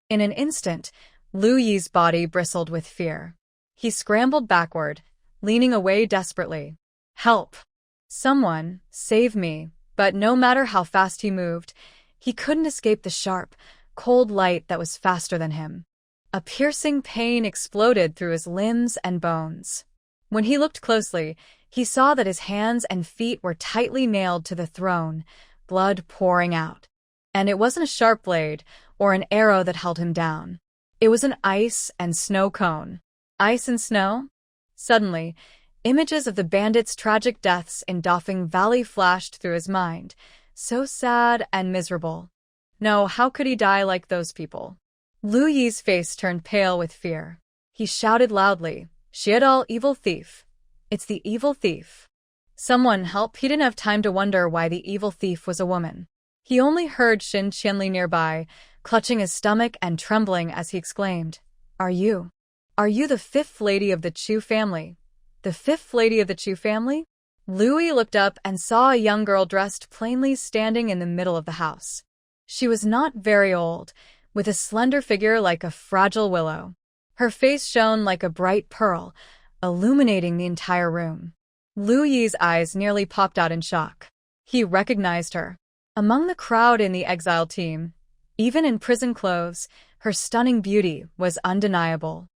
In an instant, Lu Yi's body bristled with fear. He scrambled backward, leaning away desperately. Help! Someone, save me! But no matter how fast he moved, he couldn't escape the sharp, cold light that was faster than him. A piercing pain exploded through his limbs and bones. When he looked closely, he saw that his hands and feet were tightly nailed to the throne, blood pouring out. And it wasn't a sharp blade or an arrow that held him down. It was an ice and snow cone. Ice and snow? Suddenly, images of the bandits' tragic deaths in Dafeng Valley flashed through his mind, so sad and miserable. No, how could he die like those people? Lu Yi's face turned pale with fear. He shouted loudly, "Xiedao, evil thief! It's the evil thief! Someone help!" He didn't have time to wonder why the evil thief was a woman. He only heard Xin Qianli nearby, clutching his stomach and trembling as he exclaimed, Are you the fifth lady of the Chu family? The fifth lady of the Chu family?" Lu Yi looked up and saw a young girl dressed plainly standing in the middle of the house. She was not very old, with a slender figure like a fragile willow. Her face shone like a bright pearl, illuminating the entire room. Lu Yi's eyes nearly popped out in shock. He recognized her. Among the crowd in the exile team, even in prison clothes, her stunning beauty was undeniable.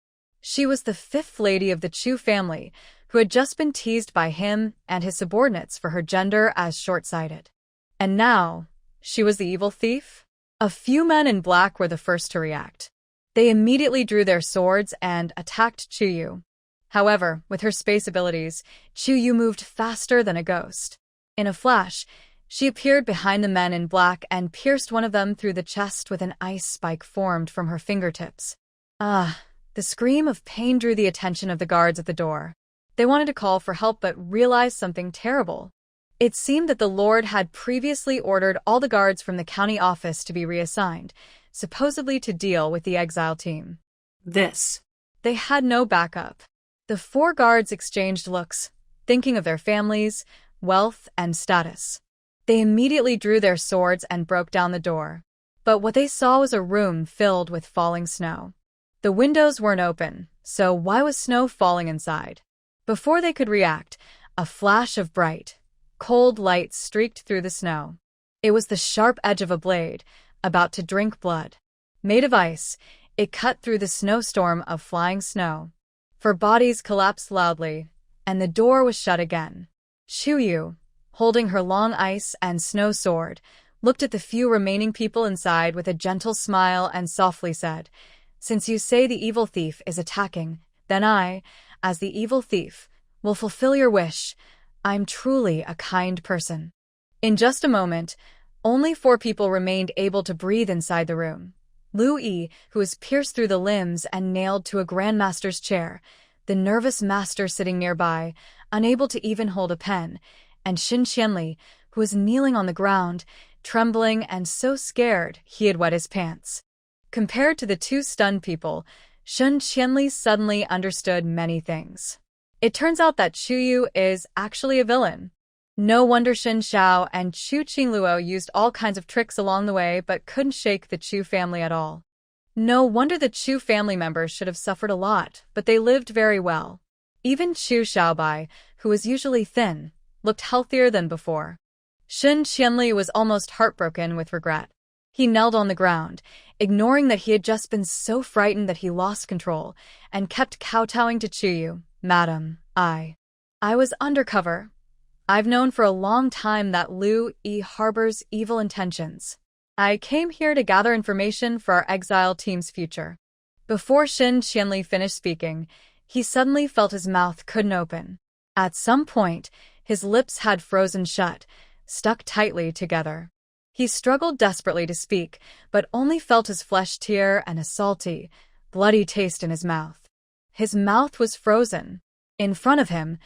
She was the fifth lady of the Chu family, who had just been teased by him and his subordinates for her gender as short-sighted. And now, she was the evil thief? A few men in black were the first to react. They immediately drew their swords and attacked Chu Yu. However, with her space abilities, Chu Yu moved faster than a ghost. In a flash, she appeared behind the men in black and pierced one of them through the chest with an ice spike formed from her fingertips. The scream of pain drew the attention of the guards at the door. They wanted to call for help but realized something terrible. It seemed that the Lord had previously ordered all the guards from the county office to be reassigned, supposedly to deal with the exile team. They had no backup. The 4 guards exchanged looks, thinking of their families, wealth, and status. They immediately drew their swords and broke down the door. But what they saw was a room filled with falling snow. The windows weren't open, so why was snow falling inside? Before they could react, a flash of bright, cold light streaked through the snow. It was the sharp edge of a blade, about to drink blood. Made of ice, it cut through the snowstorm of flying snow. 4 bodies collapsed loudly, and the door was shut again. Chu Yu, holding her long ice and snow sword, looked at the few remaining people inside with a gentle smile and softly said, "Since you say the evil thief is attacking, then I, as the evil thief, will fulfill your wish. I'm truly a kind person." In just a moment, only 4 people remained able to breathe inside the room. Lu Yi, who was pierced through the limbs and nailed to a grandmaster's chair, the nervous master sitting nearby, unable to even hold a pen, and Xin Qianli, who was kneeling on the ground, trembling and so scared he had wet his pants. Compared to the 2 stunned people, Xin Qianli suddenly understood many things. It turns out that Chu Yu is actually a villain. No wonder Xin Shao and Chu Chingluo used all kinds of tricks along the way but couldn't shake the Chu family at all. No wonder the Chu family members should have suffered a lot, but they lived very well. Even Chu Shaobai, who was usually thin, looked healthier than before. Xin Qianli was almost heartbroken with regret. He knelt on the ground, ignoring that he had just been so frightened that he lost control, and kept kowtowing to Chu Yu. "Madam, I was undercover. I've known for a long time that Lu Yi harbors evil intentions. I came here to gather information for our exile team's future." Before Xin Qianli finished speaking, he suddenly felt his mouth couldn't open. At some point, his lips had frozen shut, stuck tightly together. He struggled desperately to speak, but only felt his flesh tear and a salty, bloody taste in his mouth. His mouth was frozen. In front of him,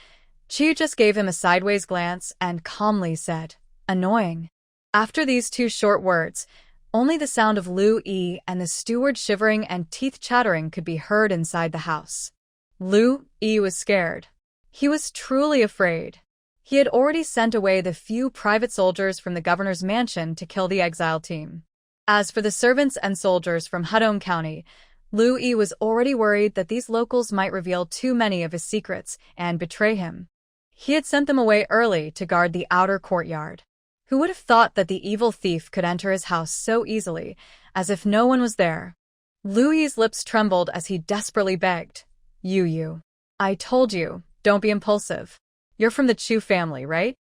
Chu just gave him a sideways glance and calmly said, "Annoying." After these 2 short words, only the sound of Lu Yi and the steward shivering and teeth chattering could be heard inside the house. Lu Yi was scared. He was truly afraid. He had already sent away the few private soldiers from the governor's mansion to kill the exile team. As for the servants and soldiers from Hudong County, Lu Yi was already worried that these locals might reveal too many of his secrets and betray him. He had sent them away early to guard the outer courtyard. Who would have thought that the evil thief could enter his house so easily, as if no one was there? Lu Yi's lips trembled as he desperately begged. You. I told you, don't be impulsive. You're from the Chu family, right?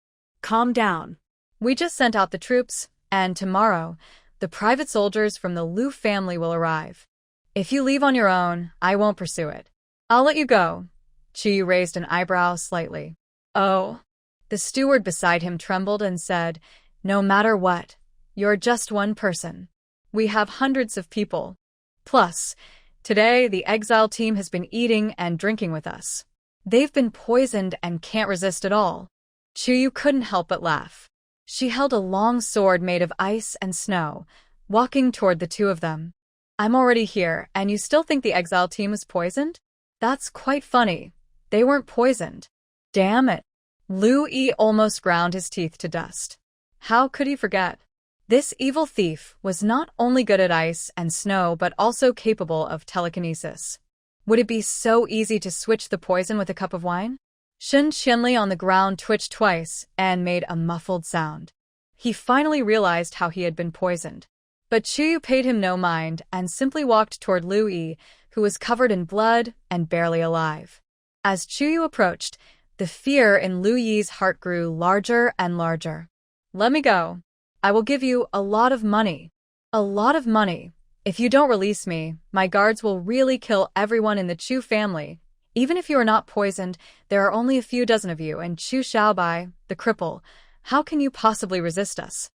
Calm down. We just sent out the troops, and tomorrow, the private soldiers from the Lu family will arrive. If you leave on your own, I won't pursue it. I'll let you go. Chu raised an eyebrow slightly. Oh. The steward beside him trembled and said, no matter what, you're just one person. We have hundreds of people. Plus, today the exile team has been eating and drinking with us. They've been poisoned and can't resist at all. Chu couldn't help but laugh. She held a long sword made of ice and snow, walking toward the two of them. I'm already here, and you still think the exile team was poisoned? That's quite funny. They weren't poisoned. Damn it. Lu Yi almost ground his teeth to dust. How could he forget? This evil thief was not only good at ice and snow but also capable of telekinesis. Would it be so easy to switch the poison with a cup of wine? Chu Chingluo on the ground twitched twice and made a muffled sound. He finally realized how he had been poisoned. But Chu paid him no mind and simply walked toward Lu Yi, who was covered in blood and barely alive. As Chu approached, the fear in Lu Yi's heart grew larger and larger. Let me go. I will give you a lot of money. A lot of money. If you don't release me, my guards will really kill everyone in the Chu family. Even if you are not poisoned, there are only a few dozen of you, and Chu Shaobai, the cripple, how can you possibly resist us?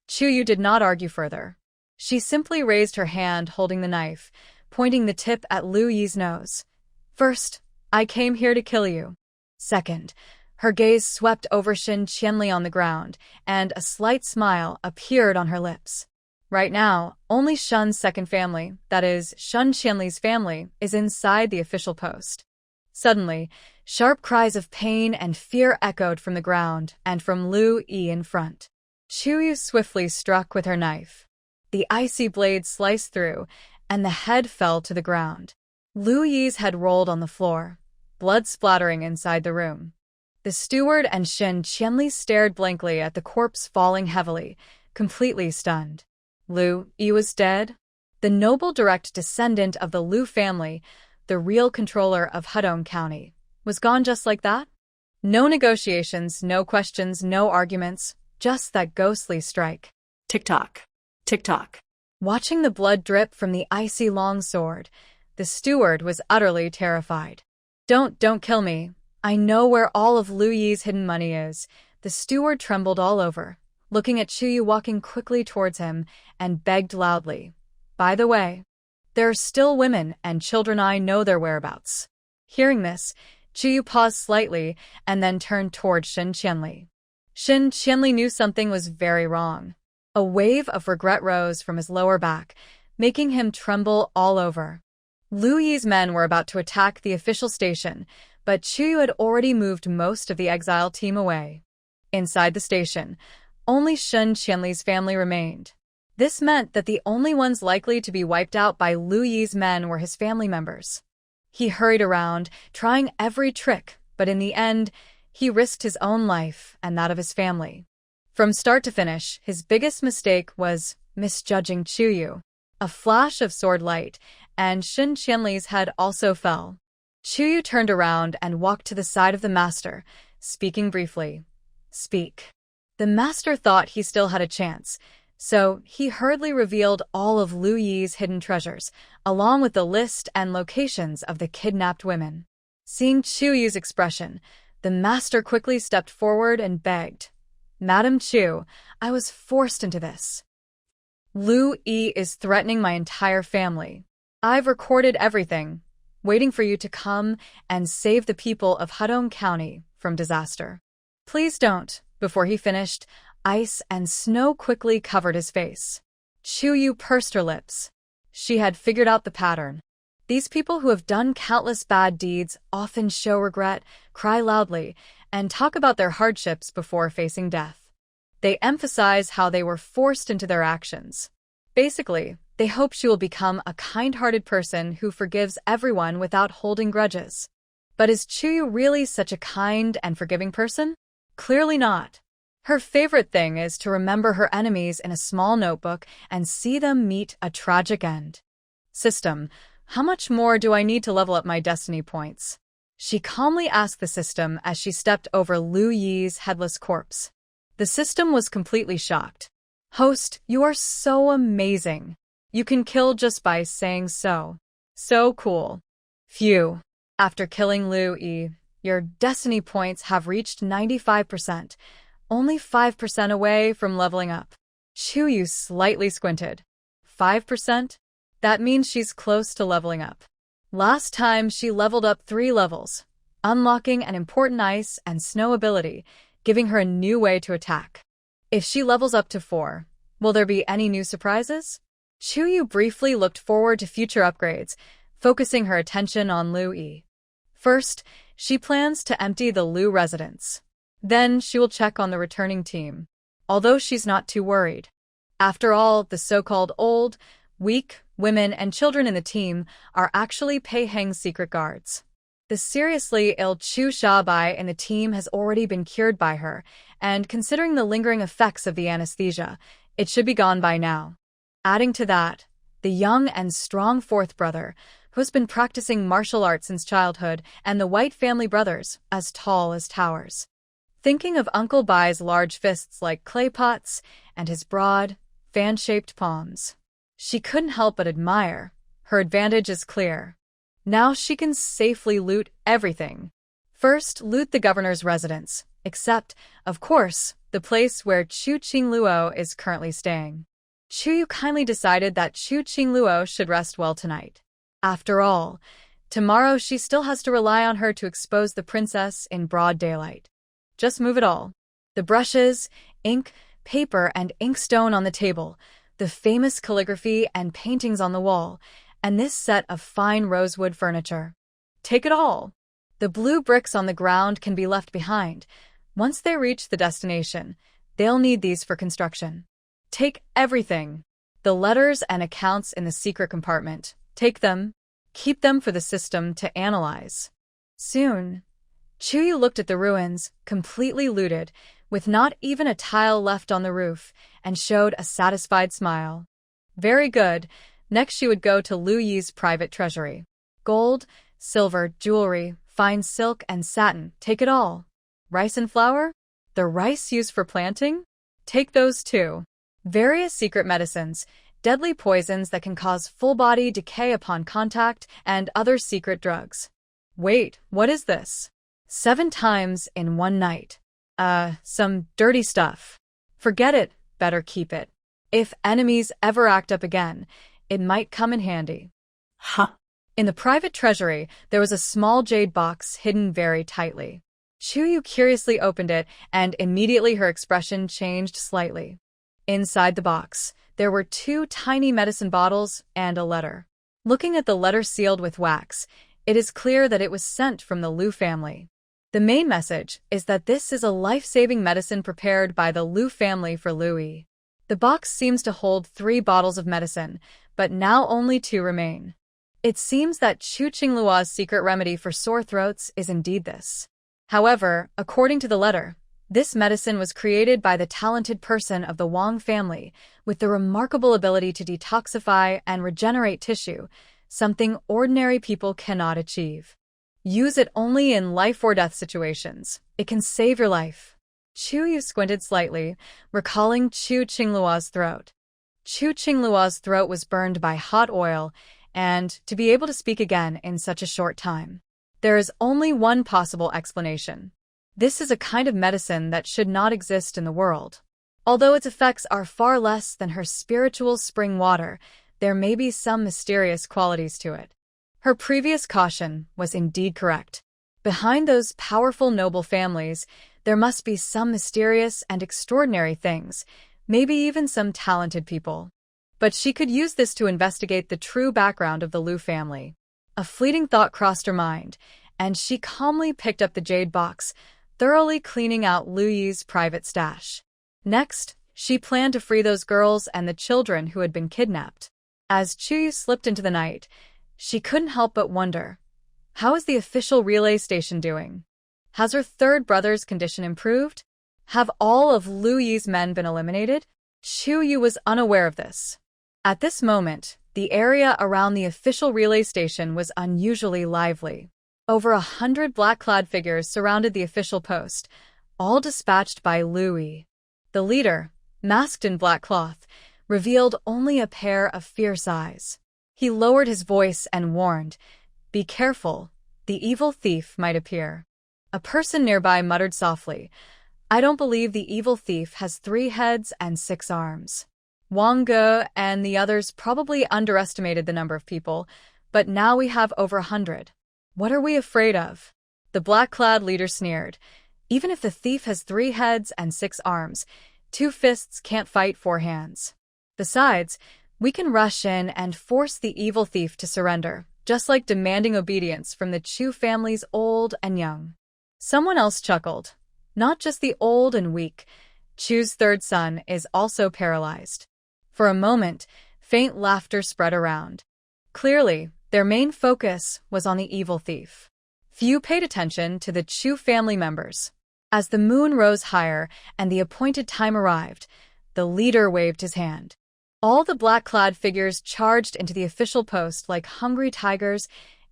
Chu did not argue further. She simply raised her hand holding the knife, pointing the tip at Lu Yi's nose. First, I came here to kill you. Second, her gaze swept over Chu Chingluo on the ground, and a slight smile appeared on her lips. Right now, only Shun's second family, that is, Chu Chingluo's family, is inside the official post. Suddenly, sharp cries of pain and fear echoed from the ground and from Lu Yi in front. Chu swiftly struck with her knife. The icy blade sliced through, and the head fell to the ground. Lu Yi's head rolled on the floor, blood splattering inside the room. The steward and Chu Chingluo stared blankly at the corpse falling heavily, completely stunned. Lu Yi was dead? The noble direct descendant of the Lu family, the real controller of Hudong County, was gone just like that? No negotiations, no questions, no arguments, just that ghostly strike. Tick-tock. Tick-tock. Watching the blood drip from the icy long sword, the steward was utterly terrified. Don't kill me. I know where all of Lu Yi's hidden money is. The steward trembled all over, looking at Chu walking quickly towards him, and begged loudly. By the way, there are still women and children, I know their whereabouts. Hearing this, Chu paused slightly and then turned toward Chu Chingluo. Chu Chingluo knew something was very wrong. A wave of regret rose from his lower back, making him tremble all over. Lu Yi's men were about to attack the official station, but Chu had already moved most of the exile team away. Inside the station, only Chu Chingluo's family remained. This meant that the only ones likely to be wiped out by Lu Yi's men were his family members. He hurried around, trying every trick, but in the end, he risked his own life and that of his family. From start to finish, his biggest mistake was misjudging Chu. A flash of sword light, and Chu Chingluo's head also fell. Chu turned around and walked to the side of the master, speaking briefly. Speak. The master thought he still had a chance, so he hurriedly revealed all of Lu Yi's hidden treasures, along with the list and locations of the kidnapped women. Seeing Chu's expression, the master quickly stepped forward and begged, Madam Chu, I was forced into this. Lu Yi is threatening my entire family. I've recorded everything, waiting for you to come and save the people of Hudong County from disaster. Please don't. Before he finished, ice and snow quickly covered his face. Chu pursed her lips. She had figured out the pattern. These people who have done countless bad deeds often show regret, cry loudly, and talk about their hardships before facing death. They emphasize how they were forced into their actions. Basically, they hope she will become a kind-hearted person who forgives everyone without holding grudges. But is Chuyu really such a kind and forgiving person? Clearly not. Her favorite thing is to remember her enemies in a small notebook and see them meet a tragic end. System, how much more do I need to level up my destiny points? She calmly asked the system as she stepped over Lu Yi's headless corpse. The system was completely shocked. Host, you are so amazing. You can kill just by saying so. So cool. Phew. After killing Lu Yi, your destiny points have reached 95%, only 5% away from leveling up. Chuyu slightly squinted. 5%? That means she's close to leveling up. Last time she leveled up 3 levels, unlocking an important ice and snow ability, giving her a new way to attack. If she levels up to 4, will there be any new surprises? Chuyu briefly looked forward to future upgrades, focusing her attention on Lu Yi. First, she plans to empty the Lu residence. Then she will check on the returning team, although she's not too worried. After all, the so-called old, weak, women and children in the team are actually Pei Heng's secret guards. The seriously ill Chu Shaobai in the team has already been cured by her, and considering the lingering effects of the anesthesia, it should be gone by now. Adding to that, the young and strong fourth brother, who has been practicing martial arts since childhood, and the White family brothers, as tall as towers. Thinking of Uncle Bai's large fists like clay pots, and his broad, fan-shaped palms, she couldn't help but admire. Her advantage is clear. Now she can safely loot everything. First, loot the governor's residence, except, of course, the place where Chu Chingluo is currently staying. Chuyu kindly decided that Chu Chingluo should rest well tonight. After all, tomorrow she still has to rely on her to expose the princess in broad daylight. Just move it all. The brushes, ink, paper, and inkstone on the table, the famous calligraphy and paintings on the wall, and this set of fine rosewood furniture. Take it all. The blue bricks on the ground can be left behind. Once they reach the destination, they'll need these for construction. Take everything. The letters and accounts in the secret compartment. Take them. Keep them for the system to analyze. Soon, Chuyu looked at the ruins, completely looted, with not even a tile left on the roof, and showed a satisfied smile. Very good. Next she would go to Lu Yi's private treasury. Gold, silver, jewelry, fine silk, and satin. Take it all. Rice and flour? The rice used for planting? Take those too. Various secret medicines, deadly poisons that can cause full-body decay upon contact, and other secret drugs. Wait, what is this? 7 times in one night. Some dirty stuff. Forget it, better keep it. If enemies ever act up again, it might come in handy. Huh. In the private treasury, there was a small jade box hidden very tightly. Chuyu curiously opened it, and immediately her expression changed slightly. Inside the box, there were 2 tiny medicine bottles and a letter. Looking at the letter sealed with wax, it is clear that it was sent from the Lu family. The main message is that this is a life-saving medicine prepared by the Lu family for Lu Yi. The box seems to hold 3 bottles of medicine, but now only 2 remain. It seems that Chu Chingluo's secret remedy for sore throats is indeed this. However, according to the letter, this medicine was created by the talented person of the Wang family with the remarkable ability to detoxify and regenerate tissue, something ordinary people cannot achieve. Use it only in life-or-death situations. It can save your life. Chuyu squinted slightly, recalling Chu Chingluo's throat. Chu Chingluo's throat was burned by hot oil, and to be able to speak again in such a short time. There is only one possible explanation. This is a kind of medicine that should not exist in the world. Although its effects are far less than her spiritual spring water, there may be some mysterious qualities to it. Her previous caution was indeed correct. Behind those powerful noble families, there must be some mysterious and extraordinary things, maybe even some talented people. But she could use this to investigate the true background of the Lu family. A fleeting thought crossed her mind, and she calmly picked up the jade box, thoroughly cleaning out Lu Yi's private stash. Next, She planned to free those girls and the children who had been kidnapped. As Chu slipped into the night, she couldn't help but wonder, how is the official relay station doing? Has her third brother's condition improved? Have all of Lu Yi's men been eliminated? Chu Yu was unaware of this. At this moment, the area around the official relay station was unusually lively. Over 100 black-clad figures surrounded the official post, all dispatched by Lu Yi. The leader, masked in black cloth, revealed only a pair of fierce eyes. He lowered his voice and warned, "Be careful, the evil thief might appear." A person nearby muttered softly, "I don't believe the evil thief has 3 heads and 6 arms." Wang Ge and the others probably underestimated the number of people, but now we have over 100. What are we afraid of? The black-clad leader sneered. Even if the thief has 3 heads and 6 arms, 2 fists can't fight 4 hands. Besides, we can rush in and force the evil thief to surrender, just like demanding obedience from the Chu family's old and young. Someone else chuckled. Not just the old and weak. Chu's third son is also paralyzed. For a moment, faint laughter spread around. Clearly, their main focus was on the evil thief. Few paid attention to the Chu family members. As the moon rose higher and the appointed time arrived, the leader waved his hand. All the black-clad figures charged into the official post like hungry tigers,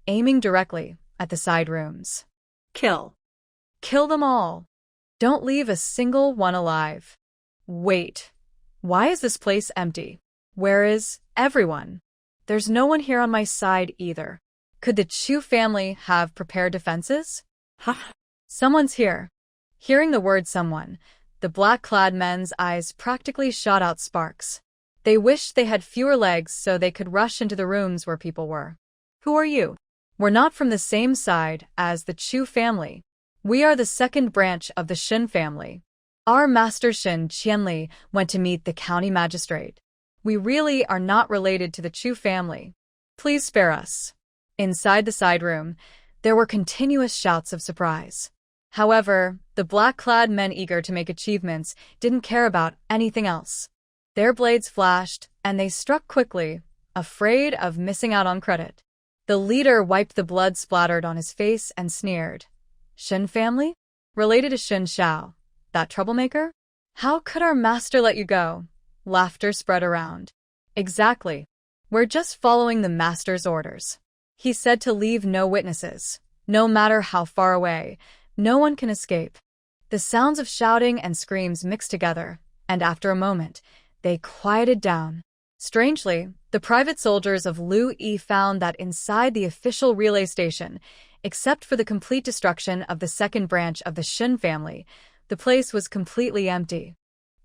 aiming directly at the side rooms. Kill. Kill them all. Don't leave a single one alive. Wait. Why is this place empty? Where is everyone? There's no one here on my side either. Could the Chu family have prepared defenses? Huh? Someone's here. Hearing the word someone, the black-clad men's eyes practically shot out sparks. They wished they had fewer legs so they could rush into the rooms where people were. Who are you? We're not from the same side as the Chu family. We are the second branch of the Shin family. Our master Shin Qianli went to meet the county magistrate. We really are not related to the Chu family. Please spare us. Inside the side room, there were continuous shouts of surprise. However, the black-clad men eager to make achievements didn't care about anything else. Their blades flashed, and they struck quickly, afraid of missing out on credit. The leader wiped the blood splattered on his face and sneered. Shin family? Related to Shin Shao, that troublemaker? How could our master let you go? Laughter spread around. Exactly. We're just following the master's orders. He said to leave no witnesses. No matter how far away, no one can escape. The sounds of shouting and screams mixed together, and after a moment, they quieted down. Strangely, the private soldiers of Lu Yi found that inside the official relay station, except for the complete destruction of the second branch of the Shin family, the place was completely empty.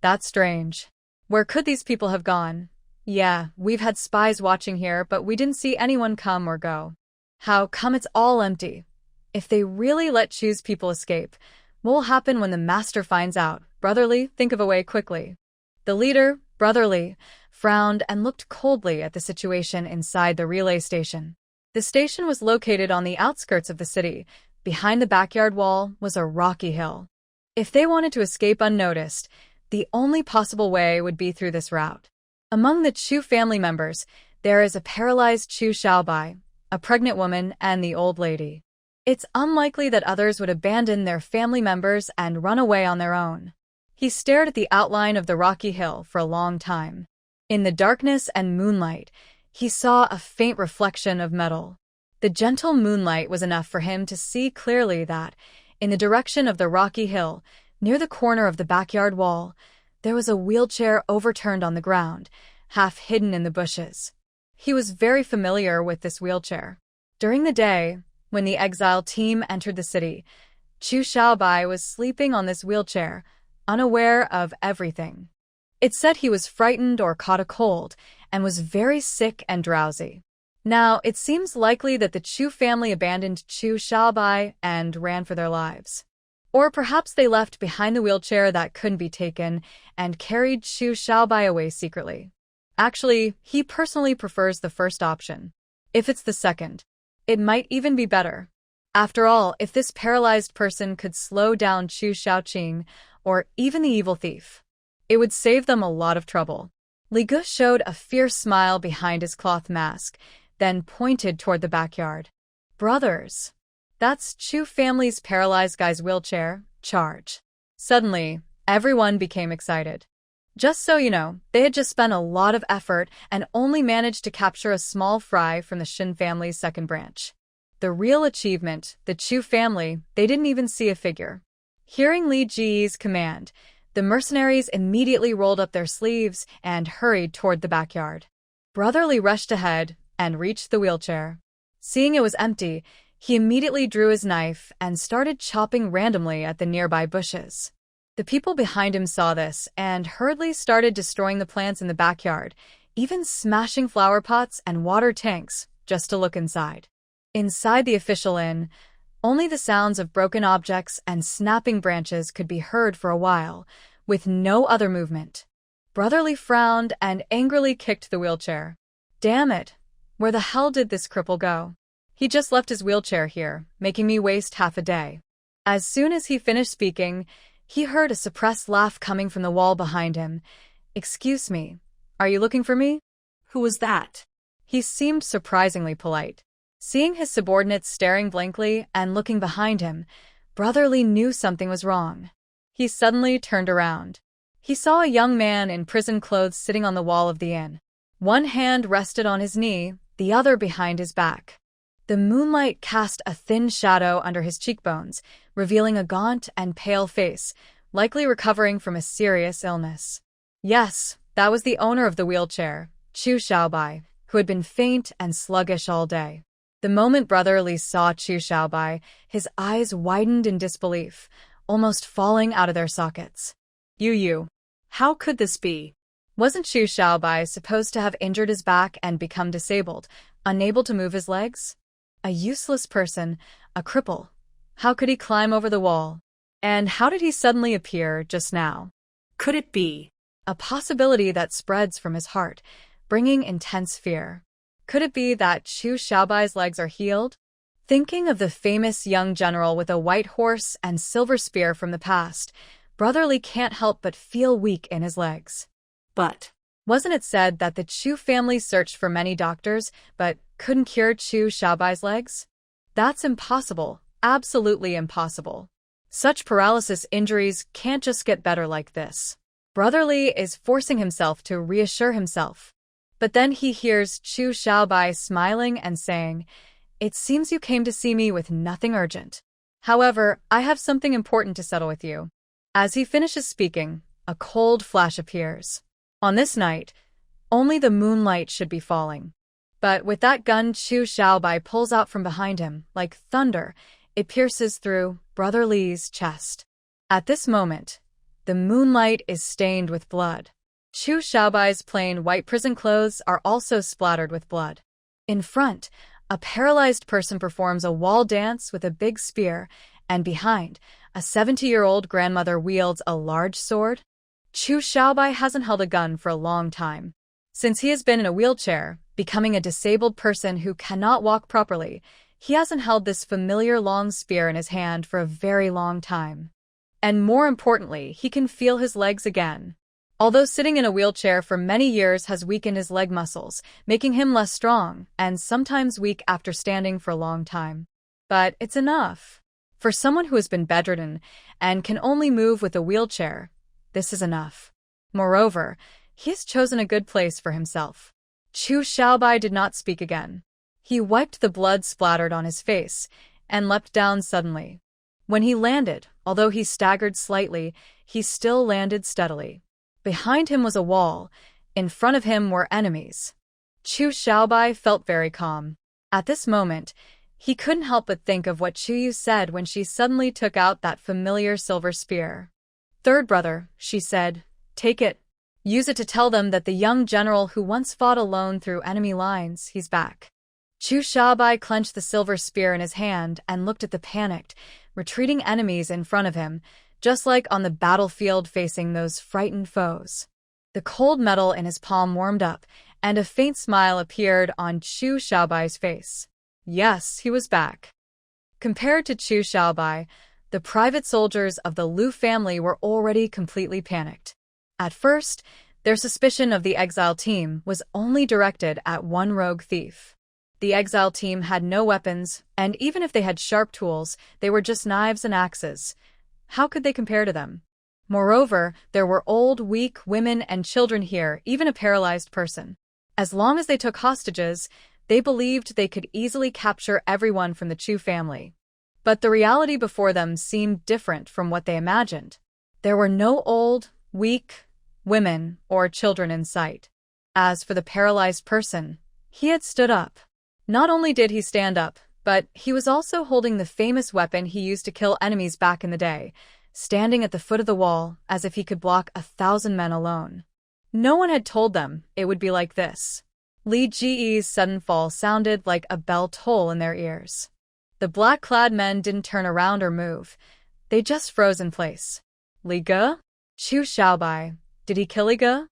That's strange. Where could these people have gone? Yeah, we've had spies watching here, but we didn't see anyone come or go. How come it's all empty? If they really let Chu's people escape, what will happen when the master finds out? Brotherly, think of a way quickly. The leader, Brotherly, frowned and looked coldly at the situation inside the relay station. The station was located on the outskirts of the city. Behind the backyard wall was a rocky hill. If they wanted to escape unnoticed, the only possible way would be through this route. Among the Chu family members, there is a paralyzed Chu Shaobai, a pregnant woman, and the old lady. It's unlikely that others would abandon their family members and run away on their own. He stared at the outline of the rocky hill for a long time. In the darkness and moonlight, he saw a faint reflection of metal. The gentle moonlight was enough for him to see clearly that, in the direction of the rocky hill, near the corner of the backyard wall, there was a wheelchair overturned on the ground, half hidden in the bushes. He was very familiar with this wheelchair. During the day, when the exile team entered the city, Chu Shaobai was sleeping on this wheelchair, unaware of everything. It said he was frightened or caught a cold, and was very sick and drowsy. Now, it seems likely that the Chu family abandoned Chu Shaobai and ran for their lives. Or perhaps they left behind the wheelchair that couldn't be taken and carried Chu Shaobai away secretly. Actually, he personally prefers the first option. If it's the second, it might even be better. After all, if this paralyzed person could slow down Chu Shaoqing, or even the evil thief, It would save them a lot of trouble. Li Ge showed a fierce smile behind his cloth mask, then pointed toward the backyard. Brothers. That's Chu family's paralyzed guy's wheelchair. Charge. Suddenly, everyone became excited. Just so you know, they had just spent a lot of effort and only managed to capture a small fry from the Shin family's second branch. The real achievement, the Chu family, they didn't even see a figure. Hearing Li Ji's command, the mercenaries immediately rolled up their sleeves and hurried toward the backyard. Brother Li rushed ahead and reached the wheelchair. Seeing it was empty, he immediately drew his knife and started chopping randomly at the nearby bushes. The people behind him saw this and hurriedly started destroying the plants in the backyard, even smashing flower pots and water tanks just to look inside. Inside the official inn, only the sounds of broken objects and snapping branches could be heard for a while, with no other movement. Brother Li frowned and angrily kicked the wheelchair. Damn it! Where the hell did this cripple go? He just left his wheelchair here, making me waste half a day. As soon as he finished speaking, he heard a suppressed laugh coming from the wall behind him. Excuse me, are you looking for me? Who was that? He seemed surprisingly polite. Seeing his subordinates staring blankly and looking behind him, Brother Li knew something was wrong. He suddenly turned around. He saw a young man in prison clothes sitting on the wall of the inn. One hand rested on his knee, the other behind his back. The moonlight cast a thin shadow under his cheekbones, revealing a gaunt and pale face, likely recovering from a serious illness. Yes, that was the owner of the wheelchair, Chu Shaobai, who had been faint and sluggish all day. The moment Brother Li saw Chu Shaobai, his eyes widened in disbelief, almost falling out of their sockets. You. How could this be? Wasn't Chu Shaobai supposed to have injured his back and become disabled, unable to move his legs? A useless person, a cripple. How could he climb over the wall? And how did he suddenly appear just now? Could it be a possibility that spreads from his heart, bringing intense fear? Could it be that Chu Shaobai's legs are healed? Thinking of the famous young general with a white horse and silver spear from the past, Brother Li can't help but feel weak in his legs. But wasn't it said that the Chu family searched for many doctors, but couldn't cure Chu Shaobai's legs? That's impossible, absolutely impossible. Such paralysis injuries can't just get better like this. Brother Li is forcing himself to reassure himself. But then he hears Chu Shaobai smiling and saying, "It seems you came to see me with nothing urgent. However, I have something important to settle with you." As he finishes speaking, a cold flash appears. On this night, only the moonlight should be falling. But with that gun Chu Shaobai pulls out from behind him, like thunder, it pierces through Brother Li's chest. At this moment, the moonlight is stained with blood. Chu Shaobai's plain white prison clothes are also splattered with blood. In front, a paralyzed person performs a wall dance with a big spear, and behind, a 70-year-old grandmother wields a large sword. Chu Shaobai hasn't held a gun for a long time. Since he has been in a wheelchair, becoming a disabled person who cannot walk properly, he hasn't held this familiar long spear in his hand for a very long time. And more importantly, he can feel his legs again. Although sitting in a wheelchair for many years has weakened his leg muscles, making him less strong and sometimes weak after standing for a long time. But it's enough. For someone who has been bedridden and can only move with a wheelchair, this is enough. Moreover, he has chosen a good place for himself. Chu Shaobai did not speak again. He wiped the blood splattered on his face and leapt down suddenly. When he landed, although he staggered slightly, he still landed steadily. Behind him was a wall. In front of him were enemies. Chu Shaobai felt very calm. At this moment, he couldn't help but think of what Chu Yu said when she suddenly took out that familiar silver spear. "Third brother," she said, "take it. Use it to tell them that the young general who once fought alone through enemy lines, he's back." Chu Shaobai clenched the silver spear in his hand and looked at the panicked, retreating enemies in front of him, just like on the battlefield facing those frightened foes. The cold metal in his palm warmed up, and a faint smile appeared on Chu Shaobai's face. Yes, he was back. Compared to Chu Shaobai, the private soldiers of the Lu family were already completely panicked. At first, their suspicion of the exile team was only directed at one rogue thief. The exile team had no weapons, and even if they had sharp tools, they were just knives and axes. How could they compare to them? Moreover, there were old, weak women and children here, even a paralyzed person. As long as they took hostages, they believed they could easily capture everyone from the Chu family. But the reality before them seemed different from what they imagined. There were no old, weak women or children in sight. As for the paralyzed person, he had stood up. Not only did he stand up, but he was also holding the famous weapon he used to kill enemies back in the day, standing at the foot of the wall as if he could block 1,000 men alone. No one had told them it would be like this. Li Ji's sudden fall sounded like a bell toll in their ears. The black-clad men didn't turn around or move. They just froze in place. Li Ge? Chu Shaobai. Did he kill Li Ge?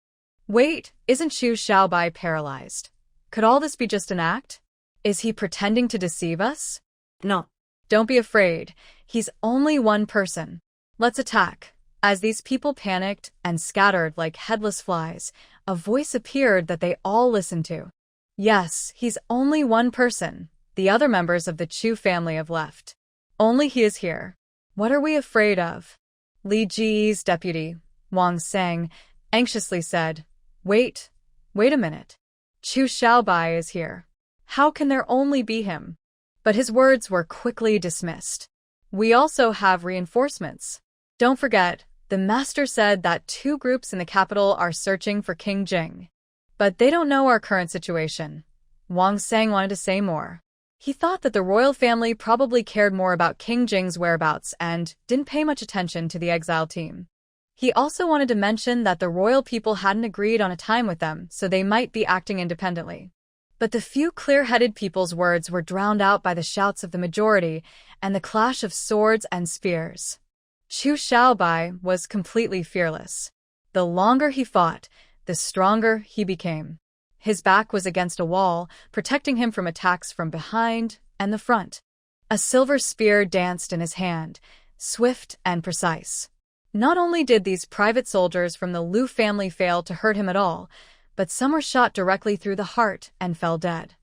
Wait, isn't Chu Shaobai paralyzed? Could all this be just an act? Is he pretending to deceive us? No. Don't be afraid. He's only one person. Let's attack. As these people panicked and scattered like headless flies, a voice appeared that they all listened to. Yes, he's only one person. The other members of the Chu family have left. Only he is here. What are we afraid of? Li Ji's deputy, Wang Sang, anxiously said, Wait a minute. Chu Shaobai is here. How can there only be him? But his words were quickly dismissed. We also have reinforcements. Don't forget, the master said that 2 groups in the capital are searching for King Jing. But they don't know our current situation. Wang Sang wanted to say more. He thought that the royal family probably cared more about King Jing's whereabouts and didn't pay much attention to the exile team. He also wanted to mention that the royal people hadn't agreed on a time with them, so they might be acting independently. But the few clear-headed people's words were drowned out by the shouts of the majority and the clash of swords and spears. Chu Shaobai was completely fearless. The longer he fought, the stronger he became. His back was against a wall, protecting him from attacks from behind and the front. A silver spear danced in his hand, swift and precise. Not only did these private soldiers from the Lu family fail to hurt him at all, but some were shot directly through the heart and fell dead.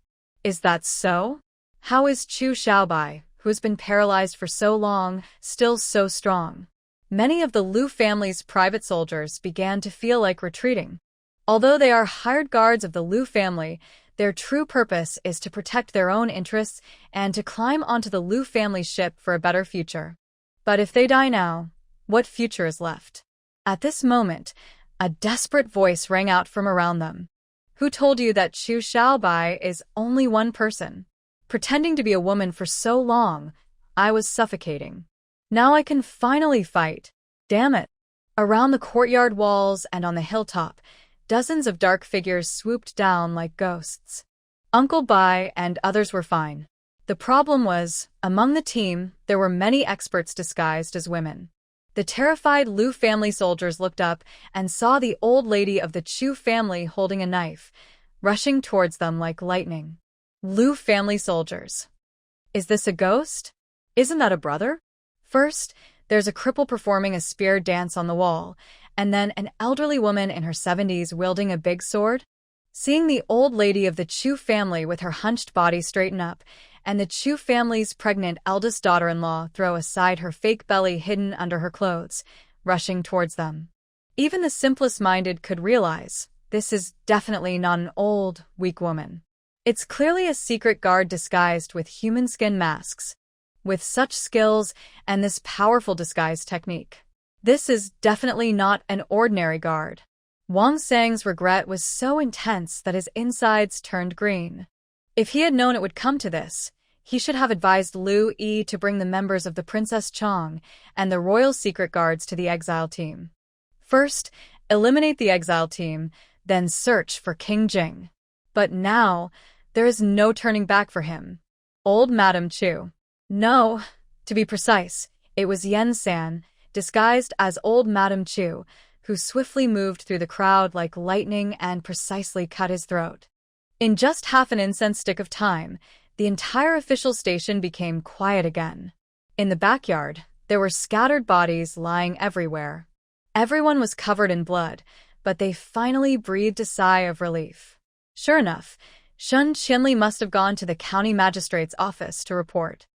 Is that so? How is Chu Shaobai, who has been paralyzed for so long, still so strong? Many of the Lu family's private soldiers began to feel like retreating. Although they are hired guards of the Lu family, their true purpose is to protect their own interests and to climb onto the Lu family ship for a better future. But if they die now, what future is left? At this moment, a desperate voice rang out from around them. Who told you that Chu Shaobai is only one person? Pretending to be a woman for so long, I was suffocating. Now I can finally fight. Damn it. Around the courtyard walls and on the hilltop, dozens of dark figures swooped down like ghosts. Uncle Bai and others were fine. The problem was, among the team, there were many experts disguised as women. The terrified Lu family soldiers looked up and saw the old lady of the Chu family holding a knife, rushing towards them like lightning. Lu family soldiers. Is this a ghost? Isn't that a brother? First, there's a cripple performing a spear dance on the wall, and then an elderly woman in her 70s wielding a big sword. Seeing the old lady of the Chu family with her hunched body straighten up, and the Chu family's pregnant eldest daughter-in-law throw aside her fake belly hidden under her clothes, rushing towards them. Even the simplest-minded could realize, this is definitely not an old, weak woman. It's clearly a secret guard disguised with human skin masks. With such skills and this powerful disguise technique, this is definitely not an ordinary guard. Wang Sang's regret was so intense that his insides turned green. If he had known it would come to this, he should have advised Lu Yi to bring the members of the Princess Chong and the royal secret guards to the exile team. First, eliminate the exile team, then search for King Jing. But now, there is no turning back for him. Old Madame Chu. No, to be precise, it was Yen San, disguised as old Madame Chu, who swiftly moved through the crowd like lightning and precisely cut his throat. In just half an incense stick of time, the entire official station became quiet again. In the backyard, there were scattered bodies lying everywhere. Everyone was covered in blood, but they finally breathed a sigh of relief. Sure enough, Chu Chingluo must have gone to the county magistrate's office to report.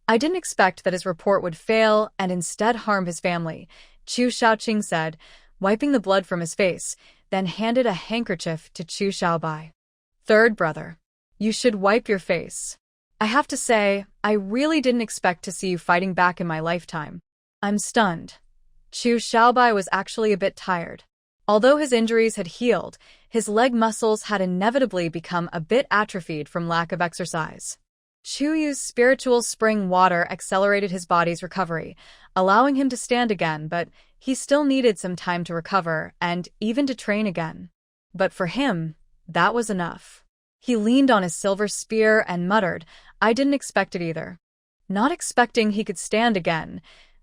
I didn't expect that his report would fail and instead harm his family, Chu Shaobai said, wiping the blood from his face, then handed a handkerchief to Chu Shaobai. Third brother. You should wipe your face. I have to say, I really didn't expect to see you fighting back in my lifetime. I'm stunned. Chu Shaobai was actually a bit tired. Although his injuries had healed, his leg muscles had inevitably become a bit atrophied from lack of exercise. Chu Yu's spiritual spring water accelerated his body's recovery, allowing him to stand again, but he still needed some time to recover and even to train again. But for him, that was enough. He leaned on his silver spear and muttered, I didn't expect it either. Not expecting he could stand again,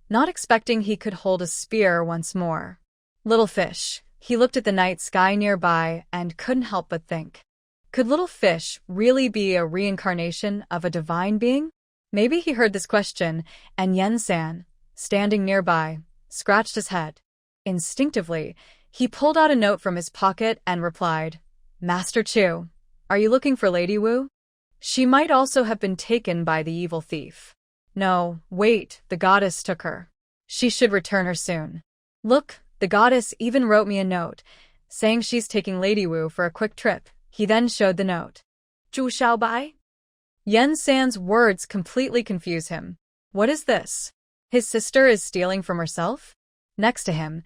not expecting he could hold a spear once more. Little fish. He looked at the night sky nearby and couldn't help but think. Could little fish really be a reincarnation of a divine being? Maybe he heard this question, and Yen-san, standing nearby, scratched his head. Instinctively, he pulled out a note from his pocket and replied, Master Chu, are you looking for Lady Wu? She might also have been taken by the evil thief. No, wait, the goddess took her. She should return her soon. Look, the goddess even wrote me a note, saying she's taking Lady Wu for a quick trip. He then showed the note. Chu Shaobai? Yen-san's words completely confuse him. What is this? His sister is stealing from herself? Next to him,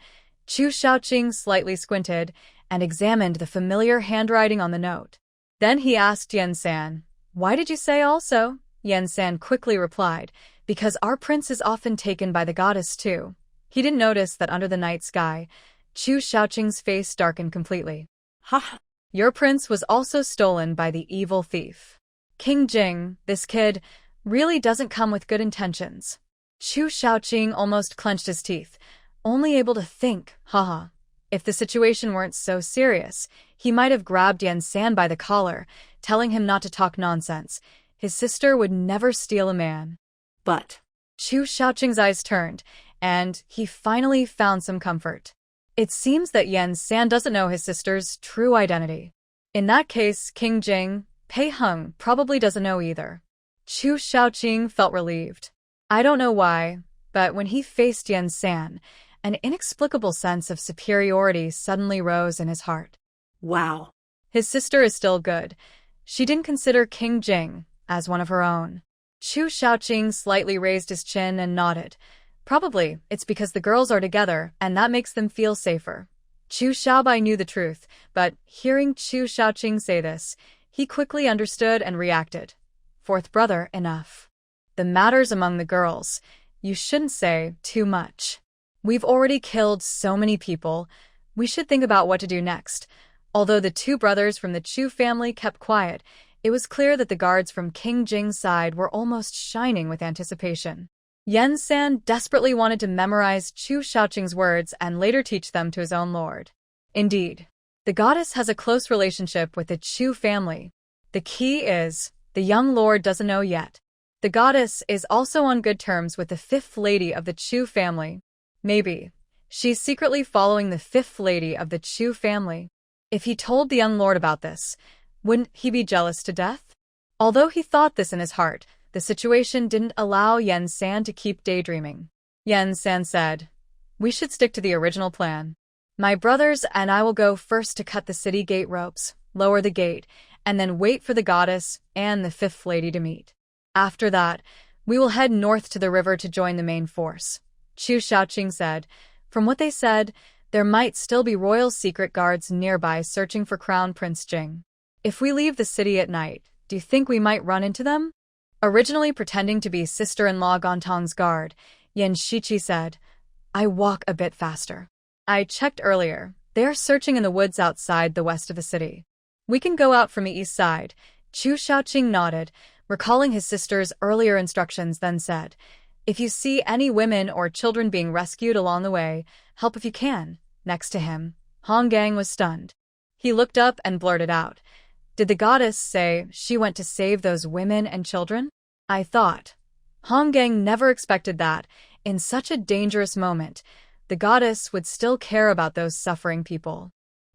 Chu Shaobai slightly squinted and examined the familiar handwriting on the note. Then he asked Yen-san, Why did you say also? Yen-san quickly replied, Because our prince is often taken by the goddess too. He didn't notice that under the night sky, Chu Shaoqing's face darkened completely. Ha! Your prince was also stolen by the evil thief. King Jing, this kid, really doesn't come with good intentions. Chu Shaoqing almost clenched his teeth, only able to think, haha. If the situation weren't so serious, he might have grabbed Yen-san by the collar, telling him not to talk nonsense. His sister would never steal a man. But Chu Shaoqing's eyes turned, and he finally found some comfort. It seems that Yen-san doesn't know his sister's true identity. In that case, King Jing, Pei Heng, probably doesn't know either. Chu Shaoqing felt relieved. I don't know why, but when he faced Yen-san, an inexplicable sense of superiority suddenly rose in his heart. Wow. His sister is still good. She didn't consider King Jing as one of her own. Chu Shaoqing slightly raised his chin and nodded. Probably, it's because the girls are together, and that makes them feel safer. Chu Shaobai knew the truth, but hearing Chu Shaoqing say this, he quickly understood and reacted. Fourth brother, enough. The matters among the girls. You shouldn't say too much. We've already killed so many people. We should think about what to do next. Although the two brothers from the Chu family kept quiet, it was clear that the guards from King Jing's side were almost shining with anticipation. Yen-san desperately wanted to memorize Chu Shaoqing's words and later teach them to his own lord. Indeed, the goddess has a close relationship with the Chu family. The key is, the young lord doesn't know yet. The goddess is also on good terms with the fifth lady of the Chu family. Maybe she's secretly following the fifth lady of the Chu family. If he told the young lord about this, wouldn't he be jealous to death? Although he thought this in his heart, the situation didn't allow Yen-san to keep daydreaming. Yen-san said, We should stick to the original plan. My brothers and I will go first to cut the city gate ropes, lower the gate, and then wait for the goddess and the fifth lady to meet. After that, we will head north to the river to join the main force. Chu Shaoqing said, From what they said, there might still be royal secret guards nearby searching for Crown Prince Jing. If we leave the city at night, do you think we might run into them? Originally pretending to be sister-in-law Gontong's guard, Yan Shiqi said, I walk a bit faster. I checked earlier. They are searching in the woods outside the west of the city. We can go out from the east side. Chu Shaoqing nodded, recalling his sister's earlier instructions, then said, If you see any women or children being rescued along the way, help if you can. Next to him, Hong Gang was stunned. He looked up and blurted out, Did the goddess say she went to save those women and children? I thought. Hong Gang never expected that, in such a dangerous moment, the goddess would still care about those suffering people.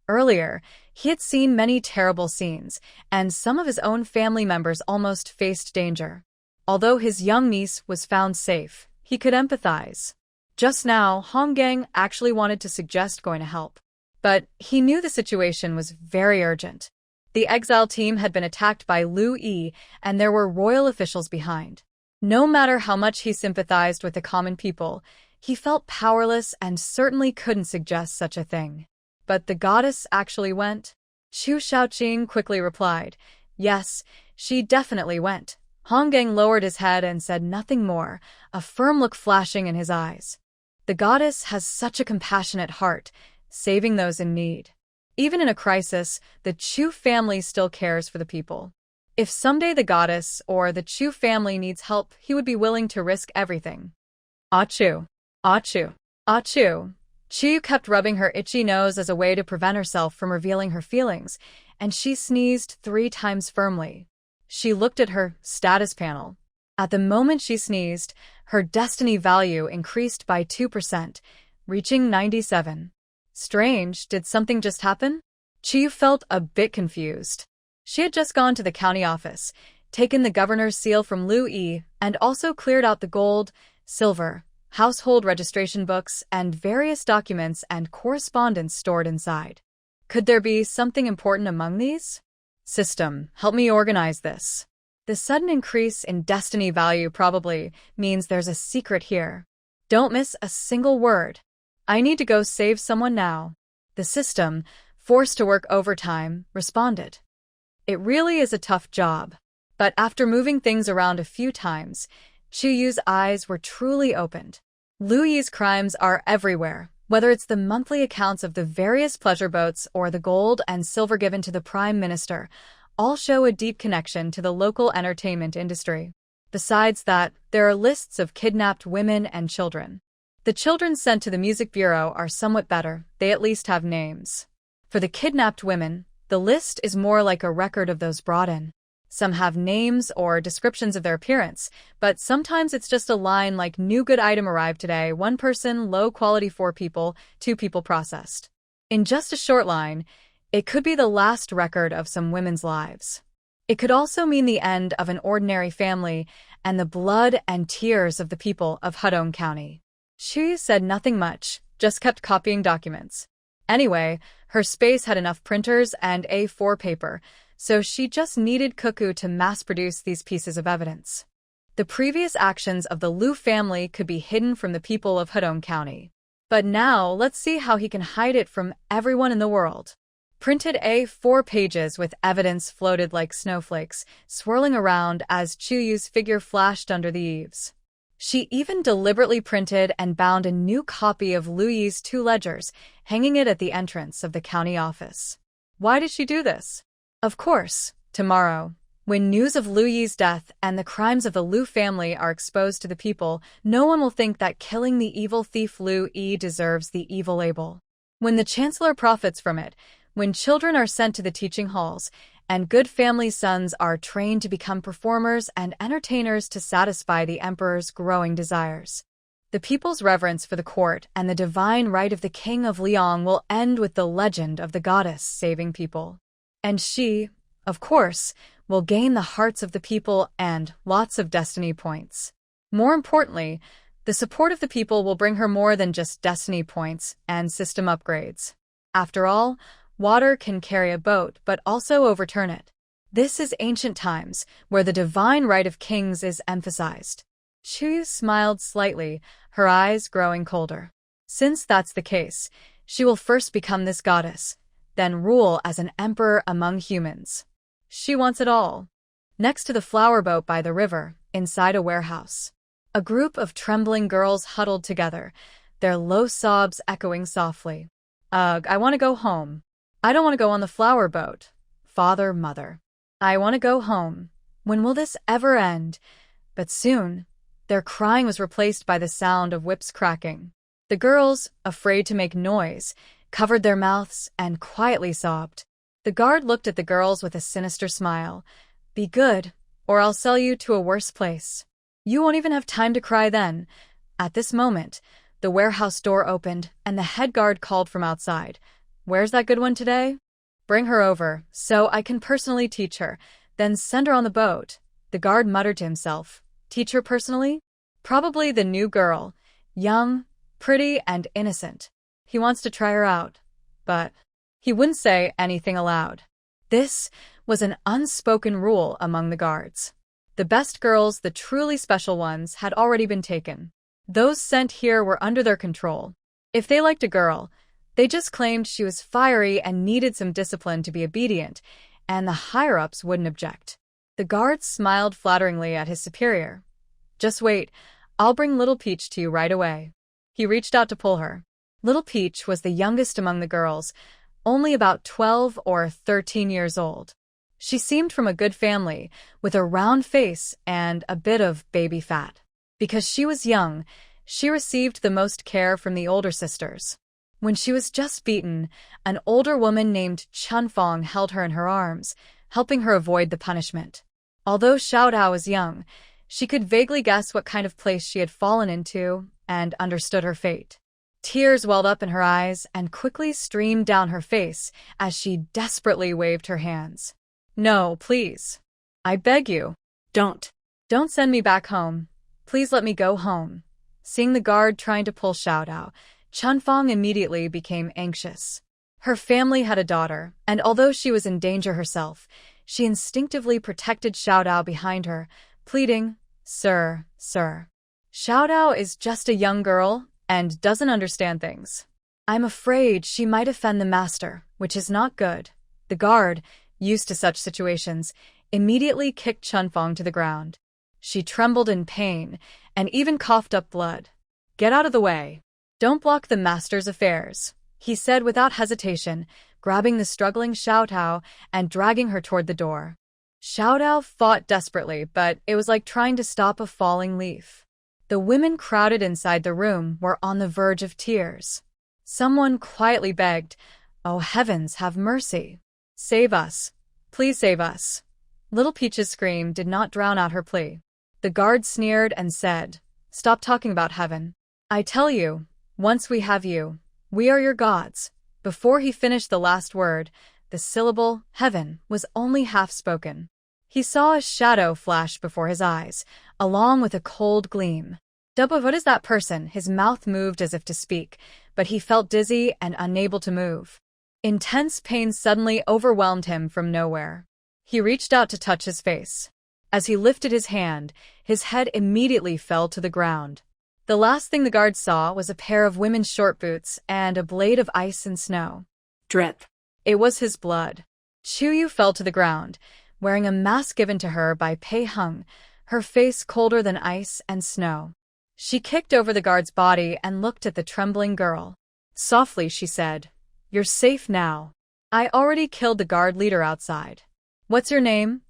Earlier, he had seen many terrible scenes, and some of his own family members almost faced danger. Although his young niece was found safe, he could empathize. Just now, Honggang actually wanted to suggest going to help. But he knew the situation was very urgent. The exile team had been attacked by Lu Yi, and there were royal officials behind. No matter how much he sympathized with the common people, he felt powerless and certainly couldn't suggest such a thing. But the goddess actually went? Chu Shaobai quickly replied, yes, she definitely went. Honggang lowered his head and said nothing more, a firm look flashing in his eyes. The goddess has such a compassionate heart, saving those in need. Even in a crisis, the Chu family still cares for the people. If someday the goddess or the Chu family needs help, he would be willing to risk everything. Achoo. Achoo. Achoo. Chu kept rubbing her itchy nose as a way to prevent herself from revealing her feelings, and she sneezed 3 times firmly. She looked at her status panel. At the moment she sneezed, her destiny value increased by 2%, reaching 97. Strange, did something just happen? Chu felt a bit confused. She had just gone to the county office, taken the governor's seal from Lu Yi, and also cleared out the gold, silver, household registration books, and various documents and correspondence stored inside. Could there be something important among these? System, help me organize this. The sudden increase in destiny value probably means there's a secret here. Don't miss a single word. I need to go save someone now. The system, forced to work overtime, responded. It really is a tough job. But after moving things around a few times, Chu Yu's eyes were truly opened. Lu Yi's crimes are everywhere, whether it's the monthly accounts of the various pleasure boats or the gold and silver given to the prime minister, all show a deep connection to the local entertainment industry. Besides that, there are lists of kidnapped women and children. The children sent to the music bureau are somewhat better, they at least have names. For the kidnapped women, the list is more like a record of those brought in. Some have names or descriptions of their appearance, but sometimes it's just a line like new good item arrived today, 1 person, low quality 4 people, 2 people processed. In just a short line, it could be the last record of some women's lives. It could also mean the end of an ordinary family and the blood and tears of the people of Hudong County. Chu said nothing much, just kept copying documents. Anyway, her space had enough printers and A4 paper, so she just needed Cuckoo to mass-produce these pieces of evidence. The previous actions of the Lu family could be hidden from the people of Hudong County. But now, let's see how he can hide it from everyone in the world. Printed A4 pages with evidence floated like snowflakes, swirling around as Chu Yu's figure flashed under the eaves. She even deliberately printed and bound a new copy of Lu Yi's 2 ledgers, hanging it at the entrance of the county office. Why did she do this? Of course, tomorrow, when news of Lu Yi's death and the crimes of the Lu family are exposed to the people, no one will think that killing the evil thief Lu Yi deserves the evil label. When the chancellor profits from it, when children are sent to the teaching halls, and good family sons are trained to become performers and entertainers to satisfy the emperor's growing desires, the people's reverence for the court and the divine right of the king of Liang will end with the legend of the goddess saving people. And she, of course, will gain the hearts of the people and lots of destiny points. More importantly, the support of the people will bring her more than just destiny points and system upgrades. After all, water can carry a boat but also overturn it. This is ancient times, where the divine right of kings is emphasized. Chu smiled slightly, her eyes growing colder. Since that's the case, she will first become this goddess, then rule as an emperor among humans. She wants it all. Next to the flower boat by the river, inside a warehouse, a group of trembling girls huddled together, their low sobs echoing softly. Ugh, I want to go home. I don't want to go on the flower boat. Father, mother. I want to go home. When will this ever end? But soon, their crying was replaced by the sound of whips cracking. The girls, afraid to make noise, covered their mouths and quietly sobbed. The guard looked at the girls with a sinister smile. Be good, or I'll sell you to a worse place. You won't even have time to cry then. At this moment, The warehouse door opened, and the head guard called from outside. "Where's that good one today? Bring her over, so I can personally teach her, then send her on the boat." The guard muttered to himself. Teach her personally? Probably the new girl. Young, pretty, and innocent. He wants to try her out. But he wouldn't say anything aloud. This was an unspoken rule among the guards. The best girls, the truly special ones, had already been taken. Those sent here were under their control. If they liked a girl, they just claimed she was fiery and needed some discipline to be obedient, and the higher-ups wouldn't object. The guard smiled flatteringly at his superior. "Just wait, I'll bring Little Peach to you right away." He reached out to pull her. Little Peach was the youngest among the girls, only about 12 or 13 years old. She seemed from a good family, with a round face and a bit of baby fat. Because she was young, she received the most care from the older sisters. When she was just beaten, an older woman named Chunfong held her in her arms, helping her avoid the punishment. Although Showdown was young, she could vaguely guess what kind of place she had fallen into and understood her fate. Tears welled up in her eyes and quickly streamed down her face as she desperately waved her hands. "No, please. I beg you. Don't. Don't send me back home. Please let me go home." Seeing the guard trying to pull Showdown, Chunfong immediately became anxious. Her family had a daughter, and although she was in danger herself, she instinctively protected Showdown behind her, pleading, "Sir, sir. Showdown is just a young girl and doesn't understand things. I'm afraid she might offend the master, which is not good." The guard, used to such situations, immediately kicked Chunfong to the ground. She trembled in pain and even coughed up blood. "Get out of the way. Don't block the master's affairs," he said without hesitation, grabbing the struggling Showdown and dragging her toward the door. Showdown fought desperately, but it was like trying to stop a falling leaf. The women crowded inside the room were on the verge of tears. Someone quietly begged, "Oh heavens, have mercy. Save us. Please save us." Little Peach's scream did not drown out her plea. The guard sneered and said, "Stop talking about heaven. I tell you, once we have you, we are your gods." Before he finished the last word, the syllable, heaven, was only half spoken. He saw a shadow flash before his eyes, along with a cold gleam. What is that person?" His mouth moved as if to speak, but he felt dizzy and unable to move. Intense pain suddenly overwhelmed him from nowhere. He reached out to touch his face. As he lifted his hand, his head immediately fell to the ground. The last thing the guard saw was a pair of women's short boots and a blade of ice and snow. Drip. It was his blood. Chuyu fell to the ground, wearing a mask given to her by Pei Hung, her face colder than ice and snow. She kicked over the guard's body and looked at the trembling girl. Softly, she said, "You're safe now. I already killed the guard leader outside. What's your name?"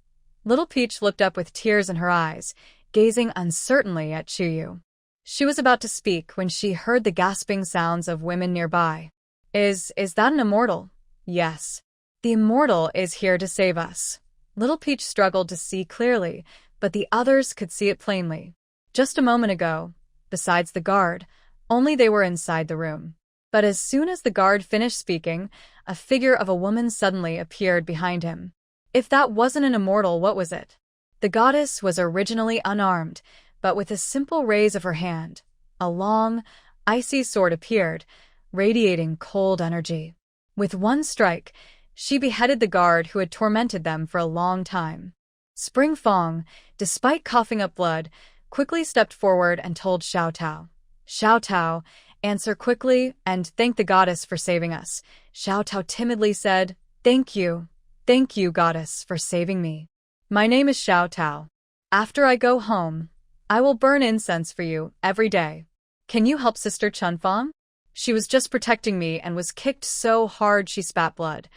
Little Peach looked up with tears in her eyes, gazing uncertainly at Chuyu. She was about to speak when she heard the gasping sounds of women nearby. Is that an immortal?" "Yes. The immortal is here to save us." Little Peach struggled to see clearly, but the others could see it plainly. Just a moment ago, besides the guard, only they were inside the room. But as soon as the guard finished speaking, a figure of a woman suddenly appeared behind him. If that wasn't an immortal, what was it? The goddess was originally unarmed, but with a simple raise of her hand, a long, icy sword appeared, radiating cold energy. With one strike, she beheaded the guard who had tormented them for a long time. Spring Fong, despite coughing up blood, quickly stepped forward and told Showdown. "Showdown, answer quickly and thank the goddess for saving us." Showdown timidly said, Thank you, goddess, for saving me. My name is Showdown. After I go home, I will burn incense for you every day. Can you help Sister Chunfong? She was just protecting me and was kicked so hard she spat blood."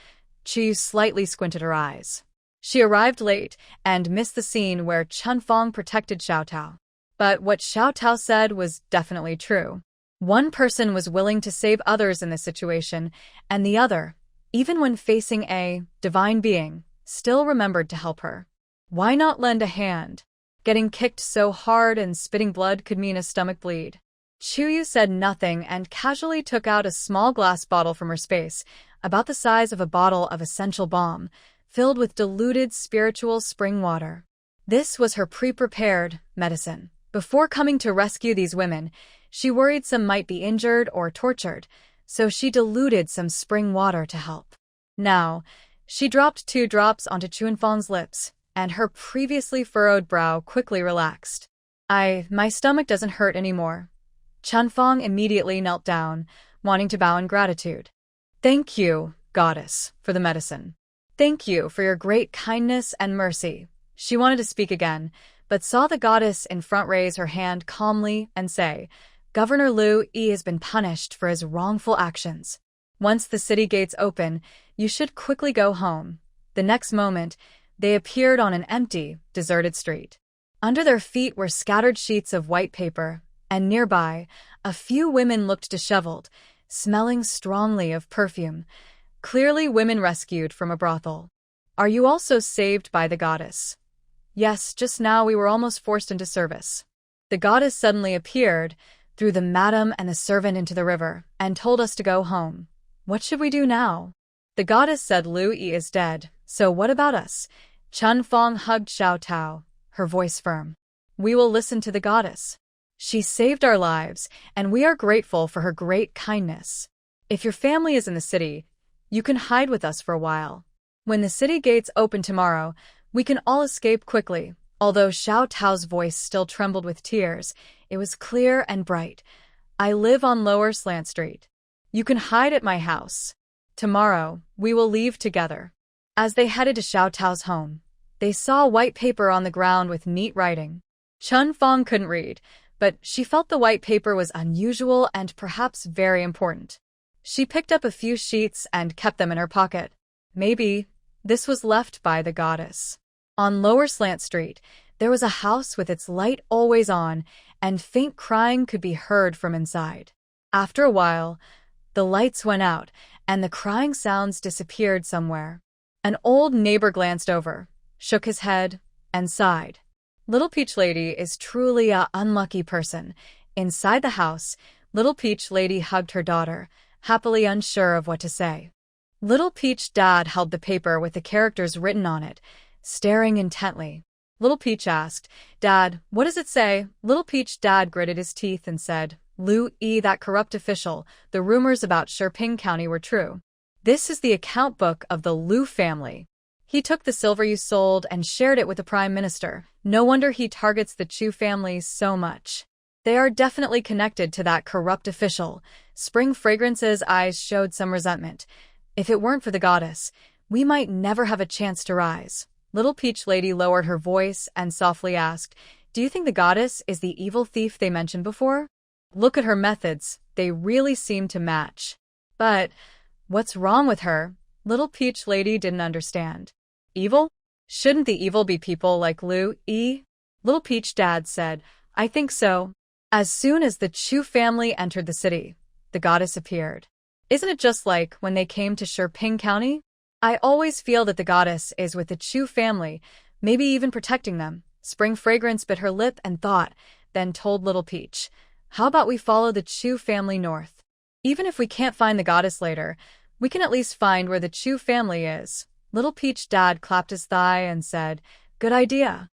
Chu slightly squinted her eyes. She arrived late and missed the scene where Chunfong protected Showdown. But what Showdown said was definitely true. One person was willing to save others in this situation, and the other, even when facing a divine being, still remembered to help her. Why not lend a hand? Getting kicked so hard and spitting blood could mean a stomach bleed. Chuyu said nothing and casually took out a small glass bottle from her space, about the size of a bottle of essential balm, filled with diluted spiritual spring water. This was her pre-prepared medicine. Before coming to rescue these women, she worried some might be injured or tortured, so she diluted some spring water to help. Now, she dropped 2 drops onto Chunfang's lips, and her previously furrowed brow quickly relaxed. My stomach doesn't hurt anymore. Chunfang immediately knelt down, wanting to bow in gratitude. Thank you, goddess, for the medicine. Thank you for your great kindness and mercy. She wanted to speak again, but saw the goddess in front raise her hand calmly and say, Governor Liu Yi has been punished for his wrongful actions. Once the city gates open, you should quickly go home. The next moment, they appeared on an empty, deserted street. Under their feet were scattered sheets of white paper, and nearby, a few women looked disheveled, smelling strongly of perfume. Clearly women rescued from a brothel. Are you also saved by the goddess? Yes, just now we were almost forced into service. The goddess suddenly appeared, threw the madam and the servant into the river, and told us to go home. What should we do now? The goddess said Liu Yi is dead, so what about us? Chunfang hugged Xiao Tao, her voice firm. We will listen to the goddess. She saved our lives, and we are grateful for her great kindness. If your family is in the city, you can hide with us for a while. When the city gates open tomorrow, we can all escape quickly. Although Xiao Tao's voice still trembled with tears, it was clear and bright. I live on Lower Slant Street. You can hide at my house. Tomorrow, we will leave together. As they headed to Xiao Tao's home, they saw white paper on the ground with neat writing. Chunfang couldn't read, but she felt the white paper was unusual and perhaps very important. She picked up a few sheets and kept them in her pocket. Maybe this was left by the goddess. On Lower Slant Street, there was a house with its light always on, and faint crying could be heard from inside. After a while, the lights went out, and the crying sounds disappeared somewhere. An old neighbor glanced over, shook his head, and sighed. Little Peach Lady is truly a unlucky person. Inside the house, Little Peach Lady hugged her daughter, happily unsure of what to say. Little Peach Dad held the paper with the characters written on it, staring intently. Little Peach asked, Dad, what does it say? Little Peach Dad gritted his teeth and said, Liu Yi, that corrupt official, the rumors about Shirping County were true. This is the account book of the Liu family. He took the silver you sold and shared it with the Prime Minister. No wonder he targets the Chu family so much. They are definitely connected to that corrupt official. Spring Fragrance's eyes showed some resentment. If it weren't for the goddess, we might never have a chance to rise. Little Peach Lady lowered her voice and softly asked, Do you think the goddess is the evil thief they mentioned before? Look at her methods, they really seem to match. But what's wrong with her? Little Peach Lady didn't understand. Evil? Shouldn't the evil be people like Liu Yi? Little Peach Dad said, I think so. As soon as the Chu family entered the city, the goddess appeared. Isn't it just like when they came to Shirping County? I always feel that the goddess is with the Chu family, maybe even protecting them. Spring Fragrance bit her lip and thought, then told Little Peach, How about we follow the Chu family north? Even if we can't find the goddess later, we can at least find where the Chu family is. Little Peach Dad clapped his thigh and said, Good idea.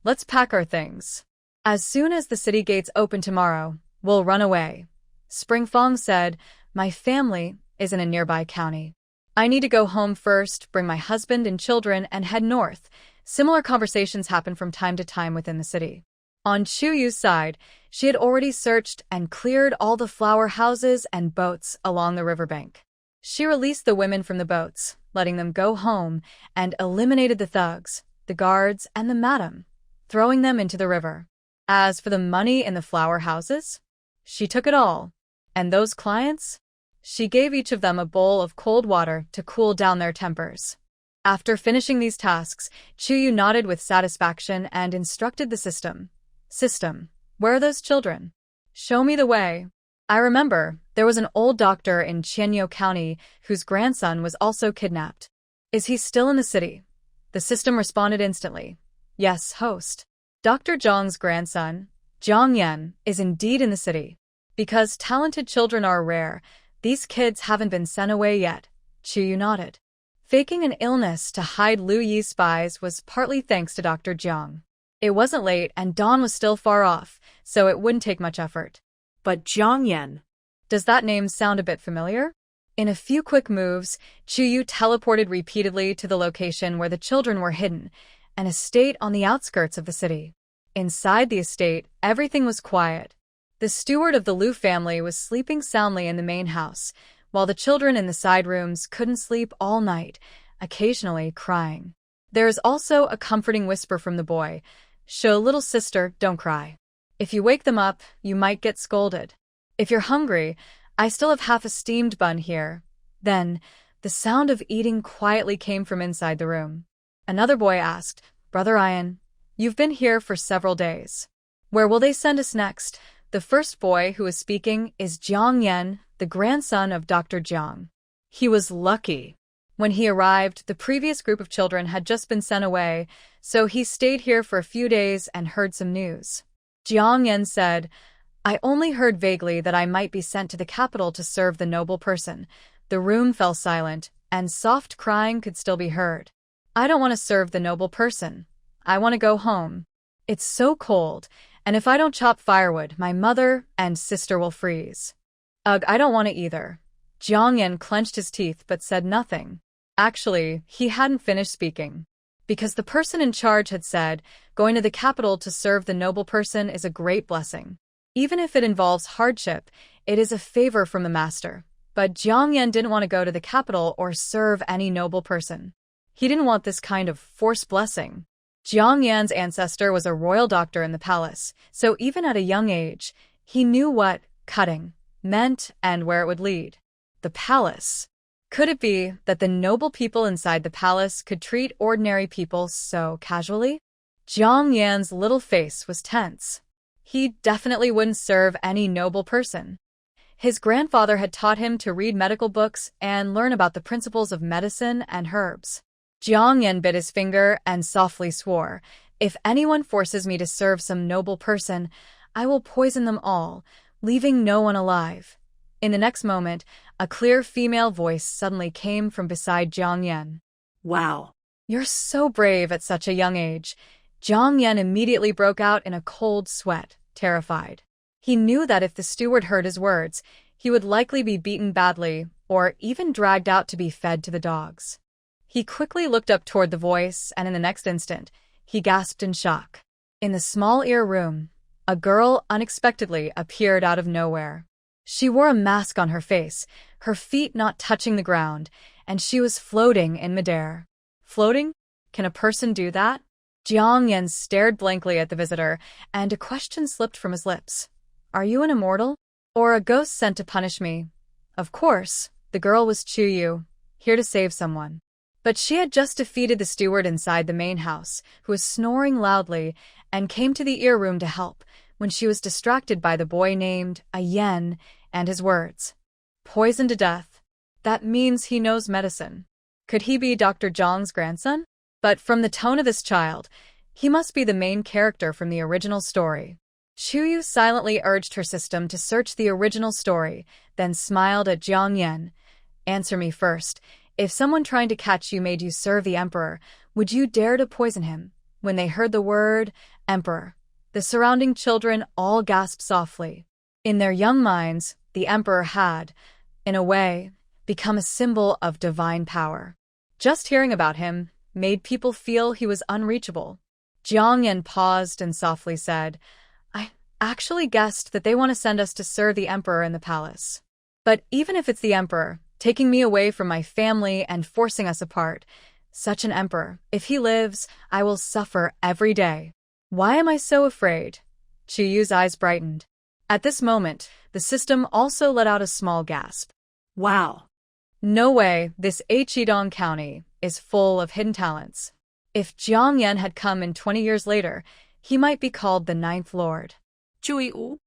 Let's pack our things. As soon as the city gates open tomorrow, we'll run away. Spring Fong said, My family is in a nearby county. I need to go home first, bring my husband and children, and head north. Similar conversations happen from time to time within the city. On Chu Yu's side, she had already searched and cleared all the flower houses and boats along the riverbank. She released the women from the boats, letting them go home, and eliminated the thugs, the guards, and the madam, throwing them into the river. As for the money in the flower houses, she took it all. And those clients? She gave each of them a bowl of cold water to cool down their tempers. After finishing these tasks, Chu Yu nodded with satisfaction and instructed the system. System, where are those children? Show me the way. I remember, there was an old doctor in Qianyu County whose grandson was also kidnapped. Is he still in the city? The system responded instantly. Yes, host. Dr. Zhang's grandson, Zhang Yan, is indeed in the city. Because talented children are rare, these kids haven't been sent away yet. Chu nodded. Faking an illness to hide Lu Yi's spies was partly thanks to Dr. Jiang. It wasn't late and dawn was still far off, so it wouldn't take much effort. But Jiang Yan. Does that name sound a bit familiar? In a few quick moves, Chu teleported repeatedly to the location where the children were hidden, an estate on the outskirts of the city. Inside the estate, everything was quiet. The steward of the Lu family was sleeping soundly in the main house, while the children in the side rooms couldn't sleep all night, occasionally crying. There is also a comforting whisper from the boy, "Show little sister, don't cry. If you wake them up, you might get scolded. If you're hungry, I still have half a steamed bun here." Then, the sound of eating quietly came from inside the room. Another boy asked, "Brother Ian, you've been here for several days. Where will they send us next?" The first boy who is speaking is Jiang Yan, the grandson of Dr. Jiang. He was lucky. When he arrived, the previous group of children had just been sent away, so he stayed here for a few days and heard some news. Jiang Yan said, "I only heard vaguely that I might be sent to the capital to serve the noble person." The room fell silent, and soft crying could still be heard. "I don't want to serve the noble person. I want to go home. It's so cold, and if I don't chop firewood, my mother and sister will freeze." "Ugh, I don't want to either." Jiang Yan clenched his teeth but said nothing. Actually, he hadn't finished speaking. Because the person in charge had said, going to the capital to serve the noble person is a great blessing. Even if it involves hardship, it is a favor from the master. But Jiang Yan didn't want to go to the capital or serve any noble person. He didn't want this kind of forced blessing. Jiang Yan's ancestor was a royal doctor in the palace, so even at a young age, he knew what cutting meant and where it would lead. The palace. Could it be that the noble people inside the palace could treat ordinary people so casually? Jiang Yan's little face was tense. He definitely wouldn't serve any noble person. His grandfather had taught him to read medical books and learn about the principles of medicine and herbs. Jiang Yan bit his finger and softly swore, "If anyone forces me to serve some noble person, I will poison them all, leaving no one alive." In the next moment, a clear female voice suddenly came from beside Jiang Yan. "Wow. You're so brave at such a young age." Jiang Yan immediately broke out in a cold sweat, terrified. He knew that if the steward heard his words, he would likely be beaten badly or even dragged out to be fed to the dogs. He quickly looked up toward the voice, and in the next instant, he gasped in shock. In the small ear room, a girl unexpectedly appeared out of nowhere. She wore a mask on her face, her feet not touching the ground, and she was floating in midair. Floating? Can a person do that? Jiang Yan stared blankly at the visitor, and a question slipped from his lips. "Are you an immortal? Or a ghost sent to punish me?" Of course, the girl was Chu, here to save someone. But she had just defeated the steward inside the main house, who was snoring loudly, and came to the ear room to help, when she was distracted by the boy named Yen and his words. "Poisoned to death. That means he knows medicine. Could he be Dr. Zhang's grandson?" But from the tone of this child, he must be the main character from the original story. Chu silently urged her system to search the original story, then smiled at Jiang Yan. "Answer me first. If someone trying to catch you made you serve the emperor, would you dare to poison him?" When they heard the word emperor, the surrounding children all gasped softly. In their young minds, the emperor had, in a way, become a symbol of divine power. Just hearing about him made people feel he was unreachable. Jiang Yan paused and softly said, "I actually guessed that they want to send us to serve the emperor in the palace. But even if it's the emperor, taking me away from my family and forcing us apart, such an emperor, if he lives, I will suffer every day. Why am I so afraid?" Chu's eyes brightened. At this moment, the system also let out a small gasp. "Wow. No way, this Heidong County is full of hidden talents. If Jiang Yan had come in 20 years later, he might be called the Ninth Lord." Chu.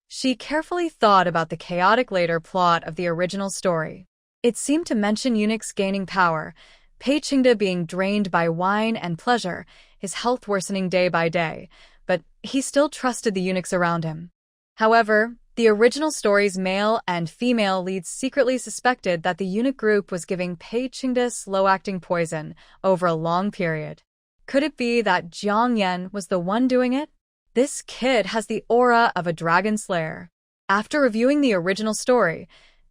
She carefully thought about the chaotic later plot of the original story. It seemed to mention eunuchs gaining power, Pei Qingde being drained by wine and pleasure, his health worsening day by day, but he still trusted the eunuchs around him. However, The original story's male and female leads secretly suspected that the eunuch group was giving Pei Qingde slow-acting poison over a long period. Could it be that Jiang Yan was the one doing it? This kid has the aura of a dragon slayer. After reviewing the original story,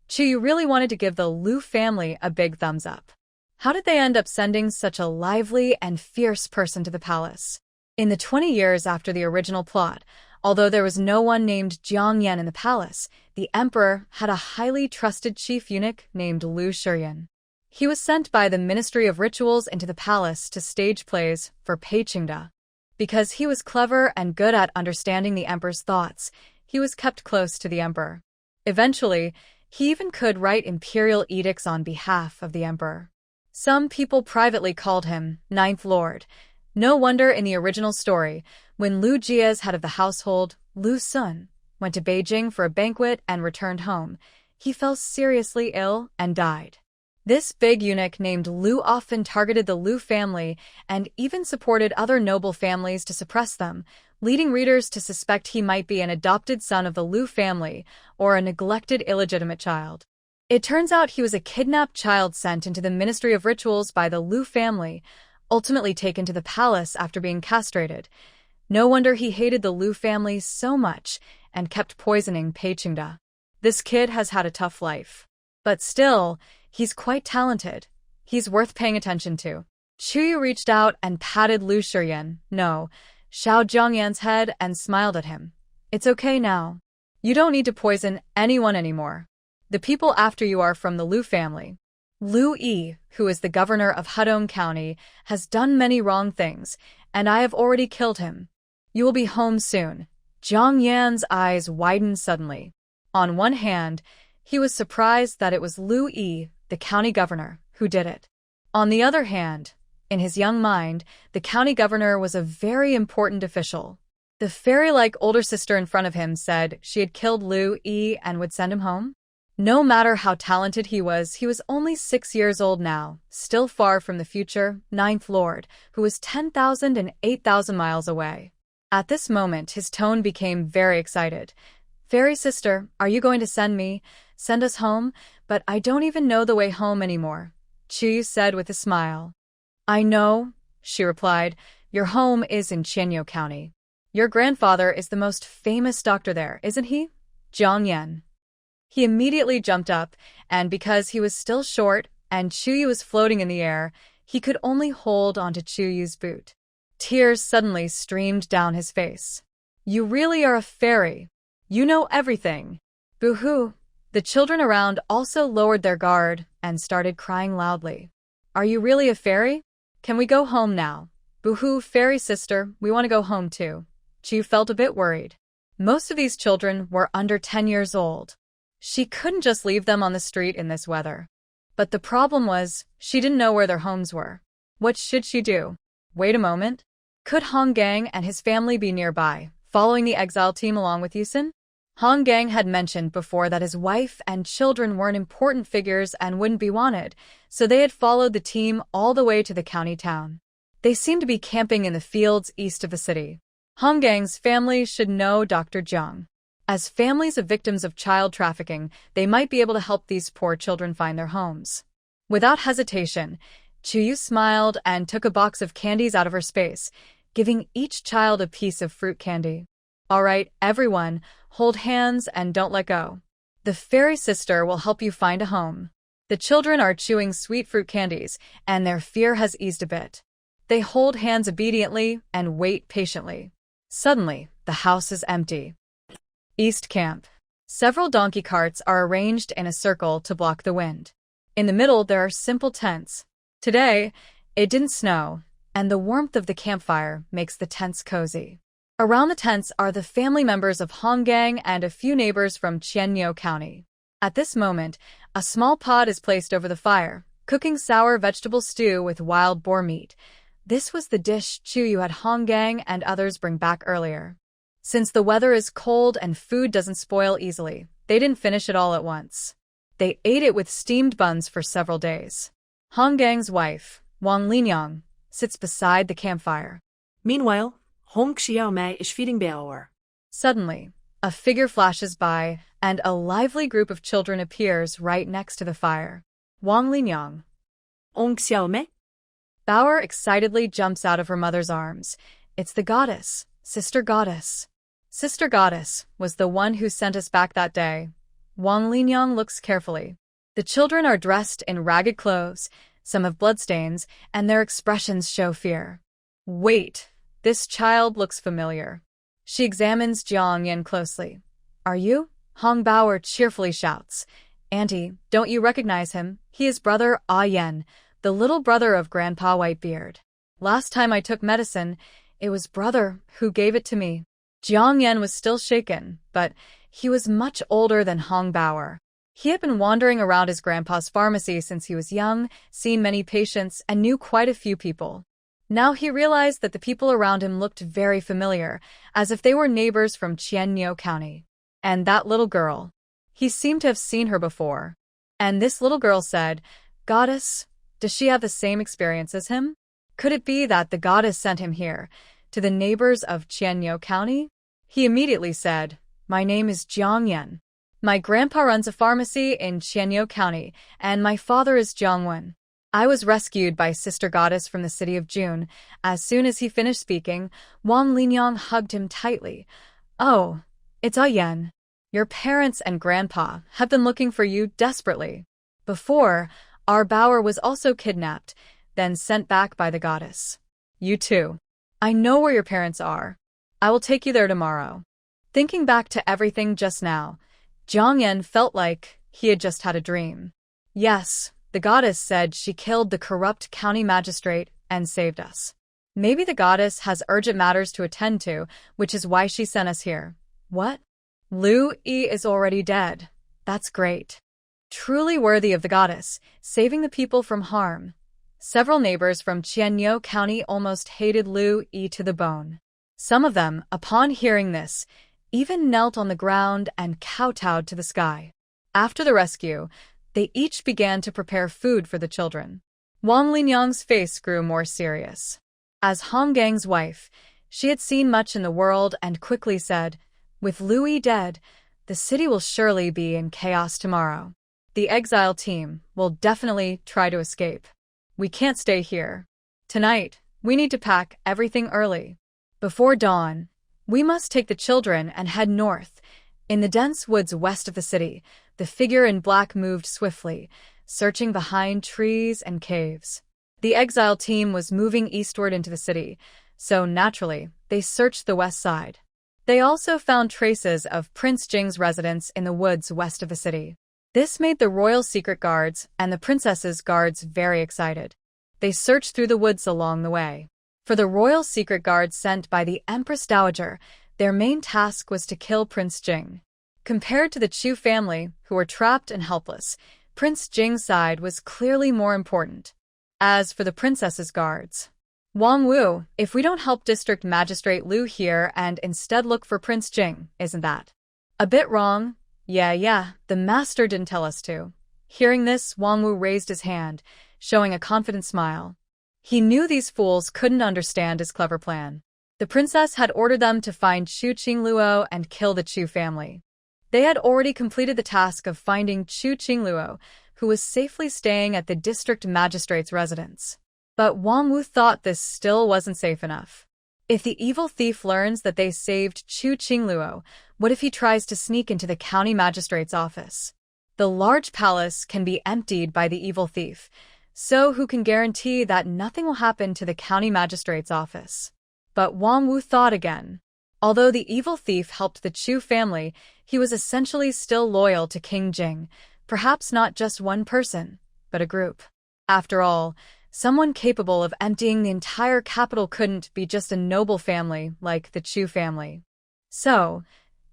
Chu really wanted to give the Lu family a big thumbs up. How did they end up sending such a lively and fierce person to the palace? In the 20 years after the original plot, although there was no one named Jiang Yan in the palace, the emperor had a highly trusted chief eunuch named Lu Shiyan. He was sent by the Ministry of Rituals into the palace to stage plays for Pei Qingde. Because he was clever and good at understanding the emperor's thoughts, he was kept close to the emperor. Eventually, he even could write imperial edicts on behalf of the emperor. Some people privately called him Ninth Lord. No wonder in the original story, when Lu Jia's head of the household, Lu Sun, went to Beijing for a banquet and returned home, he fell seriously ill and died. This big eunuch named Lu often targeted the Lu family and even supported other noble families to suppress them, leading readers to suspect he might be an adopted son of the Lu family or a neglected illegitimate child. It turns out he was a kidnapped child sent into the Ministry of Rituals by the Lu family, ultimately taken to the palace after being castrated. No wonder he hated the Lu family so much and kept poisoning Pei Qingde. This kid has had a tough life. But still, he's quite talented. He's worth paying attention to. Chu reached out and patted Lu Shiyan, no, Xiao Zhangyan's head and smiled at him. It's okay now. You don't need to poison anyone anymore. The people after you are from the Lu family. Lu Yi, who is the governor of Hudong County, has done many wrong things, and I have already killed him. You will be home soon. Jiang Yan's eyes widened suddenly. On one hand, he was surprised that it was Lu Yi, the county governor, who did it. On the other hand, in his young mind, the county governor was a very important official. The fairy-like older sister in front of him said she had killed Lu Yi and would send him home. No matter how talented he was only 6 years old now, still far from the future Ninth Lord, who was 10,000 and 8,000 miles away. At this moment, his tone became very excited. Fairy sister, are you going to send us home? But I don't even know the way home anymore, Chu said with a smile. I know, she replied. Your home is in Qianyou County. Your grandfather is the most famous doctor there, isn't he? Jiang Yan. He immediately jumped up, and because he was still short and Chu was floating in the air, he could only hold onto Chu's boot. Tears suddenly streamed down his face. You really are a fairy. You know everything. Boo-hoo. The children around also lowered their guard and started crying loudly. Are you really a fairy? Can we go home now? Boo-hoo, fairy sister, we want to go home too. Chu felt a bit worried. Most of these children were under 10 years old. She couldn't just leave them on the street in this weather. But the problem was, she didn't know where their homes were. What should she do? Wait a moment. Could Hong Gang and his family be nearby, following the exile team along with Yusin? Hong Gang had mentioned before that his wife and children weren't important figures and wouldn't be wanted, so they had followed the team all the way to the county town. They seemed to be camping in the fields east of the city. Hong Gang's family should know Dr. Zhang. As families of victims of child trafficking, they might be able to help these poor children find their homes. Without hesitation, Chu smiled and took a box of candies out of her space, giving each child a piece of fruit candy. All right, everyone, hold hands and don't let go. The fairy sister will help you find a home. The children are chewing sweet fruit candies, and their fear has eased a bit. They hold hands obediently and wait patiently. Suddenly, the house is empty. East Camp. Several donkey carts are arranged in a circle to block the wind. In the middle, there are simple tents. Today, it didn't snow, and the warmth of the campfire makes the tents cozy. Around the tents are the family members of Hong Gang and a few neighbors from Qianyou County. At this moment, a small pot is placed over the fire, cooking sour vegetable stew with wild boar meat. This was the dish Chu had Hong Gang and others bring back earlier. Since the weather is cold and food doesn't spoil easily, they didn't finish it all at once. They ate it with steamed buns for several days. Hong Gang's wife, Wang Linyang, sits beside the campfire. Meanwhile, Hong Xiaomai is feeding Beoer. Suddenly, A figure flashes by, and a lively group of children appears right next to the fire. Wang Linyang. Xiaomei? Bauer excitedly jumps out of her mother's arms. It's the goddess, Sister Goddess. Sister Goddess was the one who sent us back that day. Wang Linyang looks carefully. The children are dressed in ragged clothes, some have bloodstains, and their expressions show fear. Wait, this child looks familiar. She examines Jiang Yan closely. Are you? Hong Bauer cheerfully shouts. Auntie, don't you recognize him? He is brother Ah Yan, the little brother of Grandpa Whitebeard. Last time I took medicine, it was brother who gave it to me. Jiang Yan was still shaken, but he was much older than Hong Bauer. He had been wandering around his grandpa's pharmacy since he was young, seen many patients, and knew quite a few people. Now he realized that the people around him looked very familiar, as if they were neighbors from Qianniu County. And that little girl. He seemed to have seen her before. And this little girl said, Goddess, does she have the same experience as him? Could it be that the goddess sent him here, to the neighbors of Qianniu County? He immediately said, My name is Jiang Yan. My grandpa runs a pharmacy in Qianniu County, and my father is Jiang Wen. I was rescued by Sister Goddess from the city of June. As soon as he finished speaking, Wang Linyang hugged him tightly. Oh, it's Ah Yan. Your parents and grandpa have been looking for you desperately. Before, our Bauer was also kidnapped, then sent back by the goddess. You too. I know where your parents are. I will take you there tomorrow. Thinking back to everything just now, Jiang Yan felt like he had just had a dream. Yes, the goddess said she killed the corrupt county magistrate and saved us. Maybe the goddess has urgent matters to attend to, which is why she sent us here. What? Lu Yi is already dead. That's great. Truly worthy of the goddess, saving the people from harm. Several neighbors from Qianniu County almost hated Lu Yi to the bone. Some of them, upon hearing this, even knelt on the ground and kowtowed to the sky. After the rescue, they each began to prepare food for the children. Wang Linyang's face grew more serious. As Hong Gang's wife, she had seen much in the world and quickly said, With Lu Yi dead, the city will surely be in chaos tomorrow. The exile team will definitely try to escape. We can't stay here. Tonight, we need to pack everything early. Before dawn, we must take the children and head north. In the dense woods west of the city, the figure in black moved swiftly, searching behind trees and caves. The exile team was moving eastward into the city, so naturally, they searched the west side. They also found traces of Prince Jing's residence in the woods west of the city. This made the royal secret guards and the princess's guards very excited. They searched through the woods along the way. For the royal secret guards sent by the Empress Dowager, their main task was to kill Prince Jing. Compared to the Chu family, who were trapped and helpless, Prince Jing's side was clearly more important. As for the princess's guards, Wang Wu, if we don't help District Magistrate Liu here and instead look for Prince Jing, isn't that a bit wrong? Yeah, the master didn't tell us to. Hearing this, Wang Wu raised his hand, showing a confident smile. He knew these fools couldn't understand his clever plan. The princess had ordered them to find Chu Chingluo and kill the Chu family. They had already completed the task of finding Chu Chingluo, who was safely staying at the district magistrate's residence. But Wang Wu thought this still wasn't safe enough. If the evil thief learns that they saved Chu Chingluo, what if he tries to sneak into the county magistrate's office? The large palace can be emptied by the evil thief, so who can guarantee that nothing will happen to the county magistrate's office? But Wang Wu thought again. Although the evil thief helped the Chu family, he was essentially still loyal to King Jing, perhaps not just one person, but a group. After all, someone capable of emptying the entire capital couldn't be just a noble family like the Chu family. So,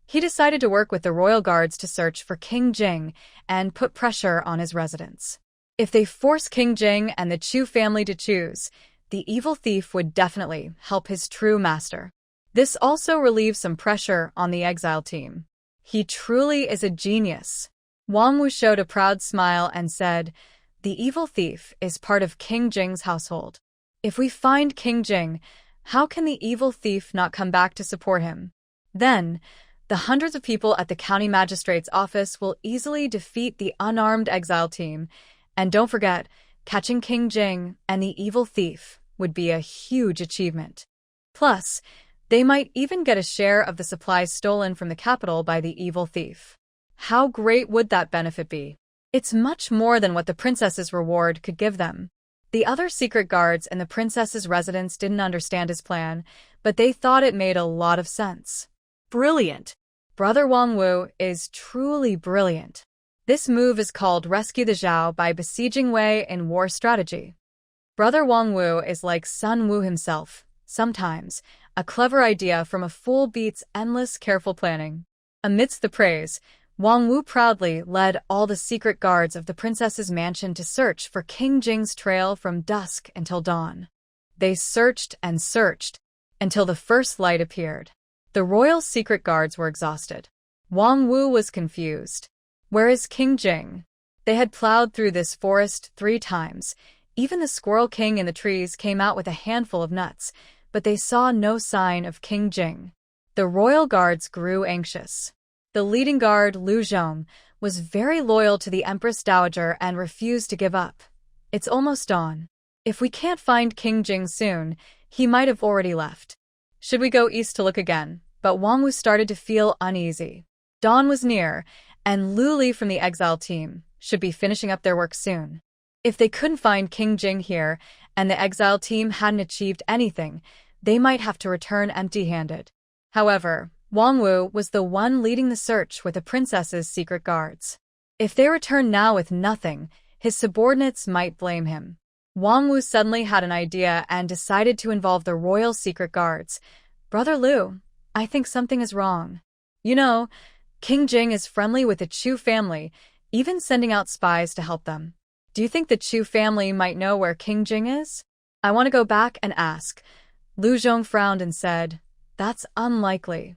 he decided to work with the royal guards to search for King Jing and put pressure on his residents. If they force King Jing and the Chu family to choose, the evil thief would definitely help his true master. This also relieves some pressure on the exile team. He truly is a genius. Wang Wu showed a proud smile and said, The evil thief is part of King Jing's household. If we find King Jing, how can the evil thief not come back to support him? Then, The hundreds of people at the county magistrate's office will easily defeat the unarmed exile team. And don't forget, catching King Jing and the evil thief would be a huge achievement. Plus, they might even get a share of the supplies stolen from the capital by the evil thief. How great would that benefit be? It's much more than what the princess's reward could give them. The other secret guards in the princess's residence didn't understand his plan, but they thought it made a lot of sense. Brilliant. Brother Wang Wu is truly brilliant. This move is called Rescue the Zhao by besieging Wei in war strategy. Brother Wang Wu is like Sun Wu himself. Sometimes, a clever idea from a fool beats endless careful planning. Amidst the praise, Wang Wu proudly led all the secret guards of the princess's mansion to search for King Jing's trail from dusk until dawn. They searched and searched until the first light appeared. The royal secret guards were exhausted. Wang Wu was confused. Where is King Jing? They had plowed through this forest 3 times. Even the Squirrel King in the trees came out with a handful of nuts, but they saw no sign of King Jing. The royal guards grew anxious. The leading guard, Lu Zhong, was very loyal to the Empress Dowager and refused to give up. It's almost dawn. If we can't find King Jing soon, he might have already left. Should we go east to look again? But Wang Wu started to feel uneasy. Dawn was near, and Lu Li from the exile team should be finishing up their work soon. If they couldn't find King Jing here, and the exile team hadn't achieved anything, they might have to return empty-handed. However, Wang Wu was the one leading the search with the princess's secret guards. If they returned now with nothing, his subordinates might blame him. Wang Wu suddenly had an idea and decided to involve the royal secret guards. Brother Lu, I think something is wrong. You know, King Jing is friendly with the Chu family, even sending out spies to help them. Do you think the Chu family might know where King Jing is? I want to go back and ask. Lu Zhong frowned and said, that's unlikely.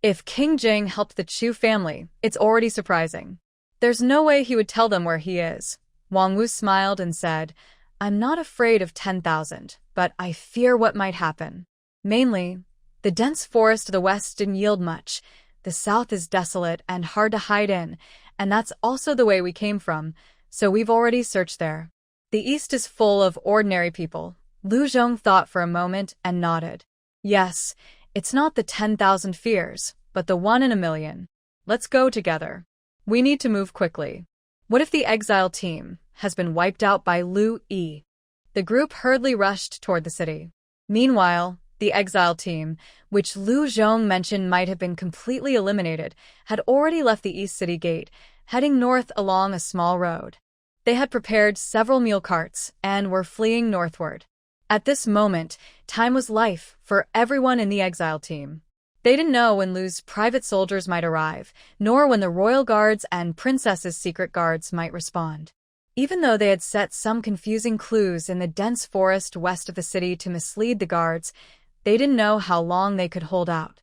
If King Jing helped the Chu family, it's already surprising. There's no way he would tell them where he is. Wang Wu smiled and said, I'm not afraid of 10,000, but I fear what might happen. Mainly, the dense forest to the west didn't yield much. The south is desolate and hard to hide in, and that's also the way we came from, so we've already searched there. The east is full of ordinary people. Lu Zhong thought for a moment and nodded. Yes, it's not the 10,000 fears, but the 1 in a million. Let's go together. We need to move quickly. What if the exile team has been wiped out by Lu Yi? The group hurriedly rushed toward the city. Meanwhile, the exile team, which Lu Zhong mentioned might have been completely eliminated, had already left the east city gate, heading north along a small road. They had prepared several mule carts and were fleeing northward. At this moment, time was life for everyone in the exile team. They didn't know when Lu's private soldiers might arrive, nor when the royal guards and princess's secret guards might respond. Even though they had set some confusing clues in the dense forest west of the city to mislead the guards, they didn't know how long they could hold out.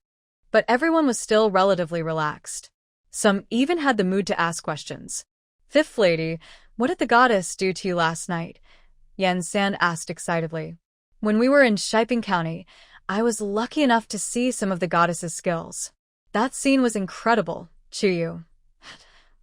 But everyone was still relatively relaxed. Some even had the mood to ask questions. Fifth lady, what did the goddess do to you last night? Yan San asked excitedly. When we were in Shiping County, I was lucky enough to see some of the goddess's skills. That scene was incredible, Chu Yu.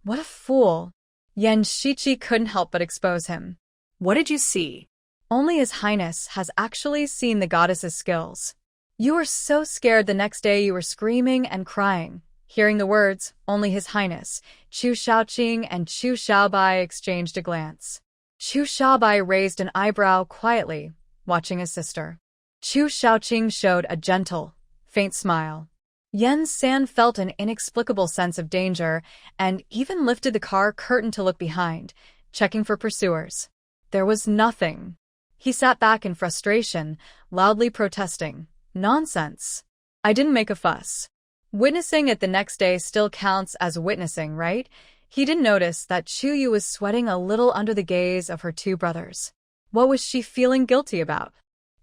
What a fool. Yan Shichi couldn't help but expose him. What did you see? Only His Highness has actually seen the goddess's skills. You were so scared the next day you were screaming and crying. Hearing the words, only His Highness, Chu Shaoqing and Chu Shaobai exchanged a glance. Chu Shaobai raised an eyebrow quietly, watching his sister. Chu Shaoqing showed a gentle, faint smile. Yan San felt an inexplicable sense of danger and even lifted the car curtain to look behind, checking for pursuers. There was nothing. He sat back in frustration, loudly protesting. Nonsense. I didn't make a fuss. Witnessing it the next day still counts as witnessing, right? He didn't notice that Chu Yu was sweating a little under the gaze of her 2 brothers. What was she feeling guilty about?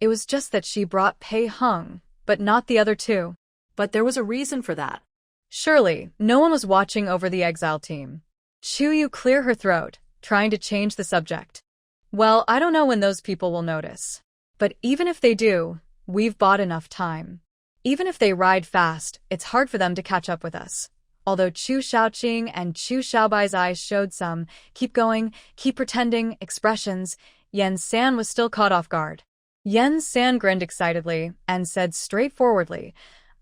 It was just that she brought Pei Hung, but not the other 2. But there was a reason for that. Surely, no one was watching over the exile team. Chu Yu cleared her throat, trying to change the subject. Well, I don't know when those people will notice. But even if they do, we've bought enough time. Even if they ride fast, it's hard for them to catch up with us. Although Chu Shaoqing and Chu Shaobai's eyes showed some keep going, keep pretending expressions, Yen San was still caught off guard. Yen San grinned excitedly and said straightforwardly,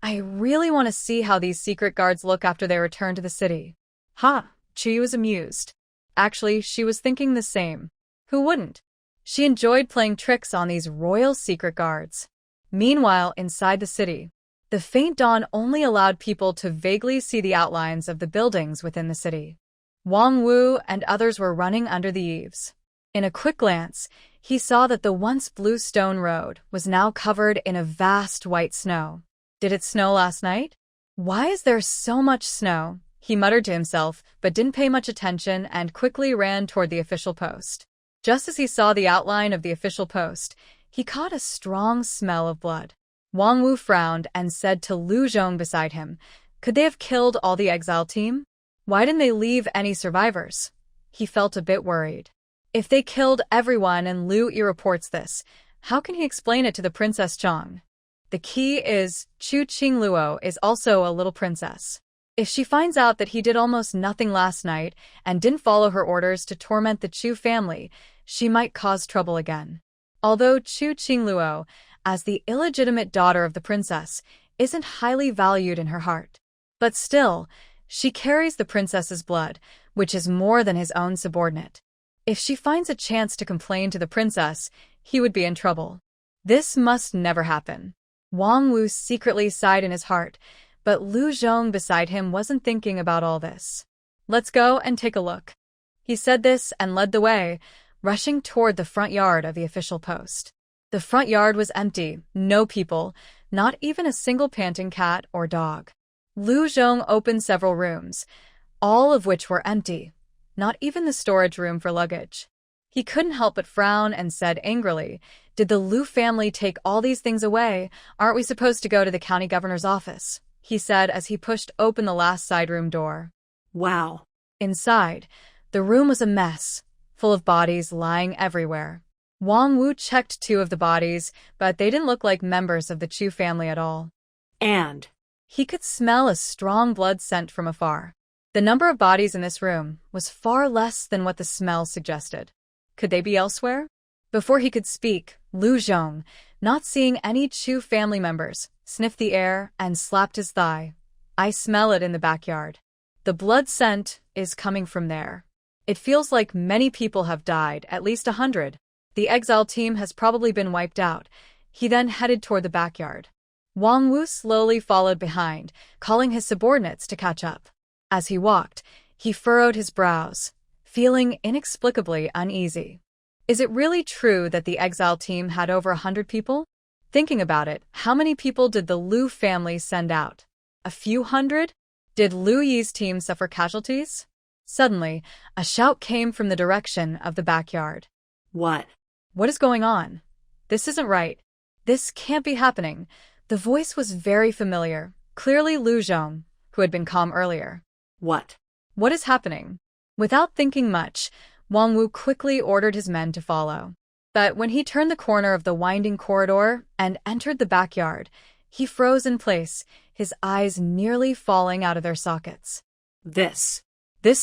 I really want to see how these secret guards look after they return to the city. Ha! Chu was amused. Actually, she was thinking the same. Who wouldn't? She enjoyed playing tricks on these royal secret guards. Meanwhile, inside the city, the faint dawn only allowed people to vaguely see the outlines of the buildings within the city. Wang Wu and others were running under the eaves. In a quick glance, he saw that the once blue stone road was now covered in a vast white snow. Did it snow last night? Why is there so much snow? He muttered to himself, but didn't pay much attention and quickly ran toward the official post. Just as he saw the outline of the official post, he caught a strong smell of blood. Wang Wu frowned and said to Lu Zhong beside him, could they have killed all the exile team? Why didn't they leave any survivors? He felt a bit worried. If they killed everyone and Lu Yi reports this, how can he explain it to the Princess Chang? The key is, Chu Chingluo is also a little princess. If she finds out that he did almost nothing last night and didn't follow her orders to torment the Chu family, she might cause trouble again. Although Chu Chingluo, as the illegitimate daughter of the princess, isn't highly valued in her heart. But still, she carries the princess's blood, which is more than his own subordinate. If she finds a chance to complain to the princess, he would be in trouble. This must never happen. Wang Wu secretly sighed in his heart, but Lu Zhong beside him wasn't thinking about all this. Let's go and take a look. He said this and led the way, rushing toward the front yard of the official post. The front yard was empty, no people, not even a single panting cat or dog. Lu Zhong opened several rooms, all of which were empty, not even the storage room for luggage. He couldn't help but frown and said angrily, did the Lu family take all these things away? Aren't we supposed to go to the county governor's office? He said as he pushed open the last side room door. Wow. Inside, the room was a mess, full of bodies lying everywhere. Wang Wu checked 2 of the bodies, but they didn't look like members of the Chu family at all. And he could smell a strong blood scent from afar. The number of bodies in this room was far less than what the smell suggested. Could they be elsewhere? Before he could speak, Lu Zhong, not seeing any Chu family members, sniffed the air and slapped his thigh. I smell it in the backyard. The blood scent is coming from there. It feels like many people have died, at least 100. The exile team has probably been wiped out. He then headed toward the backyard. Wang Wu slowly followed behind, calling his subordinates to catch up. As he walked, he furrowed his brows, feeling inexplicably uneasy. Is it really true that the exile team had over 100 people? Thinking about it, how many people did the Lu family send out? A few hundred? Did Lu Yi's team suffer casualties? Suddenly, a shout came from the direction of the backyard. What? What is going on? This isn't right. This can't be happening. The voice was very familiar, clearly Lu Zhong, who had been calm earlier. What? What is happening? Without thinking much, Wang Wu quickly ordered his men to follow. But when he turned the corner of the winding corridor and entered the backyard, he froze in place, his eyes nearly falling out of their sockets. This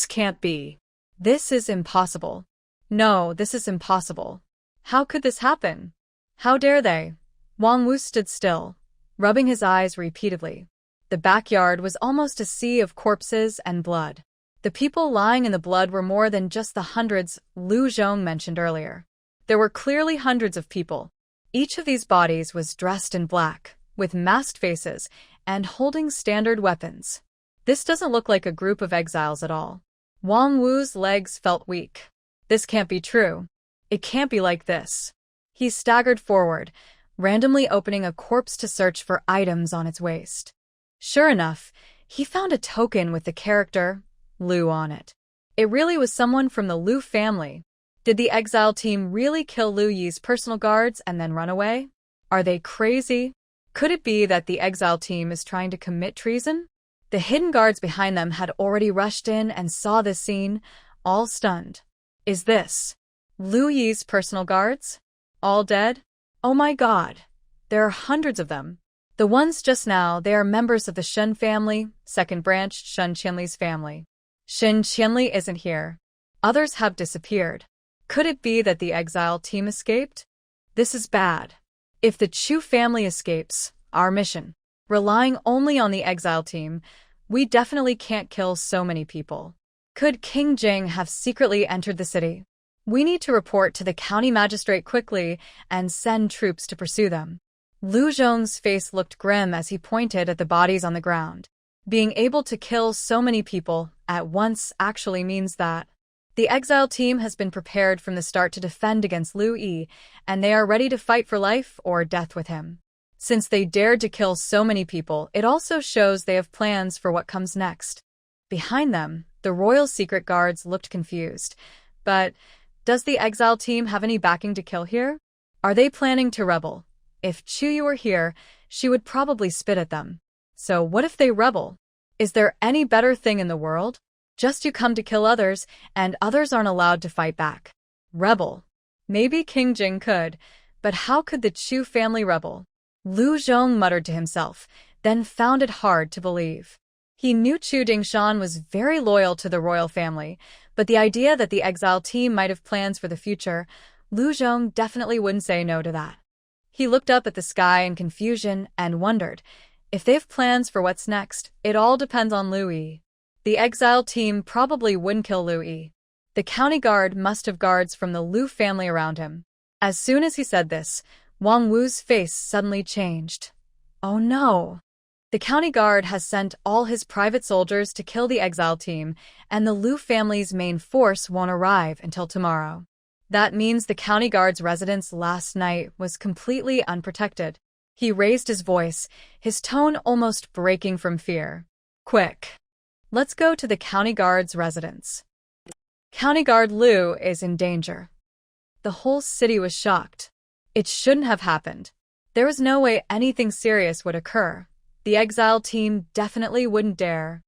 can't be. This is impossible. No, this is impossible. How could this happen? How dare they? Wang Wu stood still, rubbing his eyes repeatedly. The backyard was almost a sea of corpses and blood. The people lying in the blood were more than just the hundreds Lu Zhong mentioned earlier. There were clearly hundreds of people. Each of these bodies was dressed in black, with masked faces, and holding standard weapons. This doesn't look like a group of exiles at all. Wang Wu's legs felt weak. This can't be true. It can't be like this. He staggered forward, randomly opening a corpse to search for items on its waist. Sure enough, he found a token with the character Lu on it. It really was someone from the Lu family. Did the exile team really kill Lu Yi's personal guards and then run away? Are they crazy? Could it be that the exile team is trying to commit treason? The hidden guards behind them had already rushed in and saw this scene, all stunned. Is this Lu Yi's personal guards? All dead? Oh my God! There are hundreds of them. The ones just now, they are members of the Shen family, second branch Shen Qianli's family. Shen Qianli isn't here. Others have disappeared. Could it be that the exile team escaped? This is bad. If the Chu family escapes, our mission, relying only on the exile team, we definitely can't kill so many people. Could King Jing have secretly entered the city? We need to report to the county magistrate quickly and send troops to pursue them. Lu Zhong's face looked grim as he pointed at the bodies on the ground. Being able to kill so many people at once actually means that the exile team has been prepared from the start to defend against Lu Yi, and they are ready to fight for life or death with him. Since they dared to kill so many people, it also shows they have plans for what comes next. Behind them, the royal secret guards looked confused. But does the exile team have any backing to kill here? Are they planning to rebel? If Chu Yu were here, she would probably spit at them. So what if they rebel? Is there any better thing in the world? Just you come to kill others, and others aren't allowed to fight back. Rebel. Maybe King Jing could, but how could the Chu family rebel? Lu Zhong muttered to himself, then found it hard to believe. He knew Chu Dingshan was very loyal to the royal family, but the idea that the exile team might have plans for the future, Lu Zhong definitely wouldn't say no to that. He looked up at the sky in confusion and wondered, if they have plans for what's next, it all depends on Lu Yi. The exile team probably wouldn't kill Lu Yi. The county guard must have guards from the Lu family around him. As soon as he said this, Wang Wu's face suddenly changed. Oh no! The county guard has sent all his private soldiers to kill the exile team, and the Lu family's main force won't arrive until tomorrow. That means the county guard's residence last night was completely unprotected. He raised his voice, his tone almost breaking from fear. Quick! Let's go to the county guard's residence. County guard Lu is in danger. The whole city was shocked. It shouldn't have happened. There was no way anything serious would occur. The exile team definitely wouldn't dare.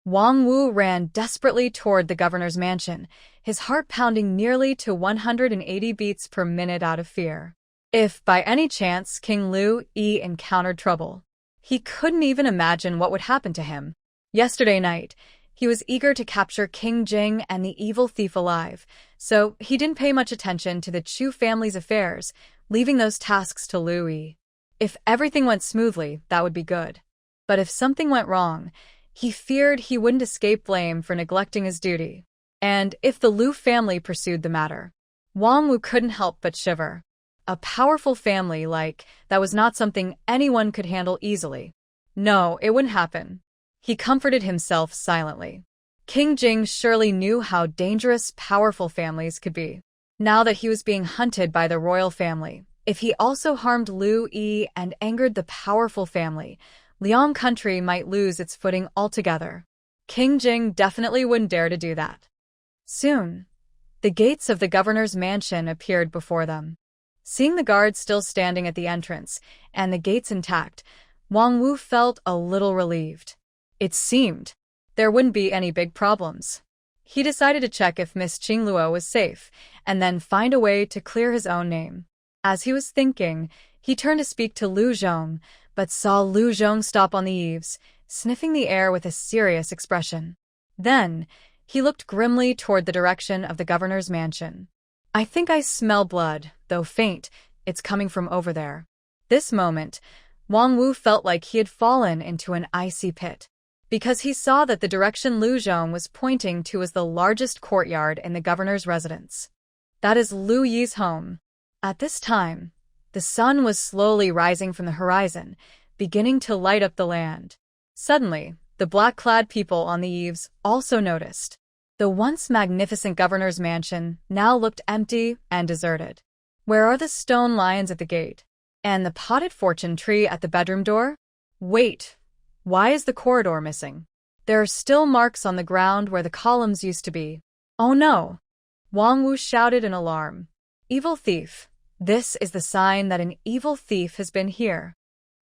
Wang Wu ran desperately toward the governor's mansion, his heart pounding nearly to 180 beats per minute out of fear. If, by any chance, King Lu Yi encountered trouble, he couldn't even imagine what would happen to him. Yesterday night, he was eager to capture King Jing and the evil thief alive, so he didn't pay much attention to the Chu family's affairs, leaving those tasks to Lu Yi. If everything went smoothly, that would be good. But if something went wrong, he feared he wouldn't escape blame for neglecting his duty. And if the Lu family pursued the matter, Wang Wu couldn't help but shiver. A powerful family like that was not something anyone could handle easily. No, it wouldn't happen. He comforted himself silently. King Jing surely knew how dangerous powerful families could be. Now that he was being hunted by the royal family, if he also harmed Lu Yi and angered the powerful family, Liang country might lose its footing altogether. King Jing definitely wouldn't dare to do that. Soon, the gates of the governor's mansion appeared before them. Seeing the guards still standing at the entrance and the gates intact, Wang Wu felt a little relieved. It seemed there wouldn't be any big problems. He decided to check if Miss Chingluo was safe, and then find a way to clear his own name. As he was thinking, he turned to speak to Lu Zhong, but saw Lu Zhong stop on the eaves, sniffing the air with a serious expression. Then, he looked grimly toward the direction of the governor's mansion. I think I smell blood, though faint, it's coming from over there. This moment, Wang Wu felt like he had fallen into an icy pit, because he saw that the direction Lu Zhong was pointing to was the largest courtyard in the governor's residence. That is Lu Yi's home. At this time, the sun was slowly rising from the horizon, beginning to light up the land. Suddenly, the black-clad people on the eaves also noticed. The once magnificent governor's mansion now looked empty and deserted. Where are the stone lions at the gate? And the potted fortune tree at the bedroom door? Wait, why is the corridor missing? There are still marks on the ground where the columns used to be. Oh no! Wang Wu shouted in alarm. Evil thief! This is the sign that an evil thief has been here.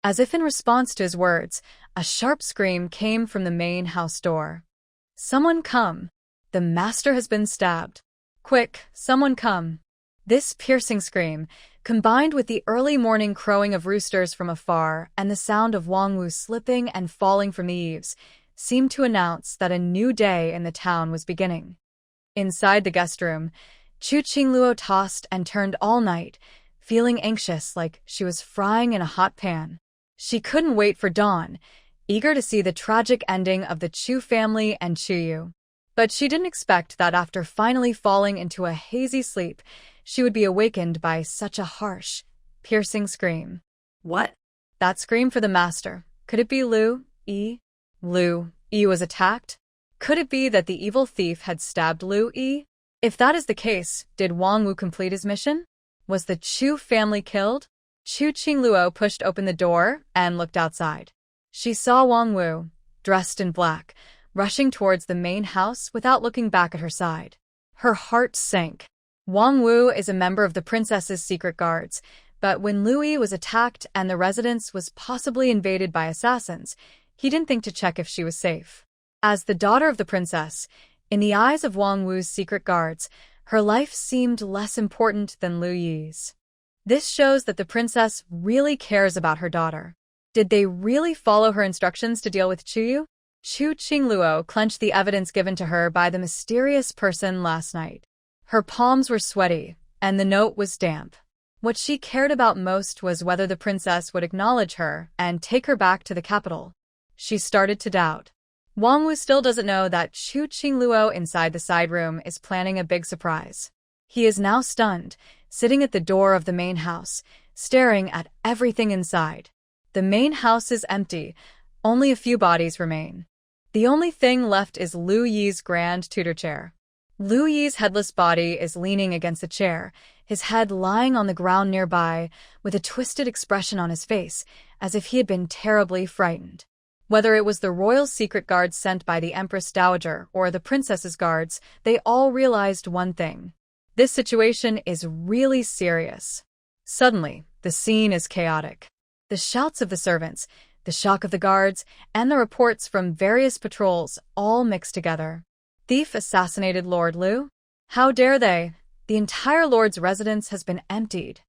As if in response to his words, a sharp scream came from the main house door. Someone come! The master has been stabbed. Quick, someone come! This piercing scream, combined with the early morning crowing of roosters from afar and the sound of Wang Wu slipping and falling from the eaves, seemed to announce that a new day in the town was beginning. Inside the guest room, Chu Chingluo tossed and turned all night, feeling anxious like she was frying in a hot pan. She couldn't wait for dawn, eager to see the tragic ending of the Chu family and Chu Yu. But she didn't expect that after finally falling into a hazy sleep, she would be awakened by such a harsh, piercing scream. What? That scream for the master. Could it be Lu Yi? Lu Yi was attacked? Could it be that the evil thief had stabbed Lu Yi? If that is the case, did Wang Wu complete his mission? Was the Chu family killed? Chu Chingluo pushed open the door and looked outside. She saw Wang Wu, dressed in black, rushing towards the main house without looking back at her side. Her heart sank. Wang Wu is a member of the princess's secret guards, but when Lu Yi was attacked and the residence was possibly invaded by assassins, he didn't think to check if she was safe. As the daughter of the princess, in the eyes of Wang Wu's secret guards, her life seemed less important than Lu Yi's. This shows that the princess really cares about her daughter. Did they really follow her instructions to deal with Chu Yu? Chu Chingluo clenched the evidence given to her by the mysterious person last night. Her palms were sweaty, and the note was damp. What she cared about most was whether the princess would acknowledge her and take her back to the capital. She started to doubt. Wang Wu still doesn't know that Chu Chingluo inside the side room is planning a big surprise. He is now stunned, sitting at the door of the main house, staring at everything inside. The main house is empty. Only a few bodies remain. The only thing left is Lu Yi's grand tutor chair. Lu Yi's headless body is leaning against the chair, his head lying on the ground nearby, with a twisted expression on his face, as if he had been terribly frightened. Whether it was the royal secret guards sent by the Empress Dowager or the princess's guards, they all realized one thing. This situation is really serious. Suddenly, the scene is chaotic. The shouts of the servants, the shock of the guards, and the reports from various patrols all mix together. Thief assassinated Lord Lu? How dare they? The entire lord's residence has been emptied.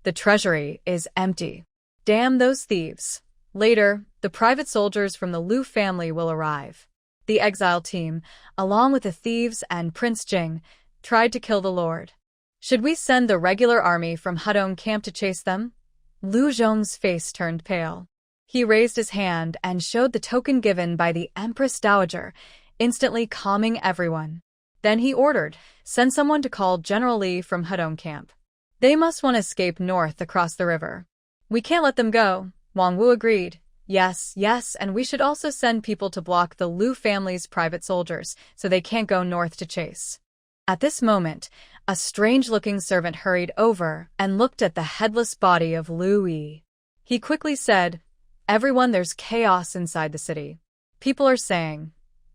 The treasury is empty. Damn those thieves. Later, the private soldiers from the Lu family will arrive. The exile team, along with the thieves and Prince Jing, tried to kill the lord. Should we send the regular army from Hudong camp to chase them? Lu Zhong's face turned pale. He raised his hand and showed the token given by the Empress Dowager, instantly calming everyone. Then he ordered, send someone to call General Li from Hudong camp. They must want to escape north across the river. We can't let them go. Wang Wu agreed. Yes, and we should also send people to block the Lu family's private soldiers, so they can't go north to chase. At this moment, a strange-looking servant hurried over and looked at the headless body of Lu Yi. He quickly said, "Everyone, there's chaos inside the city. People are saying."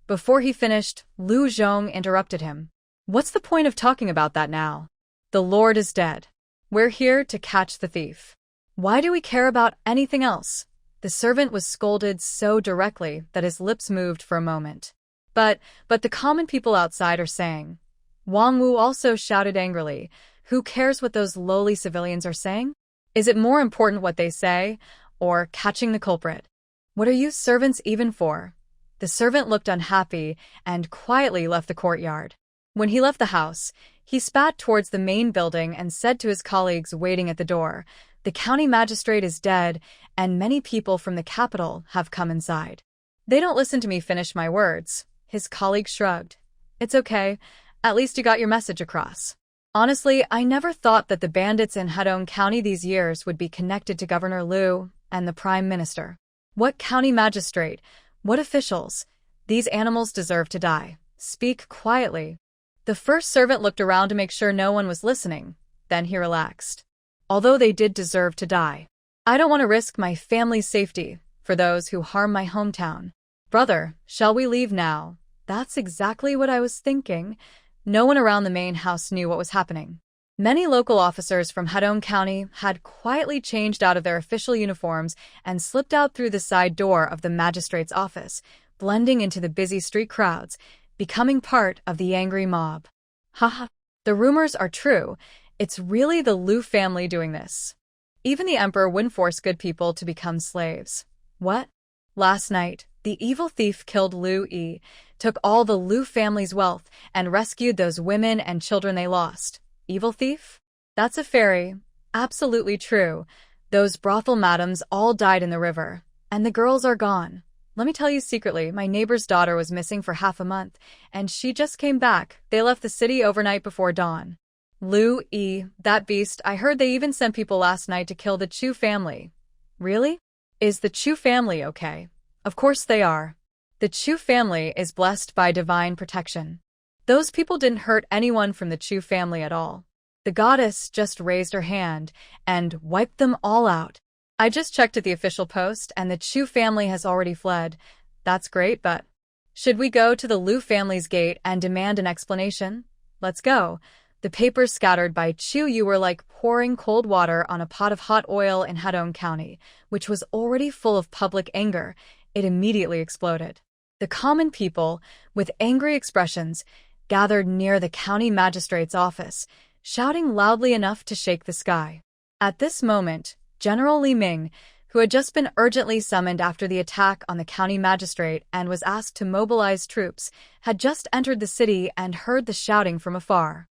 Before he finished, Lu Zhong interrupted him. "What's the point of talking about that now? The Lord is dead. We're here to catch the thief. Why do we care about anything else?" The servant was scolded so directly that his lips moved for a moment. But the common people outside are saying. Wang Wu also shouted angrily, "Who cares what those lowly civilians are saying? Is it more important what they say, or catching the culprit? What are you servants even for?" The servant looked unhappy and quietly left the courtyard. When he left the house, he spat towards the main building and said to his colleagues waiting at the door, "The county magistrate is dead, and many people from the capital have come inside." "They don't listen to me finish my words," his colleague shrugged. "It's okay. At least you got your message across. Honestly, I never thought that the bandits in Hudong County these years would be connected to Governor Lu and the Prime Minister. What county magistrate? What officials? These animals deserve to die. Speak quietly." The first servant looked around to make sure no one was listening. Then he relaxed. "Although they did deserve to die, I don't want to risk my family's safety for those who harm my hometown. Brother, shall we leave now?" "That's exactly what I was thinking." No one around the main house knew what was happening. Many local officers from Hudong County had quietly changed out of their official uniforms and slipped out through the side door of the magistrate's office, blending into the busy street crowds, becoming part of the angry mob. Haha, the rumors are true. It's really the Liu family doing this. Even the emperor wouldn't force good people to become slaves. What? Last night, the evil thief killed Liu Yi, took all the Liu family's wealth, and rescued those women and children they lost. Evil thief? That's a fairy. Absolutely true. Those brothel madams all died in the river, and the girls are gone. Let me tell you secretly, my neighbor's daughter was missing for half a month, and she just came back. They left the city overnight before dawn. Liu Yi, that beast, I heard they even sent people last night to kill the Chu family. Really? Is the Chu family okay? Of course they are. The Chu family is blessed by divine protection. Those people didn't hurt anyone from the Chu family at all. The goddess just raised her hand and wiped them all out. I just checked at the official post, and the Chu family has already fled. That's great, but should we go to the Liu family's gate and demand an explanation? Let's go. The papers scattered by Chu Yu were like pouring cold water on a pot of hot oil in Hadong County, which was already full of public anger. It immediately exploded. The common people, with angry expressions, gathered near the county magistrate's office, shouting loudly enough to shake the sky. At this moment, General Li Ming, who had just been urgently summoned after the attack on the county magistrate and was asked to mobilize troops, had just entered the city and heard the shouting from afar.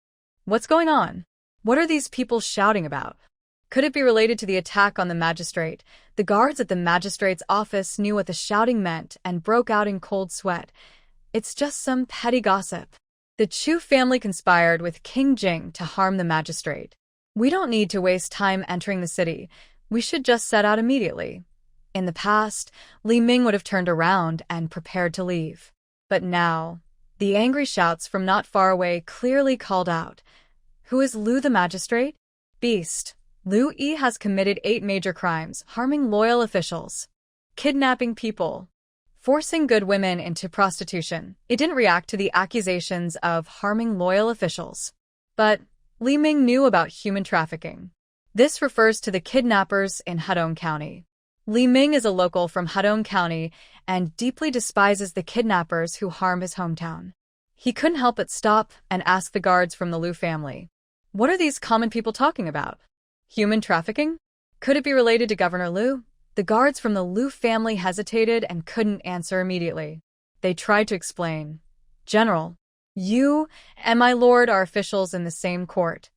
What's going on? What are these people shouting about? Could it be related to the attack on the magistrate? The guards at the magistrate's office knew what the shouting meant and broke out in cold sweat. It's just some petty gossip. The Chu family conspired with King Jing to harm the magistrate. We don't need to waste time entering the city. We should just set out immediately. In the past, Li Ming would have turned around and prepared to leave. But now, the angry shouts from not far away clearly called out, "Who is Liu the magistrate? Beast. Liu Yi has committed 8 major crimes, harming loyal officials, kidnapping people, forcing good women into prostitution." It didn't react to the accusations of harming loyal officials. But Li Ming knew about human trafficking. This refers to the kidnappers in Hadong County. Li Ming is a local from Hadong County and deeply despises the kidnappers who harm his hometown. He couldn't help but stop and ask the guards from the Liu family, "What are these common people talking about? Human trafficking? Could it be related to Governor Liu?" The guards from the Liu family hesitated and couldn't answer immediately. They tried to explain. "General, you and my lord are officials in the same court.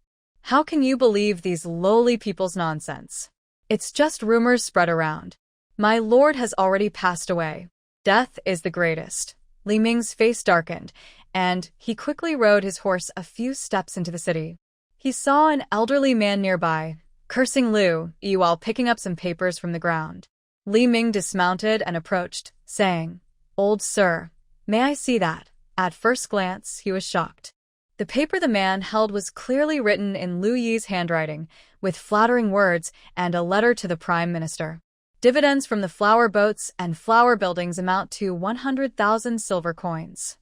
How can you believe these lowly people's nonsense? It's just rumors spread around. My lord has already passed away. Death is the greatest." Li Ming's face darkened, and he quickly rode his horse a few steps into the city. He saw an elderly man nearby, cursing Liu Yi while picking up some papers from the ground. Li Ming dismounted and approached, saying, "Old sir, may I see that?" At first glance, he was shocked. The paper the man held was clearly written in Liu Yi's handwriting, with flattering words and a letter to the Prime Minister. Dividends from the flower boats and flower buildings amount to 100,000 silver coins.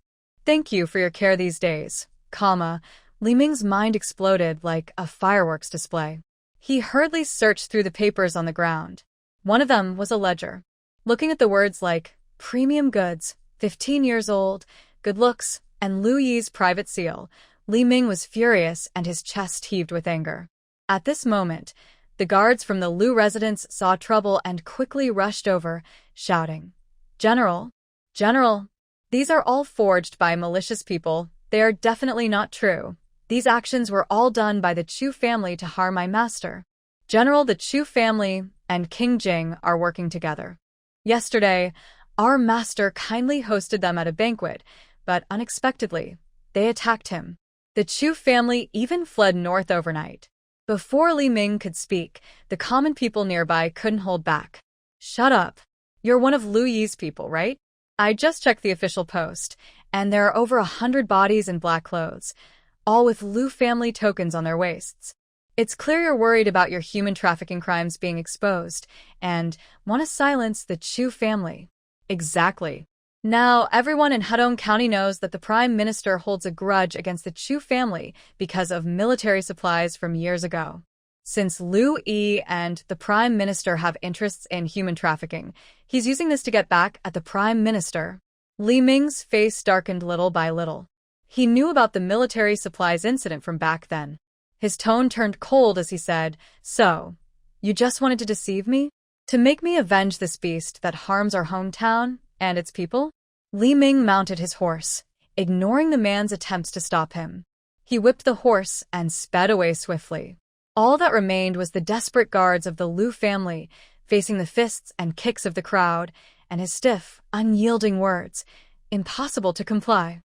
Thank you for your care these days, Li Ming's mind exploded like a fireworks display. He hurriedly searched through the papers on the ground. One of them was a ledger. Looking at the words like premium goods, 15 years old, good looks, and Liu Yi's private seal, Li Ming was furious and his chest heaved with anger. At this moment, the guards from the Liu residence saw trouble and quickly rushed over, shouting, "General! General! These are all forged by malicious people. They are definitely not true. These actions were all done by the Chu family to harm my master. General, the Chu family and King Jing are working together. Yesterday, our master kindly hosted them at a banquet, but unexpectedly, they attacked him. The Chu family even fled north overnight." Before Li Ming could speak, the common people nearby couldn't hold back. "Shut up. You're one of Liu Yi's people, right? I just checked the official post, and there are over 100 bodies in black clothes, all with Liu family tokens on their waists. It's clear you're worried about your human trafficking crimes being exposed, and want to silence the Chu family." "Exactly. Now, everyone in Hadong County knows that the Prime Minister holds a grudge against the Chu family because of military supplies from years ago. Since Liu Yi and the Prime Minister have interests in human trafficking, he's using this to get back at the Prime Minister." Li Ming's face darkened little by little. He knew about the military supplies incident from back then. His tone turned cold as he said, "So, you just wanted to deceive me? To make me avenge this beast that harms our hometown and its people?" Li Ming mounted his horse, ignoring the man's attempts to stop him. He whipped the horse and sped away swiftly. All that remained was the desperate guards of the Liu family, facing the fists and kicks of the crowd, and his stiff, unyielding words, impossible to comply.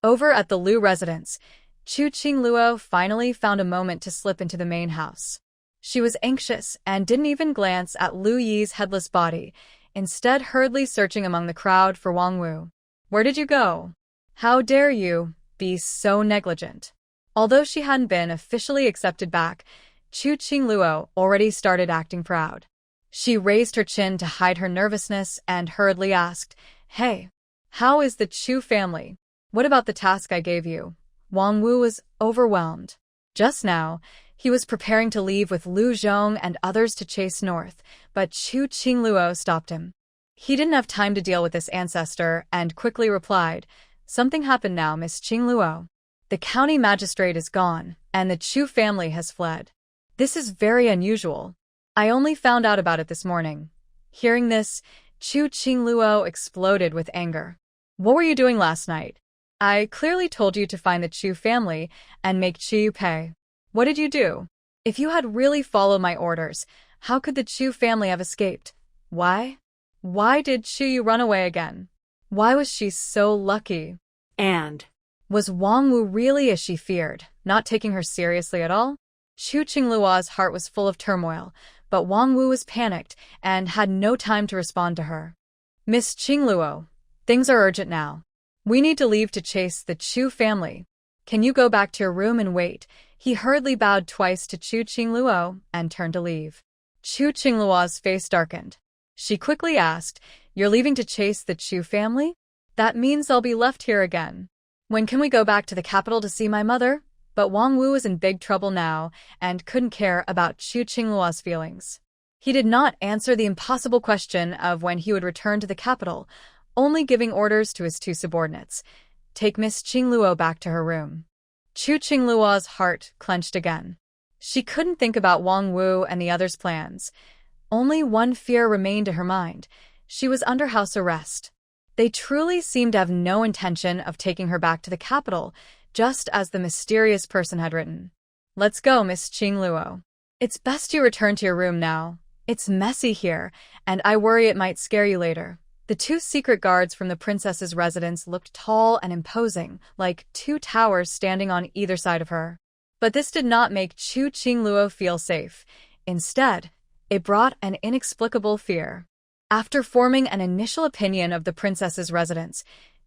Over at the Liu residence, Chu Chingluo finally found a moment to slip into the main house. She was anxious and didn't even glance at Liu Yi's headless body, instead hurriedly searching among the crowd for Wang Wu. "Where did you go? How dare you be so negligent?" Although she hadn't been officially accepted back, Chu Chingluo already started acting proud. She raised her chin to hide her nervousness and hurriedly asked, "Hey, how is the Chu family? What about the task I gave you?" Wang Wu was overwhelmed. Just now, he was preparing to leave with Lu Zhong and others to chase north, but Chu Chingluo stopped him. He didn't have time to deal with this ancestor and quickly replied, "Something happened now, Miss Chingluo. The county magistrate is gone, and the Chu family has fled. This is very unusual. I only found out about it this morning." Hearing this, Chu Chingluo exploded with anger. "What were you doing last night? I clearly told you to find the Chu family and make Chu pay. What did you do? If you had really followed my orders, how could the Chu family have escaped? Why? Why did Chu run away again? Why was she so lucky? And Was Wang Wu really as she feared, not taking her seriously at all?" Chu Chingluo's heart was full of turmoil, but Wang Wu was panicked and had no time to respond to her. "Miss Chingluo, things are urgent now. We need to leave to chase the Chu family. Can you go back to your room and wait?" He hurriedly bowed twice to Chu Chingluo and turned to leave. Chu Chingluo's face darkened. She quickly asked, "You're leaving to chase the Chu family? That means I'll be left here again. When can we go back to the capital to see my mother?" But Wang Wu was in big trouble now and couldn't care about Chu Chingluo's feelings. He did not answer the impossible question of when he would return to the capital, only giving orders to his two subordinates. "Take Miss Chingluo back to her room." Chu Chingluo's heart clenched again. She couldn't think about Wang Wu and the others' plans. Only one fear remained in her mind. She was under house arrest. They truly seemed to have no intention of taking her back to the capital, just as the mysterious person had written. "Let's go, Miss Chingluo. It's best you return to your room now. It's messy here, and I worry it might scare you later." The two secret guards from the princess's residence looked tall and imposing, like two towers standing on either side of her. But this did not make Chu Chingluo feel safe. Instead, it brought an inexplicable fear. After forming an initial opinion of the princess's residence,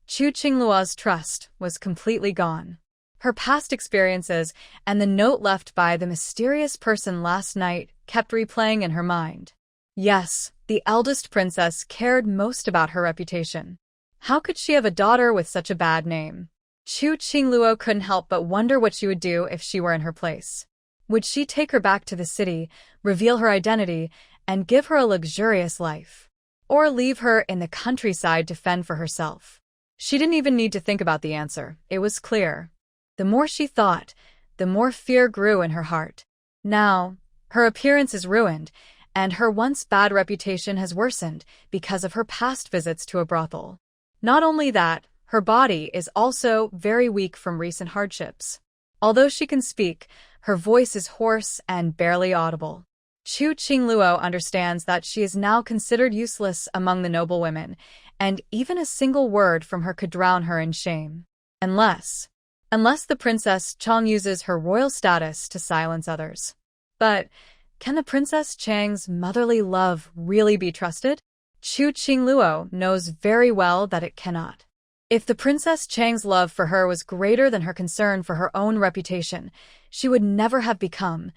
Chu Chingluo's trust was completely gone. Her past experiences and the note left by the mysterious person last night kept replaying in her mind. Yes, the eldest princess cared most about her reputation. How could she have a daughter with such a bad name? Chu Chingluo couldn't help but wonder what she would do if she were in her place. Would she take her back to the city, reveal her identity, and give her a luxurious life? Or leave her in the countryside to fend for herself? She didn't even need to think about the answer. It was clear. The more she thought, the more fear grew in her heart. Now, her appearance is ruined, and her once bad reputation has worsened because of her past visits to a brothel. Not only that, her body is also very weak from recent hardships. Although she can speak, her voice is hoarse and barely audible. Chu Chingluo understands that she is now considered useless among the noble women, and even a single word from her could drown her in shame. Unless the Princess Chang uses her royal status to silence others. But can the Princess Chang's motherly love really be trusted? Chu Chingluo knows very well that it cannot. If the Princess Chang's love for her was greater than her concern for her own reputation, she would never have become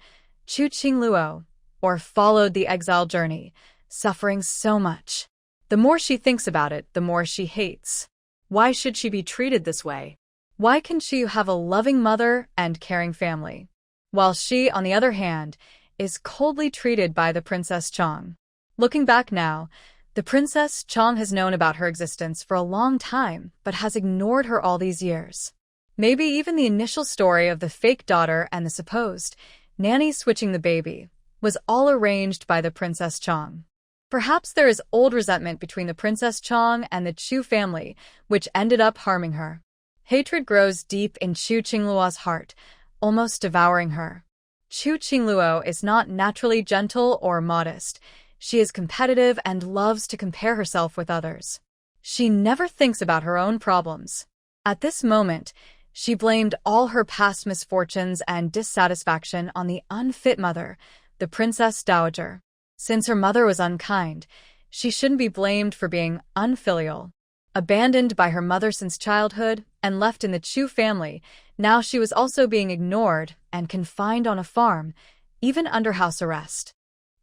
Chu Chingluo or followed the exile journey, suffering so much. The more she thinks about it, the more she hates. Why should she be treated this way? Why can she have a loving mother and caring family, while she, on the other hand, is coldly treated by the Princess Chang? Looking back now, the Princess Chang has known about her existence for a long time, but has ignored her all these years. Maybe even the initial story of the fake daughter and the supposed nanny switching the baby was all arranged by the Princess Chong. Perhaps there is old resentment between the Princess Chong and the Chu family, which ended up harming her. Hatred grows deep in Chu Chingluo's heart, almost devouring her. Chu Chingluo is not naturally gentle or modest. She is competitive and loves to compare herself with others. She never thinks about her own problems. At this moment, she blamed all her past misfortunes and dissatisfaction on the unfit mother, the Princess Dowager. Since her mother was unkind, she shouldn't be blamed for being unfilial. Abandoned by her mother since childhood and left in the Chu family, now she was also being ignored and confined on a farm, even under house arrest.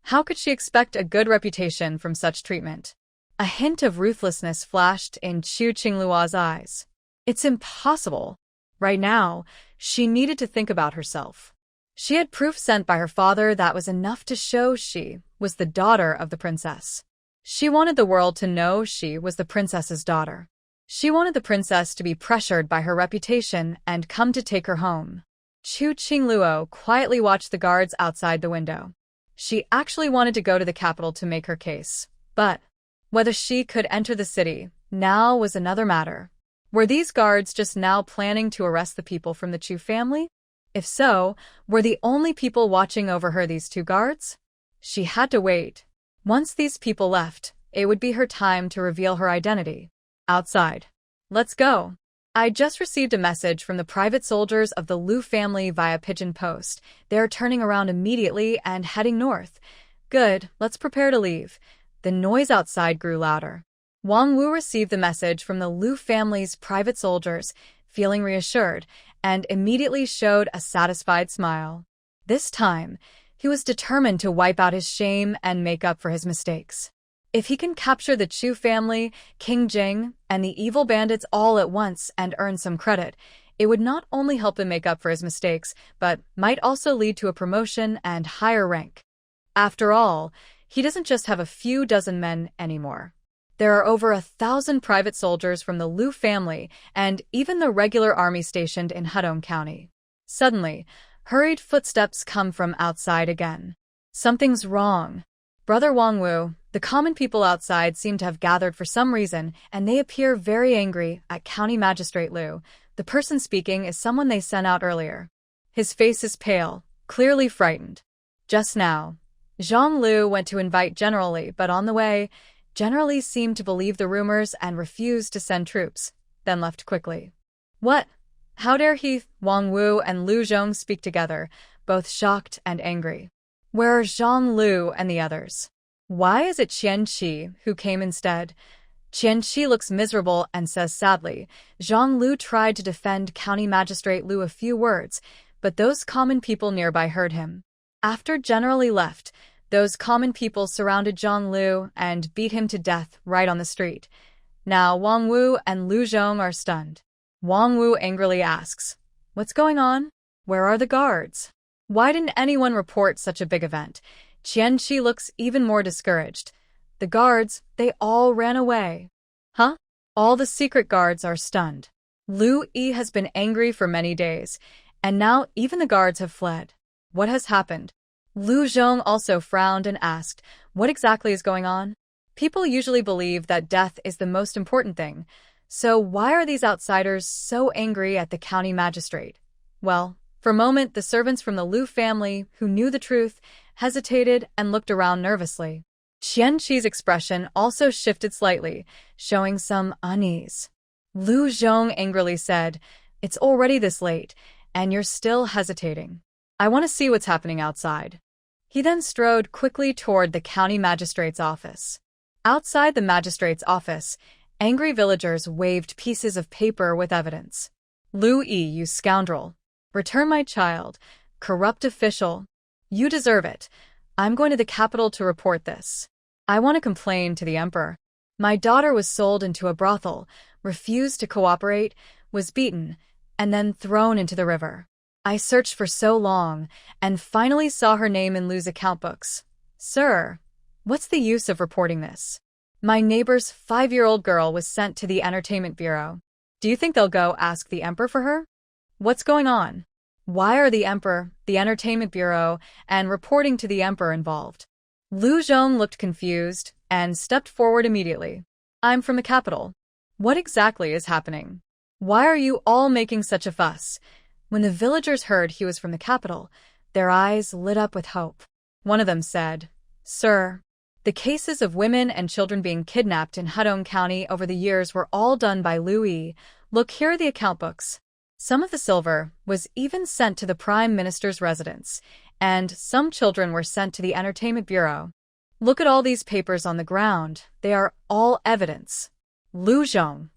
How could she expect a good reputation from such treatment? A hint of ruthlessness flashed in Chu Chingluo's eyes. It's impossible. Right now, she needed to think about herself. She had proof sent by her father that was enough to show she was the daughter of the princess. She wanted the world to know she was the princess's daughter. She wanted the princess to be pressured by her reputation and come to take her home. Chu Chingluo quietly watched the guards outside the window. She actually wanted to go to the capital to make her case, but whether she could enter the city now was another matter. Were these guards just now planning to arrest the people from the Chu family? If so, were the only people watching over her these two guards? She had to wait. Once these people left, it would be her time to reveal her identity. Outside. Let's go. I just received a message from the private soldiers of the Lu family via pigeon post. They are turning around immediately and heading north. Good, let's prepare to leave. The noise outside grew louder. Wang Wu received the message from the Lu family's private soldiers, feeling reassured, and immediately showed a satisfied smile. This time, he was determined to wipe out his shame and make up for his mistakes. If he can capture the Chu family, King Jing, and the evil bandits all at once and earn some credit, it would not only help him make up for his mistakes, but might also lead to a promotion and higher rank. After all, he doesn't just have a few dozen men anymore. There are over 1,000 private soldiers from the Lu family and even the regular army stationed in Hudong County. Suddenly, hurried footsteps come from outside again. Something's wrong. Brother Wang Wu, the common people outside seem to have gathered for some reason, and they appear very angry at County Magistrate Lu. The person speaking is someone they sent out earlier. His face is pale, clearly frightened. Just now, Zhang Lu went to invite General Li, but on the way, General Li seemed to believe the rumors and refused to send troops, then left quickly. What? How dare he? Wang Wu and Lu Zhong speak together, both shocked and angry. Where are Zhang Lu and the others? Why is it Qian Qi who came instead? Qian Qi looks miserable and says sadly, Zhang Lu tried to defend County Magistrate Lu a few words, but those common people nearby heard him. After General Li left, those common people surrounded Zhang Lu and beat him to death right on the street. Now Wang Wu and Lu Zhong are stunned. Wang Wu angrily asks, "What's going on? Where are the guards? Why didn't anyone report such a big event?" Qian Qi looks even more discouraged. The guards, they all ran away. Huh? All the secret guards are stunned. Lu Yi has been angry for many days, and now even the guards have fled. What has happened? Lu Zhong also frowned and asked, what exactly is going on? People usually believe that death is the most important thing, so why are these outsiders so angry at the county magistrate? Well, for a moment, the servants from the Lu family, who knew the truth, hesitated and looked around nervously. Qian Qi's expression also shifted slightly, showing some unease. Lu Zhong angrily said, "It's already this late, and you're still hesitating. I want to see what's happening outside." He then strode quickly toward the county magistrate's office. Outside the magistrate's office, angry villagers waved pieces of paper with evidence. "Lu Yi, you scoundrel. Return my child. Corrupt official. You deserve it. I'm going to the capital to report this. I want to complain to the emperor. My daughter was sold into a brothel, refused to cooperate, was beaten, and then thrown into the river. I searched for so long, and finally saw her name in Lu's account books. Sir, what's the use of reporting this? My neighbor's 5-year-old girl was sent to the entertainment bureau. Do you think they'll go ask the emperor for her? What's going on? Why are the Emperor, the Entertainment Bureau, and reporting to the Emperor involved? Lu Zhong looked confused and stepped forward immediately. I'm from the capital. What exactly is happening? Why are you all making such a fuss? When the villagers heard he was from the capital, their eyes lit up with hope. One of them said, Sir, the cases of women and children being kidnapped in Hudong County over the years were all done by Lu Yi. Look, here are the account books. Some of the silver was even sent to the Prime Minister's residence, and some children were sent to the Entertainment Bureau. Look at all these papers on the ground. They are all evidence. Lu Zhong.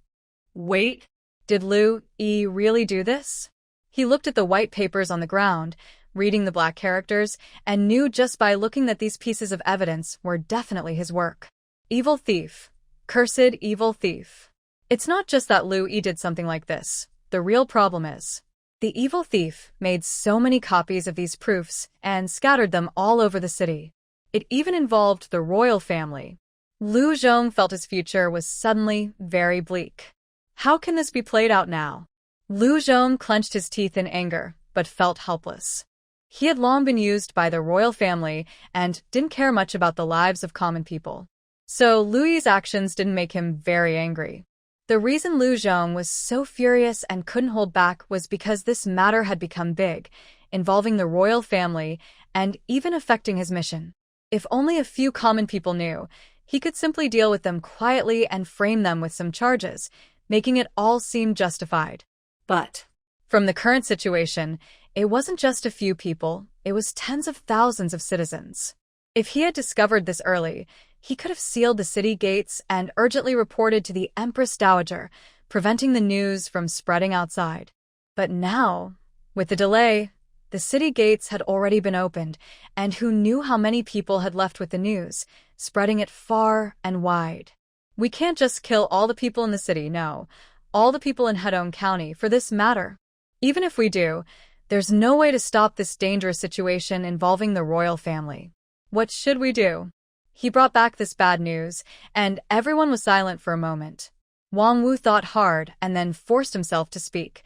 Wait. Did Lu Yi really do this? He looked at the white papers on the ground, reading the black characters, and knew just by looking that these pieces of evidence were definitely his work. Evil thief. Cursed evil thief. It's not just that Lu Yi did something like this. The real problem is, the evil thief made so many copies of these proofs and scattered them all over the city. It even involved the royal family. Lu Zhong felt his future was suddenly very bleak. How can this be played out now? Lu Zhong clenched his teeth in anger, but felt helpless. He had long been used by the royal family and didn't care much about the lives of common people. So Lu Yi's actions didn't make him very angry. The reason Lu Zhong was so furious and couldn't hold back was because this matter had become big, involving the royal family and even affecting his mission. If only a few common people knew, he could simply deal with them quietly and frame them with some charges, making it all seem justified. But from the current situation, it wasn't just a few people, it was tens of thousands of citizens. If he had discovered this early, he could have sealed the city gates and urgently reported to the Empress Dowager, preventing the news from spreading outside. But now, with the delay, the city gates had already been opened, and who knew how many people had left with the news, spreading it far and wide. We can't just kill all the people in the city, no, all the people in Hudong County for this matter. Even if we do, there's no way to stop this dangerous situation involving the royal family. What should we do? He brought back this bad news, and everyone was silent for a moment. Wang Wu thought hard and then forced himself to speak.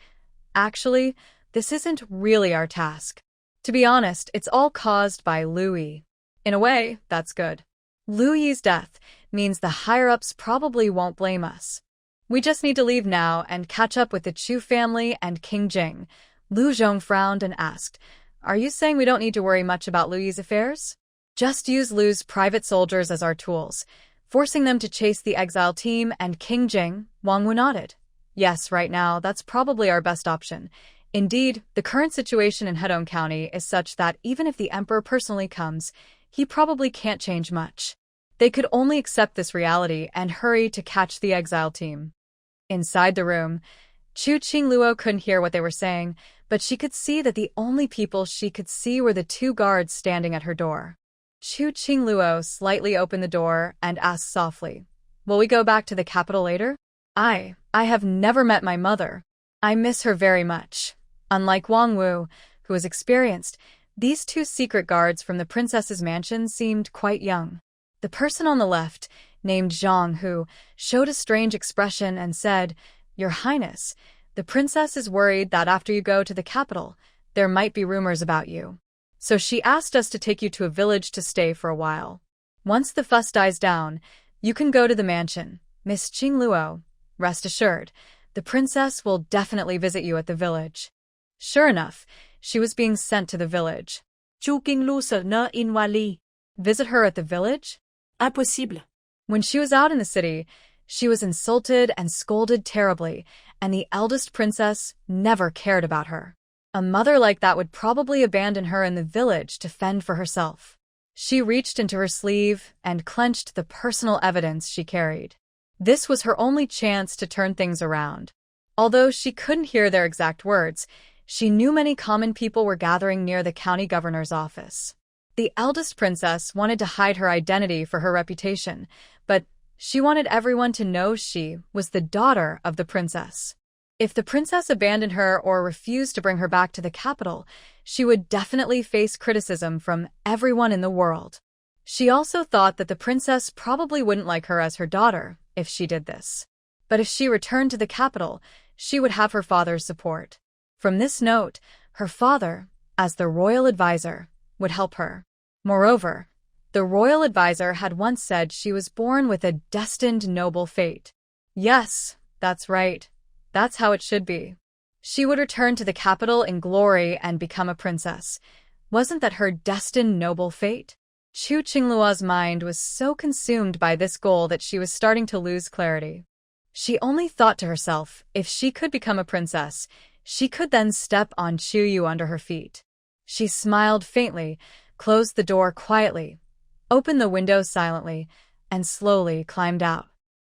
Actually, this isn't really our task. To be honest, it's all caused by Lu Yi. In a way, that's good. Lu Yi's death means the higher-ups probably won't blame us. We just need to leave now and catch up with the Chu family and King Jing. Lu Zhong frowned and asked, Are you saying we don't need to worry much about Lu Yi's affairs? Just use Lu's private soldiers as our tools, forcing them to chase the exile team and King Jing. Wang Wu nodded. Yes, right now, that's probably our best option. Indeed, the current situation in Hudong County is such that even if the Emperor personally comes, he probably can't change much. They could only accept this reality and hurry to catch the exile team. Inside the room, Chu Chingluo couldn't hear what they were saying, but she could see that the only people she could see were the two guards standing at her door. Chu Chingluo slightly opened the door and asked softly, Will we go back to the capital later? I have never met my mother. I miss her very much. Unlike Wang Wu, who was experienced, these two secret guards from the princess's mansion seemed quite young. The person on the left, named Zhang, who showed a strange expression and said, Your Highness, the princess is worried that after you go to the capital, there might be rumors about you. So she asked us to take you to a village to stay for a while. Once the fuss dies down, you can go to the mansion. Miss Chingluo, rest assured, the princess will definitely visit you at the village. Sure enough, she was being sent to the village. Chu Chingluo ne inwali. Visit her at the village? Impossible. When she was out in the city, she was insulted and scolded terribly, and the eldest princess never cared about her. A mother like that would probably abandon her in the village to fend for herself. She reached into her sleeve and clenched the personal evidence she carried. This was her only chance to turn things around. Although she couldn't hear their exact words, she knew many common people were gathering near the county governor's office. The eldest princess wanted to hide her identity for her reputation, but she wanted everyone to know she was the daughter of the princess. If the princess abandoned her or refused to bring her back to the capital, she would definitely face criticism from everyone in the world. She also thought that the princess probably wouldn't like her as her daughter if she did this. But if she returned to the capital, she would have her father's support. From this note, her father, as the royal advisor, would help her. Moreover, the royal advisor had once said she was born with a destined noble fate. Yes, that's right. That's how it should be. She would return to the capital in glory and become a princess. Wasn't that her destined noble fate? Chu Chingluo's mind was so consumed by this goal that she was starting to lose clarity. She only thought to herself, if she could become a princess, she could then step on Chu Yu under her feet. She smiled faintly, closed the door quietly, opened the window silently, and slowly climbed out.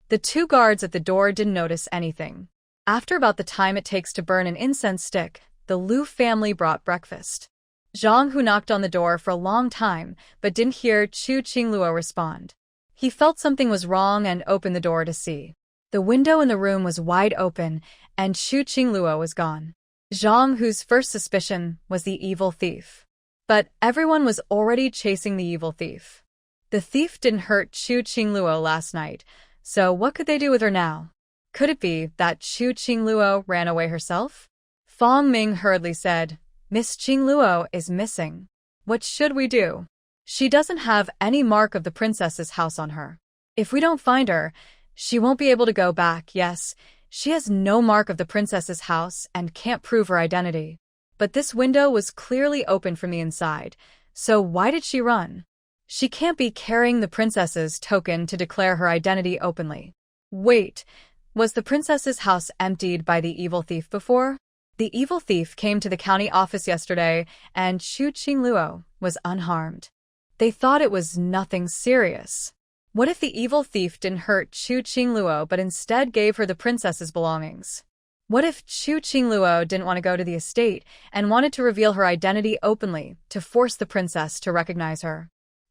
The two guards at the door didn't notice anything. After about the time it takes to burn an incense stick, the Liu family brought breakfast. Zhang Hu knocked on the door for a long time, but didn't hear Chu Chingluo respond. He felt something was wrong and opened the door to see. The window in the room was wide open, and Chu Chingluo was gone. Zhang Hu's first suspicion was the evil thief. But everyone was already chasing the evil thief. The thief didn't hurt Chu Chingluo last night, so what could they do with her now? Could it be that Chu Chingluo ran away herself? Fong Ming hurriedly said, "Miss Chingluo is missing. What should we do? She doesn't have any mark of the princess's house on her. If we don't find her, she won't be able to go back. Yes, she has no mark of the princess's house and can't prove her identity. But this window was clearly open from the inside, so why did she run? She can't be carrying the princess's token to declare her identity openly. Wait, was the princess's house emptied by the evil thief before? The evil thief came to the county office yesterday, and Chu Chingluo was unharmed. They thought it was nothing serious. What if the evil thief didn't hurt Chu Chingluo but instead gave her the princess's belongings? What if Chu Chingluo didn't want to go to the estate and wanted to reveal her identity openly to force the princess to recognize her?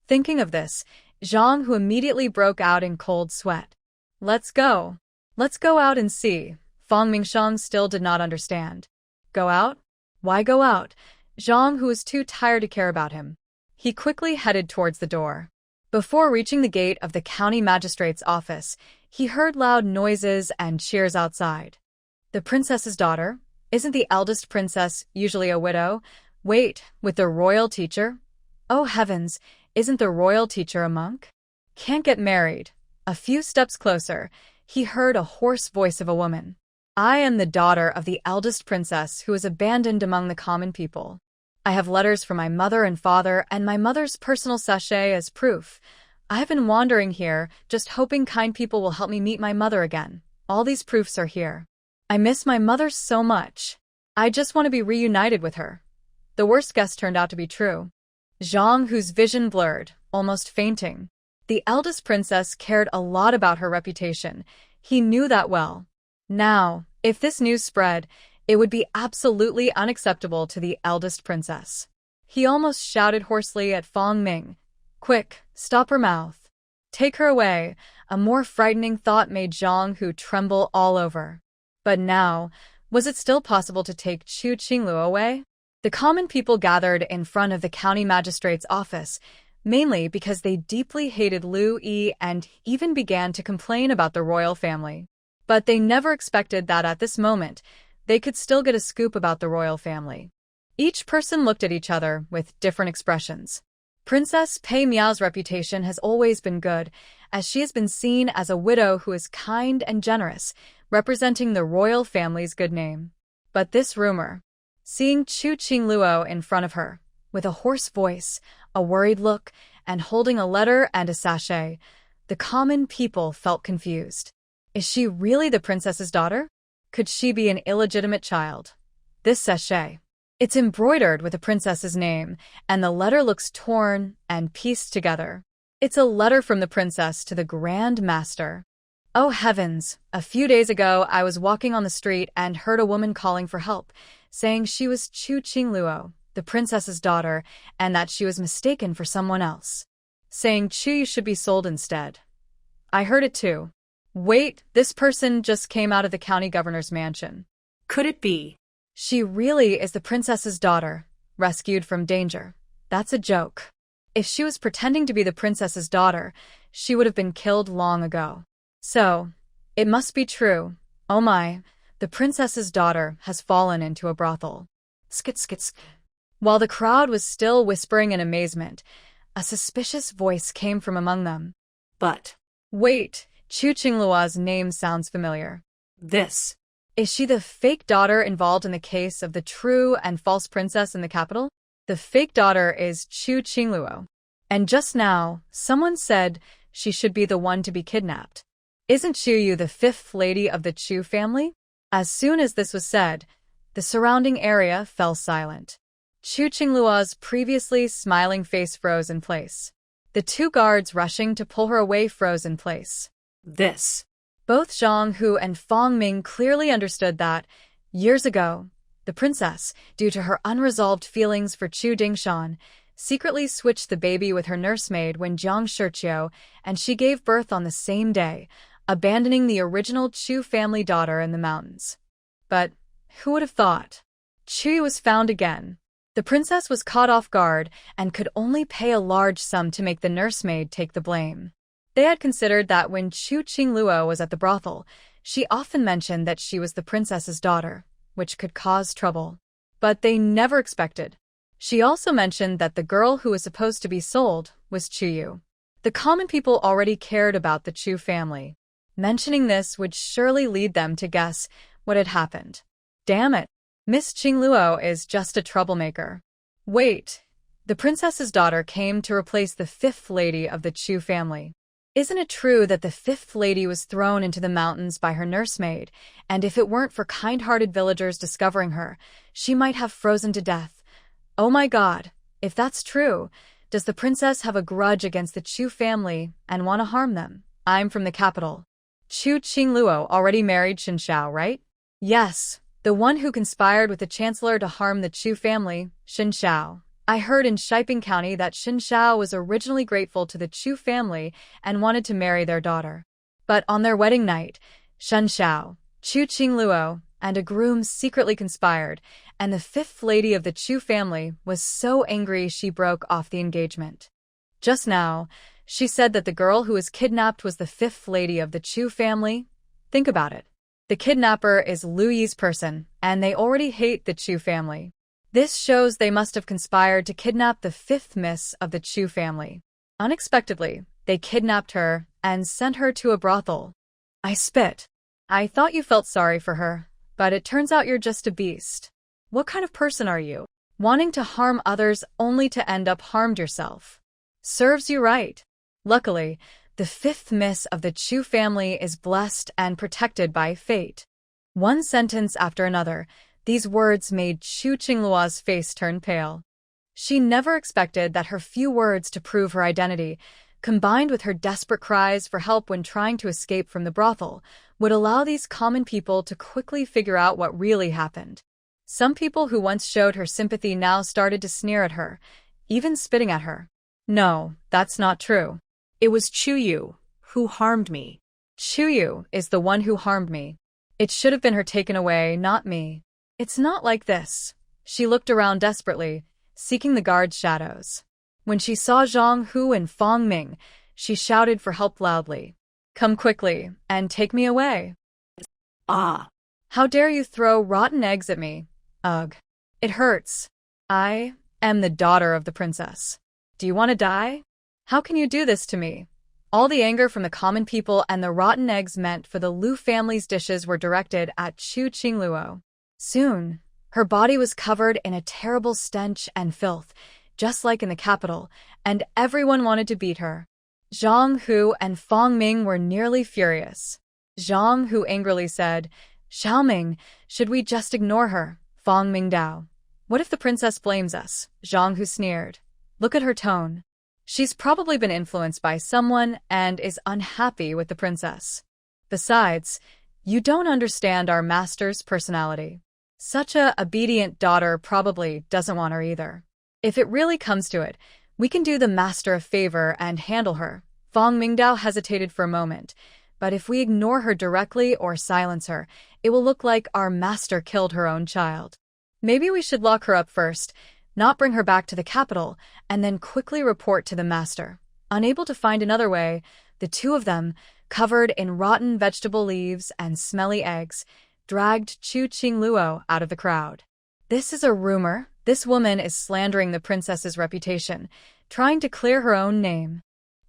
Thinking of this, Zhang Hu immediately broke out in cold sweat. Let's go. Let's go out and see. Fong Mingshang still did not understand. Go out? Why go out? Zhang Hu was too tired to care about him. He quickly headed towards the door. Before reaching the gate of the county magistrate's office, he heard loud noises and cheers outside. The princess's daughter? Isn't the eldest princess usually a widow? Wait, with the royal teacher? Oh heavens, isn't the royal teacher a monk? Can't get married. A few steps closer, he heard a hoarse voice of a woman. I am the daughter of the eldest princess who was abandoned among the common people. I have letters from my mother and father and my mother's personal sachet as proof. I have been wandering here, just hoping kind people will help me meet my mother again. All these proofs are here. I miss my mother so much. I just want to be reunited with her. The worst guess turned out to be true. Zhang Hu's vision blurred, almost fainting. The eldest princess cared a lot about her reputation. He knew that well. Now, if this news spread, it would be absolutely unacceptable to the eldest princess. He almost shouted hoarsely at Fong Ming. Quick, stop her mouth. Take her away. A more frightening thought made Zhang Hu tremble all over. But now, was it still possible to take Chu Chingluo away? The common people gathered in front of the county magistrate's office, mainly because they deeply hated Liu Yi and even began to complain about the royal family. But they never expected that at this moment, they could still get a scoop about the royal family. Each person looked at each other with different expressions. Princess Pei Miao's reputation has always been good, as she has been seen as a widow who is kind and generous, representing the royal family's good name. But this rumor, seeing Chu Chingluo in front of her, with a hoarse voice, a worried look, and holding a letter and a sachet, the common people felt confused. Is she really the princess's daughter? Could she be an illegitimate child? This sachet. It's embroidered with the princess's name, and the letter looks torn and pieced together. It's a letter from the princess to the grandmaster. Oh heavens, a few days ago I was walking on the street and heard a woman calling for help, saying she was Chu Chingluo, the princess's daughter, and that she was mistaken for someone else. Saying Chu should be sold instead. I heard it too. Wait, this person just came out of the county governor's mansion. Could it be? She really is the princess's daughter, rescued from danger. That's a joke. If she was pretending to be the princess's daughter, she would have been killed long ago. So, it must be true. Oh my, The princess's daughter has fallen into a brothel. Skit skit skit. While the crowd was still whispering in amazement, a suspicious voice came from among them. But Wait, Chu Chingluo's name sounds familiar. this. Is she the fake daughter involved in the case of the true and false princess in the capital? The fake daughter is Chu Chingluo. And just now, someone said she should be the one to be kidnapped. Isn't Chu Yu the fifth lady of the Chu family? As soon as this was said, the surrounding area fell silent. Chu Chingluo's previously smiling face froze in place. The two guards rushing to pull her away froze in place. This. Both Zhang Hu and Fong Ming clearly understood that, years ago, the princess, due to her unresolved feelings for Chu Dingshan, secretly switched the baby with her nursemaid when Jiang Shiqiu, and she gave birth on the same day, abandoning the original Chu family daughter in the mountains. But who would have thought? Chu was found again. The princess was caught off guard and could only pay a large sum to make the nursemaid take the blame. They had considered that when Chu Chingluo was at the brothel, she often mentioned that she was the princess's daughter, which could cause trouble. But they never expected. She also mentioned that the girl who was supposed to be sold was Chu Yu. The common people already cared about the Chu family. Mentioning this would surely lead them to guess what had happened. Damn it, Miss Chingluo is just a troublemaker. Wait, the princess's daughter came to replace the fifth lady of the Chu family. Isn't it true that the fifth lady was thrown into the mountains by her nursemaid, and if it weren't for kind-hearted villagers discovering her, she might have frozen to death? Oh my god, if that's true, does the princess have a grudge against the Chu family and want to harm them? I'm from the capital. Chu Chingluo already married Shen Shao, right? Yes, the one who conspired with the chancellor to harm the Chu family, Shen Shao. I heard in Shiping County that Shen Shao was originally grateful to the Chu family and wanted to marry their daughter. But on their wedding night, Shen Shao, Chu Chingluo, and a groom secretly conspired, and the fifth lady of the Chu family was so angry she broke off the engagement. Just now, she said that the girl who was kidnapped was the fifth lady of the Chu family. Think about it. The kidnapper is Lu Yi's person, and they already hate the Chu family. This shows they must have conspired to kidnap the fifth miss of the Chu family. Unexpectedly, they kidnapped her and sent her to a brothel. I spit. I thought you felt sorry for her, but it turns out you're just a beast. What kind of person are you? Wanting to harm others only to end up harmed yourself. Serves you right. Luckily, the fifth miss of the Chu family is blessed and protected by fate. One sentence after another, these words made Chu Chingluo's face turn pale. She never expected that her few words to prove her identity, combined with her desperate cries for help when trying to escape from the brothel, would allow these common people to quickly figure out what really happened. Some people who once showed her sympathy now started to sneer at her, even spitting at her. No, that's not true. It was Chu Yu who harmed me. Chu Yu is the one who harmed me. It should have been her taken away, not me. It's not like this. She looked around desperately, seeking the guard's shadows. When she saw Zhang Hu and Fong Ming, she shouted for help loudly. Come quickly, and take me away. Ah! How dare you throw rotten eggs at me? Ugh. It hurts. I am the daughter of the princess. Do you want to die? How can you do this to me? All the anger from the common people and the rotten eggs meant for the Lu family's dishes were directed at Chu Chingluo. Soon, her body was covered in a terrible stench and filth, just like in the capital, and everyone wanted to beat her. Zhang Hu and Fong Ming were nearly furious. Zhang Hu angrily said, Xiaoming, should we just ignore her? Fong Ming Dao. What if the princess blames us? Zhang Hu sneered. Look at her tone. She's probably been influenced by someone and is unhappy with the princess. Besides, you don't understand our master's personality. Such a obedient daughter probably doesn't want her either. If it really comes to it, we can do the master a favor and handle her. Fong Mingdao hesitated for a moment, but if we ignore her directly or silence her, it will look like our master killed her own child. Maybe we should lock her up first, not bring her back to the capital, and then quickly report to the master. Unable to find another way, the two of them, covered in rotten vegetable leaves and smelly eggs, dragged Chu Chingluo out of the crowd. This is a rumor. This woman is slandering the princess's reputation, trying to clear her own name.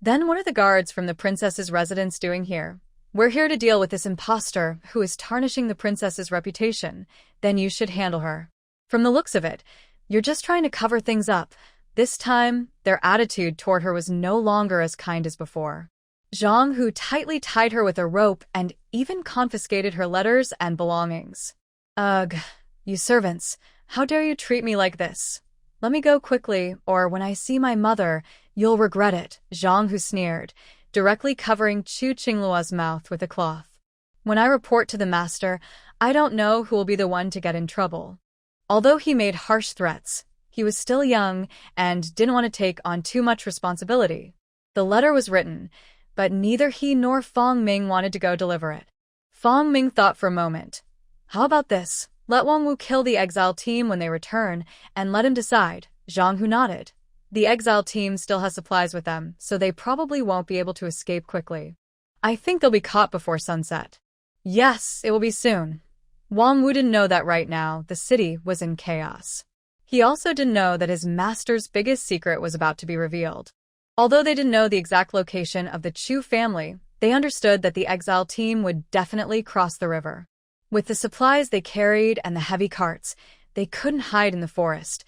Then what are the guards from the princess's residence doing here? We're here to deal with this imposter who is tarnishing the princess's reputation. Then you should handle her. From the looks of it, you're just trying to cover things up. This time, their attitude toward her was no longer as kind as before. Zhang Hu tightly tied her with a rope and even confiscated her letters and belongings. Ugh, you servants, how dare you treat me like this? Let me go quickly, or when I see my mother, you'll regret it, Zhang Hu sneered, directly covering Chu Chingluo's mouth with a cloth. When I report to the master, I don't know who will be the one to get in trouble. Although he made harsh threats, he was still young and didn't want to take on too much responsibility. The letter was written, but neither he nor Fong Ming wanted to go deliver it. Fong Ming thought for a moment. How about this? Let Wang Wu kill the exile team when they return, and let him decide. Zhang Hu nodded. The exile team still has supplies with them, so they probably won't be able to escape quickly. I think they'll be caught before sunset. Yes, it will be soon. Wang Wu didn't know that right now the city was in chaos. He also didn't know that his master's biggest secret was about to be revealed. Although they didn't know the exact location of the Chu family, they understood that the exile team would definitely cross the river. With the supplies they carried and the heavy carts, they couldn't hide in the forest.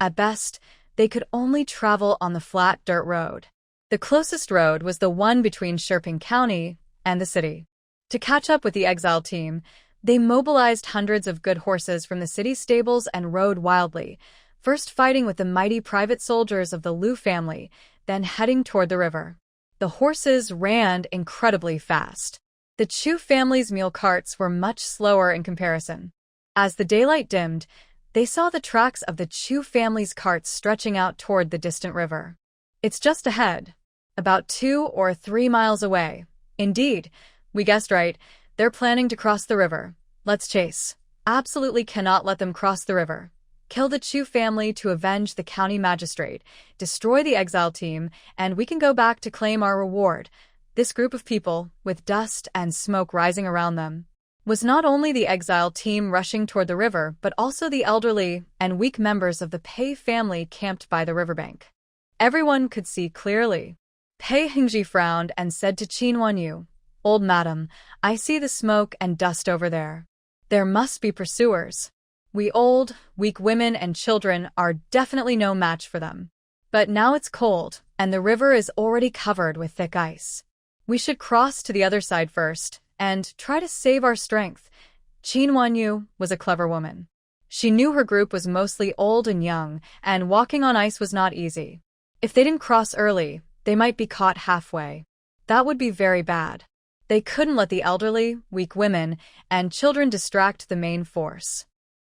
At best, they could only travel on the flat dirt road. The closest road was the one between Shirping County and the city. To catch up with the exile team, they mobilized hundreds of good horses from the city stables and rode wildly, first fighting with the mighty private soldiers of the Liu family, then heading toward the river. The horses ran incredibly fast. The Chu family's mule carts were much slower in comparison. As the daylight dimmed, they saw the tracks of the Chu family's carts stretching out toward the distant river. It's just ahead, about 2 or 3 miles away. Indeed, we guessed right, they're planning to cross the river. Let's chase. Absolutely cannot let them cross the river. Kill the Chu family to avenge the county magistrate, destroy the exile team, and we can go back to claim our reward. This group of people, with dust and smoke rising around them, was not only the exile team rushing toward the river, but also the elderly and weak members of the Pei family camped by the riverbank. Everyone could see clearly. Pei Hingji frowned and said to Qin Wanyu, "Old madam, I see the smoke and dust over there. There must be pursuers. We old, weak women and children are definitely no match for them. But now it's cold, and the river is already covered with thick ice. We should cross to the other side first, and try to save our strength." Qin Wanyu was a clever woman. She knew her group was mostly old and young, and walking on ice was not easy. If they didn't cross early, they might be caught halfway. That would be very bad. They couldn't let the elderly, weak women, and children distract the main force.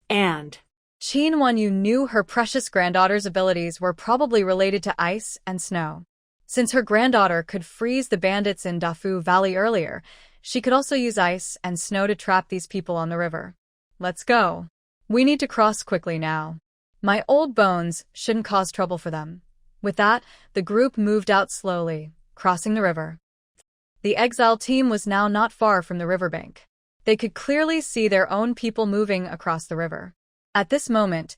And Qin Wanyu knew her precious granddaughter's abilities were probably related to ice and snow. Since her granddaughter could freeze the bandits in Dafu Valley earlier, she could also use ice and snow to trap these people on the river. Let's go. We need to cross quickly now. My old bones shouldn't cause trouble for them. With that, the group moved out slowly, crossing the river. The exile team was now not far from the riverbank. They could clearly see their own people moving across the river. At this moment,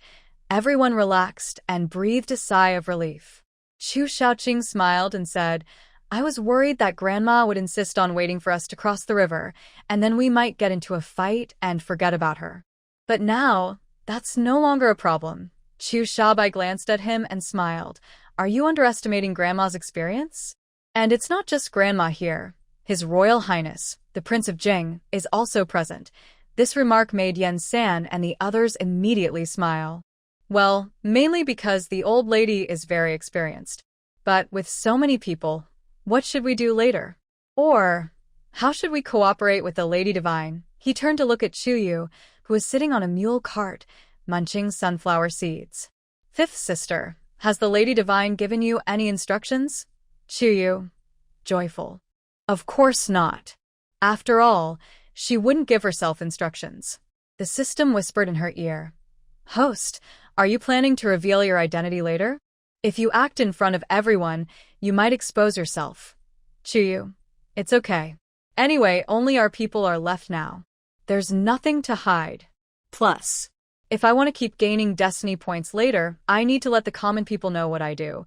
everyone relaxed and breathed a sigh of relief. Chu Shaoqing smiled and said, "I was worried that Grandma would insist on waiting for us to cross the river, and then we might get into a fight and forget about her. But now, that's no longer a problem." Chu Shaobai glanced at him and smiled. "Are you underestimating Grandma's experience? And it's not just Grandma here. His Royal Highness, the Prince of Jing, is also present." This remark made Yen San and the others immediately smile. Well, mainly because the old lady is very experienced. But with so many people, what should we do later? Or, how should we cooperate with the Lady Divine? He turned to look at Chu Yu, who was sitting on a mule cart, munching sunflower seeds. "Fifth sister, has the Lady Divine given you any instructions?" Chu Yu, joyful. Of course not. After all, she wouldn't give herself instructions. The system whispered in her ear. "Host, are you planning to reveal your identity later? If you act in front of everyone, you might expose yourself." Chu Yu, "It's okay. Anyway, only our people are left now." There's nothing to hide. Plus, If I want to keep gaining destiny points later, I need to let the common people know what I do.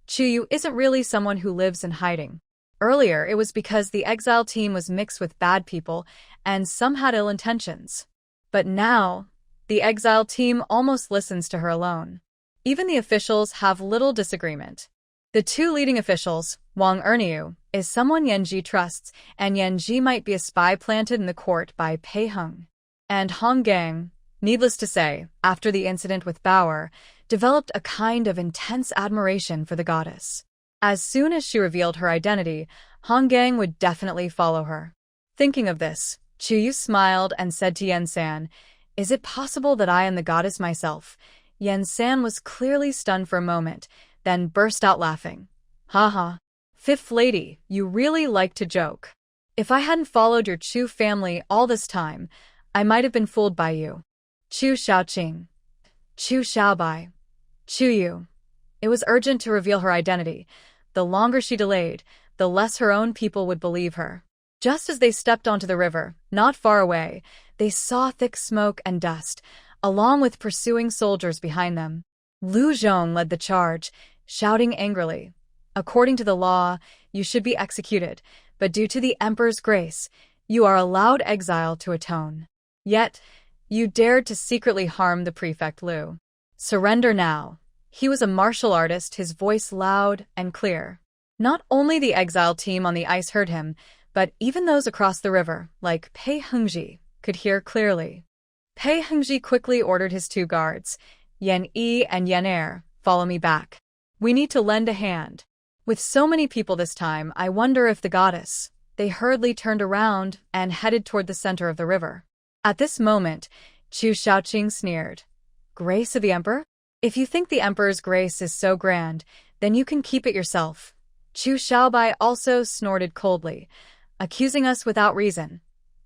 Chu isn't really someone who lives in hiding. Earlier, it was because the exile team was mixed with bad people, and some had ill intentions. But now, the exile team almost listens to her alone. Even the officials have little disagreement. The two leading officials, Wang Erniu, is someone Yanji trusts, and Yanji might be a spy planted in the court by Pei Heng. And Hong Gang, needless to say, after the incident with Bauer, developed a kind of intense admiration for the goddess. As soon as she revealed her identity, Hong Gang would definitely follow her. Thinking of this, Chu smiled and said to Yan San, "Is it possible that I am the goddess myself?" Yan San was clearly stunned for a moment, then burst out laughing. "Ha. Fifth lady, you really like to joke. If I hadn't followed your Chu family all this time, I might have been fooled by you." Chu Shaoqing. Chu Shaobai. Chu Yu. It was urgent to reveal her identity. The longer she delayed, the less her own people would believe her. Just as they stepped onto the river, not far away, they saw thick smoke and dust, along with pursuing soldiers behind them. Lu Zhong led the charge, shouting angrily, "According to the law, you should be executed, but due to the Emperor's grace, you are allowed exile to atone. Yet, you dared to secretly harm the prefect Lu. Surrender now." He was a martial artist, his voice loud and clear. Not only the exile team on the ice heard him, but even those across the river, like Pei Hengji, could hear clearly. Pei Hengji quickly ordered his two guards, Yan Yi and Yan Er, "Follow me back. We need to lend a hand." With so many people this time, I wonder if the goddess. They hurriedly turned around and headed toward the center of the river. At this moment, Chu Shaoqing sneered. "Grace of the Emperor? If you think the Emperor's grace is so grand, then you can keep it yourself." Chu Shaobai also snorted coldly, accusing us without reason.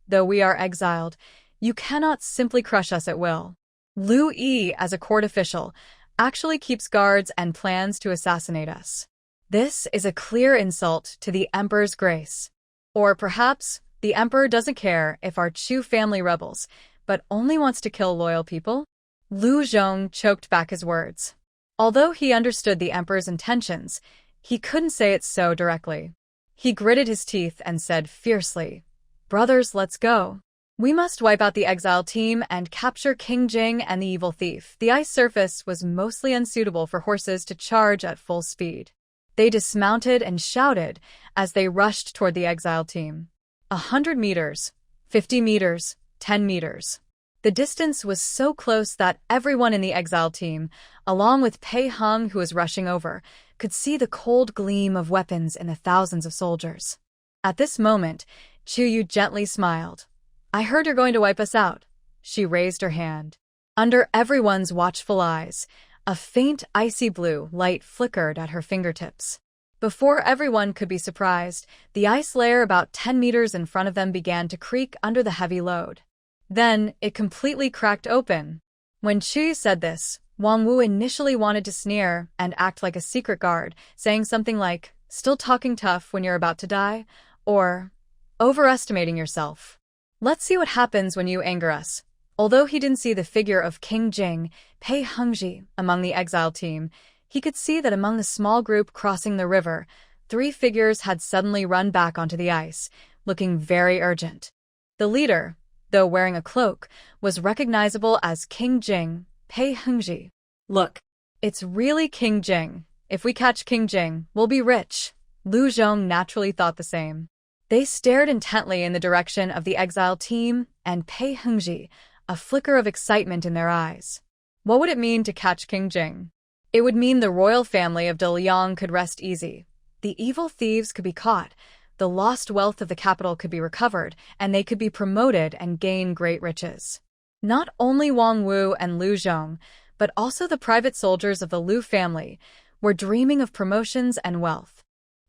"Though we are exiled, you cannot simply crush us at will." Lu Yi, as a court official, actually keeps guards and plans to assassinate us. This is a clear insult to the Emperor's grace. Or perhaps the Emperor doesn't care if our Chu family rebels, but only wants to kill loyal people? Lu Zhong choked back his words. Although he understood the Emperor's intentions, he couldn't say it so directly. He gritted his teeth and said fiercely, "Brothers, let's go. We must wipe out the exile team and capture King Jing and the evil thief." The ice surface was mostly unsuitable for horses to charge at full speed. They dismounted and shouted as they rushed toward the exile team. 100 meters, 50 meters, 10 meters. The distance was so close that everyone in the exile team, along with Pei Heng who was rushing over, could see the cold gleam of weapons in the thousands of soldiers. At this moment, Chu Yu gently smiled. "I heard you're going to wipe us out." She raised her hand. Under everyone's watchful eyes, a faint icy blue light flickered at her fingertips. Before everyone could be surprised, the ice layer about 10 meters in front of them began to creak under the heavy load. Then, it completely cracked open. When Chu said this, Wang Wu initially wanted to sneer and act like a secret guard, saying something like, "Still talking tough when you're about to die?" or, "Overestimating yourself. Let's see what happens when you anger us." Although he didn't see the figure of King Jing, Pei Hengji, among the exile team, he could see that among the small group crossing the river, 3 figures had suddenly run back onto the ice, looking very urgent. The leader, though wearing a cloak, was recognizable as King Jing, Pei Hengji. look, "It's really King Jing. If we catch King Jing, we'll be rich." Lu Zhong naturally thought the same. They stared intently in the direction of the exile team and Pei Hengji, a flicker of excitement in their eyes. What would it mean to catch King Jing? It would mean the royal family of De Liang could rest easy. The evil thieves could be caught, the lost wealth of the capital could be recovered, and they could be promoted and gain great riches. Not only Wang Wu and Lu Zhong, but also the private soldiers of the Lu family were dreaming of promotions and wealth.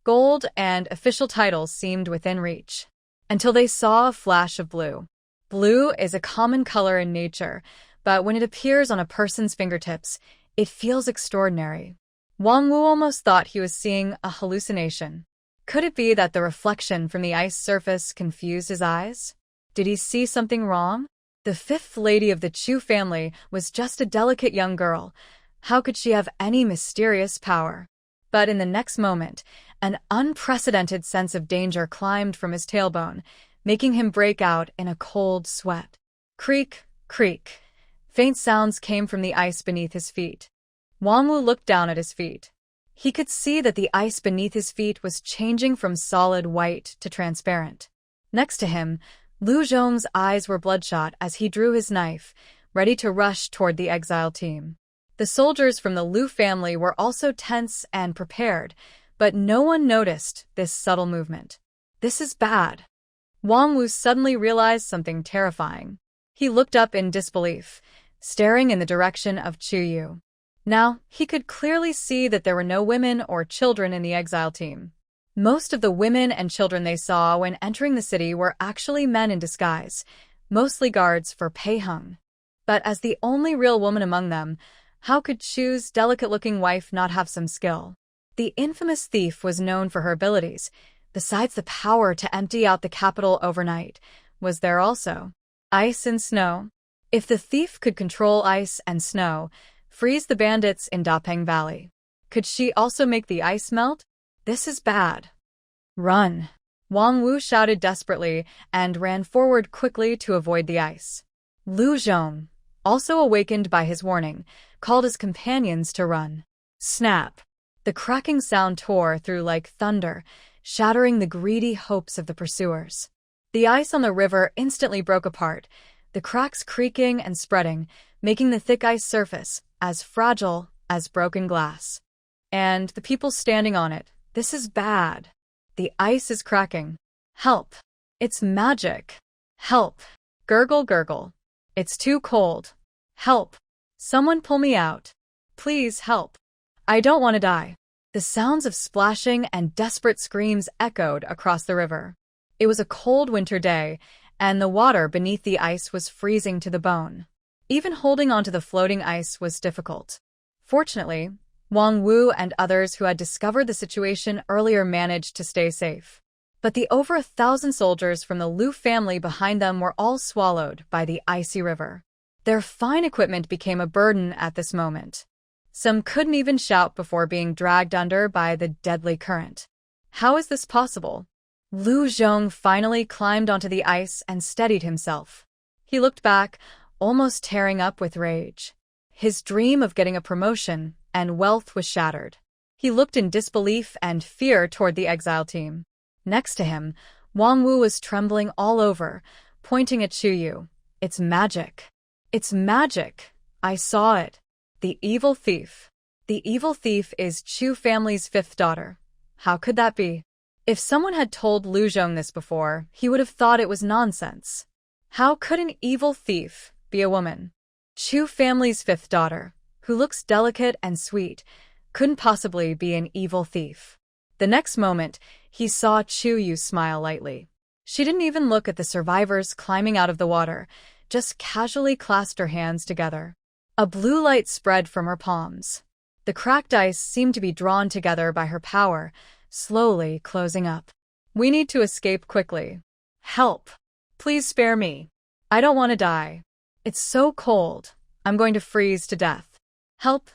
Gold and official titles seemed within reach, until they saw a flash of blue. Blue is a common color in nature, but when it appears on a person's fingertips, it feels extraordinary. Wang Wu almost thought he was seeing a hallucination. Could it be that the reflection from the ice surface confused his eyes? Did he see something wrong? The fifth lady of the Chu family was just a delicate young girl. How could she have any mysterious power? But in the next moment, an unprecedented sense of danger climbed from his tailbone, making him break out in a cold sweat. Creak, creak. Faint sounds came from the ice beneath his feet. Wang Wu looked down at his feet. He could see that the ice beneath his feet was changing from solid white to transparent. Next to him, Lu Zhong's eyes were bloodshot as he drew his knife, ready to rush toward the exile team. The soldiers from the Lu family were also tense and prepared, but no one noticed this subtle movement. This is bad. Wang Wu suddenly realized something terrifying. He looked up in disbelief, staring in the direction of Chu Yu. Now, he could clearly see that there were no women or children in the exile team. Most of the women and children they saw when entering the city were actually men in disguise, mostly guards for Pei Heng. But as the only real woman among them, how could Chu's delicate-looking wife not have some skill? The infamous thief was known for her abilities. Besides the power to empty out the capital overnight, was there also ice and snow? If the thief could control ice and snow, freeze the bandits in Dapeng Valley, could she also make the ice melt? This is bad. Run! Wang Wu shouted desperately and ran forward quickly to avoid the ice. Lu Zhong, also awakened by his warning, called his companions to run. Snap! The cracking sound tore through like thunder, shattering the greedy hopes of the pursuers. The ice on the river instantly broke apart, the cracks creaking and spreading, making the thick ice surface as fragile as broken glass. And the people standing on it, this is bad. The ice is cracking. Help! It's magic. Help! Gurgle, gurgle. It's too cold. Help! Someone pull me out. Please help. I don't want to die. The sounds of splashing and desperate screams echoed across the river. It was a cold winter day, and the water beneath the ice was freezing to the bone. Even holding onto the floating ice was difficult. Fortunately, Wang Wu and others who had discovered the situation earlier managed to stay safe. But the over 1,000 soldiers from the Lu family behind them were all swallowed by the icy river. Their fine equipment became a burden at this moment. Some couldn't even shout before being dragged under by the deadly current. How is this possible? Lu Zhong finally climbed onto the ice and steadied himself. He looked back, almost tearing up with rage. His dream of getting a promotion and wealth was shattered. He looked in disbelief and fear toward the exile team. Next to him, Wang Wu was trembling all over, pointing at Chu Yu. It's magic. It's magic. I saw it. The evil thief. The evil thief is Chu family's fifth daughter. How could that be? If someone had told Lu Zhong this before, he would have thought it was nonsense. How could an evil thief be a woman? Chu family's fifth daughter, who looks delicate and sweet, couldn't possibly be an evil thief. The next moment, he saw Chu Yu smile lightly. She didn't even look at the survivors climbing out of the water, just casually clasped her hands together. A blue light spread from her palms. The cracked ice seemed to be drawn together by her power, slowly closing up. We need to escape quickly. Help! Please spare me. I don't want to die. It's so cold. I'm going to freeze to death. Help!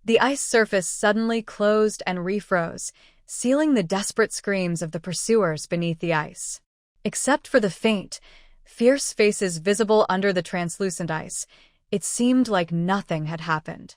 The ice surface suddenly closed and refroze, sealing the desperate screams of the pursuers beneath the ice. Except for the faint, fierce faces visible under the translucent ice, it seemed like nothing had happened.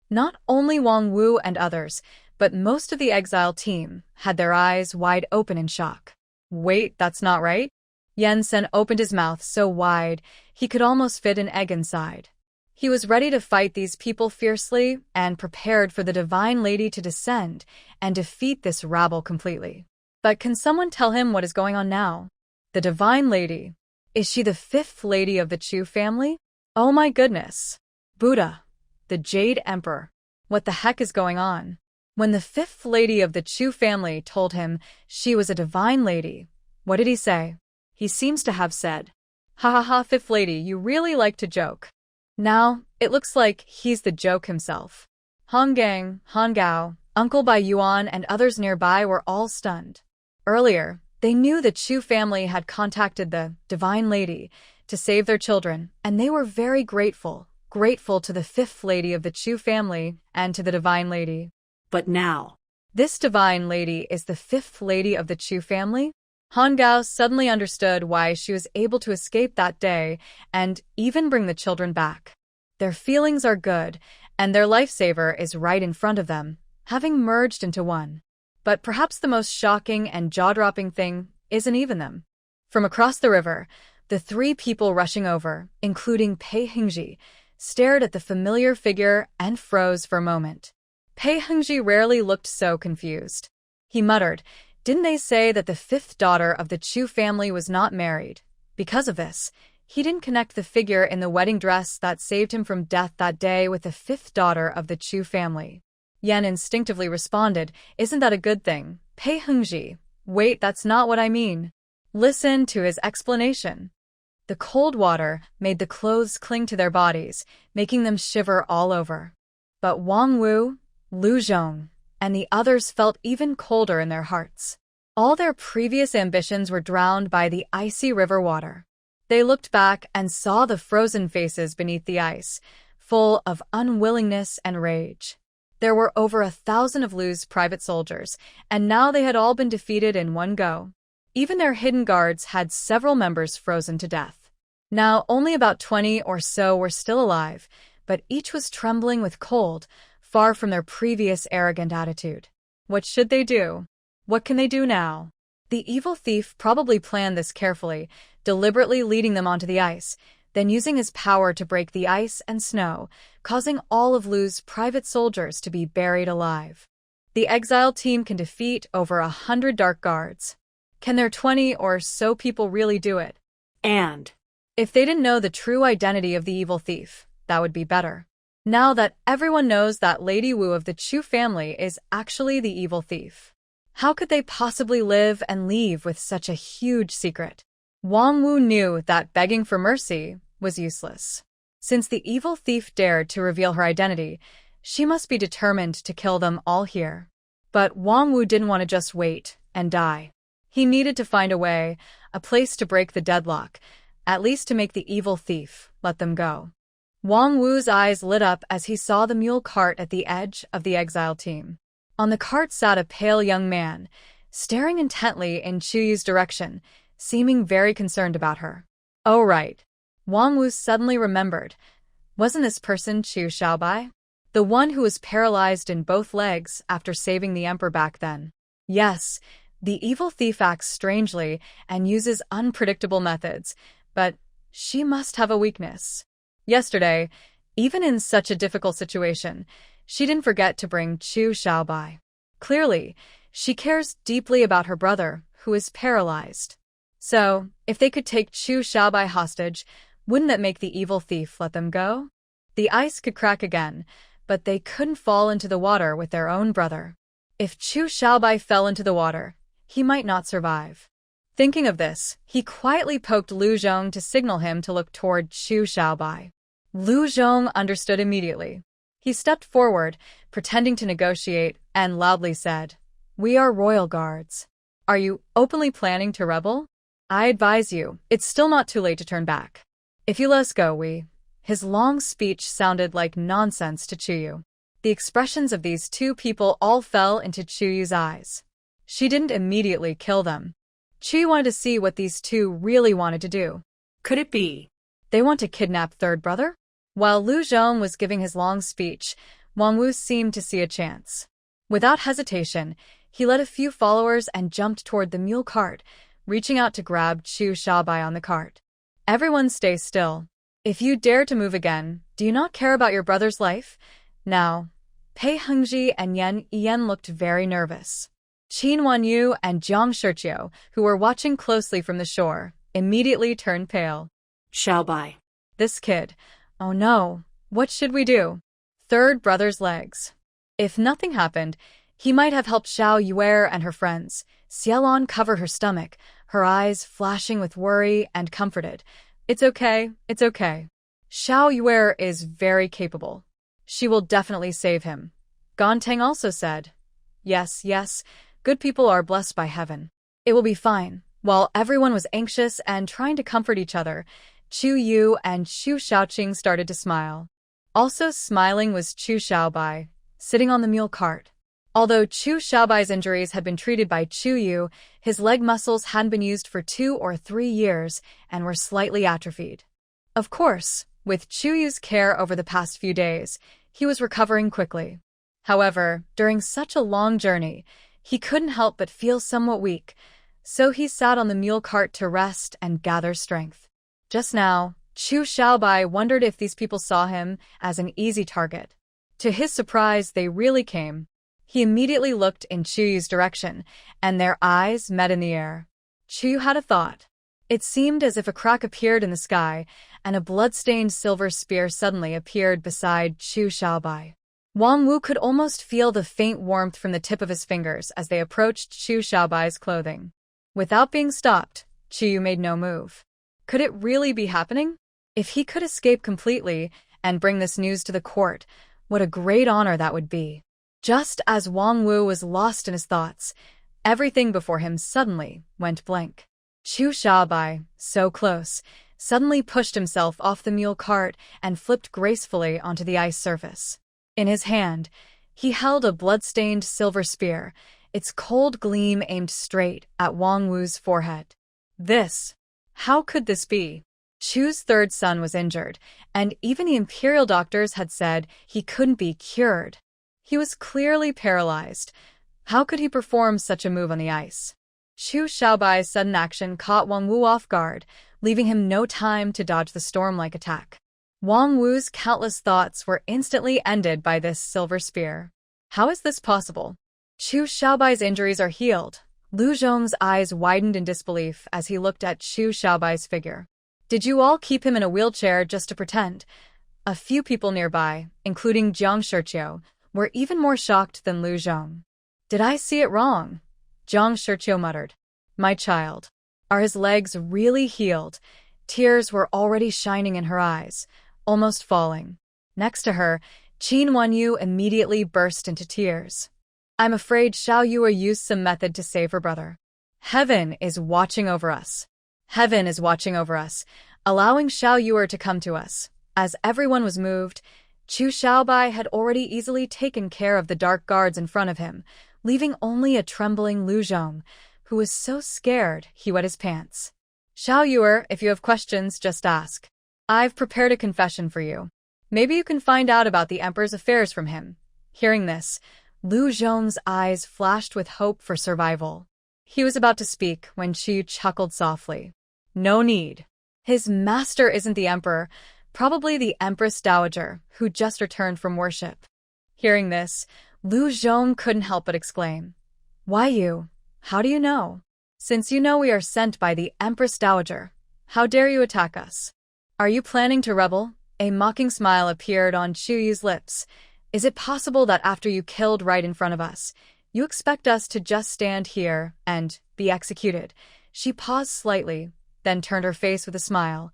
Not only Wang Wu and others, but most of the exile team had their eyes wide open in shock. Wait, that's not right? Yen Sen opened his mouth so wide he could almost fit an egg inside. He was ready to fight these people fiercely and prepared for the Divine Lady to descend and defeat this rabble completely. But can someone tell him what is going on now? The Divine Lady. Is she the fifth lady of the Chu family? Oh my goodness. Buddha. The Jade Emperor. What the heck is going on? When the fifth lady of the Chu family told him she was a divine lady, what did he say? He seems to have said, "Ha ha ha, fifth lady, you really like to joke." Now, it looks like he's the joke himself. Han Gang, Han Gao, Uncle Bai Yuan and others nearby were all stunned. Earlier, They knew the Chu family had contacted the Divine Lady to save their children, and they were very grateful to the fifth lady of the Chu family and to the Divine Lady. But now, This Divine Lady is the fifth lady of the Chu family? Han Gao suddenly understood why she was able to escape that day and even bring the children back. Their feelings are good, and their lifesaver is right in front of them, having merged into one. But perhaps the most shocking and jaw-dropping thing isn't even them. From across the river, the three people rushing over, including Pei Hengji, stared at the familiar figure and froze for a moment. Pei Hengji rarely looked so confused. He muttered, "Didn't they say that the fifth daughter of the Chu family was not married?" Because of this, he didn't connect the figure in the wedding dress that saved him from death that day with the fifth daughter of the Chu family. Yan instinctively responded, "Isn't that a good thing?" Pei Hengji, "Wait, that's not what I mean." Listen to his explanation. The cold water made the clothes cling to their bodies, making them shiver all over. But Wang Wu, Lu Zhong, and the others felt even colder in their hearts. All their previous ambitions were drowned by the icy river water. They looked back and saw the frozen faces beneath the ice, full of unwillingness and rage. There were over 1,000 of Lu's private soldiers, and now they had all been defeated in one go. Even their hidden guards had several members frozen to death. Now only about 20 or so were still alive, but each was trembling with cold, far from their previous arrogant attitude. What should they do? What can they do now? The evil thief probably planned this carefully, deliberately leading them onto the ice, then using his power to break the ice and snow, causing all of Lu's private soldiers to be buried alive. The exile team can defeat over 100 dark guards. Can their 20 or so people really do it? and If they didn't know the true identity of the evil thief, that would be better. Now that everyone knows that Lady Wu of the Chu family is actually the evil thief, how could they possibly live and leave with such a huge secret? Wang Wu knew that begging for mercy was useless. Since the evil thief dared to reveal her identity, she must be determined to kill them all here. But Wang Wu didn't want to just wait and die. He needed to find a way, a place to break the deadlock, at least to make the evil thief let them go. Wang Wu's eyes lit up as he saw the mule cart at the edge of the exile team. On the cart sat a pale young man, staring intently in Chu Yu's direction, seeming very concerned about her. Oh right. Wang Wu suddenly remembered. Wasn't this person Chu Shaobai? The one who was paralyzed in both legs after saving the emperor back then? Yes, the evil thief acts strangely and uses unpredictable methods, but she must have a weakness. Yesterday, even in such a difficult situation, she didn't forget to bring Chu Shaobai. Clearly, she cares deeply about her brother, who is paralyzed. So, if they could take Chu Shaobai hostage, wouldn't that make the evil thief let them go? The ice could crack again, but they couldn't fall into the water with their own brother. If Chu Shaobai fell into the water, he might not survive. Thinking of this, he quietly poked Lu Zhong to signal him to look toward Chu Shaobai. Lu Zhong understood immediately. He stepped forward, pretending to negotiate, and loudly said, "We are royal guards. Are you openly planning to rebel? I advise you, it's still not too late to turn back. If you let us go, we—" His long speech sounded like nonsense to Chu Yu. The expressions of these two people all fell into Chu Yu's eyes. She didn't immediately kill them. Chu Yu wanted to see what these two really wanted to do. could it be? They want to kidnap third brother? While Lu Zhong was giving his long speech, Wang Wu seemed to see a chance. Without hesitation, he led a few followers and jumped toward the mule cart, reaching out to grab Chu Shaobai on the cart. Everyone stay still. If you dare to move again, do you not care about your brother's life? Now, Pei Hengji and Yan looked very nervous. Qin Wanyu and Jiang Shiqiu, who were watching closely from the shore, immediately turned pale. Shaobai. This kid. Oh no, what should we do? Third brother's legs. If nothing happened, he might have helped Xiao Yuer and her friends. Xiaolon covered her stomach, her eyes flashing with worry and comforted. It's okay, it's okay. Xiao Yuer is very capable. She will definitely save him. Gonteng also said, Yes, good people are blessed by heaven. It will be fine. While everyone was anxious and trying to comfort each other, Chu Yu and Chu Shaoqing started to smile. Also smiling was Chu Shaobai, sitting on the mule cart. Although Chu Shaobai's injuries had been treated by Chu Yu, his leg muscles hadn't been used for 2 or 3 years and were slightly atrophied. Of course, with Chu Yu's care over the past few days, he was recovering quickly. However, during such a long journey, he couldn't help but feel somewhat weak, so he sat on the mule cart to rest and gather strength. Just now, Chu Shaobai wondered if these people saw him as an easy target. To his surprise, they really came. He immediately looked in Chu Yu's direction, and their eyes met in the air. Chu Yu had a thought. It seemed as if a crack appeared in the sky, and a blood-stained silver spear suddenly appeared beside Chu Shaobai. Wang Wu could almost feel the faint warmth from the tip of his fingers as they approached Chu Shaobai's clothing. Without being stopped, Chu Yu made no move. Could it really be happening? If he could escape completely and bring this news to the court, what a great honor that would be. Just as Wang Wu was lost in his thoughts, everything before him suddenly went blank. Chu Shaobai, so close, suddenly pushed himself off the mule cart and flipped gracefully onto the ice surface. In his hand, he held a blood-stained silver spear, its cold gleam aimed straight at Wang Wu's forehead. How could this be? Chu's third son was injured, and even the imperial doctors had said he couldn't be cured. He was clearly paralyzed. How could he perform such a move on the ice? Chu Shaobai's sudden action caught Wang Wu off guard, leaving him no time to dodge the storm-like attack. Wang Wu's countless thoughts were instantly ended by this silver spear. How is this possible? Chu Shaobai's injuries are healed. Lu Zhong's eyes widened in disbelief as he looked at Chu Shaobai's figure. Did you all keep him in a wheelchair just to pretend? A few people nearby, including Jiang Shiqiu, were even more shocked than Lu Zhong. Did I see it wrong? Jiang Shiqiu muttered. My child. Are his legs really healed? Tears were already shining in her eyes, almost falling. Next to her, Qin Wenyu immediately burst into tears. I'm afraid Xiao Yue used some method to save her brother. Heaven is watching over us. Heaven is watching over us, allowing Xiao Yue to come to us. As everyone was moved, Chu Shaobai had already easily taken care of the dark guards in front of him, leaving only a trembling Lu Zhong, who was so scared he wet his pants. Xiao Yue, if you have questions, just ask. I've prepared a confession for you. Maybe you can find out about the emperor's affairs from him. Hearing this, Lu Zhong's eyes flashed with hope for survival. He was about to speak when Chu chuckled softly. No need. His master isn't the emperor, probably the Empress Dowager, who just returned from worship. Hearing this, Lu Zhong couldn't help but exclaim. Why you? How do you know? Since you know we are sent by the Empress Dowager, how dare you attack us? Are you planning to rebel? A mocking smile appeared on Chu Yu's lips. Is it possible that after you killed right in front of us, you expect us to just stand here and be executed? She paused slightly, then turned her face with a smile.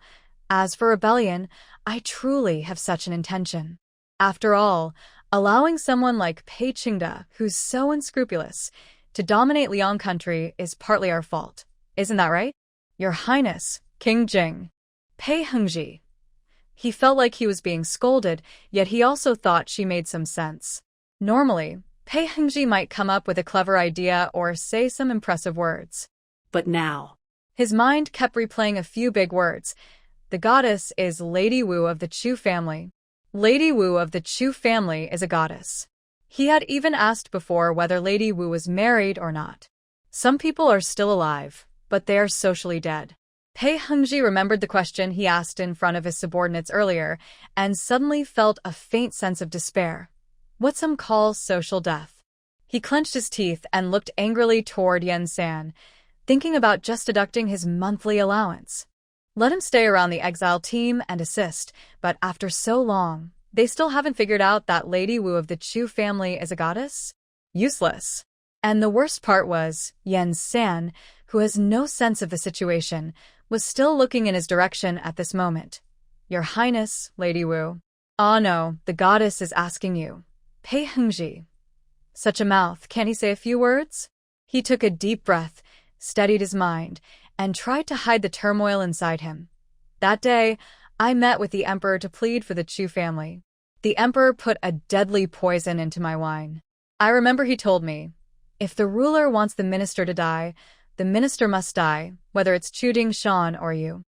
As for rebellion, I truly have such an intention. After all, allowing someone like Pei Qingde, who's so unscrupulous, to dominate Liang country is partly our fault. Isn't that right? Your Highness, King Jing. Pei Hengji. He felt like he was being scolded, yet he also thought she made some sense. Normally, Pei Hengji might come up with a clever idea or say some impressive words. But now, his mind kept replaying a few big words. The goddess is Lady Wu of the Chu family. Lady Wu of the Chu family is a goddess. He had even asked before whether Lady Wu was married or not. Some people are still alive, but they are socially dead. Pei Hengji remembered the question he asked in front of his subordinates earlier and suddenly felt a faint sense of despair. What some call social death. He clenched his teeth and looked angrily toward Yen San, thinking about just deducting his monthly allowance. Let him stay around the exile team and assist, but after so long, they still haven't figured out that Lady Wu of the Chu family is a goddess? Useless. And the worst part was, Yen San, who has no sense of the situation, was still looking in his direction at this moment. Your Highness, Lady Wu. Ah no, the goddess is asking you. Pei Hengji. Such a mouth, can't he say a few words? He took a deep breath, steadied his mind, and tried to hide the turmoil inside him. That day, I met with the emperor to plead for the Chu family. The emperor put a deadly poison into my wine. I remember he told me, if the ruler wants the minister to die, the minister must die, whether it's Chu Dingshan or you.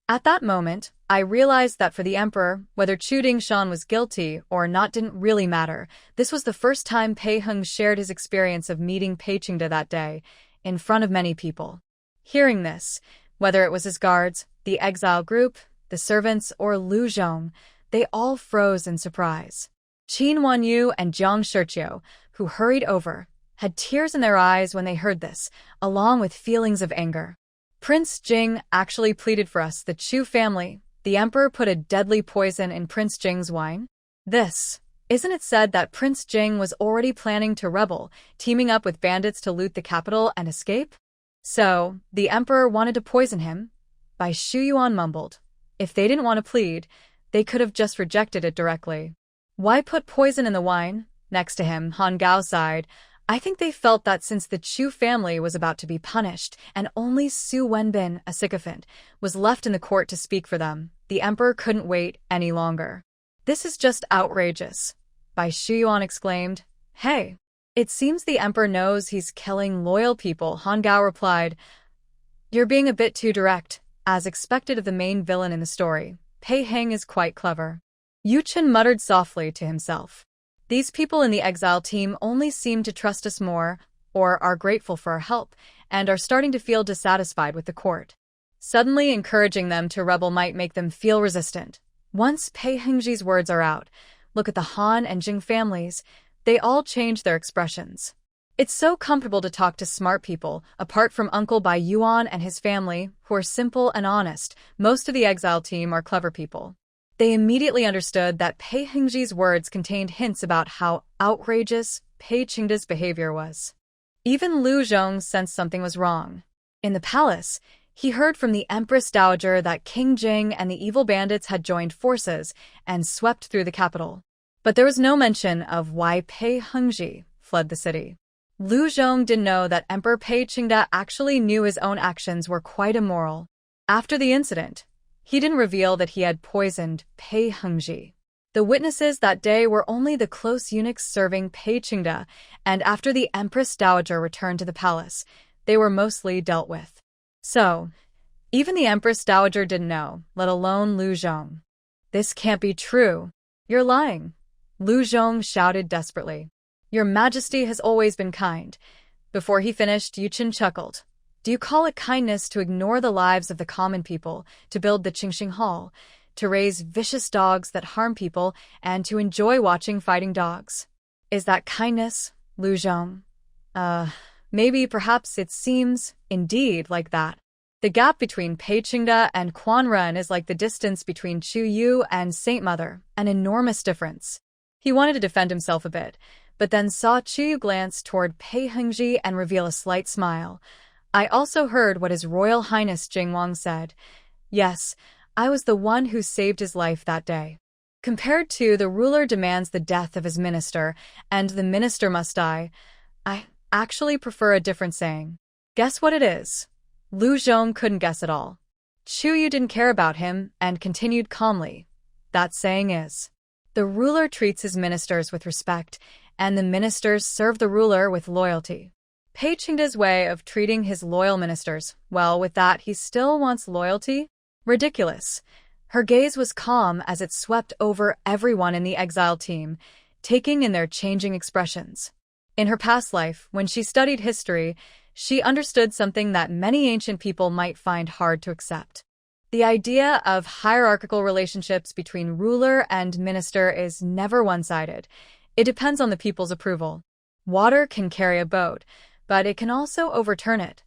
At that moment, I realized that for the emperor, whether Chu Dingshan was guilty or not didn't really matter. This was the first time Pei Heng shared his experience of meeting Pei Qingde that day, in front of many people. Hearing this, whether it was his guards, the exile group, the servants, or Lu Zhong, they all froze in surprise. Qin Wanyu and Jiang Shiqiu, who hurried over, had tears in their eyes when they heard this, along with feelings of anger. Prince Jing actually pleaded for us, the Chu family. The emperor put a deadly poison in Prince Jing's wine. Isn't it said that Prince Jing was already planning to rebel, teaming up with bandits to loot the capital and escape? So, the emperor wanted to poison him? Bai Shuyuan mumbled. If they didn't want to plead, they could have just rejected it directly. Why put poison in the wine? Next to him, Han Gao sighed. I think they felt that since the Chu family was about to be punished, and only Su Wenbin, a sycophant, was left in the court to speak for them, the emperor couldn't wait any longer. This is just outrageous, Bai Shuyuan exclaimed. Hey, it seems the emperor knows he's killing loyal people, Han Gao replied. You're being a bit too direct. As expected of the main villain in the story, Pei Heng is quite clever. Yu Chen muttered softly to himself. These people in the exile team only seem to trust us more, or are grateful for our help, and are starting to feel dissatisfied with the court. Suddenly encouraging them to rebel might make them feel resistant. Once Pei Hengji's words are out, look at the Han and Jing families, they all change their expressions. It's so comfortable to talk to smart people, apart from Uncle Bai Yuan and his family, who are simple and honest. Most of the exile team are clever people. They immediately understood that Pei Hengji's words contained hints about how outrageous Pei Qingde's behavior was. Even Lu Zhong sensed something was wrong. In the palace, he heard from the Empress Dowager that King Jing and the evil bandits had joined forces and swept through the capital. But there was no mention of why Pei Hengji fled the city. Lu Zhong didn't know that Emperor Pei Qingde actually knew his own actions were quite immoral. After the incident, he didn't reveal that he had poisoned Pei Hengji. The witnesses that day were only the close eunuchs serving Pei Qingde, and after the Empress Dowager returned to the palace, they were mostly dealt with. So, even the Empress Dowager didn't know, let alone Lu Zhong. This can't be true. You're lying, Lu Zhong shouted desperately. Your Majesty has always been kind. Before he finished, Yu Chen chuckled. Do you call it kindness to ignore the lives of the common people, to build the Qingxing Hall, to raise vicious dogs that harm people, and to enjoy watching fighting dogs? Is that kindness, Lu Zhong? Perhaps it seems, indeed, like that. The gap between Pei Qingde and Quan Ren is like the distance between Chu Yu and Saint Mother, an enormous difference. He wanted to defend himself a bit, but then saw Chu Yu glance toward Pei Hengji and reveal a slight smile. I also heard what His Royal Highness Jing Wang said. Yes, I was the one who saved his life that day. Compared to the ruler demands the death of his minister, and the minister must die, I actually prefer a different saying. Guess what it is? Lu Zhong couldn't guess at all. Chu Yu didn't care about him and continued calmly. That saying is, the ruler treats his ministers with respect, and the ministers serve the ruler with loyalty. Pei Qingde's way of treating his loyal ministers, well, with that he still wants loyalty? Ridiculous. Her gaze was calm as it swept over everyone in the exile team, taking in their changing expressions. In her past life, when she studied history, she understood something that many ancient people might find hard to accept. The idea of hierarchical relationships between ruler and minister is never one-sided. It depends on the people's approval. Water can carry a boat, but it can also overturn it.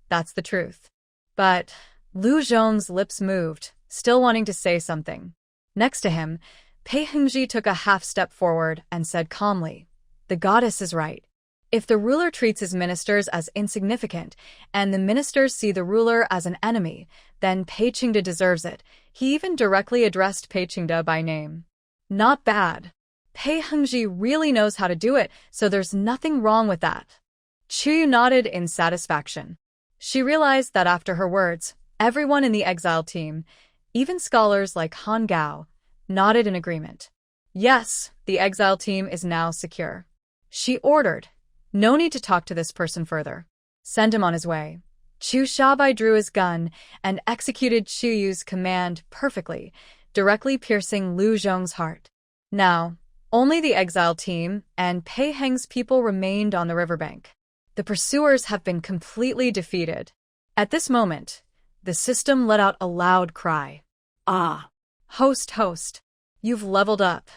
That's the truth. But Lu Zhong's lips moved, still wanting to say something. Next to him, Pei Hengji took a half-step forward and said calmly, the goddess is right. If the ruler treats his ministers as insignificant, and the ministers see the ruler as an enemy, then Pei Qingde deserves it. He even directly addressed Pei Qingde by name. Not bad. Pei Hengji really knows how to do it, so there's nothing wrong with that. Chu Yu nodded in satisfaction. She realized that after her words, everyone in the exile team, even scholars like Han Gao, nodded in agreement. Yes, the exile team is now secure. She ordered, no need to talk to this person further. Send him on his way. Chu Shaobai drew his gun and executed Chu Yu's command perfectly, directly piercing Lu Zhong's heart. Now, only the exile team and Pei Heng's people remained on the riverbank. The pursuers have been completely defeated. At this moment, the system let out a loud cry. Ah. Host, you've leveled up.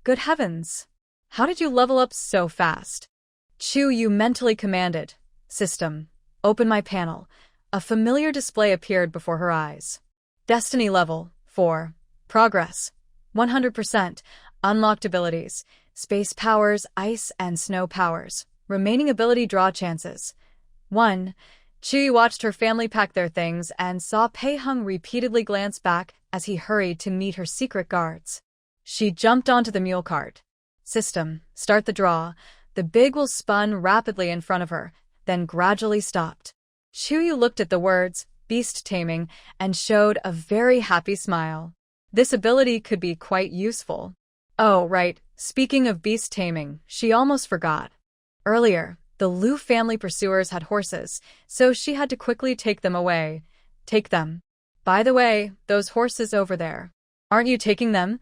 Good heavens! How did you level up so fast? Chu Yu mentally commanded. System, open my panel. A familiar display appeared before her eyes. Destiny level 4. Progress 100%. Unlocked abilities. Space powers, ice and snow powers. Remaining ability draw chances. 1. Chu Yu watched her family pack their things and saw Pei Heng repeatedly glance back as he hurried to meet her secret guards. She jumped onto the mule cart. System, start the draw. The big wheel spun rapidly in front of her, then gradually stopped. Chu Yu looked at the words, beast taming, and showed a very happy smile. This ability could be quite useful. Oh, right, speaking of beast taming, she almost forgot. Earlier, the Lu family pursuers had horses, so she had to quickly take them away. Take them. By the way, those horses over there. Aren't you taking them?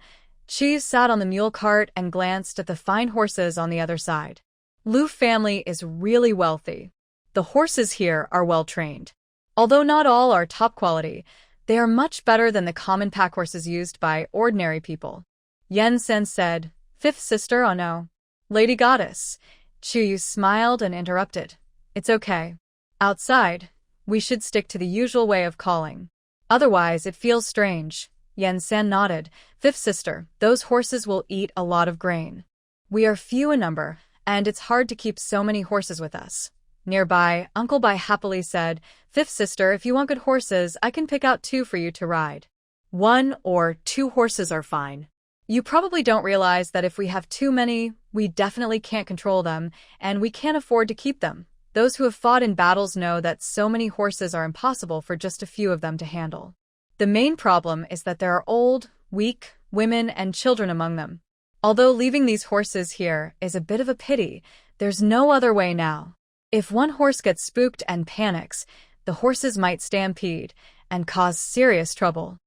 Chu sat on the mule cart and glanced at the fine horses on the other side. Lu family is really wealthy. The horses here are well trained. Although not all are top quality, they are much better than the common pack horses used by ordinary people. Yen Sen said, Fifth sister, oh no. Lady Goddess. Chu Yu smiled and interrupted. It's okay. Outside, we should stick to the usual way of calling. Otherwise, it feels strange. Yen Sen nodded. Fifth sister, those horses will eat a lot of grain. We are few in number, and it's hard to keep so many horses with us. Nearby, Uncle Bai happily said, Fifth sister, if you want good horses, I can pick out 2 for you to ride. 1 or 2 horses are fine. You probably don't realize that if we have too many, we definitely can't control them, and we can't afford to keep them. Those who have fought in battles know that so many horses are impossible for just a few of them to handle. The main problem is that there are old, weak, women, and children among them. Although leaving these horses here is a bit of a pity, there's no other way now. If one horse gets spooked and panics, the horses might stampede and cause serious trouble.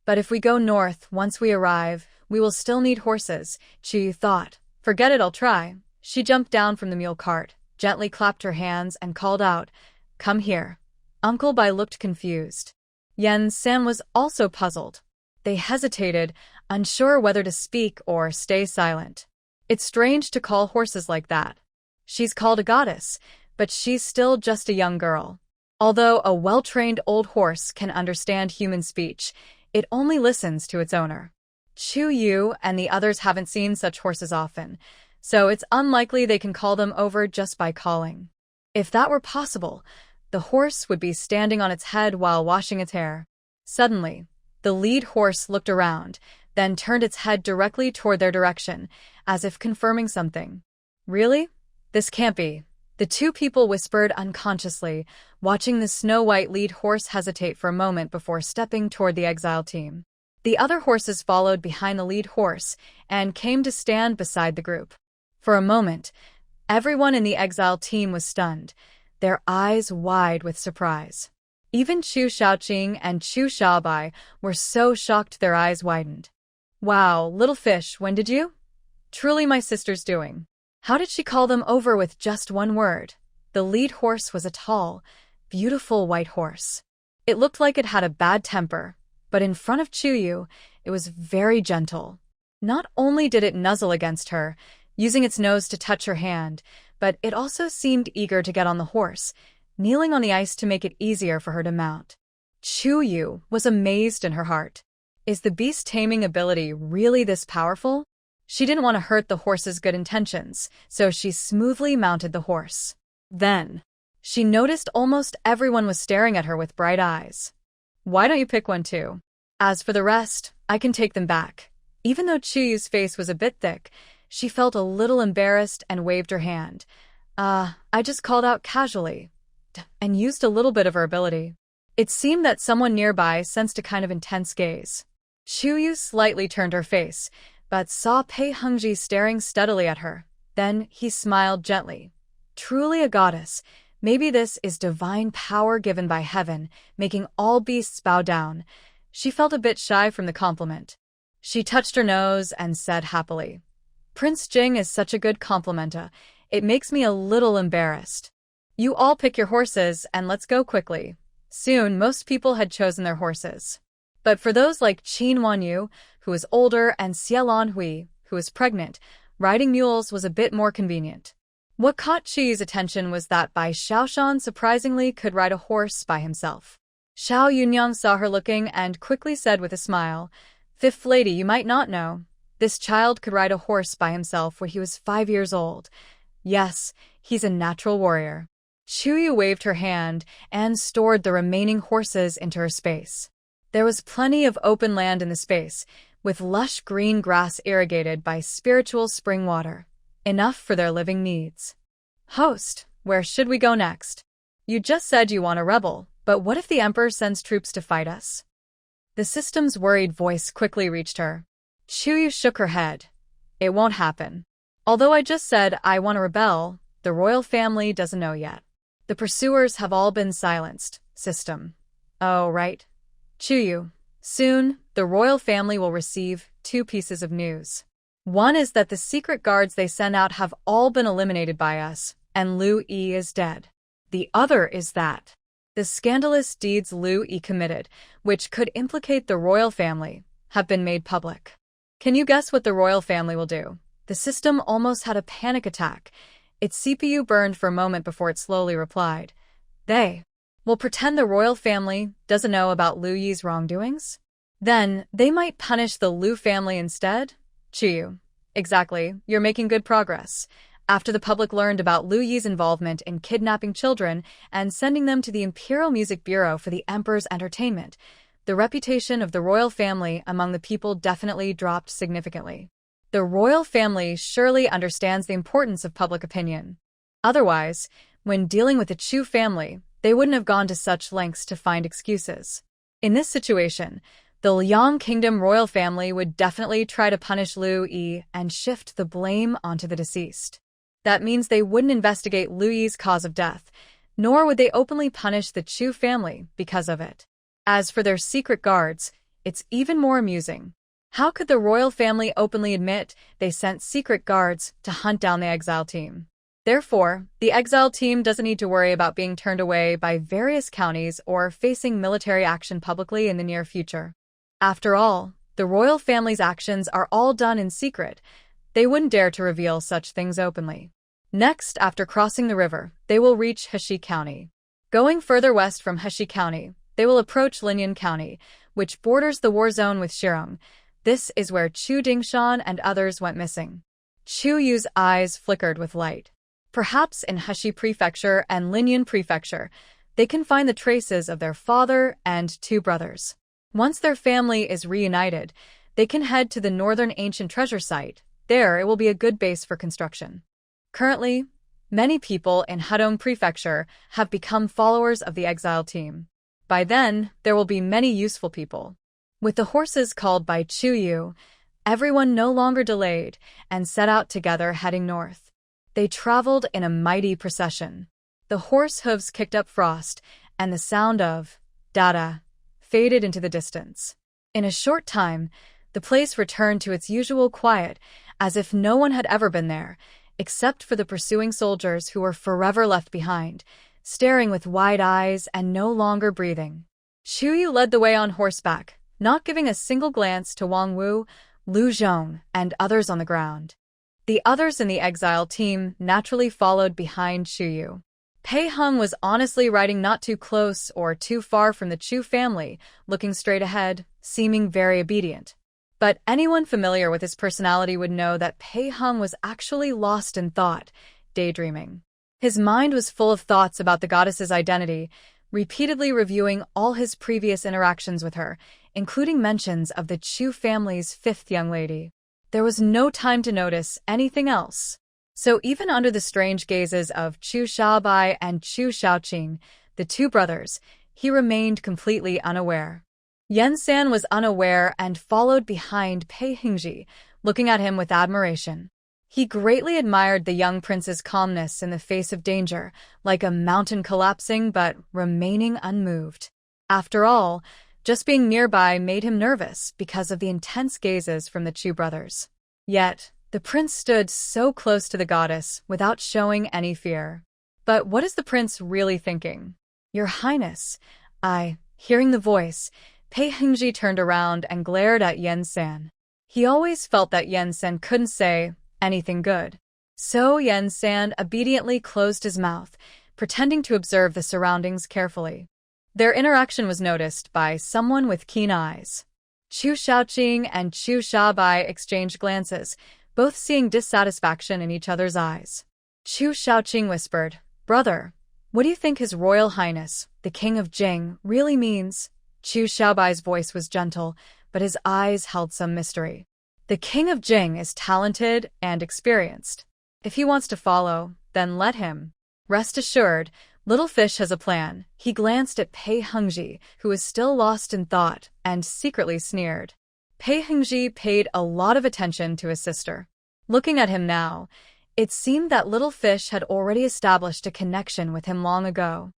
But if we go north once we arrive, we will still need horses, Chu Yu thought. Forget it, I'll try. She jumped down from the mule cart, gently clapped her hands, and called out, Come here. Uncle Bai looked confused. Yen San was also puzzled. They hesitated, unsure whether to speak or stay silent. It's strange to call horses like that. She's called a goddess, but she's still just a young girl. Although a well-trained old horse can understand human speech, it only listens to its owner. Chu Yu and the others haven't seen such horses often, so it's unlikely they can call them over just by calling. If that were possible, the horse would be standing on its head while washing its hair. Suddenly, the lead horse looked around, then turned its head directly toward their direction, as if confirming something. Really? This can't be. The 2 people whispered unconsciously, watching the snow-white lead horse hesitate for a moment before stepping toward the exile team. The other horses followed behind the lead horse and came to stand beside the group. For a moment, everyone in the exile team was stunned, their eyes wide with surprise. Even Chu Shaoqing and Chu Shaobai were so shocked their eyes widened. Wow, little fish, when did you? Truly my sister's doing. How did she call them over with just 1 word? The lead horse was a tall, beautiful white horse. It looked like it had a bad temper, but in front of Chu Yu, it was very gentle. Not only did it nuzzle against her, using its nose to touch her hand, but it also seemed eager to get on the horse, kneeling on the ice to make it easier for her to mount. Chu Yu was amazed in her heart. Is the beast taming ability really this powerful? She didn't want to hurt the horse's good intentions, so she smoothly mounted the horse. Then, she noticed almost everyone was staring at her with bright eyes. Why don't you pick one too? As for the rest, I can take them back. Even though Chu Yu's face was a bit thick, she felt a little embarrassed and waved her hand. I just called out casually. and used a little bit of her ability. It seemed that someone nearby sensed a kind of intense gaze. Chu Yu slightly turned her face, but saw Pei Hengji staring steadily at her. Then he smiled gently. Truly a goddess. Maybe this is divine power given by heaven, making all beasts bow down. She felt a bit shy from the compliment. She touched her nose and said happily, Prince Jing is such a good complimenta. It makes me a little embarrassed. You all pick your horses and let's go quickly. Soon, most people had chosen their horses. But for those like Qin Wanyu, who was older, and Xiaolan Hui, who was pregnant, riding mules was a bit more convenient. What caught Qi's attention was that Bai Xiaoshan surprisingly could ride a horse by himself. Xiao Yunyang saw her looking and quickly said with a smile, Fifth lady, you might not know. This child could ride a horse by himself when he was 5 years old. Yes, he's a natural warrior. Chu Yu waved her hand and stored the remaining horses into her space. There was plenty of open land in the space, with lush green grass irrigated by spiritual spring water. Enough for their living needs. Host, where should we go next? You just said you want a rebel, but what if the Emperor sends troops to fight us? The system's worried voice quickly reached her. Chu Yu shook her head. It won't happen. Although I just said I want to rebel, the royal family doesn't know yet. The pursuers have all been silenced, system. Oh, right. Chu Yu, soon, the royal family will receive 2 pieces of news. One is that the secret guards they sent out have all been eliminated by us, and Lu Yi is dead. The other is that the scandalous deeds Lu Yi committed, which could implicate the royal family, have been made public. Can you guess what the royal family will do? The system almost had a panic attack. Its CPU burned for a moment before it slowly replied. They will pretend the royal family doesn't know about Lu Yi's wrongdoings? Then they might punish the Lu family instead? Chu Yu. Exactly, you're making good progress. After the public learned about Lu Yi's involvement in kidnapping children and sending them to the Imperial Music Bureau for the Emperor's entertainment, the reputation of the royal family among the people definitely dropped significantly. The royal family surely understands the importance of public opinion. Otherwise, when dealing with the Chu family, they wouldn't have gone to such lengths to find excuses. In this situation, the Liang Kingdom royal family would definitely try to punish Lu Yi and shift the blame onto the deceased. That means they wouldn't investigate Lu Yi's cause of death, nor would they openly punish the Chu family because of it. As for their secret guards, it's even more amusing. How could the royal family openly admit they sent secret guards to hunt down the exile team? Therefore, the exile team doesn't need to worry about being turned away by various counties or facing military action publicly in the near future. After all, the royal family's actions are all done in secret. They wouldn't dare to reveal such things openly. Next, after crossing the river, they will reach Heshi County. Going further west from Heshi County, they will approach Linyan County, which borders the war zone with Shirong. This is where Chu Dingshan and others went missing. Chu Yu's eyes flickered with light. Perhaps in Heshi Prefecture and Linyan Prefecture, they can find the traces of their father and 2 brothers. Once their family is reunited, they can head to the northern ancient treasure site. There, it will be a good base for construction. Currently, many people in Hedong Prefecture have become followers of the exile team. By then, there will be many useful people. With the horses called by Chu Yu, everyone no longer delayed and set out together heading north. They traveled in a mighty procession. The horse hooves kicked up frost, and the sound of da-da faded into the distance. In a short time, the place returned to its usual quiet, as if no one had ever been there, except for the pursuing soldiers who were forever left behind, staring with wide eyes and no longer breathing. Chu Yu led the way on horseback, not giving a single glance to Wang Wu, Lu Zhong, and others on the ground. The others in the exile team naturally followed behind Chu Yu. Pei Heng was honestly riding not too close or too far from the Chu family, looking straight ahead, seeming very obedient. But anyone familiar with his personality would know that Pei Heng was actually lost in thought, daydreaming. His mind was full of thoughts about the goddess's identity, repeatedly reviewing all his previous interactions with her, including mentions of the Chu family's 5th young lady. There was no time to notice anything else. So even under the strange gazes of Chu Shaobai and Chu Shaoqing, the two brothers, he remained completely unaware. Yan-san was unaware and followed behind Pei Hingji, looking at him with admiration. He greatly admired the young prince's calmness in the face of danger, like a mountain collapsing but remaining unmoved. After all, just being nearby made him nervous because of the intense gazes from the Chu brothers. Yet, the prince stood so close to the goddess without showing any fear. But what is the prince really thinking? Your Highness, hearing the voice, Pei Hingji turned around and glared at Yan-san. He always felt that Yan-san couldn't say anything good. So Yan-san obediently closed his mouth, pretending to observe the surroundings carefully. Their interaction was noticed by someone with keen eyes. Chu Shaoqing and Chu Shaobai exchanged glances, both seeing dissatisfaction in each other's eyes. Chu Shaoqing whispered, "Brother, what do you think His Royal Highness, the King of Jing, really means?" Chu Shaobai's voice was gentle, but his eyes held some mystery. The King of Jing is talented and experienced. If he wants to follow, then let him. Rest assured, Little Fish has a plan. He glanced at Pei Hingji, who was still lost in thought, and secretly sneered. Pei Hingji paid a lot of attention to his sister. Looking at him now, it seemed that Little Fish had already established a connection with him long ago.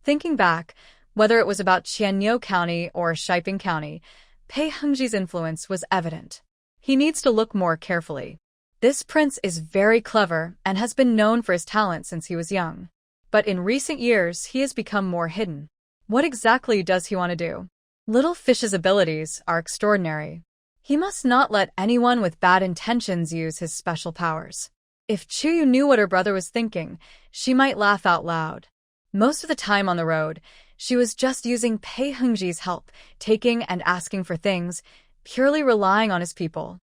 Thinking back, whether it was about Qianyu County or Shiping County, Pei Hingji's influence was evident. He needs to look more carefully. This prince is very clever and has been known for his talent since he was young. But in recent years, he has become more hidden. What exactly does he want to do? Little Fish's abilities are extraordinary. He must not let anyone with bad intentions use his special powers. If Chuyu knew what her brother was thinking, she might laugh out loud. Most of the time on the road, she was just using Pei Hingji's help, taking and asking for things, purely relying on his people.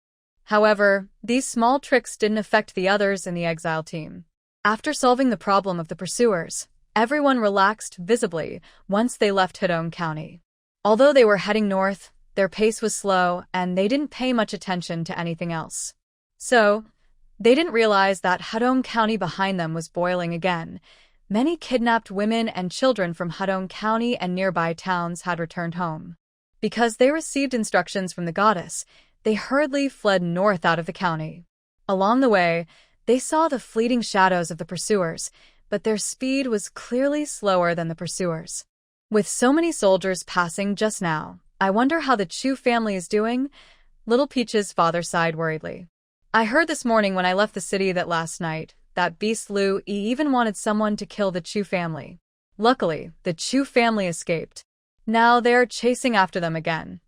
However, these small tricks didn't affect the others in the exile team. After solving the problem of the pursuers, everyone relaxed visibly once they left Hedong County. Although they were heading north, their pace was slow and they didn't pay much attention to anything else. So, they didn't realize that Hedong County behind them was boiling again. Many kidnapped women and children from Hedong County and nearby towns had returned home. Because they received instructions from the goddess, they hurriedly fled north out of the county. Along the way, they saw the fleeting shadows of the pursuers, but their speed was clearly slower than the pursuers. With so many soldiers passing just now, I wonder how the Chu family is doing? Little Peach's father sighed worriedly. I heard this morning when I left the city that last night, that beast Lu Yi even wanted someone to kill the Chu family. Luckily, the Chu family escaped. Now they're chasing after them again.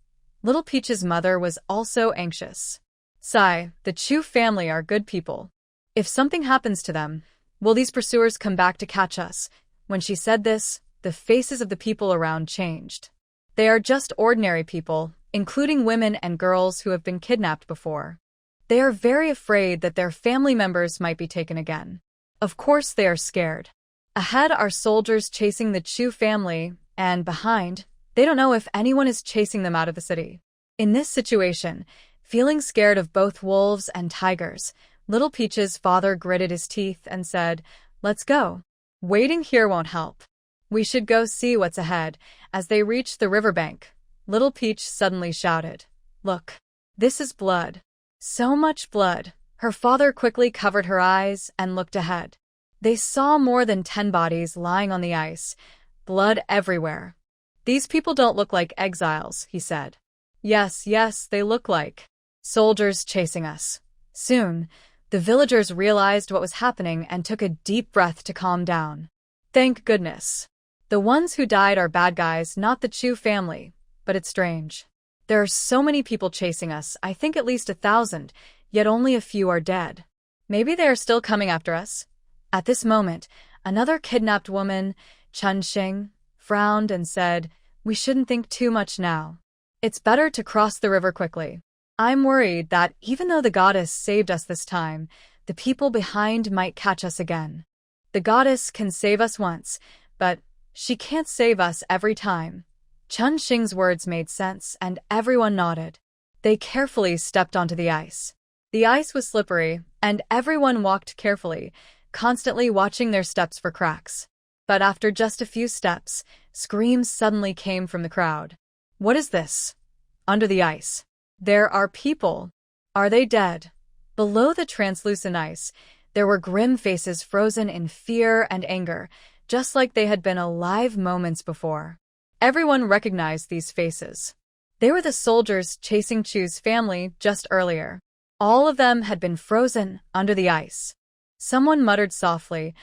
Little Peach's mother was also anxious. Sigh, the Chu family are good people. If something happens to them, will these pursuers come back to catch us? When she said this, the faces of the people around changed. They are just ordinary people, including women and girls who have been kidnapped before. They are very afraid that their family members might be taken again. Of course they are scared. Ahead are soldiers chasing the Chu family, and behind, they don't know if anyone is chasing them out of the city. In this situation, feeling scared of both wolves and tigers, Little Peach's father gritted his teeth and said, "Let's go. Waiting here won't help. We should go see what's ahead." As they reached the riverbank, Little Peach suddenly shouted, "Look, this is blood. So much blood." Her father quickly covered her eyes and looked ahead. They saw more than 10 bodies lying on the ice, blood everywhere. "These people don't look like exiles," he said. Yes, they look like soldiers chasing us." Soon, the villagers realized what was happening and took a deep breath to calm down. Thank goodness. The ones who died are bad guys, not the Chu family, but it's strange. There are so many people chasing us, I think at least 1,000, yet only a few are dead. Maybe they are still coming after us. At this moment, another kidnapped woman, Chun Xing, frowned and said, "We shouldn't think too much now. It's better to cross the river quickly. I'm worried that even though the goddess saved us this time, the people behind might catch us again. The goddess can save us once, but she can't save us every time." Chun Xing's words made sense and everyone nodded. They carefully stepped onto the ice. The ice was slippery, and everyone walked carefully, constantly watching their steps for cracks. But after just a few steps, screams suddenly came from the crowd. What is this? Under the ice. There are people. Are they dead? Below the translucent ice, there were grim faces frozen in fear and anger, just like they had been alive moments before. Everyone recognized these faces. They were the soldiers chasing Chu's family just earlier. All of them had been frozen under the ice. Someone muttered softly,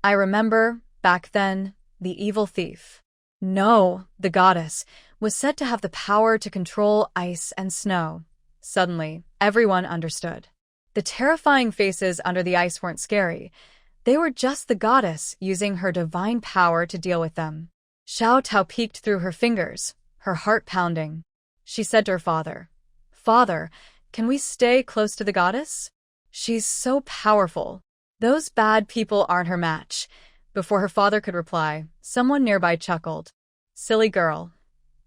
"I remember, back then, the evil thief." No, the goddess was said to have the power to control ice and snow. Suddenly, everyone understood. The terrifying faces under the ice weren't scary. They were just the goddess using her divine power to deal with them. Xiao peeked through her fingers, her heart pounding. She said to her father, "Father, can we stay close to the goddess? She's so powerful. Those bad people aren't her match." Before her father could reply, someone nearby chuckled. "Silly girl.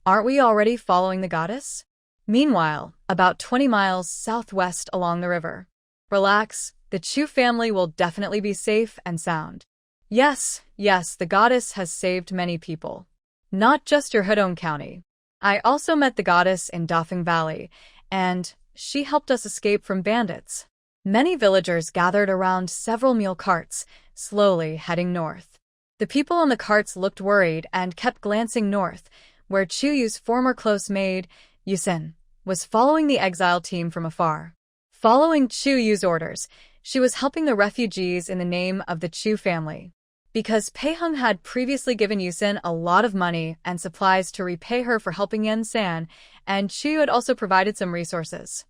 Aren't we already following the goddess?" Meanwhile, about 20 miles southwest along the river. "Relax, the Chu family will definitely be safe and sound. Yes, the goddess has saved many people. Not just your Hedong County. I also met the goddess in Dafeng Valley, and she helped us escape from bandits." Many villagers gathered around several mule carts, slowly heading north. The people on the carts looked worried and kept glancing north, where Chu Yu's former close maid, Yusin, was following the exile team from afar. Following Chu Yu's orders, she was helping the refugees in the name of the Chu family. Because Pei Heng had previously given Yusin a lot of money and supplies to repay her for helping Yan San, and Chu had also provided some resources.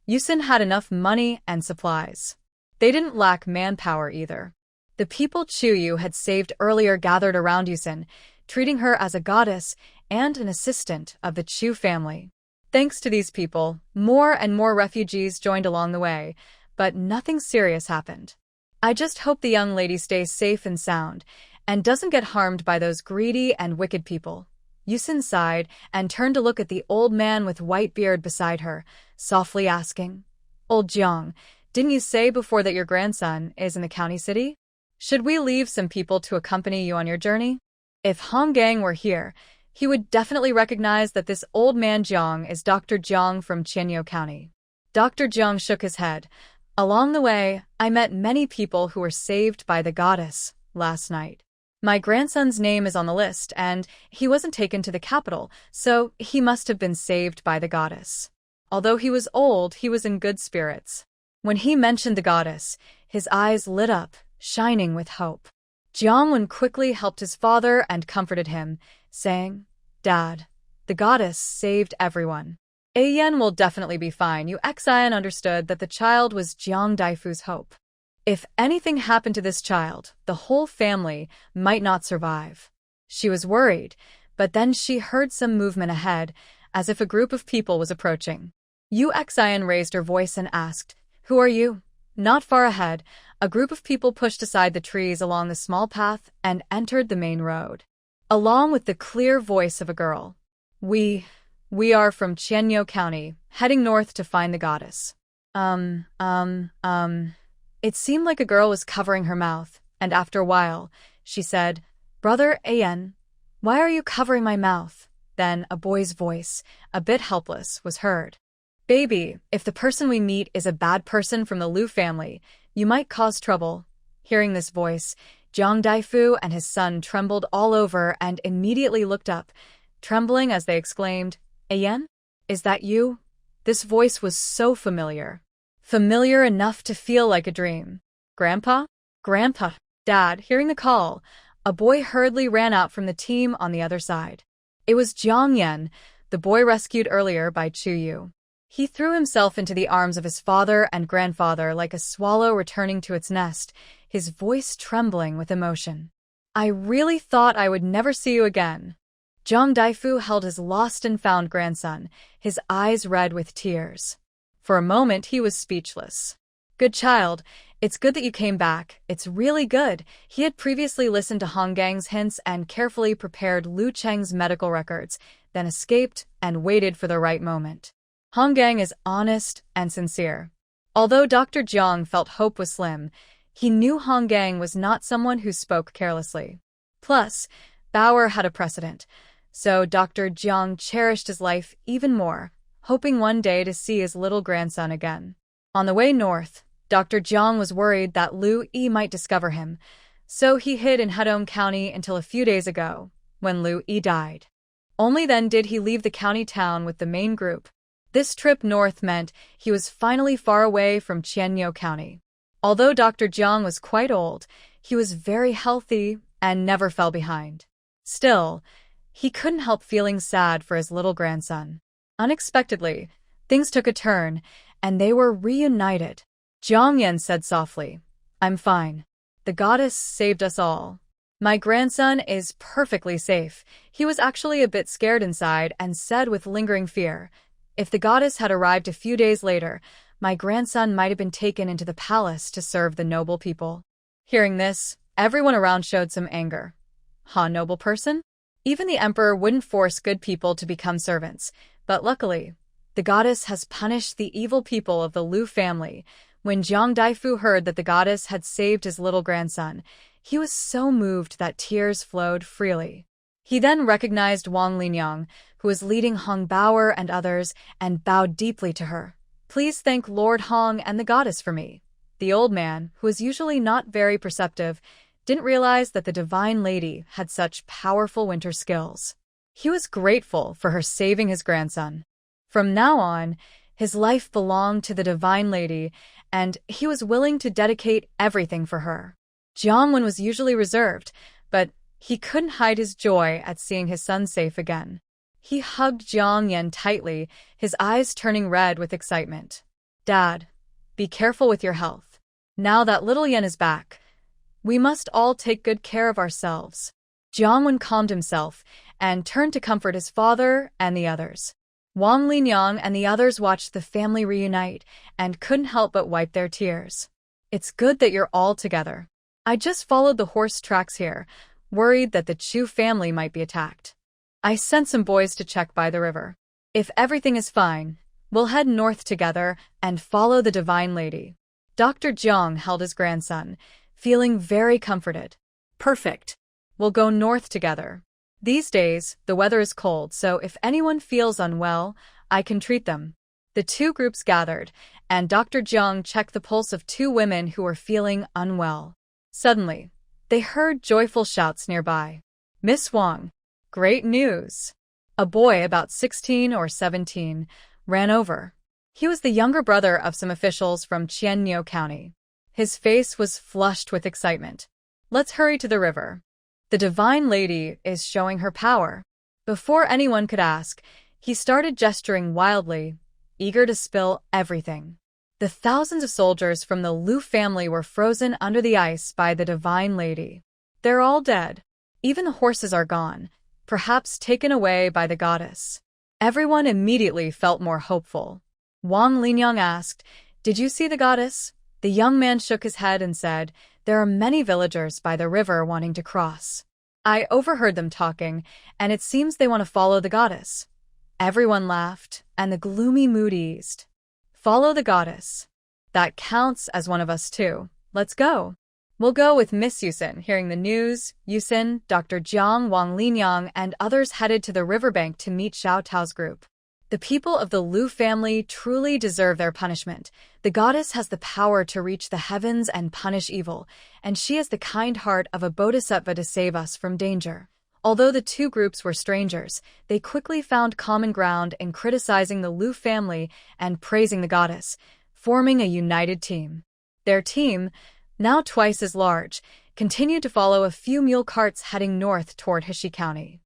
Yusin had enough money and supplies. They didn't lack manpower either. The people Chu Yu had saved earlier gathered around Yusin, treating her as a goddess and an assistant of the Chu family. Thanks to these people, more and more refugees joined along the way, but nothing serious happened. "I just hope the young lady stays safe and sound, and doesn't get harmed by those greedy and wicked people." Yusin sighed and turned to look at the old man with white beard beside her, softly asking, "Old Jiang, didn't you say before that your grandson is in the county city? Should we leave some people to accompany you on your journey?" If Hong Gang were here, he would definitely recognize that this old man Jiang is Dr. Jiang from Qianyou County. Dr. Jiang shook his head. "Along the way, I met many people who were saved by the goddess last night. My grandson's name is on the list, and he wasn't taken to the capital, so he must have been saved by the goddess." Although he was old, he was in good spirits. When he mentioned the goddess, his eyes lit up, shining with hope. Jiang Wen quickly helped his father and comforted him, saying, "Dad, the goddess saved everyone. Ayen will definitely be fine." Yu Xian understood that the child was Jiang Daifu's hope. If anything happened to this child, the whole family might not survive. She was worried, but then she heard some movement ahead, as if a group of people was approaching. Yu Xian raised her voice and asked, "Who are you?" Not far ahead, a group of people pushed aside the trees along the small path and entered the main road. Along with the clear voice of a girl. We are from Qianyou County, heading north to find the goddess." It seemed like a girl was covering her mouth, and after a while, she said, "Brother Ayen, why are you covering my mouth?" Then a boy's voice, a bit helpless, was heard. "Baby, if the person we meet is a bad person from the Liu family, you might cause trouble." Hearing this voice, Jiang Daifu and his son trembled all over and immediately looked up, trembling as they exclaimed, "Ayen? Is that you?" This voice was so familiar. Familiar enough to feel like a dream. "Grandpa? Grandpa?" "Dad," hearing the call, a boy hurriedly ran out from the team on the other side. It was Jiang Yan, the boy rescued earlier by Chu Yu. He threw himself into the arms of his father and grandfather like a swallow returning to its nest, his voice trembling with emotion. "I really thought I would never see you again." Jiang Daifu held his lost and found grandson, his eyes red with tears. For a moment, he was speechless. "Good child, it's good that you came back. It's really good." He had previously listened to Hong Gang's hints and carefully prepared Lu Cheng's medical records, then escaped and waited for the right moment. Hong Gang is honest and sincere. Although Dr. Jiang felt hope was slim, he knew Hong Gang was not someone who spoke carelessly. Plus, Bauer had a precedent, so Dr. Jiang cherished his life even more, hoping one day to see his little grandson again. On the way north, Dr. Jiang was worried that Lu Yi might discover him, so he hid in Hedong County until a few days ago, when Lu Yi died. Only then did he leave the county town with the main group. This trip north meant he was finally far away from Qianyo County. Although Dr. Jiang was quite old, he was very healthy and never fell behind. Still, he couldn't help feeling sad for his little grandson. Unexpectedly, things took a turn, and they were reunited. Jiang Yan said softly, "I'm fine. The goddess saved us all. My grandson is perfectly safe." He was actually a bit scared inside and said with lingering fear, "If the goddess had arrived a few days later, my grandson might have been taken into the palace to serve the noble people." Hearing this, everyone around showed some anger. "Ha, noble person?" Even the emperor wouldn't force good people to become servants, but luckily, the goddess has punished the evil people of the Lu family. When Jiang Daifu heard that the goddess had saved his little grandson, he was so moved that tears flowed freely. He then recognized Wang Linyang, who was leading Hong Bauer and others, and bowed deeply to her. "Please thank Lord Hong and the goddess for me." The old man, who was usually not very perceptive, didn't realize that the Divine Lady had such powerful winter skills. He was grateful for her saving his grandson. From now on, his life belonged to the Divine Lady, and he was willing to dedicate everything for her. Jiang Wen was usually reserved, but he couldn't hide his joy at seeing his son safe again. He hugged Jiang Yan tightly, his eyes turning red with excitement. "Dad, be careful with your health. Now that little Yan is back, we must all take good care of ourselves." Jiang Wen calmed himself and turned to comfort his father and the others. Wang Linyang and the others watched the family reunite and couldn't help but wipe their tears. "It's good that you're all together. I just followed the horse tracks here, worried that the Chu family might be attacked. I sent some boys to check by the river. If everything is fine, we'll head north together and follow the Divine Lady." Dr. Jiang held his grandson, feeling very comforted. "Perfect. We'll go north together. These days, the weather is cold, so if anyone feels unwell, I can treat them." The two groups gathered, and Dr. Jiang checked the pulse of two women who were feeling unwell. Suddenly, they heard joyful shouts nearby. "Miss Wang, great news!" A boy about 16 or 17 ran over. He was the younger brother of some officials from Qianyo County. His face was flushed with excitement. "Let's hurry to the river. The Divine Lady is showing her power." Before anyone could ask, he started gesturing wildly, eager to spill everything. The thousands of soldiers from the Lu family were frozen under the ice by the Divine Lady. They're all dead. Even the horses are gone, perhaps taken away by the goddess. Everyone immediately felt more hopeful. Wang Linyang asked, "Did you see the goddess?" The young man shook his head and said, "There are many villagers by the river wanting to cross. I overheard them talking, and it seems they want to follow the goddess." Everyone laughed, and the gloomy mood eased. "Follow the goddess. That counts as one of us too. Let's go." "We'll go with Miss Yusin." Hearing the news, Yusin, Dr. Jiang, Wang Linyang, and others headed to the riverbank to meet Xiao Tao's group. The people of the Lu family truly deserve their punishment. The goddess has the power to reach the heavens and punish evil, and she has the kind heart of a bodhisattva to save us from danger. Although the two groups were strangers, they quickly found common ground in criticizing the Lu family and praising the goddess, forming a united team. Their team, now twice as large, continued to follow a few mule carts heading north toward Hishi County.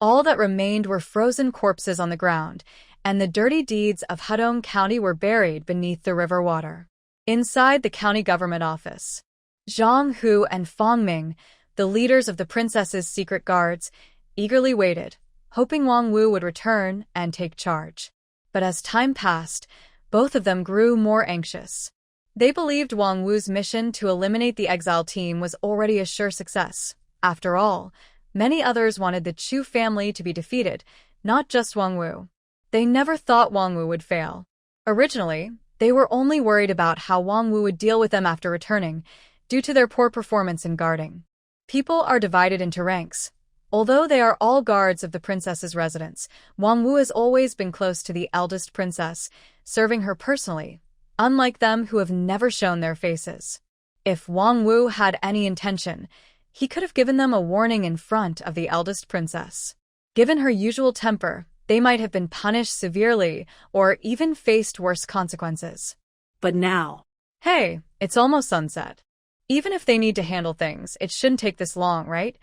All that remained were frozen corpses on the ground, and the dirty deeds of Hedong County were buried beneath the river water. Inside the county government office, Zhang Hu and Fong Ming, the leaders of the princess's secret guards, eagerly waited, hoping Wang Wu would return and take charge. But as time passed, both of them grew more anxious. They believed Wang Wu's mission to eliminate the exile team was already a sure success. After all, many others wanted the Chu family to be defeated, not just Wang Wu. They never thought Wang Wu would fail. Originally, They were only worried about how Wang Wu would deal with them after returning, due to their poor performance in guarding. People are divided into ranks. Although they are all guards of the princess's residence, Wang Wu has always been close to the eldest princess, serving her personally, unlike them who have never shown their faces. If Wang Wu had any intention, he could have given them a warning in front of the eldest princess. Given her usual temper, they might have been punished severely or even faced worse consequences. But now, Hey, it's almost sunset. Even if they need to handle things, it shouldn't take this long, right?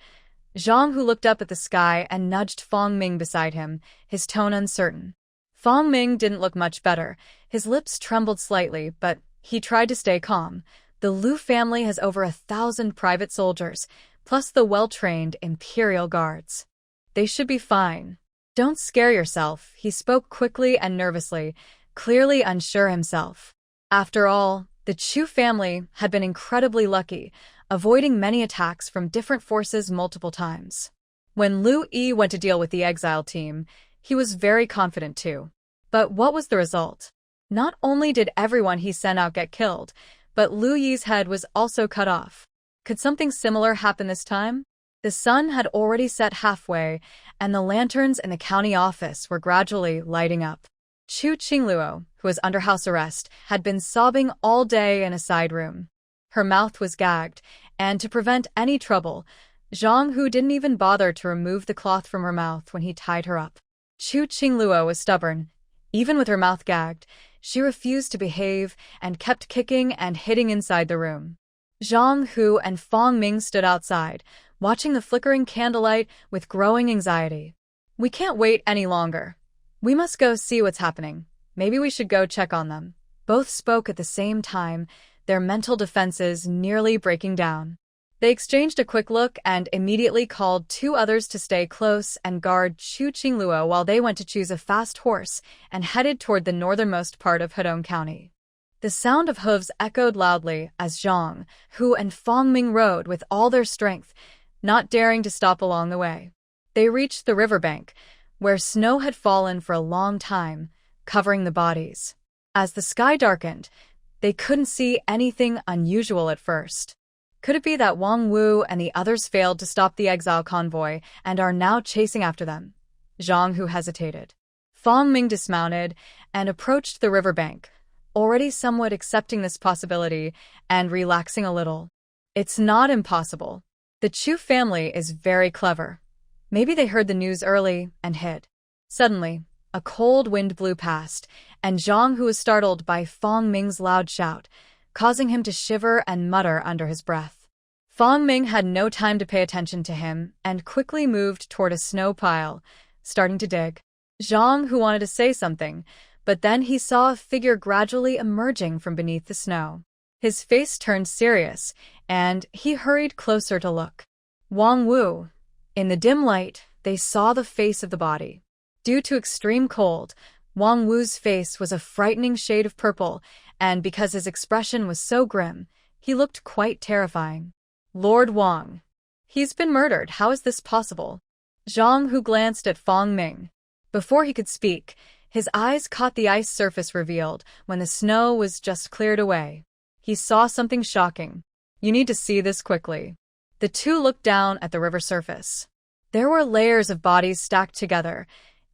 Zhang Hu looked up at the sky and nudged Fong Ming beside him, his tone uncertain. Fong Ming didn't look much better. His lips trembled slightly, but he tried to stay calm. The Liu family has over 1,000 private soldiers, plus the well-trained imperial guards. They should be fine. Don't scare yourself, he spoke quickly and nervously, clearly unsure himself. After all, the Chu family had been incredibly lucky, avoiding many attacks from different forces multiple times. When Liu Yi went to deal with the exile team, he was very confident too. But what was the result? Not only did everyone he sent out get killed, but Liu Yi's head was also cut off. Could something similar happen this time? The sun had already set halfway, and the lanterns in the county office were gradually lighting up. Chu Chingluo, who was under house arrest, had been sobbing all day in a side room. Her mouth was gagged, and to prevent any trouble, Zhang Hu didn't even bother to remove the cloth from her mouth when he tied her up. Chu Chingluo was stubborn. Even with her mouth gagged, she refused to behave and kept kicking and hitting inside the room. Zhang Hu and Fong Ming stood outside, watching the flickering candlelight with growing anxiety. We can't wait any longer. We must go see what's happening. Maybe we should go check on them. Both spoke at the same time, their mental defenses nearly breaking down. They exchanged a quick look and immediately called two others to stay close and guard Chu Chingluo while they went to choose a fast horse and headed toward the northernmost part of Hedong County. The sound of hooves echoed loudly as Zhang Hu and Fong Ming rode with all their strength, not daring to stop along the way. They reached the riverbank, where snow had fallen for a long time, covering the bodies. As the sky darkened, they couldn't see anything unusual at first. Could it be that Wang Wu and the others failed to stop the exile convoy and are now chasing after them? Zhang Hu hesitated. Fong Ming dismounted and approached the riverbank, already somewhat accepting this possibility and relaxing a little. It's not impossible. The Chu family is very clever. Maybe they heard the news early and hid. Suddenly, a cold wind blew past, and Zhang Hu was startled by Fong Ming's loud shout, causing him to shiver and mutter under his breath. Fong Ming had no time to pay attention to him and quickly moved toward a snow pile, starting to dig. Zhang Hu wanted to say something, but then he saw a figure gradually emerging from beneath the snow. His face turned serious, and he hurried closer to look. Wang Wu. In the dim light, they saw the face of the body. Due to extreme cold, Wang Wu's face was a frightening shade of purple, and because his expression was so grim, he looked quite terrifying. Lord Wang. He's been murdered. How is this possible? Zhang Hu glanced at Fong Ming. Before he could speak, his eyes caught the ice surface revealed when the snow was just cleared away. He saw something shocking. You need to see this quickly. The two looked down at the river surface. There were layers of bodies stacked together,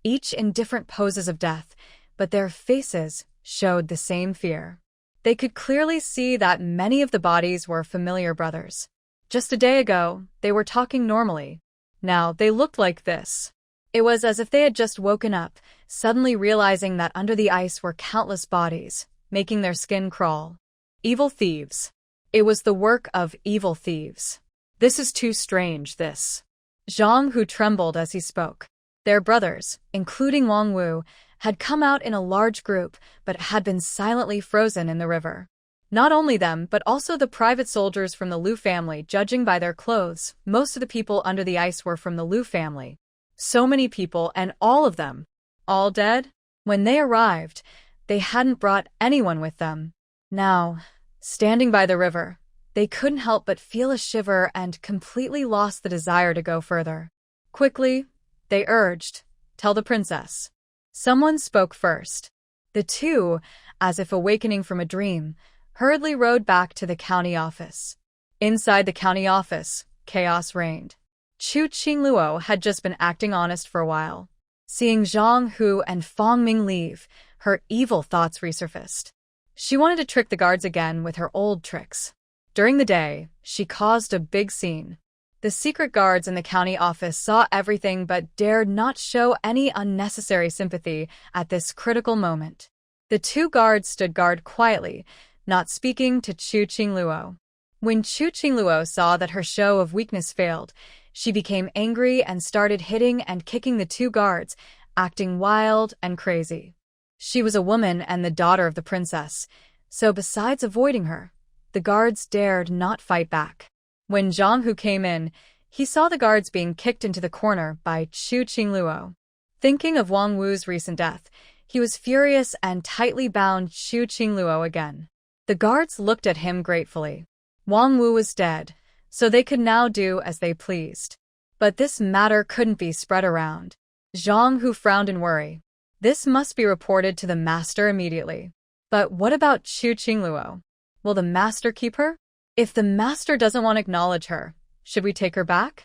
each in different poses of death, but their faces showed the same fear. They could clearly see that many of the bodies were familiar brothers. Just a day ago, they were talking normally. Now they looked like this. It was as if they had just woken up, suddenly realizing that under the ice were countless bodies, making their skin crawl. Evil thieves. It was the work of evil thieves. This is too strange, this. Zhang Hu trembled as he spoke. Their brothers, including Wang Wu, had come out in a large group but had been silently frozen in the river. Not only them, but also the private soldiers from the Liu family. Judging by their clothes, most of the people under the ice were from the Liu family. So many people, and all of them. All dead? When they arrived, they hadn't brought anyone with them. Now, standing by the river, they couldn't help but feel a shiver and completely lost the desire to go further. Quickly, they urged, "Tell the princess." Someone spoke first. The two, as if awakening from a dream, hurriedly rode back to the county office. Inside the county office, chaos reigned. Chu Chingluo had just been acting honest for a while. Seeing Zhang Hu and Fong Ming leave, her evil thoughts resurfaced. She wanted to trick the guards again with her old tricks. During the day, she caused a big scene. The secret guards in the county office saw everything but dared not show any unnecessary sympathy at this critical moment. The two guards stood guard quietly, not speaking to Chu Chingluo. When Chu Chingluo saw that her show of weakness failed, she became angry and started hitting and kicking the two guards, acting wild and crazy. She was a woman and the daughter of the princess, so besides avoiding her, the guards dared not fight back. When Zhang Hu came in, he saw the guards being kicked into the corner by Chu Chingluo. Thinking of Wang Wu's recent death, he was furious and tightly bound Chu Chingluo again. The guards looked at him gratefully. Wang Wu was dead, so they could now do as they pleased. But this matter couldn't be spread around. Zhang Hu frowned in worry. This must be reported to the master immediately. But what about Chu Chingluo? Will the master keep her? If the master doesn't want to acknowledge her, should we take her back?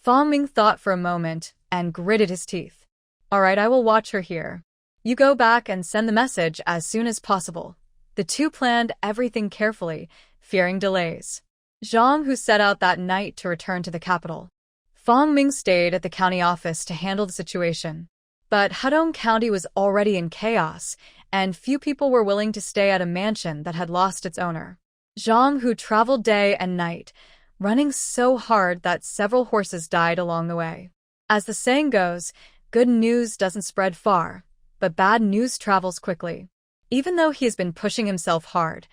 Fong Ming thought for a moment and gritted his teeth. All right, I will watch her here. You go back and send the message as soon as possible. The two planned everything carefully, fearing delays. Zhang Hu set out that night to return to the capital. Fong Ming stayed at the county office to handle the situation. But Hadong County was already in chaos, and few people were willing to stay at a mansion that had lost its owner. Zhang Hu traveled day and night, running so hard that several horses died along the way. As the saying goes, good news doesn't spread far, but bad news travels quickly. Even though he has been pushing himself hard,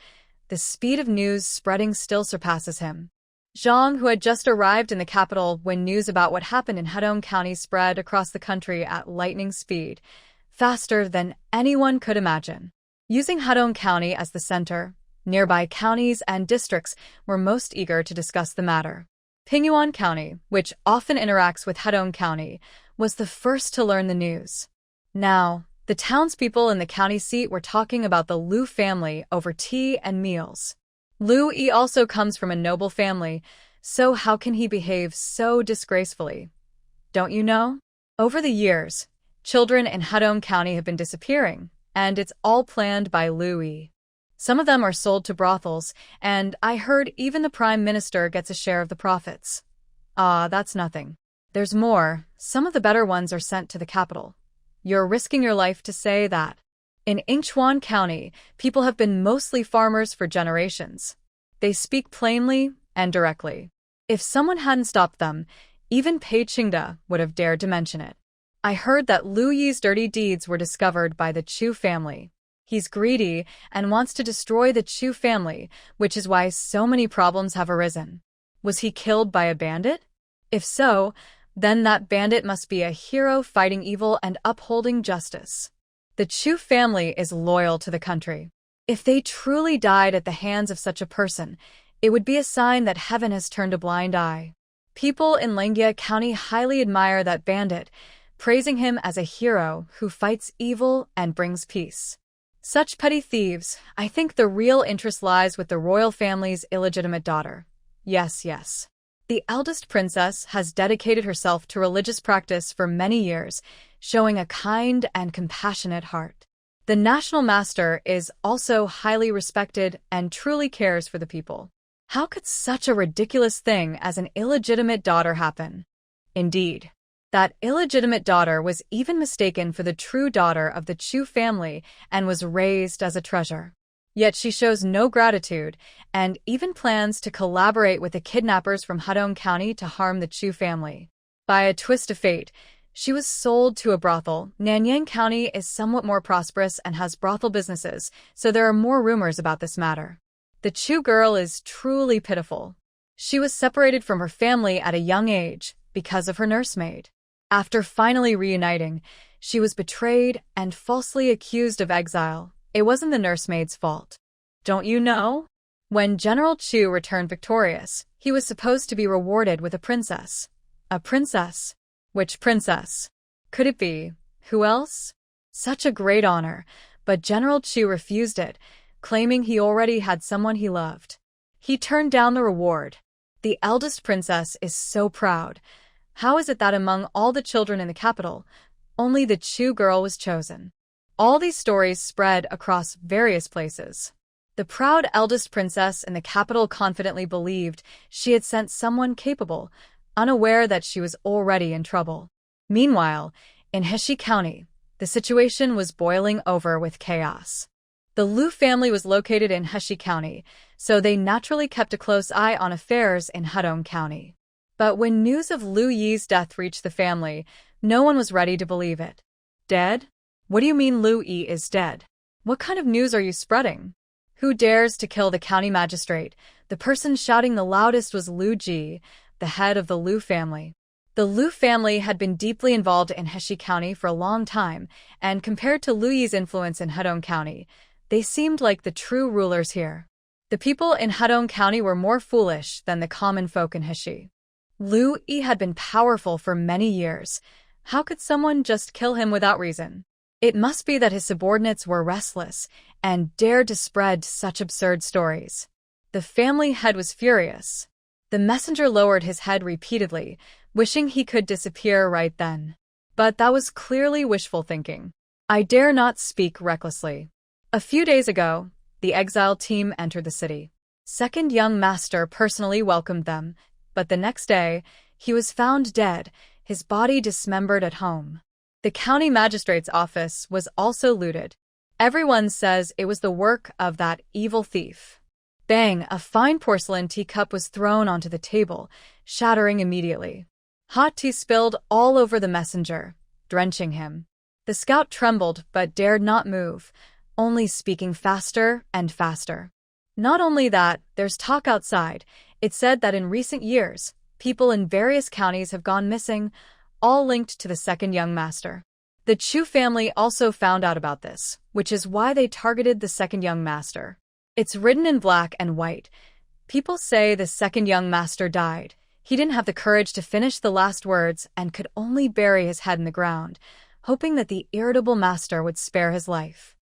the speed of news spreading still surpasses him. Zhang, who had just arrived in the capital when news about what happened in Hadong County spread across the country at lightning speed, faster than anyone could imagine. Using Hadong County as the center, nearby counties and districts were most eager to discuss the matter. Pingyuan County, which often interacts with Hadong County, was the first to learn the news. Now, the townspeople in the county seat were talking about the Liu family over tea and meals. Liu Yi also comes from a noble family, so how can he behave so disgracefully? Don't you know? Over the years, children in Hadong County have been disappearing, and it's all planned by Liu Yi. Some of them are sold to brothels, and I heard even the Prime Minister gets a share of the profits. Ah, that's nothing. There's more. Some of the better ones are sent to the capital. You're risking your life to say that. In Yingchuan County, people have been mostly farmers for generations. They speak plainly and directly. If someone hadn't stopped them, even Pei Qingde would have dared to mention it. I heard that Liu Yi's dirty deeds were discovered by the Chu family. He's greedy and wants to destroy the Chu family, which is why so many problems have arisen. Was he killed by a bandit? If so, then that bandit must be a hero fighting evil and upholding justice. The Chu family is loyal to the country. If they truly died at the hands of such a person, it would be a sign that heaven has turned a blind eye. People in Lengia County highly admire that bandit, praising him as a hero who fights evil and brings peace. Such petty thieves, I think the real interest lies with the royal family's illegitimate daughter. Yes. The eldest princess has dedicated herself to religious practice for many years, showing a kind and compassionate heart. The national master is also highly respected and truly cares for the people. How could such a ridiculous thing as an illegitimate daughter happen? Indeed, that illegitimate daughter was even mistaken for the true daughter of the Chu family and was raised as a treasure. Yet she shows no gratitude and even plans to collaborate with the kidnappers from Hadong County to harm the Chu family. By a twist of fate, she was sold to a brothel. Nanyang County is somewhat more prosperous and has brothel businesses, so there are more rumors about this matter. The Chu girl is truly pitiful. She was separated from her family at a young age because of her nursemaid. After finally reuniting, she was betrayed and falsely accused of exile. It wasn't the nursemaid's fault. Don't you know? When General Chu returned victorious, he was supposed to be rewarded with a princess. A princess? Which princess? Could it be? Who else? Such a great honor, But General Chu refused it, claiming he already had someone he loved. He turned down the reward. The eldest princess is so proud. How is it that among all the children in the capital, only the Chu girl was chosen? All these stories spread across various places. The proud eldest princess in the capital confidently believed she had sent someone capable, unaware that she was already in trouble. Meanwhile, in Heshi County, the situation was boiling over with chaos. The Liu family was located in Heshi County, so they naturally kept a close eye on affairs in Hedong County. But when news of Liu Yi's death reached the family, no one was ready to believe it. Dead? What do you mean Liu Yi is dead? What kind of news are you spreading? Who dares to kill the county magistrate? The person shouting the loudest was Liu Ji, the head of the Liu family. The Liu family had been deeply involved in Heshi County for a long time, and compared to Liu Yi's influence in Hedong County, they seemed like the true rulers here. The people in Hedong County were more foolish than the common folk in Heshi. Liu Yi had been powerful for many years. How could someone just kill him without reason? It must be that his subordinates were restless and dared to spread such absurd stories. The family head was furious. The messenger lowered his head repeatedly, wishing he could disappear right then. But that was clearly wishful thinking. I dare not speak recklessly. A few days ago, the exile team entered the city. Second young master personally welcomed them, but the next day, he was found dead, his body dismembered at home. The county magistrate's office was also looted. Everyone says it was the work of that evil thief. Bang! A fine porcelain teacup was thrown onto the table, shattering immediately. Hot tea spilled all over the messenger, drenching him. The scout trembled but dared not move, only speaking faster and faster. Not only that, there's talk outside. It said that in recent years, people in various counties have gone missing, all linked to the second young master. The Chu family also found out about this, which is why they targeted the second young master. It's written in black and white. People say the second young master died. He didn't have the courage to finish the last words and could only bury his head in the ground, hoping that the irritable master would spare his life.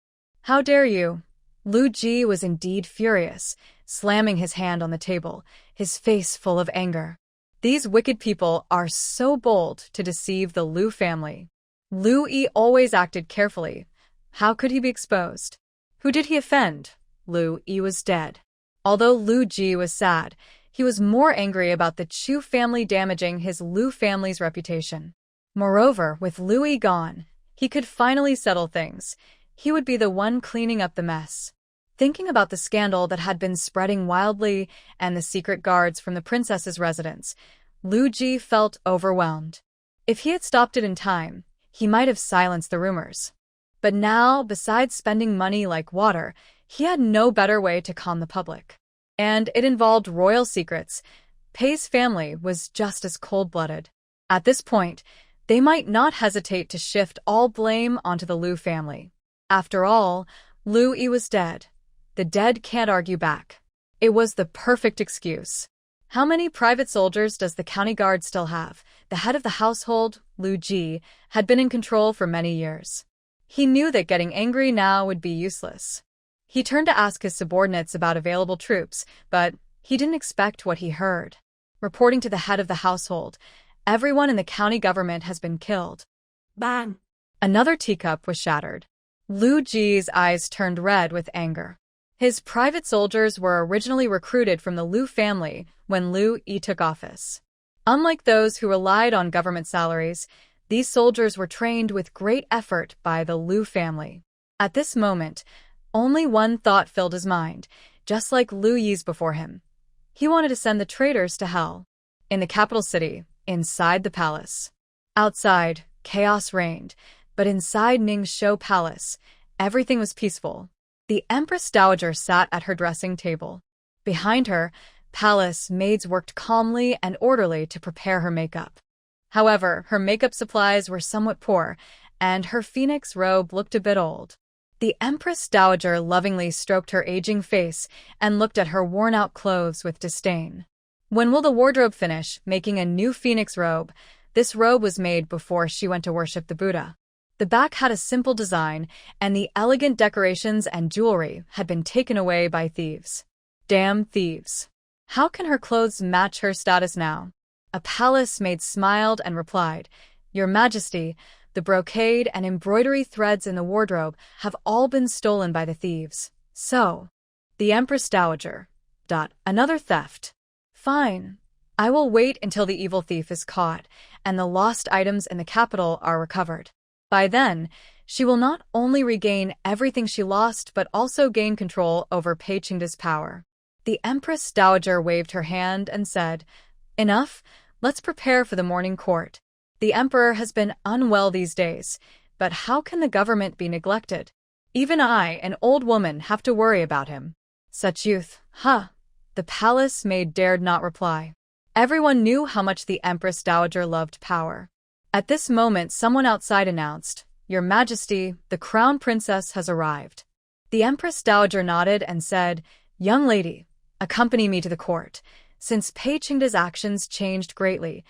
How dare you? Liu Ji was indeed furious, slamming his hand on the table, his face full of anger. These wicked people are so bold to deceive the Liu family. Liu Yi always acted carefully. How could he be exposed? Who did he offend? Liu Yi was dead. Although Liu Ji was sad, he was more angry about the Chu family damaging his Liu family's reputation. Moreover, with Liu Yi gone, he could finally settle things. He would be the one cleaning up the mess. Thinking about the scandal that had been spreading wildly and the secret guards from the princess's residence, Liu Ji felt overwhelmed. If he had stopped it in time, he might have silenced the rumors. But now, besides spending money like water, he had no better way to calm the public. And it involved royal secrets. Pei's family was just as cold-blooded. At this point, they might not hesitate to shift all blame onto the Liu family. After all, Liu Yi was dead. The dead can't argue back. It was the perfect excuse. How many private soldiers does the county guard still have? The head of the household, Liu Ji, had been in control for many years. He knew that getting angry now would be useless. He turned to ask his subordinates about available troops, but he didn't expect what he heard. Reporting to the head of the household, everyone in the county government has been killed. Bang! Another teacup was shattered. Liu Ji's eyes turned red with anger. His private soldiers were originally recruited from the Liu family when Liu Yi took office. Unlike those who relied on government salaries, these soldiers were trained with great effort by the Liu family. At this moment, only one thought filled his mind, just like Liu Yi's before him. He wanted to send the traitors to hell. In the capital city, inside the palace. Outside, chaos reigned, but inside Ning's show palace, everything was peaceful. The Empress Dowager sat at her dressing table. Behind her, palace maids worked calmly and orderly to prepare her makeup. However, her makeup supplies were somewhat poor, and her phoenix robe looked a bit old. The Empress Dowager lovingly stroked her aging face and looked at her worn-out clothes with disdain. When will the wardrobe finish making a new phoenix robe? This robe was made before she went to worship the Buddha. The back had a simple design, and the elegant decorations and jewelry had been taken away by thieves. Damn thieves. How can her clothes match her status now? A palace maid smiled and replied, "Your Majesty, the brocade and embroidery threads in the wardrobe have all been stolen by the thieves. So, the Empress Dowager. Another theft. Fine. I will wait until the evil thief is caught and the lost items in the capital are recovered. By then, she will not only regain everything she lost but also gain control over Peiqingda's power." The Empress Dowager waved her hand and said, "Enough, let's prepare for the morning court. The emperor has been unwell these days, but how can the government be neglected? Even I, an old woman, have to worry about him. Such youth, huh?" The palace maid dared not reply. Everyone knew how much the Empress Dowager loved power. At this moment, someone outside announced, "Your Majesty, the Crown Princess has arrived." The Empress Dowager nodded and said, "Young lady, accompany me to the court." Since Pei Qingda's actions changed greatly,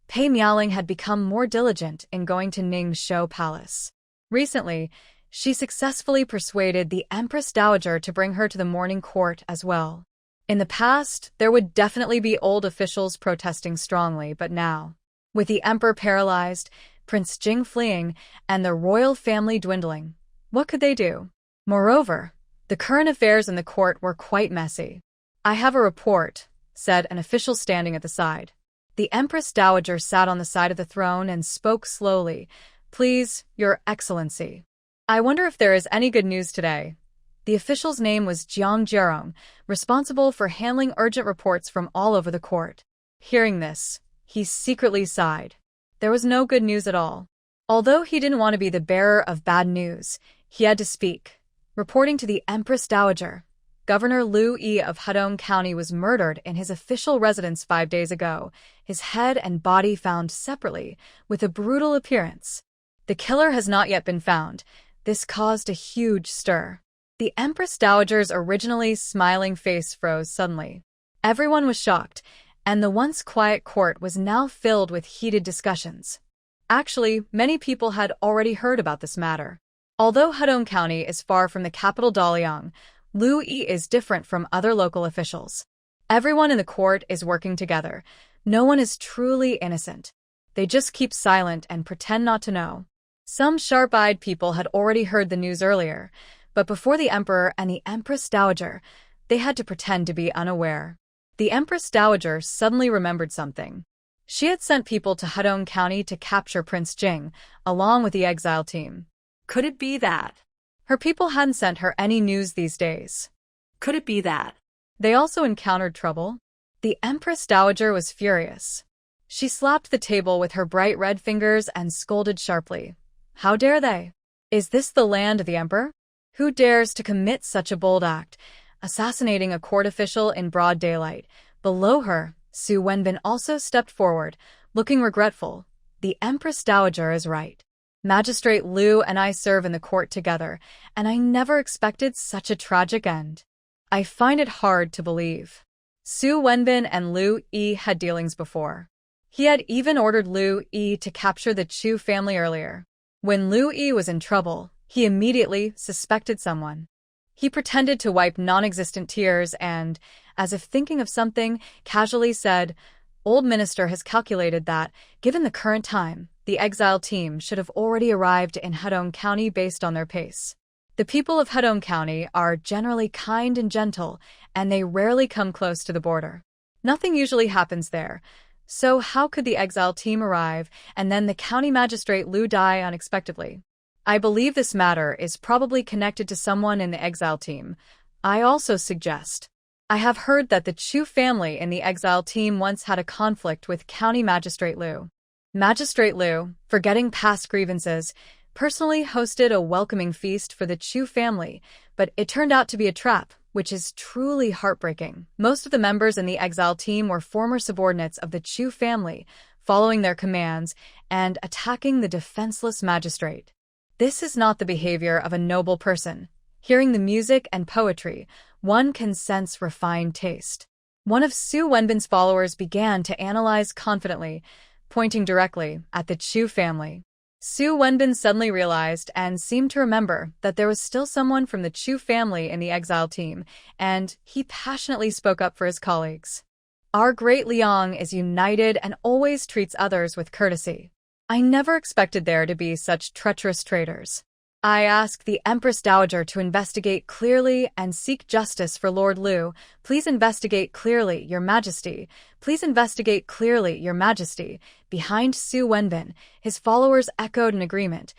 Pei Miaoling had become more diligent in going to Ningxiu Palace. Recently, she successfully persuaded the Empress Dowager to bring her to the morning court as well. In the past, there would definitely be old officials protesting strongly, but now, with the emperor paralyzed, Prince Jing fleeing, and the royal family dwindling, what could they do? Moreover, the current affairs in the court were quite messy. "I have a report," said an official standing at the side. The Empress Dowager sat on the side of the throne and spoke slowly. "Please, Your Excellency. I wonder if there is any good news today." The official's name was Jiang Jerong, responsible for handling urgent reports from all over the court. Hearing this, he secretly sighed. There was no good news at all. Although he didn't want to be the bearer of bad news, he had to speak. Reporting to the Empress Dowager, Governor Liu Yi of Hedong County was murdered in his official residence 5 days ago, his head and body found separately, with a brutal appearance. The killer has not yet been found. This caused a huge stir. The Empress Dowager's originally smiling face froze suddenly. Everyone was shocked, and the once quiet court was now filled with heated discussions. Actually, many people had already heard about this matter. Although Hedong County is far from the capital Daliang, Liu Yi is different from other local officials. Everyone in the court is working together. No one is truly innocent. They just keep silent and pretend not to know. Some sharp-eyed people had already heard the news earlier, but before the emperor and the Empress Dowager, they had to pretend to be unaware. The Empress Dowager suddenly remembered something. She had sent people to Hedong County to capture Prince Jing, along with the exile team. Could it be that? Her people hadn't sent her any news these days. Could it be that? They also encountered trouble. The Empress Dowager was furious. She slapped the table with her bright red fingers and scolded sharply. How dare they? Is this the land of the emperor? Who dares to commit such a bold act, assassinating a court official in broad daylight? Below her, Su Wenbin also stepped forward, looking regretful. The Empress Dowager is right. Magistrate Liu and I serve in the court together, and I never expected such a tragic end. I find it hard to believe. Su Wenbin and Liu Yi had dealings before. He had even ordered Liu Yi to capture the Chu family earlier. When Liu Yi was in trouble, he immediately suspected someone. He pretended to wipe non-existent tears and, as if thinking of something, casually said, "Old minister has calculated that, given the current time, the exile team should have already arrived in Hedong County based on their pace. The people of Hedong County are generally kind and gentle, and they rarely come close to the border. Nothing usually happens there. So how could the exile team arrive and then the county magistrate Liu die unexpectedly? I believe this matter is probably connected to someone in the exile team. I also suggest. I have heard that the Chu family in the exile team once had a conflict with county magistrate Liu. Magistrate Liu, forgetting past grievances, personally hosted a welcoming feast for the Chu family, but it turned out to be a trap, which is truly heartbreaking. Most of the members in the exile team were former subordinates of the Chu family, following their commands and attacking the defenseless magistrate. This is not the behavior of a noble person. Hearing the music and poetry, one can sense refined taste. One of Su Wenbin's followers began to analyze confidently, pointing directly at the Chu family. Su Wenbin suddenly realized and seemed to remember that there was still someone from the Chu family in the exile team, and he passionately spoke up for his colleagues. Our great Liang is united and always treats others with courtesy. I never expected there to be such treacherous traitors. I ask the Empress Dowager to investigate clearly and seek justice for Lord Lu. Please investigate clearly, Your Majesty. Please investigate clearly, Your Majesty. Behind Su Wenbin, his followers echoed in agreement,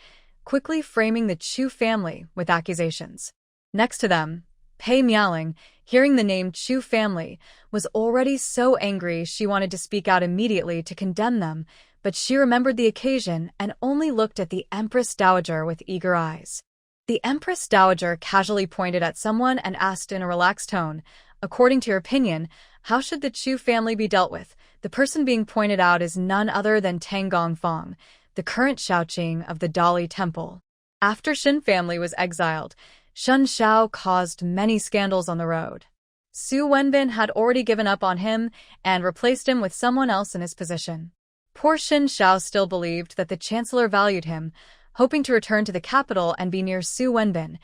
quickly framing the Chu family with accusations. Next to them, Pei Miaoling, hearing the name Chu family, was already so angry she wanted to speak out immediately to condemn them, but she remembered the occasion and only looked at the Empress Dowager with eager eyes. The Empress Dowager casually pointed at someone and asked in a relaxed tone, "According to your opinion, how should the Chu family be dealt with?" The person being pointed out is none other than Tang Gongfang, the current Shaoqing of the Dali Temple. After Shen family was exiled, Shen Shao caused many scandals on the road. Su Wenbin had already given up on him and replaced him with someone else in his position. Poor Shen Shao still believed that the Chancellor valued him, hoping to return to the capital and be near Su Wenbin,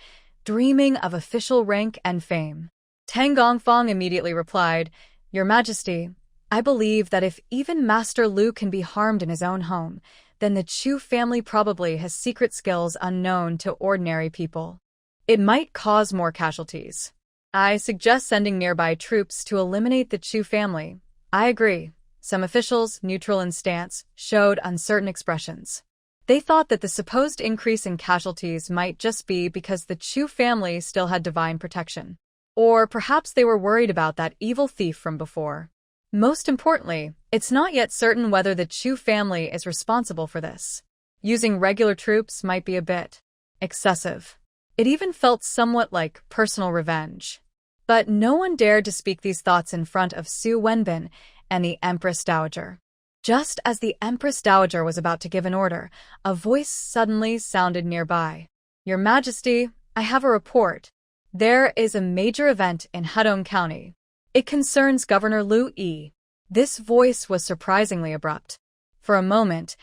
dreaming of official rank and fame. Tang Gongfang immediately replied, "Your Majesty, I believe that if even Master Lu can be harmed in his own home, then the Chu family probably has secret skills unknown to ordinary people. It might cause more casualties. I suggest sending nearby troops to eliminate the Chu family." "I agree." Some officials, neutral in stance, showed uncertain expressions. They thought that the supposed increase in casualties might just be because the Chu family still had divine protection. Or perhaps they were worried about that evil thief from before. Most importantly, it's not yet certain whether the Chu family is responsible for this. Using regular troops might be a bit excessive. It even felt somewhat like personal revenge. But no one dared to speak these thoughts in front of Su Wenbin and the Empress Dowager. Just as the Empress Dowager was about to give an order, a voice suddenly sounded nearby. "Your Majesty, I have a report. There is a major event in Hedong County. It concerns Governor Lu Yi." This voice was surprisingly abrupt. For a moment,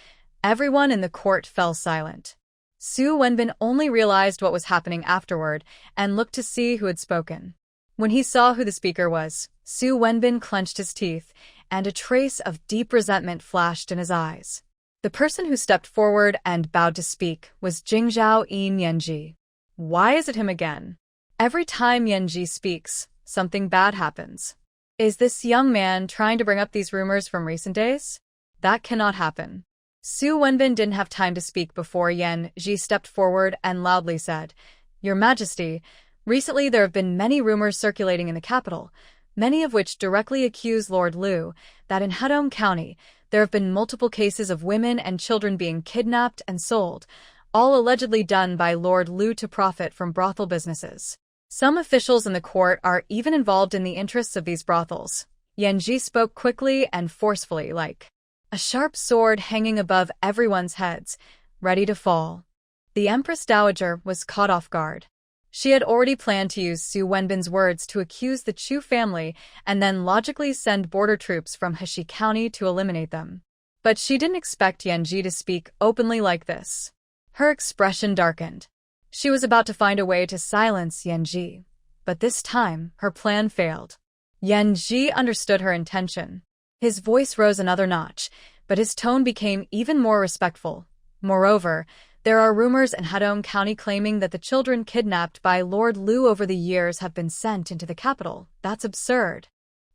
everyone in the court fell silent. Su Wenbin only realized what was happening afterward and looked to see who had spoken. When he saw who the speaker was, Su Wenbin clenched his teeth, and a trace of deep resentment flashed in his eyes. The person who stepped forward and bowed to speak was Jingzhao Yin Yanji. Why is it him again? Every time Yanji speaks, something bad happens. Is this young man trying to bring up these rumors from recent days? That cannot happen. Su Wenbin didn't have time to speak before Yanji stepped forward and loudly said, "Your Majesty, recently there have been many rumors circulating in the capital, many of which directly accuse Lord Lu that in Hedong County there have been multiple cases of women and children being kidnapped and sold, all allegedly done by Lord Lu to profit from brothel businesses. Some officials in the court are even involved in the interests of these brothels." Yanji spoke quickly and forcefully, like a sharp sword hanging above everyone's heads, ready to fall. The Empress Dowager was caught off guard. She had already planned to use Su Wenbin's words to accuse the Chu family and then logically send border troops from Heshi County to eliminate them. But she didn't expect Yanji to speak openly like this. Her expression darkened. She was about to find a way to silence Yanji, but this time her plan failed. Yanji understood her intention. His voice rose another notch, but his tone became even more respectful. Moreover, there are rumors in Hedong County claiming that the children kidnapped by Lord Lu over the years have been sent into the capital. That's absurd.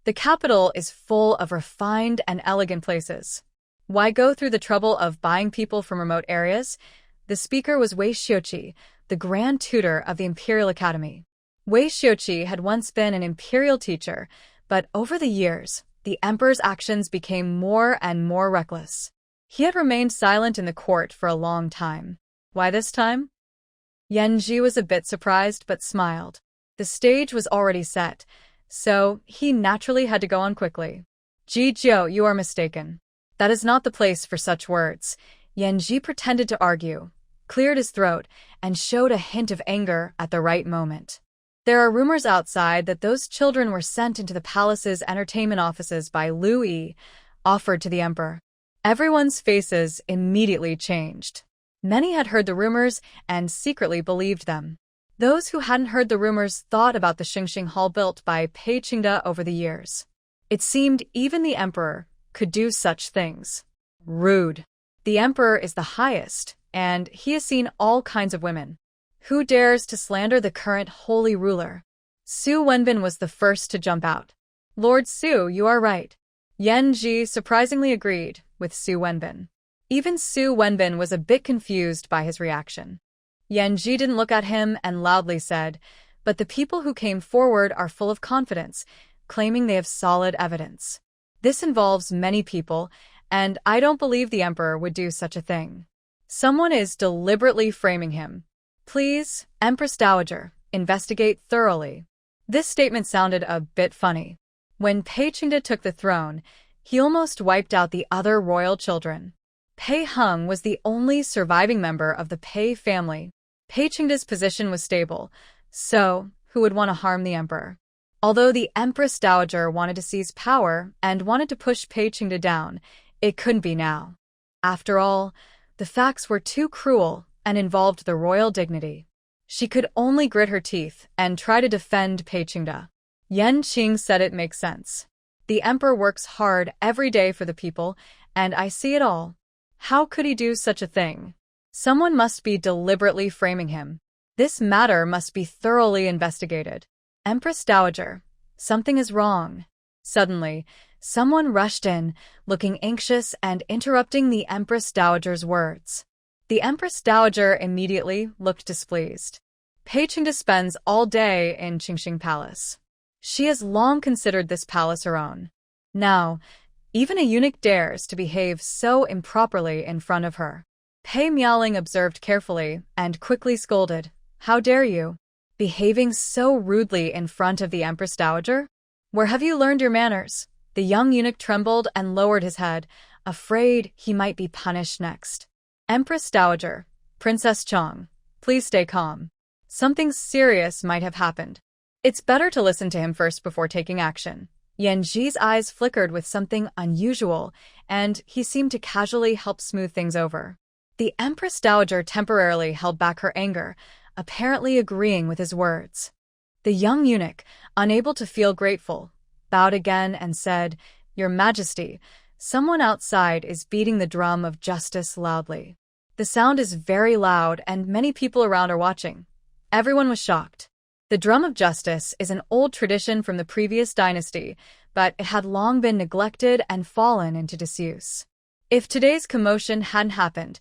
The capital is full of refined and elegant places. Why go through the trouble of buying people from remote areas? The speaker was Wei Xiuqi, the Grand Tutor of the Imperial Academy. Wei Xiuqi had once been an imperial teacher, but over the years, the emperor's actions became more and more reckless. He had remained silent in the court for a long time. Why this time? Yanji was a bit surprised but smiled. The stage was already set, so he naturally had to go on quickly. "Ji Jiu, you are mistaken. That is not the place for such words." Yanji pretended to argue, cleared his throat, and showed a hint of anger at the right moment. "There are rumors outside that those children were sent into the palace's entertainment offices by Lu Yi, offered to the emperor." Everyone's faces immediately changed. Many had heard the rumors and secretly believed them. Those who hadn't heard the rumors thought about the Xingxing Hall built by Pei Qingde over the years. It seemed even the emperor could do such things. Rude. The emperor is the highest, and he has seen all kinds of women. Who dares to slander the current holy ruler? Su Wenbin was the first to jump out. Lord Su, you are right. Yan Ji surprisingly agreed with Su Wenbin. Even Su Wenbin was a bit confused by his reaction. Yan Ji didn't look at him and loudly said, "But the people who came forward are full of confidence, claiming they have solid evidence. This involves many people, and I don't believe the emperor would do such a thing. Someone is deliberately framing him. Please, Empress Dowager, investigate thoroughly." This statement sounded a bit funny. When Pei Qingde took the throne, he almost wiped out the other royal children. Pei Heng was the only surviving member of the Pei family. Pei Qingde's position was stable, so who would want to harm the emperor? Although the Empress Dowager wanted to seize power and wanted to push Pei Qingde down, it couldn't be now. After all, the facts were too cruel and involved the royal dignity. She could only grit her teeth and try to defend Pei Qingde. Yan Qing said it makes sense. The emperor works hard every day for the people, and I see it all. How could he do such a thing? Someone must be deliberately framing him. This matter must be thoroughly investigated. Empress Dowager, something is wrong. Suddenly, someone rushed in, looking anxious and interrupting the Empress Dowager's words. The Empress Dowager immediately looked displeased. Pei Qingde spends all day in Qingxing Palace. She has long considered this palace her own. Now, even a eunuch dares to behave so improperly in front of her. Pei Miaoling observed carefully and quickly scolded, "How dare you? Behaving so rudely in front of the Empress Dowager? Where have you learned your manners?" The young eunuch trembled and lowered his head, afraid he might be punished next. "Empress Dowager, Princess Chong, please stay calm. Something serious might have happened. It's better to listen to him first before taking action." Yan Ji's eyes flickered with something unusual, and he seemed to casually help smooth things over. The Empress Dowager temporarily held back her anger, apparently agreeing with his words. The young eunuch, unable to feel grateful, bowed again and said, "Your Majesty, someone outside is beating the drum of justice loudly. The sound is very loud and many people around are watching." Everyone was shocked. The drum of justice is an old tradition from the previous dynasty, but it had long been neglected and fallen into disuse. If today's commotion hadn't happened,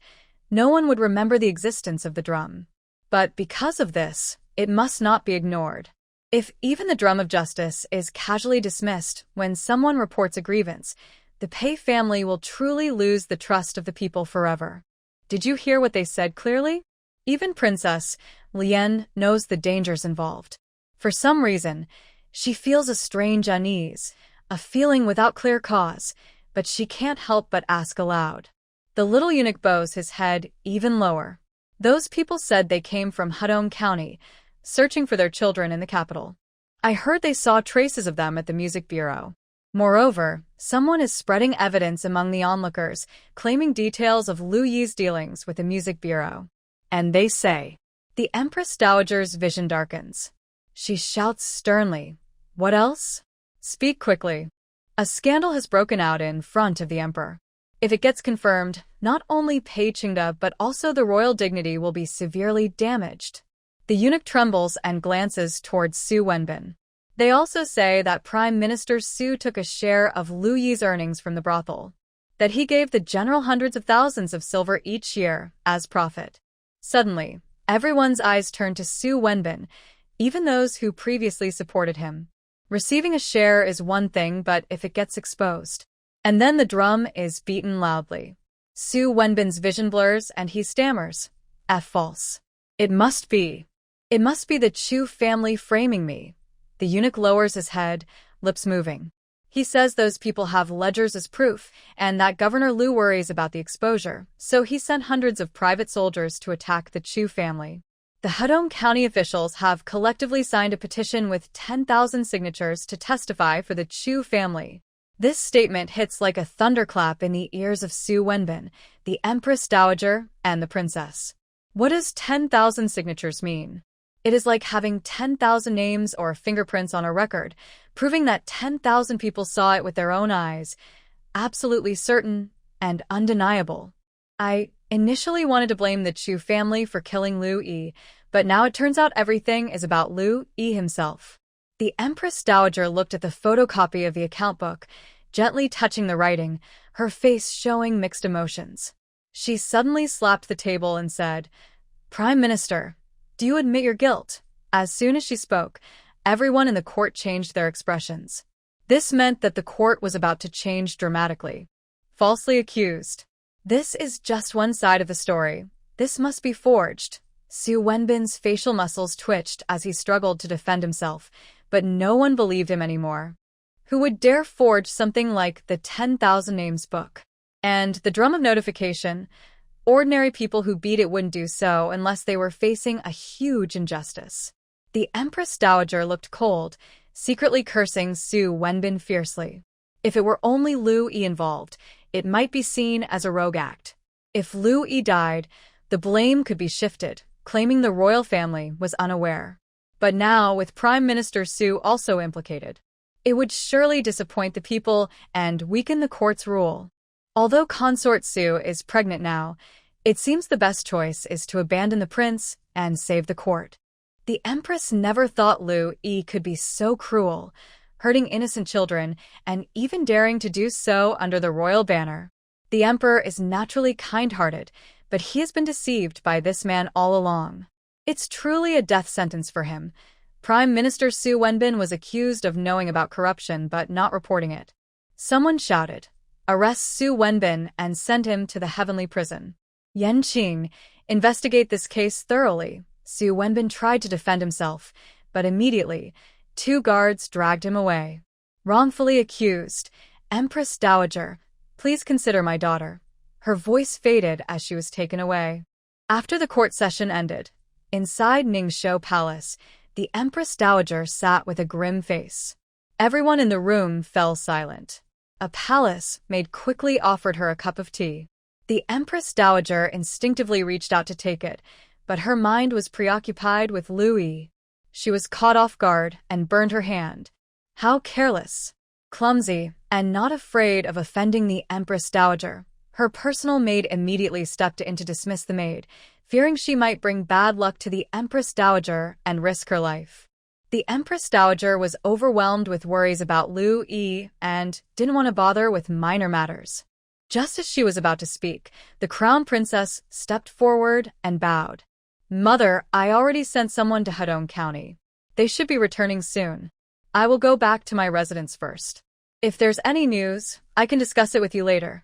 no one would remember the existence of the drum. But because of this, it must not be ignored. If even the drum of justice is casually dismissed when someone reports a grievance, the Pei family will truly lose the trust of the people forever. Did you hear what they said clearly? Even Princess Lian knows the dangers involved. For some reason, she feels a strange unease, a feeling without clear cause, but she can't help but ask aloud. The little eunuch bows his head even lower. Those people said they came from Hudong County, searching for their children in the capital. I heard they saw traces of them at the music bureau. Moreover, someone is spreading evidence among the onlookers, claiming details of Lu Yi's dealings with the music bureau. And they say, the Empress Dowager's vision darkens. She shouts sternly, "What else? Speak quickly." A scandal has broken out in front of the emperor. If it gets confirmed, not only Pei Qingde but also the royal dignity will be severely damaged. The eunuch trembles and glances towards Su Wenbin. They also say that Prime Minister Su took a share of Lu Yi's earnings from the brothel, that he gave the general hundreds of thousands of silver each year as profit. Suddenly, everyone's eyes turn to Su Wenbin, even those who previously supported him. Receiving a share is one thing, but if it gets exposed. And then the drum is beaten loudly. Su Wenbin's vision blurs and he stammers, False. It must be the Chu family framing me." The eunuch lowers his head, lips moving. He says those people have ledgers as proof, and that Governor Lu worries about the exposure, so he sent hundreds of private soldiers to attack the Chu family. The Hudong County officials have collectively signed a petition with 10,000 signatures to testify for the Chu family. This statement hits like a thunderclap in the ears of Su Wenbin, the Empress Dowager, and the princess. What does 10,000 signatures mean? It is like having 10,000 names or fingerprints on a record, proving that 10,000 people saw it with their own eyes. Absolutely certain and undeniable. I initially wanted to blame the Chu family for killing Liu Yi, but now it turns out everything is about Liu Yi himself. The Empress Dowager looked at the photocopy of the account book, gently touching the writing, her face showing mixed emotions. She suddenly slapped the table and said, "Prime Minister, do you admit your guilt?" As soon as she spoke, everyone in the court changed their expressions. This meant that the court was about to change dramatically. Falsely accused. This is just one side of the story. This must be forged. Su Wenbin's facial muscles twitched as he struggled to defend himself, but no one believed him anymore. Who would dare forge something like the 10,000 Names book? And the drum of notification? Ordinary people who beat it wouldn't do so unless they were facing a huge injustice. The Empress Dowager looked cold, secretly cursing Su Wenbin fiercely. If it were only Liu Yi involved, it might be seen as a rogue act. If Liu Yi died, the blame could be shifted, claiming the royal family was unaware. But now, with Prime Minister Su also implicated, it would surely disappoint the people and weaken the court's rule. Although Consort Su is pregnant now, it seems the best choice is to abandon the prince and save the court. The Empress never thought Liu Yi could be so cruel, hurting innocent children and even daring to do so under the royal banner. The Emperor is naturally kind-hearted, but he has been deceived by this man all along. It's truly a death sentence for him. Prime Minister Su Wenbin was accused of knowing about corruption but not reporting it. Someone shouted, "Arrest Su Wenbin and send him to the heavenly prison." Yan Qing, investigate this case thoroughly. Su Wenbin tried to defend himself, but immediately, 2 guards dragged him away. Wrongfully accused, Empress Dowager, please consider my daughter. Her voice faded as she was taken away. After the court session ended, inside Ningxiu Palace, the Empress Dowager sat with a grim face. Everyone in the room fell silent. A palace maid quickly offered her a cup of tea. The Empress Dowager instinctively reached out to take it, but her mind was preoccupied with Liu Yi. She was caught off guard and burned her hand. How careless, clumsy, and not afraid of offending the Empress Dowager. Her personal maid immediately stepped in to dismiss the maid, fearing she might bring bad luck to the Empress Dowager and risk her life. The Empress Dowager was overwhelmed with worries about Liu Yi and didn't want to bother with minor matters. Just as she was about to speak, the Crown Princess stepped forward and bowed. "Mother, I already sent someone to Hedong County. They should be returning soon. I will go back to my residence first. If there's any news, I can discuss it with you later."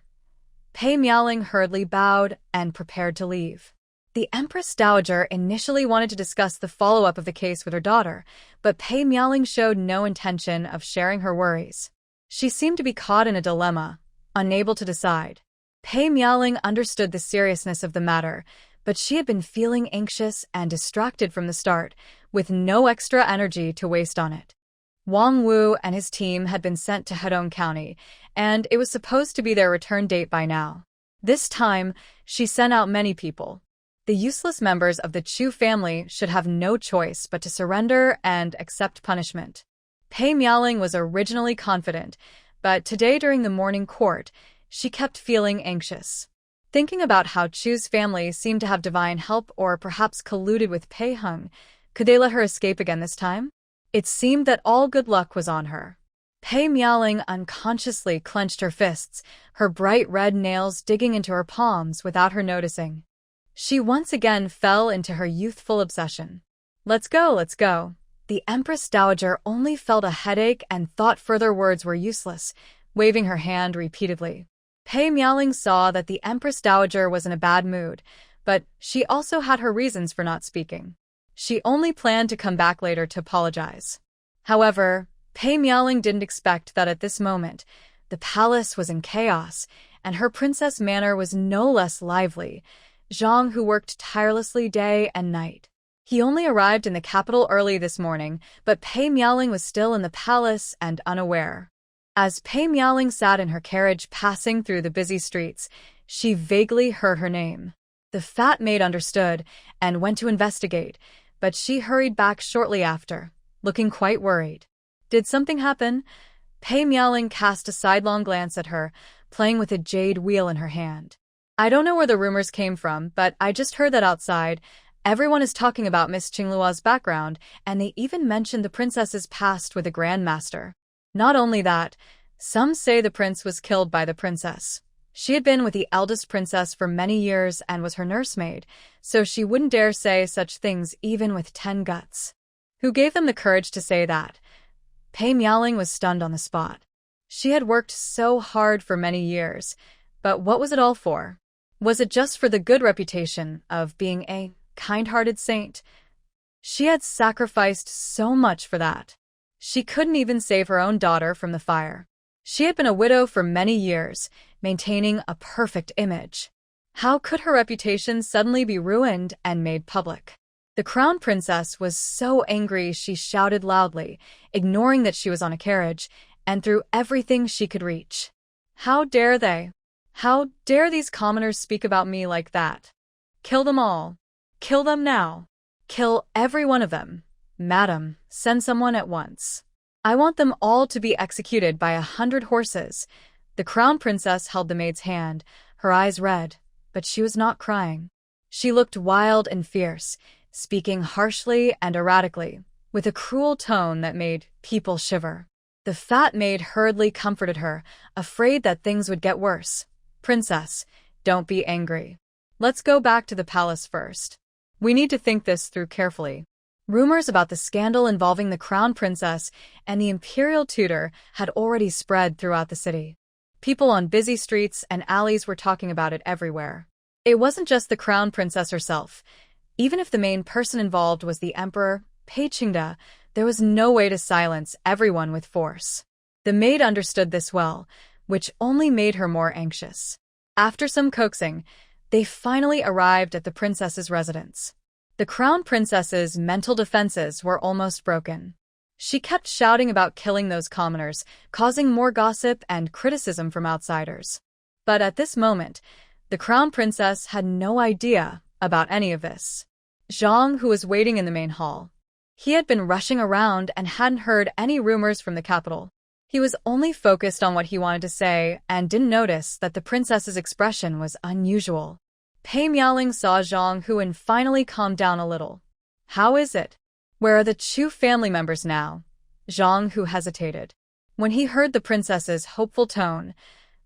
Pei Miaoling hurriedly bowed and prepared to leave. The Empress Dowager initially wanted to discuss the follow-up of the case with her daughter, but Pei Miaoling showed no intention of sharing her worries. She seemed to be caught in a dilemma, unable to decide. Pei Miaoling understood the seriousness of the matter, but she had been feeling anxious and distracted from the start, with no extra energy to waste on it. Wang Wu and his team had been sent to Hedong County, and it was supposed to be their return date by now. This time, she sent out many people. The useless members of the Chu family should have no choice but to surrender and accept punishment. Pei Miaoling was originally confident, but today during the morning court, she kept feeling anxious. Thinking about how Chu's family seemed to have divine help or perhaps colluded with Pei Heng, could they let her escape again this time? It seemed that all good luck was on her. Pei Miaoling unconsciously clenched her fists, her bright red nails digging into her palms without her noticing. She once again fell into her youthful obsession. Let's go, let's go." The Empress Dowager only felt a headache and thought further words were useless, waving her hand repeatedly. Pei Miaoling saw that the Empress Dowager was in a bad mood, but she also had her reasons for not speaking. She only planned to come back later to apologize. However, Pei Miaoling didn't expect that at this moment, the palace was in chaos, and her princess manner was no less lively. Zhang, who worked tirelessly day and night. He only arrived in the capital early this morning, but Pei Miaoling was still in the palace and unaware. As Pei Miaoling sat in her carriage passing through the busy streets, she vaguely heard her name. The fat maid understood and went to investigate, but she hurried back shortly after, looking quite worried. Did something happen? Pei Miaoling cast a sidelong glance at her, playing with a jade wheel in her hand. I don't know where the rumors came from, but I just heard that outside, everyone is talking about Miss Chingluo's background, and they even mentioned the princess's past with a grandmaster. Not only that, some say the prince was killed by the princess. She had been with the eldest princess for many years and was her nursemaid, so she wouldn't dare say such things even with 10 guts. Who gave them the courage to say that? Pei Miaoling was stunned on the spot. She had worked so hard for many years, but what was it all for? Was it just for the good reputation of being a kind-hearted saint? She had sacrificed so much for that. She couldn't even save her own daughter from the fire. She had been a widow for many years, maintaining a perfect image. How could her reputation suddenly be ruined and made public? The crown princess was so angry she shouted loudly, ignoring that she was on a carriage, and threw everything she could reach. How dare they? How dare these commoners speak about me like that? Kill them all. Kill them now. Kill every one of them. Madam, send someone at once. I want them all to be executed by 100 horses. The crown princess held the maid's hand, her eyes red, but she was not crying. She looked wild and fierce, speaking harshly and erratically, with a cruel tone that made people shiver. The fat maid hurriedly comforted her, afraid that things would get worse. Princess, don't be angry. Let's go back to the palace first. We need to think this through carefully. Rumors about the scandal involving the crown princess and the imperial tutor had already spread throughout the city. People on busy streets and alleys were talking about it everywhere. It wasn't just the crown princess herself. Even if the main person involved was the emperor, Pei Qingde, there was no way to silence everyone with force. The maid understood this well, which only made her more anxious. After some coaxing, they finally arrived at the princess's residence. The crown princess's mental defenses were almost broken. She kept shouting about killing those commoners, causing more gossip and criticism from outsiders. But at this moment, the crown princess had no idea about any of this. Zhang, who was waiting in the main hall. He had been rushing around and hadn't heard any rumors from the capital. He was only focused on what he wanted to say and didn't notice that the princess's expression was unusual. Pei Miaoling saw Zhang Hu and finally calmed down a little. How is it? Where are the Chu family members now? Zhang Hu hesitated. When he heard the princess's hopeful tone,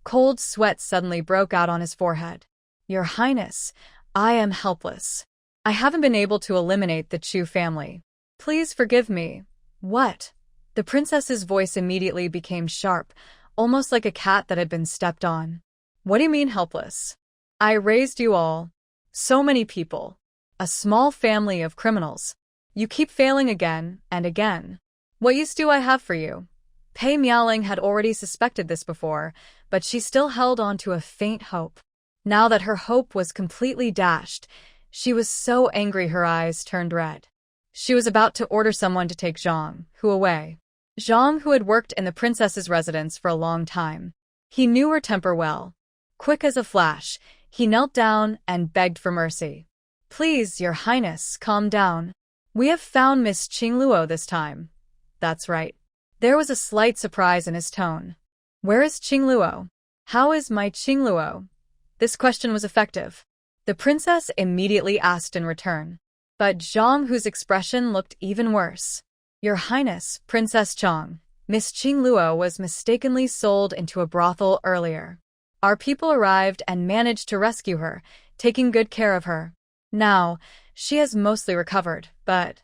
cold sweat suddenly broke out on his forehead. Your Highness, I am helpless. I haven't been able to eliminate the Chu family. Please forgive me. What? The princess's voice immediately became sharp, almost like a cat that had been stepped on. What do you mean helpless? I raised you all. So many people. A small family of criminals. You keep failing again and again. What use do I have for you? Pei Miaoling had already suspected this before, but she still held on to a faint hope. Now that her hope was completely dashed, she was so angry her eyes turned red. She was about to order someone to take Zhang Hu away. Zhang Hu had worked in the princess's residence for a long time. He knew her temper well. Quick as a flash, he knelt down and begged for mercy. Please, Your Highness, calm down. We have found Miss Chingluo this time. That's right. There was a slight surprise in his tone. Where is Chingluo? How is my Chingluo? This question was effective. The princess immediately asked in return. But Zhang Hu's expression looked even worse. Your Highness, Princess Chang, Miss Chingluo was mistakenly sold into a brothel earlier. Our people arrived and managed to rescue her, taking good care of her. Now, she has mostly recovered, but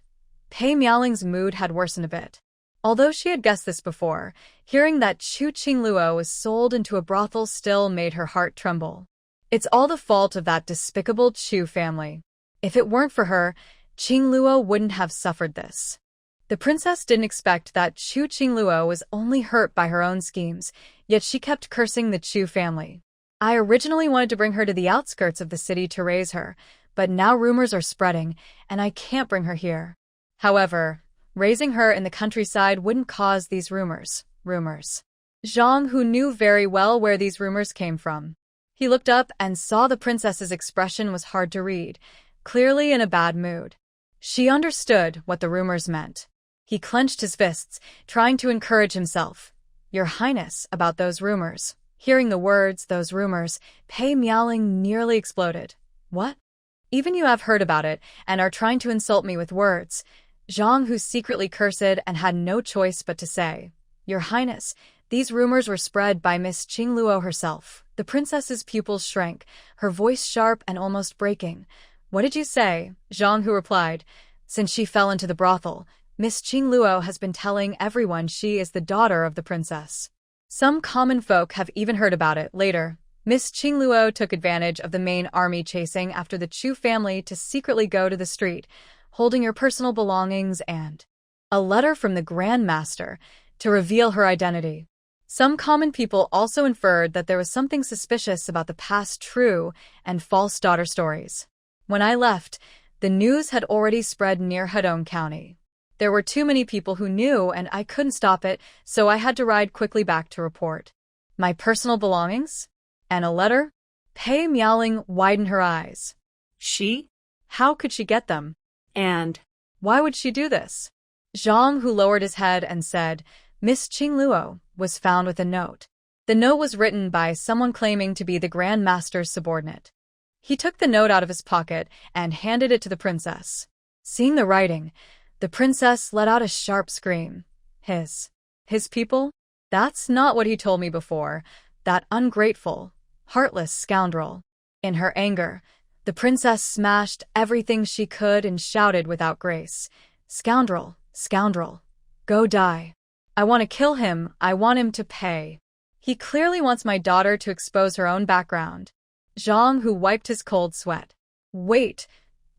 Pei Miaoling's mood had worsened a bit. Although she had guessed this before, hearing that Chu Chingluo was sold into a brothel still made her heart tremble. It's all the fault of that despicable Chu family. If it weren't for her, Chingluo wouldn't have suffered this. The princess didn't expect that Chu Chingluo was only hurt by her own schemes, yet she kept cursing the Chu family. I originally wanted to bring her to the outskirts of the city to raise her, but now rumors are spreading, and I can't bring her here. However, raising her in the countryside wouldn't cause these rumors. Zhang, who knew very well where these rumors came from. He looked up and saw the princess's expression was hard to read, clearly in a bad mood. She understood what the rumors meant. He clenched his fists, trying to encourage himself. Your Highness, about those rumors. Hearing the words, those rumors, Pei Miaoling nearly exploded. What? Even you have heard about it and are trying to insult me with words. Zhang, who secretly cursed and had no choice but to say, Your Highness, these rumors were spread by Miss Chingluo herself. The princess's pupils shrank, her voice sharp and almost breaking. What did you say? Zhang, who replied, Since she fell into the brothel, Miss Chingluo has been telling everyone she is the daughter of the princess. Some common folk have even heard about it. Later, Miss Chingluo took advantage of the main army chasing after the Chu family to secretly go to the street, holding her personal belongings and a letter from the grandmaster to reveal her identity. Some common people also inferred that there was something suspicious about the past true and false daughter stories. When I left, the news had already spread near Hedong County. There were too many people who knew and I couldn't stop it, so I had to ride quickly back to report. My personal belongings? And a letter? Pei Miaoling widened her eyes. She? How could she get them? And why would she do this? Zhang, who lowered his head and said, Miss Chingluo, was found with a note. The note was written by someone claiming to be the grandmaster's subordinate. He took the note out of his pocket and handed it to the princess. Seeing the writing, the princess let out a sharp scream. His people? That's not what he told me before. That ungrateful, heartless scoundrel. In her anger, the princess smashed everything she could and shouted without grace. Scoundrel, scoundrel, go die. I want to kill him, I want him to pay. He clearly wants my daughter to expose her own background. Zhang, who wiped his cold sweat. Wait,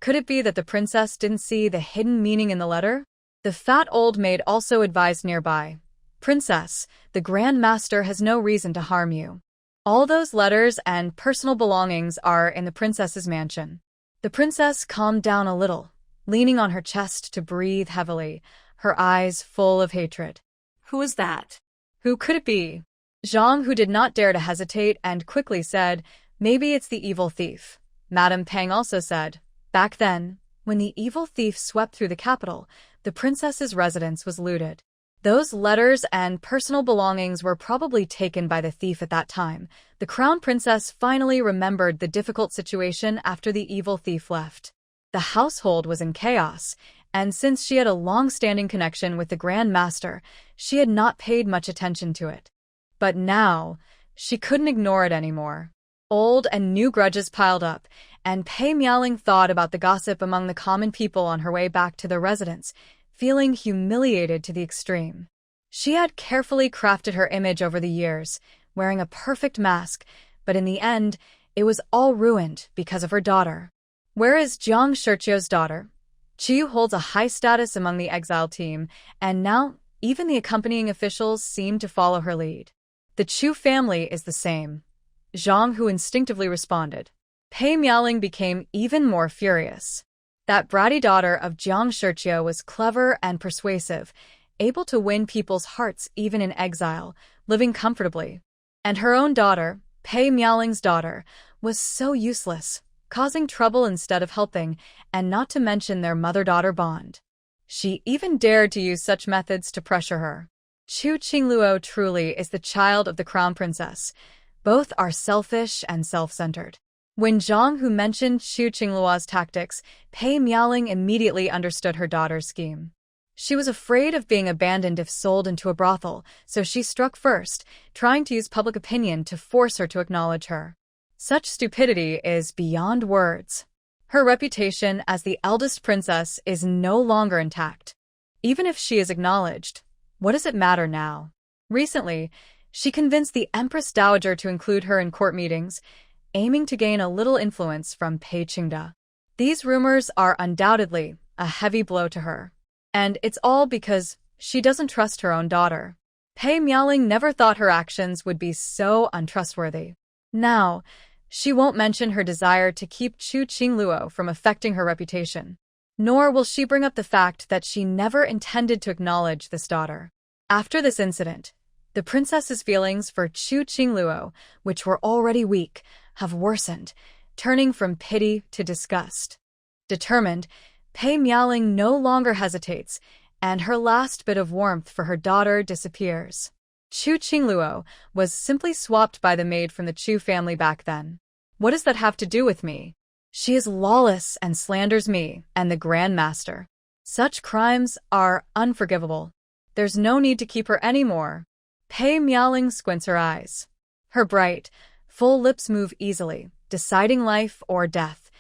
could it be that the princess didn't see the hidden meaning in the letter? The fat old maid also advised nearby. Princess, the grandmaster has no reason to harm you. All those letters and personal belongings are in the princess's mansion. The princess calmed down a little, leaning on her chest to breathe heavily, her eyes full of hatred. Who is that? Who could it be? Zhang, who did not dare to hesitate and quickly said, Maybe it's the evil thief. Madame Pang also said, Back then, when the evil thief swept through the capital, the princess's residence was looted. Those letters and personal belongings were probably taken by the thief at that time. The crown princess finally remembered the difficult situation after the evil thief left. The household was in chaos, and since she had a long-standing connection with the grandmaster, she had not paid much attention to it. But now, she couldn't ignore it anymore. Old and new grudges piled up, and Pei Miaoling thought about the gossip among the common people on her way back to their residence, feeling humiliated to the extreme. She had carefully crafted her image over the years, wearing a perfect mask, but in the end, it was all ruined because of her daughter. Where is Jiang Shirchio's daughter? Chu holds a high status among the exile team, and now even the accompanying officials seem to follow her lead. The Chu family is the same. Zhang, who instinctively responded. Pei Miaoling became even more furious. That bratty daughter of Jiang Shirchio was clever and persuasive, able to win people's hearts even in exile, living comfortably. And her own daughter, Pei Miaoling's daughter, was so useless, causing trouble instead of helping, and not to mention their mother-daughter bond. She even dared to use such methods to pressure her. Chu Chingluo truly is the child of the crown princess. Both are selfish and self-centered. When Zhang, who mentioned Chu Chingluo's tactics, Pei Miaoling immediately understood her daughter's scheme. She was afraid of being abandoned if sold into a brothel, so she struck first, trying to use public opinion to force her to acknowledge her. Such stupidity is beyond words. Her reputation as the eldest princess is no longer intact. Even if she is acknowledged, what does it matter now? Recently, she convinced the Empress Dowager to include her in court meetings, aiming to gain a little influence from Pei Qingda. These rumors are undoubtedly a heavy blow to her. And it's all because she doesn't trust her own daughter. Pei Miaoling never thought her actions would be so untrustworthy. Now, she won't mention her desire to keep Chu Chingluo from affecting her reputation. Nor will she bring up the fact that she never intended to acknowledge this daughter. After this incident, The princess's feelings for Chu Chingluo, which were already weak, have worsened, turning from pity to disgust. Determined, Pei Miaoling no longer hesitates, and her last bit of warmth for her daughter disappears. Chu Chingluo was simply swapped by the maid from the Chu family back then. What does that have to do with me? She is lawless and slanders me and the grandmaster. Such crimes are unforgivable. There's no need to keep her anymore. Pei Miaoling squints her eyes. Her bright, full lips move easily, deciding life or death,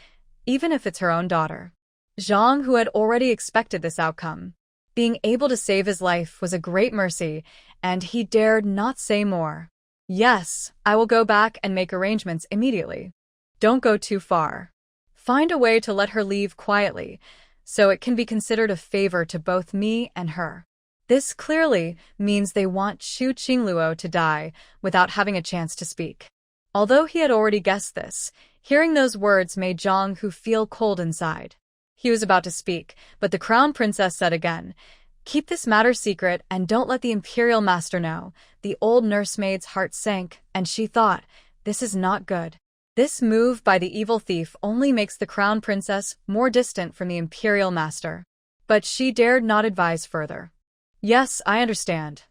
even if it's her own daughter. Zhang, who had already expected this outcome. Being able to save his life was a great mercy, and he dared not say more. Yes, I will go back and make arrangements immediately. Don't go too far. Find a way to let her leave quietly, so it can be considered a favor to both me and her. This clearly means they want Chu Chingluo to die without having a chance to speak. Although he had already guessed this, hearing those words made Zhang Hu feel cold inside. He was about to speak, but the crown princess said again, "Keep this matter secret and don't let the imperial master know." The old nursemaid's heart sank, and she thought, this is not good. This move by the evil thief only makes the crown princess more distant from the imperial master. But she dared not advise further. Yes, I understand.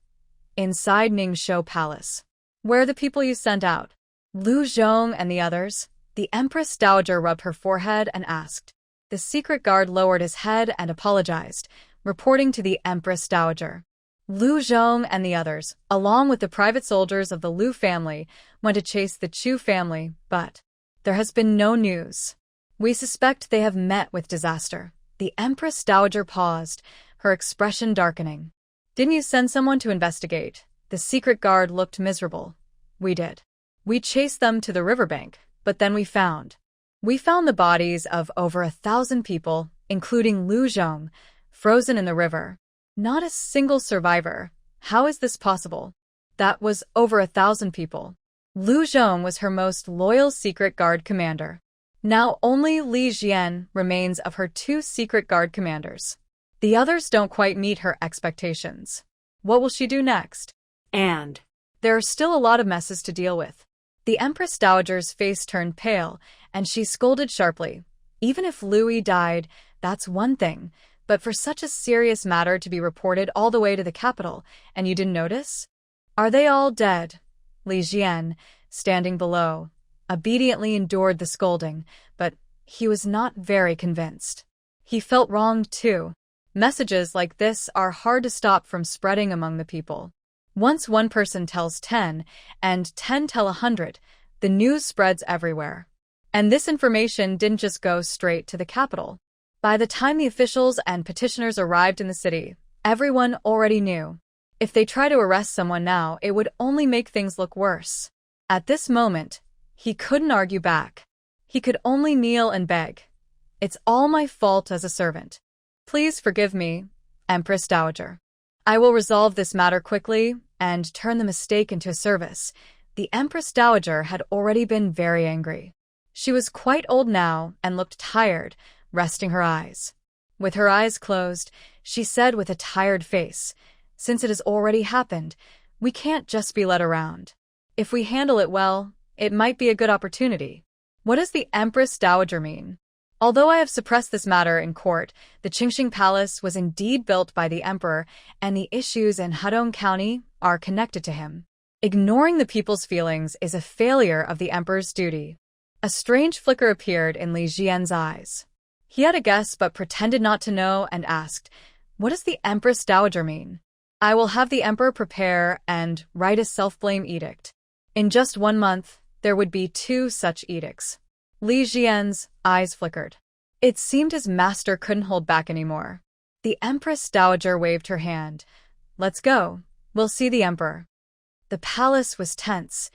Inside Ningxiu Palace. Where are the people you sent out? Lu Zhong and the others? The Empress Dowager rubbed her forehead and asked. The secret guard lowered his head and apologized, reporting to the Empress Dowager. Lu Zhong and the others, along with the private soldiers of the Lu family, went to chase the Chu family, but there has been no news. We suspect they have met with disaster. The Empress Dowager paused, her expression darkening. Didn't you send someone to investigate? The secret guard looked miserable. We did. We chased them to the riverbank, but then we found the bodies of over 1,000 people, including Lu Zhong, frozen in the river. Not a single survivor. How is this possible? That was over 1,000 people. Lu Zhong was her most loyal secret guard commander. Now only Li Jian remains of her 2 secret guard commanders. The others don't quite meet her expectations. What will she do next? And there are still a lot of messes to deal with. The Empress Dowager's face turned pale, and she scolded sharply. Even if Louis died, that's one thing, but for such a serious matter to be reported all the way to the capital, and you didn't notice? Are they all dead? Li Jian, standing below, obediently endured the scolding, but he was not very convinced. He felt wronged too. Messages like this are hard to stop from spreading among the people. Once one person tells 10, and 10 tell 100, the news spreads everywhere. And this information didn't just go straight to the capital. By the time the officials and petitioners arrived in the city, everyone already knew. If they try to arrest someone now, it would only make things look worse. At this moment, he couldn't argue back. He could only kneel and beg. It's all my fault as a servant. Please forgive me, Empress Dowager. I will resolve this matter quickly and turn the mistake into a service. The Empress Dowager had already been very angry. She was quite old now and looked tired, resting her eyes. With her eyes closed, she said with a tired face, "Since it has already happened, we can't just be led around. If we handle it well, it might be a good opportunity." What does the Empress Dowager mean? Although I have suppressed this matter in court, the Qingxing Palace was indeed built by the emperor, and the issues in Hedong County are connected to him. Ignoring the people's feelings is a failure of the emperor's duty. A strange flicker appeared in Li Jian's eyes. He had a guess but pretended not to know and asked, "What does the Empress Dowager mean?" "I will have the emperor prepare and write a self-blame edict." In just 1 month, there would be 2 such edicts. Li Jian's eyes flickered. It seemed his master couldn't hold back anymore. The Empress Dowager waved her hand. "Let's go. We'll see the emperor." The palace was tense,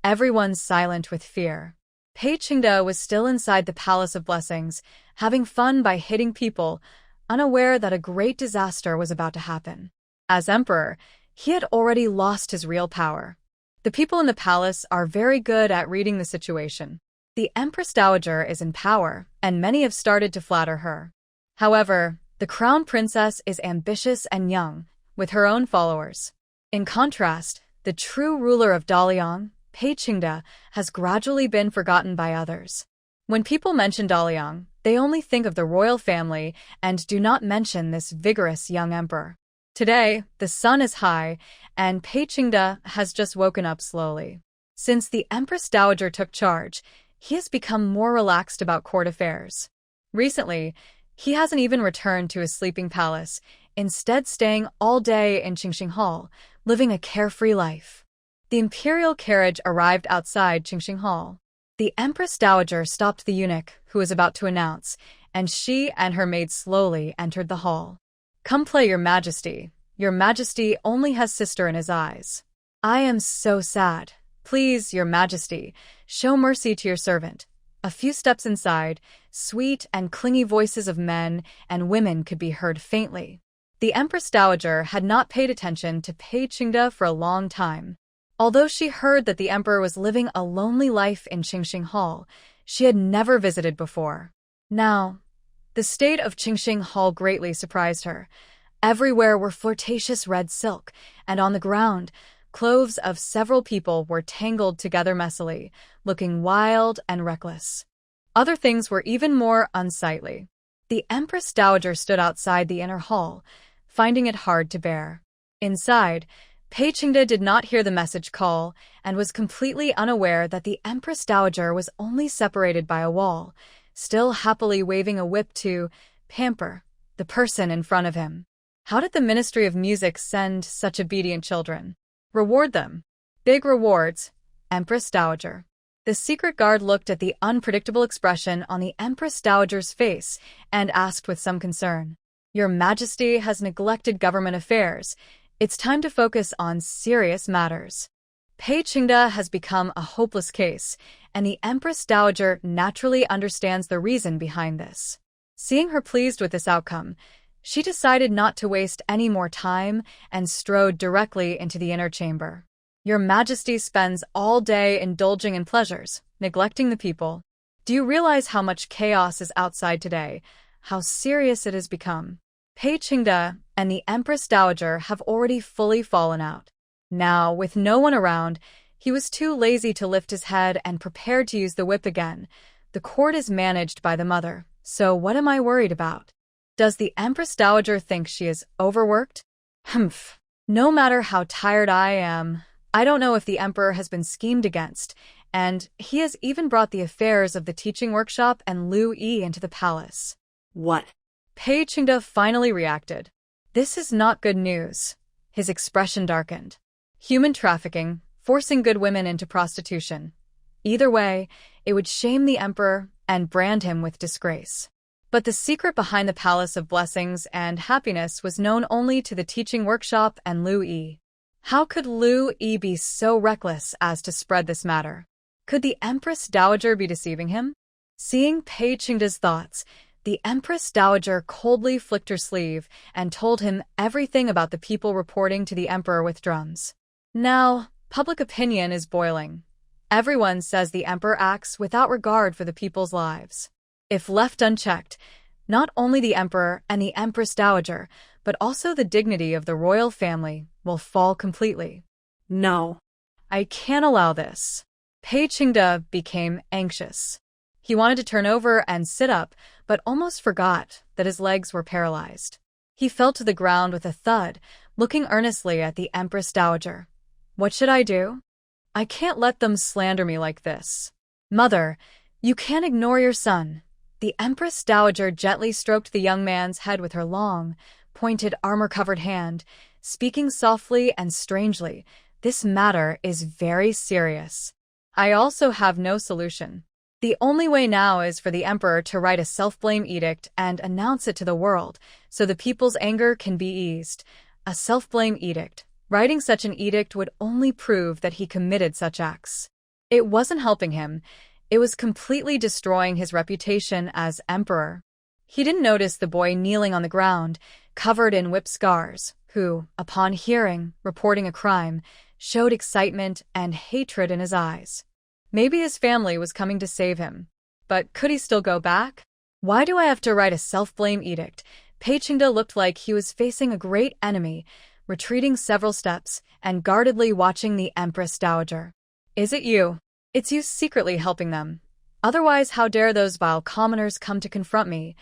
everyone silent with fear. Pei Qingde was still inside the Palace of Blessings, having fun by hitting people, unaware that a great disaster was about to happen. As emperor, he had already lost his real power. The people in the palace are very good at reading the situation. The Empress Dowager is in power, and many have started to flatter her. However, the crown princess is ambitious and young, with her own followers. In contrast, The true ruler of Daliang, Pei Qingde, has gradually been forgotten by others. When people mention Daliang, they only think of the royal family and do not mention this vigorous young emperor. Today, the sun is high, and Pei Qingde has just woken up slowly. Since the Empress Dowager took charge, he has become more relaxed about court affairs. Recently, he hasn't even returned to his sleeping palace, instead staying all day in Qingxing Hall, living a carefree life. The imperial carriage arrived outside Qingxing Hall. The Empress Dowager stopped the eunuch who was about to announce, and she and her maid slowly entered the hall. "Come play, Your Majesty. Your Majesty only has sister in his eyes. I am so sad. Please, Your Majesty, show mercy to your servant." A few steps inside, sweet and clingy voices of men and women could be heard faintly. The Empress Dowager had not paid attention to Pei Qingde for a long time. Although she heard that the emperor was living a lonely life in Qingxing Hall, she had never visited before. Now, the state of Qingxing Hall greatly surprised her. Everywhere were flirtatious red silk, and on the ground, clothes of several people were tangled together messily, looking wild and reckless. Other things were even more unsightly. The Empress Dowager stood outside the inner hall, finding it hard to bear. Inside, Pei Qingde did not hear the message call and was completely unaware that the Empress Dowager was only separated by a wall, still happily waving a whip to pamper the person in front of him. How did the Ministry of Music send such obedient children? Reward them. Big rewards, Empress Dowager. The secret guard looked at the unpredictable expression on the Empress Dowager's face and asked with some concern, "Your Majesty has neglected government affairs. It's time to focus on serious matters." Pei Qingde has become a hopeless case, and the Empress Dowager naturally understands the reason behind this. Seeing her pleased with this outcome, she decided not to waste any more time and strode directly into the inner chamber. "Your Majesty spends all day indulging in pleasures, neglecting the people. Do you realize how much chaos is outside today, how serious it has become?" Pei Qingde and the Empress Dowager have already fully fallen out. Now, with no one around, he was too lazy to lift his head and prepared to use the whip again. The court is managed by the mother, so what am I worried about? Does the Empress Dowager think she is overworked? Humph. No matter how tired I am, I don't know if the emperor has been schemed against, and he has even brought the affairs of the teaching workshop and Lu Yi into the palace. What? Pei Qingde finally reacted. This is not good news. His expression darkened. Human trafficking, forcing good women into prostitution. Either way, it would shame the emperor and brand him with disgrace. But the secret behind the Palace of Blessings and Happiness was known only to the teaching workshop and Lu Yi. How could Lu Yi be so reckless as to spread this matter? Could the Empress Dowager be deceiving him? Seeing Pei Qingde's thoughts, the Empress Dowager coldly flicked her sleeve and told him everything about the people reporting to the emperor with drums. Now, public opinion is boiling. Everyone says the emperor acts without regard for the people's lives. If left unchecked, not only the emperor and the Empress Dowager, but also the dignity of the royal family will fall completely. No. I can't allow this. Pei Qingde became anxious. He wanted to turn over and sit up, but almost forgot that his legs were paralyzed. He fell to the ground with a thud, looking earnestly at the Empress Dowager. What should I do? I can't let them slander me like this. Mother, you can't ignore your son. The Empress Dowager gently stroked the young man's head with her long, pointed armor-covered hand, speaking softly and strangely. This matter is very serious. I also have no solution. The only way now is for the emperor to write a self-blame edict and announce it to the world, so the people's anger can be eased. A self-blame edict. Writing such an edict would only prove that he committed such acts. It wasn't helping him. It was completely destroying his reputation as emperor. He didn't notice the boy kneeling on the ground, covered in whip scars, who, upon hearing, reporting a crime, showed excitement and hatred in his eyes. Maybe his family was coming to save him. But could he still go back? Why do I have to write a self-blame edict? Pei Qingde looked like he was facing a great enemy, retreating several steps and guardedly watching the Empress Dowager. "Is it you? It's you secretly helping them. Otherwise, how dare those vile commoners come to confront me?"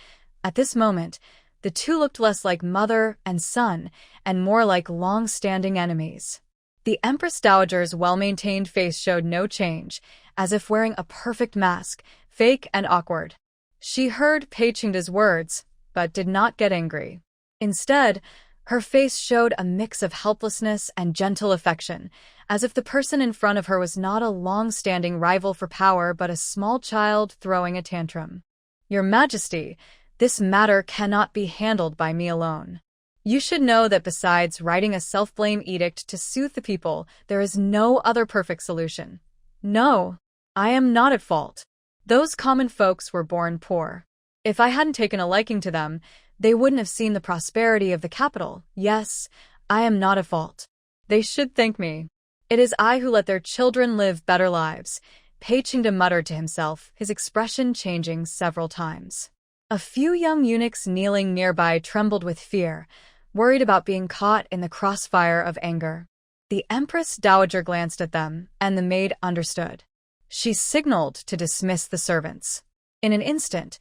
At this moment, the two looked less like mother and son and more like long-standing enemies. The Empress Dowager's well-maintained face showed no change, as if wearing a perfect mask, fake and awkward. She heard Pei Qingda's words, but did not get angry. Instead, her face showed a mix of helplessness and gentle affection, as if the person in front of her was not a long-standing rival for power but a small child throwing a tantrum. "Your Majesty, this matter cannot be handled by me alone. You should know that besides writing a self-blame edict to soothe the people, there is no other perfect solution. No, I am not at fault. Those common folks were born poor. If I hadn't taken a liking to them, they wouldn't have seen the prosperity of the capital. Yes, I am not at fault. They should thank me. It is I who let their children live better lives," Pei Qingda muttered to himself, his expression changing several times. A few young eunuchs kneeling nearby trembled with fear, worried about being caught in the crossfire of anger. The Empress Dowager glanced at them, and the maid understood. She signaled to dismiss the servants. In an instant,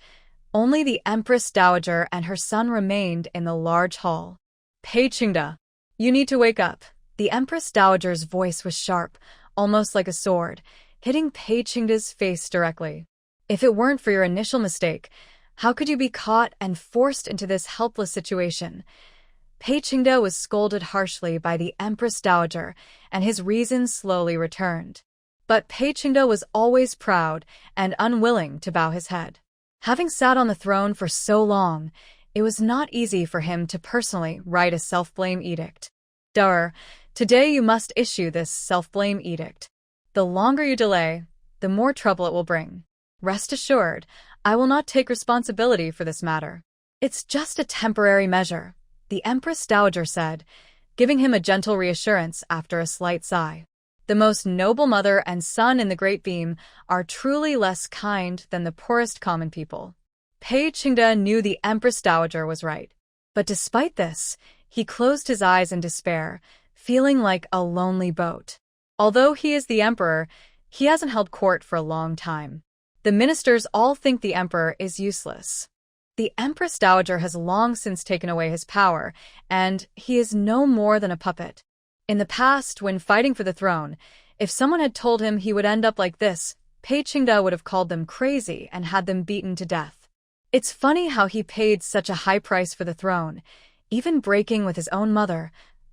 only the Empress Dowager and her son remained in the large hall. "Pei Qingda, you need to wake up." The Empress Dowager's voice was sharp, almost like a sword, hitting Pei Qingda's face directly. "If it weren't for your initial mistake, how could you be caught and forced into this helpless situation?" Pei Qingda was scolded harshly by the Empress Dowager, and his reason slowly returned. But Pei Qingda was always proud and unwilling to bow his head. Having sat on the throne for so long, it was not easy for him to personally write a self-blame edict. Today you must issue this self-blame edict. The longer you delay, the more trouble it will bring. Rest assured, I will not take responsibility for this matter. It's just a temporary measure," the Empress Dowager said, giving him a gentle reassurance after a slight sigh. "The most noble mother and son in the Great Beam are truly less kind than the poorest common people." Pei Qingda knew the Empress Dowager was right. But despite this, he closed his eyes in despair, feeling like a lonely boat. Although he is the emperor, he hasn't held court for a long time. The ministers all think the emperor is useless. The Empress Dowager has long since taken away his power, and he is no more than a puppet. In the past, when fighting for the throne, if someone had told him he would end up like this, Pei Qingda would have called them crazy and had them beaten to death. It's funny how he paid such a high price for the throne, even breaking with his own mother,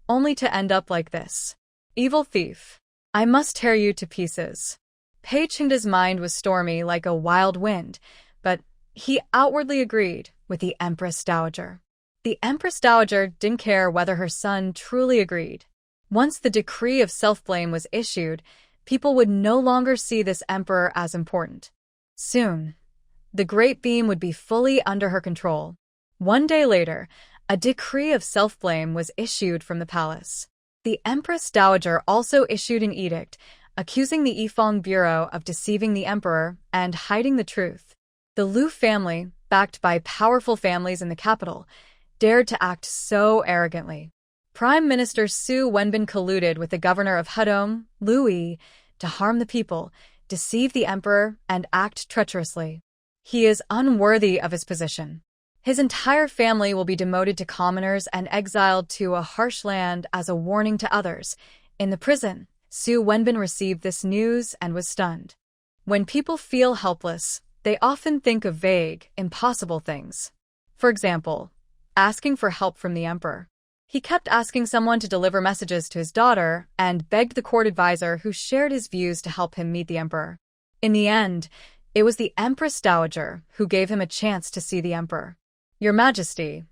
only to end up like this. Evil thief. I must tear you to pieces. Pei Qingda's mind was stormy like a wild wind, but he outwardly agreed with the Empress Dowager. The Empress Dowager didn't care whether her son truly agreed. Once the decree of self-blame was issued, people would no longer see this emperor as important. Soon, the Great Beam would be fully under her control. One day later, a decree of self-blame was issued from the palace. The Empress Dowager also issued an edict accusing the Yifeng Bureau of deceiving the emperor and hiding the truth. The Liu family, backed by powerful families in the capital, dared to act so arrogantly. Prime Minister Su Wenbin colluded with the governor of Hedong, Liu Yi, to harm the people, deceive the emperor, and act treacherously. He is unworthy of his position. His entire family will be demoted to commoners and exiled to a harsh land as a warning to others. In the prison, Su Wenbin received this news and was stunned. When people feel helpless, they often think of vague, impossible things. For example, asking for help from the emperor. He kept asking someone to deliver messages to his daughter and begged the court advisor who shared his views to help him meet the emperor. In the end, it was the Empress Dowager who gave him a chance to see the emperor. Your Majesty,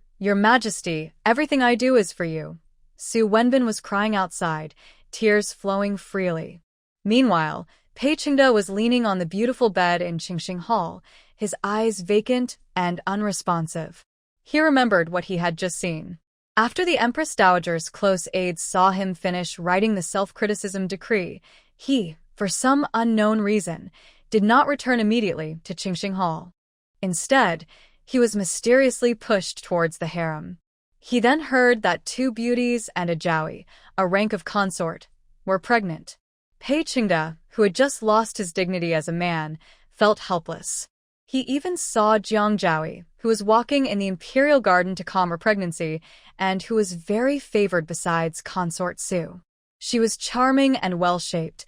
everything I do is for you." Su Wenbin was crying outside, tears flowing freely. Meanwhile, Pei Qingda was leaning on the beautiful bed in Qingxing Hall, his eyes vacant and unresponsive. He remembered what he had just seen. After the Empress Dowager's close aides saw him finish writing the self-criticism decree, he, for some unknown reason, did not return immediately to Qingxing Hall. Instead, he was mysteriously pushed towards the harem. He then heard that 2 beauties and a Jiaoyi, a rank of consort, were pregnant. Pei Qingde, who had just lost his dignity as a man, felt helpless. He even saw Jiang Jiaoyi, who was walking in the imperial garden to calm her pregnancy, and who was very favored besides consort Su. She was charming and well-shaped,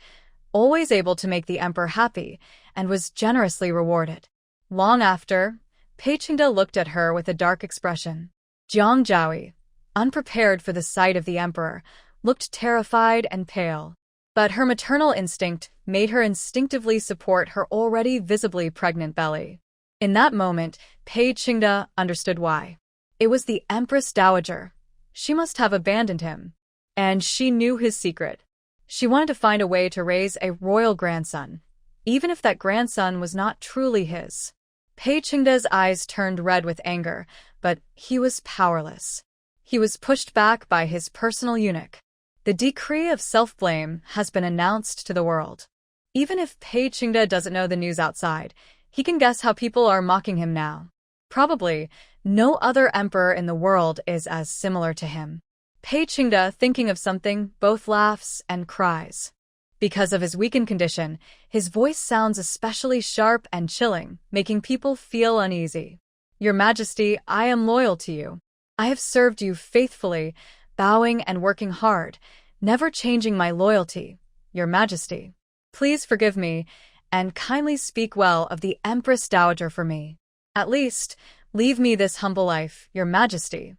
always able to make the emperor happy, and was generously rewarded. Long after, Pei Qingde looked at her with a dark expression. Jiang Jiaoyi, unprepared for the sight of the emperor, looked terrified and pale. But her maternal instinct made her instinctively support her already visibly pregnant belly. In that moment, Pei Qingde understood why. It was the Empress Dowager. She must have abandoned him. And she knew his secret. She wanted to find a way to raise a royal grandson, even if that grandson was not truly his. Pei Qingde's eyes turned red with anger, but he was powerless. He was pushed back by his personal eunuch. The decree of self-blame has been announced to the world. Even if Pei Qingde doesn't know the news outside, he can guess how people are mocking him now. Probably, no other emperor in the world is as similar to him. Pei Qingde, thinking of something, both laughs and cries. Because of his weakened condition, his voice sounds especially sharp and chilling, making people feel uneasy. Your Majesty, I am loyal to you. I have served you faithfully, bowing and working hard, never changing my loyalty, Your Majesty. Please forgive me, and kindly speak well of the Empress Dowager for me. At least, leave me this humble life, Your Majesty.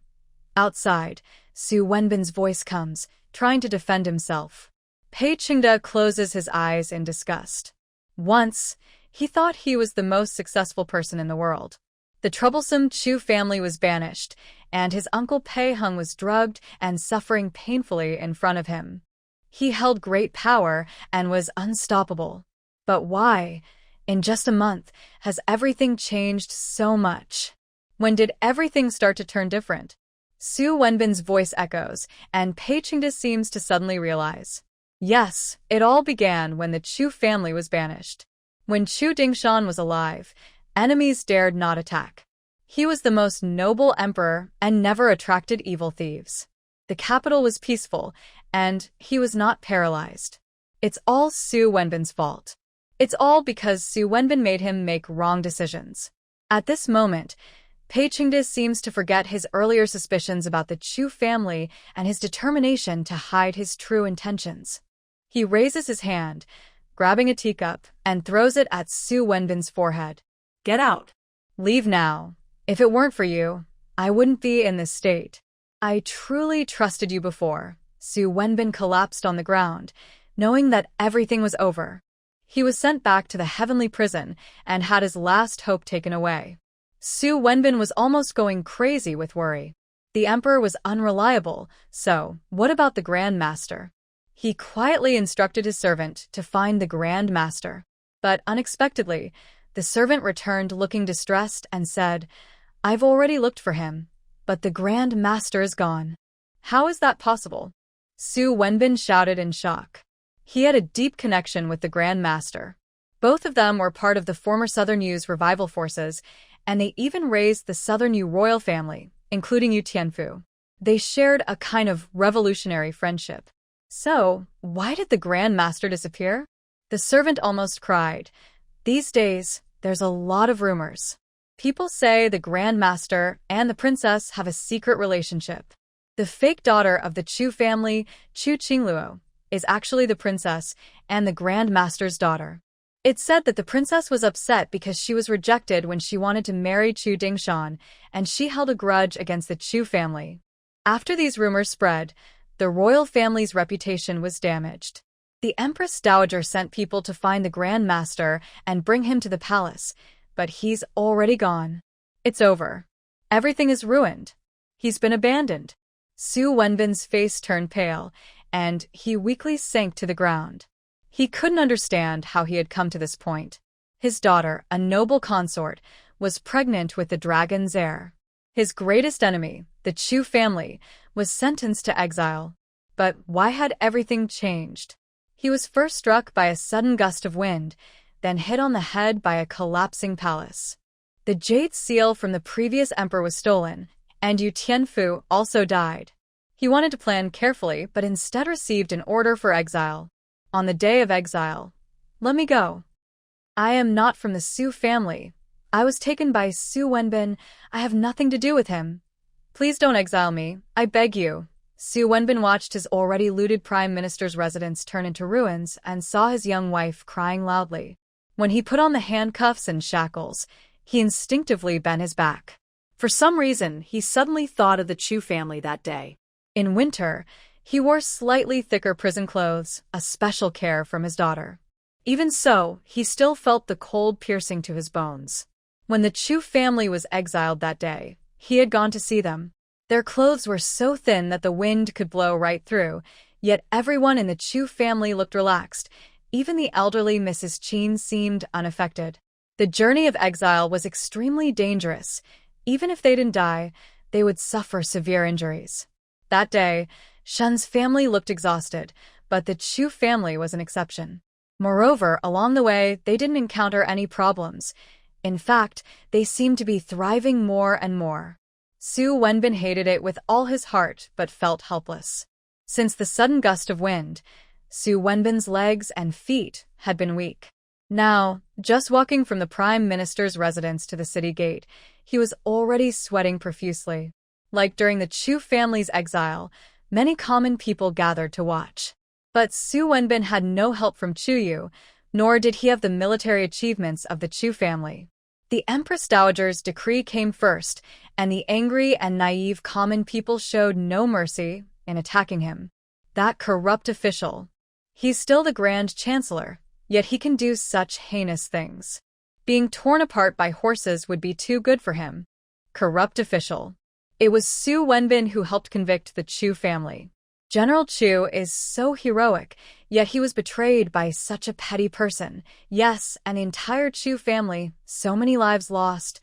Outside, Su Wenbin's voice comes, trying to defend himself. Pei Qingde closes his eyes in disgust. Once, he thought he was the most successful person in the world. The troublesome Chu family was banished, and his uncle Pei Hung was drugged and suffering painfully in front of him. He held great power and was unstoppable. But why, in just a month, has everything changed so much? When did everything start to turn different? Su Wenbin's voice echoes, and Pei Qingde seems to suddenly realize. Yes, it all began when the Chu family was banished. When Chu Dingshan was alive, enemies dared not attack. He was the most noble emperor and never attracted evil thieves. The capital was peaceful, and he was not paralyzed. It's all Su Wenbin's fault. It's all because Su Wenbin made him make wrong decisions. At this moment, Pei Qingde seems to forget his earlier suspicions about the Chu family and his determination to hide his true intentions. He raises his hand, grabbing a teacup, and throws it at Su Wenbin's forehead. Get out. Leave now. If it weren't for you, I wouldn't be in this state. I truly trusted you before. Su Wenbin collapsed on the ground, knowing that everything was over. He was sent back to the heavenly prison and had his last hope taken away. Su Wenbin was almost going crazy with worry. The emperor was unreliable, so what about the grandmaster? He quietly instructed his servant to find the grandmaster. But unexpectedly, the servant returned looking distressed and said, I've already looked for him, but the grandmaster is gone. How is that possible? Su Wenbin shouted in shock. He had a deep connection with the grandmaster. Both of them were part of the former Southern Yu's revival forces, and they even raised the Southern Yu royal family, including Yu Tianfu. They shared a kind of revolutionary friendship. So, why did the grandmaster disappear? The servant almost cried. These days, there's a lot of rumors. People say the grandmaster and the princess have a secret relationship. The fake daughter of the Chu family, Chu Chingluo, is actually the princess and the grandmaster's daughter. It's said that the princess was upset because she was rejected when she wanted to marry Chu Dingshan, and she held a grudge against the Chu family. After these rumors spread, the royal family's reputation was damaged. The Empress Dowager sent people to find the grandmaster and bring him to the palace, but he's already gone. It's over. Everything is ruined. He's been abandoned. Su Wenbin's face turned pale, and he weakly sank to the ground. He couldn't understand how he had come to this point. His daughter, a noble consort, was pregnant with the dragon's heir. His greatest enemy, the Chu family, was sentenced to exile. But why had everything changed? He was first struck by a sudden gust of wind, then hit on the head by a collapsing palace. The jade seal from the previous emperor was stolen, and Yu Tianfu also died. He wanted to plan carefully, but instead received an order for exile. On the day of exile, "Let me go. I am not from the Su family. I was taken by Su Wenbin. I have nothing to do with him. Please don't exile me, I beg you." Su Wenbin watched his already looted prime minister's residence turn into ruins and saw his young wife crying loudly. When he put on the handcuffs and shackles, he instinctively bent his back. For some reason, he suddenly thought of the Chu family that day. In winter, he wore slightly thicker prison clothes, a special care from his daughter. Even so, he still felt the cold piercing to his bones. When the Chu family was exiled that day, he had gone to see them. Their clothes were so thin that the wind could blow right through, yet everyone in the Chu family looked relaxed. Even the elderly Mrs. Qin seemed unaffected. The journey of exile was extremely dangerous. Even if they didn't die, they would suffer severe injuries. That day, Shen's family looked exhausted, but the Chu family was an exception. Moreover, along the way, they didn't encounter any problems. In fact, they seemed to be thriving more and more. Su Wenbin hated it with all his heart, but felt helpless. Since the sudden gust of wind, Su Wenbin's legs and feet had been weak. Now, just walking from the prime minister's residence to the city gate, he was already sweating profusely. Like during the Chu family's exile, many common people gathered to watch. But Su Wenbin had no help from Chu Yu, nor did he have the military achievements of the Chu family. The Empress Dowager's decree came first, and the angry and naive common people showed no mercy in attacking him. That corrupt official. He's still the Grand Chancellor, yet he can do such heinous things. Being torn apart by horses would be too good for him. Corrupt official. It was Su Wenbin who helped convict the Chu family. General Chu is so heroic, yet he was betrayed by such a petty person. Yes, an entire Chu family, so many lives lost,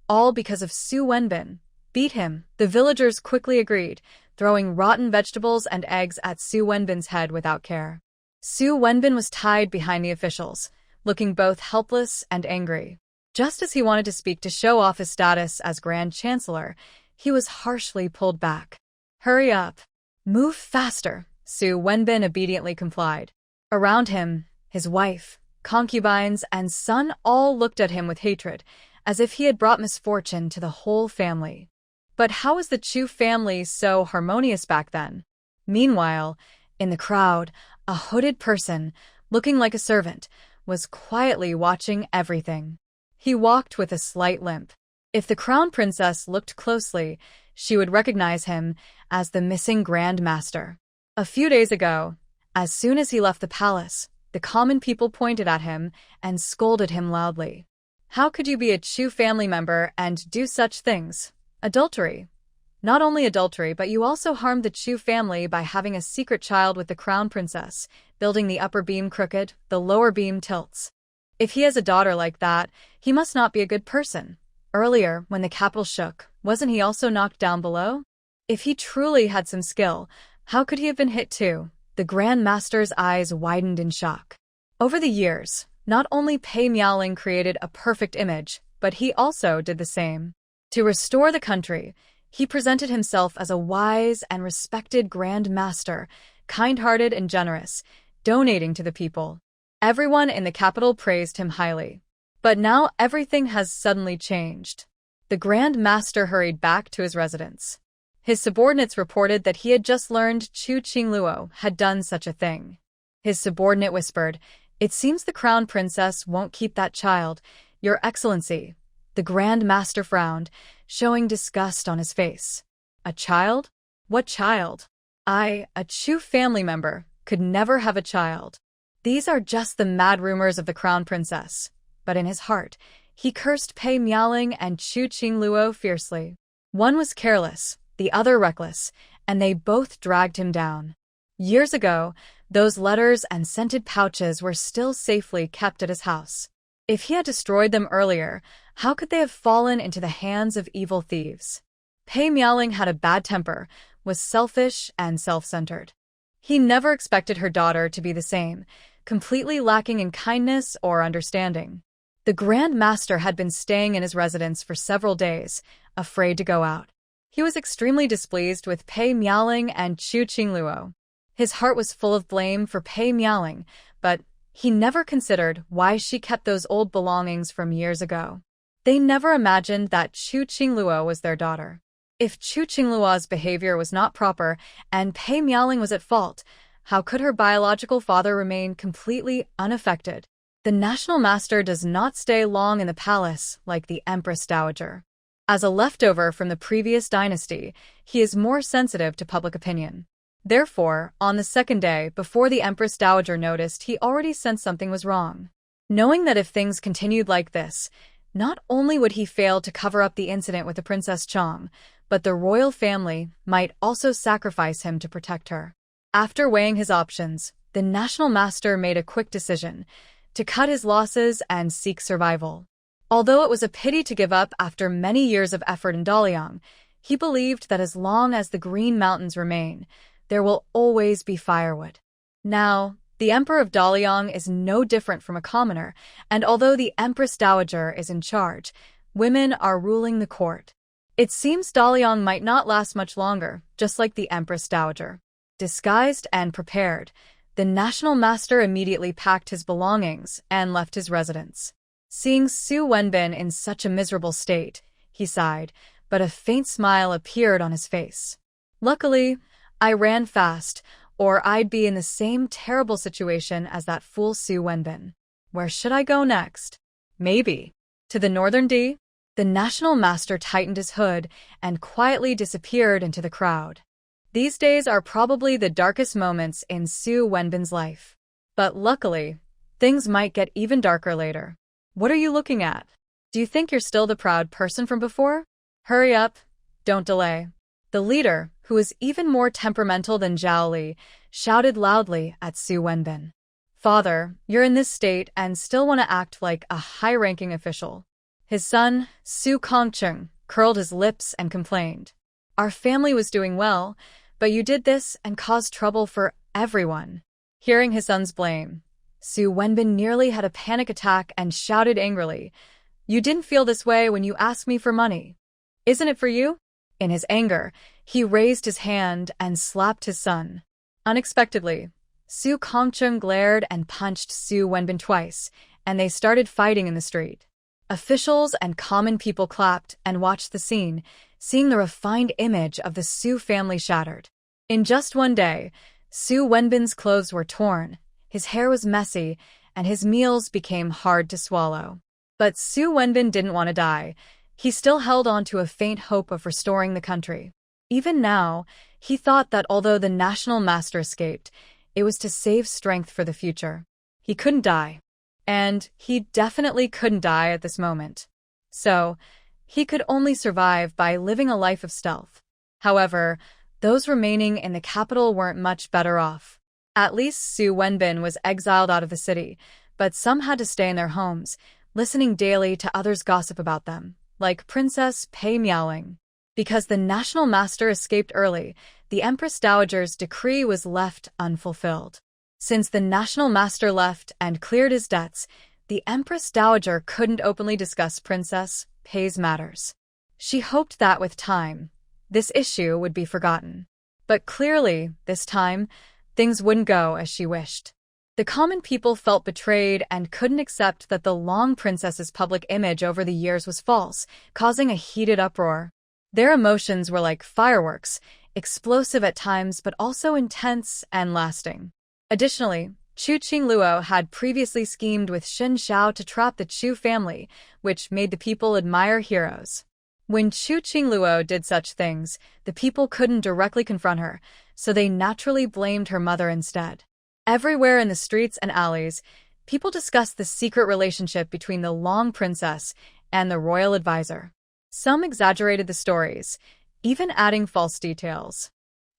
all because of Su Wenbin. Beat him, the villagers quickly agreed, throwing rotten vegetables and eggs at Su Wenbin's head without care. Su Wenbin was tied behind the officials, looking both helpless and angry. Just as he wanted to speak to show off his status as Grand Chancellor, he was harshly pulled back. "Hurry up. Move faster," Su Wenbin obediently complied. Around him, his wife, concubines, and son all looked at him with hatred, as if he had brought misfortune to the whole family. But how was the Chu family so harmonious back then? Meanwhile, in the crowd, a hooded person, looking like a servant, was quietly watching everything. He walked with a slight limp. If the crown princess looked closely, she would recognize him as the missing grandmaster. A few days ago, as soon as he left the palace, the common people pointed at him and scolded him loudly. How could you be a Chu family member and do such things? Adultery. Not only adultery, but you also harmed the Chu family by having a secret child with the crown princess, building the upper beam crooked, the lower beam tilts. If he has a daughter like that, he must not be a good person. Earlier, when the capital shook, wasn't he also knocked down below? If he truly had some skill, how could he have been hit too? The grandmaster's eyes widened in shock. Over the years, not only Pei Miaoling created a perfect image, but he also did the same. To restore the country, he presented himself as a wise and respected grandmaster, kind-hearted and generous, donating to the people. Everyone in the capital praised him highly. But now everything has suddenly changed. The Grand Master hurried back to his residence. His subordinates reported that he had just learned Chu Chingluo had done such a thing. His subordinate whispered, "It seems the crown princess won't keep that child, Your Excellency." The Grand Master frowned, showing disgust on his face. "A child? What child? I, a Chu family member, could never have a child. These are just the mad rumors of the crown princess." But in his heart, he cursed Pei Miaoling and Chu Chingluo fiercely. One was careless, the other reckless, and they both dragged him down. Years ago, those letters and scented pouches were still safely kept at his house. If he had destroyed them earlier, how could they have fallen into the hands of evil thieves? Pei Miaoling had a bad temper, was selfish and self-centered. He never expected her daughter to be the same, completely lacking in kindness or understanding. The Grand Master had been staying in his residence for several days, afraid to go out. He was extremely displeased with Pei Miaoling and Chu Chingluo. His heart was full of blame for Pei Miaoling, but he never considered why she kept those old belongings from years ago. They never imagined that Chu Chingluo was their daughter. If Chu Chingluo's behavior was not proper and Pei Miaoling was at fault, how could her biological father remain completely unaffected? The national master does not stay long in the palace like the Empress Dowager. As a leftover from the previous dynasty, he is more sensitive to public opinion. Therefore, on the second day, before the Empress Dowager noticed, he already sensed something was wrong. Knowing that if things continued like this, not only would he fail to cover up the incident with the Princess Chong, but the royal family might also sacrifice him to protect her. After weighing his options, the national master made a quick decision to cut his losses and seek survival. Although it was a pity to give up after many years of effort in Daliang, he believed that as long as the Green Mountains remain, there will always be firewood. Now, the Emperor of Daliang is no different from a commoner, and although the Empress Dowager is in charge, women are ruling the court. It seems Daliang might not last much longer, just like the Empress Dowager. Disguised and prepared, the national master immediately packed his belongings and left his residence. Seeing Su Wenbin in such a miserable state, he sighed, but a faint smile appeared on his face. Luckily, I ran fast, or I'd be in the same terrible situation as that fool Su Wenbin. Where should I go next? Maybe to the northern D? The national master tightened his hood and quietly disappeared into the crowd. These days are probably the darkest moments in Su Wenbin's life. But luckily, things might get even darker later. What are you looking at? Do you think you're still the proud person from before? Hurry up, don't delay. The leader, who was even more temperamental than Zhao Li, shouted loudly at Su Wenbin. Father, you're in this state and still want to act like a high-ranking official. His son, Su Kongcheng, curled his lips and complained. Our family was doing well, but you did this and caused trouble for everyone. Hearing his son's blame, Su Wenbin nearly had a panic attack and shouted angrily, You didn't feel this way when you asked me for money. Isn't it for you? In his anger, he raised his hand and slapped his son. Unexpectedly, Su Kongcheng glared and punched Su Wenbin twice, and they started fighting in the street. Officials and common people clapped and watched the scene, seeing the refined image of the Su family shattered. In just one day, Su Wenbin's clothes were torn, his hair was messy, and his meals became hard to swallow. But Su Wenbin didn't want to die. He still held on to a faint hope of restoring the country. Even now, he thought that although the national master escaped, it was to save strength for the future. He couldn't die. And he definitely couldn't die at this moment. So, he could only survive by living a life of stealth. However, those remaining in the capital weren't much better off. At least Su Wenbin was exiled out of the city, but some had to stay in their homes, listening daily to others gossip about them, like Princess Pei Miaoling. Because the national master escaped early, the Empress Dowager's decree was left unfulfilled. Since the national master left and cleared his debts, the Empress Dowager couldn't openly discuss Princess Pei's matters. She hoped that with time, this issue would be forgotten. But clearly, this time, things wouldn't go as she wished. The common people felt betrayed and couldn't accept that the Long Princess's public image over the years was false, causing a heated uproar. Their emotions were like fireworks, explosive at times but also intense and lasting. Additionally, Chu Chingluo had previously schemed with Xin Xiao to trap the Chu family, which made the people admire heroes. When Chu Chingluo did such things, the people couldn't directly confront her, so they naturally blamed her mother instead. Everywhere in the streets and alleys, people discussed the secret relationship between the Long Princess and the royal advisor. Some exaggerated the stories, even adding false details.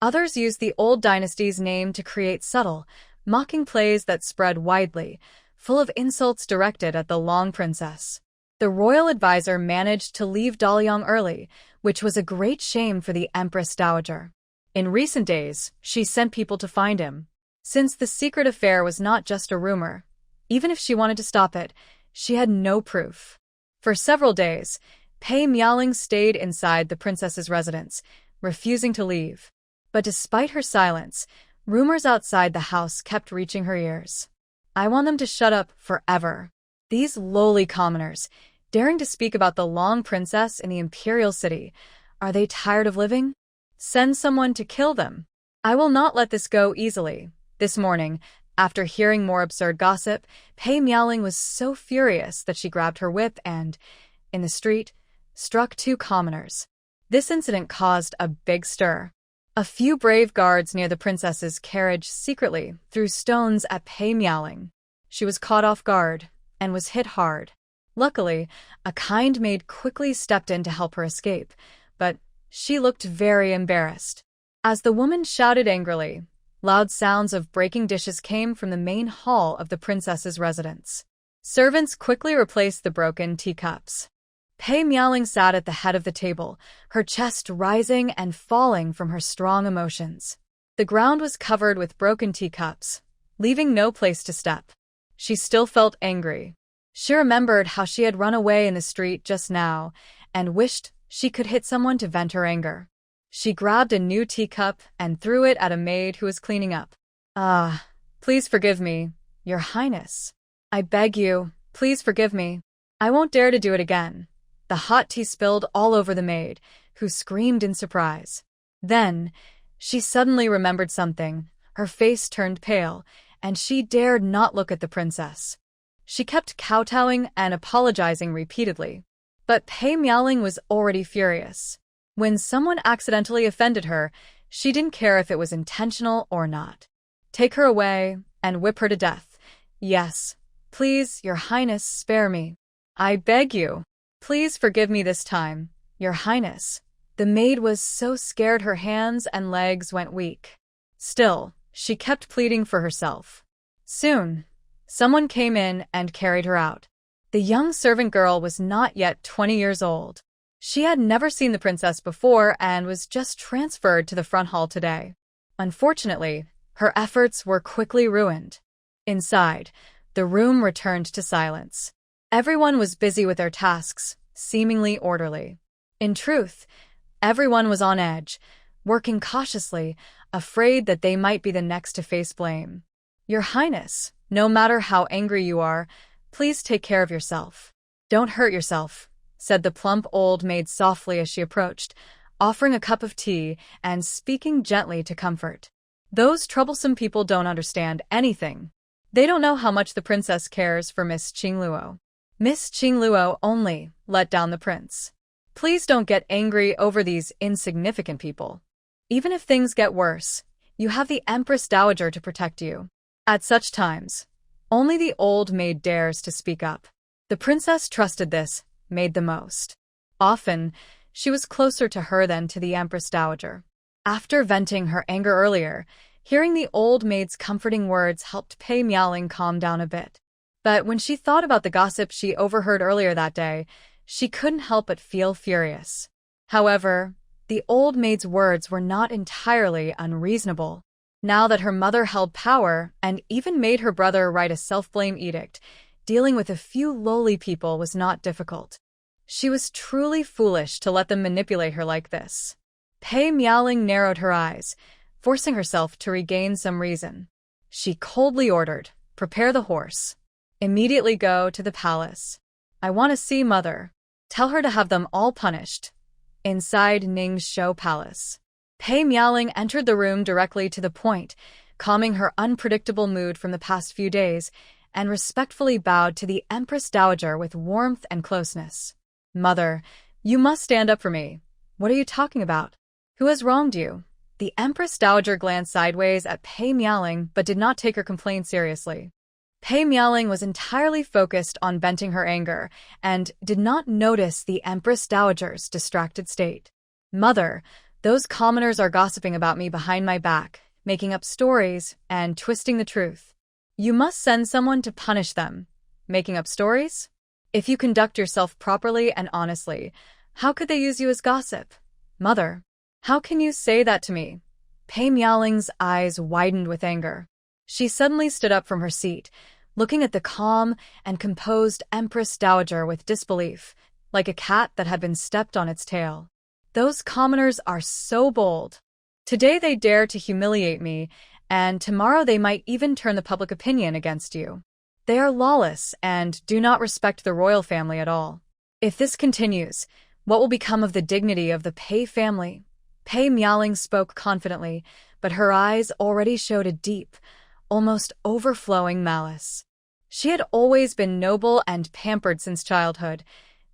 Others used the old dynasty's name to create subtle, mocking plays that spread widely, full of insults directed at the Long Princess. The royal advisor managed to leave Daliang early, which was a great shame for the Empress Dowager. In recent days, she sent people to find him. Since the secret affair was not just a rumor, even if she wanted to stop it, she had no proof. For several days, Pei Miaoling stayed inside the princess's residence, refusing to leave. But despite her silence, rumors outside the house kept reaching her ears. I want them to shut up forever. These lowly commoners, daring to speak about the long princess in the imperial city, are they tired of living? Send someone to kill them. I will not let this go easily. This morning, after hearing more absurd gossip, Pei Miaoling was so furious that she grabbed her whip and, in the street, struck 2 commoners. This incident caused a big stir. A few brave guards near the princess's carriage secretly threw stones at Pei Miaoling. She was caught off guard and was hit hard. Luckily, a kind maid quickly stepped in to help her escape, but she looked very embarrassed. As the woman shouted angrily, loud sounds of breaking dishes came from the main hall of the princess's residence. Servants quickly replaced the broken teacups. Pei Miaoling sat at the head of the table, her chest rising and falling from her strong emotions. The ground was covered with broken teacups, leaving no place to step. She still felt angry. She remembered how she had run away in the street just now and wished she could hit someone to vent her anger. She grabbed a new teacup and threw it at a maid who was cleaning up. Please forgive me, Your Highness. I beg you, please forgive me. I won't dare to do it again. The hot tea spilled all over the maid, who screamed in surprise. Then, she suddenly remembered something. Her face turned pale, and she dared not look at the princess. She kept kowtowing and apologizing repeatedly. But Pei Miaoling was already furious. When someone accidentally offended her, she didn't care if it was intentional or not. Take her away and whip her to death. Yes, please, Your Highness, spare me. I beg you. Please forgive me this time, Your Highness. The maid was so scared her hands and legs went weak. Still, she kept pleading for herself. Soon, someone came in and carried her out. The young servant girl was not yet 20 years old. She had never seen the princess before and was just transferred to the front hall today. Unfortunately, her efforts were quickly ruined. Inside, the room returned to silence. Everyone was busy with their tasks, seemingly orderly. In truth, everyone was on edge, working cautiously, afraid that they might be the next to face blame. Your Highness, no matter how angry you are, please take care of yourself. Don't hurt yourself, said the plump old maid softly as she approached, offering a cup of tea and speaking gently to comfort. Those troublesome people don't understand anything. They don't know how much the princess cares for Miss Chingluo. Miss Chingluo only let down the prince. Please don't get angry over these insignificant people. Even if things get worse, you have the Empress Dowager to protect you. At such times, only the old maid dares to speak up. The princess trusted this, made the most. Often, she was closer to her than to the Empress Dowager. After venting her anger earlier, hearing the old maid's comforting words helped Pei Miaoling calm down a bit. But when she thought about the gossip she overheard earlier that day, she couldn't help but feel furious. However, the old maid's words were not entirely unreasonable. Now that her mother held power and even made her brother write a self-blame edict, dealing with a few lowly people was not difficult. She was truly foolish to let them manipulate her like this. Pei Miaoling narrowed her eyes, forcing herself to regain some reason. She coldly ordered, "Prepare the horse. Immediately go to the palace. I want to see Mother. Tell her to have them all punished." Inside Ning's show palace, Pei Miaoling entered the room directly to the point, calming her unpredictable mood from the past few days, and respectfully bowed to the Empress Dowager with warmth and closeness. "Mother, you must stand up for me. What are you talking about? Who has wronged you?" The Empress Dowager glanced sideways at Pei Miaoling but did not take her complaint seriously. Pei Miaoling was entirely focused on venting her anger and did not notice the Empress Dowager's distracted state. "Mother, those commoners are gossiping about me behind my back, making up stories and twisting the truth. You must send someone to punish them. Making up stories? If you conduct yourself properly and honestly, how could they use you as gossip? Mother, how can you say that to me?" Pei Miaoling's eyes widened with anger. She suddenly stood up from her seat, looking at the calm and composed Empress Dowager with disbelief. like a cat that had been stepped on its tail. Those commoners are so bold. Today they dare to humiliate me, and tomorrow they might even turn the public opinion against you. They are lawless and do not respect the royal family at all. If this continues, what will become of the dignity of the Pei family? Pei Miaoling spoke confidently, but her eyes already showed a deep, almost overflowing malice. She had always been noble and pampered since childhood,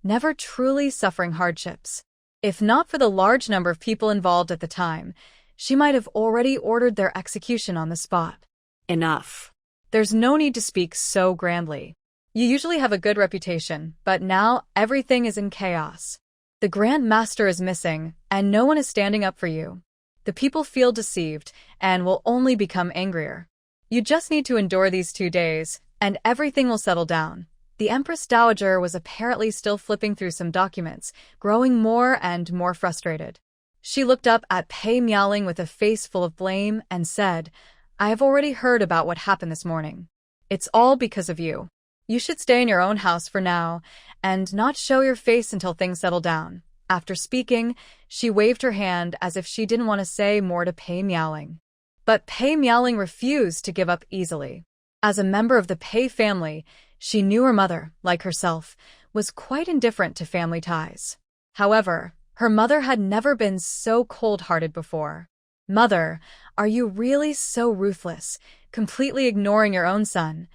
never truly suffering hardships. If not for the large number of people involved at the time, she might have already ordered their execution on the spot. Enough. There's no need to speak so grandly. You usually have a good reputation, but now everything is in chaos. The grandmaster is missing, and no one is standing up for you. The people feel deceived, and will only become angrier. You just need to endure these 2 days, and everything will settle down. The Empress Dowager was apparently still flipping through some documents, growing more and more frustrated. She looked up at Pei Miaoling with a face full of blame and said, "I have already heard about what happened this morning. It's all because of you. You should stay in your own house for now, and not show your face until things settle down." After speaking, she waved her hand as if she didn't want to say more to Pei Miaoling. But Pei Miaoling refused to give up easily. As a member of the Pei family, she knew her mother, like herself, was quite indifferent to family ties. However, her mother had never been so cold-hearted before. "Mother, are you really so ruthless, completely ignoring your own son?"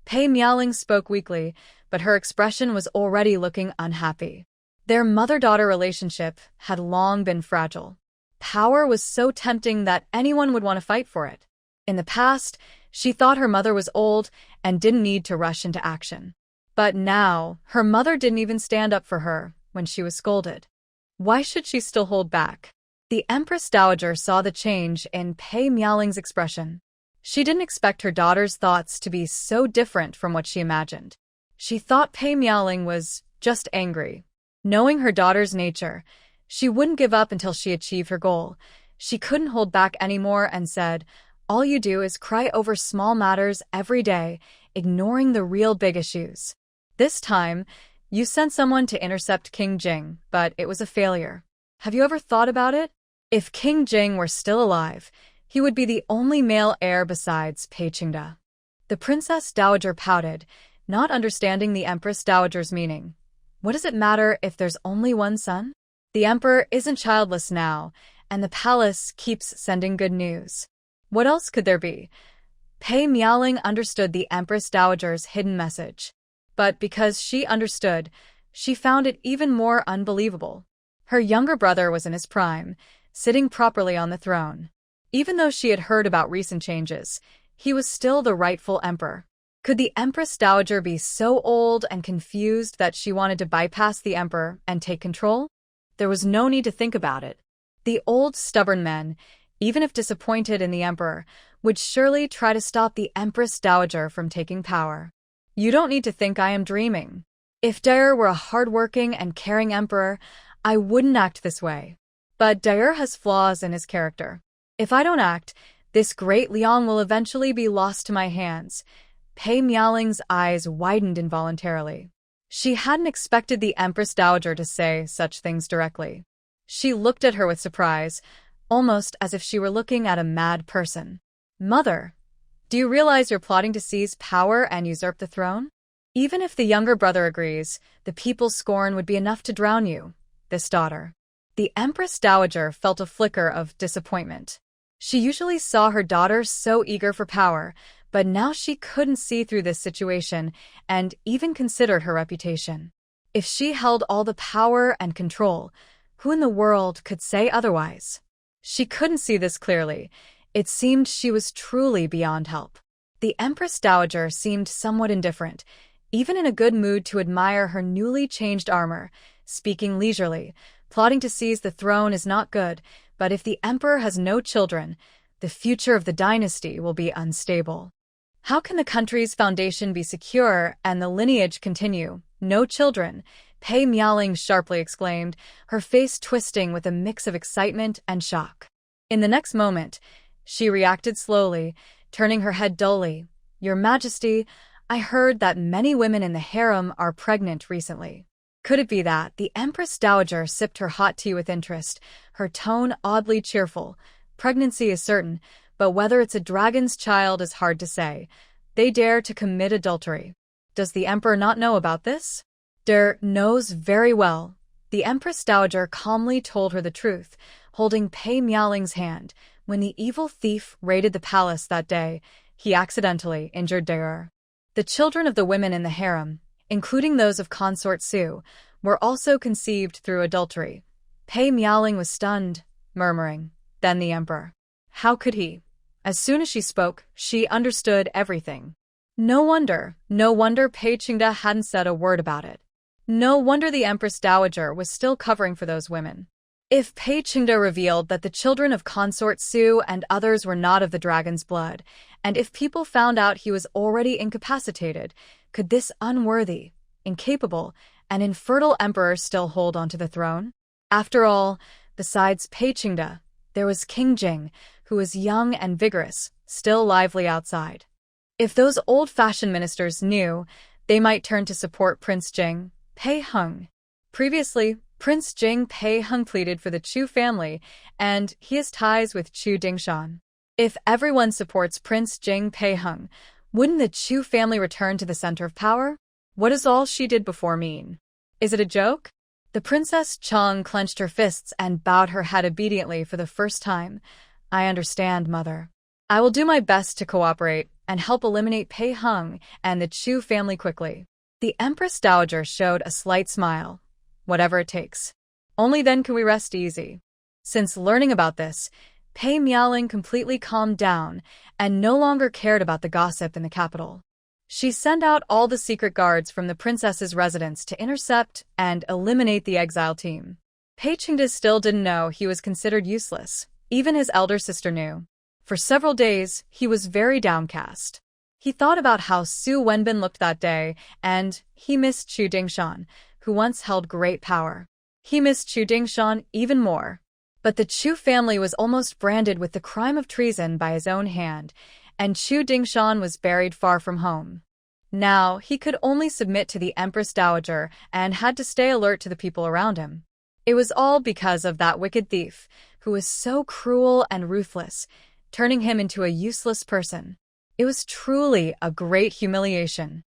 Pei Miaoling spoke weakly, but her expression was already looking unhappy. Their mother-daughter relationship had long been fragile. Power was so tempting that anyone would want to fight for it. In the past, she thought her mother was old and didn't need to rush into action. But now, her mother didn't even stand up for her when she was scolded. Why should she still hold back? The Empress Dowager saw the change in Pei Miaoling's expression. She didn't expect her daughter's thoughts to be so different from what she imagined. She thought Pei Miaoling was just angry. Knowing her daughter's nature, she wouldn't give up until she achieved her goal. She couldn't hold back anymore and said, "All you do is cry over small matters every day, ignoring the real big issues. This time, you sent someone to intercept King Jing, but it was a failure. Have you ever thought about it? If King Jing were still alive, he would be the only male heir besides Pei Qingde." The Princess Dowager pouted, not understanding the Empress Dowager's meaning. What does it matter if there's only one son? The emperor isn't childless now, and the palace keeps sending good news. What else could there be? Pei Miaoling understood the Empress Dowager's hidden message. But because she understood, she found it even more unbelievable. Her younger brother was in his prime, sitting properly on the throne. Even though she had heard about recent changes, he was still the rightful emperor. Could the Empress Dowager be so old and confused that she wanted to bypass the emperor and take control? There was no need to think about it. The old stubborn men, even if disappointed in the emperor, would surely try to stop the Empress Dowager from taking power. You don't need to think I am dreaming. If Daer were a hard-working and caring emperor, I wouldn't act this way. But Daer has flaws in his character. If I don't act, this great Liang will eventually be lost to my hands. Pei Miaoling's eyes widened involuntarily. She hadn't expected the Empress Dowager to say such things directly. She looked at her with surprise, almost as if she were looking at a mad person. "Mother, do you realize you're plotting to seize power and usurp the throne? Even if the younger brother agrees, the people's scorn would be enough to drown you, this daughter." The Empress Dowager felt a flicker of disappointment. She usually saw her daughter so eager for power, but now she couldn't see through this situation and even considered her reputation. If she held all the power and control, who in the world could say otherwise? She couldn't see this clearly. It seemed she was truly beyond help. The Empress Dowager seemed somewhat indifferent, even in a good mood to admire her newly changed armor, speaking leisurely. "Plotting to seize the throne is not good, but if the emperor has no children, the future of the dynasty will be unstable. How can the country's foundation be secure and the lineage continue? No children," Pei Miaoling sharply exclaimed, her face twisting with a mix of excitement and shock. In the next moment, she reacted slowly, turning her head dully. "Your Majesty, I heard that many women in the harem are pregnant recently. Could it be that the Empress Dowager sipped her hot tea with interest, her tone oddly cheerful? Pregnancy is certain, but whether it's a dragon's child is hard to say. They dare to commit adultery. Does the Emperor not know about this? Der knows very well. The Empress Dowager calmly told her the truth, holding Pei Miaoling's hand. When the evil thief raided the palace that day, he accidentally injured Der. The children of the women in the harem, including those of Consort Su, were also conceived through adultery. Pei Miaoling was stunned, murmuring, "Then the Emperor. How could he?" As soon as she spoke, she understood everything. No wonder Pei Qingde hadn't said a word about it. No wonder the Empress Dowager was still covering for those women. If Pei Qingde revealed that the children of Consort Su and others were not of the dragon's blood, and if people found out he was already incapacitated, could this unworthy, incapable, and infertile emperor still hold onto the throne? After all, besides Pei Qingde, there was King Jing, who was young and vigorous, still lively outside. If those old-fashioned ministers knew, they might turn to support Prince Jing, Pei Heng. Previously, Prince Jing Pei Heng pleaded for the Chu family, and he has ties with Chu Dingshan. If everyone supports Prince Jing Pei Heng, wouldn't the Chu family return to the center of power? What does all she did before mean? Is it a joke? The Princess Cheng clenched her fists and bowed her head obediently for the first time. I understand, Mother. I will do my best to cooperate and help eliminate Pei Heng and the Chu family quickly. The Empress Dowager showed a slight smile. Whatever it takes. Only then can we rest easy. Since learning about this, Pei Miaoling completely calmed down and no longer cared about the gossip in the capital. She sent out all the secret guards from the princess's residence to intercept and eliminate the exile team. Pei Qingde still didn't know he was considered useless. Even his elder sister knew. For several days, he was very downcast. He thought about how Su Wenbin looked that day, and he missed Chu Dingshan, who once held great power. He missed Chu Dingshan even more. But the Chu family was almost branded with the crime of treason by his own hand, and Chu Dingshan was buried far from home. Now, he could only submit to the Empress Dowager and had to stay alert to the people around him. It was all because of that wicked thief, who was so cruel and ruthless, turning him into a useless person. It was truly a great humiliation.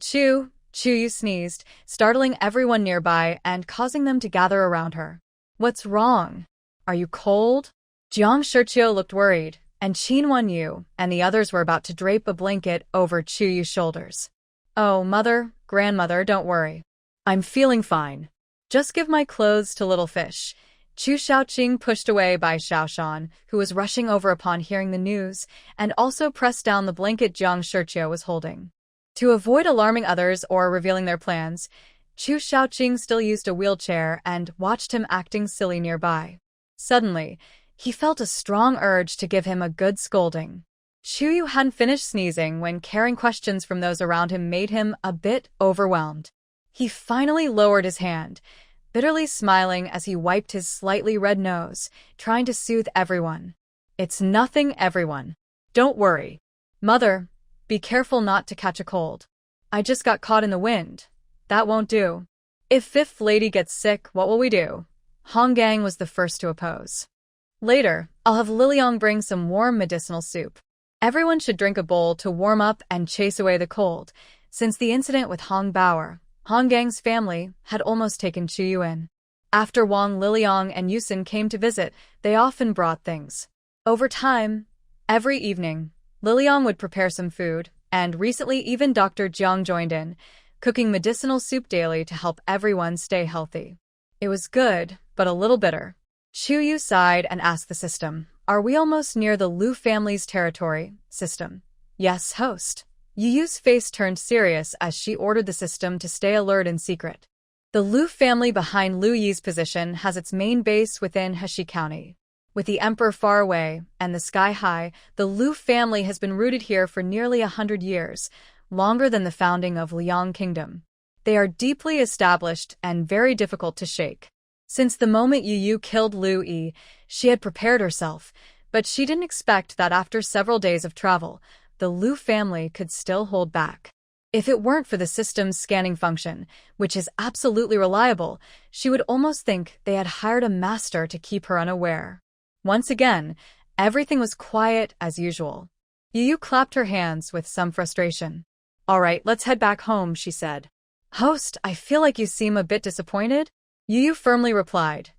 Chu Yu sneezed, startling everyone nearby and causing them to gather around her. What's wrong? Are you cold? Jiang Shiqiu looked worried, and Qin Wenyu and the others were about to drape a blanket over Chu Yu's shoulders. Oh, Mother, Grandmother, don't worry. I'm feeling fine. Just give my clothes to little fish. Chu Shaoqing pushed away by Xiaoshan, who was rushing over upon hearing the news, and also pressed down the blanket Jiang Shiqiu was holding. To avoid alarming others or revealing their plans, Chu Shaoqing still used a wheelchair and watched him acting silly nearby. Suddenly, he felt a strong urge to give him a good scolding. Chu Yu hadn't finished sneezing when carrying questions from those around him made him a bit overwhelmed. He finally lowered his hand, bitterly smiling as he wiped his slightly red nose, trying to soothe everyone. It's nothing, everyone. Don't worry. Mother, be careful not to catch a cold. I just got caught in the wind. That won't do. If Fifth Lady gets sick, what will we do? Hong Gang was the first to oppose. Later, I'll have Liliang bring some warm medicinal soup. Everyone should drink a bowl to warm up and chase away the cold, since the incident with Hong Bauer, Hong Gang's family, had almost taken Chu Yu in. After Wang Liliang and Yusin came to visit, they often brought things. Over time, every evening, Liliang would prepare some food, and recently even Dr. Jiang joined in, cooking medicinal soup daily to help everyone stay healthy. It was good, but a little bitter. Chu Yu sighed and asked the system, "Are we almost near the Lu family's territory, system?" "Yes, host." Yu Yu's face turned serious as she ordered the system to stay alert in secret. The Lu family behind Lu Yi's position has its main base within Heshi County. With the emperor far away and the sky high, the Lu family has been rooted here for nearly 100 years, longer than the founding of Liang Kingdom. They are deeply established and very difficult to shake. Since the moment Yu Yu killed Lu Yi, she had prepared herself, but she didn't expect that after several days of travel, the Lu family could still hold back. If it weren't for the system's scanning function, which is absolutely reliable, she would almost think they had hired a master to keep her unaware. Once again, everything was quiet as usual. Yu clapped her hands with some frustration. "All right, let's head back home," she said. "Host, I feel like you seem a bit disappointed?" Yu firmly replied.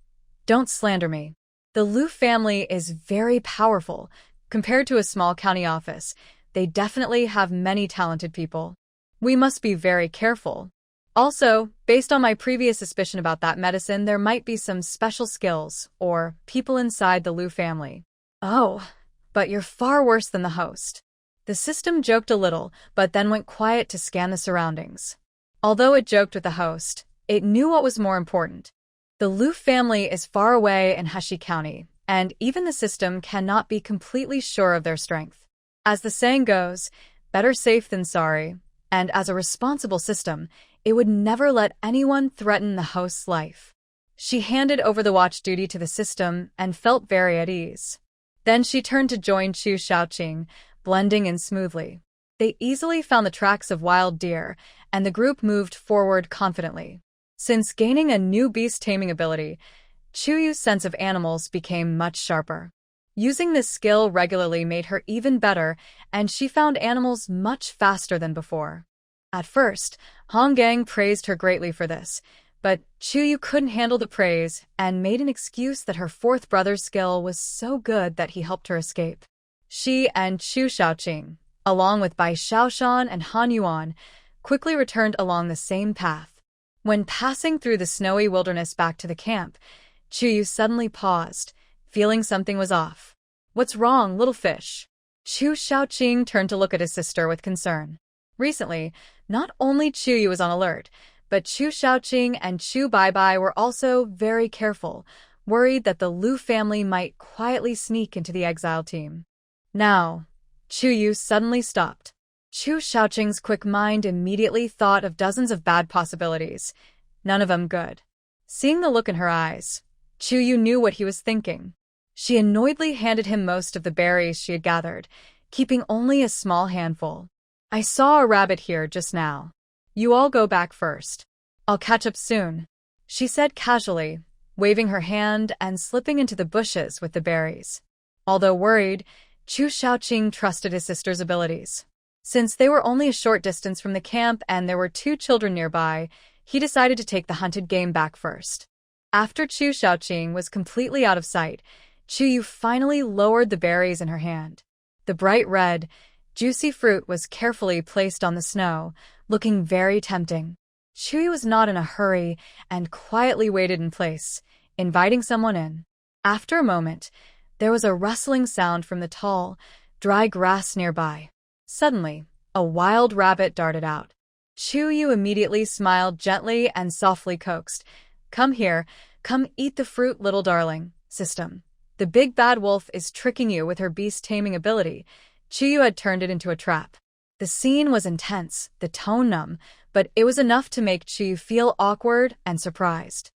"Don't slander me. The Liu family is very powerful. Compared to a small county office, they definitely have many talented people. We must be very careful. Also, based on my previous suspicion about that medicine, there might be some special skills or people inside the Liu family." "Oh, but you're far worse than the host." The system joked a little, but then went quiet to scan the surroundings. Although it joked with the host, it knew what was more important. The Liu family is far away in Heshi County, and even the system cannot be completely sure of their strength. As the saying goes, better safe than sorry, and as a responsible system, it would never let anyone threaten the host's life. She handed over the watch duty to the system and felt very at ease. Then she turned to join Chu Shaobai, blending in smoothly. They easily found the tracks of wild deer, and the group moved forward confidently. Since gaining a new beast-taming ability, Chuyu's sense of animals became much sharper. Using this skill regularly made her even better, and she found animals much faster than before. At first, Honggang praised her greatly for this, but Chuyu couldn't handle the praise and made an excuse that her fourth brother's skill was so good that he helped her escape. She and Chu Shaobai, along with Bai Shaoshan and Han Yuan, quickly returned along the same path. When passing through the snowy wilderness back to the camp, Chuyu suddenly paused, feeling something was off. "What's wrong, little fish?" Chu Shaobai turned to look at his sister with concern. Recently, not only Chuyu was on alert, but Chu Shaobai and Chu Baibai were also very careful, worried that the Liu family might quietly sneak into the exile team. Now, Chuyu suddenly stopped. Chu Shaoqing's quick mind immediately thought of dozens of bad possibilities, none of them good. Seeing the look in her eyes, Chuyu knew what he was thinking. She annoyedly handed him most of the berries she had gathered, keeping only a small handful. "I saw a rabbit here just now. You all go back first. I'll catch up soon," she said casually, waving her hand and slipping into the bushes with the berries. Although worried, Chu Shaoqing trusted his sister's abilities. Since they were only a short distance from the camp and there were 2 children nearby, he decided to take the hunted game back first. After Chu Shaoqing was completely out of sight, Chuyu finally lowered the berries in her hand. The bright red, juicy fruit was carefully placed on the snow, looking very tempting. Chuyu was not in a hurry and quietly waited in place, inviting someone in. After a moment, there was a rustling sound from the tall, dry grass nearby. Suddenly, a wild rabbit darted out. Chuyu immediately smiled gently and softly coaxed, "Come here, come eat the fruit, little darling." System. The big bad wolf is tricking you with her beast-taming ability. Chuyu had turned it into a trap. The scene was intense, the tone numb, but it was enough to make Chuyu feel awkward and surprised.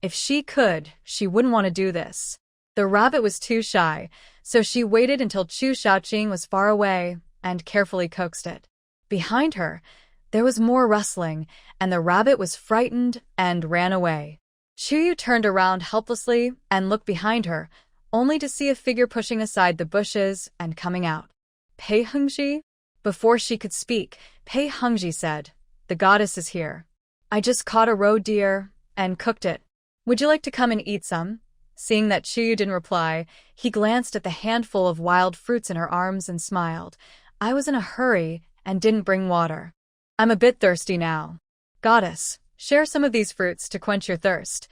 If she could, she wouldn't want to do this. The rabbit was too shy, so she waited until Chu Shaoqing was far away and carefully coaxed it. Behind her, there was more rustling, and the rabbit was frightened and ran away. Chuyu turned around helplessly and looked behind her, only to see a figure pushing aside the bushes and coming out. "Pei Hengji?" Before she could speak, Pei Hengji said, "The goddess is here. I just caught a roe deer and cooked it. Would you like to come and eat some?" Seeing that Chuyu didn't reply, he glanced at the handful of wild fruits in her arms and smiled. "I was in a hurry and didn't bring water. I'm a bit thirsty now." "Goddess, share some of these fruits to quench your thirst."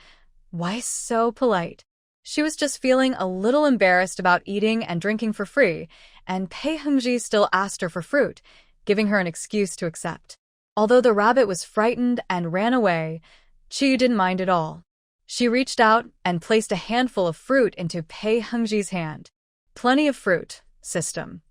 Why so polite? She was just feeling a little embarrassed about eating and drinking for free, and Pei Hengji still asked her for fruit, giving her an excuse to accept. Although the rabbit was frightened and ran away, Chuyu didn't mind at all. She reached out and placed a handful of fruit into Pei Hengji's hand. "Plenty of fruit, system."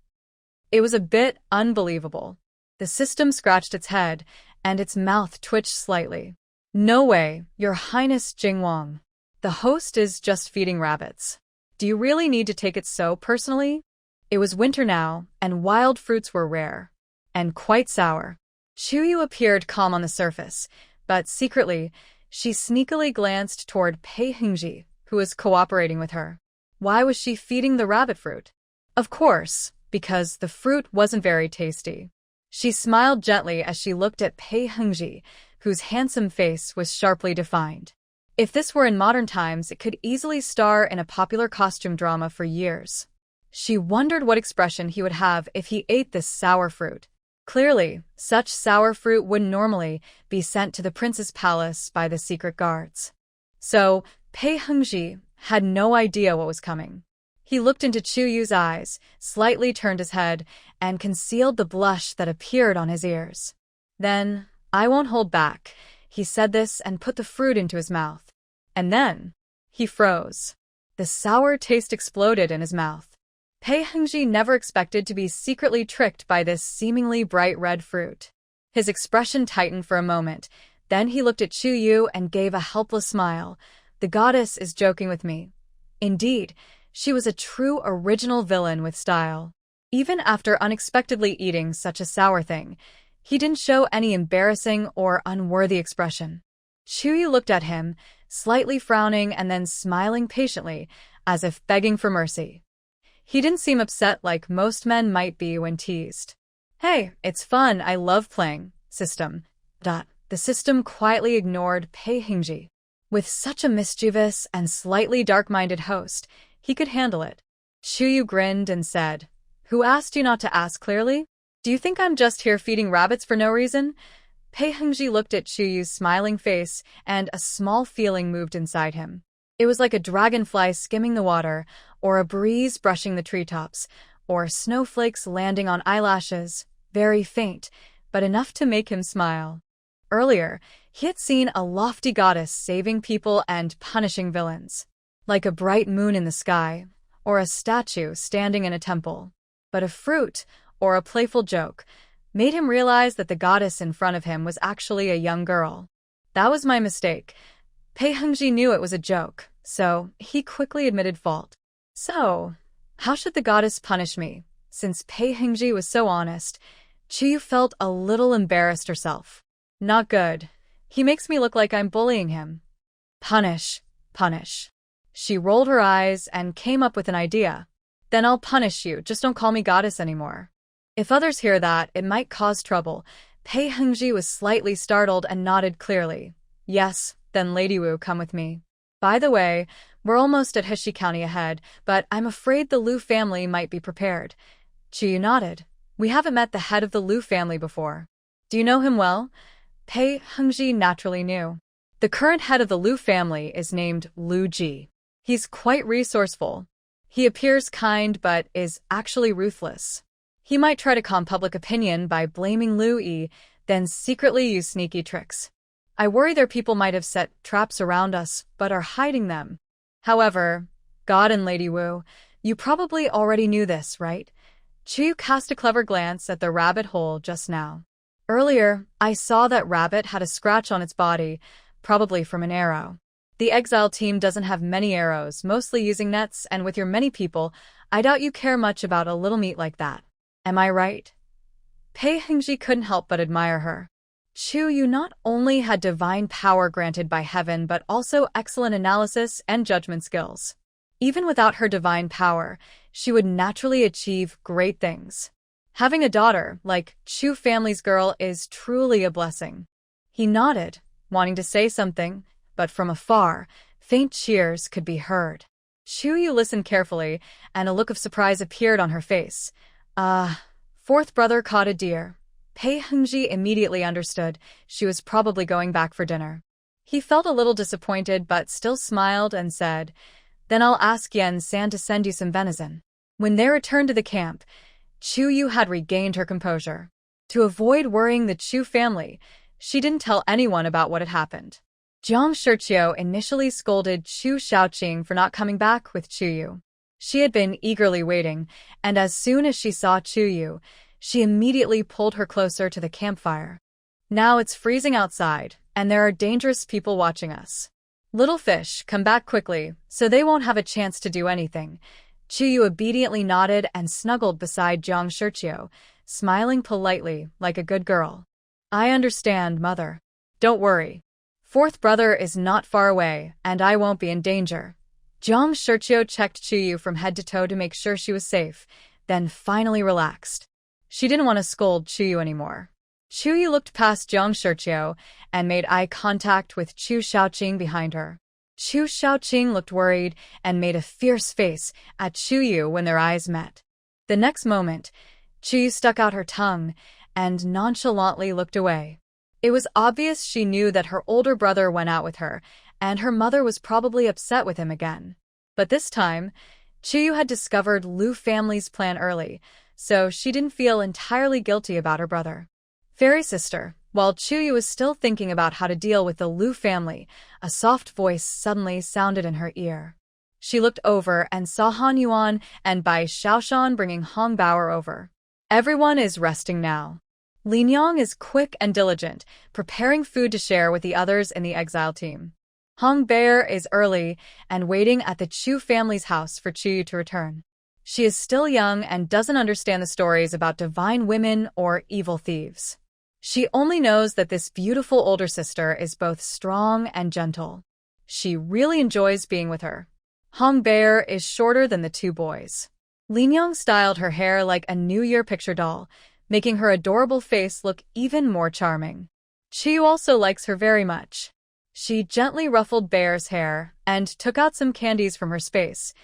It was a bit unbelievable. The system scratched its head, and its mouth twitched slightly. "No way, Your Highness Jingwang. The host is just feeding rabbits. Do you really need to take it so personally?" It was winter now, and wild fruits were rare. and quite sour. Chu Yu appeared calm on the surface, but secretly, she sneakily glanced toward Pei Hengji, who was cooperating with her. Why was she feeding the rabbit fruit? Of course, because the fruit wasn't very tasty. She smiled gently as she looked at Pei Hengji, whose handsome face was sharply defined. If this were in modern times, it could easily star in a popular costume drama for years. She wondered what expression he would have if he ate this sour fruit. Clearly, such sour fruit wouldn't normally be sent to the prince's palace by the secret guards. So, Pei Hengji had no idea what was coming. He looked into Chu Yu's eyes, slightly turned his head, and concealed the blush that appeared on his ears. Then, "I won't hold back," he said this and put the fruit into his mouth. And then, he froze. The sour taste exploded in his mouth. Pei Hengji never expected to be secretly tricked by this seemingly bright red fruit. His expression tightened for a moment, then he looked at Chu Yu and gave a helpless smile. The goddess is joking with me. Indeed, she was a true original villain with style. Even after unexpectedly eating such a sour thing, he didn't show any embarrassing or unworthy expression. Chu Yu looked at him, slightly frowning and then smiling patiently, as if begging for mercy. He didn't seem upset like most men might be when teased. "Hey, it's fun, I love playing. System." The system quietly ignored Pei Hengji. With such a mischievous and slightly dark-minded host, he could handle it. Chu Yu grinned and said, "Who asked you not to ask clearly? Do you think I'm just here feeding rabbits for no reason?" Pei Hengji looked at Chu Yu's smiling face, and a small feeling moved inside him. It was like a dragonfly skimming the water, or a breeze brushing the treetops, or snowflakes landing on eyelashes, very faint, but enough to make him smile. Earlier, he had seen a lofty goddess saving people and punishing villains, like a bright moon in the sky, or a statue standing in a temple. But a fruit, or a playful joke, made him realize that the goddess in front of him was actually a young girl. "That was my mistake." Pei Hengji knew it was a joke, so he quickly admitted fault. So, how should the goddess punish me? Since Pei Hengji was so honest, Chu Yu felt a little embarrassed herself. Not good. He makes me look like I'm bullying him. Punish, punish. She rolled her eyes and came up with an idea. Then I'll punish you, just don't call me goddess anymore. If others hear that, it might cause trouble. Pei Hengji was slightly startled and nodded clearly. Yes, then Lady Wu, come with me. By the way, we're almost at Heshi County ahead, but I'm afraid the Liu family might be prepared. Chu Yu nodded. We haven't met the head of the Liu family before. Do you know him well? Pei Hengji naturally knew. The current head of the Liu family is named Liu Ji. He's quite resourceful. He appears kind but is actually ruthless. He might try to calm public opinion by blaming Liu Yi, then secretly use sneaky tricks. I worry their people might have set traps around us, but are hiding them. However, God and Lady Wu, you probably already knew this, right? Chu Yu cast a clever glance at the rabbit hole just now. Earlier, I saw that rabbit had a scratch on its body, probably from an arrow. The exile team doesn't have many arrows, mostly using nets, and with your many people, I doubt you care much about a little meat like that. Am I right? Pei Hengji couldn't help but admire her. Chu Yu not only had divine power granted by heaven but also excellent analysis and judgment skills. Even without her divine power, she would naturally achieve great things. Having a daughter like Chu family's girl is truly a blessing. He nodded, wanting to say something, but from afar, faint cheers could be heard. Chu Yu listened carefully, and a look of surprise appeared on her face. Fourth brother caught a deer. Pei Hengji immediately understood she was probably going back for dinner. He felt a little disappointed but still smiled and said, Then I'll ask Yen-san to send you some venison. When they returned to the camp, Chu Yu had regained her composure. To avoid worrying the Chu family, she didn't tell anyone about what had happened. Jiang Shiqiu initially scolded Chu Shaobai for not coming back with Chu Yu. She had been eagerly waiting, and as soon as she saw Chu Yu, she immediately pulled her closer to the campfire. Now it's freezing outside, and there are dangerous people watching us. Little fish, come back quickly, so they won't have a chance to do anything. Chu Yu obediently nodded and snuggled beside Jiang Shiqiu, smiling politely like a good girl. I understand, mother. Don't worry. Fourth brother is not far away, and I won't be in danger. Jiang Shiqiu checked Chuyu from head to toe to make sure she was safe, then finally relaxed. She didn't want to scold Chuyu anymore. Chuyu looked past Jiang Shiqiu and made eye contact with Chu Shaoqing behind her. Chu Shaoqing looked worried and made a fierce face at Chuyu when their eyes met. The next moment, Chuyu stuck out her tongue and nonchalantly looked away. It was obvious she knew that her older brother went out with her, and her mother was probably upset with him again. But this time, Chuyu had discovered Lu family's plan early, so she didn't feel entirely guilty about her brother. Fairy sister, while Chuyu was still thinking about how to deal with the Lu family, a soft voice suddenly sounded in her ear. She looked over and saw Han Yuan and Bai Shaoshan bringing Hong Bao over. Everyone is resting now. Lin Yang is quick and diligent, preparing food to share with the others in the exile team. Hong Bao is early and waiting at the Chu family's house for Chuyu to return. She is still young and doesn't understand the stories about divine women or evil thieves. She only knows that this beautiful older sister is both strong and gentle. She really enjoys being with her. Hong Bao is shorter than the two boys. Lin Yang styled her hair like a New Year picture doll, making her adorable face look even more charming. Chu also likes her very much. She gently ruffled Bear's hair and took out some candies from her space,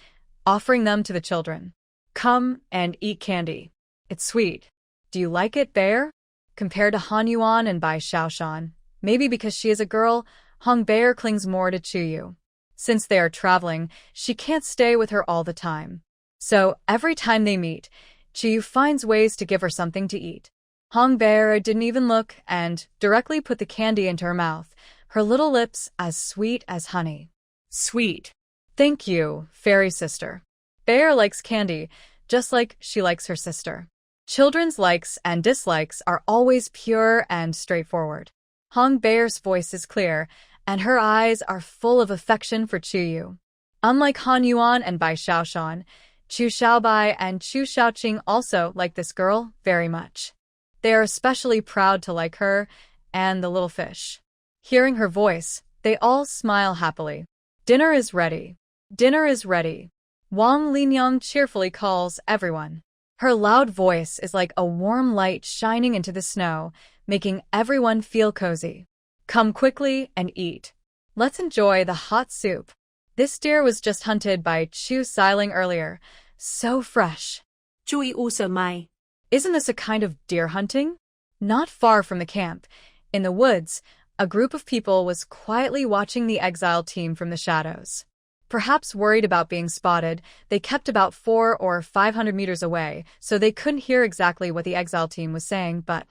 offering them to the children. Come and eat candy. It's sweet. Do you like it, Bear? Compared to Han Yuan and Bai Shaoshan, maybe because she is a girl, Hong Bao clings more to Chuyu. Since they are traveling, she can't stay with her all the time. So every time they meet, Chuyu finds ways to give her something to eat. Hong Bao didn't even look and directly put the candy into her mouth, her little lips as sweet as honey. Sweet. Thank you, fairy sister. Bao likes candy, just like she likes her sister. Children's likes and dislikes are always pure and straightforward. Hong Bao's voice is clear, and her eyes are full of affection for Chuyu. Unlike Han Yuan and Bai Shaoshan, Chu Shaobai and Chu Shaoqing also like this girl very much. They are especially proud to like her and the little fish. Hearing her voice, they all smile happily. Dinner is ready. Dinner is ready. Wang Linyang cheerfully calls everyone. Her loud voice is like a warm light shining into the snow, making everyone feel cozy. Come quickly and eat. Let's enjoy the hot soup. This deer was just hunted by Chu Xiling earlier. So fresh. 注意勿色卖. Isn't this a kind of deer hunting? Not far from the camp, in the woods, a group of people was quietly watching the exile team from the shadows. Perhaps worried about being spotted, they kept about 400 or 500 meters away, so they couldn't hear exactly what the exile team was saying, but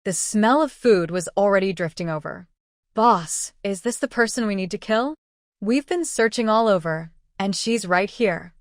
the smell of food was already drifting over. Boss, is this the person we need to kill? We've been searching all over, and she's right here.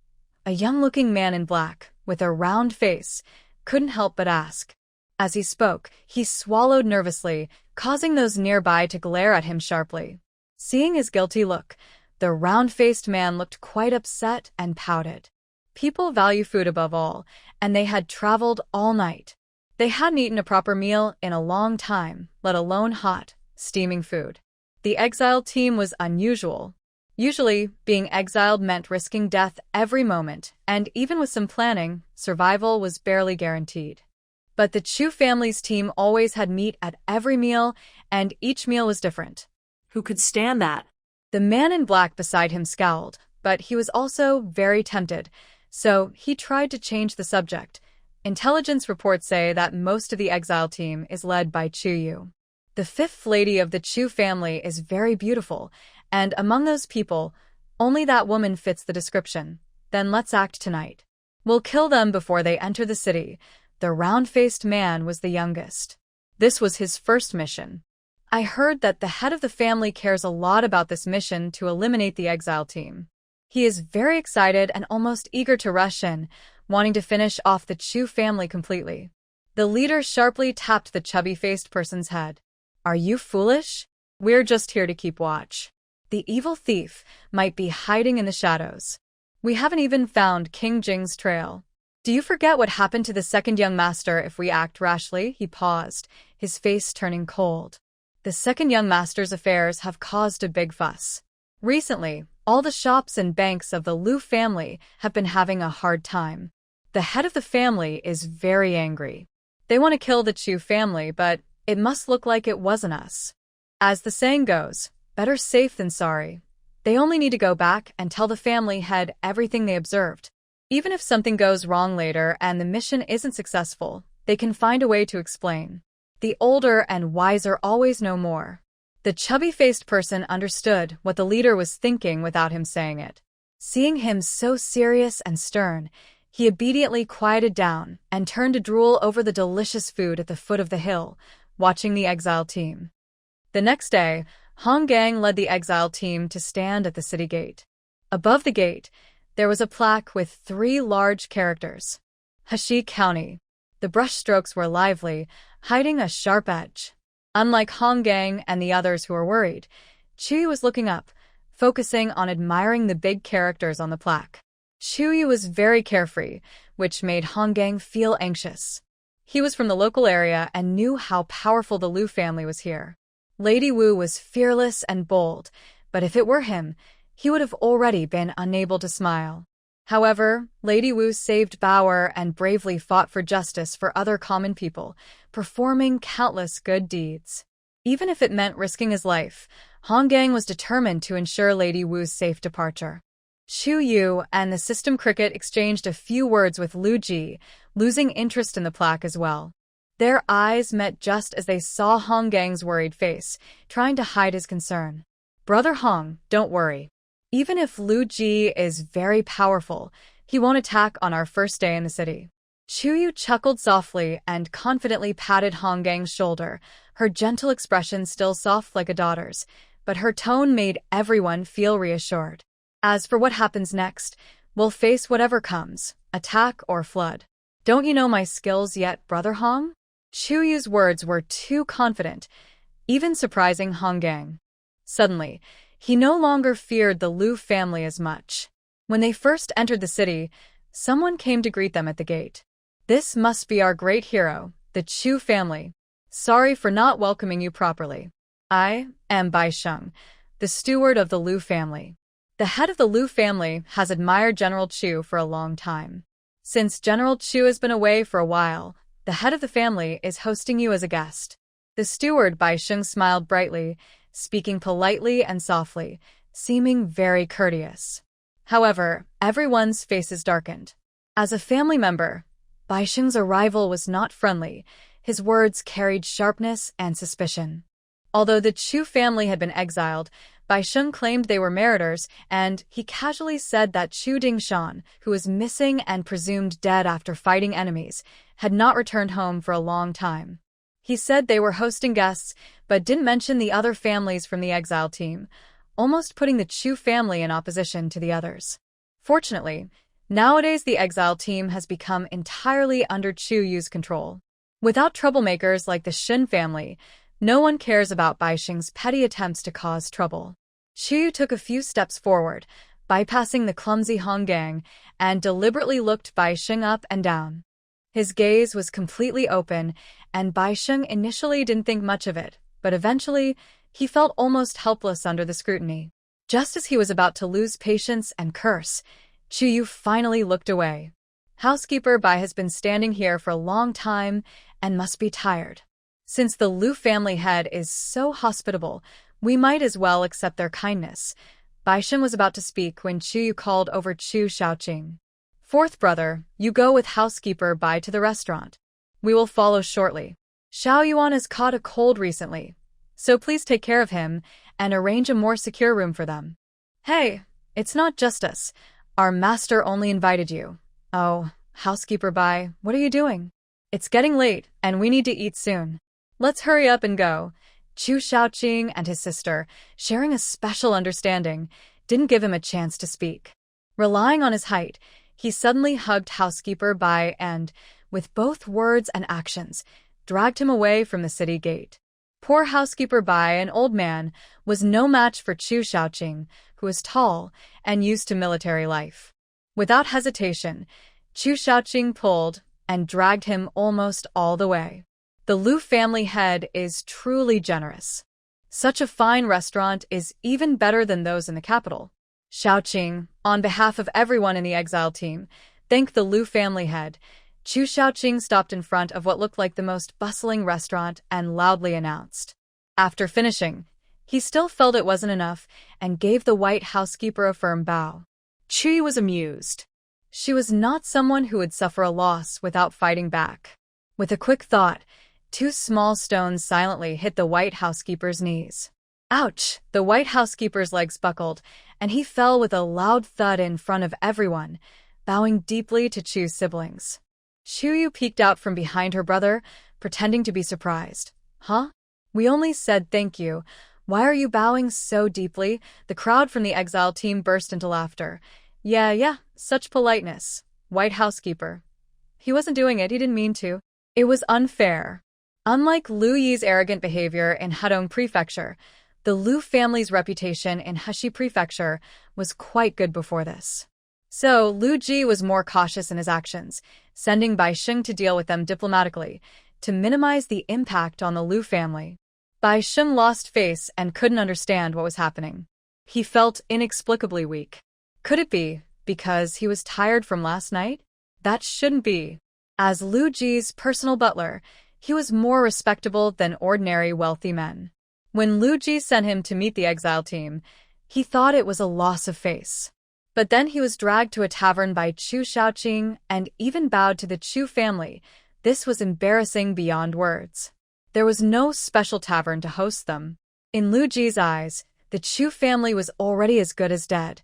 A young-looking man in black, with a round face, couldn't help but ask. As he spoke, he swallowed nervously, causing those nearby to glare at him sharply. Seeing his guilty look, the round-faced man looked quite upset and pouted. People value food above all, and they had traveled all night. They hadn't eaten a proper meal in a long time, let alone hot, steaming food. The exiled team was unusual. Usually, being exiled meant risking death every moment, and even with some planning, survival was barely guaranteed. But the Chu family's team always had meat at every meal, and each meal was different. Who could stand that? The man in black beside him scowled, but he was also very tempted, so he tried to change the subject. Intelligence reports say that most of the exile team is led by Chuyu. The fifth lady of the Chu family is very beautiful, and among those people, only that woman fits the description. Then let's act tonight. We'll kill them before they enter the city. The round-faced man was the youngest. This was his first mission. I heard that the head of the family cares a lot about this mission to eliminate the exile team. He is very excited and almost eager to rush in, wanting to finish off the Chu family completely. The leader sharply tapped the chubby-faced person's head. Are you foolish? We're just here to keep watch. The evil thief might be hiding in the shadows. We haven't even found King Jing's trail. Do you forget what happened to the second young master if we act rashly? He paused, his face turning cold. The second young master's affairs have caused a big fuss. Recently, all the shops and banks of the Liu family have been having a hard time. The head of the family is very angry. They want to kill the Chu family, but it must look like it wasn't us. As the saying goes, better safe than sorry. They only need to go back and tell the family head everything they observed. Even if something goes wrong later and the mission isn't successful, they can find a way to explain. The older and wiser always know more. The chubby-faced person understood what the leader was thinking without him saying it. Seeing him so serious and stern, he obediently quieted down and turned to drool over the delicious food at the foot of the hill, watching the exile team. The next day, Hong Gang led the exile team to stand at the city gate. Above the gate, there was a plaque with 3 large characters. Hashi County. The brushstrokes were lively, hiding a sharp edge. Unlike Hong Gang and the others who were worried, Chu was looking up, focusing on admiring the big characters on the plaque. Chu was very carefree, which made Hong Gang feel anxious. He was from the local area and knew how powerful the Liu family was here. Lady Wu was fearless and bold, but if it were him, he would have already been unable to smile. However, Lady Wu saved Bauer and bravely fought for justice for other common people, performing countless good deeds. Even if it meant risking his life, Hong Gang was determined to ensure Lady Wu's safe departure. Chu Yu and the system cricket exchanged a few words with Lu Ji, losing interest in the plaque as well. Their eyes met just as they saw Hong Gang's worried face, trying to hide his concern. "Brother Hong, don't worry. Even if Lu Ji is very powerful, he won't attack on our first day in the city." Chu Yu chuckled softly and confidently patted Hong Gang's shoulder, her gentle expression still soft like a daughter's, but her tone made everyone feel reassured. "As for what happens next, we'll face whatever comes, attack or flood. Don't you know my skills yet, Brother Hong?" Chu Yu's words were too confident, even surprising Hong Gang. Suddenly, he no longer feared the Liu family as much. When they first entered the city, someone came to greet them at the gate. "This must be our great hero, the Chu family. Sorry for not welcoming you properly. I am Bai Sheng, the steward of the Liu family." The head of the Liu family has admired General Chu for a long time. Since General Chu has been away for a while, the head of the family is hosting you as a guest. The steward Bai Sheng smiled brightly, speaking politely and softly, seeming very courteous. However, everyone's faces darkened. As a family member, Bai Sheng's arrival was not friendly. His words carried sharpness and suspicion. Although the Chu family had been exiled, Bai Sheng claimed they were meritors, and he casually said that Chu Dingshan, who was missing and presumed dead after fighting enemies, had not returned home for a long time. He said they were hosting guests, but didn't mention the other families from the exile team, almost putting the Chu family in opposition to the others. Fortunately, nowadays the exile team has become entirely under Chu Yu's control. Without troublemakers like the Shen family, no one cares about Bai Sheng's petty attempts to cause trouble. Chu Yu took a few steps forward, bypassing the clumsy Hong Gang, and deliberately looked Bai Sheng up and down. His gaze was completely open, and Bai Sheng initially didn't think much of it, but eventually, he felt almost helpless under the scrutiny. Just as he was about to lose patience and curse, Chu Yu finally looked away. "Housekeeper Bai has been standing here for a long time and must be tired. Since the Liu family head is so hospitable, we might as well accept their kindness." Bai Sheng was about to speak when Chu Yu called over Chu Shaobai. "Fourth brother, you go with housekeeper Bai to the restaurant. We will follow shortly. Xiao Yuan has caught a cold recently, so please take care of him and arrange a more secure room for them." "Hey, it's not just us. Our master only invited you." "Oh, housekeeper Bai, what are you doing? It's getting late and we need to eat soon. Let's hurry up and go." Chu Shaobai and his sister, sharing a special understanding, didn't give him a chance to speak. Relying on his height, he suddenly hugged housekeeper Bai and, with both words and actions, dragged him away from the city gate. Poor housekeeper Bai, an old man, was no match for Chu Shaobai, who was tall and used to military life. Without hesitation, Chu Shaobai pulled and dragged him almost all the way. The Lu family head is truly generous. Such a fine restaurant is even better than those in the capital. Shaoqing, on behalf of everyone in the exile team, thanked the Lu family head. Chu Shaoqing stopped in front of what looked like the most bustling restaurant and loudly announced. After finishing, he still felt it wasn't enough and gave the white housekeeper a firm bow. Chu was amused. She was not someone who would suffer a loss without fighting back. With a quick thought, 2 small stones silently hit the white housekeeper's knees. Ouch! The white housekeeper's legs buckled, and he fell with a loud thud in front of everyone, bowing deeply to Chu's siblings. Chuyu peeked out from behind her brother, pretending to be surprised. Huh? We only said thank you. Why are you bowing so deeply? The crowd from the exile team burst into laughter. Yeah, such politeness. White housekeeper. He wasn't doing it, he didn't mean to. It was unfair. Unlike Lu Yi's arrogant behavior in Hedong Prefecture, the Lu family's reputation in Heshi Prefecture was quite good before this. So, Lu Ji was more cautious in his actions, sending Bai Sheng to deal with them diplomatically, to minimize the impact on the Lu family. Bai Sheng lost face and couldn't understand what was happening. He felt inexplicably weak. Could it be because he was tired from last night? That shouldn't be. As Lu Ji's personal butler, he was more respectable than ordinary wealthy men. When Lu Ji sent him to meet the exile team, he thought it was a loss of face. But then he was dragged to a tavern by Chu Shaobai and even bowed to the Chu family. This was embarrassing beyond words. There was no special tavern to host them. In Lu Ji's eyes, the Chu family was already as good as dead,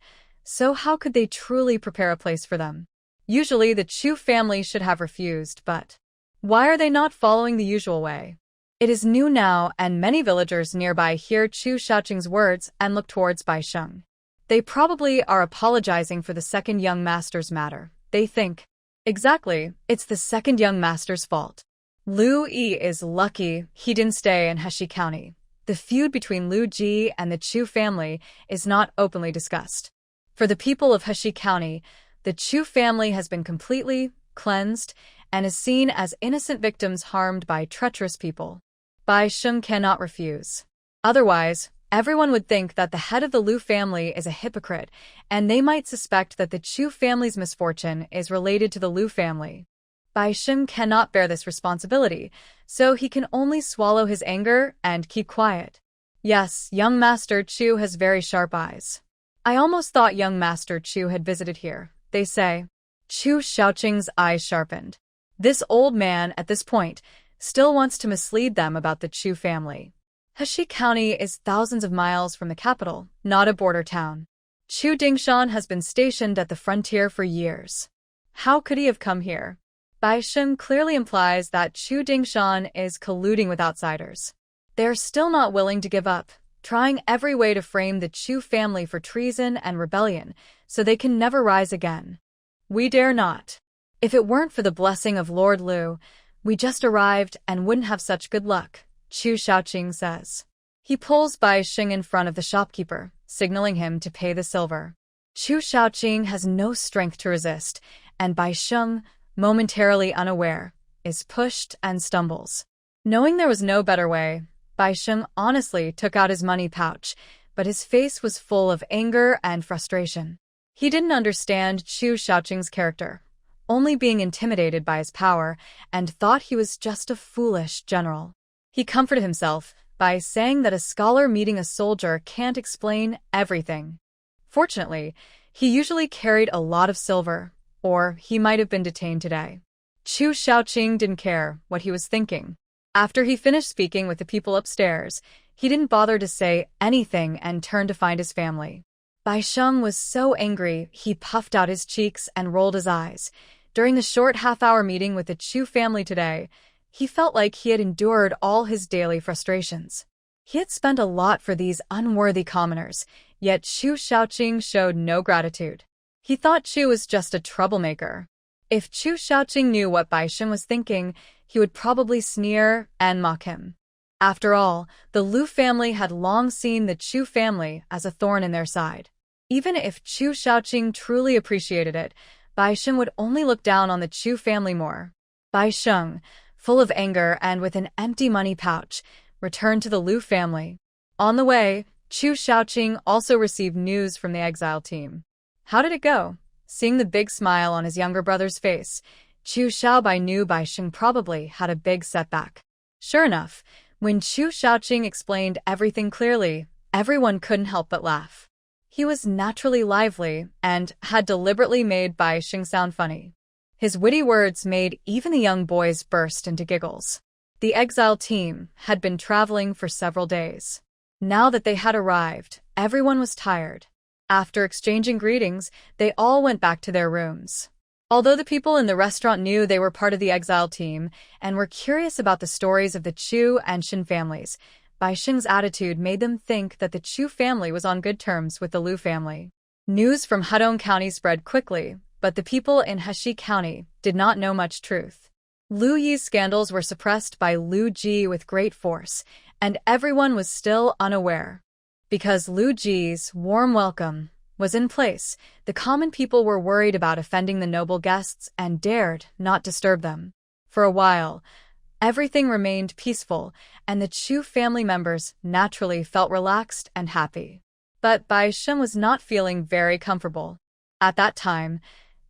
so how could they truly prepare a place for them? Usually the Chu family should have refused, but why are they not following the usual way? It is new now, and many villagers nearby hear Chu Shaoqing's words and look towards Bai Sheng. They probably are apologizing for the second young master's matter. They think, exactly, it's the second young master's fault. Lu Yi is lucky he didn't stay in Heshi County. The feud between Lu Ji and the Chu family is not openly discussed. For the people of Heshi County, the Chu family has been completely cleansed and is seen as innocent victims harmed by treacherous people. Bai Sheng cannot refuse. Otherwise, everyone would think that the head of the Lu family is a hypocrite, and they might suspect that the Chu family's misfortune is related to the Lu family. Bai Sheng cannot bear this responsibility, so he can only swallow his anger and keep quiet. Yes, young Master Chu has very sharp eyes. I almost thought young Master Chu had visited here, they say. Chu Shaoqing's eyes sharpened. This old man, at this point, still wants to mislead them about the Chu family. Heshi County is thousands of miles from the capital, not a border town. Chu Dingshan has been stationed at the frontier for years. How could he have come here? Bai Sheng clearly implies that Chu Dingshan is colluding with outsiders. They are still not willing to give up, trying every way to frame the Chu family for treason and rebellion, so they can never rise again. We dare not. If it weren't for the blessing of Lord Lu, we just arrived and wouldn't have such good luck, Chu Shaoqing says. He pulls Bai Sheng in front of the shopkeeper, signaling him to pay the silver. Chu Shaoqing has no strength to resist, and Bai Sheng, momentarily unaware, is pushed and stumbles. Knowing there was no better way, Bai Sheng honestly took out his money pouch, but his face was full of anger and frustration. He didn't understand Chu Shaoqing's character, only being intimidated by his power, and thought he was just a foolish general. He comforted himself by saying that a scholar meeting a soldier can't explain everything. Fortunately, he usually carried a lot of silver, or he might have been detained today. Chu Shaoqing didn't care what he was thinking. After he finished speaking with the people upstairs, he didn't bother to say anything and turned to find his family. Bai Sheng was so angry he puffed out his cheeks and rolled his eyes. During the short half-hour meeting with the Chu family today, he felt like he had endured all his daily frustrations. He had spent a lot for these unworthy commoners, yet Chu Shaoqing showed no gratitude. He thought Chu was just a troublemaker. If Chu Shaoqing knew what Bai Sheng was thinking, he would probably sneer and mock him. After all, the Lu family had long seen the Chu family as a thorn in their side. Even if Chu Shaoqing truly appreciated it, Bai Sheng would only look down on the Chu family more. Bai Sheng, full of anger and with an empty money pouch, returned to the Lu family. On the way, Chu Shaobai also received news from the exile team. How did it go? Seeing the big smile on his younger brother's face, Chu Shaobai knew Bai Sheng probably had a big setback. Sure enough, when Chu Shaobai explained everything clearly, everyone couldn't help but laugh. He was naturally lively and had deliberately made Bai Sheng sound funny. His witty words made even the young boys burst into giggles. The exile team had been traveling for several days. Now that they had arrived, everyone was tired. After exchanging greetings, they all went back to their rooms. Although the people in the restaurant knew they were part of the exile team and were curious about the stories of the Chu and Shin families, Bai Sheng's attitude made them think that the Chu family was on good terms with the Lu family. News from Hudong County spread quickly, but the people in Heshi County did not know much truth. Lu Yi's scandals were suppressed by Lu Ji with great force, and everyone was still unaware. Because Lu Ji's warm welcome was in place, the common people were worried about offending the noble guests and dared not disturb them. For a while, everything remained peaceful, and the Chu family members naturally felt relaxed and happy. But Bai Sheng was not feeling very comfortable. At that time,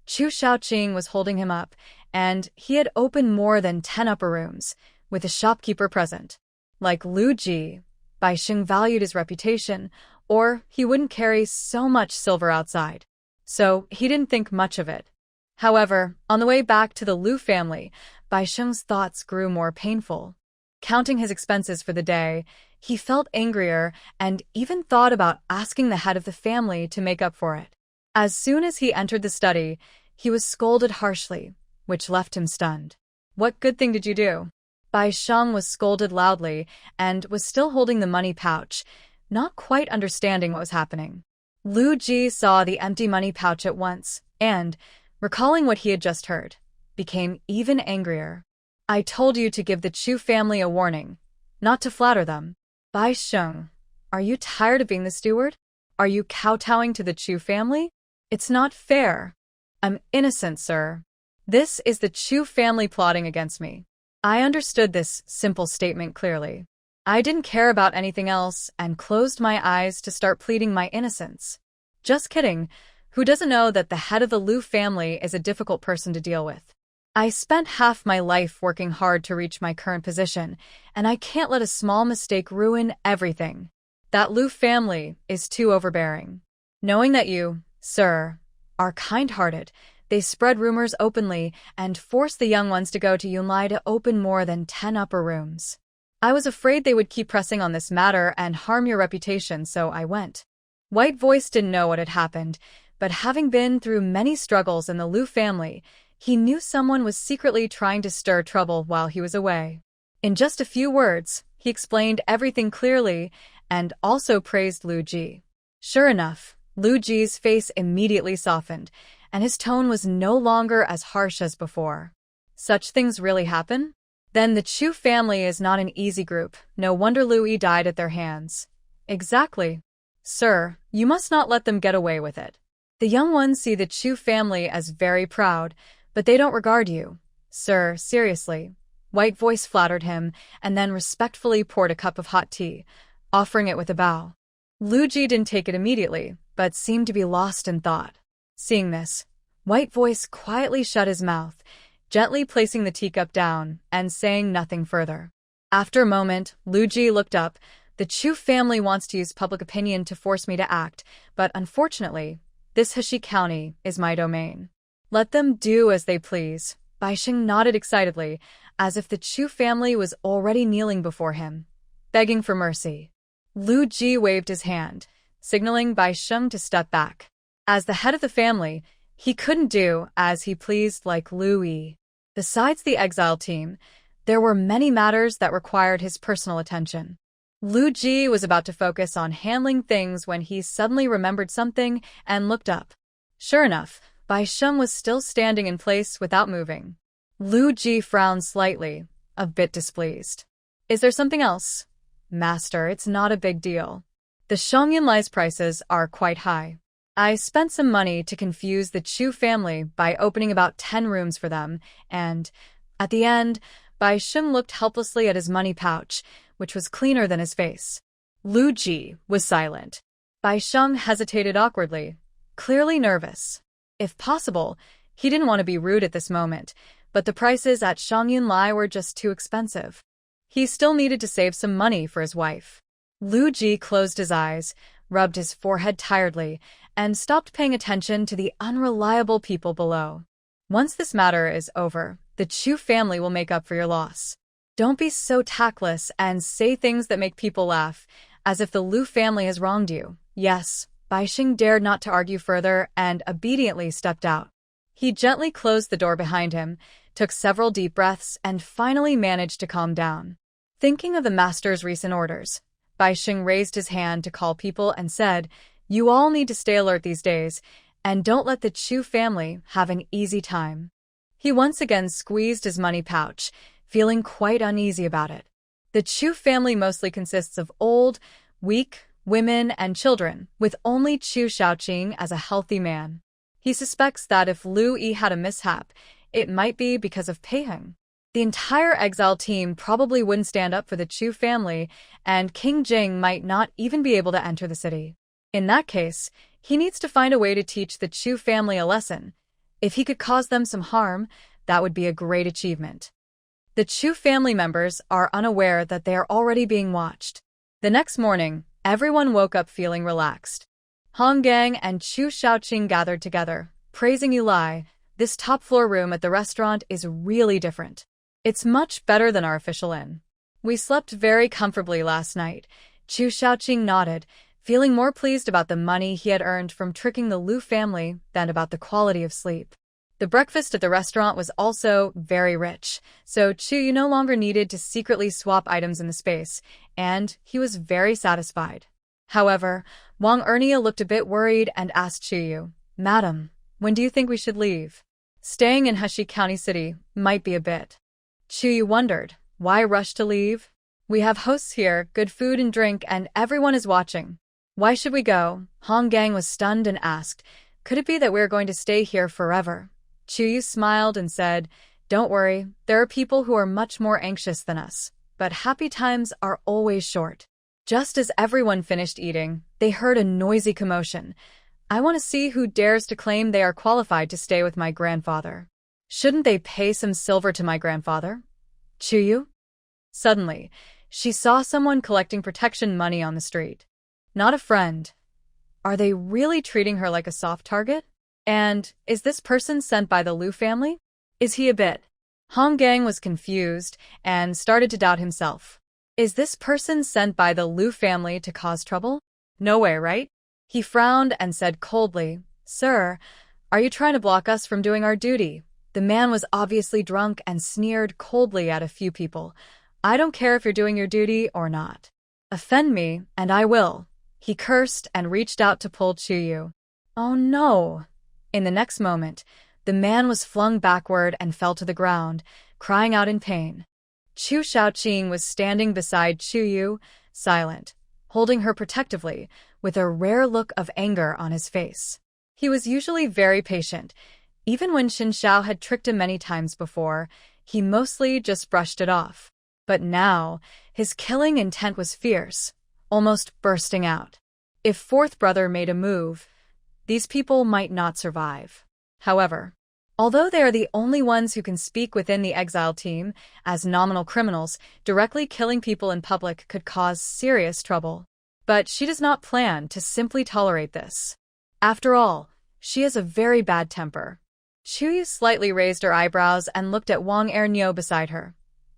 Chu Shaobai was holding him up, and he had opened more than 10 upper rooms, with a shopkeeper present. Like Lu Ji, Bai Sheng valued his reputation, or he wouldn't carry so much silver outside. So he didn't think much of it. However, on the way back to the Lu family, Bai Sheng's thoughts grew more painful. Counting his expenses for the day, he felt angrier and even thought about asking the head of the family to make up for it. As soon as he entered the study, he was scolded harshly, which left him stunned. "What good thing did you do?" Bai Sheng was scolded loudly and was still holding the money pouch, not quite understanding what was happening. Lu Ji saw the empty money pouch at once and, recalling what he had just heard, became even angrier. "I told you to give the Chu family a warning, not to flatter them. Bai Sheng, are you tired of being the steward? Are you kowtowing to the Chu family? It's not fair. I'm innocent, sir. This is the Chu family plotting against me." I understood this simple statement clearly. I didn't care about anything else and closed my eyes to start pleading my innocence. Just kidding. Who doesn't know that the head of the Lu family is a difficult person to deal with? I spent half my life working hard to reach my current position, and I can't let a small mistake ruin everything. That Lu family is too overbearing. Knowing that you, sir, are kind-hearted, they spread rumors openly and forced the young ones to go to Yunlai to open more than 10 upper rooms. I was afraid they would keep pressing on this matter and harm your reputation, so I went. White Voice didn't know what had happened, but having been through many struggles in the Lu family, he knew someone was secretly trying to stir trouble while he was away. In just a few words, he explained everything clearly and also praised Lu Ji. Sure enough, Lu Ji's face immediately softened, and his tone was no longer as harsh as before. Such things really happen? Then the Chu family is not an easy group. No wonder Lu Yi died at their hands. Exactly. Sir, you must not let them get away with it. The young ones see the Chu family as very proud, but they don't regard you. Sir, seriously. White Voice flattered him and then respectfully poured a cup of hot tea, offering it with a bow. Lu Ji didn't take it immediately, but seemed to be lost in thought. Seeing this, White Voice quietly shut his mouth, gently placing the teacup down and saying nothing further. After a moment, Lu Ji looked up. The Chu family wants to use public opinion to force me to act, but unfortunately, this Heshi County is my domain. Let them do as they please. Bai Sheng nodded excitedly, as if the Chu family was already kneeling before him, begging for mercy. Lu Ji waved his hand, signaling Bai Sheng to step back. As the head of the family, he couldn't do as he pleased like Lu Yi. Besides the exile team, there were many matters that required his personal attention. Lu Ji was about to focus on handling things when he suddenly remembered something and looked up. Sure enough, Bai Sheng was still standing in place without moving. Lu Ji frowned slightly, a bit displeased. Is there something else? Master, it's not a big deal. The Shongyunlai's prices are quite high. I spent some money to confuse the Chu family by opening about 10 rooms for them, and, at the end, Bai Sheng looked helplessly at his money pouch, which was cleaner than his face. Lu Ji was silent. Bai Sheng hesitated awkwardly, clearly nervous. If possible, he didn't want to be rude at this moment, but the prices at Shangyun Lai were just too expensive. He still needed to save some money for his wife. Lu Ji closed his eyes, rubbed his forehead tiredly, and stopped paying attention to the unreliable people below. Once this matter is over, the Chu family will make up for your loss. Don't be so tactless and say things that make people laugh, as if the Lu family has wronged you. Yes, Bai Sheng dared not to argue further and obediently stepped out. He gently closed the door behind him, took several deep breaths, and finally managed to calm down. Thinking of the master's recent orders, Bai Sheng raised his hand to call people and said, "You all need to stay alert these days, and don't let the Chu family have an easy time." He once again squeezed his money pouch, feeling quite uneasy about it. The Chu family mostly consists of old, weak women and children, with only Chu Shaobai as a healthy man. He suspects that if Lu Yi had a mishap, it might be because of Pei Heng. The entire exile team probably wouldn't stand up for the Chu family, and King Jing might not even be able to enter the city. In that case, he needs to find a way to teach the Chu family a lesson. If he could cause them some harm, that would be a great achievement. The Chu family members are unaware that they are already being watched. The next morning, everyone woke up feeling relaxed. Hong Gang and Chu Shaobai gathered together, praising Yulai. This top-floor room at the restaurant is really different. It's much better than our official inn. We slept very comfortably last night. Chu Shaobai nodded, feeling more pleased about the money he had earned from tricking the Lu family than about the quality of sleep. The breakfast at the restaurant was also very rich, so Chu no longer needed to secretly swap items in the space, and he was very satisfied. However, Wang Ernia looked a bit worried and asked Chu, "Madam, when do you think we should leave? Staying in Heshi County City might be a bit." Chu wondered, why rush to leave? We have hosts here, good food and drink, and everyone is watching. Why should we go? Hong Gang was stunned and asked, "Could it be that we're going to stay here forever?" Chu smiled and said, "Don't worry, there are people who are much more anxious than us, but happy times are always short." Just as everyone finished eating, they heard a noisy commotion. "I want to see who dares to claim they are qualified to stay with my grandfather. Shouldn't they pay some silver to my grandfather?" Chu? Suddenly, she saw someone collecting protection money on the street. Not a friend. Are they really treating her like a soft target? And is this person sent by the Lu family? Is he a bit? Hong Gang was confused and started to doubt himself. Is this person sent by the Lu family to cause trouble? No way, right? He frowned and said coldly, "Sir, are you trying to block us from doing our duty?" The man was obviously drunk and sneered coldly at a few people. "I don't care if you're doing your duty or not. Offend me, and I will." He cursed and reached out to pull Chu. Oh no! In the next moment, the man was flung backward and fell to the ground, crying out in pain. Chu Shaobai was standing beside Chu, silent, holding her protectively, with a rare look of anger on his face. He was usually very patient. Even when Xin Xiao had tricked him many times before, he mostly just brushed it off. But now, his killing intent was fierce, almost bursting out. If fourth brother made a move, these people might not survive. However, although they are the only ones who can speak within the exile team, as nominal criminals, directly killing people in public could cause serious trouble. But she does not plan to simply tolerate this. After all, she has a very bad temper. Chu slightly raised her eyebrows and looked at Wang Ernyo beside her.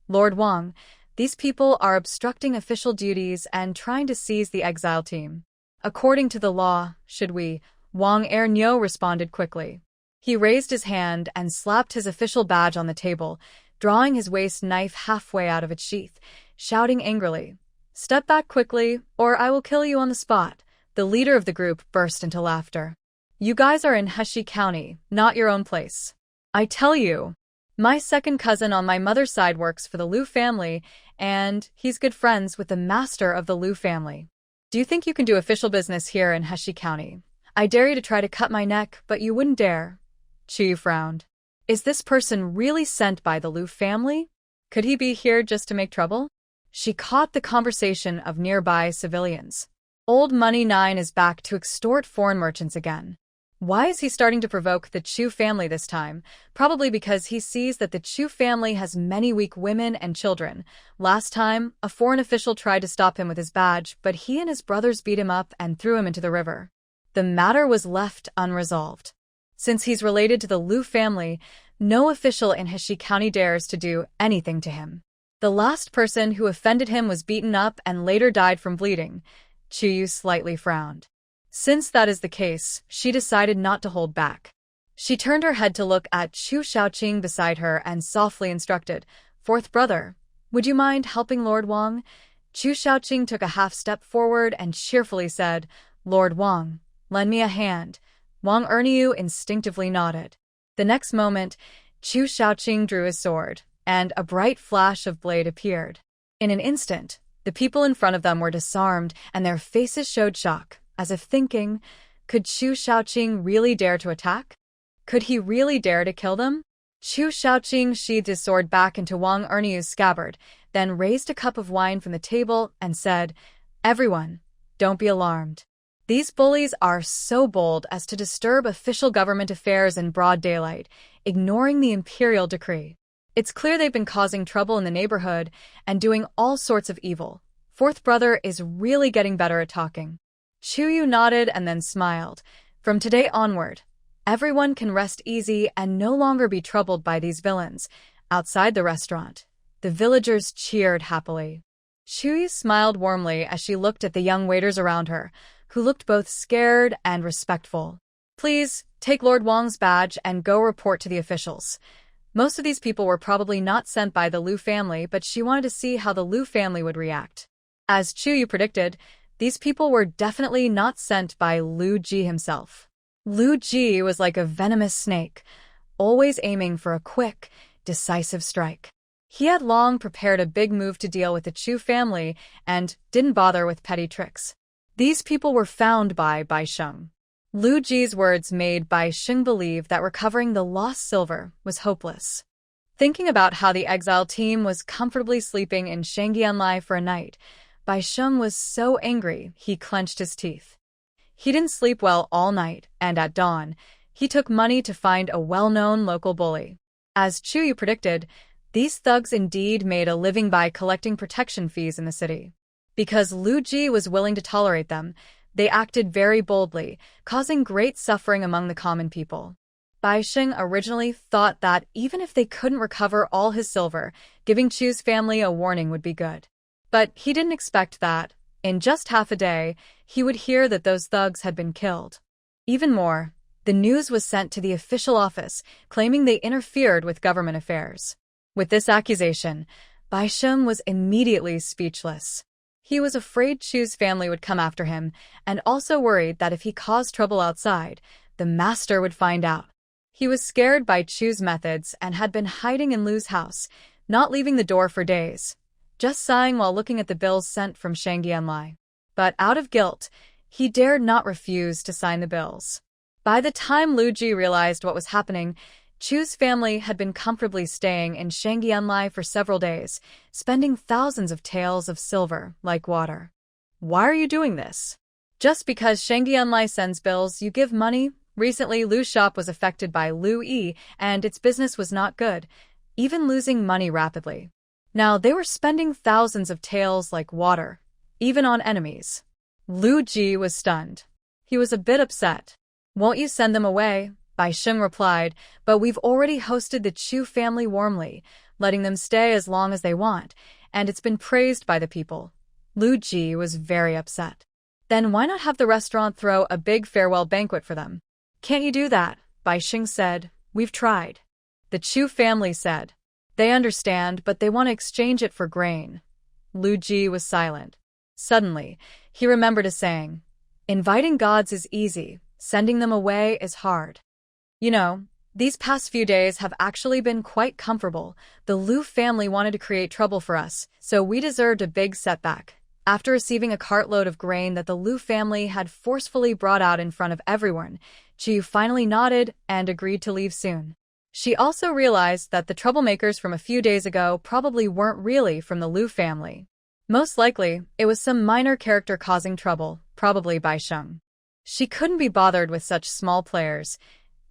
"Lord Wang, these people are obstructing official duties and trying to seize the exile team. According to the law, should we?" Wang Ernyo responded quickly. He raised his hand and slapped his official badge on the table, drawing his waist knife halfway out of its sheath, shouting angrily, "Step back quickly, or I will kill you on the spot." The leader of the group burst into laughter. "You guys are in Heshi County, not your own place. I tell you, my second cousin on my mother's side works for the Lu family, and he's good friends with the master of the Lu family. Do you think you can do official business here in Heshi County? I dare you to try to cut my neck, but you wouldn't dare. Chu frowned. Is this person really sent by the Lu family? Could he be here just to make trouble? She caught the conversation of nearby civilians. Old Money 9 is back to extort foreign merchants again. Why is he starting to provoke the Chu family this time? Probably because he sees that the Chu family has many weak women and children. Last time, a foreign official tried to stop him with his badge, but he and his brothers beat him up and threw him into the river. The matter was left unresolved. Since he's related to the Lu family, no official in Heshi County dares to do anything to him. The last person who offended him was beaten up and later died from bleeding. Chu slightly frowned. Since that is the case, she decided not to hold back. She turned her head to look at Chu Shaobai beside her and softly instructed, "Fourth brother, would you mind helping Lord Wang?" Chu Shaobai took a half step forward and cheerfully said, "Lord Wang, lend me a hand." Wang Erniu instinctively nodded. The next moment, Chu Shaobai drew his sword, and a bright flash of blade appeared. In an instant, the people in front of them were disarmed, and their faces showed shock, as if thinking, could Chu Shaobai really dare to attack? Could he really dare to kill them? Chu Shaobai sheathed his sword back into Wang Erniu's scabbard, then raised a cup of wine from the table and said, "Everyone, don't be alarmed. These bullies are so bold as to disturb official government affairs in broad daylight, ignoring the imperial decree. It's clear they've been causing trouble in the neighborhood and doing all sorts of evil. Fourth brother is really getting better at talking." Chu Yu nodded and then smiled. From today onward, everyone can rest easy and no longer be troubled by these villains. Outside the restaurant, the villagers cheered happily. Chu Yu smiled warmly as she looked at the young waiters around her, who looked both scared and respectful. "Please, take Lord Wang's badge and go report to the officials." Most of these people were probably not sent by the Lu family, but she wanted to see how the Lu family would react. As Chu Yu predicted, these people were definitely not sent by Lu Ji himself. Lu Ji was like a venomous snake, always aiming for a quick, decisive strike. He had long prepared a big move to deal with the Chu family and didn't bother with petty tricks. These people were found by Bai Sheng. Lu Ji's words made Bai Sheng believe that recovering the lost silver was hopeless. Thinking about how the exile team was comfortably sleeping in Shangyanlai for a night, Bai Sheng was so angry he clenched his teeth. He didn't sleep well all night, and at dawn, he took money to find a well-known local bully. As Chu Yu predicted, these thugs indeed made a living by collecting protection fees in the city. Because Lu Ji was willing to tolerate them, they acted very boldly, causing great suffering among the common people. Bai Sheng originally thought that even if they couldn't recover all his silver, giving Chu's family a warning would be good. But he didn't expect that, in just half a day, he would hear that those thugs had been killed. Even more, the news was sent to the official office, claiming they interfered with government affairs. With this accusation, Bai Sheng was immediately speechless. He was afraid Chu's family would come after him, and also worried that if he caused trouble outside, the master would find out. He was scared by Chu's methods and had been hiding in Lu's house, not leaving the door for days, just sighing while looking at the bills sent from Shangyanlai. But out of guilt, he dared not refuse to sign the bills. By the time Lu Ji realized what was happening, Chu's family had been comfortably staying in Shangyanlai for several days, spending thousands of taels of silver like water. "Why are you doing this?" "Just because Shangyanlai sends bills, you give money." Recently, Lu's shop was affected by Lu Yi, and its business was not good, even losing money rapidly. Now they were spending thousands of taels like water, even on enemies. Lu Ji was stunned. He was a bit upset. "Won't you send them away?" Bai Sheng replied, "But we've already hosted the Chu family warmly, letting them stay as long as they want, and it's been praised by the people." Lu Ji was very upset. "Then why not have the restaurant throw a big farewell banquet for them?" "Can't you do that?" Bai Sheng said. "We've tried." The Chu family said. "They understand, but they want to exchange it for grain." Lu Ji was silent. Suddenly, he remembered a saying, "Inviting gods is easy, sending them away is hard." "You know, these past few days have actually been quite comfortable. The Lu family wanted to create trouble for us, so we deserved a big setback. After receiving a cartload of grain that the Lu family had forcefully brought out in front of everyone, Chu finally nodded and agreed to leave soon. She also realized that the troublemakers from a few days ago probably weren't really from the Lu family. Most likely, it was some minor character causing trouble, probably Bai Sheng. She couldn't be bothered with such small players.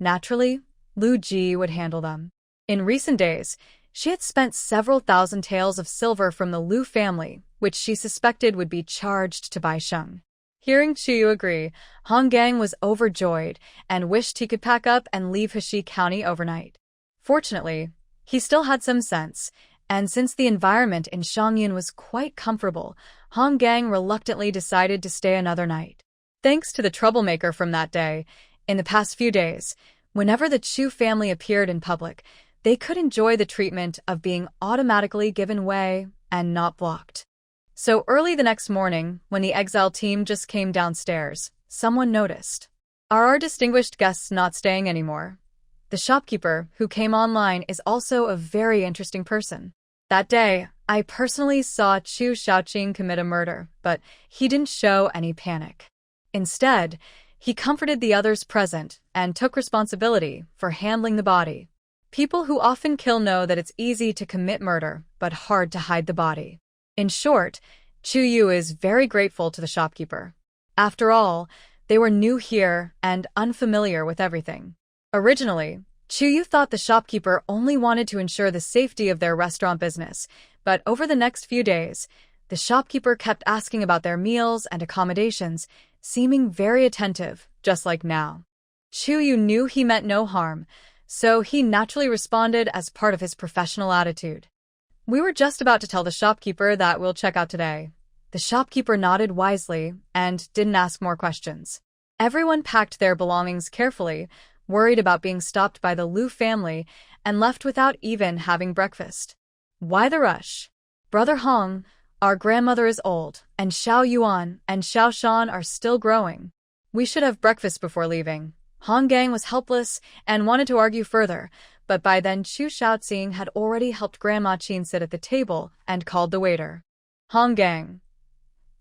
Naturally, Lu Ji would handle them. In recent days, she had spent several thousand taels of silver from the Lu family, which she suspected would be charged to Bai Sheng. Hearing Chu agree, Hong Gang was overjoyed and wished he could pack up and leave Heshi County overnight. Fortunately, he still had some sense, and since the environment in Shangyun was quite comfortable, Hong Gang reluctantly decided to stay another night. Thanks to the troublemaker from that day, in the past few days, whenever the Chu family appeared in public, they could enjoy the treatment of being automatically given way and not blocked. So early the next morning, when the exile team just came downstairs, someone noticed. Are our distinguished guests not staying anymore? The shopkeeper who came online is also a very interesting person. That day, I personally saw Chu Shaobai commit a murder, but he didn't show any panic. Instead, he comforted the others present and took responsibility for handling the body. People who often kill know that it's easy to commit murder, but hard to hide the body. In short, Chu Yu is very grateful to the shopkeeper. After all, they were new here and unfamiliar with everything. Originally, Chu Yu thought the shopkeeper only wanted to ensure the safety of their restaurant business, but over the next few days, the shopkeeper kept asking about their meals and accommodations, seeming very attentive, just like now. Chu Yu knew he meant no harm, so he naturally responded as part of his professional attitude. We were just about to tell the shopkeeper that we'll check out today. The shopkeeper nodded wisely and didn't ask more questions. Everyone packed their belongings carefully, worried about being stopped by the Lu family, and left without even having breakfast. Why the rush? Brother Hong, our grandmother is old, and Xiao Yuan and Xiao Shan are still growing. We should have breakfast before leaving. Hong Gang was helpless and wanted to argue further, but by then Chu Shaobai had already helped Grandma Qin sit at the table and called the waiter. Hong Gang.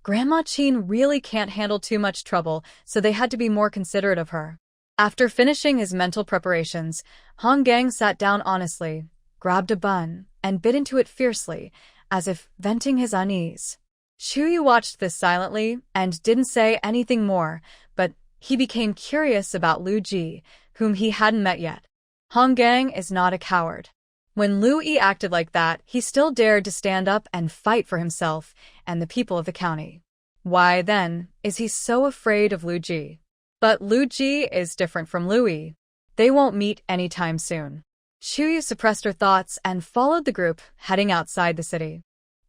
Grandma Qin really can't handle too much trouble, so they had to be more considerate of her. After finishing his mental preparations, Hong Gang sat down honestly, grabbed a bun, and bit into it fiercely, as if venting his unease. Chu Yu watched this silently and didn't say anything more, but he became curious about Lu Ji, whom he hadn't met yet. Hong Gang is not a coward. When Lu Yi acted like that, he still dared to stand up and fight for himself and the people of the county. Why, then, is he so afraid of Lu Ji? But Lu Ji is different from Lu Yi. They won't meet anytime soon. Chu Yu suppressed her thoughts and followed the group, heading outside the city.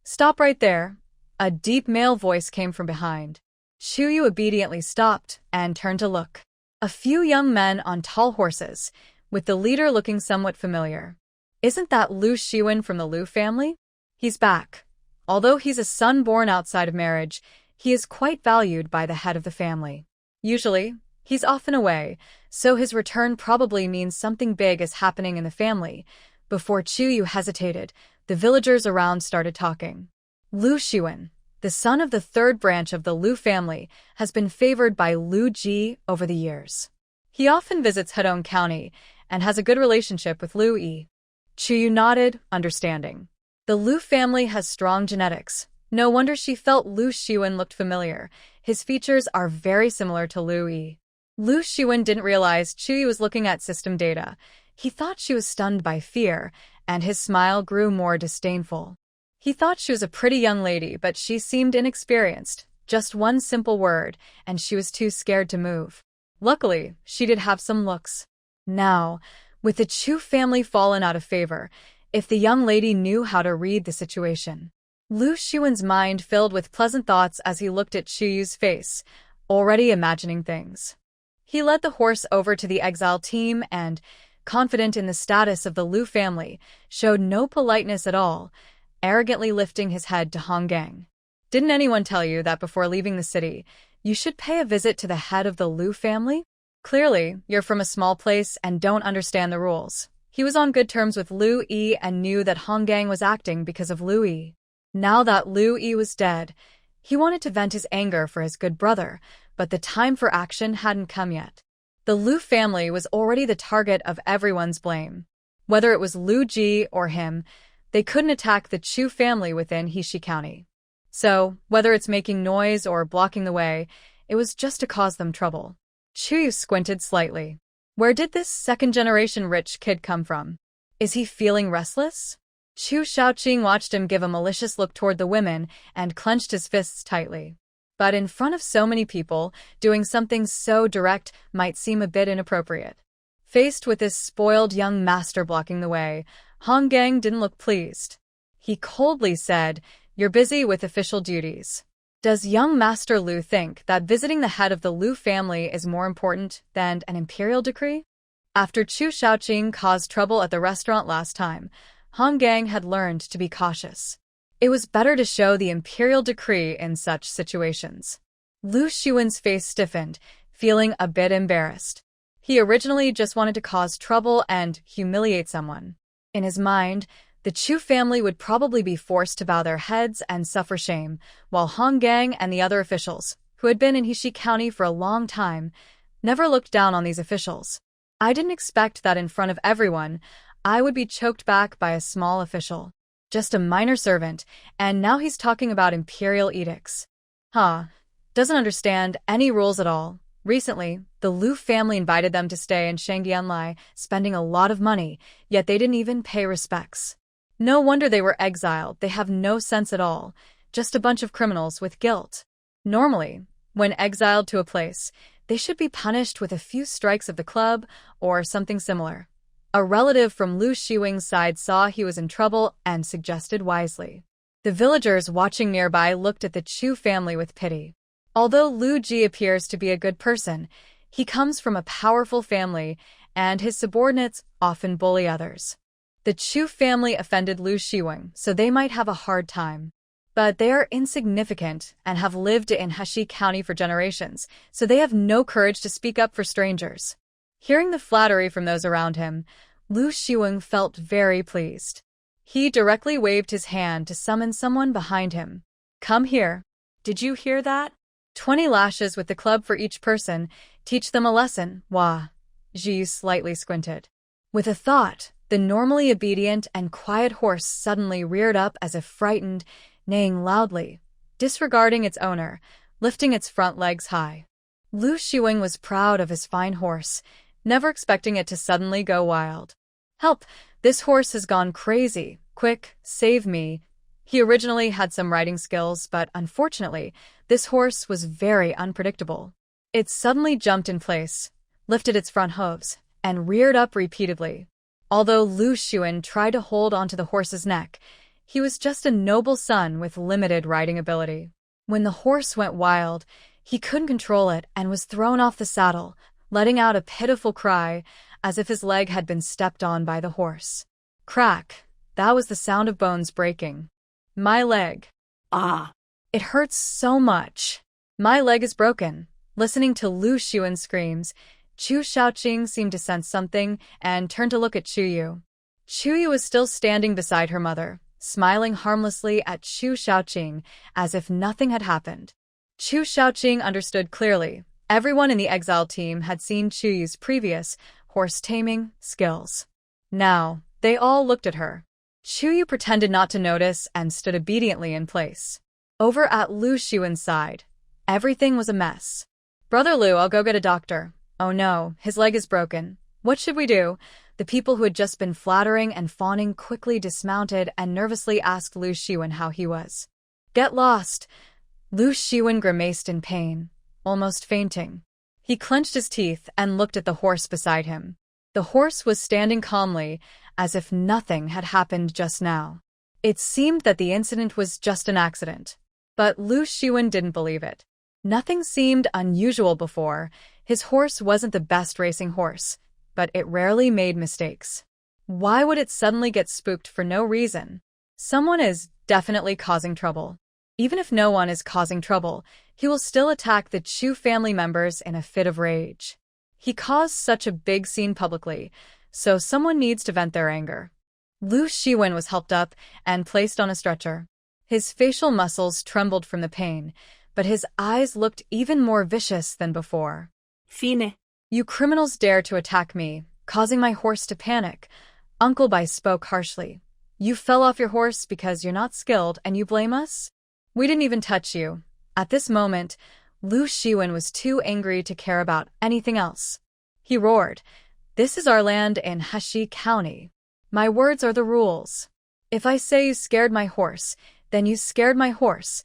Stop right there. A deep male voice came from behind. Chu Yu obediently stopped and turned to look. A few young men on tall horses, with the leader looking somewhat familiar. Isn't that Lu Shiwen from the Lu family? He's back. Although he's a son born outside of marriage, he is quite valued by the head of the family. Usually, he's often away, so his return probably means something big is happening in the family. Before Chu Yu hesitated, the villagers around started talking. Lu Shiwen, the son of the third branch of the Lu family, has been favored by Lu Ji over the years. He often visits Hedong County and has a good relationship with Lu Yi. Chu Yu nodded, understanding. The Lu family has strong genetics. No wonder she felt Lu Shiwen looked familiar. His features are very similar to Lu Yi. Lu Shiwen didn't realize Chu Yu was looking at system data. He thought she was stunned by fear, and his smile grew more disdainful. He thought she was a pretty young lady, but she seemed inexperienced. Just one simple word, and she was too scared to move. Luckily, she did have some looks. Now, with the Chu family fallen out of favor, if the young lady knew how to read the situation. Lu Shiwen's mind filled with pleasant thoughts as he looked at Chu Yu's face, already imagining things. He led the horse over to the exile team and, confident in the status of the Lu family, showed no politeness at all, arrogantly lifting his head to Hong Gang. Didn't anyone tell you that before leaving the city, you should pay a visit to the head of the Lu family? Clearly, you're from a small place and don't understand the rules. He was on good terms with Lu Yi and knew that Hong Gang was acting because of Lu Yi. Now that Lu Yi was dead, He wanted to vent his anger for his good brother, but the time for action hadn't come yet. The Lu family was already the target of everyone's blame. Whether it was Lu Ji or him, they couldn't attack the Chu family within Heshi County. So, whether it's making noise or blocking the way, it was just to cause them trouble. Chu squinted slightly. Where did this second-generation rich kid come from? Is he feeling restless? Chu Shaobai watched him give a malicious look toward the women and clenched his fists tightly. But in front of so many people, doing something so direct might seem a bit inappropriate. Faced with this spoiled young master blocking the way, Hong Gang didn't look pleased. He coldly said, "You're busy with official duties. Does young Master Lu think that visiting the head of the Lu family is more important than an imperial decree?" After Chu Shaobai caused trouble at the restaurant last time, Hong Gang had learned to be cautious. It was better to show the imperial decree in such situations. Lu Xuan's face stiffened, feeling a bit embarrassed. He originally just wanted to cause trouble and humiliate someone. In his mind, the Chu family would probably be forced to bow their heads and suffer shame, while Hong Gang and the other officials, who had been in Heshi County for a long time, never looked down on these officials. I didn't expect that in front of everyone, I would be choked back by a small official. Just a minor servant, and now he's talking about imperial edicts. Doesn't understand any rules at all. Recently, the Lu family invited them to stay in Shangdianlai, spending a lot of money, yet they didn't even pay respects. No wonder they were exiled. They have no sense at all, just a bunch of criminals with guilt. Normally, when exiled to a place, they should be punished with a few strikes of the club or something similar. A relative from Lu Xiwing's side saw he was in trouble and suggested wisely. The villagers watching nearby looked at the Chu family with pity. Although Lu Ji appears to be a good person, he comes from a powerful family, and his subordinates often bully others. The Chu family offended Lu Xiwing, so they might have a hard time. But they are insignificant and have lived in Heshi County for generations, so they have no courage to speak up for strangers. Hearing the flattery from those around him, Lu Xiwing felt very pleased. He directly waved his hand to summon someone behind him. "Come here. Did you hear that? 20 lashes with the club for each person. Teach them a lesson." Wah. Ji slightly squinted. With a thought, the normally obedient and quiet horse suddenly reared up as if frightened, neighing loudly, disregarding its owner, lifting its front legs high. Lu Xiwing was proud of his fine horse, never expecting it to suddenly go wild. "Help! This horse has gone crazy. Quick, save me." He originally had some riding skills, but unfortunately, this horse was very unpredictable. It suddenly jumped in place, lifted its front hooves, and reared up repeatedly. Although Lu Xuan tried to hold onto the horse's neck, he was just a noble son with limited riding ability. When the horse went wild, he couldn't control it and was thrown off the saddle, letting out a pitiful cry, as if his leg had been stepped on by the horse. Crack! That was the sound of bones breaking. "My leg. Ah! It hurts so much. My leg is broken." Listening to Lu Xuan's screams, Chu Shaobai seemed to sense something and turned to look at Chu Yu. Chu Yu was still standing beside her mother, smiling harmlessly at Chu Shaobai as if nothing had happened. Chu Shaobai understood clearly. Everyone in the exile team had seen Chu Yu's previous horse-taming skills. Now, they all looked at her. Chu Yu pretended not to notice and stood obediently in place. Over at Lu Xuan's side, everything was a mess. "Brother Lu, I'll go get a doctor." "Oh no, his leg is broken. What should we do?" The people who had just been flattering and fawning quickly dismounted and nervously asked Lu Xiwan how he was. "Get lost." Lu Xiwan grimaced in pain, almost fainting. He clenched his teeth and looked at the horse beside him. The horse was standing calmly, as if nothing had happened just now. It seemed that the incident was just an accident. But Lu Xiwan didn't believe it. Nothing seemed unusual before. His horse wasn't the best racing horse, but it rarely made mistakes. Why would it suddenly get spooked for no reason? Someone is definitely causing trouble. Even if no one is causing trouble, he will still attack the Chu family members in a fit of rage. He caused such a big scene publicly, so someone needs to vent their anger. Lu Xiwan was helped up and placed on a stretcher. His facial muscles trembled from the pain, but his eyes looked even more vicious than before. Fine. You criminals dare to attack me, causing my horse to panic. Uncle Bai spoke harshly. You fell off your horse because you're not skilled and you blame us? We didn't even touch you. At this moment, Lu Shiwen was too angry to care about anything else. He roared, "This is our land in Heshi County. My words are the rules. If I say you scared my horse, then you scared my horse."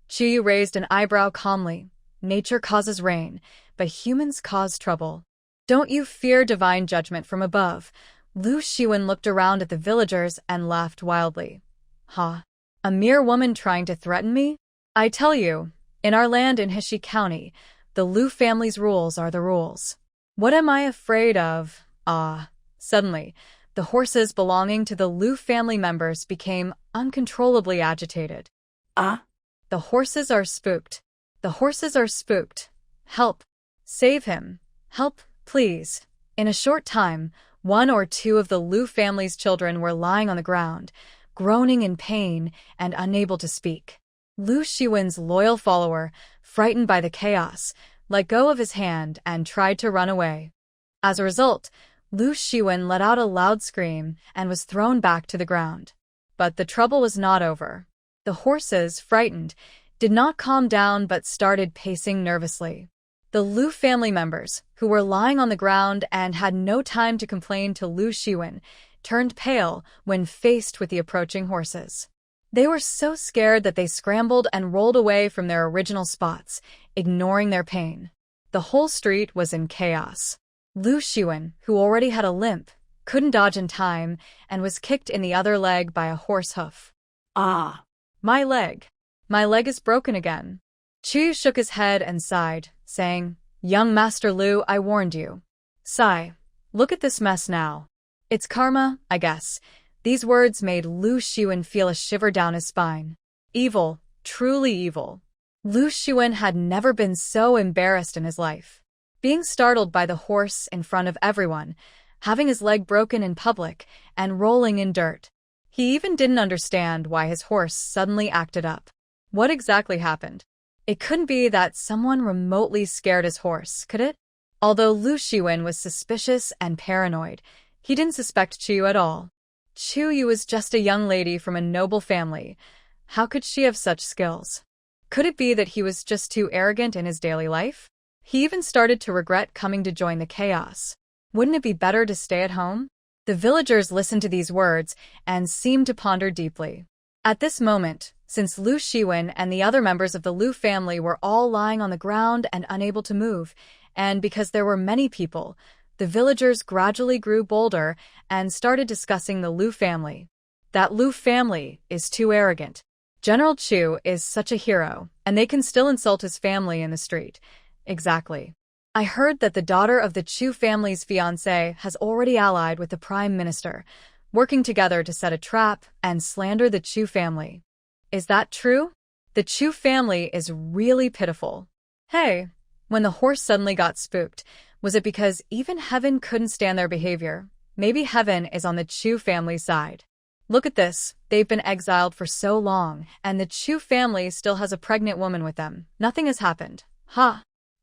Chu raised an eyebrow calmly. Nature causes rain, but humans cause trouble. Don't you fear divine judgment from above? Lu Shiwen looked around at the villagers and laughed wildly. Huh? A mere woman trying to threaten me? I tell you, in our land in Heshi County, the Lu family's rules are the rules. What am I afraid of? Suddenly, the horses belonging to the Lu family members became uncontrollably agitated. The horses are spooked. The horses are spooked. Help. Save him. Help, please. In a short time, one or two of the Lu family's children were lying on the ground, groaning in pain and unable to speak. Lu Shiwen's loyal follower, frightened by the chaos, let go of his hand and tried to run away. As a result, Lu Shiwen let out a loud scream and was thrown back to the ground. But the trouble was not over. The horses, frightened, did not calm down but started pacing nervously. The Lu family members, who were lying on the ground and had no time to complain to Lu Shiwen, turned pale when faced with the approaching horses. They were so scared that they scrambled and rolled away from their original spots, ignoring their pain. The whole street was in chaos. Lu Shiwen, who already had a limp, couldn't dodge in time and was kicked in the other leg by a horse hoof. My leg. My leg is broken again. Chu shook his head and sighed, saying, Young Master Lu, I warned you. Sigh. Look at this mess now. It's karma, I guess. These words made Lu Shiwen feel a shiver down his spine. Evil, truly evil. Lu Shiwen had never been so embarrassed in his life. Being startled by the horse in front of everyone, having his leg broken in public, and rolling in dirt. He even didn't understand why his horse suddenly acted up. What exactly happened? It couldn't be that someone remotely scared his horse, could it? Although Lu Shiwen was suspicious and paranoid, he didn't suspect Chu at all. Chu was just a young lady from a noble family. How could she have such skills? Could it be that he was just too arrogant in his daily life? He even started to regret coming to join the chaos. Wouldn't it be better to stay at home? The villagers listened to these words and seemed to ponder deeply. At this moment, since Lu Shiwen and the other members of the Lu family were all lying on the ground and unable to move, and because there were many people, the villagers gradually grew bolder and started discussing the Lu family. That Lu family is too arrogant. General Chu is such a hero, and they can still insult his family in the street. Exactly. I heard that the daughter of the Chu family's fiancé has already allied with the Prime Minister, working together to set a trap and slander the Chu family. Is that true? The Chu family is really pitiful. Hey, when the horse suddenly got spooked, was it because even heaven couldn't stand their behavior? Maybe heaven is on the Chu family's side. Look at this, they've been exiled for so long, and the Chu family still has a pregnant woman with them. Nothing has happened.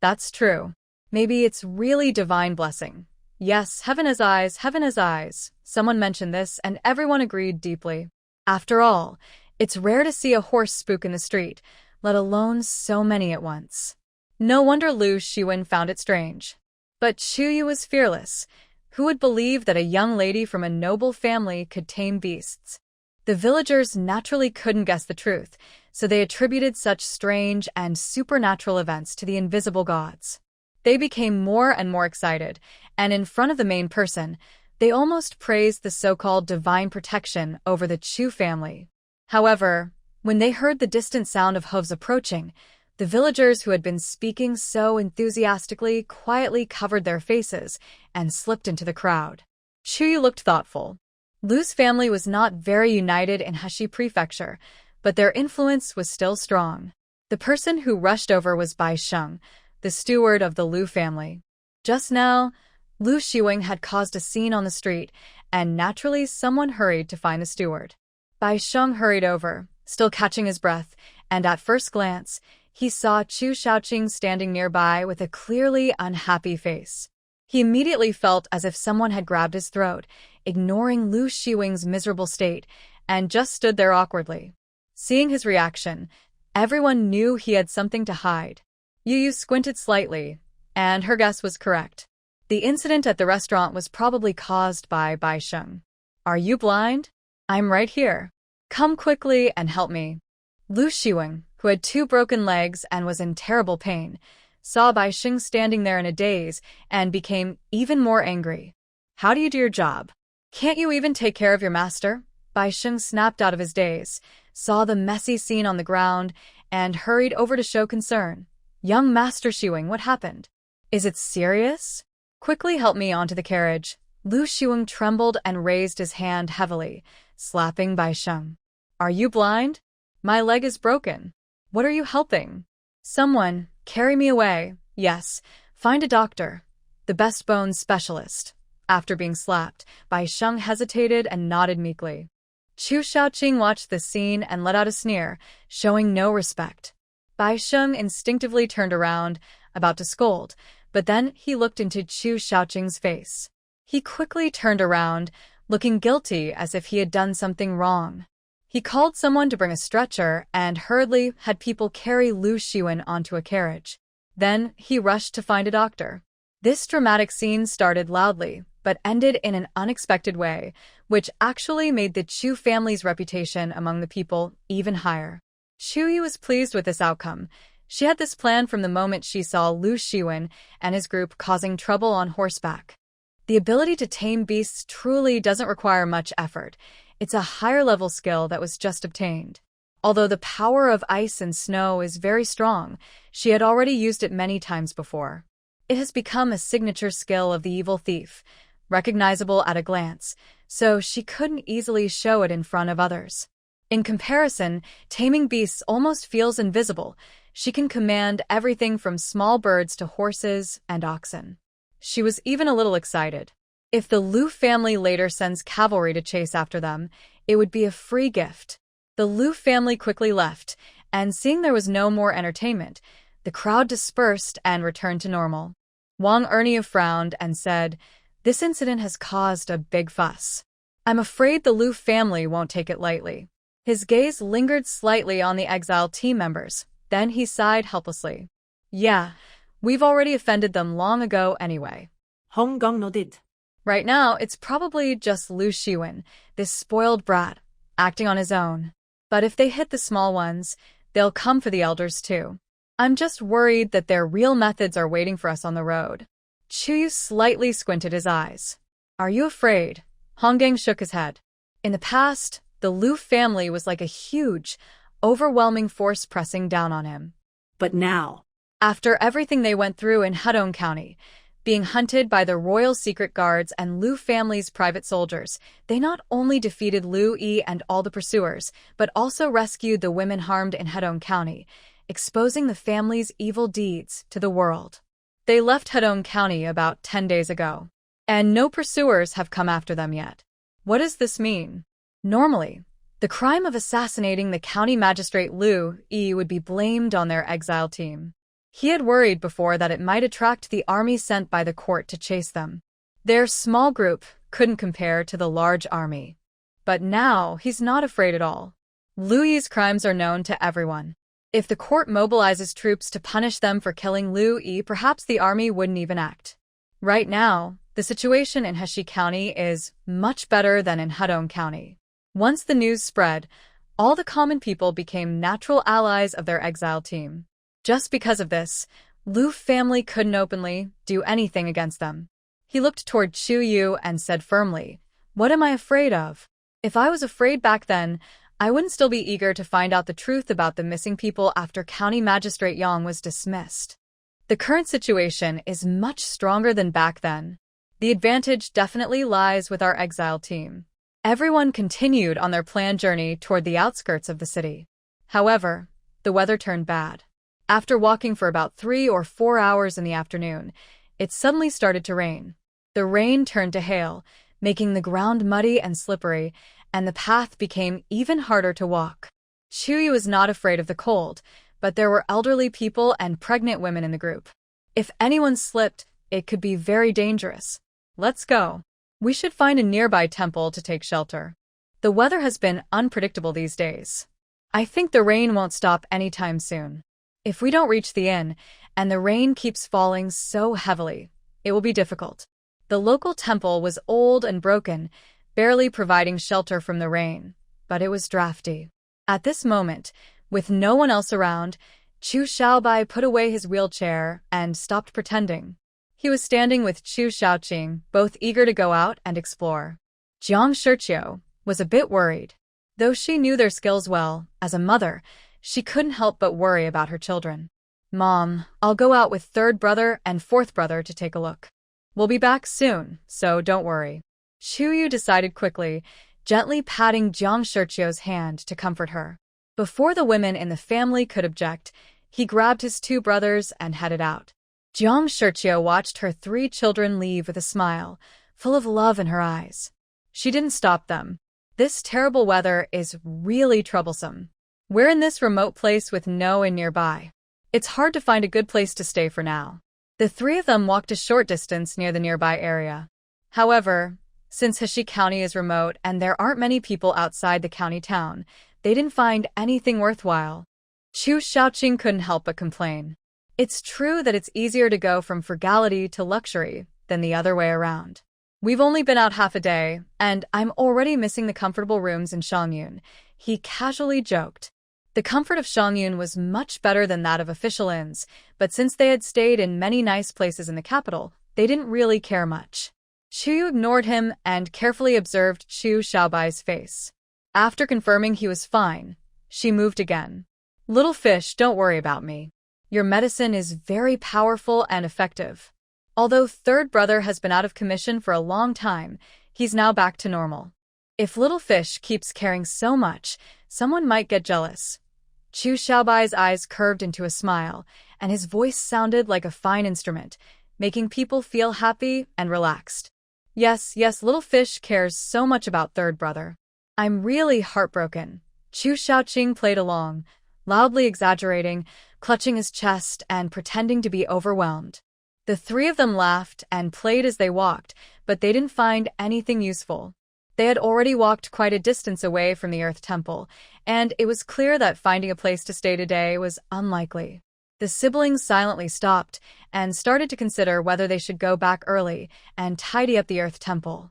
That's true. Maybe it's really divine blessing. Yes, heaven has eyes, heaven has eyes. Someone mentioned this, and everyone agreed deeply. After all, it's rare to see a horse spook in the street, let alone so many at once. No wonder Lu Shiwen found it strange. But Chu was fearless. Who would believe that a young lady from a noble family could tame beasts? The villagers naturally couldn't guess the truth, so they attributed such strange and supernatural events to the invisible gods. They became more and more excited, and in front of the main person, they almost praised the so-called divine protection over the Chu family. However, when they heard the distant sound of hooves approaching, the villagers who had been speaking so enthusiastically quietly covered their faces and slipped into the crowd. Chu looked thoughtful. Lu's family was not very united in Heshi Prefecture, but their influence was still strong. The person who rushed over was Bai Sheng, the steward of the Lu family. Just now, Lu Shiwen had caused a scene on the street, and naturally someone hurried to find the steward. Bai Sheng hurried over, still catching his breath, and at first glance, he saw Chu Shaobai standing nearby with a clearly unhappy face. He immediately felt as if someone had grabbed his throat, ignoring Lu Xiwing's miserable state, and just stood there awkwardly. Seeing his reaction, everyone knew he had something to hide. Yu Yu squinted slightly, and her guess was correct. The incident at the restaurant was probably caused by Bai Sheng. "Are you blind? I'm right here. Come quickly and help me." Lu Xiwing, who had 2 broken legs and was in terrible pain, saw Bai Sheng standing there in a daze and became even more angry. "How do you do your job? Can't you even take care of your master?" Bai Sheng snapped out of his daze, saw the messy scene on the ground, and hurried over to show concern. "Young Master Xiwing, what happened? Is it serious? Quickly help me onto the carriage." Lu Xiwing trembled and raised his hand heavily, slapping Bai Sheng. "Are you blind? My leg is broken. What are you helping? Someone, carry me away. Yes, find a doctor. The best bones specialist." After being slapped, Bai Sheng hesitated and nodded meekly. Chu Shaobai watched the scene and let out a sneer, showing no respect. Bai Sheng instinctively turned around, about to scold, but then he looked into Chu Shaoqing's face. He quickly turned around, looking guilty as if he had done something wrong. He called someone to bring a stretcher and hurriedly had people carry Lu Xiwing onto a carriage. Then he rushed to find a doctor. This dramatic scene started loudly, but ended in an unexpected way, which actually made the Chu family's reputation among the people even higher. Chu Yu was pleased with this outcome. She had this plan from the moment she saw Lu Xiwing and his group causing trouble on horseback. The ability to tame beasts truly doesn't require much effort. It's a higher-level skill that was just obtained. Although the power of ice and snow is very strong, she had already used it many times before. It has become a signature skill of the evil thief, recognizable at a glance, so she couldn't easily show it in front of others. In comparison, taming beasts almost feels invisible. She can command everything from small birds to horses and oxen. She was even a little excited. If the Lu family later sends cavalry to chase after them, it would be a free gift. The Lu family quickly left, and seeing there was no more entertainment, the crowd dispersed and returned to normal. Wang Ernie frowned and said, "This incident has caused a big fuss. I'm afraid the Lu family won't take it lightly." His gaze lingered slightly on the exile team members, then he sighed helplessly. "Yeah, we've already offended them long ago anyway." Hong Gong nodded. Right now, it's probably just Lu Xiwing, this spoiled brat, acting on his own. But if they hit the small ones, they'll come for the elders too. I'm just worried that their real methods are waiting for us on the road. Chu Yu slightly squinted his eyes. "Are you afraid?" Honggang shook his head. In the past, the Lu family was like a huge, overwhelming force pressing down on him. But now, after everything they went through in Hedong County, being hunted by the royal secret guards and Lu family's private soldiers, they not only defeated Lu Yi and all the pursuers, but also rescued the women harmed in Hedong County, exposing the family's evil deeds to the world. They left Hedong County about 10 days ago, and no pursuers have come after them yet. What does this mean? Normally, the crime of assassinating the county magistrate Lu Yi would be blamed on their exile team. He had worried before that it might attract the army sent by the court to chase them. Their small group couldn't compare to the large army. But now he's not afraid at all. Lu Yi's crimes are known to everyone. If the court mobilizes troops to punish them for killing Lu Yi, perhaps the army wouldn't even act. Right now, the situation in Heshi County is much better than in Hedong County. Once the news spread, all the common people became natural allies of their exile team. Just because of this, Lu family couldn't openly do anything against them. He looked toward Chu Yu and said firmly, "What am I afraid of? If I was afraid back then, I wouldn't still be eager to find out the truth about the missing people after County Magistrate Yang was dismissed. The current situation is much stronger than back then. The advantage definitely lies with our exile team." Everyone continued on their planned journey toward the outskirts of the city. However, the weather turned bad. After walking for about 3 or 4 hours in the afternoon, it suddenly started to rain. The rain turned to hail, making the ground muddy and slippery, and the path became even harder to walk. Chuyu was not afraid of the cold, but there were elderly people and pregnant women in the group. If anyone slipped, it could be very dangerous. Let's go. We should find a nearby temple to take shelter. The weather has been unpredictable these days. I think the rain won't stop anytime soon. If we don't reach the inn, and the rain keeps falling so heavily, it will be difficult. The local temple was old and broken, barely providing shelter from the rain, but it was drafty. At this moment, with no one else around, Chu Shaobai put away his wheelchair and stopped pretending. He was standing with Chu Shaoqing, both eager to go out and explore. Jiang Shiqiu was a bit worried. Though she knew their skills well, as a mother, she couldn't help but worry about her children. Mom, I'll go out with third brother and fourth brother to take a look. We'll be back soon, so don't worry. Chuyu decided quickly, gently patting Jiang Shiqiu's hand to comfort her. Before the women in the family could object, he grabbed his two brothers and headed out. Jiang Shiqiu watched her three children leave with a smile, full of love in her eyes. She didn't stop them. This terrible weather is really troublesome. We're in this remote place with no inn nearby. It's hard to find a good place to stay for now. The three of them walked a short distance near the nearby area. However, since Heshi County is remote and there aren't many people outside the county town, they didn't find anything worthwhile. Chu Shaoqing couldn't help but complain. It's true that it's easier to go from frugality to luxury than the other way around. We've only been out half a day, and I'm already missing the comfortable rooms in Shangyun, he casually joked. The comfort of Shangyun was much better than that of official inns, but since they had stayed in many nice places in the capital, they didn't really care much. Chuyu ignored him and carefully observed Chu Shaobai's face. After confirming he was fine, she moved again. Little fish, don't worry about me. Your medicine is very powerful and effective. Although third brother has been out of commission for a long time, he's now back to normal. If little fish keeps caring so much, someone might get jealous. Chu Shaobai's eyes curved into a smile, and his voice sounded like a fine instrument, making people feel happy and relaxed. Yes, little fish cares so much about third brother. I'm really heartbroken. Chu Shaoqing played along, loudly exaggerating, clutching his chest and pretending to be overwhelmed. The three of them laughed and played as they walked, but they didn't find anything useful. They had already walked quite a distance away from the Earth Temple, and it was clear that finding a place to stay today was unlikely. The siblings silently stopped and started to consider whether they should go back early and tidy up the Earth Temple.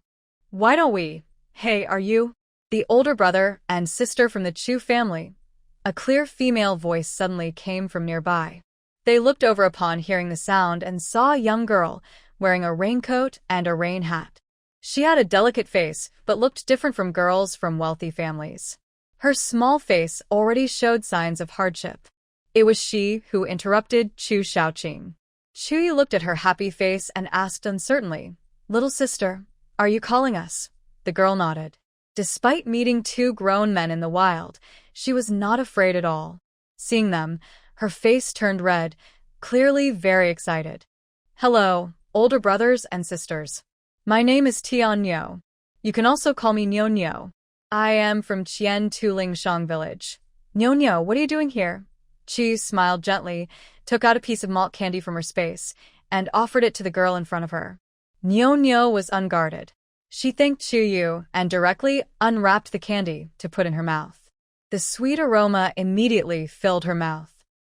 Why don't we? Hey, are you? The older brother and sister from the Chu family. A clear female voice suddenly came from nearby. They looked over upon hearing the sound and saw a young girl wearing a raincoat and a rain hat. She had a delicate face, but looked different from girls from wealthy families. Her small face already showed signs of hardship. It was she who interrupted Chu Shaoqing. Chuyu looked at her happy face and asked uncertainly, "Little sister, are you calling us?" The girl nodded. Despite meeting two grown men in the wild, she was not afraid at all. Seeing them, her face turned red, clearly very excited. "Hello, older brothers and sisters. My name is Tian. You can also call me Nyo. I am from Qian Tuling village. Nyo, what are you doing here?" Chi smiled gently, took out a piece of malt candy from her space, and offered it to the girl in front of her. Nyo was unguarded. She thanked Chuyu and directly unwrapped the candy to put in her mouth. The sweet aroma immediately filled her mouth.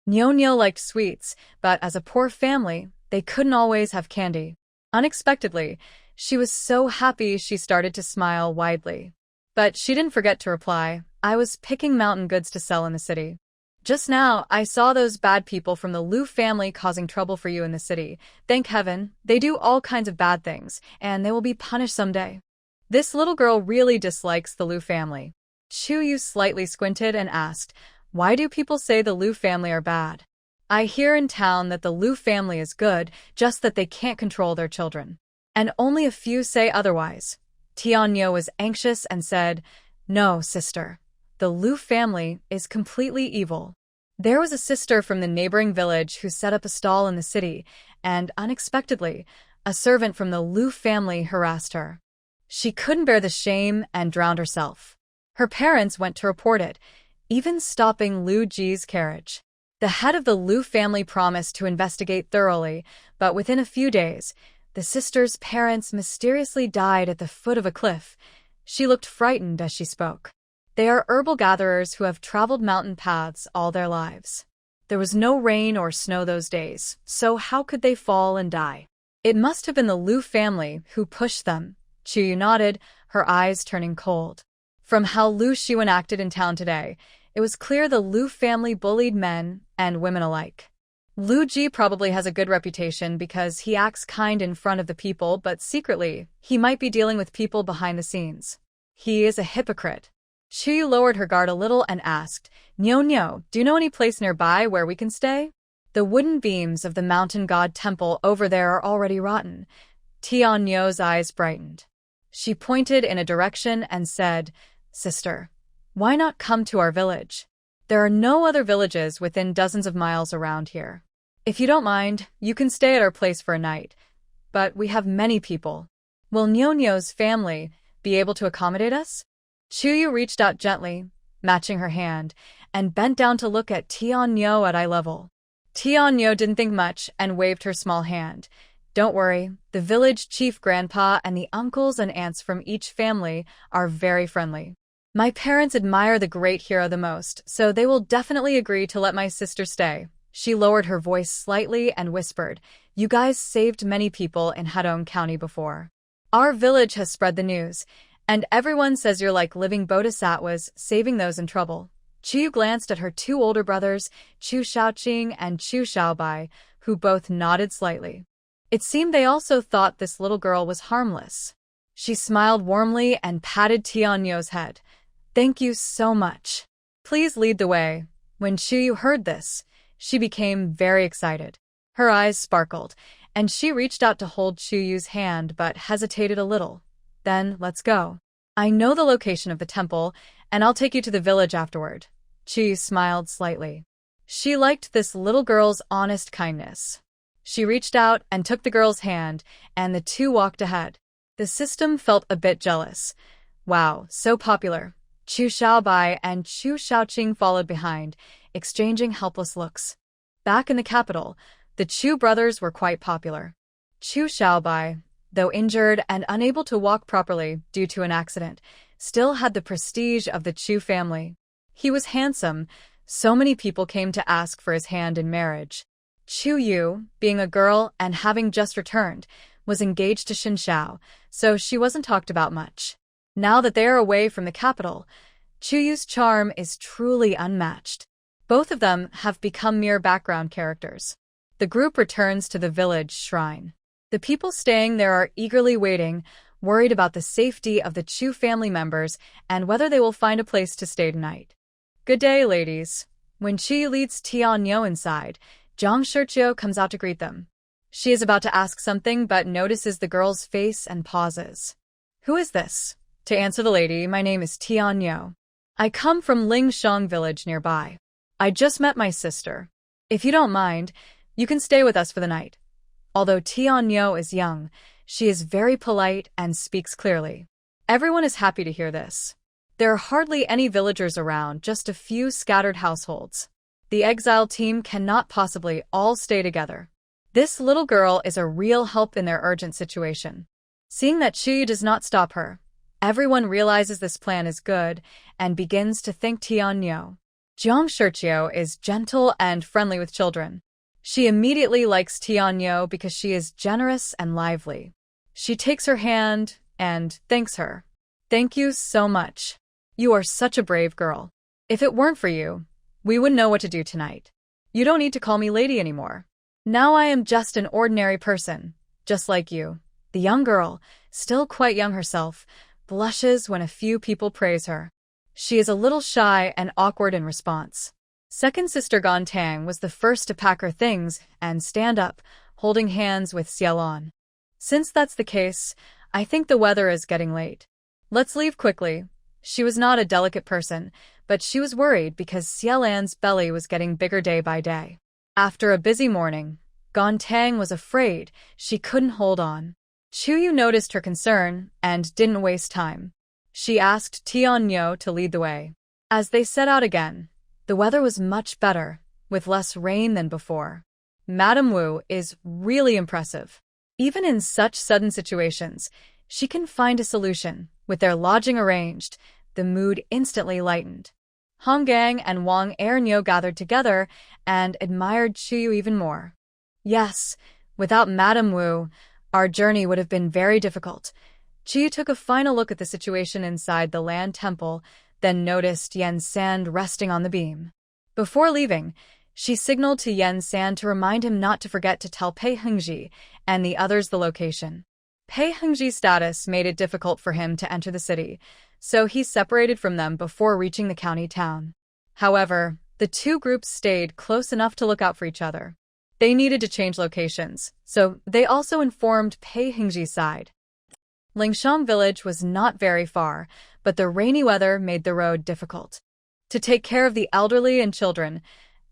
Nyo liked sweets, but as a poor family, they couldn't always have candy. Unexpectedly, she was so happy she started to smile widely. But she didn't forget to reply, "I was picking mountain goods to sell in the city. Just now, I saw those bad people from the Liu family causing trouble for you in the city. Thank heaven, they do all kinds of bad things, and they will be punished someday." This little girl really dislikes the Liu family. Chuyu slightly squinted and asked, "Why do people say the Liu family are bad?" "I hear in town that the Liu family is good, just that they can't control their children. And only a few say otherwise." Tianyo was anxious and said, "No, sister. The Liu family is completely evil. There was a sister from the neighboring village who set up a stall in the city, and unexpectedly, a servant from the Liu family harassed her. She couldn't bear the shame and drowned herself. Her parents went to report it, even stopping Lu Ji's carriage. The head of the Lu family promised to investigate thoroughly, but within a few days, the sister's parents mysteriously died at the foot of a cliff. She looked frightened as she spoke. They are herbal gatherers who have traveled mountain paths all their lives. There was no rain or snow those days, so how could they fall and die? It must have been the Lu family who pushed them. Chu nodded, her eyes turning cold. From how Lu Xiwen acted in town today, it was clear the Lu family bullied men and women alike. Lu Ji probably has a good reputation because he acts kind in front of the people, but secretly, he might be dealing with people behind the scenes. He is a hypocrite. Chu lowered her guard a little and asked, "Nyo, do you know any place nearby where we can stay? The wooden beams of the mountain god temple over there are already rotten." Nyo's eyes brightened. She pointed in a direction and said, "Sister, why not come to our village? There are no other villages within dozens of miles around here. If you don't mind, you can stay at our place for a night. But we have many people. Will Nyo's family be able to accommodate us?" Chuyu reached out gently, matching her hand, and bent down to look at Nyo at eye level. Nyo didn't think much and waved her small hand. "Don't worry, the village chief grandpa and the uncles and aunts from each family are very friendly. My parents admire the great hero the most, so they will definitely agree to let my sister stay." She lowered her voice slightly and whispered, "You guys saved many people in Hadong County before. Our village has spread the news, and everyone says you're like living bodhisattvas saving those in trouble." Chu glanced at her two older brothers, Chu Shaoqing and Chu Shaobai, who both nodded slightly. It seemed they also thought this little girl was harmless. She smiled warmly and patted Nyo's head. "Thank you so much. Please lead the way." When Chuyu heard this, she became very excited. Her eyes sparkled, and she reached out to hold Chuyu's hand but hesitated a little. "Then, let's go. I know the location of the temple, and I'll take you to the village afterward." Chuyu smiled slightly. She liked this little girl's honest kindness. She reached out and took the girl's hand, and the two walked ahead. The system felt a bit jealous. Wow, so popular. Chu Shaobai and Chu Shaoqing followed behind, exchanging helpless looks. Back in the capital, the Chu brothers were quite popular. Chu Shaobai, though injured and unable to walk properly due to an accident, still had the prestige of the Chu family. He was handsome, so many people came to ask for his hand in marriage. Chu Yu, being a girl and having just returned, was engaged to Xin Xiao, so she wasn't talked about much. Now that they are away from the capital, Chu Yu's charm is truly unmatched. Both of them have become mere background characters. The group returns to the village shrine. The people staying there are eagerly waiting, worried about the safety of the Chu family members and whether they will find a place to stay tonight. "Good day, ladies." When Chi leads Nyo inside, Zhang Shirqiu comes out to greet them. She is about to ask something but notices the girl's face and pauses. "Who is this?" "To answer the lady, my name is Nyo. I come from Lingsheng village nearby. I just met my sister. If you don't mind, you can stay with us for the night." Although Nyo is young, she is very polite and speaks clearly. Everyone is happy to hear this. There are hardly any villagers around, just a few scattered households. The exile team cannot possibly all stay together. This little girl is a real help in their urgent situation. Seeing that Chi does not stop her, everyone realizes this plan is good and begins to thank Nyo. Zhang Shirqiu is gentle and friendly with children. She immediately likes Nyo because she is generous and lively. She takes her hand and thanks her. "Thank you so much. You are such a brave girl. If it weren't for you, we wouldn't know what to do tonight. You don't need to call me lady anymore. Now I am just an ordinary person, just like you." The young girl, still quite young herself, blushes when a few people praise her. She is a little shy and awkward in response. Second sister Gontang was the first to pack her things and stand up, holding hands with Xiaolan. "Since that's the case, I think the weather is getting late. Let's leave quickly." She was not a delicate person, but she was worried because Xiaolan's belly was getting bigger day by day. After a busy morning, Gontang was afraid she couldn't hold on. Chuyu noticed her concern and didn't waste time. She asked Nyo to lead the way. As they set out again, the weather was much better, with less rain than before. Madame Wu is really impressive. Even in such sudden situations, she can find a solution. With their lodging arranged, the mood instantly lightened. Hong Gang and Wang Ernyo gathered together and admired Chuyu even more. Yes, without Madame Wu, our journey would have been very difficult. Chuyu took a final look at the situation inside the land temple, then noticed Yen San resting on the beam. Before leaving, she signaled to Yen San to remind him not to forget to tell Pei Hengji and the others the location. Pei Hengji's status made it difficult for him to enter the city, so he separated from them before reaching the county town. However, the two groups stayed close enough to look out for each other. They needed to change locations, so they also informed Pei Hengji's side. Lingshang village was not very far, but the rainy weather made the road difficult. To take care of the elderly and children,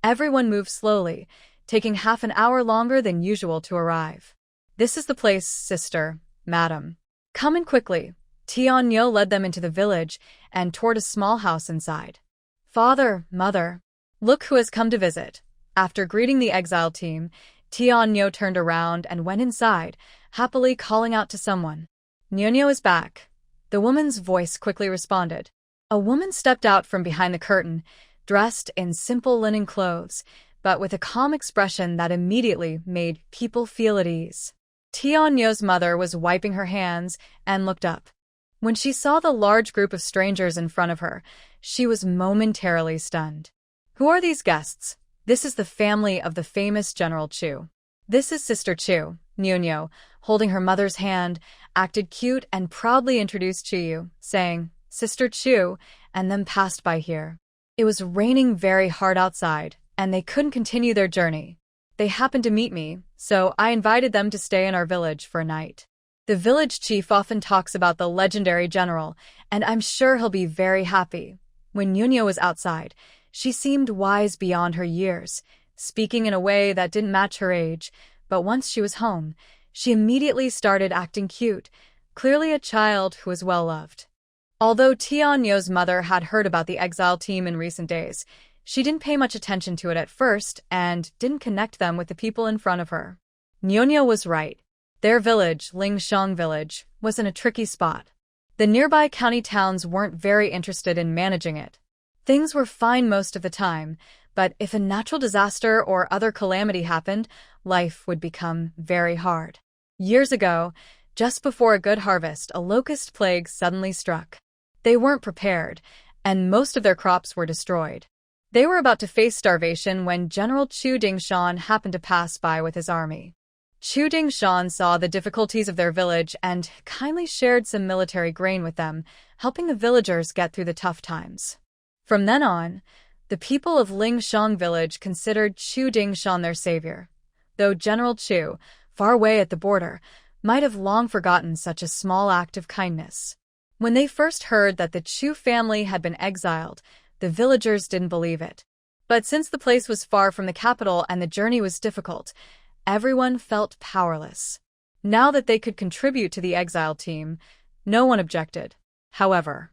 everyone moved slowly, taking half an hour longer than usual to arrive. This is the place, sister, madam. Come in quickly. Tianyo led them into the village and toward a small house inside. Father, mother, look who has come to visit. After greeting the exile team, Tianyo turned around and went inside, happily calling out to someone. Nyonyo is back. The woman's voice quickly responded. A woman stepped out from behind the curtain, dressed in simple linen clothes, but with a calm expression that immediately made people feel at ease. Tianyo's mother was wiping her hands and looked up. When she saw the large group of strangers in front of her, she was momentarily stunned. Who are these guests? This is the family of the famous General Chu. This is Sister Chu. Nyonyo, holding her mother's hand, acted cute and proudly introduced Chuyu, saying, Sister Chu, and then passed by here. It was raining very hard outside, and they couldn't continue their journey. They happened to meet me, so I invited them to stay in our village for a night. The village chief often talks about the legendary general, and I'm sure he'll be very happy. When Nyonyo was outside, she seemed wise beyond her years, speaking in a way that didn't match her age, but once she was home, she immediately started acting cute, clearly a child who was well-loved. Although Tianyo's mother had heard about the exile team in recent days, she didn't pay much attention to it at first and didn't connect them with the people in front of her. Nyonyo was right. Their village, Lingshang village, was in a tricky spot. The nearby county towns weren't very interested in managing it. Things were fine most of the time, but if a natural disaster or other calamity happened, life would become very hard. Years ago, just before a good harvest, a locust plague suddenly struck. They weren't prepared, and most of their crops were destroyed. They were about to face starvation when General Chu Dingshan happened to pass by with his army. Chu Dingshan saw the difficulties of their village and kindly shared some military grain with them, helping the villagers get through the tough times. From then on, the people of Lingshang village considered Chu Dingshan their savior, though General Chu, far away at the border, might have long forgotten such a small act of kindness. When they first heard that the Chu family had been exiled, the villagers didn't believe it. But since the place was far from the capital and the journey was difficult, everyone felt powerless. Now that they could contribute to the exile team, no one objected. However,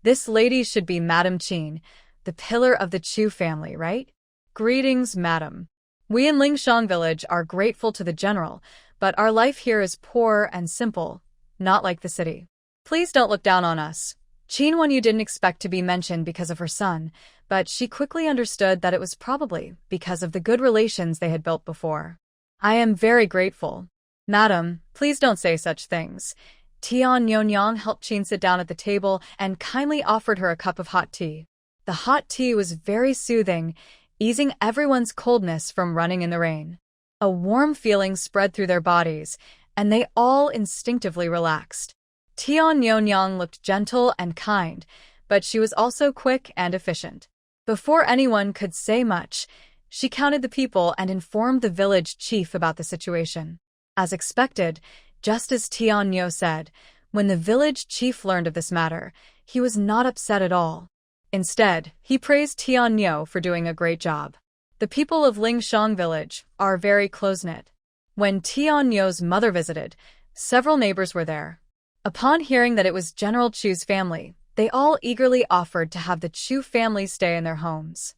this lady should be Madame Qin, the pillar of the Chu family, right? Greetings, Madam. We in Lingshang village are grateful to the general, but our life here is poor and simple, not like the city. Please don't look down on us. Qin Wenyu didn't expect to be mentioned because of her son, but she quickly understood that it was probably because of the good relations they had built before. I am very grateful. Madam, please don't say such things. Tian Nyonyang helped Qin sit down at the table and kindly offered her a cup of hot tea. The hot tea was very soothing, easing everyone's coldness from running in the rain. A warm feeling spread through their bodies, and they all instinctively relaxed. Tian Nyonyang looked gentle and kind, but she was also quick and efficient. Before anyone could say much, she counted the people and informed the village chief about the situation. As expected, just as Tian Nyo said, when the village chief learned of this matter, he was not upset at all. Instead, he praised Tian Nyo for doing a great job. The people of Lingshang village are very close-knit. When Tian Nyo's mother visited, several neighbors were there. Upon hearing that it was General Chu's family, They all eagerly offered to have the Chu family stay in their homes.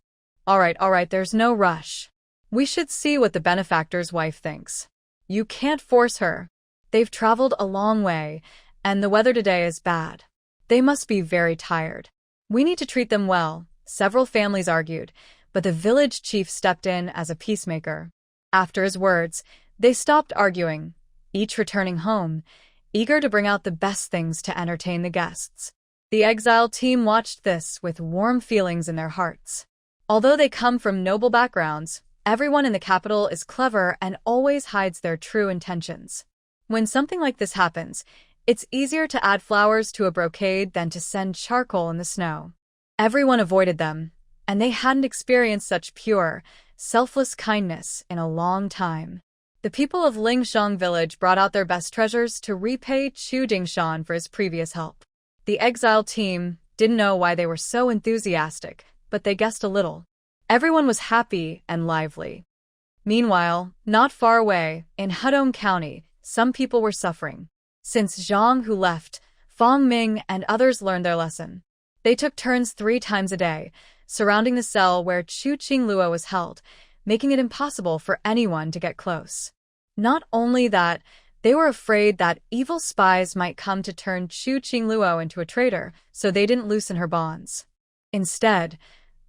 All right, there's no rush. We should see what the benefactor's wife thinks. You can't force her. They've traveled a long way, and the weather today is bad. They must be very tired. We need to treat them well, several families argued, but the village chief stepped in as a peacemaker. After his words, they stopped arguing, each returning home, eager to bring out the best things to entertain the guests. The exile team watched this with warm feelings in their hearts. Although they come from noble backgrounds, everyone in the capital is clever and always hides their true intentions. When something like this happens, it's easier to add flowers to a brocade than to send charcoal in the snow. Everyone avoided them, and they hadn't experienced such pure, selfless kindness in a long time. The people of Lingshang village brought out their best treasures to repay Chu Dingshan for his previous help. The exile team didn't know why they were so enthusiastic, but they guessed a little. Everyone was happy and lively. Meanwhile, not far away, in Showdown County, some people were suffering. Since Zhang Hu left, Fang Ming and others learned their lesson. They took turns 3 times a day, surrounding the cell where Chu Chingluo was held, making it impossible for anyone to get close. Not only that, they were afraid that evil spies might come to turn Chu Chingluo into a traitor, so they didn't loosen her bonds. Instead,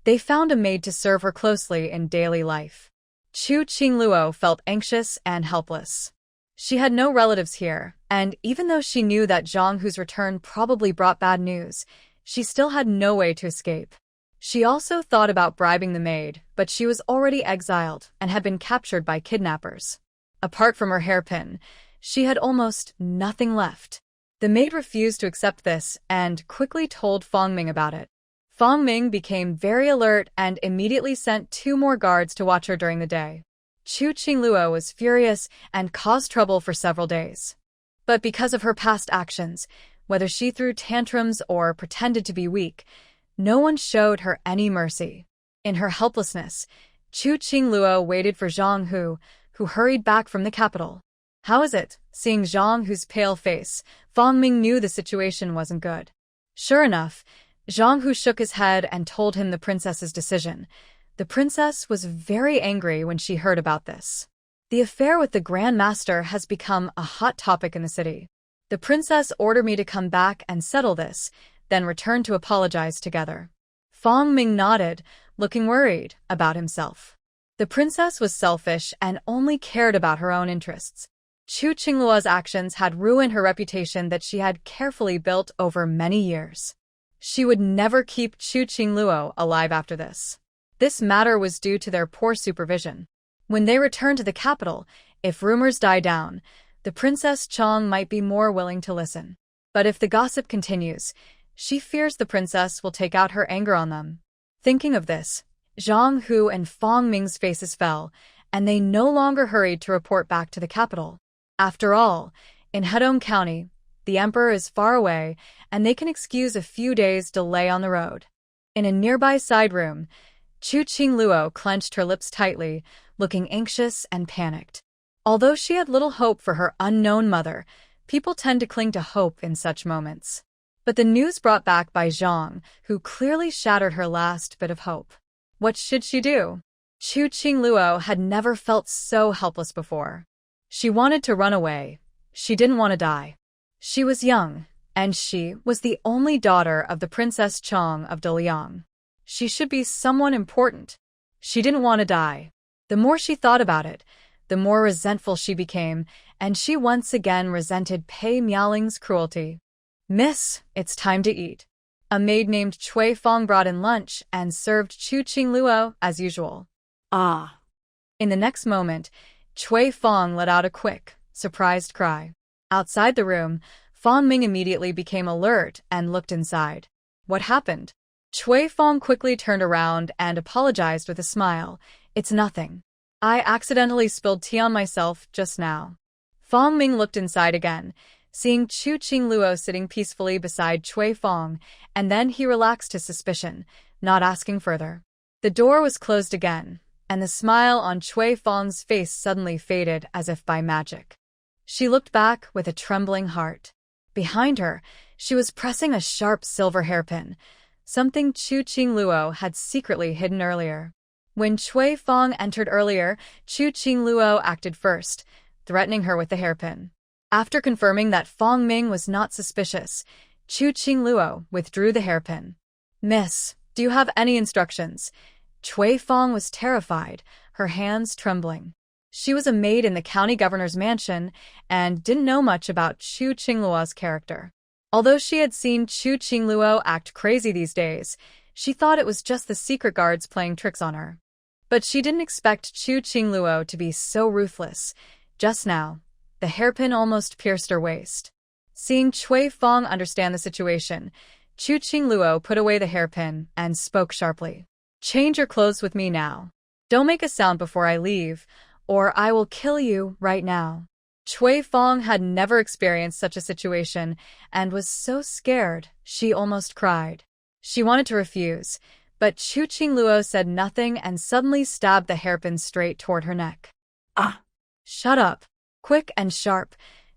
they found a maid to serve her closely in daily life. Chu Chingluo felt anxious and helpless. She had no relatives here, and even though she knew that Zhang Hu's return probably brought bad news, she still had no way to escape. She also thought about bribing the maid, but she was already exiled and had been captured by kidnappers. Apart from her hairpin, she had almost nothing left. The maid refused to accept this and quickly told Fang Ming about it. Fang Ming became very alert and immediately sent 2 more guards to watch her during the day. Chu Chingluo was furious and caused trouble for several days. But because of her past actions, whether she threw tantrums or pretended to be weak, no one showed her any mercy. In her helplessness, Chu Chingluo waited for Zhang Hu, who hurried back from the capital. How is it? Seeing Zhang Hu's pale face, Fang Ming knew the situation wasn't good. Sure enough, Zhang Hu shook his head and told him the princess's decision. The princess was very angry when she heard about this. The affair with the grandmaster has become a hot topic in the city. The princess ordered me to come back and settle this, then return to apologize together. Fang Ming nodded, looking worried about himself. The princess was selfish and only cared about her own interests. Chu Chingluo's actions had ruined her reputation that she had carefully built over many years. She would never keep Chu Chingluo alive after this. This matter was due to their poor supervision. When they returned to the capital, if rumors die down, the Princess Chong might be more willing to listen. But if the gossip continues, she fears the princess will take out her anger on them. Thinking of this, Zhang Hu and Fang Ming's faces fell, and they no longer hurried to report back to the capital. After all, in Showdown County, the emperor is far away, and they can excuse a few days' delay on the road. In a nearby side room, Chu Chingluo clenched her lips tightly, looking anxious and panicked. Although she had little hope for her unknown mother, people tend to cling to hope in such moments. But the news brought back by Zhang, who clearly shattered her last bit of hope. What should she do? Chu Chingluo had never felt so helpless before. She wanted to run away. She didn't want to die. She was young, and she was the only daughter of the Princess Chong of Daliang. She should be someone important. She didn't want to die. The more she thought about it, the more resentful she became, and she once again resented Pei Miaoling's cruelty. "Miss, it's time to eat." A maid named Cui Fong brought in lunch and served Chu Chingluo as usual. Ah. In the next moment, Cui Fong let out a quick, surprised cry. Outside the room, Fang Ming immediately became alert and looked inside. What happened? Cui Fong quickly turned around and apologized with a smile. "It's nothing. I accidentally spilled tea on myself just now." Fang Ming looked inside again, seeing Chu Chingluo sitting peacefully beside Cui Fong, and then he relaxed his suspicion, not asking further. The door was closed again, and the smile on Cui Fong's face suddenly faded as if by magic. She looked back with a trembling heart. Behind her, she was pressing a sharp silver hairpin, something Chu Chingluo had secretly hidden earlier. When Cui Fong entered earlier, Chu Chingluo acted first, threatening her with the hairpin. After confirming that Fong Ming was not suspicious, Chu Chingluo withdrew the hairpin. "Miss, do you have any instructions?" Cui Fong was terrified, her hands trembling. She was a maid in the county governor's mansion and didn't know much about Chu Chingluo's character. Although she had seen Chu Chingluo act crazy these days, she thought it was just the secret guards playing tricks on her. But she didn't expect Chu Chingluo to be so ruthless. Just now, the hairpin almost pierced her waist. Seeing Cui Fong understand the situation, Chu Chingluo put away the hairpin and spoke sharply. "Change your clothes with me now. Don't make a sound before I leave, or I will kill you right now." Cui Fong had never experienced such a situation and was so scared she almost cried. She wanted to refuse, but Chu Chingluo said nothing and suddenly stabbed the hairpin straight toward her neck. Ah! "Shut up." Quick and sharp,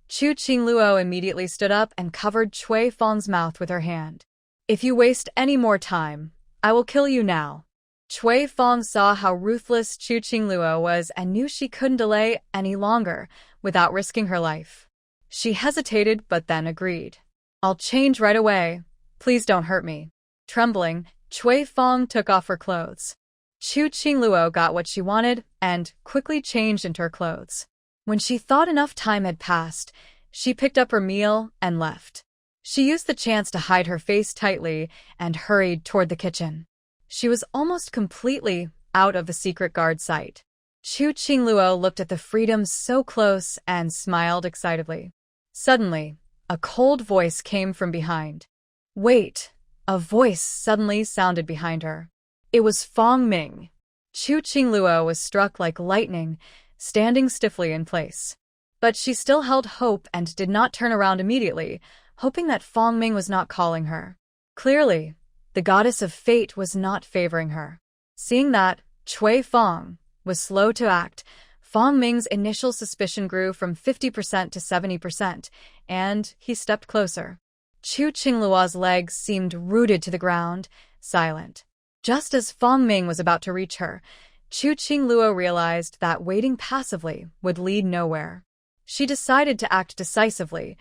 Chu Chingluo immediately stood up and covered Cui Fong's mouth with her hand. "If you waste any more time, I will kill you now." Cui Fong saw how ruthless Chu Chingluo was and knew she couldn't delay any longer without risking her life. She hesitated but then agreed. "I'll change right away. Please don't hurt me." Trembling, Cui Fong took off her clothes. Chu Chingluo got what she wanted and quickly changed into her clothes. When she thought enough time had passed, she picked up her meal and left. She used the chance to hide her face tightly and hurried toward the kitchen. She was almost completely out of the secret guard sight. Chu Chingluo looked at the freedom so close and smiled excitedly. Suddenly, a cold voice came from behind. "Wait!" A voice suddenly sounded behind her. It was Fong Ming. Chu Chingluo was struck like lightning, standing stiffly in place. But she still held hope and did not turn around immediately, hoping that Fong Ming was not calling her. Clearly, the goddess of fate was not favoring her. Seeing that Cui Fong was slow to act, Fong Ming's initial suspicion grew from 50% to 70%, and he stepped closer. Chu Chingluo's legs seemed rooted to the ground, silent. Just as Fong Ming was about to reach her, Chu Chingluo realized that waiting passively would lead nowhere. She decided to act decisively,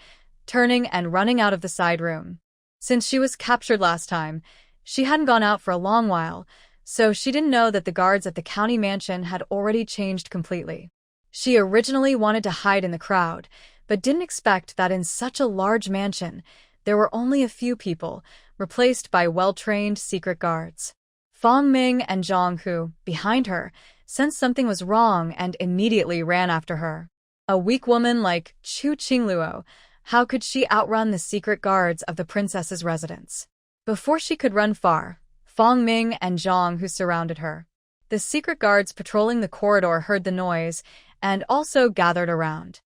turning and running out of the side room. Since she was captured last time, she hadn't gone out for a long while, so she didn't know that the guards at the county mansion had already changed completely. She originally wanted to hide in the crowd, but didn't expect that in such a large mansion, there were only a few people, replaced by well-trained secret guards. Fong Ming and Zhang Hu, behind her, sensed something was wrong and immediately ran after her. A weak woman like Chu Chingluo, how could she outrun the secret guards of the princess's residence? Before she could run far, Fong Ming and Zhang Hu surrounded her. The secret guards patrolling the corridor heard the noise and also gathered around.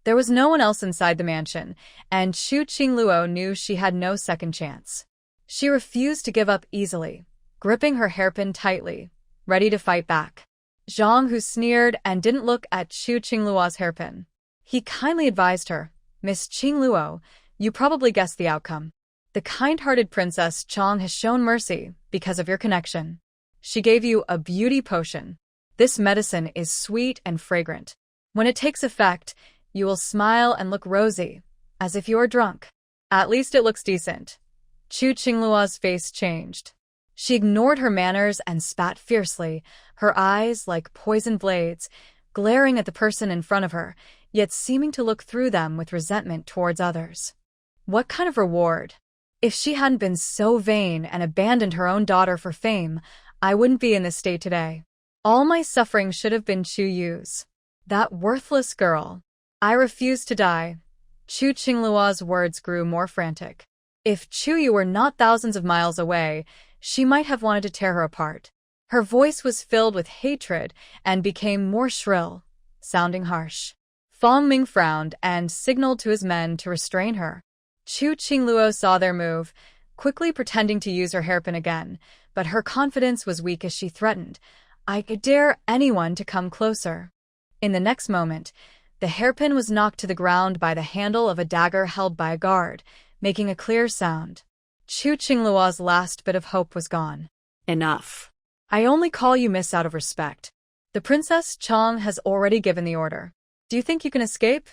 There was no one else inside the mansion, and Chu Chingluo knew she had no second chance. She refused to give up easily, gripping her hairpin tightly, ready to fight back. Zhang Hu sneered and didn't look at Chu Chingluo's hairpin. He kindly advised her, "Miss Chingluo, you probably guessed the outcome. The kind-hearted Princess Chong has shown mercy because of your connection. She gave you a beauty potion. This medicine is sweet and fragrant. When it takes effect, you will smile and look rosy, as if you are drunk. At least it looks decent." Chu Chingluo's face changed. She ignored her manners and spat fiercely, her eyes like poison blades, glaring at the person in front of her, yet seeming to look through them with resentment towards others. What kind of reward? If she hadn't been so vain and abandoned her own daughter for fame, I wouldn't be in this state today. All my suffering should have been Chu Yu's. That worthless girl. I refuse to die. Chu Chingluo's words grew more frantic. If Chu Yu were not thousands of miles away, she might have wanted to tear her apart. Her voice was filled with hatred and became more shrill, sounding harsh. Fong Ming frowned and signaled to his men to restrain her. Chu Chingluo saw their move, quickly pretending to use her hairpin again, but her confidence was weak as she threatened, "I dare anyone to come closer." In the next moment, The hairpin was knocked to the ground by the handle of a dagger held by a guard, making a clear sound. Chu Chingluo's last bit of hope was gone. Enough. I only call you miss out of respect. The Princess Chong has already given the order. Do you think you can escape?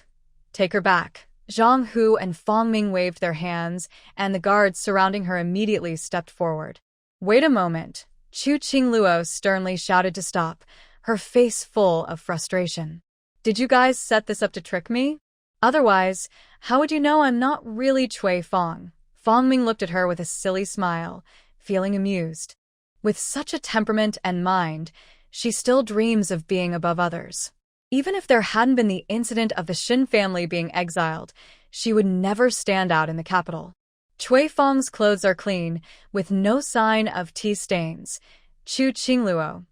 Take her back. Zhang Hu and Fong Ming waved their hands, and the guards surrounding her immediately stepped forward. Wait a moment. Chu Chingluo sternly shouted to stop, her face full of frustration. Did you guys set this up to trick me? Otherwise, how would you know I'm not really Cui Fong? Fong Ming looked at her with a silly smile, feeling amused. With such a temperament and mind, she still dreams of being above others. Even if there hadn't been the incident of the Shin family being exiled, she would never stand out in the capital. Cui Fong's clothes are clean, with no sign of tea stains. Chu Chingluo.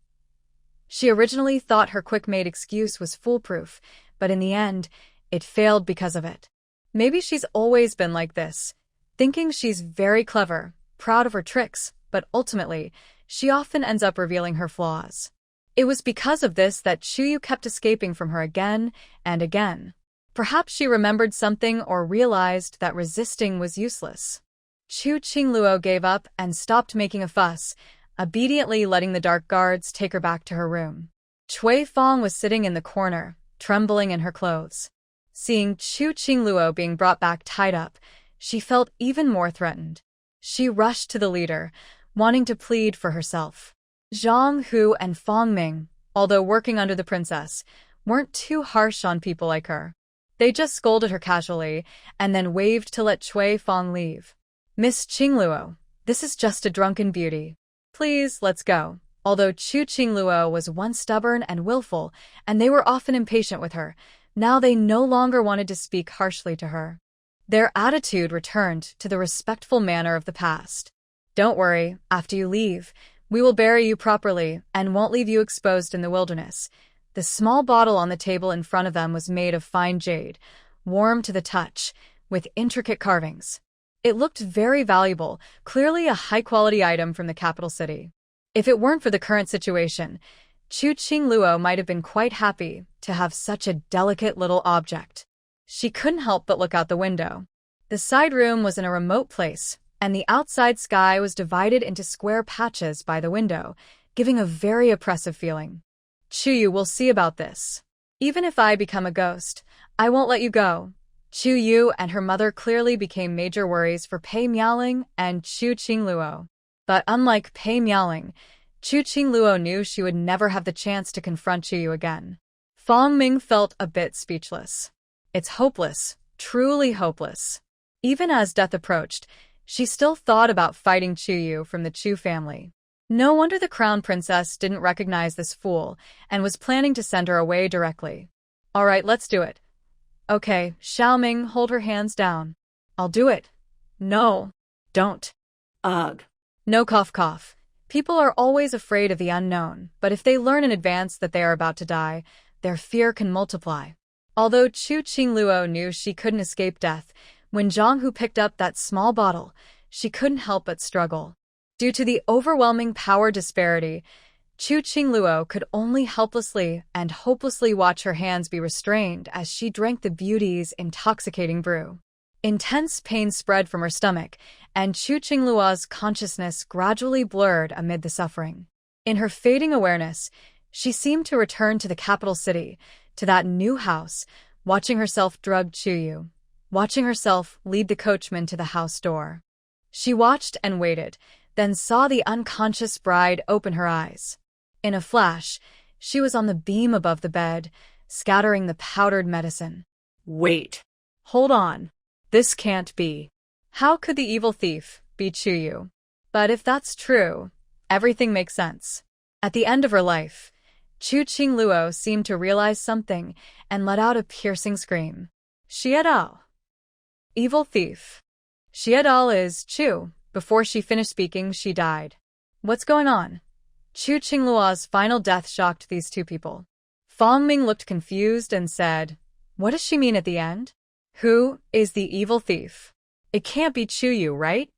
She originally thought her quick-made excuse was foolproof, but in the end, it failed because of it. Maybe she's always been like this, thinking she's very clever, proud of her tricks, but ultimately, she often ends up revealing her flaws. It was because of this that Chuyu kept escaping from her again and again. Perhaps she remembered something or realized that resisting was useless. Chu Chingluo gave up and stopped making a fuss, obediently letting the dark guards take her back to her room. Cui Fong was sitting in the corner, trembling in her clothes. Seeing Chu Chingluo being brought back tied up, she felt even more threatened. She rushed to the leader, wanting to plead for herself. Zhang Hu and Fong Ming, although working under the princess, weren't too harsh on people like her. They just scolded her casually and then waved to let Cui Fong leave. Miss Chingluo, this is just a drunken beauty. Please, let's go. Although Chu Chingluo was once stubborn and willful, and they were often impatient with her, now they no longer wanted to speak harshly to her. Their attitude returned to the respectful manner of the past. Don't worry, after you leave, we will bury you properly and won't leave you exposed in the wilderness. The small bottle on the table in front of them was made of fine jade, warm to the touch, with intricate carvings. It looked very valuable, clearly a high-quality item from the capital city. If it weren't for the current situation, Chu Chingluo might have been quite happy to have such a delicate little object. She couldn't help but look out the window. The side room was in a remote place, and the outside sky was divided into square patches by the window, giving a very oppressive feeling. Chuyu will see about this. Even if I become a ghost, I won't let you go. Chuyu and her mother clearly became major worries for Pei Miaoling and Chu Chingluo. But unlike Pei Miaoling, Chu Chingluo knew she would never have the chance to confront Chuyu again. Fong Ming felt a bit speechless. It's hopeless, truly hopeless. Even as death approached, she still thought about fighting Chuyu from the Chu family. No wonder the crown princess didn't recognize this fool and was planning to send her away directly. All right, let's do it. Okay, Xiaoming, hold her hands down. I'll do it. No. Don't. Ugh. No cough cough. People are always afraid of the unknown, but if they learn in advance that they are about to die, their fear can multiply. Although Chu Chingluo knew she couldn't escape death, when Zhang Hu picked up that small bottle, she couldn't help but struggle. Due to the overwhelming power disparity, Chu Chingluo could only helplessly and hopelessly watch her hands be restrained as she drank the beauty's intoxicating brew. Intense pain spread from her stomach, and Chu Chingluo's consciousness gradually blurred amid the suffering. In her fading awareness, she seemed to return to the capital city, to that new house, watching herself drug Chuyu, watching herself lead the coachman to the house door. She watched and waited, then saw the unconscious bride open her eyes. In a flash, she was on the beam above the bed, scattering the powdered medicine. Wait. Hold on. This can't be. How could the evil thief be Chuyu? But if that's true, everything makes sense. At the end of her life, Chu Chingluo seemed to realize something and let out a piercing scream. Xiedao. Evil thief. Xiedao is Chu. Before she finished speaking, she died. What's going on? Chu Chingluo's final death shocked these two people. Fong Ming looked confused and said, "What does she mean at the end? Who is the evil thief? It can't be Chuyu, right?"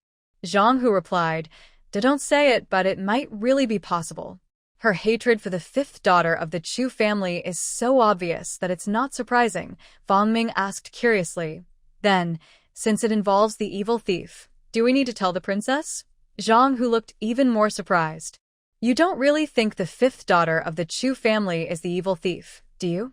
Zhang Hu replied, "Don't say it, but it might really be possible. Her hatred for the fifth daughter of the Chu family is so obvious that it's not surprising, Fang Ming asked curiously. Then, since it involves the evil thief, do we need to tell the princess? Zhang Hu looked even more surprised. You don't really think the fifth daughter of the Chu family is the evil thief, do you?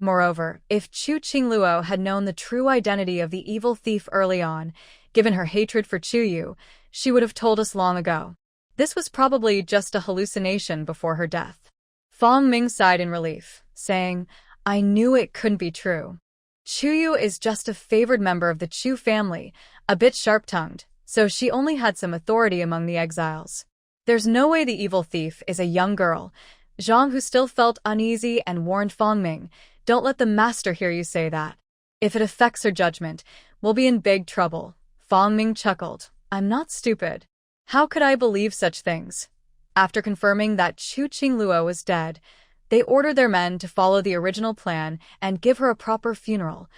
Moreover, if Chu Chingluo had known the true identity of the evil thief early on, given her hatred for Chu Yu, she would have told us long ago. This was probably just a hallucination before her death. Fang Ming sighed in relief, saying, I knew it couldn't be true. Chu Yu is just a favored member of the Chu family, a bit sharp-tongued, so she only had some authority among the exiles. There's no way the evil thief is a young girl. Zhang, who still felt uneasy, and warned Fang Ming, don't let the master hear you say that. If it affects her judgment, we'll be in big trouble. Fang Ming chuckled. I'm not stupid. How could I believe such things? After confirming that Chu Chingluo was dead, they ordered their men to follow the original plan and give her a proper funeral.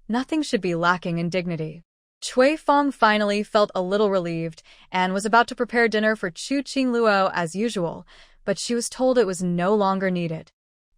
Nothing should be lacking in dignity. Cui Fang finally felt a little relieved and was about to prepare dinner for Chu Chingluo as usual, but she was told it was no longer needed.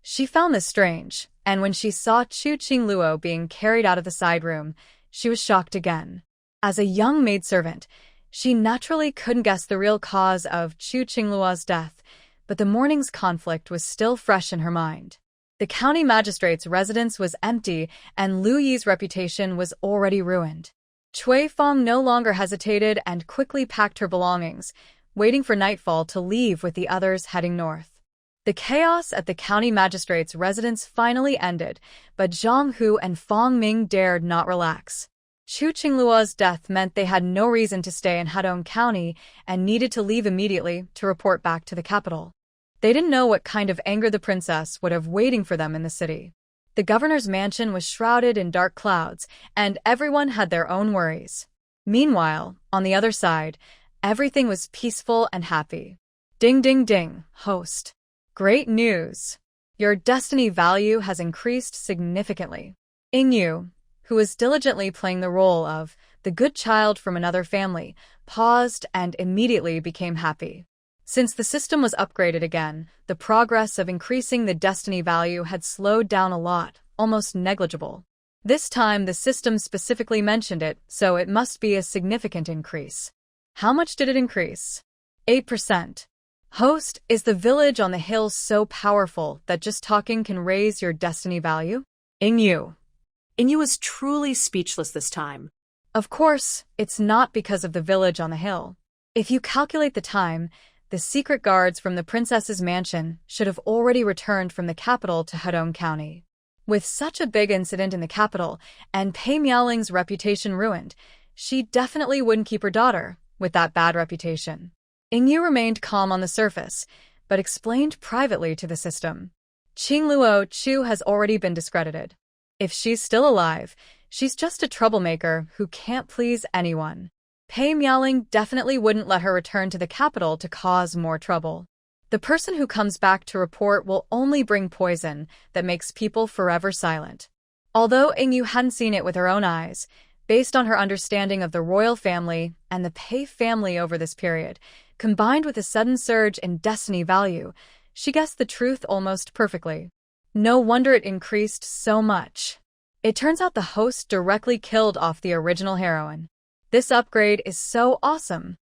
She found this strange, and when she saw Chu Chingluo being carried out of the side room, she was shocked again. As a young maidservant, she naturally couldn't guess the real cause of Chu Chingluo's death, but the morning's conflict was still fresh in her mind. The county magistrate's residence was empty, and Lu Yi's reputation was already ruined. Cui Fang no longer hesitated and quickly packed her belongings, waiting for nightfall to leave with the others heading north. The chaos at the county magistrate's residence finally ended, but Zhang Hu and Fang Ming dared not relax. Chu Chingluo's death meant they had no reason to stay in Showdown County and needed to leave immediately to report back to the capital. They didn't know what kind of anger the princess would have waiting for them in the city. The governor's mansion was shrouded in dark clouds, and everyone had their own worries. Meanwhile, on the other side, everything was peaceful and happy. Ding ding ding, host. Great news! Your destiny value has increased significantly. Yu, who was diligently playing the role of the good child from another family, paused and immediately became happy. Since the system was upgraded again, the progress of increasing the destiny value had slowed down a lot, almost negligible. This time the system specifically mentioned it, so it must be a significant increase. How much did it increase? 8%. Host, is the village on the hill so powerful that just talking can raise your destiny value? Yu was truly speechless this time. Of course, it's not because of the village on the hill. If you calculate the time, the secret guards from the princess's mansion should have already returned from the capital to Showdown County. With such a big incident in the capital and Pei Miaoling's reputation ruined, she definitely wouldn't keep her daughter with that bad reputation. Yu remained calm on the surface, but explained privately to the system. Chingluo Chu has already been discredited. If she's still alive, she's just a troublemaker who can't please anyone. Pei Miaoling definitely wouldn't let her return to the capital to cause more trouble. The person who comes back to report will only bring poison that makes people forever silent. Although Yu hadn't seen it with her own eyes, based on her understanding of the royal family and the Pei family over this period, combined with a sudden surge in destiny value, she guessed the truth almost perfectly. No wonder it increased so much. It turns out the host directly killed off the original heroine. This upgrade is so awesome.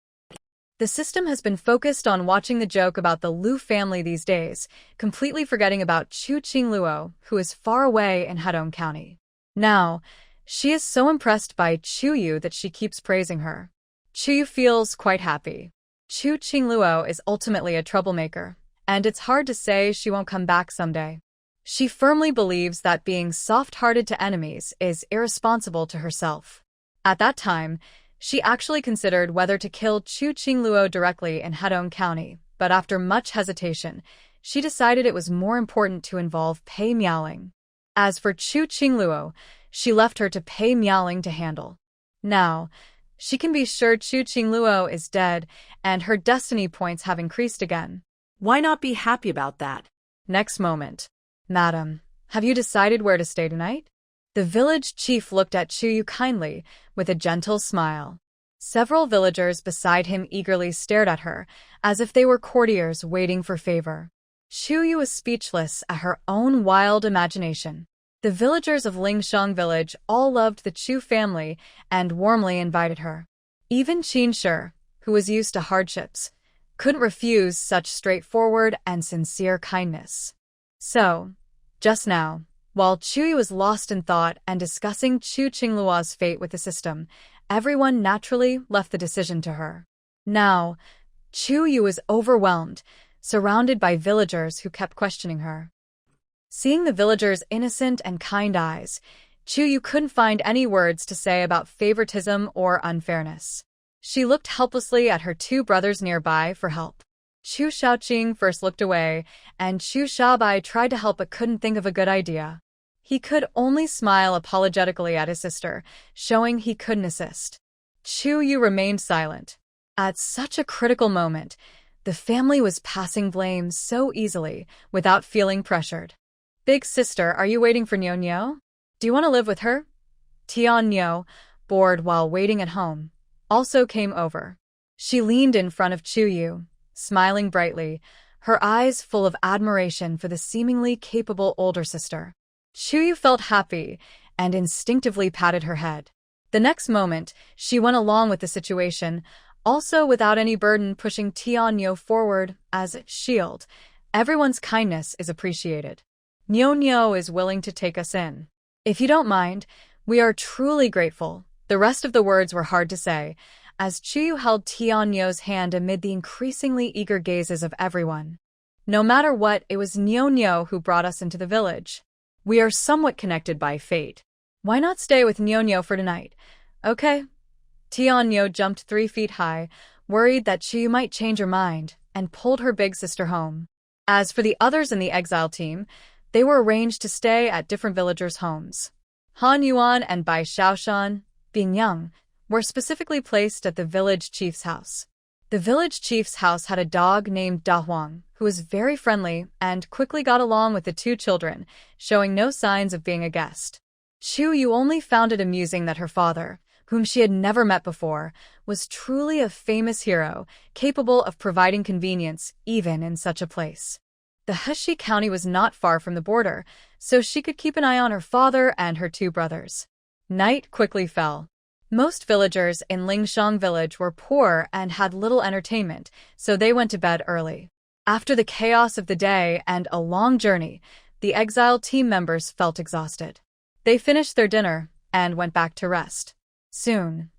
The system has been focused on watching the joke about the Lu family these days, completely forgetting about Chu Chingluo, who is far away in Showdown County. Now, she is so impressed by Chu Yu that she keeps praising her. Chu Yu feels quite happy. Chu Chingluo is ultimately a troublemaker, and it's hard to say she won't come back someday. She firmly believes that being soft-hearted to enemies is irresponsible to herself. At that time, she actually considered whether to kill Chu Chingluo directly in Showdown County, but after much hesitation, she decided it was more important to involve Pei Miaoling. As for Chu Chingluo, she left her to Pei Miaoling to handle. Now, she can be sure Chu Chingluo is dead, and her destiny points have increased again. Why not be happy about that? Next moment. Madam, have you decided where to stay tonight? The village chief looked at Chu Yu kindly, with a gentle smile. Several villagers beside him eagerly stared at her, as if they were courtiers waiting for favor. Chu Yu was speechless at her own wild imagination. The villagers of Lingshang village all loved the Chu family and warmly invited her. Even Qin Shi, who was used to hardships, couldn't refuse such straightforward and sincere kindness. So, just now, while Chu Yu was lost in thought and discussing Chu Chingluo's fate with the system, everyone naturally left the decision to her. Now, Chu Yu was overwhelmed, surrounded by villagers who kept questioning her. Seeing the villagers' innocent and kind eyes, Chu Yu couldn't find any words to say about favoritism or unfairness. She looked helplessly at her two brothers nearby for help. Chu Shaoqing first looked away, and Chu Shaobai tried to help but couldn't think of a good idea. He could only smile apologetically at his sister, showing he couldn't assist. Chu Yu remained silent. At such a critical moment, the family was passing blame so easily, without feeling pressured. "Big sister, are you waiting for Niu Niu? Do you want to live with her?" Tian Niu, bored while waiting at home, also came over. She leaned in front of Chu Yu, smiling brightly, her eyes full of admiration for the seemingly capable older sister. Chu Yu felt happy and instinctively patted her head. The next moment, she went along with the situation, also without any burden, pushing Tian Niu forward as a shield. Everyone's kindness is appreciated. "Niu Niu is willing to take us in. If you don't mind, we are truly grateful." The rest of the words were hard to say, as Chu Yu held Tian Niu's hand amid the increasingly eager gazes of everyone. "No matter what, it was Niu Niu who brought us into the village. We are somewhat connected by fate. Why not stay with Niu Niu for tonight?" "Okay." Tian Niu jumped 3 feet high, worried that Chu Yu might change her mind, and pulled her big sister home. As for the others in the exile team, they were arranged to stay at different villagers' homes. Han Yuan and Bai Shaoshan, being young, were specifically placed at the village chief's house. The village chief's house had a dog named Da Huang, who was very friendly and quickly got along with the two children, showing no signs of being a guest. Chu Yu only found it amusing that her father, whom she had never met before, was truly a famous hero, capable of providing convenience even in such a place. The Heshi County was not far from the border, so she could keep an eye on her father and her two brothers. Night quickly fell. Most villagers in Lingshang village were poor and had little entertainment, so they went to bed early. After the chaos of the day and a long journey, the exile team members felt exhausted. They finished their dinner and went back to rest. Soon,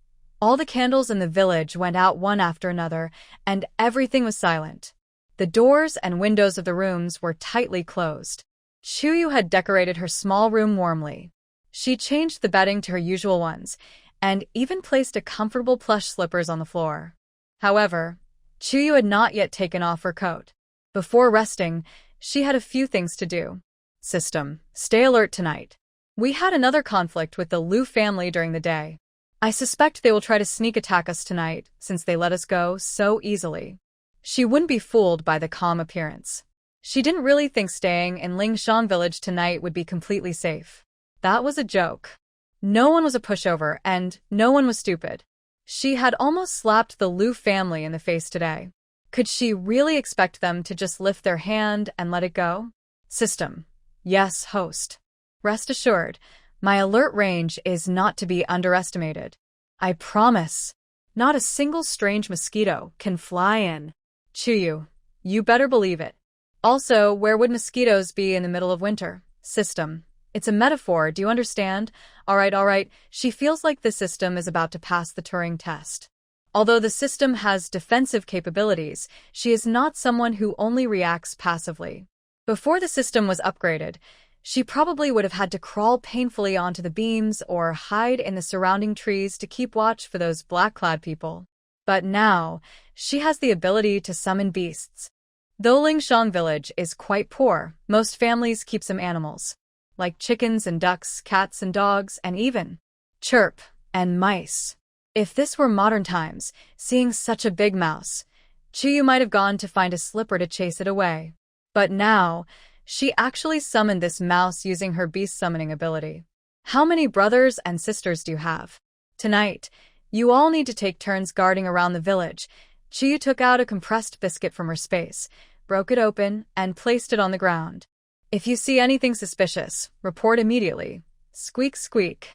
all the candles in the village went out one after another, and everything was silent. The doors and windows of the rooms were tightly closed. Chu Yu had decorated her small room warmly. She changed the bedding to her usual ones, and even placed a comfortable plush slippers on the floor. However, Chu Yu had not yet taken off her coat. Before resting, she had a few things to do. "System, stay alert tonight. We had another conflict with the Liu family during the day. I suspect they will try to sneak attack us tonight, since they let us go so easily." She wouldn't be fooled by the calm appearance. She didn't really think staying in Lingshan village tonight would be completely safe. That was a joke. No one was a pushover, and no one was stupid. She had almost slapped the Liu family in the face today. Could she really expect them to just lift their hand and let it go? "System. Yes, host. Rest assured, my alert range is not to be underestimated. I promise. Not a single strange mosquito can fly in." "Chu Yu, you better believe it. Also, where would mosquitoes be in the middle of winter?" "System. It's a metaphor, do you understand?" All right. She feels like the system is about to pass the Turing test. Although the system has defensive capabilities, she is not someone who only reacts passively. Before the system was upgraded, she probably would have had to crawl painfully onto the beams or hide in the surrounding trees to keep watch for those black-clad people. But now, she has the ability to summon beasts. Though Lingshang village is quite poor, most families keep some animals, like chickens and ducks, cats and dogs, and even chirp and mice. If this were modern times, seeing such a big mouse, Chu Yu might have gone to find a slipper to chase it away. But now, she actually summoned this mouse using her beast summoning ability. "How many brothers and sisters do you have? Tonight, you all need to take turns guarding around the village." Chu Yu took out a compressed biscuit from her space, broke it open, and placed it on the ground. If you see anything suspicious, report immediately. Squeak, squeak.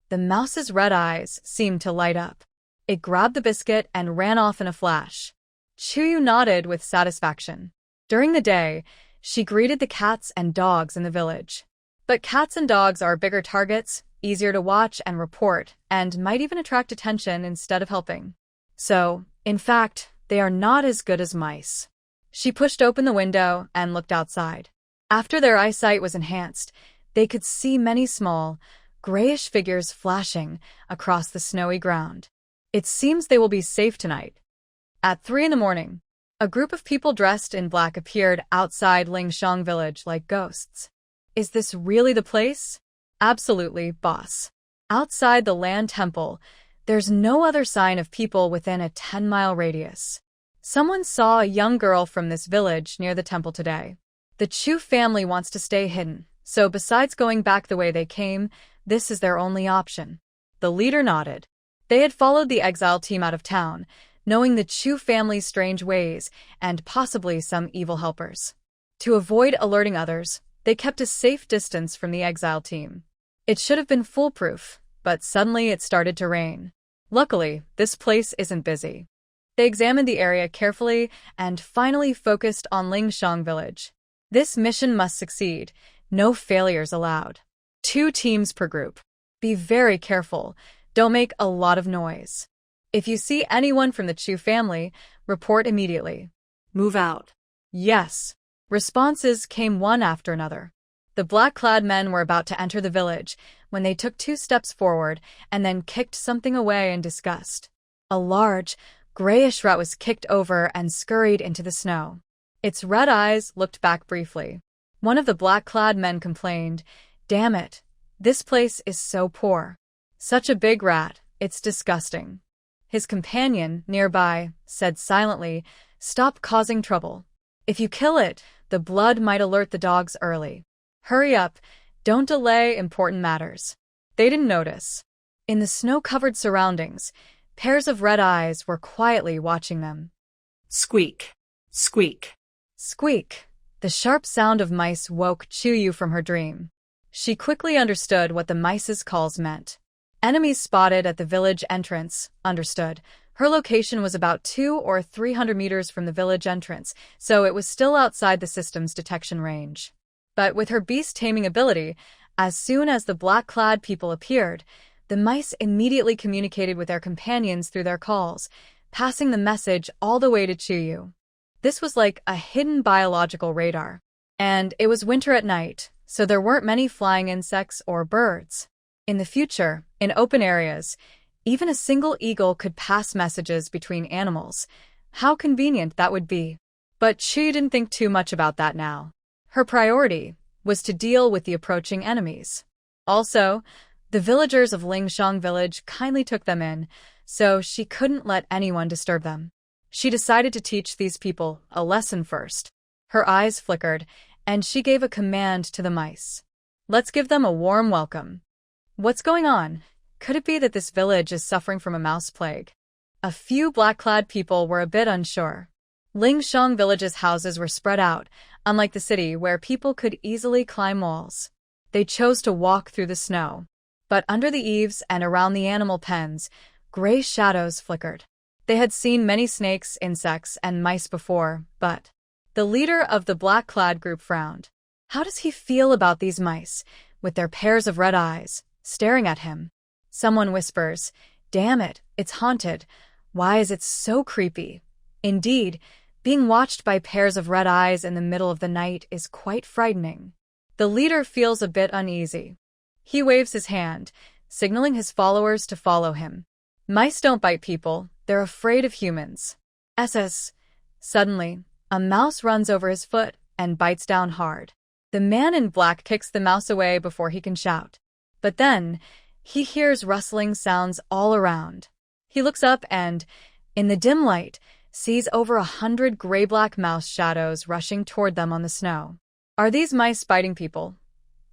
The mouse's red eyes seemed to light up. It grabbed the biscuit and ran off in a flash. Chuyu nodded with satisfaction. During the day, she greeted the cats and dogs in the village. But cats and dogs are bigger targets, easier to watch and report, and might even attract attention instead of helping. So, in fact, they are not as good as mice. She pushed open the window and looked outside. After their eyesight was enhanced, they could see many small, grayish figures flashing across the snowy ground. It seems they will be safe tonight. At 3 a.m, a group of people dressed in black appeared outside Lingshang village like ghosts. Is this really the place? Absolutely, boss. Outside the land temple, there's no other sign of people within a 10-mile radius. Someone saw a young girl from this village near the temple today. The Chu family wants to stay hidden, so besides going back the way they came, this is their only option. The leader nodded. They had followed the exile team out of town, knowing the Chu family's strange ways and possibly some evil helpers. To avoid alerting others, they kept a safe distance from the exile team. It should have been foolproof, but suddenly it started to rain. Luckily, this place isn't busy. They examined the area carefully and finally focused on Lingshang village. This mission must succeed. No failures allowed. 2 teams per group. Be very careful. Don't make a lot of noise. If you see anyone from the Chu family, report immediately. Move out. Yes. Responses came one after another. The black-clad men were about to enter the village when they took 2 steps forward and then kicked something away in disgust. A large, grayish rat was kicked over and scurried into the snow. Its red eyes looked back briefly. One of the black-clad men complained, "Damn it, this place is so poor. Such a big rat, it's disgusting." His companion, nearby, said silently, "Stop causing trouble. If you kill it, the blood might alert the dogs early. Hurry up, don't delay important matters." They didn't notice. In the snow-covered surroundings, pairs of red eyes were quietly watching them. Squeak. Squeak. Squeak. The sharp sound of mice woke Chuyu from her dream. She quickly understood what the mice's calls meant. Enemies spotted at the village entrance, understood. Her location was about 200 or 300 meters from the village entrance, so it was still outside the system's detection range. But with her beast-taming ability, as soon as the black-clad people appeared, the mice immediately communicated with their companions through their calls, passing the message all the way to Chuyu. This was like a hidden biological radar. And it was winter at night, so there weren't many flying insects or birds. In the future, in open areas, even a single eagle could pass messages between animals. How convenient that would be. But Chu didn't think too much about that now. Her priority was to deal with the approaching enemies. Also, the villagers of Lingshang village kindly took them in, so she couldn't let anyone disturb them. She decided to teach these people a lesson first. Her eyes flickered, and she gave a command to the mice. "Let's give them a warm welcome." What's going on? Could it be that this village is suffering from a mouse plague? A few black-clad people were a bit unsure. Lingshang village's houses were spread out, unlike the city where people could easily climb walls. They chose to walk through the snow. But under the eaves and around the animal pens, gray shadows flickered. They had seen many snakes, insects, and mice before, but the leader of the black-clad group frowned. How does he feel about these mice, with their pairs of red eyes, staring at him? Someone whispers, "Damn it, it's haunted. Why is it so creepy?" Indeed, being watched by pairs of red eyes in the middle of the night is quite frightening. The leader feels a bit uneasy. He waves his hand, signaling his followers to follow him. Mice don't bite people, they're afraid of humans. SS. Suddenly, a mouse runs over his foot and bites down hard. The man in black kicks the mouse away before he can shout. But then, he hears rustling sounds all around. He looks up and, in the dim light, sees over 100 gray-black mouse shadows rushing toward them on the snow. Are these mice biting people?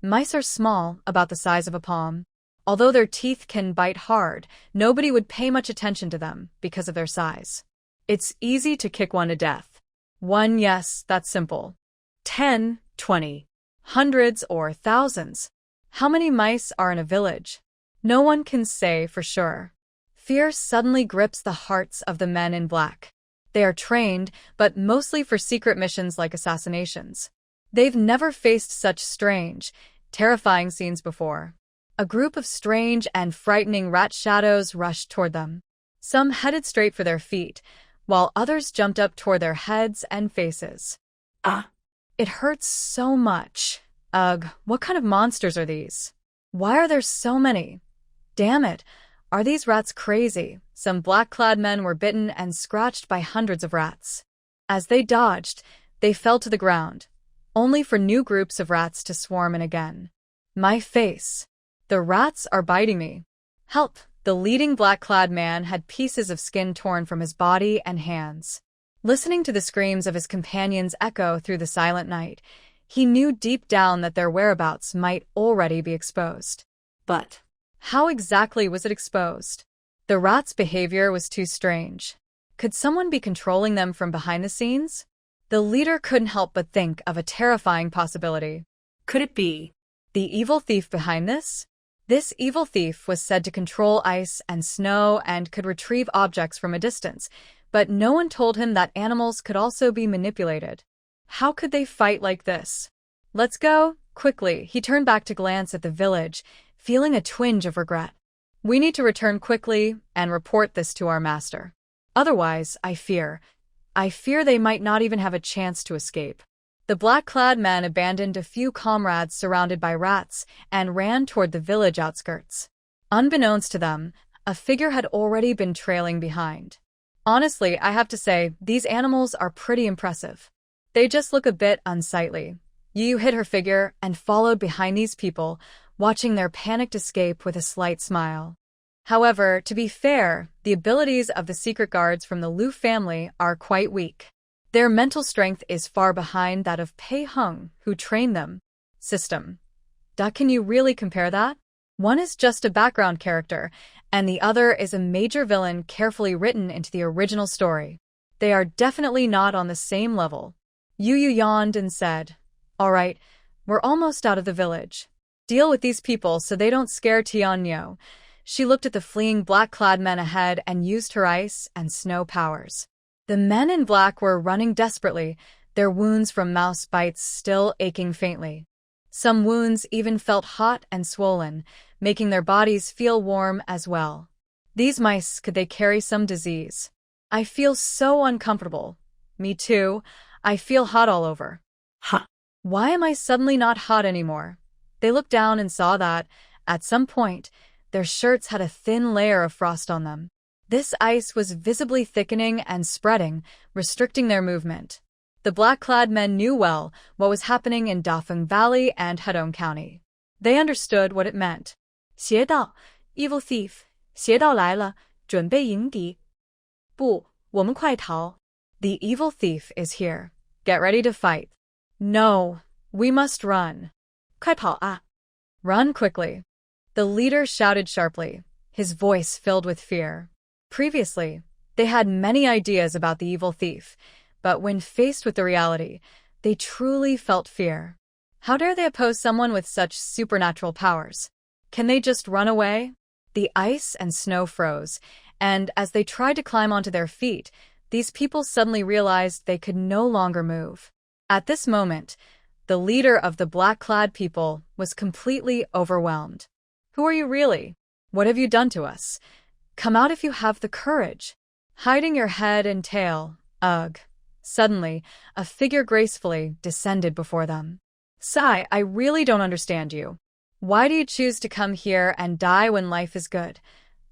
Mice are small, about the size of a palm. Although their teeth can bite hard, nobody would pay much attention to them because of their size. It's easy to kick one to death. 1, yes, that's simple. 10, 20, hundreds or thousands. How many mice are in a village? No one can say for sure. Fear suddenly grips the hearts of the men in black. They are trained, but mostly for secret missions like assassinations. They've never faced such strange, terrifying scenes before. A group of strange and frightening rat shadows rushed toward them. Some headed straight for their feet, while others jumped up toward their heads and faces. Ah. It hurts so much. Ugh, what kind of monsters are these? Why are there so many? Damn it, are these rats crazy? Some black-clad men were bitten and scratched by hundreds of rats. As they dodged, they fell to the ground, only for new groups of rats to swarm in again. My face. The rats are biting me. Help! The leading black-clad man had pieces of skin torn from his body and hands. Listening to the screams of his companions echo through the silent night, he knew deep down that their whereabouts might already be exposed. But how exactly was it exposed? The rats' behavior was too strange. Could someone be controlling them from behind the scenes? The leader couldn't help but think of a terrifying possibility. could it be The evil thief behind this? This evil thief was said to control ice and snow and could retrieve objects from a distance, but no one told him that animals could also be manipulated. How could they fight like this? Let's go, quickly. He turned back to glance at the village, feeling a twinge of regret. We need to return quickly and report this to our master. Otherwise, I fear they might not even have a chance to escape. The black-clad men abandoned a few comrades surrounded by rats and ran toward the village outskirts. Unbeknownst to them, a figure had already been trailing behind. Honestly, I have to say, these animals are pretty impressive. They just look a bit unsightly. Yu hid her figure and followed behind these people, watching their panicked escape with a slight smile. However, to be fair, the abilities of the secret guards from the Liu family are quite weak. Their mental strength is far behind that of Pei Heng, who trained them. System. Can you really compare that? One is just a background character, and the other is a major villain carefully written into the original story. They are definitely not on the same level. Yu yawned and said, "All right, we're almost out of the village. Deal with these people so they don't scare Tianyo." She looked at the fleeing black-clad men ahead and used her ice and snow powers. The men in black were running desperately, their wounds from mouse bites still aching faintly. Some wounds even felt hot and swollen, making their bodies feel warm as well. These mice, could they carry some disease? I feel so uncomfortable. Me too. I feel hot all over. Huh. Why am I suddenly not hot anymore? They looked down and saw that, at some point, their shirts had a thin layer of frost on them. This ice was visibly thickening and spreading, restricting their movement. The black-clad men knew well what was happening in Dafeng Valley and Hedong County. They understood what it meant. 邪道, evil thief, 邪道来了, 准备迎敌. 不，我们快逃. The evil thief is here. Get ready to fight. No, we must run. 快跑啊. Run quickly. The leader shouted sharply, his voice filled with fear. Previously, they had many ideas about the evil thief, but when faced with the reality, they truly felt fear. How dare they oppose someone with such supernatural powers? Can they just run away? The ice and snow froze, and as they tried to climb onto their feet, these people suddenly realized they could no longer move. At this moment, the leader of the black-clad people was completely overwhelmed. Who are you really? What have you done to us? Come out if you have the courage. Hiding your head and tail, ugh. Suddenly, a figure gracefully descended before them. Sai, I really don't understand you. Why do you choose to come here and die when life is good?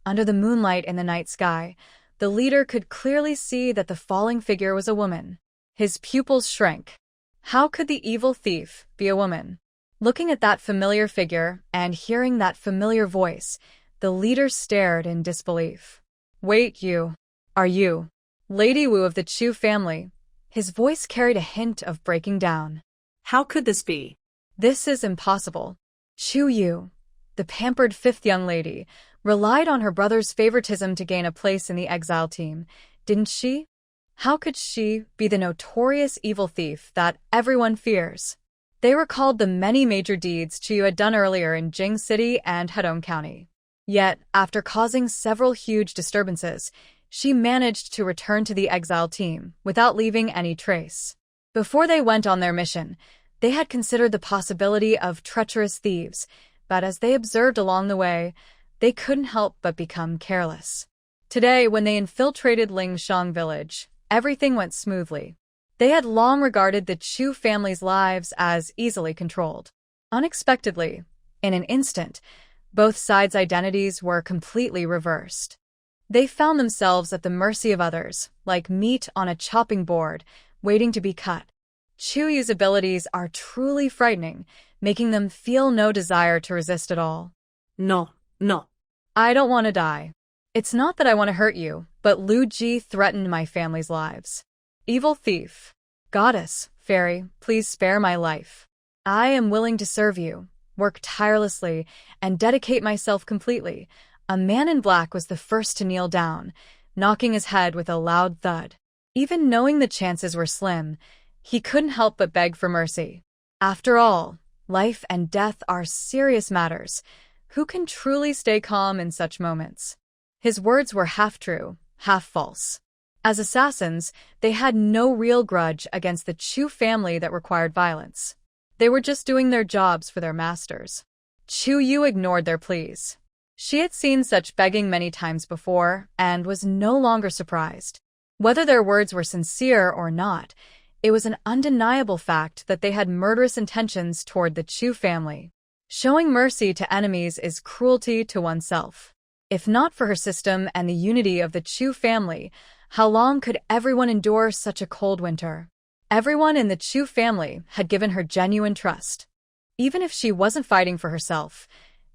Under the moonlight in the night sky, the leader could clearly see that the falling figure was a woman. His pupils shrank. How could the evil thief be a woman? Looking at that familiar figure and hearing that familiar voice, the leader stared in disbelief. Wait, you. Are you Lady Wu of the Chu family? His voice carried a hint of breaking down. How could this be? This is impossible. Chu Yu, the pampered fifth young lady, relied on her brother's favoritism to gain a place in the exile team, didn't she? How could she be the notorious evil thief that everyone fears? They recalled the many major deeds Chu had done earlier in Jing City and Hedong County. Yet, after causing several huge disturbances, she managed to return to the exile team without leaving any trace. Before they went on their mission, they had considered the possibility of treacherous thieves, but as they observed along the way, they couldn't help but become careless. Today, when they infiltrated Lingshang village, everything went smoothly. They had long regarded the Chu family's lives as easily controlled. Unexpectedly, in an instant, both sides' identities were completely reversed. They found themselves at the mercy of others, like meat on a chopping board, waiting to be cut. Chu Yu's abilities are truly frightening, making them feel no desire to resist at all. No. I don't want to die. It's not that I want to hurt you, but Lu Ji threatened my family's lives. Evil thief. Goddess, fairy, please spare my life. I am willing to serve you, work tirelessly, and dedicate myself completely. A man in black was the first to kneel down, knocking his head with a loud thud. Even knowing the chances were slim, he couldn't help but beg for mercy. After all, life and death are serious matters. Who can truly stay calm in such moments? His words were half true, half false. As assassins, they had no real grudge against the Chu family that required violence. They were just doing their jobs for their masters. Chu Yu ignored their pleas. She had seen such begging many times before and was no longer surprised. Whether their words were sincere or not, it was an undeniable fact that they had murderous intentions toward the Chu family. Showing mercy to enemies is cruelty to oneself. If not for her system and the unity of the Chu family, how long could everyone endure such a cold winter? Everyone in the Chu family had given her genuine trust. Even if she wasn't fighting for herself,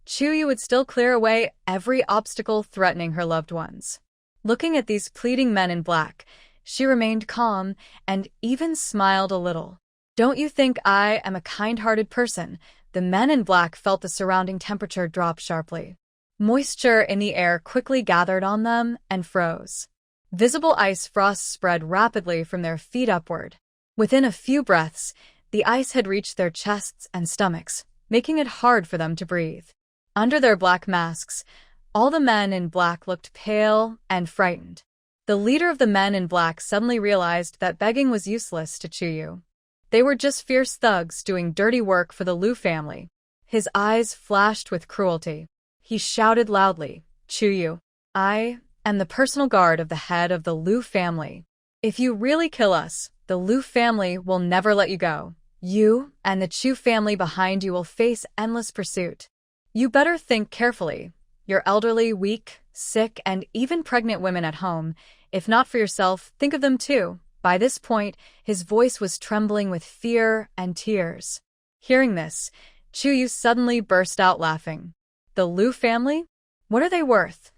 Chu Yu would still clear away every obstacle threatening her loved ones. Looking at these pleading men in black, she remained calm and even smiled a little. Don't you think I am a kind-hearted person? The men in black felt the surrounding temperature drop sharply. Moisture in the air quickly gathered on them and froze. Visible ice frosts spread rapidly from their feet upward. Within a few breaths, the ice had reached their chests and stomachs, making it hard for them to breathe. Under their black masks, all the men in black looked pale and frightened. The leader of the men in black suddenly realized that begging was useless to Chu Yu. They were just fierce thugs doing dirty work for the Lu family. His eyes flashed with cruelty. He shouted loudly, Chu Yu, I am the personal guard of the head of the Lu family. If you really kill us, the Lu family will never let you go. You and the Chu family behind you will face endless pursuit. You better think carefully. You're elderly, weak, sick, and even pregnant women at home. If not for yourself, think of them too. By this point, his voice was trembling with fear and tears. Hearing this, Chu Yu suddenly burst out laughing. The Lu family? What are they worth?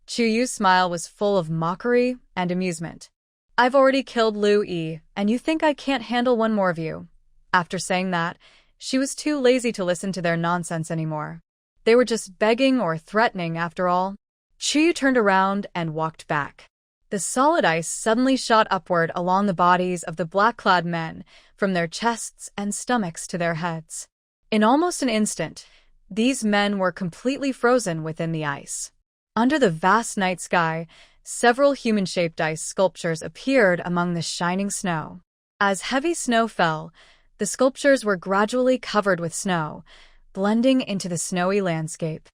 Chu Yu's smile was full of mockery and amusement. I've already killed Lu Yi, and you think I can't handle one more of you? After saying that, she was too lazy to listen to their nonsense anymore. They were just begging or threatening after all. Chu Yu turned around and walked back. The solid ice suddenly shot upward along the bodies of the black-clad men, from their chests and stomachs to their heads. In almost an instant, these men were completely frozen within the ice. Under the vast night sky, several human-shaped ice sculptures appeared among the shining snow. As heavy snow fell, the sculptures were gradually covered with snow, blending into the snowy landscape.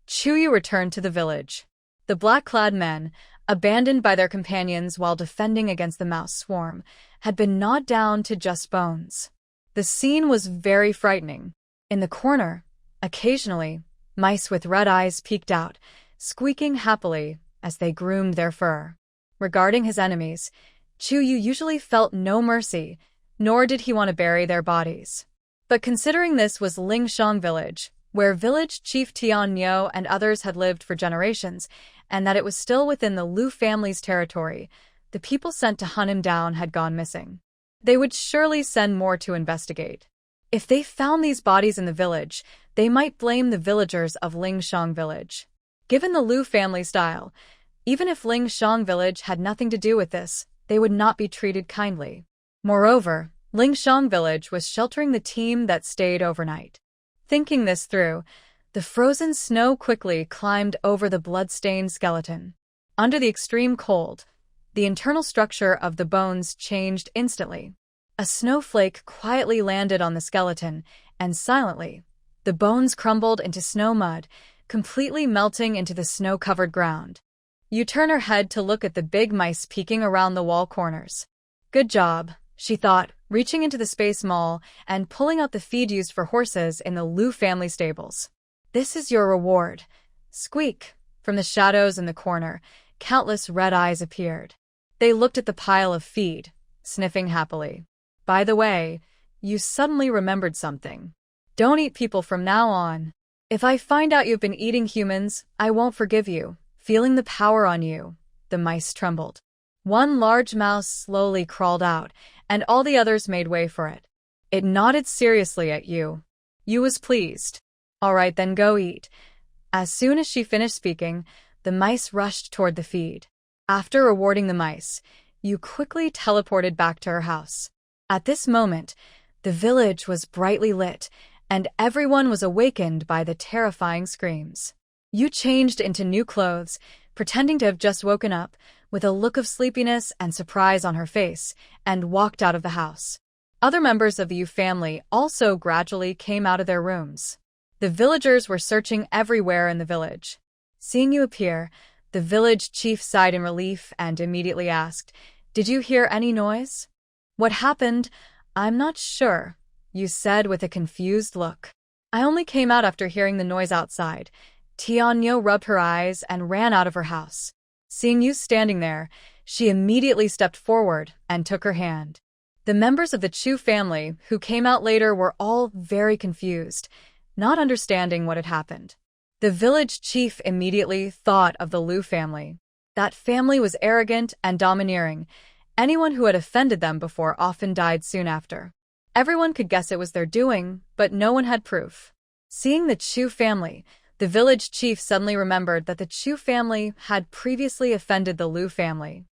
Chu Yu returned to the village. The black-clad men, abandoned by their companions while defending against the mouse swarm, had been gnawed down to just bones. The scene was very frightening. In the corner, occasionally, mice with red eyes peeked out, squeaking happily as they groomed their fur. Regarding his enemies, Chu Yu usually felt no mercy, nor did he want to bury their bodies. But considering this was Lingshang village, where village chief Tian Niu and others had lived for generations, and that it was still within the Lu family's territory, the people sent to hunt him down had gone missing. They would surely send more to investigate. If they found these bodies in the village, they might blame the villagers of Lingshang village. Given the Lu family style, even if Lingshang village had nothing to do with this, they would not be treated kindly. Moreover, Lingshang village was sheltering the team that stayed overnight. Thinking this through, the frozen snow quickly climbed over the blood-stained skeleton. Under the extreme cold, the internal structure of the bones changed instantly. A snowflake quietly landed on the skeleton, and silently, the bones crumbled into snow mud, completely melting into the snow-covered ground. You turn her head to look at the big mice peeking around the wall corners. Good job, she thought, reaching into the space mall and pulling out the feed used for horses in the Liu family stables. This is your reward. Squeak! From the shadows in the corner, countless red eyes appeared. They looked at the pile of feed, sniffing happily. By the way, you suddenly remembered something. Don't eat people from now on. If I find out you've been eating humans, I won't forgive you. Feeling the power on you, the mice trembled. One large mouse slowly crawled out, and all the others made way for it. It nodded seriously at you. You was pleased. All right, then go eat. As soon as she finished speaking, the mice rushed toward the feed. After rewarding the mice, you quickly teleported back to her house. At this moment, the village was brightly lit, and everyone was awakened by the terrifying screams. You changed into new clothes, pretending to have just woken up, with a look of sleepiness and surprise on her face, and walked out of the house. Other members of the Yu family also gradually came out of their rooms. The villagers were searching everywhere in the village. Seeing you appear, the village chief sighed in relief and immediately asked, "Did you hear any noise?" "What happened? I'm not sure," you said with a confused look. "I only came out after hearing the noise outside." Tianyo rubbed her eyes and ran out of her house. Seeing you standing there, she immediately stepped forward and took her hand. The members of the Chu family who came out later were all very confused, not understanding what had happened. The village chief immediately thought of the Liu family. That family was arrogant and domineering. Anyone who had offended them before often died soon after. Everyone could guess it was their doing, but no one had proof. Seeing the Chu family, the village chief suddenly remembered that the Chu family had previously offended the Liu family.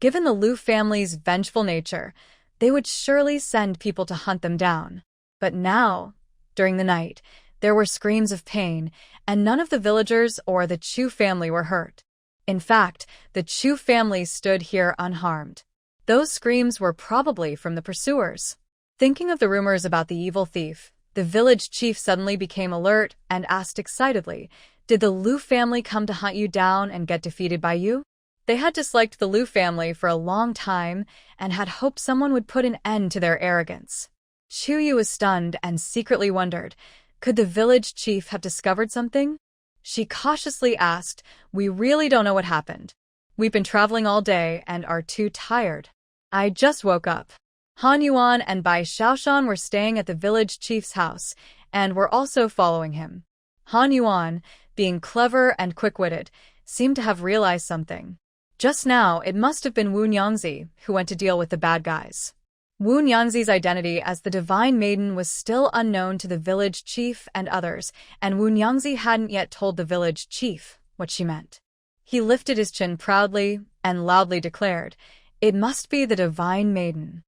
Given the Liu family's vengeful nature, they would surely send people to hunt them down. But now, during the night, there were screams of pain, and none of the villagers or the Chu family were hurt. In fact, the Chu family stood here unharmed. Those screams were probably from the pursuers. Thinking of the rumors about the evil thief, the village chief suddenly became alert and asked excitedly, "Did the Liu family come to hunt you down and get defeated by you?" They had disliked the Liu family for a long time and had hoped someone would put an end to their arrogance. Chu Yu was stunned and secretly wondered, could the village chief have discovered something? She cautiously asked, "We really don't know what happened. We've been traveling all day and are too tired. I just woke up." Han Yuan and Bai Shaoshan were staying at the village chief's house and were also following him. Han Yuan, being clever and quick-witted, seemed to have realized something. Just now, it must have been Wu Nyangzi who went to deal with the bad guys. Wu Nyangzi's identity as the Divine Maiden was still unknown to the village chief and others, and Wu Nyangzi hadn't yet told the village chief what she meant. He lifted his chin proudly and loudly declared, "It must be the Divine Maiden.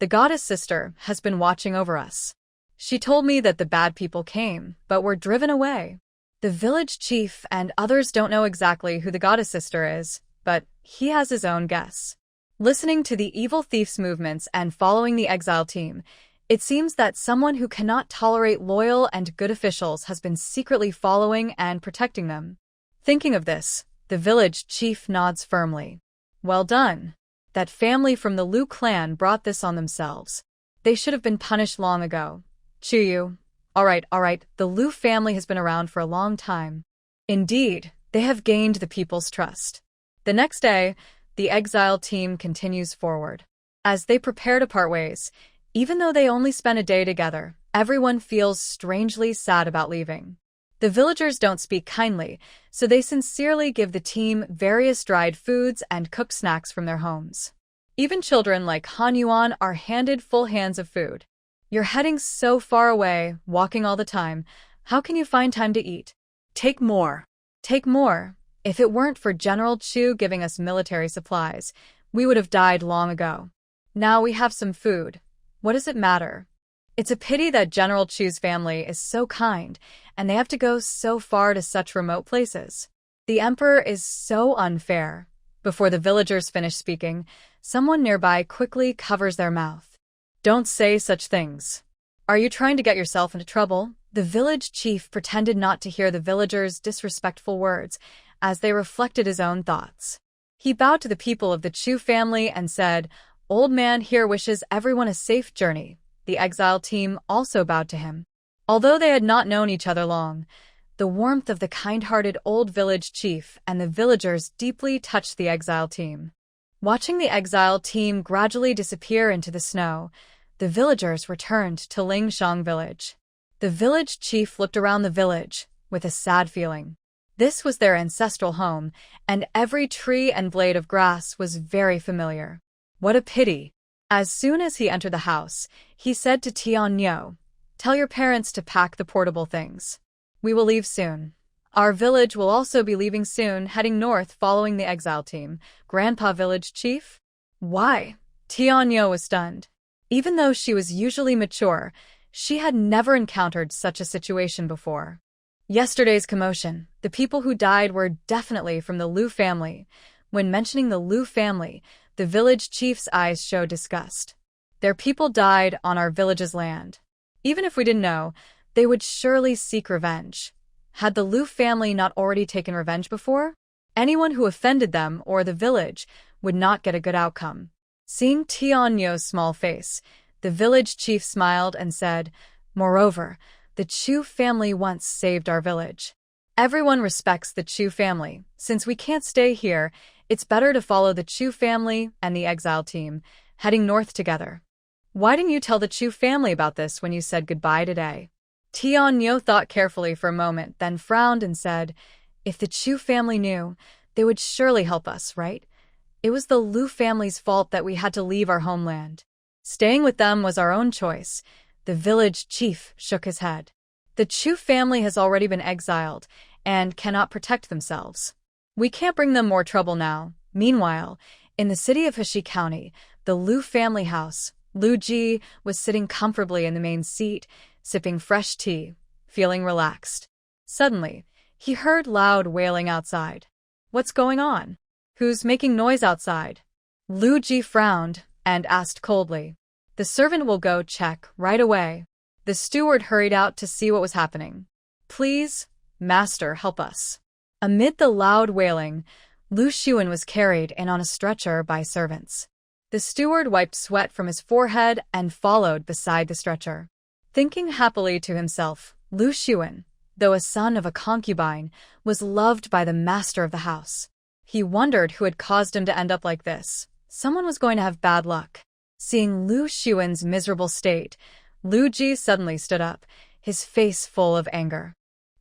The goddess sister has been watching over us. She told me that the bad people came, but were driven away." The village chief and others don't know exactly who the goddess sister is, but he has his own guess. Listening to the evil thief's movements and following the exile team, it seems that someone who cannot tolerate loyal and good officials has been secretly following and protecting them. Thinking of this, the village chief nods firmly. Well done. That family from the Liu clan brought this on themselves. They should have been punished long ago. Chu Yu. All right, the Liu family has been around for a long time. Indeed, they have gained the people's trust. The next day, the exile team continues forward. As they prepare to part ways, even though they only spent a day together, everyone feels strangely sad about leaving. The villagers don't speak kindly, so they sincerely give the team various dried foods and cooked snacks from their homes. Even children like Han Yuan are handed full hands of food. You're heading so far away, walking all the time. How can you find time to eat? Take more. Take more. If it weren't for General Chu giving us military supplies, We would have died long ago. Now we have some food. What does it matter? It's a pity that General Chu's family is so kind, and they have to go so far to such remote places. The emperor is so unfair. Before the villagers finish speaking, someone nearby quickly covers their mouth. Don't say such things. Are you trying to get yourself into trouble? The village chief pretended not to hear the villagers' disrespectful words as they reflected his own thoughts. He bowed to the people of the Chu family and said, "Old man here wishes everyone a safe journey." The exile team also bowed to him. Although they had not known each other long, the warmth of the kind-hearted old village chief and the villagers deeply touched the exile team. Watching the exile team gradually disappear into the snow, the villagers returned to Lingshang village. The village chief looked around the village with a sad feeling. This was their ancestral home, and every tree and blade of grass was very familiar. What a pity! As soon as he entered the house, he said to Tianyo, "Tell your parents to pack the portable things. We will leave soon." Our village will also be leaving soon, heading north following the exile team. Grandpa village chief? Why? Tianyo was stunned. Even though she was usually mature, she had never encountered such a situation before. Yesterday's commotion, the people who died were definitely from the Liu family. When mentioning the Liu family, the village chief's eyes showed disgust. Their people died on our village's land. Even if we didn't know, they would surely seek revenge. Had the Liu family not already taken revenge before? Anyone who offended them or the village would not get a good outcome. Seeing Tianyo's small face, the village chief smiled and said, "Moreover, the Chu family once saved our village. Everyone respects the Chu family. Since we can't stay here, it's better to follow the Chu family and the exile team, heading north together." Why didn't you tell the Chu family about this when you said goodbye today? Tianyo thought carefully for a moment, then frowned and said, "If the Chu family knew, they would surely help us, right? It was the Liu family's fault that we had to leave our homeland. Staying with them was our own choice." The village chief shook his head. The Chu family has already been exiled and cannot protect themselves. We can't bring them more trouble now. Meanwhile, in the city of Heshi County, the Liu family house, Liu Ji was sitting comfortably in the main seat, sipping fresh tea, feeling relaxed. Suddenly, he heard loud wailing outside. What's going on? Who's making noise outside? Liu Ji frowned and asked coldly. The servant will go check right away. The steward hurried out to see what was happening. Please, master, help us. Amid the loud wailing, Lu Xuan was carried in on a stretcher by servants. The steward wiped sweat from his forehead and followed beside the stretcher. Thinking happily to himself, Lu Xuan, though a son of a concubine, was loved by the master of the house. He wondered who had caused him to end up like this. Someone was going to have bad luck. Seeing Lu Xuan's miserable state, Lu Ji suddenly stood up, his face full of anger.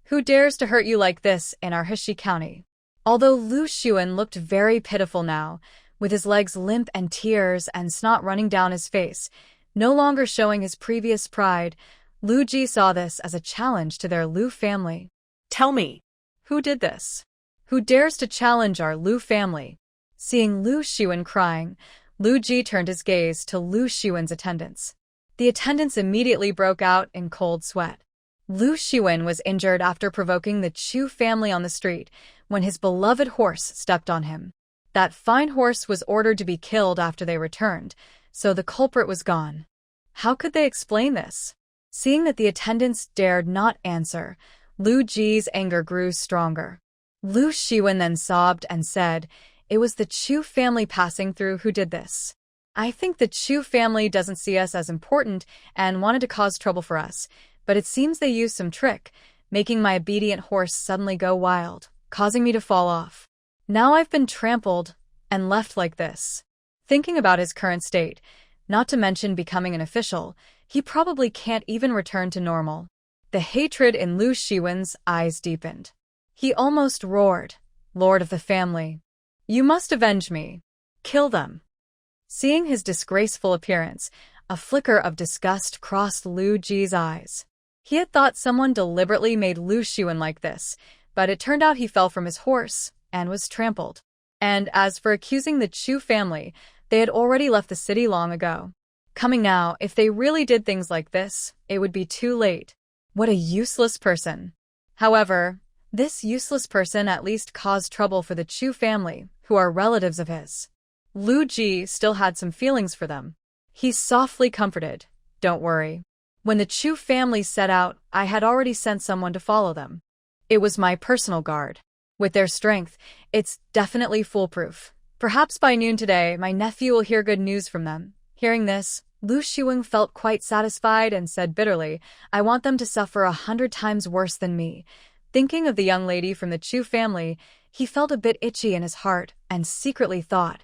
Who dares to hurt you like this in our Heshi County? Although Lu Xuan looked very pitiful now, with his legs limp and tears and snot running down his face, no longer showing his previous pride, Lu Ji saw this as a challenge to their Liu family. Tell me. Who did this? Who dares to challenge our Liu family? Seeing Lu Xuan crying, Lu Ji turned his gaze to Lu Xuan's attendants. The attendants immediately broke out in cold sweat. Lu Xuan was injured after provoking the Chu family on the street when his beloved horse stepped on him. That fine horse was ordered to be killed after they returned, so the culprit was gone. How could they explain this? Seeing that the attendants dared not answer, Lu Ji's anger grew stronger. Lu Xuan then sobbed and said, "It was the Chu family passing through who did this. I think the Chu family doesn't see us as important and wanted to cause trouble for us, but it seems they used some trick, making my obedient horse suddenly go wild, causing me to fall off. Now I've been trampled and left like this." Thinking about his current state, not to mention becoming an official, he probably can't even return to normal. The hatred in Lu Xuan's eyes deepened. He almost roared, "Lord of the family, you must avenge me. Kill them." Seeing his disgraceful appearance, a flicker of disgust crossed Lu Ji's eyes. He had thought someone deliberately made Lu Xuan like this, but it turned out he fell from his horse and was trampled. And as for accusing the Chu family, they had already left the city long ago. Coming now, if they really did things like this, it would be too late. What a useless person. However, this useless person at least caused trouble for the Chu family, who are relatives of his. Lu Ji still had some feelings for them. He softly comforted, "Don't worry. When the Chu family set out, I had already sent someone to follow them. It was my personal guard. With their strength, it's definitely foolproof. Perhaps by noon today, my nephew will hear good news from them." Hearing this, Lu Xiong felt quite satisfied and said bitterly, "I want them to suffer 100 times worse than me." Thinking of the young lady from the Chu family, he felt a bit itchy in his heart and secretly thought,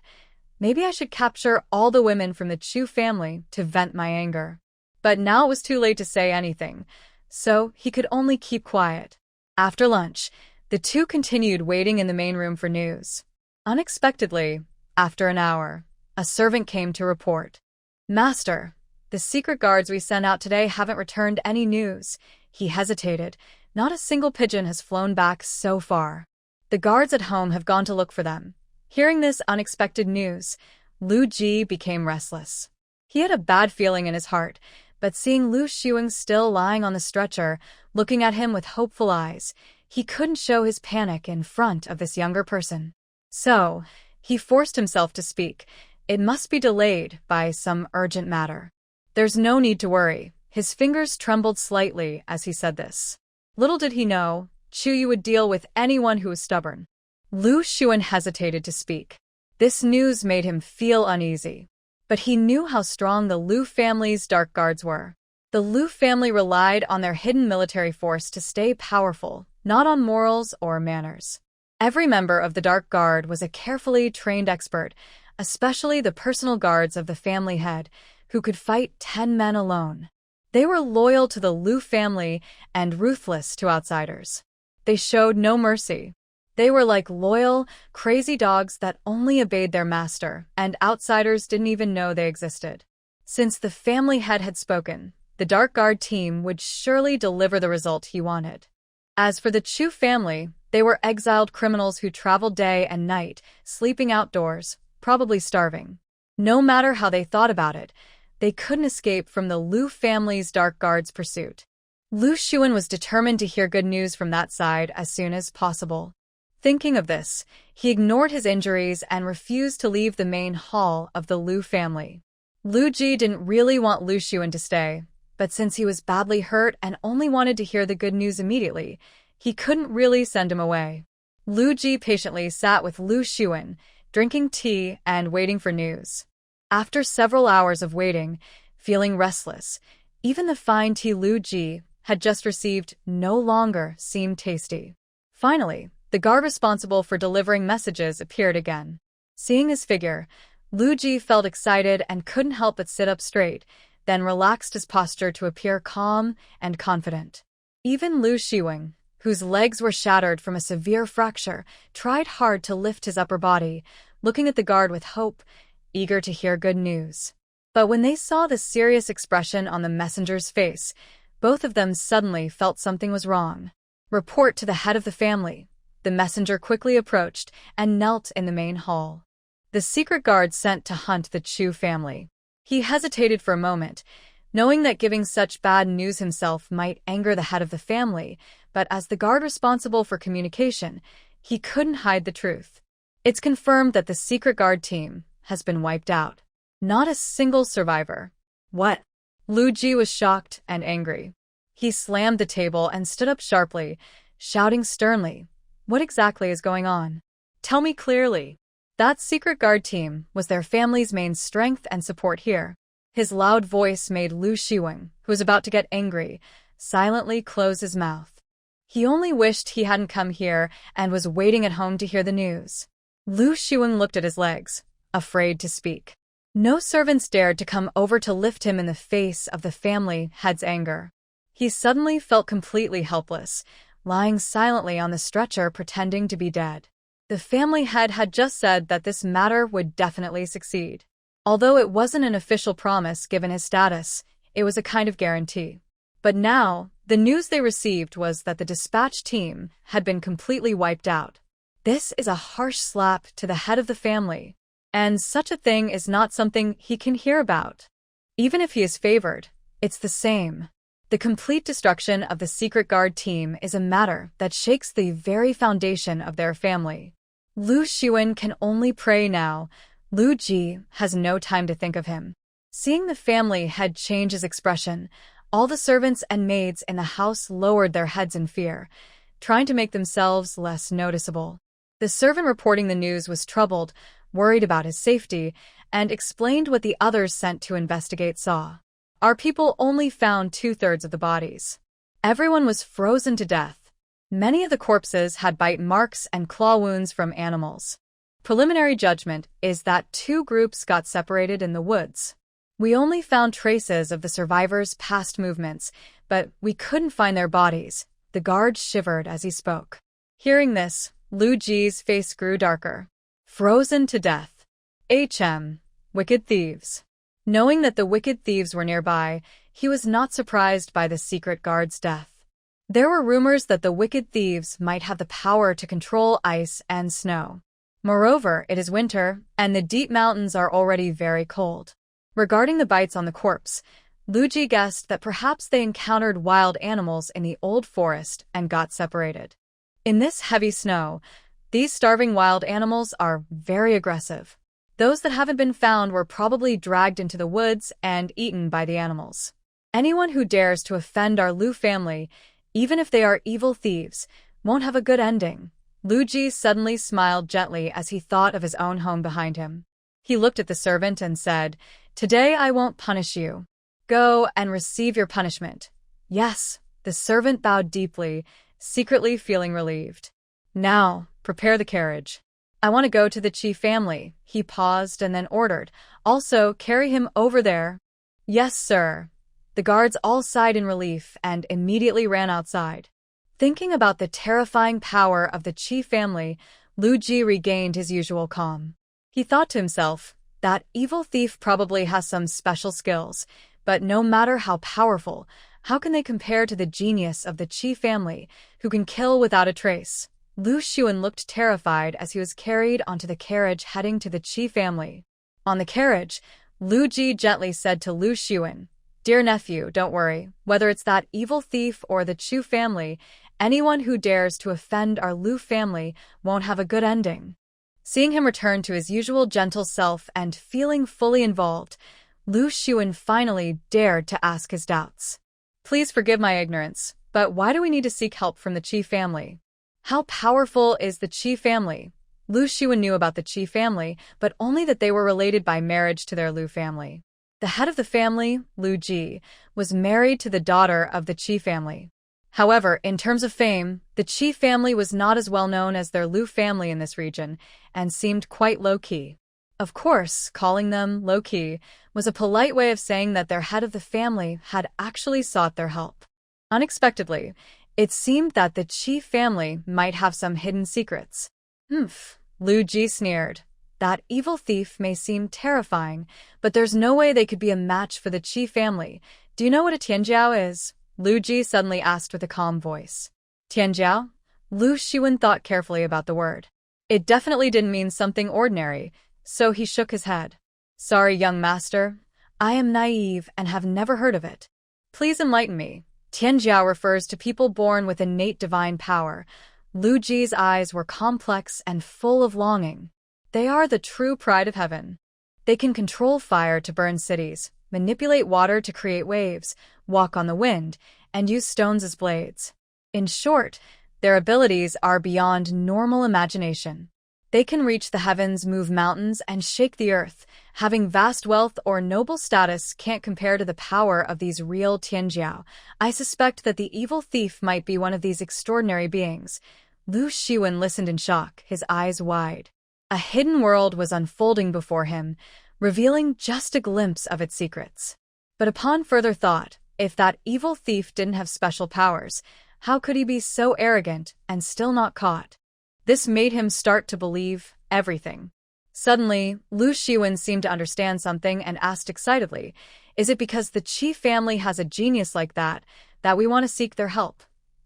maybe I should capture all the women from the Chu family to vent my anger. But now it was too late to say anything, so he could only keep quiet. After lunch, the two continued waiting in the main room for news. Unexpectedly, after an hour, a servant came to report. "Master, the secret guards we sent out today haven't returned any news." He hesitated. "Not a single pigeon has flown back so far. The guards at home have gone to look for them." Hearing this unexpected news, Lu Ji became restless. He had a bad feeling in his heart, but seeing Lu Xiong still lying on the stretcher, looking at him with hopeful eyes, he couldn't show his panic in front of this younger person. So, he forced himself to speak. It must be delayed by some urgent matter. "There's no need to worry." His fingers trembled slightly as he said this. Little did he know, Chu Yu would deal with anyone who was stubborn. Lu Xiong hesitated to speak. This news made him feel uneasy. But he knew how strong the Lu family's dark guards were. The Lu family relied on their hidden military force to stay powerful, not on morals or manners. Every member of the Dark Guard was a carefully trained expert, especially the personal guards of the family head, who could fight 10 men alone. They were loyal to the Lu family and ruthless to outsiders. They showed no mercy. They were like loyal, crazy dogs that only obeyed their master, and outsiders didn't even know they existed. Since the family head had spoken, the Dark Guard team would surely deliver the result he wanted. As for the Chu family, they were exiled criminals who traveled day and night, sleeping outdoors, probably starving. No matter how they thought about it, they couldn't escape from the Lu family's Dark Guard's pursuit. Lu Xiong was determined to hear good news from that side as soon as possible. Thinking of this, he ignored his injuries and refused to leave the main hall of the Lu family. Lu Ji didn't really want Lu Xiong to stay, but since he was badly hurt and only wanted to hear the good news immediately, he couldn't really send him away. Lu Ji patiently sat with Lu Xiong, drinking tea and waiting for news. After several hours of waiting, feeling restless, even the fine tea Lu Ji had just received no longer seemed tasty. Finally, the guard responsible for delivering messages appeared again. Seeing his figure, Lu Ji felt excited and couldn't help but sit up straight, then relaxed his posture to appear calm and confident. Even Lu Xiong, whose legs were shattered from a severe fracture, tried hard to lift his upper body, looking at the guard with hope, eager to hear good news. But when they saw the serious expression on the messenger's face, both of them suddenly felt something was wrong. "Report to the head of the family." The messenger quickly approached and knelt in the main hall. The secret guard sent to hunt the Chu family. He hesitated for a moment, knowing that giving such bad news himself might anger the head of the family, but as the guard responsible for communication, he couldn't hide the truth. "It's confirmed that the secret guard team has been wiped out. Not a single survivor." "What?" Lu Ji was shocked and angry. He slammed the table and stood up sharply, shouting sternly, "What exactly is going on? Tell me clearly." That secret guard team was their family's main strength and support here. His loud voice made Lu Xiong, who was about to get angry, silently close his mouth. He only wished he hadn't come here and was waiting at home to hear the news. Lu Xiong looked at his legs, afraid to speak. No servants dared to come over to lift him in the face of the family head's anger. He suddenly felt completely helpless, lying silently on the stretcher pretending to be dead. The family head had just said that this matter would definitely succeed. Although it wasn't an official promise given his status, it was a kind of guarantee. But now, the news they received was that the dispatch team had been completely wiped out. This is a harsh slap to the head of the family, and such a thing is not something he can hear about. Even if he is favored, it's the same. The complete destruction of the secret guard team is a matter that shakes the very foundation of their family. Lu Xun can only pray now. Lu Ji has no time to think of him. Seeing the family head change his expression, all the servants and maids in the house lowered their heads in fear, trying to make themselves less noticeable. The servant reporting the news was troubled, worried about his safety, and explained what the others sent to investigate saw. Our people only found 2/3 of the bodies. Everyone was frozen to death. Many of the corpses had bite marks and claw wounds from animals. Preliminary judgment is that 2 groups got separated in the woods. We only found traces of the survivors' past movements, but we couldn't find their bodies. The guard shivered as he spoke. Hearing this, Lu Ji's face grew darker. Frozen to death. Wicked thieves. Knowing that the wicked thieves were nearby, he was not surprised by the secret guard's death. There were rumors that the wicked thieves might have the power to control ice and snow. Moreover, it is winter, and the deep mountains are already very cold. Regarding the bites on the corpse, Lu Ji guessed that perhaps they encountered wild animals in the old forest and got separated. In this heavy snow, these starving wild animals are very aggressive. Those that haven't been found were probably dragged into the woods and eaten by the animals. Anyone who dares to offend our Lu family, even if they are evil thieves, won't have a good ending. Lu Ji suddenly smiled gently as he thought of his own home behind him. He looked at the servant and said, "Today I won't punish you. Go and receive your punishment." Yes, the servant bowed deeply, secretly feeling relieved. "Now, prepare the carriage. I want to go to the Chi family." He paused and then ordered, "Also, carry him over there." "Yes, sir." The guards all sighed in relief and immediately ran outside. Thinking about the terrifying power of the Chi family, Lu Ji regained his usual calm. He thought to himself, that evil thief probably has some special skills, but no matter how powerful, how can they compare to the genius of the Chi family, who can kill without a trace? Lu Xun looked terrified as he was carried onto the carriage heading to the Chi family. On the carriage, Lu Ji gently said to Lu Xun, "Dear nephew, don't worry. Whether it's that evil thief or the Chu family, anyone who dares to offend our Lu family won't have a good ending." Seeing him return to his usual gentle self and feeling fully involved, Lu Xun finally dared to ask his doubts. "Please forgive my ignorance, but why do we need to seek help from the Chi family? How powerful is the Chi family?" Lu Xun knew about the Chi family, but only that they were related by marriage to their Lu family. The head of the family, Lu Ji, was married to the daughter of the Chi family. However, in terms of fame, the Chi family was not as well known as their Lu family in this region, and seemed quite low-key. Of course, calling them low-key was a polite way of saying that their head of the family had actually sought their help. Unexpectedly, it seemed that the Chi family might have some hidden secrets. Lu Ji sneered. That evil thief may seem terrifying, but there's no way they could be a match for the Chi family. Do you know what a tianjiao is? Lu Ji suddenly asked with a calm voice. Tianjiao? Lu Xun thought carefully about the word. It definitely didn't mean something ordinary, so he shook his head. "Sorry, young master. I am naive and have never heard of it. Please enlighten me." Tianjiao refers to people born with innate divine power. Lu Ji's eyes were complex and full of longing. They are the true pride of heaven. They can control fire to burn cities, manipulate water to create waves, walk on the wind, and use stones as blades. In short, their abilities are beyond normal imagination. They can reach the heavens, move mountains, and shake the earth. Having vast wealth or noble status can't compare to the power of these real tianjiao. I suspect that the evil thief might be one of these extraordinary beings. Lu Xun listened in shock, his eyes wide. A hidden world was unfolding before him, revealing just a glimpse of its secrets. But upon further thought, if that evil thief didn't have special powers, how could he be so arrogant and still not caught? This made him start to believe everything. Suddenly, Lu Xun seemed to understand something and asked excitedly, "Is it because the Chi family has a genius like that we want to seek their help?"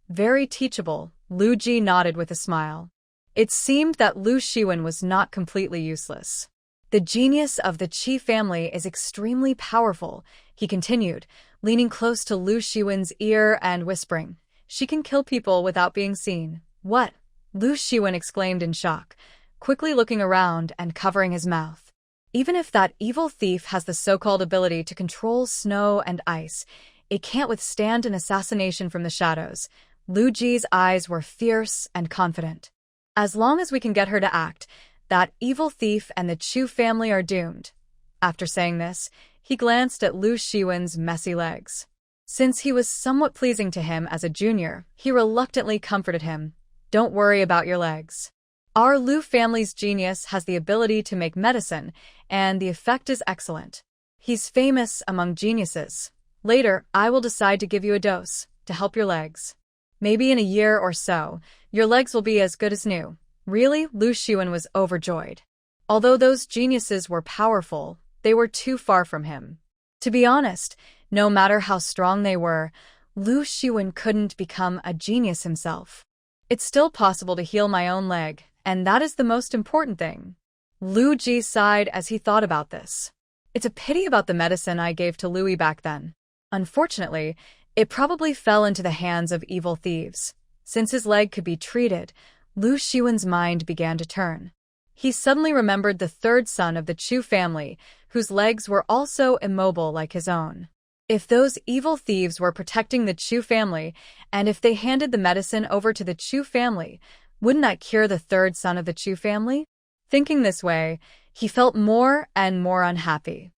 Very teachable, Lu Ji nodded with a smile. It seemed that Lu Shiwen was not completely useless. The genius of the Qi family is extremely powerful, he continued, leaning close to Lu Shiwen's ear and whispering, "She can kill people without being seen." "What?" Lu Shiwen exclaimed in shock, quickly looking around and covering his mouth. Even if that evil thief has the so-called ability to control snow and ice, it can't withstand an assassination from the shadows. Lu Ji's eyes were fierce and confident. As long as we can get her to act, that evil thief and the Chu family are doomed. After saying this, he glanced at Lu Shiwen's messy legs. Since he was somewhat pleasing to him as a junior, he reluctantly comforted him. "Don't worry about your legs. Our Lu family's genius has the ability to make medicine, and the effect is excellent. He's famous among geniuses. Later, I will decide to give you a dose to help your legs. Maybe in a year or so, your legs will be as good as new." Really, Lu Shiwen was overjoyed. Although those geniuses were powerful, they were too far from him. To be honest, no matter how strong they were, Lu Shiwen couldn't become a genius himself. "It's still possible to heal my own leg, and that is the most important thing." Lu Ji sighed as he thought about this. "It's a pity about the medicine I gave to Louis back then. Unfortunately, it probably fell into the hands of evil thieves. Since his leg could be treated, Lu Shiwen's mind began to turn. He suddenly remembered the third son of the Chu family, whose legs were also immobile like his own. If those evil thieves were protecting the Chu family, and if they handed the medicine over to the Chu family, wouldn't that cure the third son of the Chu family? Thinking this way, he felt more and more unhappy.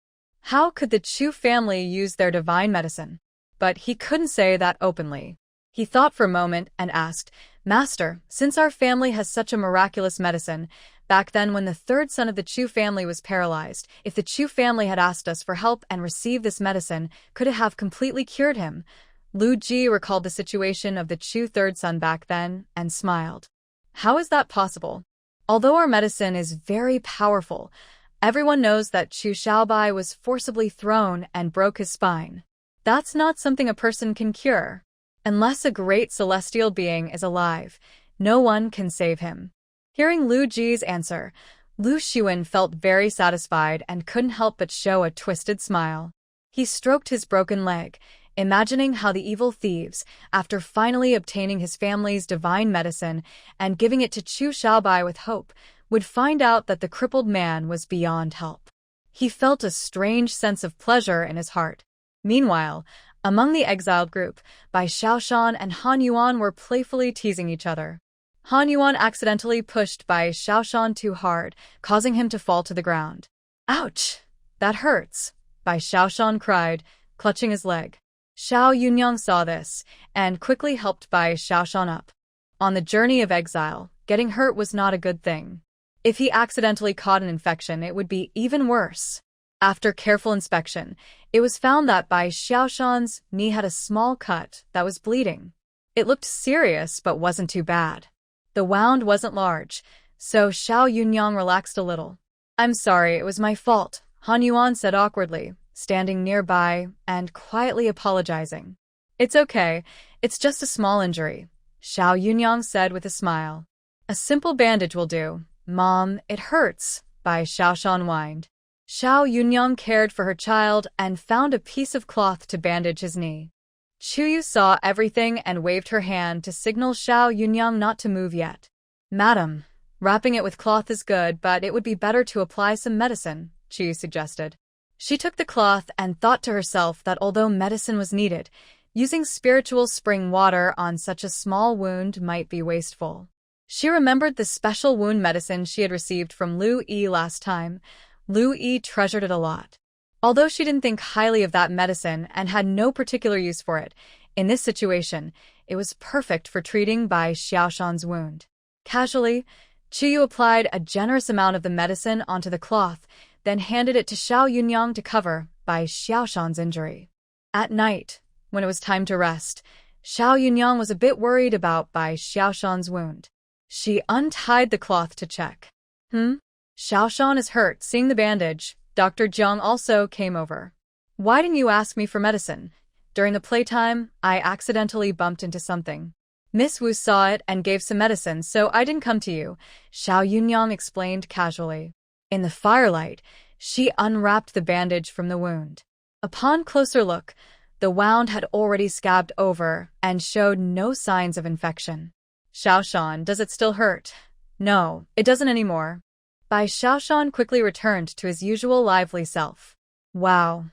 How could the Chu family use their divine medicine? But he couldn't say that openly. He thought for a moment and asked, "Master, since our family has such a miraculous medicine, back then when the third son of the Chu family was paralyzed, if the Chu family had asked us for help and received this medicine, could it have completely cured him?" Lu Ji recalled the situation of the Chu third son back then and smiled. "How is that possible? Although our medicine is very powerful, everyone knows that Chu Shaobai was forcibly thrown and broke his spine. That's not something a person can cure. Unless a great celestial being is alive, no one can save him." Hearing Lu Ji's answer, Lu Shiwen felt very satisfied and couldn't help but show a twisted smile. He stroked his broken leg, imagining how the evil thieves, after finally obtaining his family's divine medicine and giving it to Chu Shaobai with hope, would find out that the crippled man was beyond help. He felt a strange sense of pleasure in his heart. Meanwhile, among the exiled group, Bai Shaoshan and Han Yuan were playfully teasing each other. Han Yuan accidentally pushed Bai Shaoshan too hard, causing him to fall to the ground. "Ouch! That hurts," Bai Shaoshan cried, clutching his leg. Xiao Yunyang saw this, and quickly helped Bai Shaoshan up. On the journey of exile, getting hurt was not a good thing. If he accidentally caught an infection, it would be even worse. After careful inspection, it was found that Bai Shaoshan's knee had a small cut that was bleeding. It looked serious but wasn't too bad. The wound wasn't large, so Xiao Yunyang relaxed a little. "I'm sorry, it was my fault," Han Yuan said awkwardly, standing nearby and quietly apologizing. "It's okay, it's just a small injury," Xiao Yunyang said with a smile. "A simple bandage will do." "Mom, it hurts," Bai Shaoshan whined. Xiao Yunyang cared for her child and found a piece of cloth to bandage his knee. Chuyu saw everything and waved her hand to signal Xiao Yunyang not to move yet. "Madam, wrapping it with cloth is good, but it would be better to apply some medicine," Chuyu suggested. She took the cloth and thought to herself that although medicine was needed, using spiritual spring water on such a small wound might be wasteful. She remembered the special wound medicine she had received from Lu Yi last time. Lu Yi treasured it a lot. Although she didn't think highly of that medicine and had no particular use for it, in this situation, it was perfect for treating Bai Xiaoshan's wound. Casually, Chuyu applied a generous amount of the medicine onto the cloth, then handed it to Xiao Yunyang to cover Bai Xiaoshan's injury. At night, when it was time to rest, Xiao Yunyang was a bit worried about Bai Xiaoshan's wound. She untied the cloth to check. Xiaoshan is hurt." Seeing the bandage, Dr. Jiang also came over. "Why didn't you ask me for medicine? During the playtime, I accidentally bumped into something." Miss Wu saw it and gave some medicine, so I didn't come to you, Xiao Yunyang explained casually. In the firelight, she unwrapped the bandage from the wound. Upon closer look, the wound had already scabbed over and showed no signs of infection. Xiaoshan, does it still hurt? No, it doesn't anymore. Bai Xiaoshan quickly returned to his usual lively self. Wow.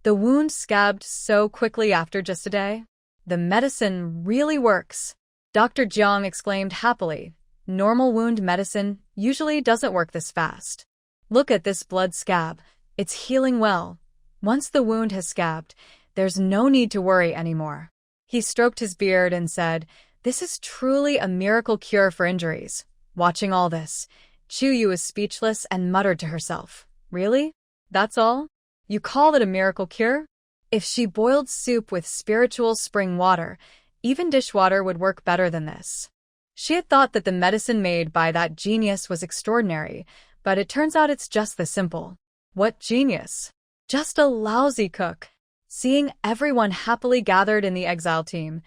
The wound scabbed so quickly after just a day? The medicine really works. Dr. Jiang exclaimed happily. Normal wound medicine usually doesn't work this fast. Look at this blood scab. It's healing well. Once the wound has scabbed, there's no need to worry anymore. He stroked his beard and said, This is truly a miracle cure for injuries. Watching all this, Chu Yu was speechless and muttered to herself. Really? That's all? You call it a miracle cure? If she boiled soup with spiritual spring water, even dishwater would work better than this. She had thought that the medicine made by that genius was extraordinary, but it turns out it's just this simple. What genius? Just a lousy cook. Seeing everyone happily gathered in the exile team,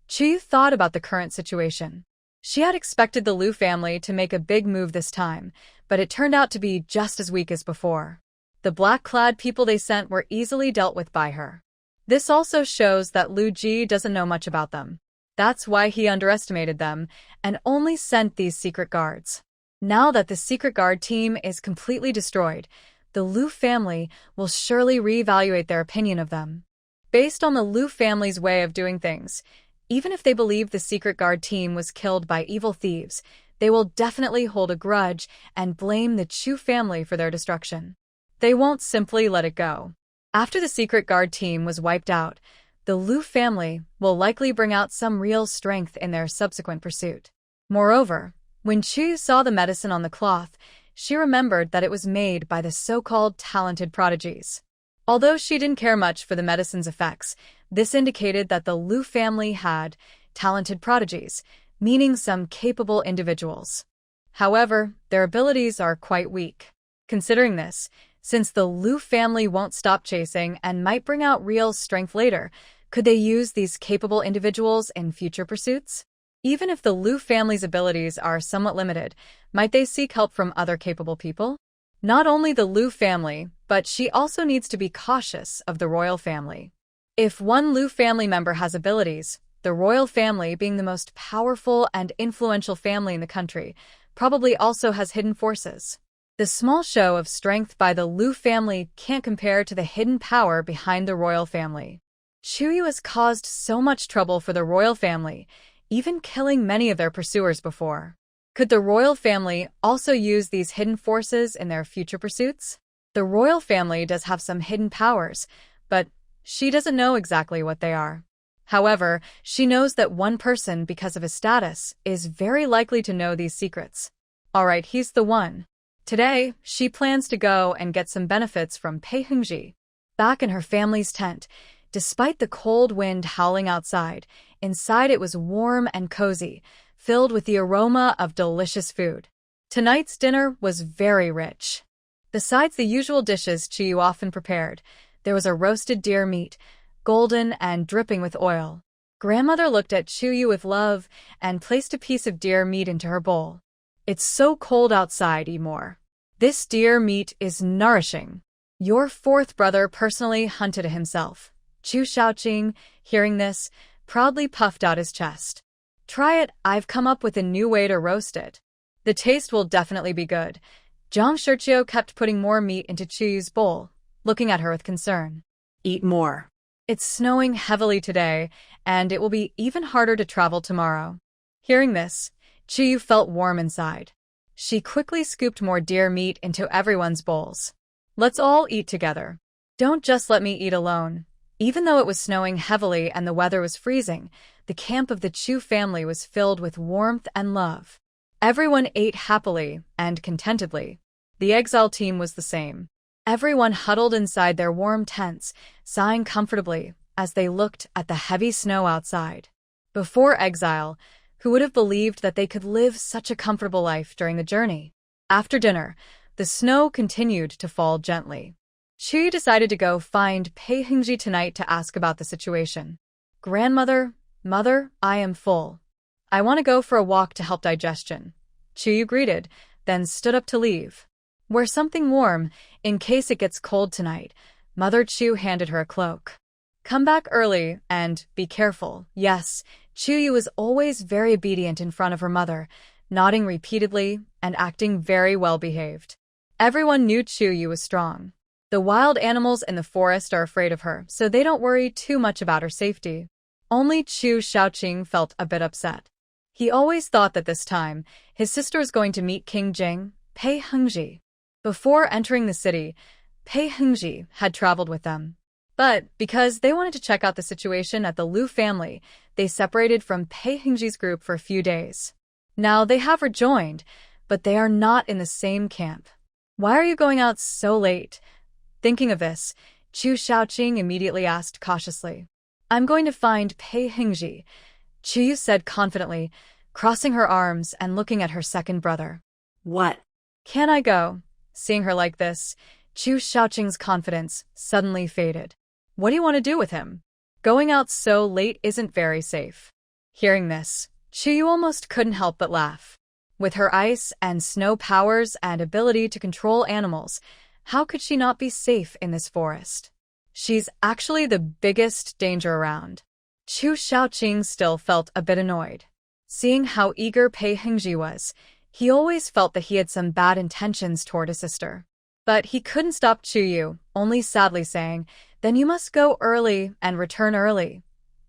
Chu thought about the current situation. She had expected the Liu family to make a big move this time, but it turned out to be just as weak as before. The black-clad people they sent were easily dealt with by her. This also shows that Liu Ji doesn't know much about them. That's why he underestimated them and only sent these secret guards. Now that the secret guard team is completely destroyed, the Liu family will surely reevaluate their opinion of them. Based on the Liu family's way of doing things, even if they believe the secret guard team was killed by evil thieves, they will definitely hold a grudge and blame the Chu family for their destruction. They won't simply let it go. After the secret guard team was wiped out, the Liu family will likely bring out some real strength in their subsequent pursuit. Moreover, when Chu saw the medicine on the cloth, she remembered that it was made by the so-called talented prodigies. Although she didn't care much for the medicine's effects, this indicated that the Liu family had talented prodigies, meaning some capable individuals. However, their abilities are quite weak. Considering this, since the Liu family won't stop chasing and might bring out real strength later, could they use these capable individuals in future pursuits? Even if the Liu family's abilities are somewhat limited, might they seek help from other capable people? Not only the Liu family, but she also needs to be cautious of the royal family. If one Liu family member has abilities, the royal family, being the most powerful and influential family in the country, probably also has hidden forces. The small show of strength by the Liu family can't compare to the hidden power behind the royal family. Chu Yu has caused so much trouble for the royal family, even killing many of their pursuers before. Could the royal family also use these hidden forces in their future pursuits? The royal family does have some hidden powers, but she doesn't know exactly what they are. However, she knows that one person, because of his status, is very likely to know these secrets. Alright, he's the one. Today, she plans to go and get some benefits from Pei Hengji. Back in her family's tent, despite the cold wind howling outside, inside it was warm and cozy, filled with the aroma of delicious food. Tonight's dinner was very rich. Besides the usual dishes Chu Yu often prepared, there was a roasted deer meat, golden and dripping with oil. Grandmother looked at Chu Yu with love and placed a piece of deer meat into her bowl. It's so cold outside, eat more. This deer meat is nourishing. Your fourth brother personally hunted it himself. Chu Shaobai, hearing this, proudly puffed out his chest. Try it, I've come up with a new way to roast it. The taste will definitely be good. Zhang Shiqiu kept putting more meat into Chu Yu's bowl, looking at her with concern. Eat more. It's snowing heavily today, and it will be even harder to travel tomorrow. Hearing this, Chu Yu felt warm inside. She quickly scooped more deer meat into everyone's bowls. Let's all eat together. Don't just let me eat alone. Even though it was snowing heavily and the weather was freezing, the camp of the Chu family was filled with warmth and love. Everyone ate happily and contentedly. The exile team was the same. Everyone huddled inside their warm tents, sighing comfortably as they looked at the heavy snow outside. Before exile, who would have believed that they could live such a comfortable life during the journey? After dinner, the snow continued to fall gently. Chu decided to go find Pei Hengji tonight to ask about the situation. Grandmother, mother, I am full. I want to go for a walk to help digestion. Chu greeted, then stood up to leave. Wear something warm, in case it gets cold tonight. Mother Chu handed her a cloak. Come back early, and be careful. Yes, Chu was always very obedient in front of her mother, nodding repeatedly and acting very well behaved. Everyone knew Chu was strong. The wild animals in the forest are afraid of her, so they don't worry too much about her safety. Only Chu Shaobai felt a bit upset. He always thought that this time, his sister was going to meet King Jing, Pei Hengji. Before entering the city, Pei Hengji had traveled with them. But because they wanted to check out the situation at the Liu family, they separated from Pei Hengji's group for a few days. Now they have rejoined, but they are not in the same camp. Why are you going out so late? Thinking of this, Chu Shaobai immediately asked cautiously. I'm going to find Pei Hengji, Chu said confidently, crossing her arms and looking at her second brother. What? Can I go? Seeing her like this, Chu Shaoqing's confidence suddenly faded. What do you want to do with him? Going out so late isn't very safe. Hearing this, Chu almost couldn't help but laugh. With her ice and snow powers and ability to control animals, how could she not be safe in this forest? She's actually the biggest danger around. Chu Shaobai still felt a bit annoyed. Seeing how eager Pei Hengji was, he always felt that he had some bad intentions toward his sister. But he couldn't stop Chu, only sadly saying, Then you must go early and return early.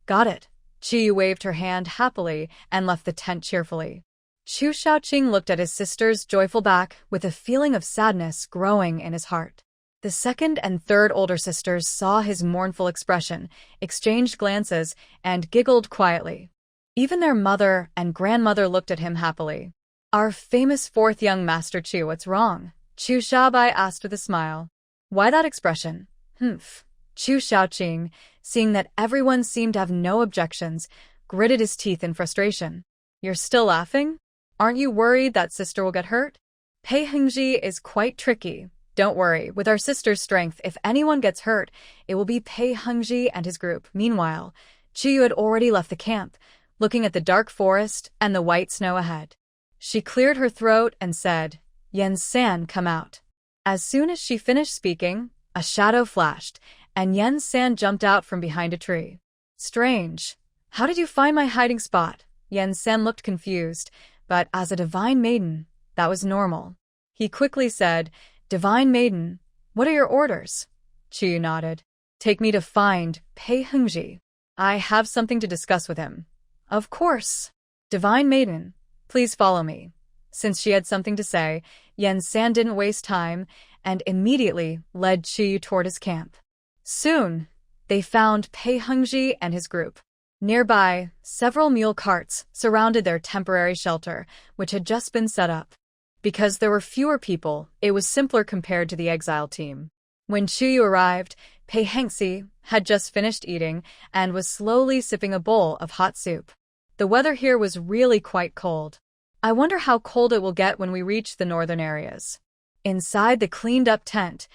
Got it. Chu waved her hand happily and left the tent cheerfully. Chu Shaobai looked at his sister's joyful back with a feeling of sadness growing in his heart. The second and third older sisters saw his mournful expression, exchanged glances, and giggled quietly. Even their mother and grandmother looked at him happily. Our famous fourth young master Chu, what's wrong? Chu Shaobai asked with a smile. Why that expression? Humph. Chu Shaobai, seeing that everyone seemed to have no objections, gritted his teeth in frustration. You're still laughing? Aren't you worried that sister will get hurt? Pei Hengji is quite tricky. Don't worry, with our sister's strength, if anyone gets hurt, it will be Pei Hengji and his group. Meanwhile, Chu had already left the camp, looking at the dark forest and the white snow ahead. She cleared her throat and said, Yan San, come out. As soon as she finished speaking, a shadow flashed, and Yan San jumped out from behind a tree. Strange. How did you find my hiding spot? Yan San looked confused, but as a divine maiden, that was normal. He quickly said, Divine maiden, what are your orders? Chu nodded. Take me to find Pei Hengji. I have something to discuss with him. Of course. Divine maiden, please follow me. Since she had something to say, Yan San didn't waste time and immediately led Chu toward his camp. Soon, they found Pei Hengji and his group. Nearby, several mule carts surrounded their temporary shelter, which had just been set up. Because there were fewer people, it was simpler compared to the exile team. When Chu arrived, Pei Hengji had just finished eating and was slowly sipping a bowl of hot soup. The weather here was really quite cold. I wonder how cold it will get when we reach the northern areas. Inside the cleaned-up tent,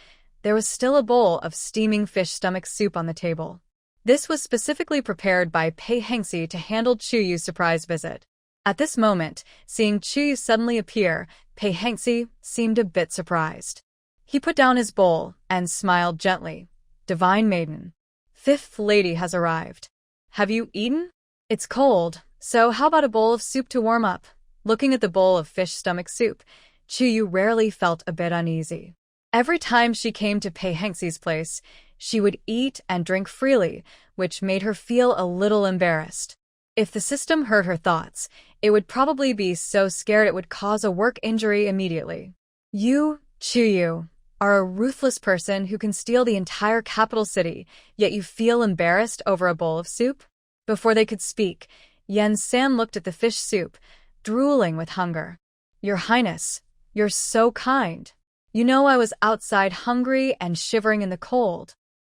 there was still a bowl of steaming fish stomach soup on the table. This was specifically prepared by Pei Hengji to handle Chu's surprise visit. At this moment, seeing Chu suddenly appear, Pei Hengji seemed a bit surprised. He put down his bowl and smiled gently. Divine maiden, fifth lady has arrived. Have you eaten? It's cold, so how about a bowl of soup to warm up? Looking at the bowl of fish stomach soup, Chu rarely felt a bit uneasy. Every time she came to Pei Hengji's place, she would eat and drink freely, which made her feel a little embarrassed. If the system heard her thoughts, it would probably be so scared it would cause a work injury immediately. You, Chu, are a ruthless person who can steal the entire capital city, yet you feel embarrassed over a bowl of soup? Before they could speak, Yan San looked at the fish soup, drooling with hunger. Your Highness, you're so kind. You know I was outside hungry and shivering in the cold.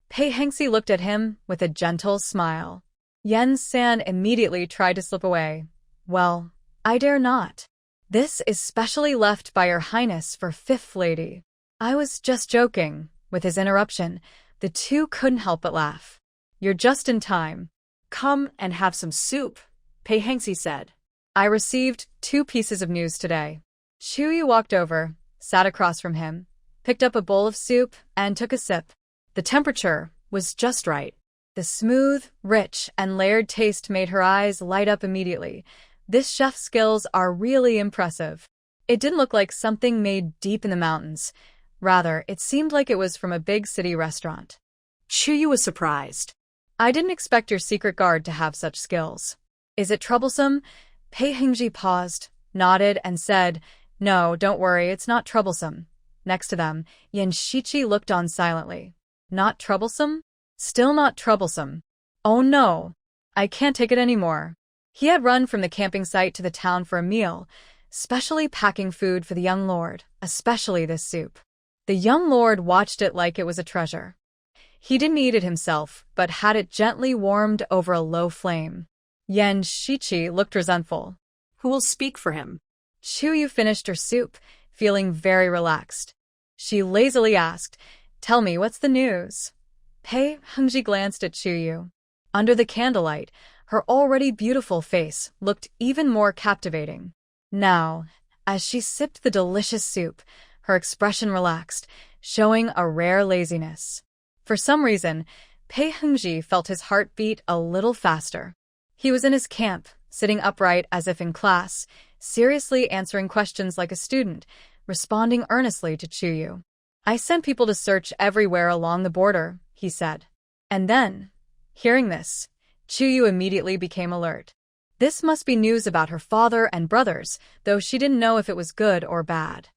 Pei Hengji looked at him with a gentle smile. Yan San immediately tried to slip away. Well, I dare not. This is specially left by your Highness for fifth lady. I was just joking. With his interruption, the two couldn't help but laugh. You're just in time. Come and have some soup, Pei Hengji said. I received 2 pieces of news today. Chu walked over, sat across from him, picked up a bowl of soup, and took a sip. The temperature was just right. The smooth, rich, and layered taste made her eyes light up immediately. This chef's skills are really impressive. It didn't look like something made deep in the mountains. Rather, it seemed like it was from a big city restaurant. Chu was surprised. I didn't expect your secret guard to have such skills. Is it troublesome? Pei Hengji paused, nodded, and said, "No, don't worry, it's not troublesome." Next to them, Yan Shiqi looked on silently. Not troublesome? Still not troublesome. Oh no! I can't take it anymore. He had run from the camping site to the town for a meal, specially packing food for the young lord, especially this soup. The young lord watched it like it was a treasure. He didn't eat it himself, but had it gently warmed over a low flame. Yan Shiqi looked resentful. Who will speak for him? Chu finished her soup, feeling very relaxed. She lazily asked, "Tell me, what's the news?" Pei Hengji glanced at Chu. Under the candlelight, her already beautiful face looked even more captivating. Now, as she sipped the delicious soup, her expression relaxed, showing a rare laziness. For some reason, Pei Hengji felt his heart beat a little faster. He was in his camp, sitting upright as if in class, seriously answering questions like a student, responding earnestly to Chu. "I sent people to search everywhere along the border," he said. And then, hearing this, Chu immediately became alert. This must be news about her father and brothers, though she didn't know if it was good or bad.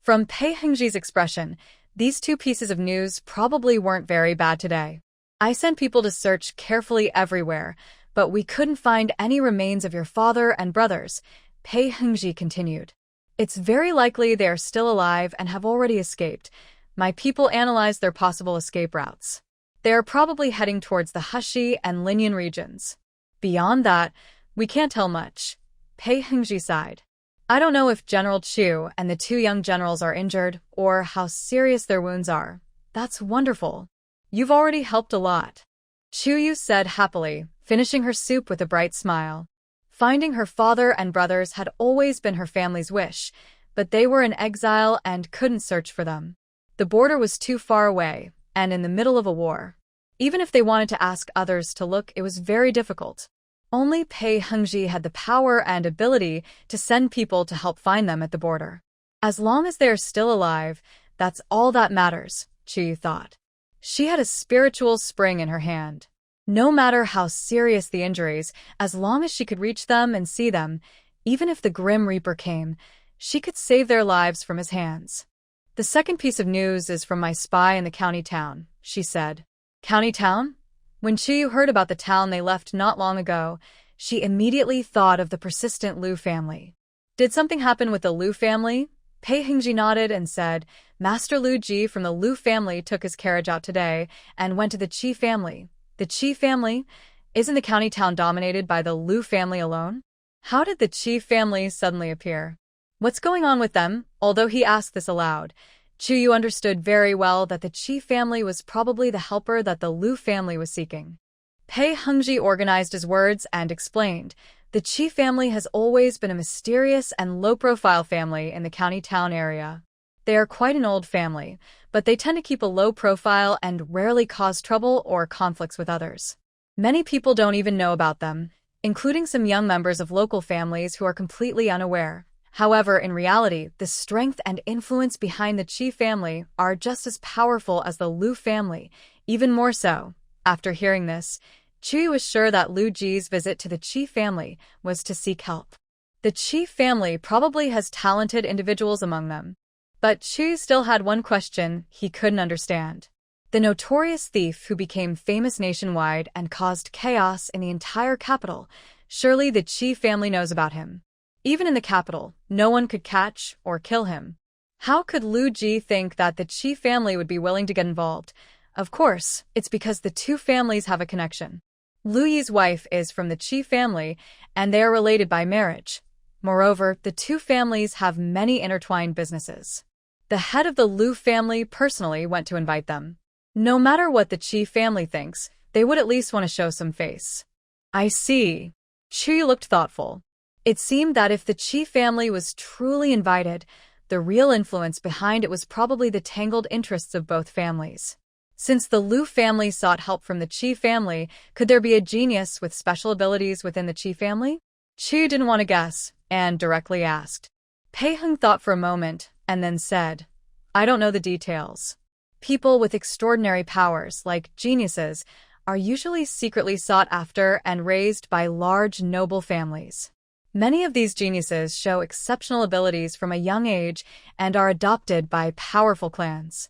From Pei Hengji's expression, these 2 pieces of news probably weren't very bad today. "I sent people to search carefully everywhere, but we couldn't find any remains of your father and brothers," Pei Hengji continued. "It's very likely they are still alive and have already escaped. My people analyzed their possible escape routes. They are probably heading towards the Hushi and Linyan regions. Beyond that, we can't tell much." Pei Hengji sighed. "I don't know if General Chu and the 2 young generals are injured or how serious their wounds are. That's wonderful. You've already helped a lot," Chu said happily, finishing her soup with a bright smile. Finding her father and brothers had always been her family's wish, but they were in exile and couldn't search for them. The border was too far away, and in the middle of a war. Even if they wanted to ask others to look, it was very difficult. Only Pei Hengji had the power and ability to send people to help find them at the border. As long as they are still alive, that's all that matters, Chu thought. She had a spiritual spring in her hand. No matter how serious the injuries, as long as she could reach them and see them, even if the Grim Reaper came, she could save their lives from his hands. "The second piece of news is from my spy in the county town," she said. "County town?" When Chu heard about the town they left not long ago, she immediately thought of the persistent Liu family. "Did something happen with the Liu family?" Pei Hengji nodded and said, "Master Liu Ji from the Liu family took his carriage out today and went to the Qi family." "The Qi family? Isn't the county town dominated by the Liu family alone? How did the Qi family suddenly appear? What's going on with them?" Although he asked this aloud, Chu understood very well that the Qi family was probably the helper that the Liu family was seeking. Pei Hengji organized his words and explained, "The Qi family has always been a mysterious and low-profile family in the county town area. They are quite an old family, but they tend to keep a low profile and rarely cause trouble or conflicts with others. Many people don't even know about them, including some young members of local families who are completely unaware. However, in reality, the strength and influence behind the Qi family are just as powerful as the Liu family, even more so." After hearing this, Chu was sure that Liu Ji's visit to the Qi family was to seek help. The Qi family probably has talented individuals among them. But Chu still had one question he couldn't understand. The notorious thief who became famous nationwide and caused chaos in the entire capital, surely the Qi family knows about him. Even in the capital, no one could catch or kill him. How could Liu Ji think that the Qi family would be willing to get involved? Of course, it's because the 2 families have a connection. Liu Yi's wife is from the Qi family, and they are related by marriage. Moreover, the 2 families have many intertwined businesses. The head of the Liu family personally went to invite them. No matter what the Qi family thinks, they would at least want to show some face. "I see." Chu looked thoughtful. It seemed that if the Qi family was truly invited, the real influence behind it was probably the tangled interests of both families. Since the Liu family sought help from the Qi family, could there be a genius with special abilities within the Qi family? Chu didn't want to guess, and directly asked. Pei Heng thought for a moment, and then said, I don't know the details. People with extraordinary powers, like geniuses, are usually secretly sought after and raised by large noble families. Many of these geniuses show exceptional abilities from a young age and are adopted by powerful clans.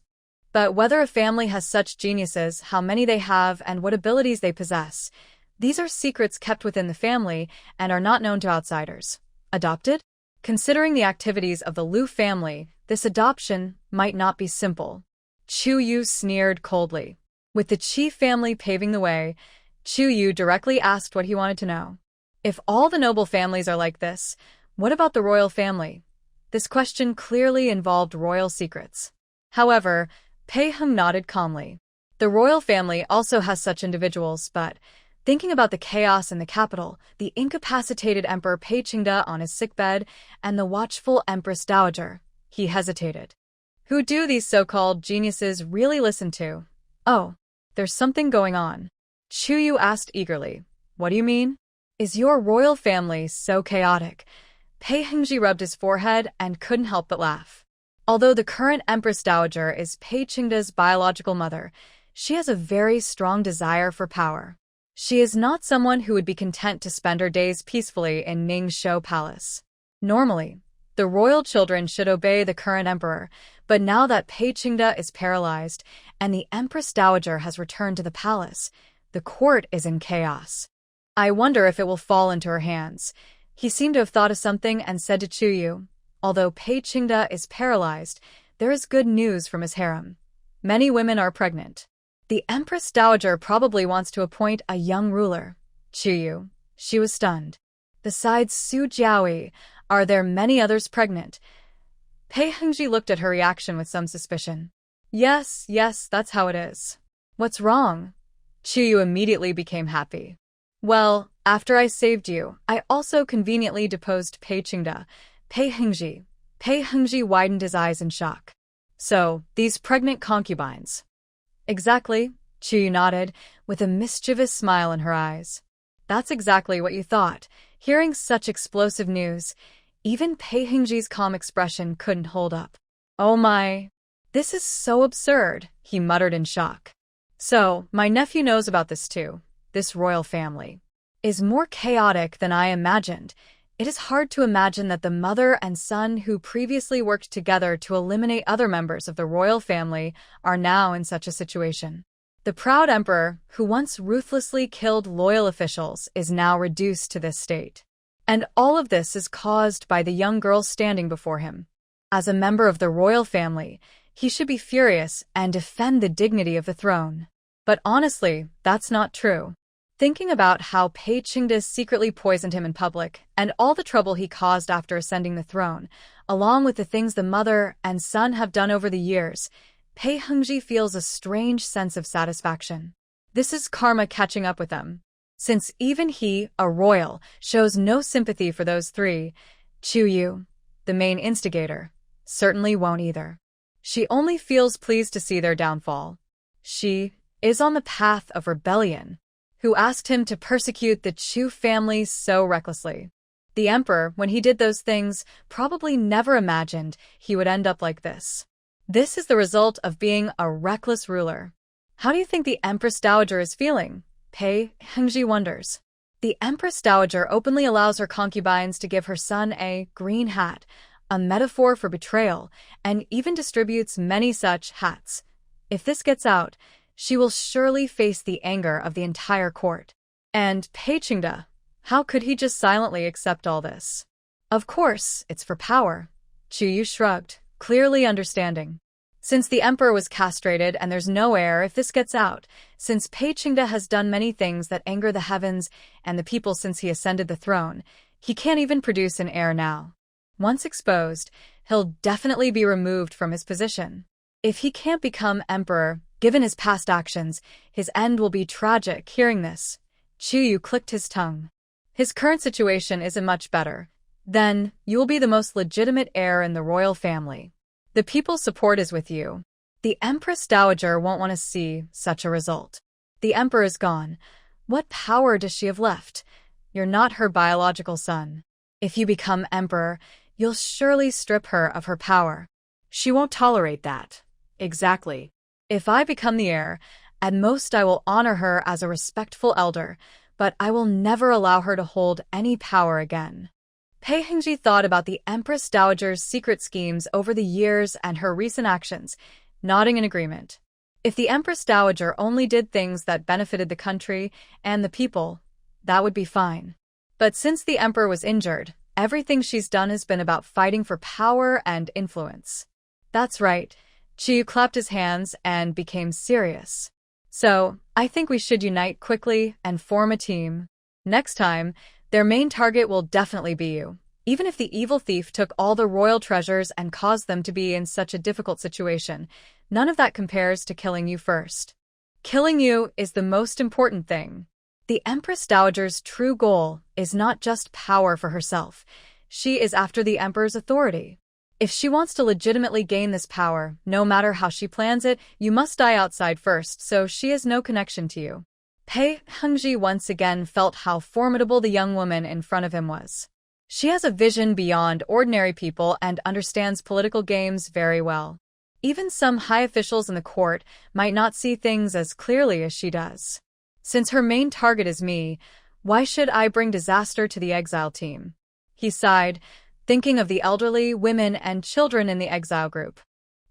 But whether a family has such geniuses, how many they have, and what abilities they possess, these are secrets kept within the family and are not known to outsiders. Adopted? Considering the activities of the Liu family, this adoption might not be simple. Chu Yu sneered coldly. With the Qi family paving the way, Chu Yu directly asked what he wanted to know. If all the noble families are like this, what about the royal family? This question clearly involved royal secrets. However, Pei Heng nodded calmly. The royal family also has such individuals, but thinking about the chaos in the capital, the incapacitated Emperor Pei Qingde on his sickbed, and the watchful Empress Dowager, he hesitated. Who do these so-called geniuses really listen to? Oh, there's something going on. Chu Yu asked eagerly. What do you mean? Is your royal family so chaotic? Pei Hengji rubbed his forehead and couldn't help but laugh. Although the current Empress Dowager is Pei Qingde's biological mother, she has a very strong desire for power. She is not someone who would be content to spend her days peacefully in Ningshou Palace. Normally, the royal children should obey the current emperor, but now that Pei Qingde is paralyzed and the Empress Dowager has returned to the palace, the court is in chaos. I wonder if it will fall into her hands. He seemed to have thought of something and said to Chu Yu, although Pei Qingde is paralyzed, there is good news from his harem. Many women are pregnant. The Empress Dowager probably wants to appoint a young ruler. Chu Yu. She was stunned. Besides Su Jiaoyi, are there many others pregnant? Pei Hengji looked at her reaction with some suspicion. Yes, that's how it is. What's wrong? Chu Yu immediately became happy. Well, after I saved you, I also conveniently deposed Pei Qingde. Pei Hengji widened his eyes in shock. So, these pregnant concubines. Exactly, Chu Yu nodded, with a mischievous smile in her eyes. That's exactly what you thought. Hearing such explosive news, even Pei Hengji's calm expression couldn't hold up. Oh my. This is so absurd, he muttered in shock. So, my nephew knows about this too. This royal family is more chaotic than I imagined. It is hard to imagine that the mother and son who previously worked together to eliminate other members of the royal family are now in such a situation. The proud emperor, who once ruthlessly killed loyal officials, is now reduced to this state. And all of this is caused by the young girl standing before him. As a member of the royal family, he should be furious and defend the dignity of the throne. But honestly, that's not true. Thinking about how Pei Qingde secretly poisoned him in public and all the trouble he caused after ascending the throne, along with the things the mother and son have done over the years, Pei Hengji feels a strange sense of satisfaction. This is karma catching up with them. Since even he, a royal, shows no sympathy for those three, Chu Yu, the main instigator, certainly won't either. She only feels pleased to see their downfall. She is on the path of rebellion. Who asked him to persecute the Chu family so recklessly? The emperor, when he did those things, probably never imagined he would end up like this. This is the result of being a reckless ruler. How do you think the Empress Dowager is feeling? Pei Hengji wonders. The Empress Dowager openly allows her concubines to give her son a green hat, a metaphor for betrayal, and even distributes many such hats. If this gets out, she will surely face the anger of the entire court. And Pei Qingde, how could he just silently accept all this? Of course, it's for power. Chu Yu shrugged, clearly understanding. Since the emperor was castrated and there's no heir if this gets out, since Pei Qingde has done many things that anger the heavens and the people since he ascended the throne, he can't even produce an heir now. Once exposed, he'll definitely be removed from his position. If he can't become emperor, given his past actions, his end will be tragic. Hearing this, Chu Yu clicked his tongue. His current situation isn't much better. Then, you will be the most legitimate heir in the royal family. The people's support is with you. The Empress Dowager won't want to see such a result. The Emperor is gone. What power does she have left? You're not her biological son. If you become emperor, you'll surely strip her of her power. She won't tolerate that. Exactly. If I become the heir, at most I will honor her as a respectful elder, but I will never allow her to hold any power again. Pei Hengji thought about the Empress Dowager's secret schemes over the years and her recent actions, nodding in agreement. If the Empress Dowager only did things that benefited the country and the people, that would be fine. But since the emperor was injured, everything she's done has been about fighting for power and influence. That's right. Chu clapped his hands and became serious. So, I think we should unite quickly and form a team. Next time, their main target will definitely be you. Even if the evil thief took all the royal treasures and caused them to be in such a difficult situation, none of that compares to killing you first. Killing you is the most important thing. The Empress Dowager's true goal is not just power for herself. She is after the emperor's authority. If she wants to legitimately gain this power, no matter how she plans it, you must die outside first, so she has no connection to you. Pei Hengji once again felt how formidable the young woman in front of him was. She has a vision beyond ordinary people and understands political games very well. Even some high officials in the court might not see things as clearly as she does. Since her main target is me, why should I bring disaster to the exile team? He sighed, thinking of the elderly, women, and children in the exile group.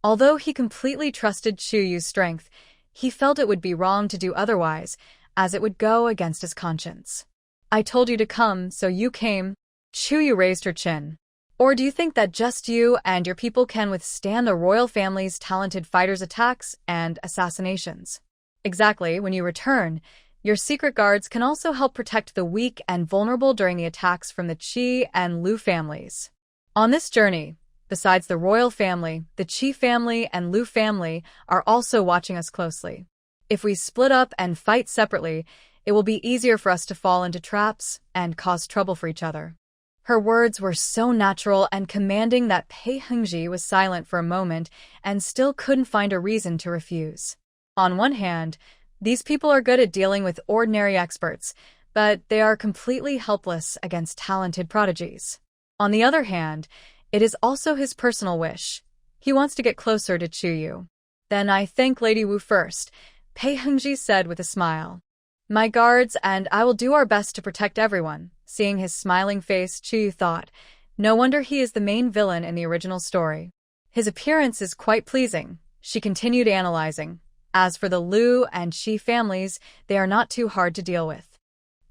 Although he completely trusted Chu Yu's strength, he felt it would be wrong to do otherwise, as it would go against his conscience. I told you to come, so you came. Chu Yu raised her chin. Or do you think that just you and your people can withstand the royal family's talented fighters' attacks and assassinations? Exactly, when you return, your secret guards can also help protect the weak and vulnerable during the attacks from the Qi and Lu families. On this journey, besides the royal family, the Qi family and Lu family are also watching us closely. If we split up and fight separately, it will be easier for us to fall into traps and cause trouble for each other. Her words were so natural and commanding that Pei Hengji was silent for a moment and still couldn't find a reason to refuse. On one hand, these people are good at dealing with ordinary experts, but they are completely helpless against talented prodigies. On the other hand, it is also his personal wish. He wants to get closer to Chu Yu. Then I thank Lady Wu first, Pei Hengji said with a smile. My guards and I will do our best to protect everyone. Seeing his smiling face, Chu Yu thought, no wonder he is the main villain in the original story. His appearance is quite pleasing. She continued analyzing. As for the Lu and Qi families, they are not too hard to deal with.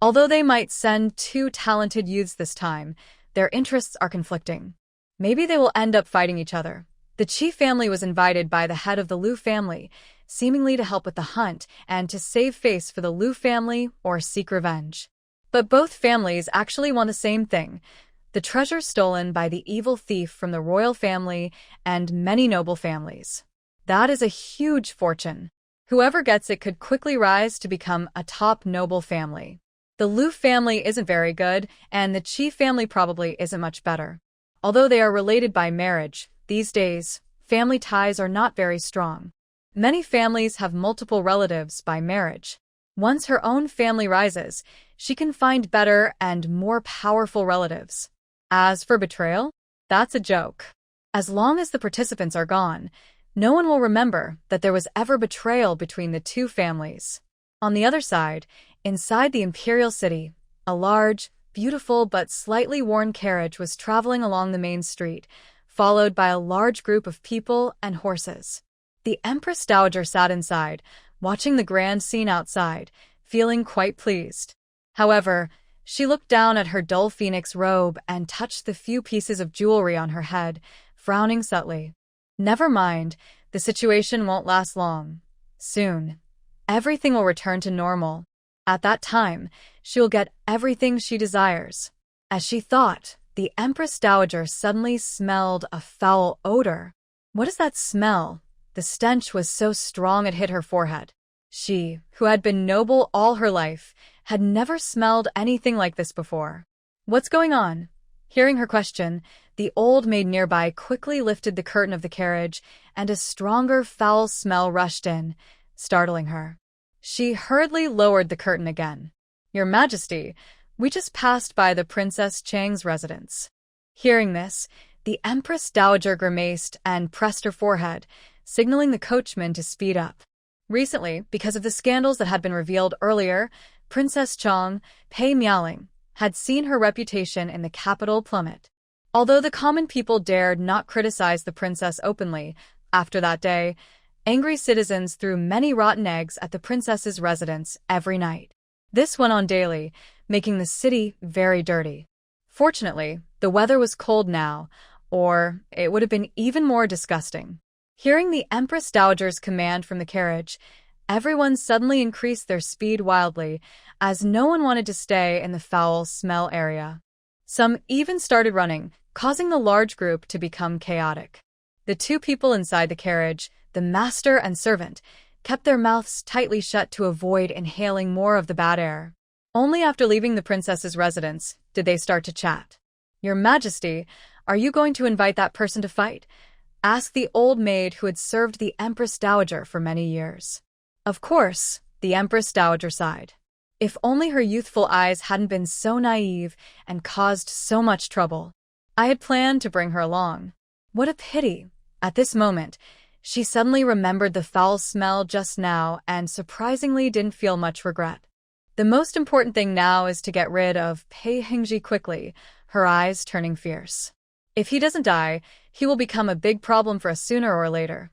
Although they might send 2 talented youths this time, their interests are conflicting. Maybe they will end up fighting each other. The Qi family was invited by the head of the Lu family, seemingly to help with the hunt and to save face for the Lu family or seek revenge. But both families actually want the same thing, the treasure stolen by the evil thief from the royal family and many noble families. That is a huge fortune. Whoever gets it could quickly rise to become a top noble family. The Lu family isn't very good, and the Qi family probably isn't much better. Although they are related by marriage, these days, family ties are not very strong. Many families have multiple relatives by marriage. Once her own family rises, she can find better and more powerful relatives. As for betrayal, that's a joke. As long as the participants are gone, no one will remember that there was ever betrayal between the 2 families. On the other side, inside the imperial city, a large, beautiful but slightly worn carriage was traveling along the main street, followed by a large group of people and horses. The Empress Dowager sat inside, watching the grand scene outside, feeling quite pleased. However, she looked down at her dull phoenix robe and touched the few pieces of jewelry on her head, frowning subtly. Never mind, the situation won't last long. Soon, everything will return to normal. At that time, she will get everything she desires. As she thought, the Empress Dowager suddenly smelled a foul odor. What is that smell? The stench was so strong it hit her forehead. She, who had been noble all her life, had never smelled anything like this before. "What's going on?" Hearing her question, the old maid nearby quickly lifted the curtain of the carriage, and a stronger foul smell rushed in, startling her. She hurriedly lowered the curtain again. "Your Majesty, we just passed by the Princess Chang's residence." Hearing this, the Empress Dowager grimaced and pressed her forehead, signaling the coachman to speed up. Recently, because of the scandals that had been revealed earlier, Princess Chang, Pei Miaoling, had seen her reputation in the capital plummet. Although the common people dared not criticize the princess openly, after that day, angry citizens threw many rotten eggs at the princess's residence every night. This went on daily, making the city very dirty. Fortunately, the weather was cold now, or it would have been even more disgusting. Hearing the Empress Dowager's command from the carriage, everyone suddenly increased their speed wildly, as no one wanted to stay in the foul smell area. Some even started running, causing the large group to become chaotic. The two people inside the carriage, the master and servant, kept their mouths tightly shut to avoid inhaling more of the bad air. Only after leaving the princess's residence did they start to chat. "Your Majesty, are you going to invite that person to fight?" asked the old maid who had served the Empress Dowager for many years. Of course, the Empress Dowager sighed. If only her youthful eyes hadn't been so naive and caused so much trouble. I had planned to bring her along. What a pity. At this moment, she suddenly remembered the foul smell just now and surprisingly didn't feel much regret. The most important thing now is to get rid of Pei Hingji quickly, her eyes turning fierce. If he doesn't die, he will become a big problem for us sooner or later.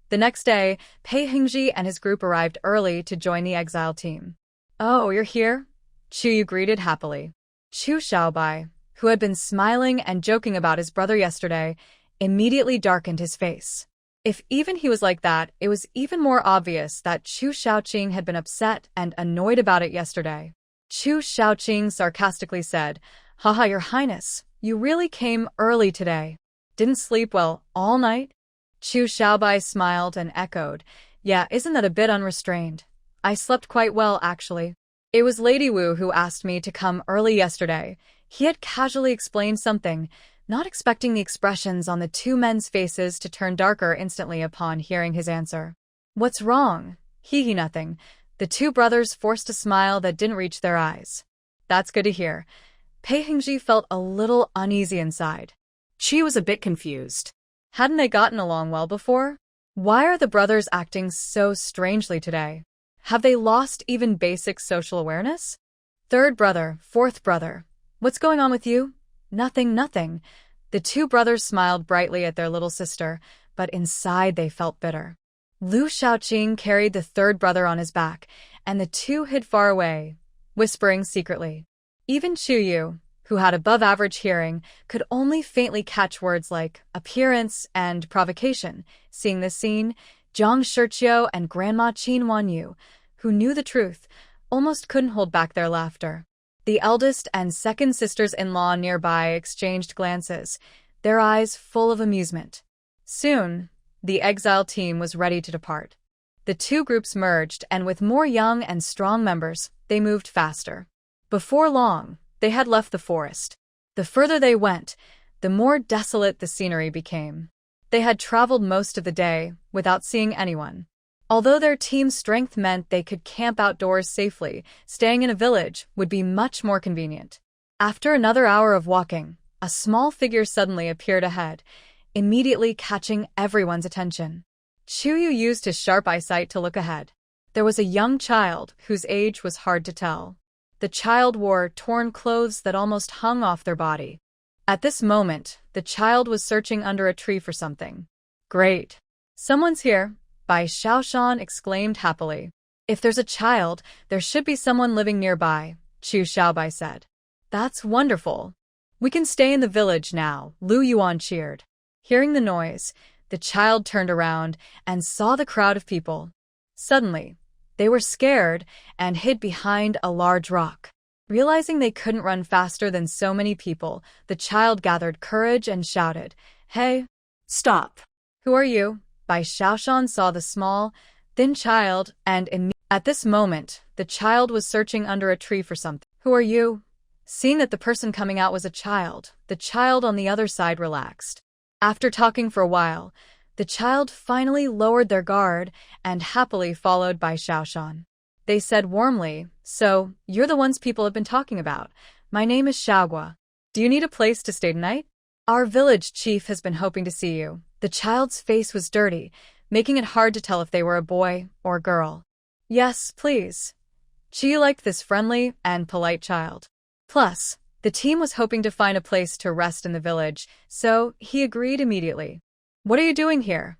The next day, Pei Hingji and his group arrived early to join the exile team. "Oh, you're here?" Chu Yu greeted happily. Chu Shaobai, who had been smiling and joking about his brother yesterday, immediately darkened his face. If even he was like that, it was even more obvious that Chu Shaoqing had been upset and annoyed about it yesterday. Chu Shaoqing sarcastically said, "Haha, Your Highness, you really came early today. Didn't sleep well all night?" Chu Shaobai smiled and echoed, "Yeah, isn't that a bit unrestrained? I slept quite well, actually. It was Lady Wu who asked me to come early yesterday." He had casually explained something, not expecting the expressions on the two men's faces to turn darker instantly upon hearing his answer. "What's wrong?" "Hee, nothing." The two brothers forced a smile that didn't reach their eyes. "That's good to hear." Pei Hingji felt a little uneasy inside. She was a bit confused. Hadn't they gotten along well before? Why are the brothers acting so strangely today? Have they lost even basic social awareness? "Third brother, fourth brother. What's going on with you?" Nothing. The two brothers smiled brightly at their little sister, but inside they felt bitter. Lu Shaoqing carried the third brother on his back, and the two hid far away, whispering secretly. Even Chu Yu, who had above-average hearing, could only faintly catch words like appearance and provocation. Seeing this scene, Zhang Shiqiu and Grandma Qin Wanyu, who knew the truth, almost couldn't hold back their laughter. The eldest and second sisters-in-law nearby exchanged glances, their eyes full of amusement. Soon, the exile team was ready to depart. The two groups merged, and with more young and strong members, they moved faster. Before long, they had left the forest. The further they went, the more desolate the scenery became. They had traveled most of the day without seeing anyone. Although their team's strength meant they could camp outdoors safely, staying in a village would be much more convenient. After another hour of walking, a small figure suddenly appeared ahead, immediately catching everyone's attention. Chu Yu used his sharp eyesight to look ahead. There was a young child whose age was hard to tell. The child wore torn clothes that almost hung off their body. At this moment, the child was searching under a tree for something. "Great! Someone's here!" Bai Shaoshan exclaimed happily. "If there's a child, there should be someone living nearby," Chu Shaobai said. "That's wonderful. We can stay in the village now," Lu Yuan cheered. Hearing the noise, the child turned around and saw the crowd of people. Suddenly, they were scared and hid behind a large rock. Realizing they couldn't run faster than so many people, the child gathered courage and shouted, "Hey! Stop!" Who are you?" Bai Shaoshan saw the small, thin child and immediately At this moment, the child was searching under a tree for something. "Who are you?" Seeing that the person coming out was a child, the child on the other side relaxed. After talking for a while, the child finally lowered their guard and happily followed by Xiaoshan. They said warmly, "So, you're the ones people have been talking about. My name is Xiaogua. Do you need a place to stay tonight? Our village chief has been hoping to see you." The child's face was dirty, making it hard to tell if they were a boy or girl. "Yes, please." Chi liked this friendly and polite child. Plus, the team was hoping to find a place to rest in the village, so he agreed immediately. "What are you doing here?"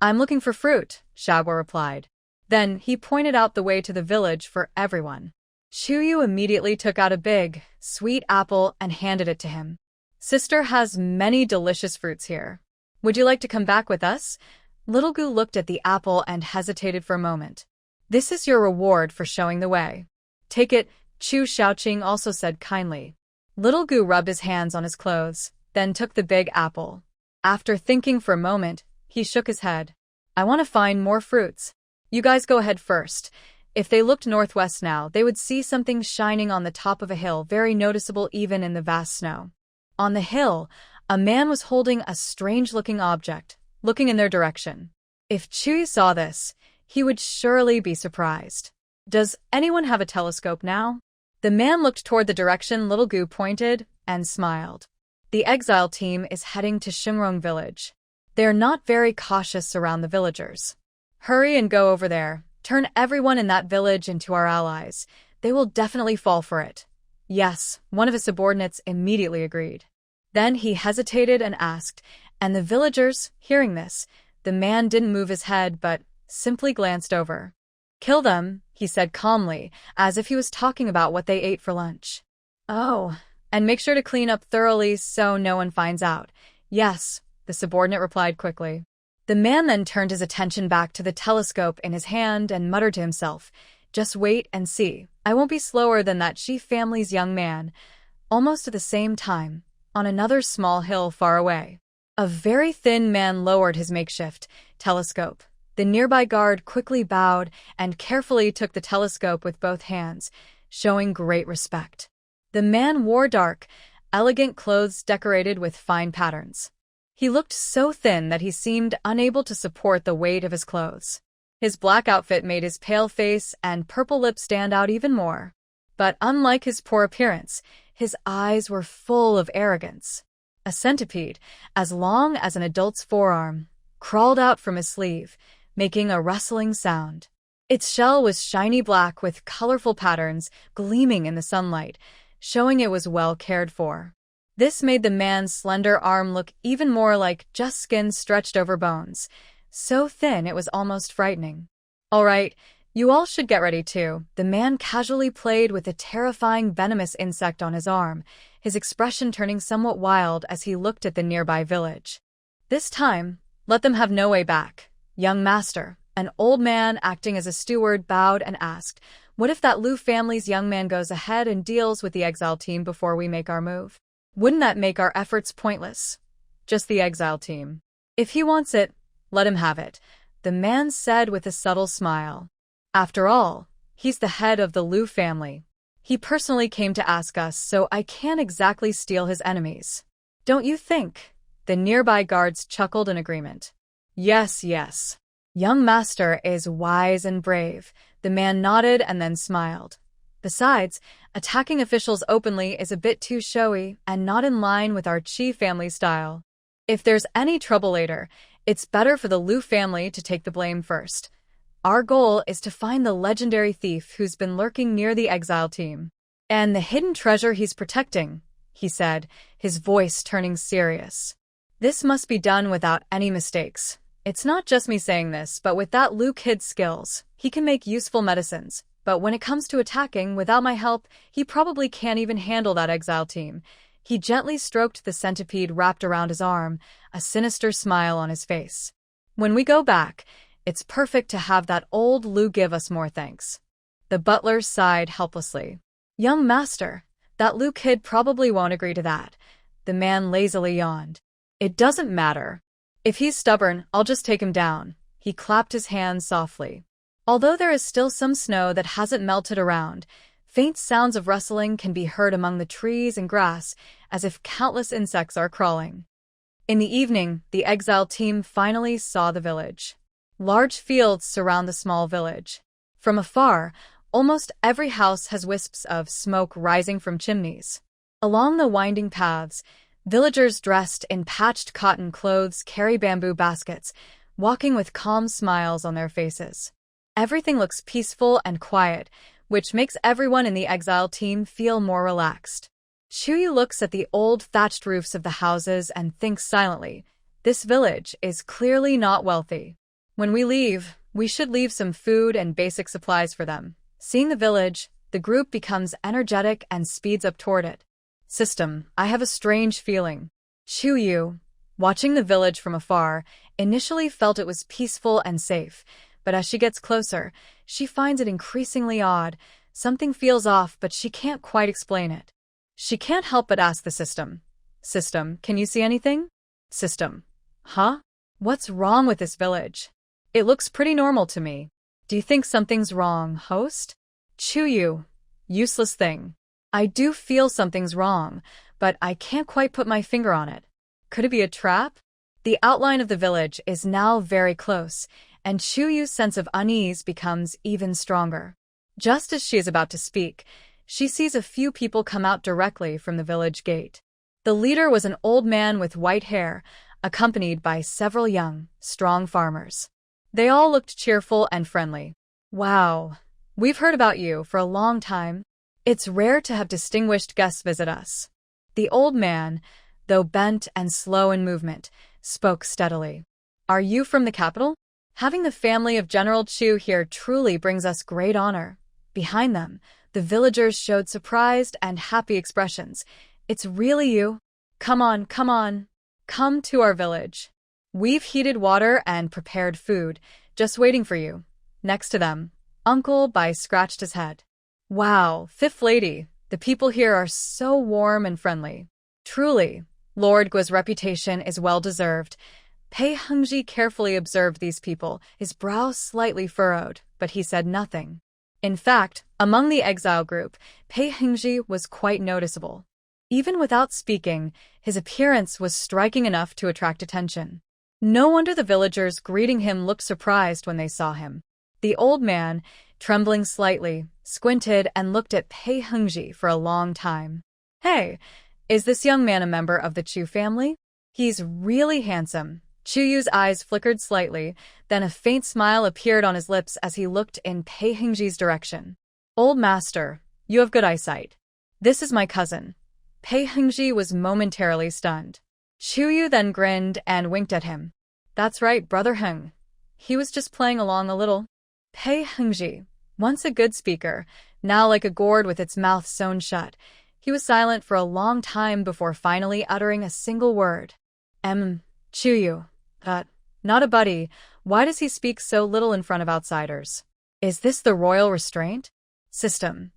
"I'm looking for fruit," Xiaogua replied. Then he pointed out the way to the village for everyone. Chuyu immediately took out a big, sweet apple and handed it to him. "Sister has many delicious fruits here. Would you like to come back with us?" Little Gu looked at the apple and hesitated for a moment. "This is your reward for showing the way. Take it," Chu Shaoqing also said kindly. Little Gu rubbed his hands on his clothes, then took the big apple. After thinking for a moment, he shook his head. "I want to find more fruits. You guys go ahead first." If they looked northwest now, they would see something shining on the top of a hill, very noticeable even in the vast snow. On the hill, a man was holding a strange-looking object, looking in their direction. If Chu saw this, he would surely be surprised. "Does anyone have a telescope now?" The man looked toward the direction Little Gu pointed and smiled. The exile team is heading to Shingrong village. They're not very cautious around the villagers. "Hurry and go over there. Turn everyone in that village into our allies. They will definitely fall for it." "Yes," one of his subordinates immediately agreed. Then he hesitated and asked, and the villagers, hearing this, the man didn't move his head but simply glanced over. "Kill them," he said calmly, as if he was talking about what they ate for lunch. "Oh, and make sure to clean up thoroughly so no one finds out." "Yes," the subordinate replied quickly. The man then turned his attention back to the telescope in his hand and muttered to himself, "Just wait and see. I won't be slower than that Shi family's young man." Almost at the same time, on another small hill far away, a very thin man lowered his makeshift telescope. The nearby guard quickly bowed and carefully took the telescope with both hands, showing great respect. The man wore dark, elegant clothes decorated with fine patterns. He looked so thin that he seemed unable to support the weight of his clothes. His black outfit made his pale face and purple lips stand out even more. But unlike his poor appearance, his eyes were full of arrogance. A centipede, as long as an adult's forearm, crawled out from his sleeve, making a rustling sound. Its shell was shiny black with colorful patterns gleaming in the sunlight, showing it was well cared for. This made the man's slender arm look even more like just skin stretched over bones, so thin it was almost frightening. "All right, you all should get ready too." The man casually played with a terrifying venomous insect on his arm, his expression turning somewhat wild as he looked at the nearby village. "This time, let them have no way back." "Young master," an old man acting as a steward bowed and asked, "What if that Lu family's young man goes ahead and deals with the exile team before we make our move? Wouldn't that make our efforts pointless?" "Just the exile team. If he wants it, let him have it," the man said with a subtle smile. "After all, he's the head of the Lu family. He personally came to ask us, so I can't exactly steal his enemies. Don't you think?" The nearby guards chuckled in agreement. "Yes, yes. Young master is wise and brave." The man nodded and then smiled. Besides, attacking officials openly is a bit too showy and not in line with our Qi family style. If there's any trouble later, it's better for the Lu family to take the blame first. Our goal is to find the legendary thief who's been lurking near the exile team. "And the hidden treasure he's protecting," he said, his voice turning serious. "This must be done without any mistakes. It's not just me saying this, but with that Lu kid's skills, he can make useful medicines. But when it comes to attacking without my help, he probably can't even handle that exile team." He gently stroked the centipede wrapped around his arm, a sinister smile on his face. "When we go back, it's perfect to have that old Lu give us more thanks." The butler sighed helplessly. "Young master, that Lu kid probably won't agree to that." The man lazily yawned. "It doesn't matter. If he's stubborn, I'll just take him down." He clapped his hands softly. Although there is still some snow that hasn't melted around, faint sounds of rustling can be heard among the trees and grass, as if countless insects are crawling. In the evening, the exile team finally saw the village. Large fields surround the small village. From afar, almost every house has wisps of smoke rising from chimneys. Along the winding paths, villagers dressed in patched cotton clothes carry bamboo baskets, walking with calm smiles on their faces. Everything looks peaceful and quiet, which makes everyone in the exile team feel more relaxed. Chuyu looks at the old thatched roofs of the houses and thinks silently, this village is clearly not wealthy. When we leave, we should leave some food and basic supplies for them. Seeing the village, the group becomes energetic and speeds up toward it. System, I have a strange feeling. Chuyu, watching the village from afar, initially felt it was peaceful and safe, but as she gets closer, she finds it increasingly odd. Something feels off, but she can't quite explain it. She can't help but ask the system. System, can you see anything? System. Huh? What's wrong with this village? It looks pretty normal to me. Do you think something's wrong, host? Chuyu. Useless thing. I do feel something's wrong, but I can't quite put my finger on it. Could it be a trap? The outline of the village is now very close, and Chuyu's sense of unease becomes even stronger. Just as she is about to speak, she sees a few people come out directly from the village gate. The leader was an old man with white hair, accompanied by several young, strong farmers. They all looked cheerful and friendly. Wow, we've heard about you for a long time. It's rare to have distinguished guests visit us. The old man, though bent and slow in movement, spoke steadily. Are you from the capital? Having the family of General Chu here truly brings us great honor. Behind them, the villagers showed surprised and happy expressions. It's really you? Come on, come on. Come to our village. We've heated water and prepared food, just waiting for you. Next to them, Uncle Bai scratched his head. Wow, Fifth Lady, the people here are so warm and friendly. Truly, Lord Guo's reputation is well-deserved. Pei Hengji carefully observed these people, his brow slightly furrowed, but he said nothing. In fact, among the exile group, Pei Hengji was quite noticeable. Even without speaking, his appearance was striking enough to attract attention. No wonder the villagers greeting him looked surprised when they saw him. The old man, trembling slightly, squinted and looked at Pei Hengji for a long time. Hey, is this young man a member of the Chu family? He's really handsome. Chuyu's eyes flickered slightly, then a faint smile appeared on his lips as he looked in Pei Hengji's direction. Old master, you have good eyesight. This is my cousin. Pei Hengji was momentarily stunned. Chuyu then grinned and winked at him. That's right, Brother Heng. He was just playing along a little. Pei Hengji, once a good speaker, now like a gourd with its mouth sewn shut. He was silent for a long time before finally uttering a single word. Chuyu. Not a buddy. Why does he speak so little in front of outsiders? Is this the royal restraint? System.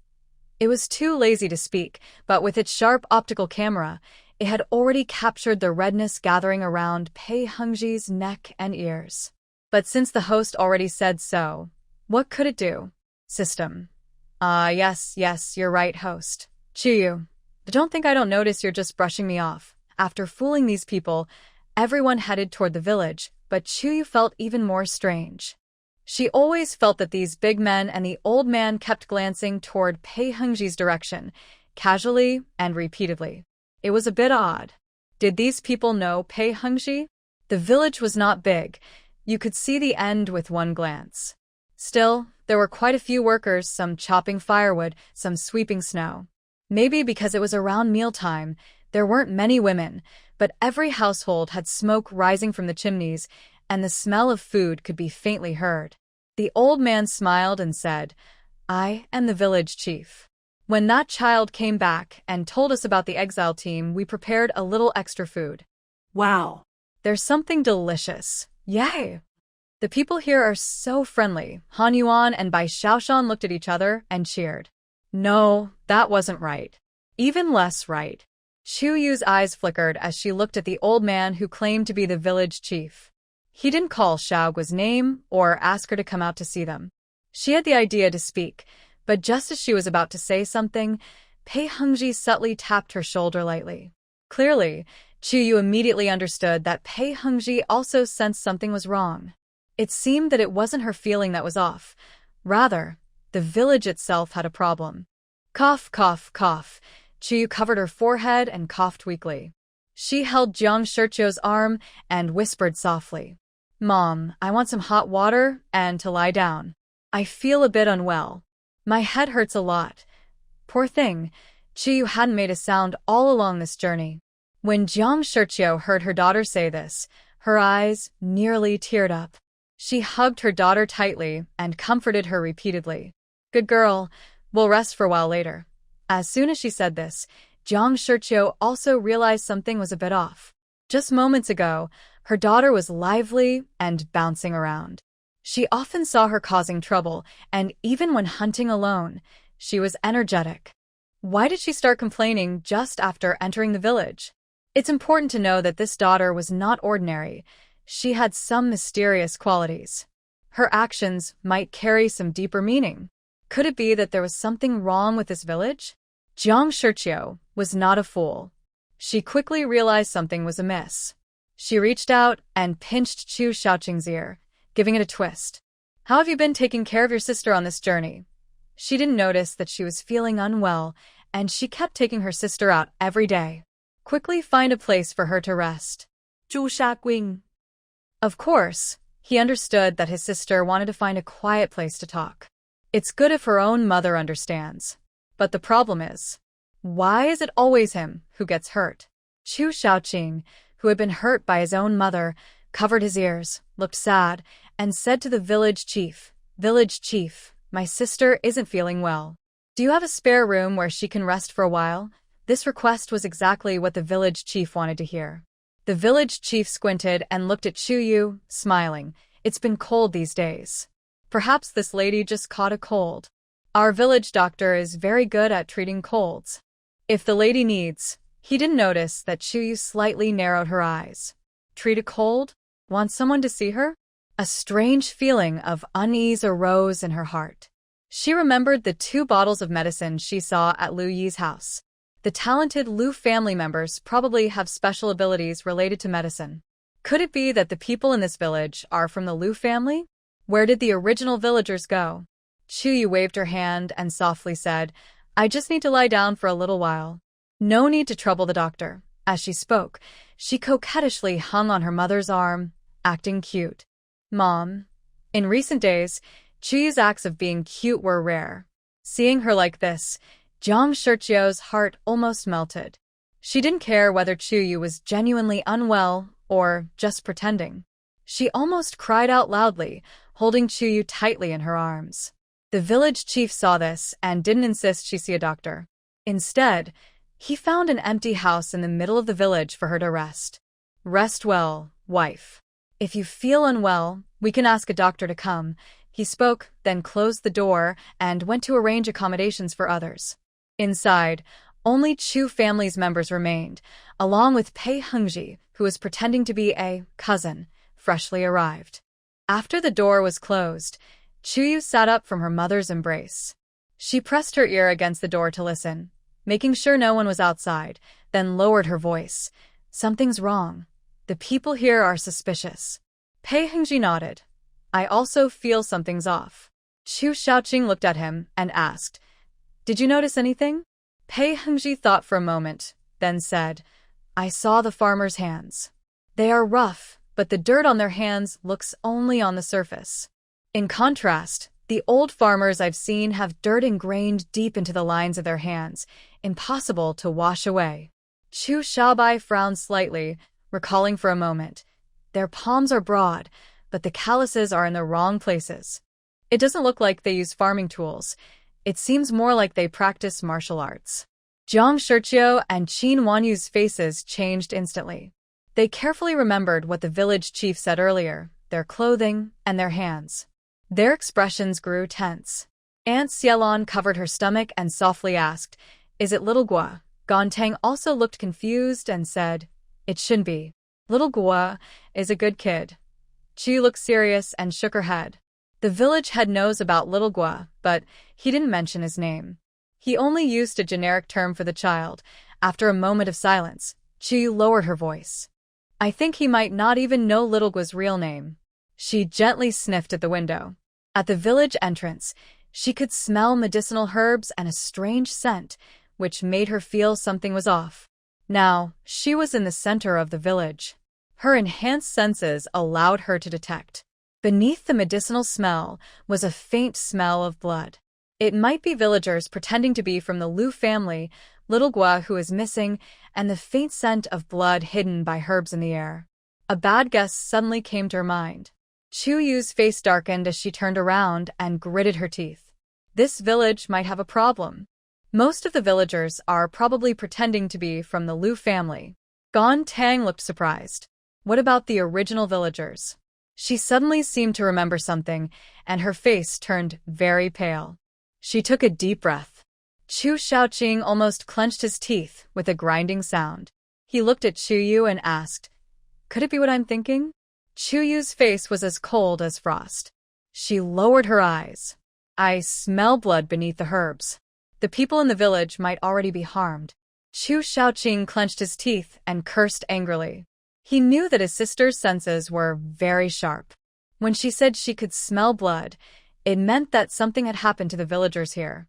It was too lazy to speak, but with its sharp optical camera, it had already captured the redness gathering around Pei Hengji's neck and ears. But since the host already said so, what could it do? System. Yes, you're right, host. Chuyu. Don't think I don't notice you're just brushing me off. After fooling these people, everyone headed toward the village, but Chuyu felt even more strange. She always felt that these big men and the old man kept glancing toward Pei Hengji's direction, casually and repeatedly. It was a bit odd. Did these people know Pei Hengji? The village was not big. You could see the end with one glance. Still, there were quite a few workers, some chopping firewood, some sweeping snow. Maybe because it was around mealtime, there weren't many women, but every household had smoke rising from the chimneys, and the smell of food could be faintly heard. The old man smiled and said, I am the village chief. When that child came back and told us about the exile team, we prepared a little extra food. Wow. There's something delicious. Yay! The people here are so friendly. Han Yuan and Bai Shaoshan looked at each other and cheered. No, that wasn't right. Even less right. Chuyu's eyes flickered as she looked at the old man who claimed to be the village chief. He didn't call Xiaoguo's name or ask her to come out to see them. She had the idea to speak, but just as she was about to say something, Pei Hengji subtly tapped her shoulder lightly. Clearly, Chu Yu immediately understood that Pei Hengji also sensed something was wrong. It seemed that it wasn't her feeling that was off. Rather, the village itself had a problem. Cough, cough, cough. Chu Yu covered her forehead and coughed weakly. She held Jiang Shirchio's arm and whispered softly, "Mom, I want some hot water and to lie down. I feel a bit unwell. My head hurts a lot." Poor thing, Chu Yu hadn't made a sound all along this journey. When Jiang Shirchio heard her daughter say this, her eyes nearly teared up. She hugged her daughter tightly and comforted her repeatedly. "Good girl, we'll rest for a while later." As soon as she said this, Jiang Shirchio also realized something was a bit off. Just moments ago, her daughter was lively and bouncing around. She often saw her causing trouble, and even when hunting alone, she was energetic. Why did she start complaining just after entering the village? It's important to know that this daughter was not ordinary. She had some mysterious qualities. Her actions might carry some deeper meaning. Could it be that there was something wrong with this village? Jiang Shirchio was not a fool. She quickly realized something was amiss. She reached out and pinched Chu Shaoqing's ear, giving it a twist. "How have you been taking care of your sister on this journey?" She didn't notice that she was feeling unwell, and she kept taking her sister out every day. "Quickly find a place for her to rest." Chu Shaobai. Of course, he understood that his sister wanted to find a quiet place to talk. It's good if her own mother understands. But the problem is, why is it always him who gets hurt? Chu Shaoqing, who had been hurt by his own mother, covered his ears, looked sad, and said to the village chief, "Village chief, my sister isn't feeling well. Do you have a spare room where she can rest for a while?" This request was exactly what the village chief wanted to hear. The village chief squinted and looked at Chu Yu, smiling. "It's been cold these days. Perhaps this lady just caught a cold. Our village doctor is very good at treating colds. If the lady needs..." He didn't notice that Chu Yu slightly narrowed her eyes. "Treat a cold? Want someone to see her?" A strange feeling of unease arose in her heart. She remembered the 2 bottles of medicine she saw at Lu Yi's house. The talented Lu family members probably have special abilities related to medicine. Could it be that the people in this village are from the Lu family? Where did the original villagers go? Chu Yu waved her hand and softly said, "I just need to lie down for a little while. No need to trouble the doctor." As she spoke, she coquettishly hung on her mother's arm, acting cute. "Mom." In recent days, Chu Yu's acts of being cute were rare. Seeing her like this, Jiang Shirchio's heart almost melted. She didn't care whether Chu Yu was genuinely unwell or just pretending. She almost cried out loudly, holding Chu Yu tightly in her arms. The village chief saw this and didn't insist she see a doctor. Instead, he found an empty house in the middle of the village for her to rest. "Rest well, wife. If you feel unwell, we can ask a doctor to come." He spoke, then closed the door and went to arrange accommodations for others. Inside, only Chu family's members remained, along with Pei Hengji, who was pretending to be a cousin, freshly arrived. After the door was closed, Chu Yu sat up from her mother's embrace. She pressed her ear against the door to listen, making sure no one was outside, then lowered her voice. "Something's wrong. The people here are suspicious." Pei Hengji nodded. "I also feel something's off." Chu Shaoqing looked at him and asked, "Did you notice anything?" Pei Hengji thought for a moment, then said, "I saw the farmer's hands. They are rough, but the dirt on their hands looks only on the surface. In contrast, the old farmers I've seen have dirt ingrained deep into the lines of their hands, impossible to wash away." Chu Shaobai frowned slightly, recalling for a moment. "Their palms are broad, but the calluses are in the wrong places. It doesn't look like they use farming tools. It seems more like they practice martial arts." Jiang Shirchio and Qin Wanyu's faces changed instantly. They carefully remembered what the village chief said earlier, their clothing and their hands. Their expressions grew tense. Aunt Xiaolon covered her stomach and softly asked, "Is it little Gua?" Gontang also looked confused and said, "It shouldn't be. Little Gua is a good kid." Chu looked serious and shook her head. The village head knows about little Gua, but he didn't mention his name. He only used a generic term for the child. After a moment of silence, Chu lowered her voice. I think he might not even know little Gua's real name. She gently sniffed at the window. At the village entrance, she could smell medicinal herbs and a strange scent, which made her feel something was off. Now, she was in the center of the village. Her enhanced senses allowed her to detect. Beneath the medicinal smell was a faint smell of blood. It might be villagers pretending to be from the Lu family, little Gua who is missing, and the faint scent of blood hidden by herbs in the air. A bad guess suddenly came to her mind. Chu Yu's face darkened as she turned around and gritted her teeth. This village might have a problem. Most of the villagers are probably pretending to be from the Lu family. Gon Tang looked surprised. What about the original villagers? She suddenly seemed to remember something, and her face turned very pale. She took a deep breath. Chu Shaobai almost clenched his teeth with a grinding sound. He looked at Chu Yu and asked, "Could it be what I'm thinking?" Chu Yu's face was as cold as frost. She lowered her eyes. I smell blood beneath the herbs. The people in the village might already be harmed. Chu Shaobai clenched his teeth and cursed angrily. He knew that his sister's senses were very sharp. When she said she could smell blood, it meant that something had happened to the villagers here.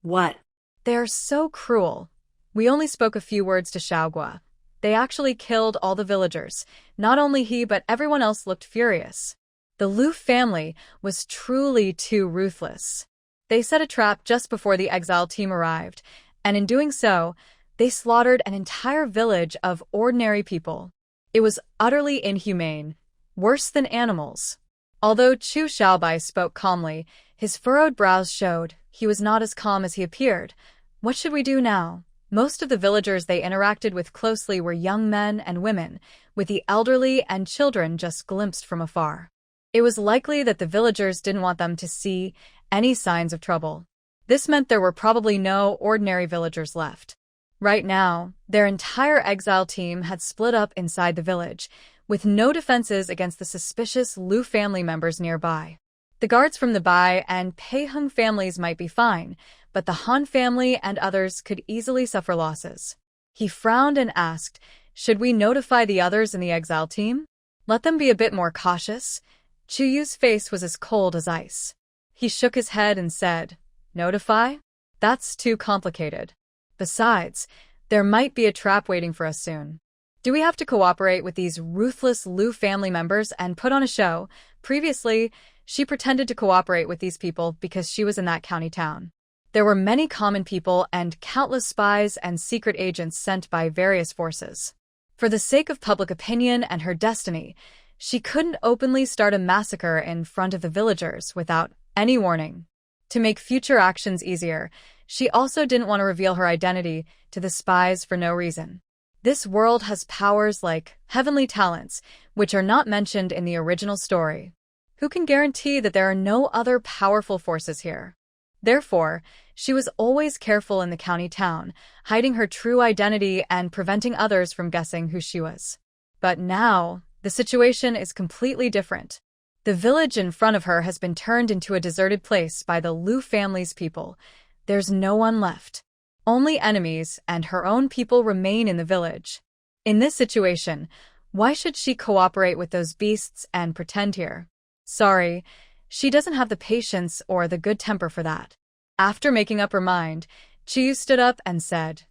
What? They are so cruel. We only spoke a few words to Xiaogua. They actually killed all the villagers. Not only he but everyone else looked furious. The Lu family was truly too ruthless. They set a trap just before the exile team arrived, and in doing so, they slaughtered an entire village of ordinary people. It was utterly inhumane, worse than animals. Although Chu Shaobai spoke calmly, his furrowed brows showed he was not as calm as he appeared. What should we do now? Most of the villagers they interacted with closely were young men and women, with the elderly and children just glimpsed from afar. It was likely that the villagers didn't want them to see any signs of trouble. This meant there were probably no ordinary villagers left. Right now, their entire exile team had split up inside the village, with no defenses against the suspicious Lu family members nearby. The guards from the Bai and Pei Hung families might be fine, but the Han family and others could easily suffer losses. He frowned and asked, should we notify the others in the exile team? Let them be a bit more cautious? Chu Yu's face was as cold as ice. He shook his head and said, notify? That's too complicated. Besides, there might be a trap waiting for us soon. Do we have to cooperate with these ruthless Lu family members and put on a show? Previously, she pretended to cooperate with these people because she was in that county town. There were many common people and countless spies and secret agents sent by various forces. For the sake of public opinion and her destiny, she couldn't openly start a massacre in front of the villagers without any warning. To make future actions easier, she also didn't want to reveal her identity to the spies for no reason. This world has powers like heavenly talents, which are not mentioned in the original story. Who can guarantee that there are no other powerful forces here? Therefore, she was always careful in the county town, hiding her true identity and preventing others from guessing who she was. But now, the situation is completely different. The village in front of her has been turned into a deserted place by the Lu family's people. There's no one left. Only enemies and her own people remain in the village. In this situation, why should she cooperate with those beasts and pretend here? Sorry, she doesn't have the patience or the good temper for that. After making up her mind, Chu stood up and said,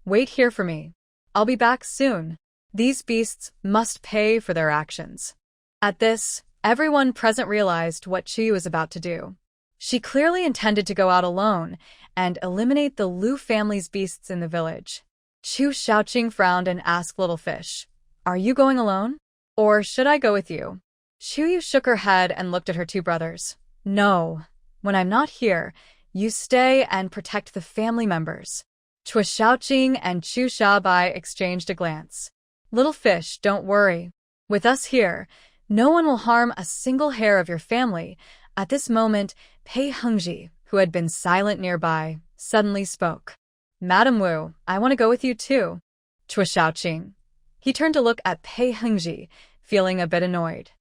wait here for me. I'll be back soon. These beasts must pay for their actions. At this, everyone present realized what Chu was about to do. She clearly intended to go out alone and eliminate the Lu family's beasts in the village. Chu Shaobai frowned and asked Little Fish, are you going alone? Or should I go with you? Chu Yu shook her head and looked at her two brothers. No, when I'm not here, you stay and protect the family members. Chu Shaobai and Chu Shaobai exchanged a glance. Little Fish, don't worry. With us here, no one will harm a single hair of your family. At this moment, Pei Hengji, who had been silent nearby, suddenly spoke. Madam Wu, I want to go with you too. Chu Shaobai. He turned to look at Pei Hengji, feeling a bit annoyed.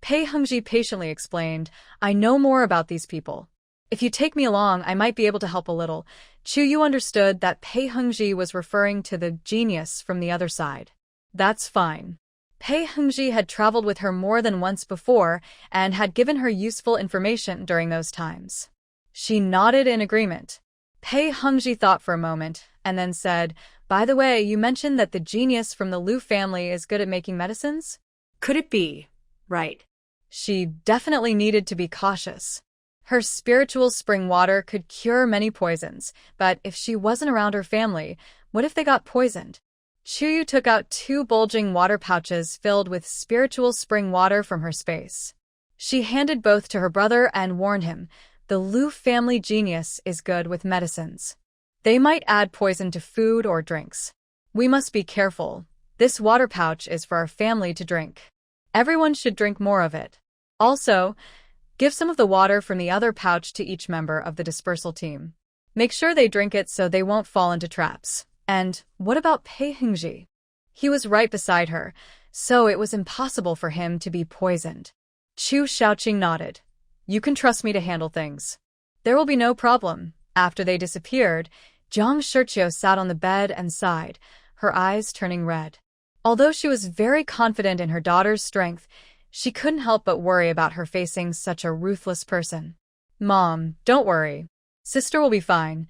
Pei Hengji patiently explained, I know more about these people. If you take me along, I might be able to help a little. Chu Yu understood that Pei Hengji was referring to the genius from the other side. That's fine. Pei Hengji had traveled with her more than once before and had given her useful information during those times. She nodded in agreement. Pei Hengji thought for a moment and then said, By the way, you mentioned that the genius from the Liu family is good at making medicines? Could it be? Right. She definitely needed to be cautious. Her spiritual spring water could cure many poisons, but if she wasn't around her family, what if they got poisoned? Chu Yu took out 2 bulging water pouches filled with spiritual spring water from her space. She handed both to her brother and warned him, the Liu family genius is good with medicines. They might add poison to food or drinks. We must be careful. This water pouch is for our family to drink. Everyone should drink more of it. Also, give some of the water from the other pouch to each member of the dispersal team. Make sure they drink it so they won't fall into traps. And what about Pei Hengji? He was right beside her, so it was impossible for him to be poisoned. Chu Shaobai nodded. You can trust me to handle things. There will be no problem. After they disappeared, Jiang Shiqiu sat on the bed and sighed, her eyes turning red. Although she was very confident in her daughter's strength, she couldn't help but worry about her facing such a ruthless person. Mom, don't worry. Sister will be fine.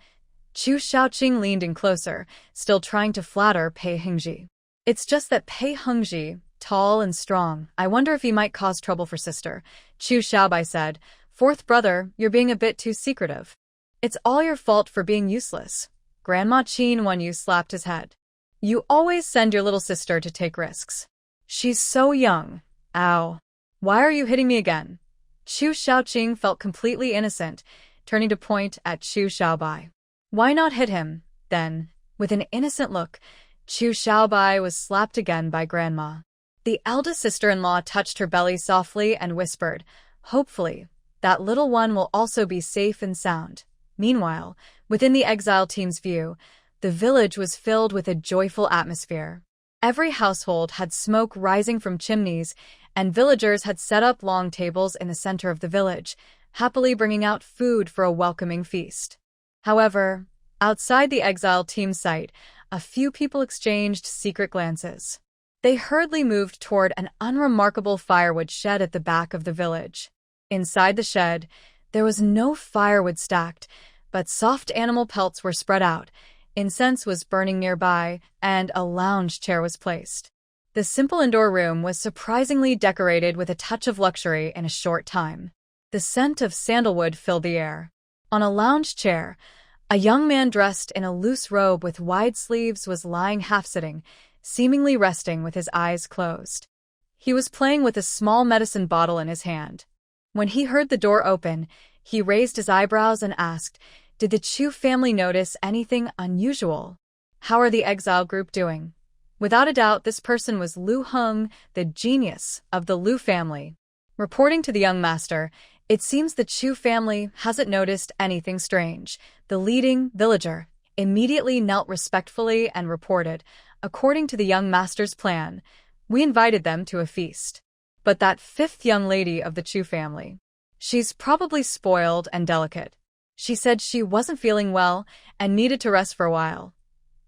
Chu Shaobai leaned in closer, still trying to flatter Pei Hengji. It's just that Pei Hengji, tall and strong, I wonder if he might cause trouble for sister. Chu Shaobai said, Fourth brother, you're being a bit too secretive. It's all your fault for being useless. Grandma Qin Wenyu slapped his head. You always send your little sister to take risks. She's so young. Ow. Why are you hitting me again? Chu Shaobai felt completely innocent, turning to point at Chu Shaobai. Why not hit him, then? With an innocent look, Chu Shaobai was slapped again by Grandma. The eldest sister-in-law touched her belly softly and whispered, Hopefully, that little one will also be safe and sound. Meanwhile, within the exile team's view, the village was filled with a joyful atmosphere. Every household had smoke rising from chimneys, and villagers had set up long tables in the center of the village, happily bringing out food for a welcoming feast. However, outside the exile team's site, a few people exchanged secret glances. They hurriedly moved toward an unremarkable firewood shed at the back of the village. Inside the shed, there was no firewood stacked, but soft animal pelts were spread out, incense was burning nearby, and a lounge chair was placed. The simple indoor room was surprisingly decorated with a touch of luxury in a short time. The scent of sandalwood filled the air. On a lounge chair, a young man dressed in a loose robe with wide sleeves was lying half-sitting, seemingly resting with his eyes closed. He was playing with a small medicine bottle in his hand. When he heard the door open, he raised his eyebrows and asked, Did the Chu family notice anything unusual? How are the exile group doing? Without a doubt, this person was Lu Heng, the genius of the Liu family. Reporting to the young master, it seems the Chu family hasn't noticed anything strange. The leading villager immediately knelt respectfully and reported, according to the young master's plan, we invited them to a feast. But that 5th young lady of the Chu family, she's probably spoiled and delicate. She said she wasn't feeling well and needed to rest for a while.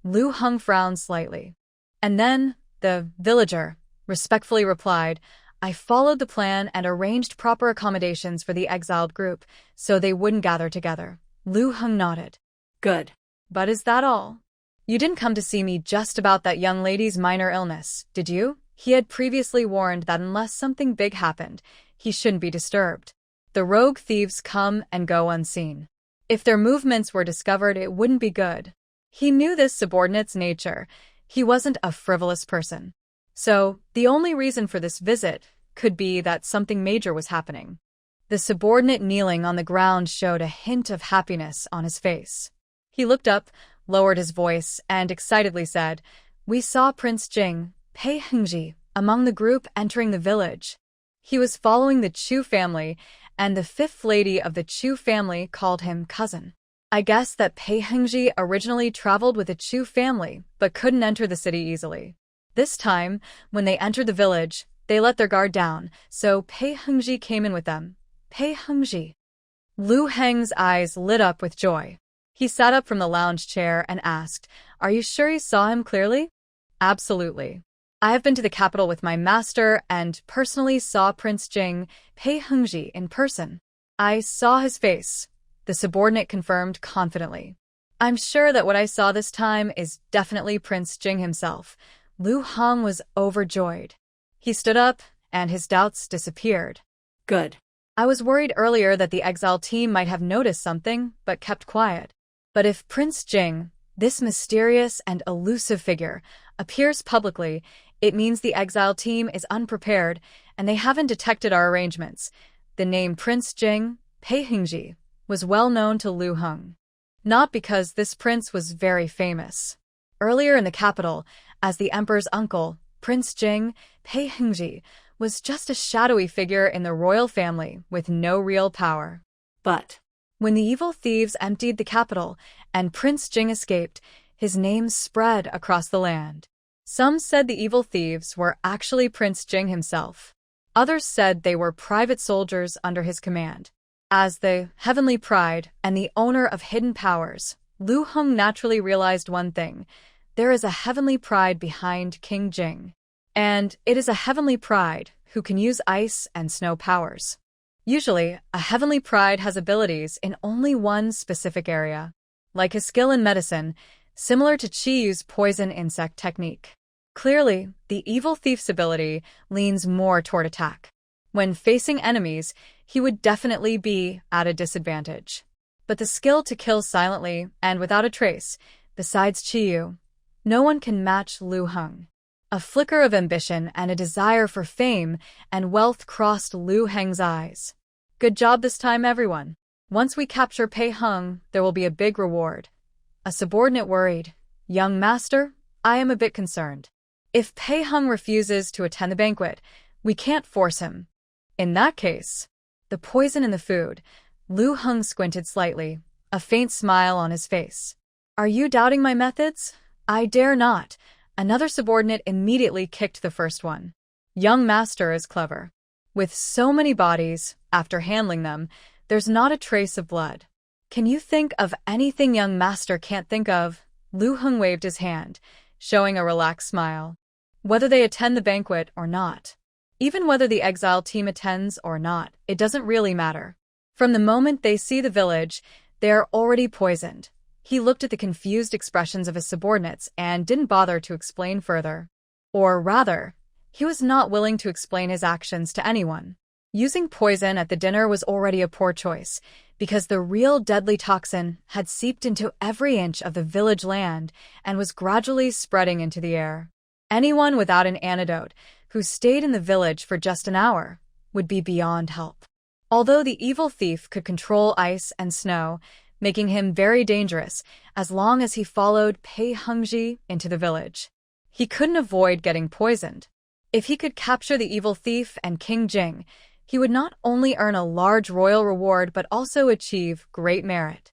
Lu Heng frowned slightly. And then, the villager respectfully replied, I followed the plan and arranged proper accommodations for the exiled group so they wouldn't gather together. Lu Heng nodded. Good. But is that all? You didn't come to see me just about that young lady's minor illness, did you? He had previously warned that unless something big happened, he shouldn't be disturbed. The rogue thieves come and go unseen. If their movements were discovered, it wouldn't be good. He knew this subordinate's nature. He wasn't a frivolous person. So, the only reason for this visit could be that something major was happening. The subordinate kneeling on the ground showed a hint of happiness on his face. He looked up, lowered his voice, and excitedly said, We saw Prince Jing, Pei Hengji, among the group entering the village. He was following the Chu family, and the 5th lady of the Chu family called him cousin. I guess that Pei Hengji originally traveled with the Chu family, but couldn't enter the city easily. This time, when they entered the village, They let their guard down, so Pei Hengji came in with them. Pei Hengji. Lu Heng's eyes lit up with joy. He sat up from the lounge chair and asked, "Are you sure you saw him clearly?" "Absolutely. I have been to the capital with my master and personally saw Prince Jing, Pei Hengji, in person. I saw his face," the subordinate confirmed confidently. "I'm sure that what I saw this time is definitely Prince Jing himself." Lu Heng was overjoyed. He stood up, and his doubts disappeared. Good. "I was worried earlier that the exile team might have noticed something, but kept quiet. But if Prince Jing, this mysterious and elusive figure, appears publicly, it means the exile team is unprepared, and they haven't detected our arrangements." The name Prince Jing, Pei Hengji, was well known to Lu Heng. Not because this prince was very famous. Earlier in the capital, as the emperor's uncle, Prince Jing, Pei Hengji, was just a shadowy figure in the royal family with no real power. But when the evil thieves emptied the capital and Prince Jing escaped, his name spread across the land. Some said the evil thieves were actually Prince Jing himself. Others said they were private soldiers under his command. As the heavenly pride and the owner of hidden powers, Lu Heng naturally realized one thing: there is a heavenly pride behind King Jing. And it is a heavenly pride who can use ice and snow powers. Usually, a heavenly pride has abilities in only one specific area, like his skill in medicine, similar to Qi Yu's poison insect technique. Clearly, the evil thief's ability leans more toward attack. When facing enemies, he would definitely be at a disadvantage. But the skill to kill silently and without a trace, besides Qi Yu, no one can match Lu Heng. A flicker of ambition and a desire for fame and wealth crossed Lu Heng's eyes. "Good job this time, everyone. Once we capture Pei Heng, there will be a big reward." A subordinate worried, "Young master, I am a bit concerned. If Pei Heng refuses to attend the banquet, we can't force him." "In that case," the poison in the food, Lu Heng squinted slightly, a faint smile on his face. "Are you doubting my methods?" "I dare not." Another subordinate immediately kicked the first one. "Young master is clever. With so many bodies, after handling them, there's not a trace of blood. Can you think of anything young master can't think of?" Lu Heng waved his hand, showing a relaxed smile. "Whether they attend the banquet or not, even whether the exile team attends or not, it doesn't really matter. From the moment they see the village, they are already poisoned." He looked at the confused expressions of his subordinates and didn't bother to explain further. Or rather, he was not willing to explain his actions to anyone. Using poison at the dinner was already a poor choice, because the real deadly toxin had seeped into every inch of the village land and was gradually spreading into the air. Anyone without an antidote who stayed in the village for just an hour would be beyond help. Although the evil thief could control ice and snow, making him very dangerous as long as he followed Pei Hengji into the village, he couldn't avoid getting poisoned. If he could capture the evil thief and King Jing, he would not only earn a large royal reward but also achieve great merit.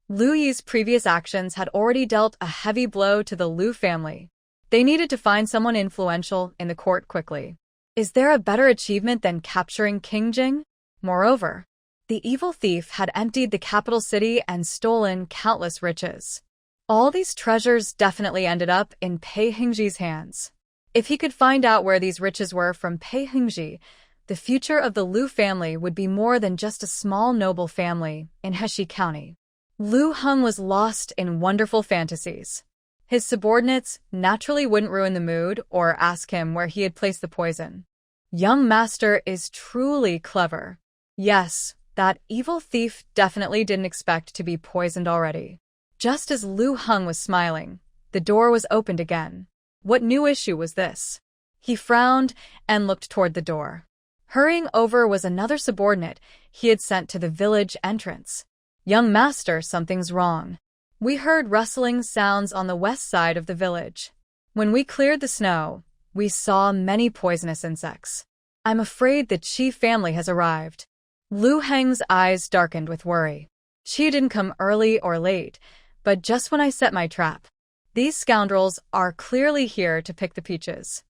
Lu Yi's previous actions had already dealt a heavy blow to the Lu family. They needed to find someone influential in the court quickly. Is there a better achievement than capturing King Jing? Moreover, the evil thief had emptied the capital city and stolen countless riches. All these treasures definitely ended up in Pei Hengji's hands. If he could find out where these riches were from Pei Hengji, the future of the Lu family would be more than just a small noble family in Heshi County. Lu Heng was lost in wonderful fantasies. His subordinates naturally wouldn't ruin the mood or ask him where he had placed the poison. Young master is truly clever. Yes, that evil thief definitely didn't expect to be poisoned already. Just as Lu Heng was smiling, the door was opened again. What new issue was this? He frowned and looked toward the door. Hurrying over was another subordinate he had sent to the village entrance. "Young master, something's wrong. We heard rustling sounds on the west side of the village. When we cleared the snow, we saw many poisonous insects. I'm afraid the Qi family has arrived." Lu Heng's eyes darkened with worry. "Qi didn't come early or late, but just when I set my trap. These scoundrels are clearly here to pick the peaches."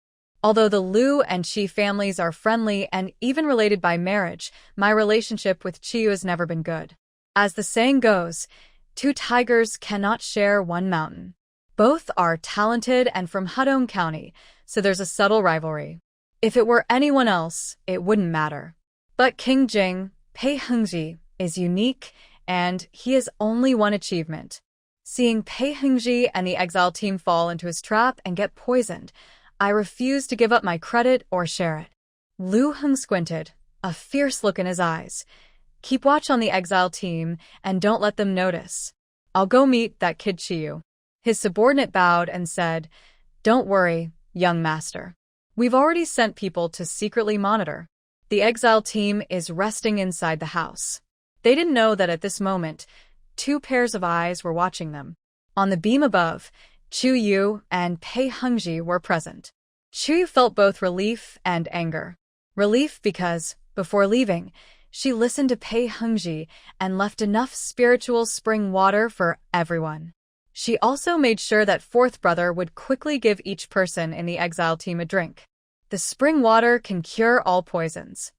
Although the Liu and Qi families are friendly and even related by marriage, my relationship with Qiyu has never been good. As the saying goes, two tigers cannot share one mountain. Both are talented and from Hudong County, so there's a subtle rivalry. If it were anyone else, it wouldn't matter. But King Jing, Pei Hengji, is unique, and he has only one achievement. Seeing Pei Hengji and the exile team fall into his trap and get poisoned, I refuse to give up my credit or share it. Lu Heng squinted, a fierce look in his eyes. Keep watch on the exile team and don't let them notice. I'll go meet that kid Qiyu. His subordinate bowed and said, Don't worry, young master. We've already sent people to secretly monitor. The exile team is resting inside the house. They didn't know that at this moment, two pairs of eyes were watching them. On the beam above, Chu Yu and Pei Hengji were present. Chu Yu felt both relief and anger. Relief because, before leaving, she listened to Pei Hengji and left enough spiritual spring water for everyone. She also made sure that fourth brother would quickly give each person in the exile team a drink. The spring water can cure all poisons.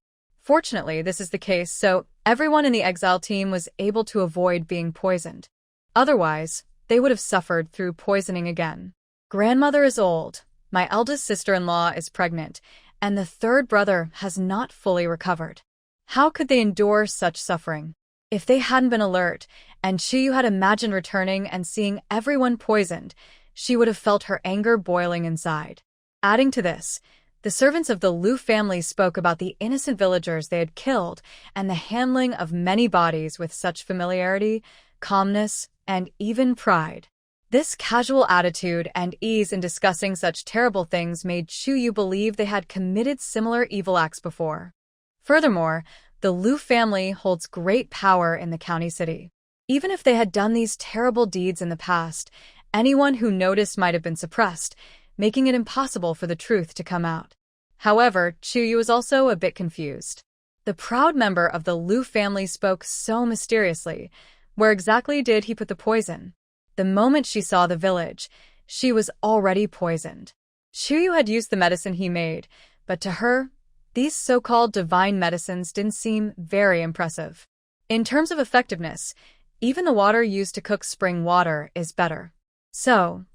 Fortunately, this is the case, so everyone in the exile team was able to avoid being poisoned. Otherwise, they would have suffered through poisoning again. Grandmother is old, my eldest sister-in-law is pregnant, and the third brother has not fully recovered. How could they endure such suffering? If they hadn't been alert, and Qiyu had imagined returning and seeing everyone poisoned, she would have felt her anger boiling inside. Adding to this, the servants of the Liu family spoke about the innocent villagers they had killed and the handling of many bodies with such familiarity, calmness, and even pride. This casual attitude and ease in discussing such terrible things made Qiyu believe they had committed similar evil acts before. Furthermore, the Liu family holds great power in the county city. Even if they had done these terrible deeds in the past, anyone who noticed might have been suppressed, making it impossible for the truth to come out. However, Qiyu was also a bit confused. The proud member of the Liu family spoke so mysteriously. Where exactly did he put the poison? The moment she saw the village, she was already poisoned. Qiyu had used the medicine he made, but to her, these so-called divine medicines didn't seem very impressive. In terms of effectiveness, even the water used to cook spring water is better. So,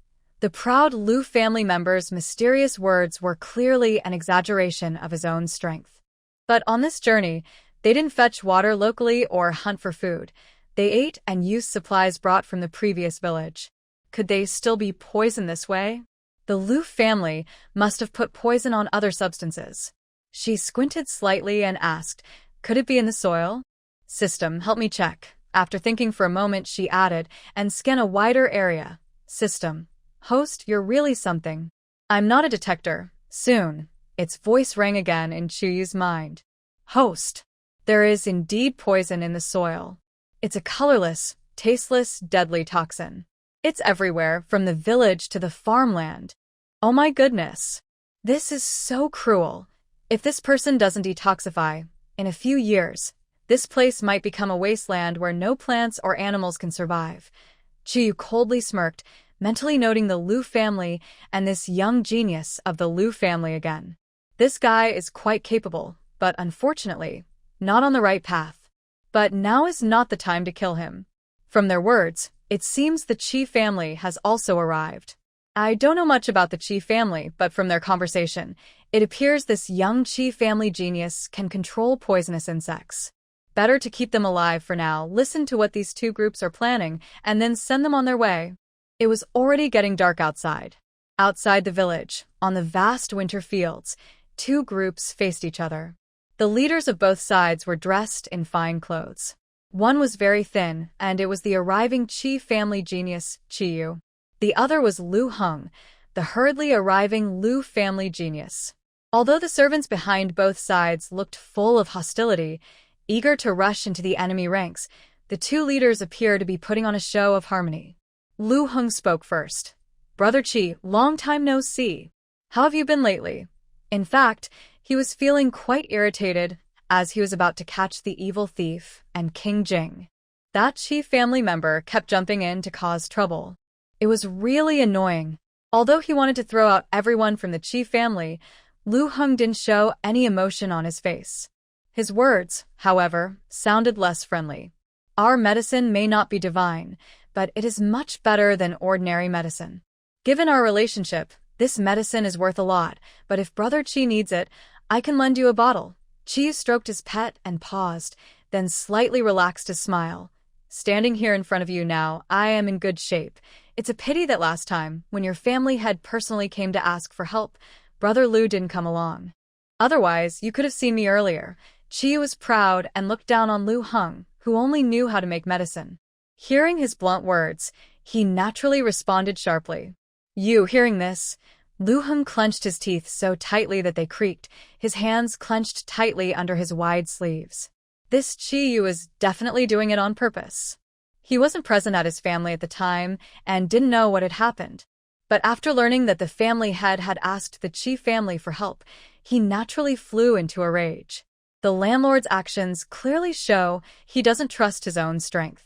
the proud Liu family member's mysterious words were clearly an exaggeration of his own strength. But on this journey, they didn't fetch water locally or hunt for food. They ate and used supplies brought from the previous village. Could they still be poisoned this way? The Liu family must have put poison on other substances. She squinted slightly and asked, Could it be in the soil? System, help me check. After thinking for a moment, she added, and scan a wider area. System. Host, you're really something. I'm not a detector. Soon. Its voice rang again in Chuyu's mind. Host. There is indeed poison in the soil. It's a colorless, tasteless, deadly toxin. It's everywhere, from the village to the farmland. Oh my goodness. This is so cruel. If this person doesn't detoxify, in a few years, this place might become a wasteland where no plants or animals can survive. Qiyu coldly smirked, mentally noting the Liu family and this young genius of the Liu family again. This guy is quite capable, but unfortunately, not on the right path. But now is not the time to kill him. From their words, it seems the Qi family has also arrived. I don't know much about the Qi family, but from their conversation, it appears this young Qi family genius can control poisonous insects. Better to keep them alive for now, listen to what these two groups are planning, and then send them on their way. It was already getting dark outside. Outside the village, on the vast winter fields, two groups faced each other. The leaders of both sides were dressed in fine clothes. One was very thin, and it was the arriving Qi family genius, Qiyu. The other was Lu Heng, the hurriedly arriving Liu family genius. Although the servants behind both sides looked full of hostility, eager to rush into the enemy ranks, the two leaders appear to be putting on a show of harmony. Lu Heng spoke first. Brother Qi, long time no see. How have you been lately? In fact, he was feeling quite irritated as he was about to catch the evil thief and King Jing. That Qi family member kept jumping in to cause trouble. It was really annoying. Although he wanted to throw out everyone from the Qi family, Lu Heng didn't show any emotion on his face. His words, however, sounded less friendly. Our medicine may not be divine, but it is much better than ordinary medicine. Given our relationship, this medicine is worth a lot, but if Brother Qi needs it, I can lend you a bottle. Qi stroked his pet and paused, then slightly relaxed his smile. Standing here in front of you now, I am in good shape. It's a pity that last time, when your family head personally came to ask for help, Brother Lu didn't come along. Otherwise, you could have seen me earlier. Qi was proud and looked down on Lu Heng, who only knew how to make medicine. Hearing his blunt words, he naturally responded sharply. Hearing this, Lu Heng clenched his teeth so tightly that they creaked, his hands clenched tightly under his wide sleeves. This Qi was definitely doing it on purpose. He wasn't present at his family at the time and didn't know what had happened. But after learning that the family head had asked the Qi family for help, he naturally flew into a rage. The landlord's actions clearly show he doesn't trust his own strength.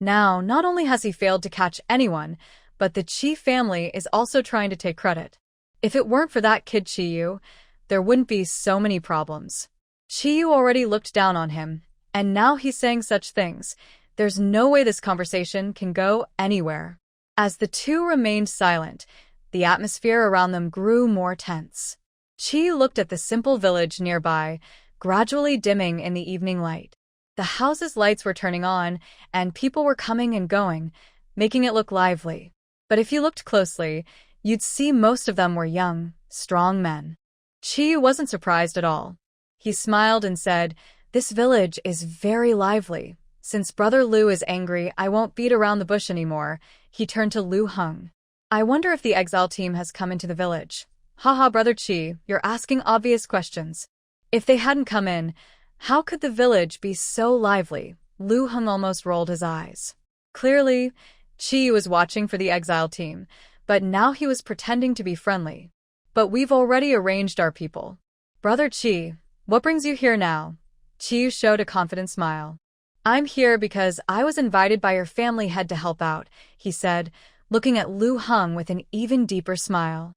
Now, not only has he failed to catch anyone, but the Qi family is also trying to take credit. If it weren't for that kid Qiyu, there wouldn't be so many problems. Qiyu already looked down on him, and now he's saying such things. There's no way this conversation can go anywhere. As the two remained silent, the atmosphere around them grew more tense. Qi looked at the simple village nearby, gradually dimming in the evening light. The houses' lights were turning on, and people were coming and going, making it look lively. But if you looked closely, you'd see most of them were young, strong men. Qi wasn't surprised at all. He smiled and said, "This village is very lively. Since Brother Lu is angry, I won't beat around the bush anymore." He turned to Lu Heng. "I wonder if the exile team has come into the village." "Haha, Brother Qi, you're asking obvious questions. If they hadn't come in, how could the village be so lively?" Lu Heng almost rolled his eyes. Clearly, Qi was watching for the exile team, but now he was pretending to be friendly. "But we've already arranged our people." "Brother Qi, what brings you here now?" Qi showed a confident smile. "I'm here because I was invited by your family head to help out," he said, looking at Lu Heng with an even deeper smile.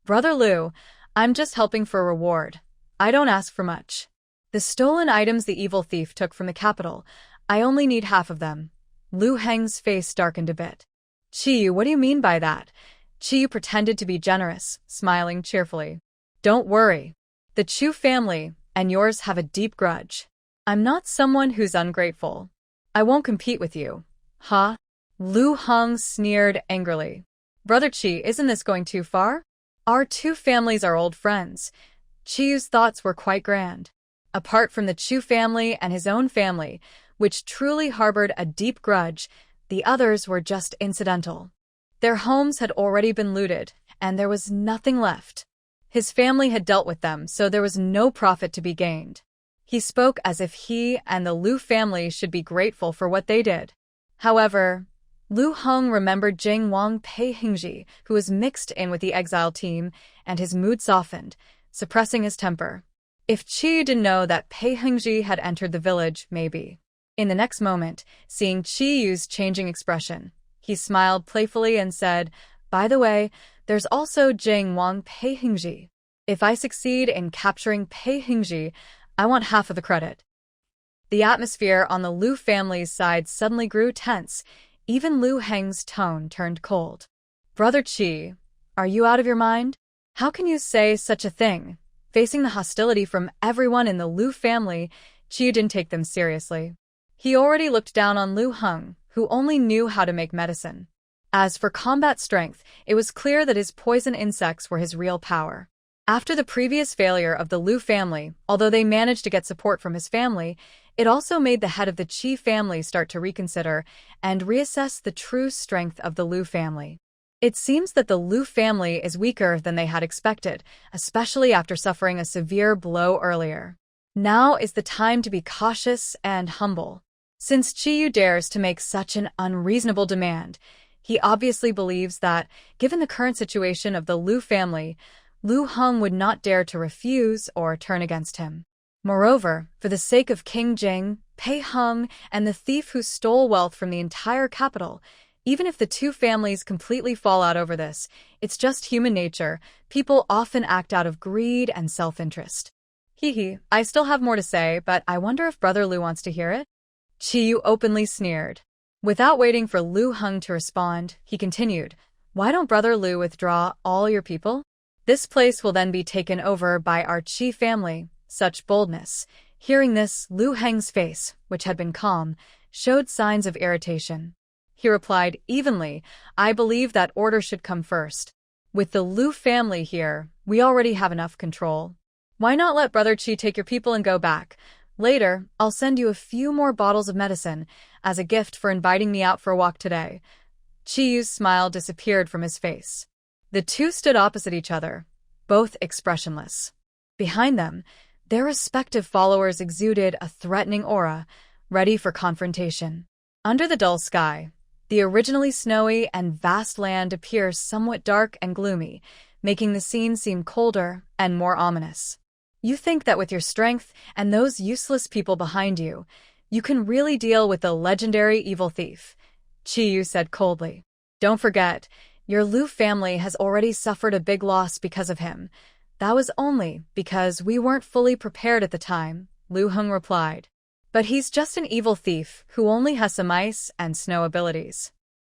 "Brother Lu, I'm just helping for a reward. I don't ask for much. The stolen items the evil thief took from the capital, I only need half of them." Lu Heng's face darkened a bit. "Qi, what do you mean by that?" Qi pretended to be generous, smiling cheerfully. "Don't worry. The Chu family and yours have a deep grudge. I'm not someone who's ungrateful. I won't compete with you." "Huh?" Lu Heng sneered angrily. "Brother Qi, isn't this going too far? Our two families are old friends." Qi's thoughts were quite grand. Apart from the Chu family and his own family, which truly harbored a deep grudge, the others were just incidental. Their homes had already been looted, and there was nothing left. His family had dealt with them, so there was no profit to be gained. He spoke as if he and the Lu family should be grateful for what they did. However, Lu Heng remembered Jing Wang Pei Hingji, who was mixed in with the exile team, and his mood softened, suppressing his temper. If Qi didn't know that Pei Hingji had entered the village, maybe. In the next moment, seeing Qiyu's changing expression, he smiled playfully and said, "By the way, there's also Jing Wang Pei Hingji. If I succeed in capturing Pei Hingji, I want half of the credit." The atmosphere on the Lu family's side suddenly grew tense. Even Lu Heng's tone turned cold. "Brother Qi, are you out of your mind? How can you say such a thing?" Facing the hostility from everyone in the Lu family, Qi didn't take them seriously. He already looked down on Lu Heng, who only knew how to make medicine. As for combat strength, it was clear that his poison insects were his real power. After the previous failure of the Lu family, although they managed to get support from his family, it also made the head of the Qi family start to reconsider and reassess the true strength of the Lu family. It seems that the Lu family is weaker than they had expected, especially after suffering a severe blow earlier. Now is the time to be cautious and humble. Since Qiyu dares to make such an unreasonable demand, he obviously believes that, given the current situation of the Lu family, Lu Heng would not dare to refuse or turn against him. Moreover, for the sake of King Jing, Pei Heng, and the thief who stole wealth from the entire capital, Even if the two families completely fall out over this, it's just human nature. People often act out of greed and self-interest. Hee, I still have more to say, but I wonder if Brother Lu wants to hear it? Chiyu openly sneered. Without waiting for Lu Heng to respond, he continued, "Why don't Brother Lu withdraw all your people? This place will then be taken over by our Qi family." Such boldness. Hearing this, Lu Heng's face, which had been calm, showed signs of irritation. He replied evenly, "I believe that order should come first. With the Lu family here, we already have enough control. Why not let Brother Qi take your people and go back? Later, I'll send you a few more bottles of medicine as a gift for inviting me out for a walk today." Chiyu's smile disappeared from his face. The two stood opposite each other, both expressionless. Behind them, their respective followers exuded a threatening aura, ready for confrontation. Under the dull sky, the originally snowy and vast land appears somewhat dark and gloomy, making the scene seem colder and more ominous. You think that with your strength and those useless people behind you, you can really deal with the legendary evil thief, Chiyu said coldly. Don't forget, your Lu family has already suffered a big loss because of him. That was only because we weren't fully prepared at the time, Lu Heng replied. But he's just an evil thief who only has some ice and snow abilities.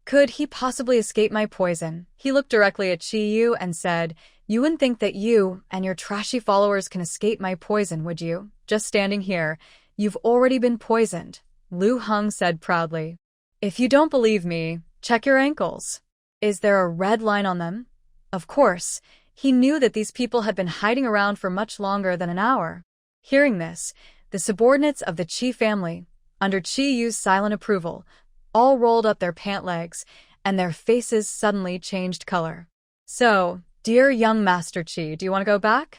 Could he possibly escape my poison? He looked directly at Chiyu and said, "You wouldn't think that you and your trashy followers can escape my poison, would you? Just standing here, you've already been poisoned," Lu Heng said proudly. "If you don't believe me, check your ankles. Is there a red line on them?" Of course, he knew that these people had been hiding around for much longer than an hour. Hearing this, the subordinates of the Qi family, under Chiyu's silent approval, all rolled up their pant legs, and their faces suddenly changed color. "So, dear young Master Qi, do you want to go back?"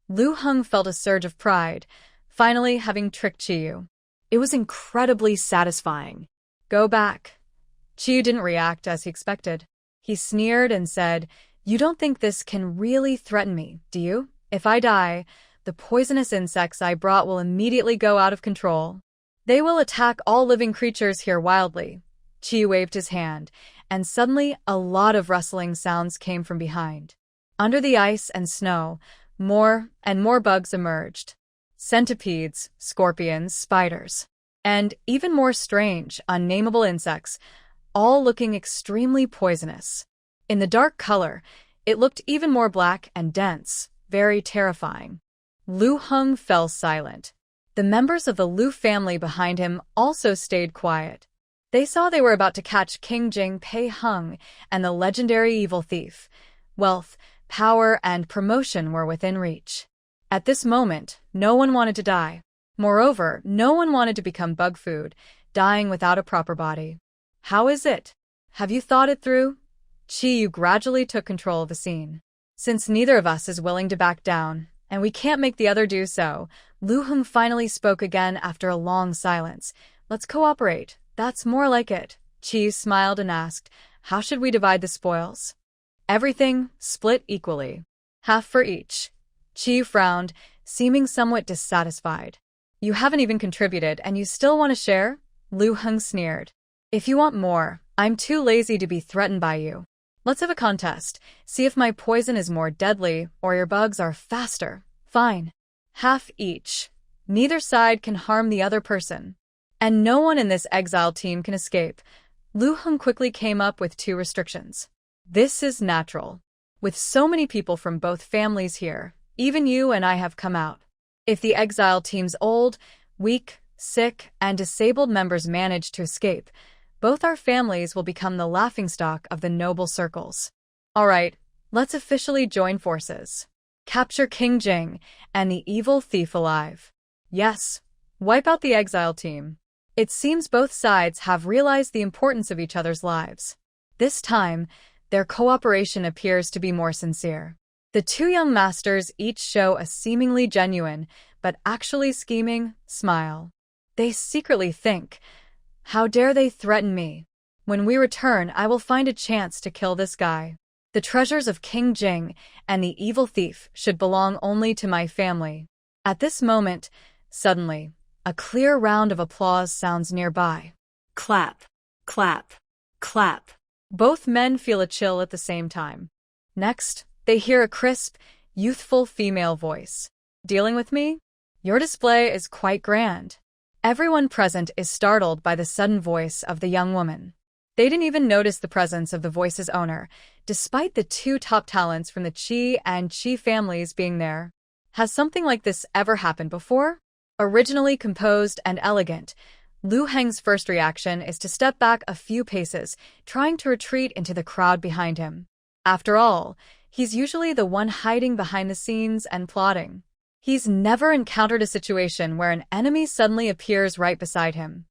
Lu Heng felt a surge of pride, finally having tricked Chiyu. It was incredibly satisfying. "Go back." Chiyu didn't react as he expected. He sneered and said, "You don't think this can really threaten me, do you? If I die, the poisonous insects I brought will immediately go out of control. They will attack all living creatures here wildly." Chi waved his hand, and suddenly a lot of rustling sounds came from behind. Under the ice and snow, more and more bugs emerged. Centipedes, scorpions, spiders, and even more strange, unnameable insects, all looking extremely poisonous. In the dark color, it looked even more black and dense, very terrifying. Lu Heng fell silent. The members of the Lu family behind him also stayed quiet. They saw they were about to catch King Jing Pei Heng and the legendary evil thief. Wealth, power, and promotion were within reach. At this moment, no one wanted to die. Moreover, no one wanted to become bug food, dying without a proper body. "How is it? Have you thought it through?" Chiyu gradually took control of the scene. "Since neither of us is willing to back down, and we can't make the other do so," Lu Heng finally spoke again after a long silence. "Let's cooperate. That's more like it." Chi smiled and asked, "How should we divide the spoils?" "Everything, split equally. Half for each." Chi frowned, seeming somewhat dissatisfied. "You haven't even contributed and you still want to share?" Lu Heng sneered. "If you want more, I'm too lazy to be threatened by you. Let's have a contest. See if my poison is more deadly or your bugs are faster." "Fine. Half each. Neither side can harm the other person. And no one in this exile team can escape." Lu Heng quickly came up with two restrictions. "This is natural. With so many people from both families here, even you and I have come out. If the exile team's old, weak, sick, and disabled members manage to escape, both our families will become the laughingstock of the noble circles. All right, let's officially join forces. Capture King Jing and the evil thief alive. Yes, wipe out the exile team." It seems both sides have realized the importance of each other's lives. This time, their cooperation appears to be more sincere. The two young masters each show a seemingly genuine, but actually scheming, smile. They secretly think, "How dare they threaten me? When we return, I will find a chance to kill this guy. The treasures of King Jing and the evil thief should belong only to my family." At this moment, suddenly, a clear round of applause sounds nearby. Clap, clap, clap. Both men feel a chill at the same time. Next, they hear a crisp, youthful female voice. Dealing with me? Your display is quite grand. Everyone present is startled by the sudden voice of the young woman. They didn't even notice the presence of the voice's owner, despite the two top talents from the Qi and Qi families being there. Has something like this ever happened before? Originally composed and elegant, Lu Heng's first reaction is to step back a few paces, trying to retreat into the crowd behind him. After all, he's usually the one hiding behind the scenes and plotting. He's never encountered a situation where an enemy suddenly appears right beside him.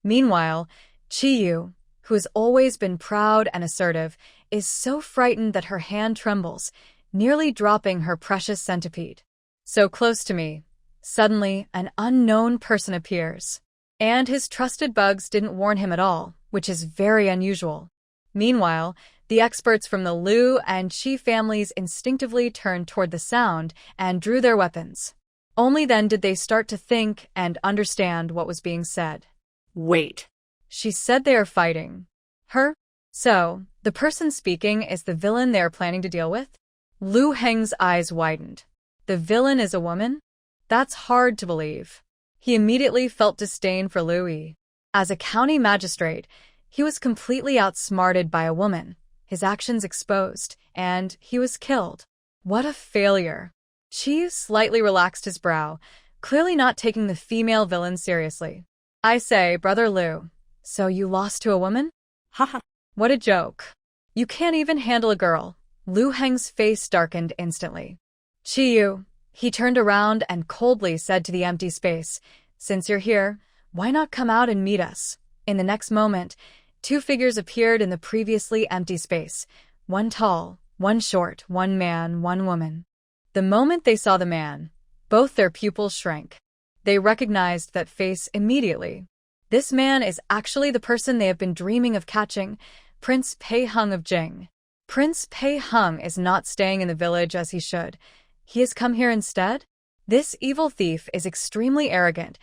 Meanwhile, Qi Yu, who has always been proud and assertive, is so frightened that her hand trembles, nearly dropping her precious centipede. So close to me. Suddenly, an unknown person appears. And his trusted bugs didn't warn him at all, which is very unusual. Meanwhile, the experts from the Liu and Qi families instinctively turned toward the sound and drew their weapons. Only then did they start to think and understand what was being said. Wait. She said they are fighting. Her? So, the person speaking is the villain they are planning to deal with? Lu Heng's eyes widened. The villain is a woman? That's hard to believe. He immediately felt disdain for Lu Yi. As a county magistrate, he was completely outsmarted by a woman, his actions exposed, and he was killed. What a failure. Qi slightly relaxed his brow, clearly not taking the female villain seriously. I say, Brother Lu, so you lost to a woman? Haha. What a joke. You can't even handle a girl. Lu Heng's face darkened instantly. Qi Yu. He turned around and coldly said to the empty space, since you're here, why not come out and meet us? In the next moment, two figures appeared in the previously empty space. One tall, one short, one man, one woman. The moment they saw the man, both their pupils shrank. They recognized that face immediately. This man is actually the person they have been dreaming of catching, Prince Pei Hung of Jing. Prince Pei Hung is not staying in the village as he should. He has come here instead? This evil thief is extremely arrogant,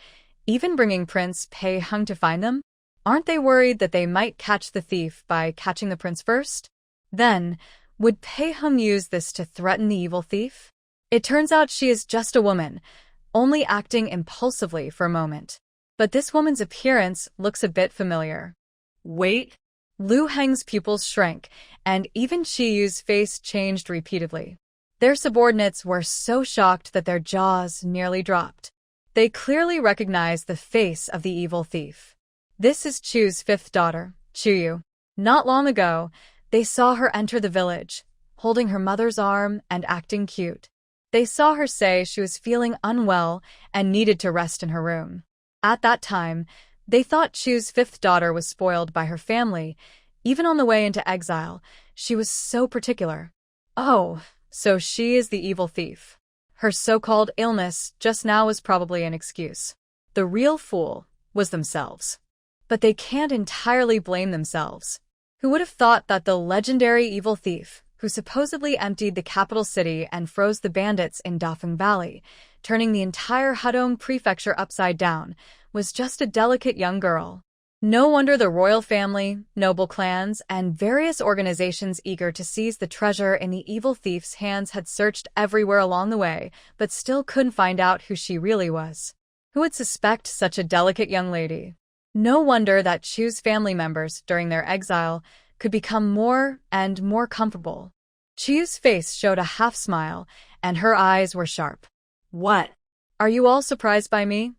even bringing Prince Pei Hung to find them? Aren't they worried that they might catch the thief by catching the prince first? Then, would Pei Hung use this to threaten the evil thief? It turns out she is just a woman, only acting impulsively for a moment. But this woman's appearance looks a bit familiar. Wait. Lu Heng's pupils shrank, and even Qi Yu's face changed repeatedly. Their subordinates were so shocked that their jaws nearly dropped. They clearly recognized the face of the evil thief. This is Chu's fifth daughter, Chu Yu. Not long ago, they saw her enter the village, holding her mother's arm and acting cute. They saw her say she was feeling unwell and needed to rest in her room. At that time, they thought Chu's fifth daughter was spoiled by her family. Even on the way into exile, she was so particular. Oh, so she is the evil thief. Her so-called illness just now was probably an excuse. The real fool was themselves. But they can't entirely blame themselves. Who would have thought that the legendary evil thief, who supposedly emptied the capital city and froze the bandits in Dafeng Valley, turning the entire Hudong prefecture upside down, was just a delicate young girl? No wonder the royal family, noble clans, and various organizations eager to seize the treasure in the evil thief's hands had searched everywhere along the way, but still couldn't find out who she really was. Who would suspect such a delicate young lady? No wonder that Chu's family members, during their exile, could become more and more comfortable. Chu's face showed a half-smile, and her eyes were sharp. What? Are you all surprised by me?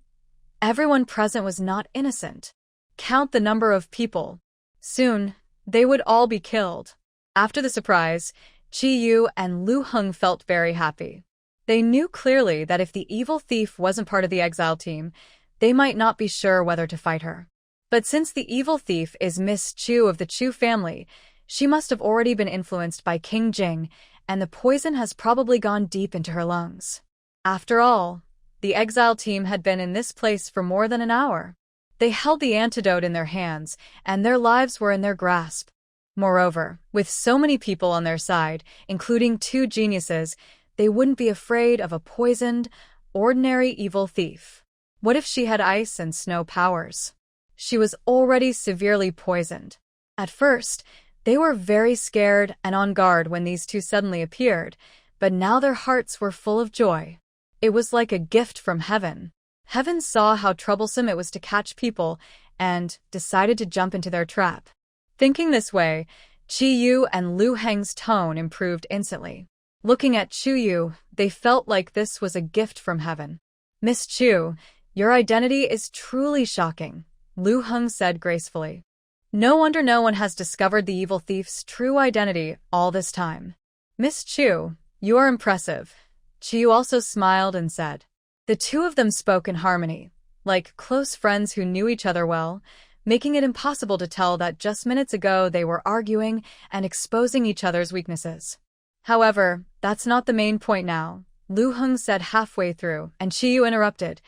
Everyone present was not innocent. Count the number of people. Soon, they would all be killed. After the surprise, Qi Yu and Lu Heng felt very happy. They knew clearly that if the evil thief wasn't part of the exile team, they might not be sure whether to fight her. But since the evil thief is Miss Chu of the Chu family, she must have already been influenced by King Jing, and the poison has probably gone deep into her lungs. After all, the exile team had been in this place for more than an hour. They held the antidote in their hands, and their lives were in their grasp. Moreover, with so many people on their side, including two geniuses, they wouldn't be afraid of a poisoned, ordinary evil thief. What if she had ice and snow powers? She was already severely poisoned. At first, They were very scared and on guard when these two suddenly appeared, but now their hearts were full of joy. It was like a gift from heaven. Heaven saw how troublesome it was to catch people and decided to jump into their trap. Thinking this way, Chi Yu and Lu Heng's tone improved instantly. Looking at Chu Yu, they felt like this was a gift from heaven. "Miss Chu, your identity is truly shocking," Lu Heng said gracefully. "No wonder no one has discovered the evil thief's true identity all this time." "Miss Chu, you are impressive," Chi Yu also smiled and said. The two of them spoke in harmony, like close friends who knew each other well, making it impossible to tell that just minutes ago they were arguing and exposing each other's weaknesses. However, that's not the main point now, Lu Heng said halfway through, and Chi Yu interrupted.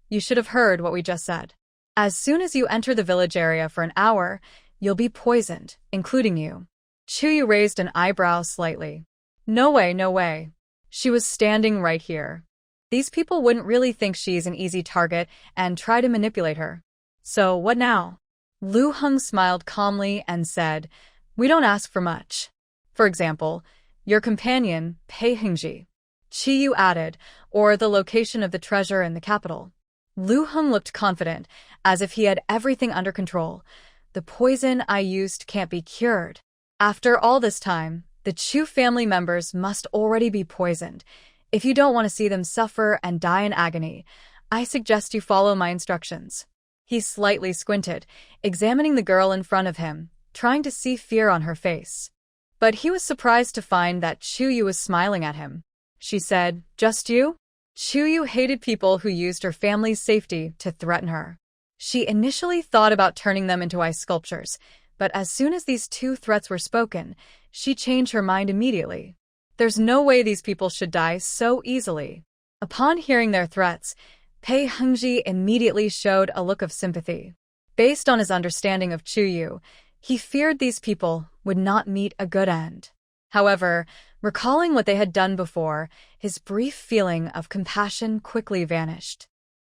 "You should have heard what we just said. As soon as you enter the village area for an hour, you'll be poisoned, including you." Chu Yu raised an eyebrow slightly. "No way, no way. She was standing right here. These people wouldn't really think she's an easy target and try to manipulate her. So what now?" Lu Heng smiled calmly and said, "We don't ask for much. For example, your companion, Pei Hengji." Chi Yu added, "Or the location of the treasure in the capital." Lu Heng looked confident, as if he had everything under control. "The poison I used can't be cured. After all this time, the Chu family members must already be poisoned. If you don't want to see them suffer and die in agony, I suggest you follow my instructions." He slightly squinted, examining the girl in front of him, trying to see fear on her face. But he was surprised to find that Chu Yu was smiling at him. She said, "Just you?" Chu Yu hated people who used her family's safety to threaten her. She initially thought about turning them into ice sculptures, but as soon as these two threats were spoken, she changed her mind immediately. There's no way these people should die so easily. Upon hearing their threats, Pei Hengji immediately showed a look of sympathy. Based on his understanding of Chu Yu, he feared these people would not meet a good end. However, recalling what they had done before, his brief feeling of compassion quickly vanished.